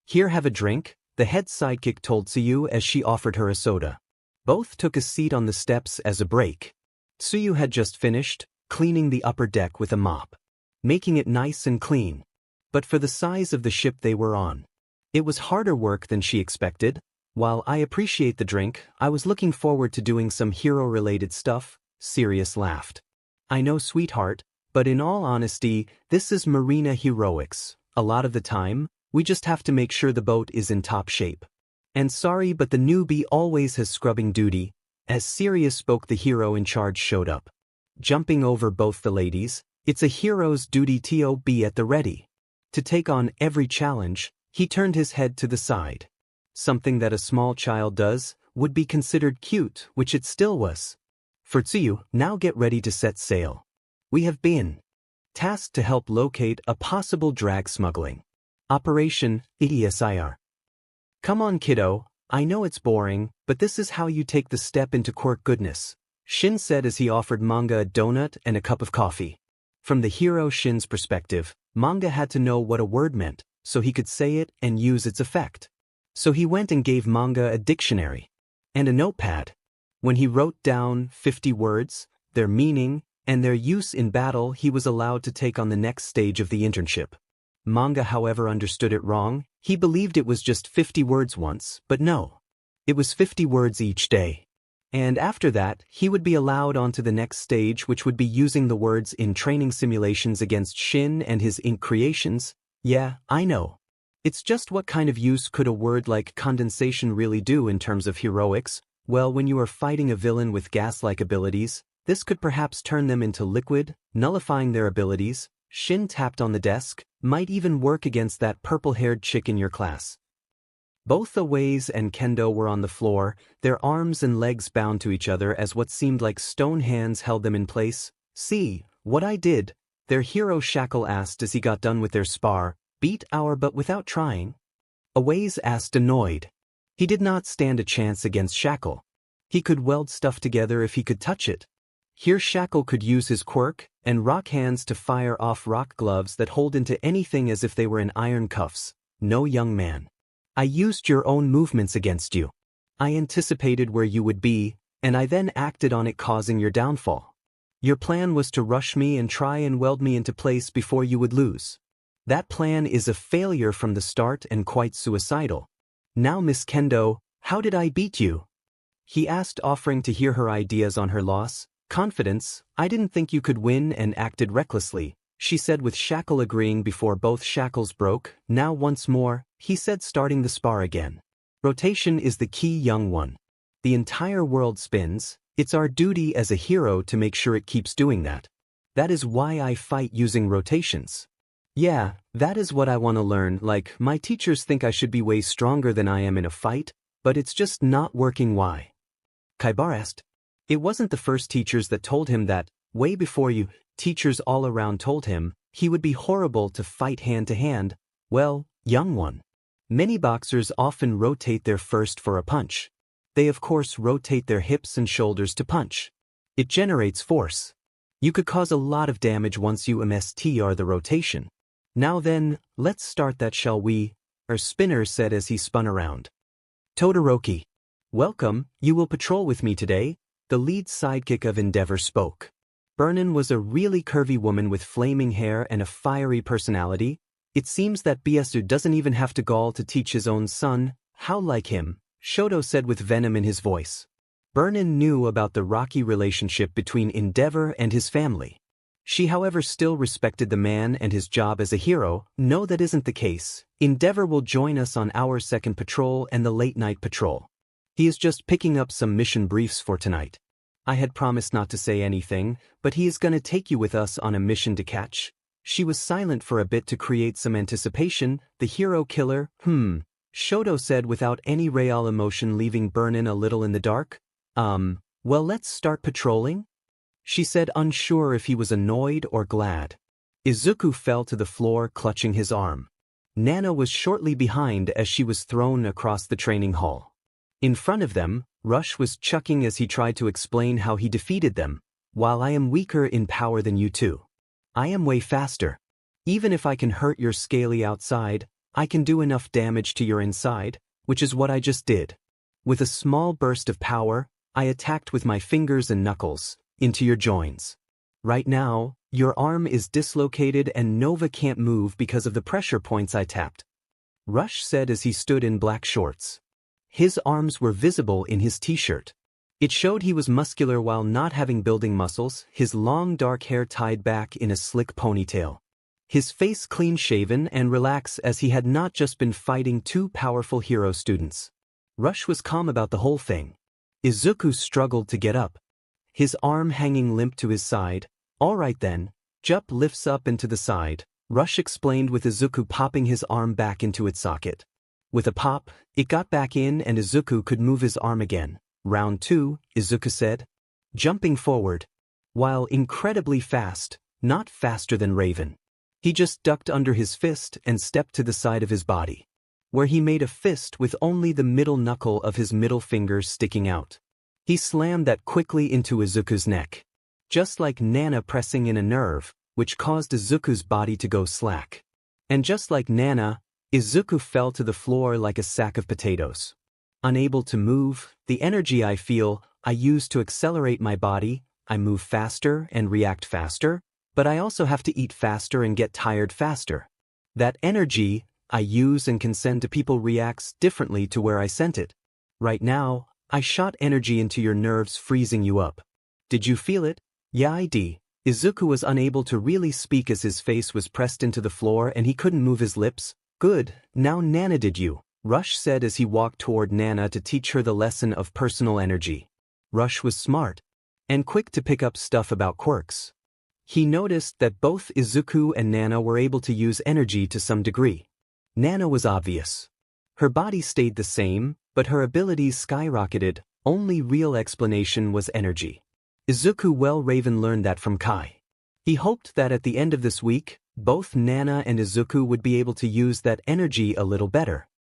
Here, have a drink, the head sidekick told Tsuyu as she offered her a soda. Both took a seat on the steps as a break. Tsuyu had just finished cleaning the upper deck with a mop, making it nice and clean. But for the size of the ship they were on, it was harder work than she expected. While I appreciate the drink, I was looking forward to doing some hero-related stuff, Sirius laughed. I know, sweetheart, but in all honesty, this is marina heroics. A lot of the time, we just have to make sure the boat is in top shape. And sorry, but the newbie always has scrubbing duty. As Sirius spoke, the hero in charge showed up. Jumping over both the ladies, it's a hero's duty to be at the ready. To take on every challenge, he turned his head to the side. Something that a small child does would be considered cute, which it still was. For Tsuyu, now get ready to set sail. We have been tasked to help locate a possible drag smuggling operation, EDSIR. Come on, kiddo, I know it's boring, but this is how you take the step into Quirk goodness, Shin said as he offered Manga a donut and a cup of coffee. From the hero Shin's perspective, Manga had to know what a word meant, so he could say it and use its effect. So he went and gave Manga a dictionary and a notepad. When he wrote down 50 words, their meaning, and their use in battle, he was allowed to take on the next stage of the internship. Manga, however, understood it wrong. He believed it was just 50 words once, but no. It was 50 words each day. And after that, he would be allowed onto the next stage, which would be using the words in training simulations against Shin and his ink creations. Yeah, I know. It's just what kind of use could a word like condensation really do in terms of heroics? Well, when you are fighting a villain with gas-like abilities, this could perhaps turn them into liquid, nullifying their abilities. Shin tapped on the desk, might even work against that purple-haired chick in your class. Both Aways and Kendo were on the floor, their arms and legs bound to each other as what seemed like stone hands held them in place. See, what I did? Their hero Shackle asked as he got done with their spar. Beat our but without trying? Aways asked, annoyed. He did not stand a chance against Shackle. He could weld stuff together if he could touch it. Here Shackle could use his quirk and rock hands to fire off rock gloves that hold into anything as if they were in iron cuffs. No, young man. I used your own movements against you. I anticipated where you would be, and I then acted on it, causing your downfall. Your plan was to rush me and try and weld me into place before you would lose. That plan is a failure from the start and quite suicidal. Now, Miss Kendo, how did I beat you? He asked, offering to hear her ideas on her loss. Confidence, I didn't think you could win and acted recklessly, she said with Shackle agreeing before both shackles broke. Now once more, he said, starting the spar again. Rotation is the key, young one. The entire world spins. It's our duty as a hero to make sure it keeps doing that. That is why I fight using rotations. Yeah, that is what I want to learn. Like, my teachers think I should be way stronger than I am in a fight, but it's just not working. Why? Kaibar asked. It wasn't the first teachers that told him that. Way before you, teachers all around told him he would be horrible to fight hand to hand. Well, young one. Many boxers often rotate their first for a punch. They of course rotate their hips and shoulders to punch. It generates force. You could cause a lot of damage once you MSTR the rotation. Now then, let's start that, shall we? Spinner said as he spun around. Todoroki. Welcome, you will patrol with me today, the lead sidekick of Endeavor spoke. Burnin was a really curvy woman with flaming hair and a fiery personality. It seems that Byasu doesn't even have to gall to teach his own son. How like him, Shoto said with venom in his voice. Burnin knew about the rocky relationship between Endeavor and his family. She, however, still respected the man and his job as a hero. No, that isn't the case. Endeavor will join us on our second patrol and the late-night patrol. He is just picking up some mission briefs for tonight. I had promised not to say anything, but he is gonna take you with us on a mission to catch. She was silent for a bit to create some anticipation. The hero killer, Shoto said without any real emotion, leaving Burnin a little in the dark. Well, let's start patrolling? She said, unsure if he was annoyed or glad. Izuku fell to the floor, clutching his arm. Nana was shortly behind as she was thrown across the training hall. In front of them, Rush was chuckling as he tried to explain how he defeated them. While I am weaker in power than you two, I am way faster. Even if I can hurt your scaly outside, I can do enough damage to your inside, which is what I just did. With a small burst of power, I attacked with my fingers and knuckles into your joints. Right now, your arm is dislocated and Nova can't move because of the pressure points I tapped. Rush said as he stood in black shorts. His arms were visible in his t-shirt. It showed he was muscular while not having building muscles, his long dark hair tied back in a slick ponytail. His face clean-shaven and relaxed as he had not just been fighting two powerful hero students. Rush was calm about the whole thing. Izuku struggled to get up, his arm hanging limp to his side. All right then. Jup lifts up and to the side, Rush explained with Izuku popping his arm back into its socket. With a pop, it got back in and Izuku could move his arm again. Round 2, Izuku said, jumping forward. While incredibly fast, not faster than Raven. He just ducked under his fist and stepped to the side of his body, where he made a fist with only the middle knuckle of his middle finger sticking out. He slammed that quickly into Izuku's neck, just like Nana pressing in a nerve, which caused Izuku's body to go slack. And just like Nana, Izuku fell to the floor like a sack of potatoes. Unable to move, the energy I feel, I use to accelerate my body. I move faster and react faster, but I also have to eat faster and get tired faster. That energy I use and can send to people reacts differently to where I sent it. Right now, I shot energy into your nerves, freezing you up. Did you feel it? Yeah, I did. Izuku was unable to really speak as his face was pressed into the floor and he couldn't move his lips. Good, now Nana, did you? Rush said as he walked toward Nana to teach her the lesson of personal energy. Rush was smart and quick to pick up stuff about quirks. He noticed that both Izuku and Nana were able to use energy to some degree. Nana was obvious. Her body stayed the same, but her abilities skyrocketed. Only real explanation was energy. Izuku, well, Raven learned that from Kai. He hoped that at the end of this week, both Nana and Izuku would be able to use that energy a little better.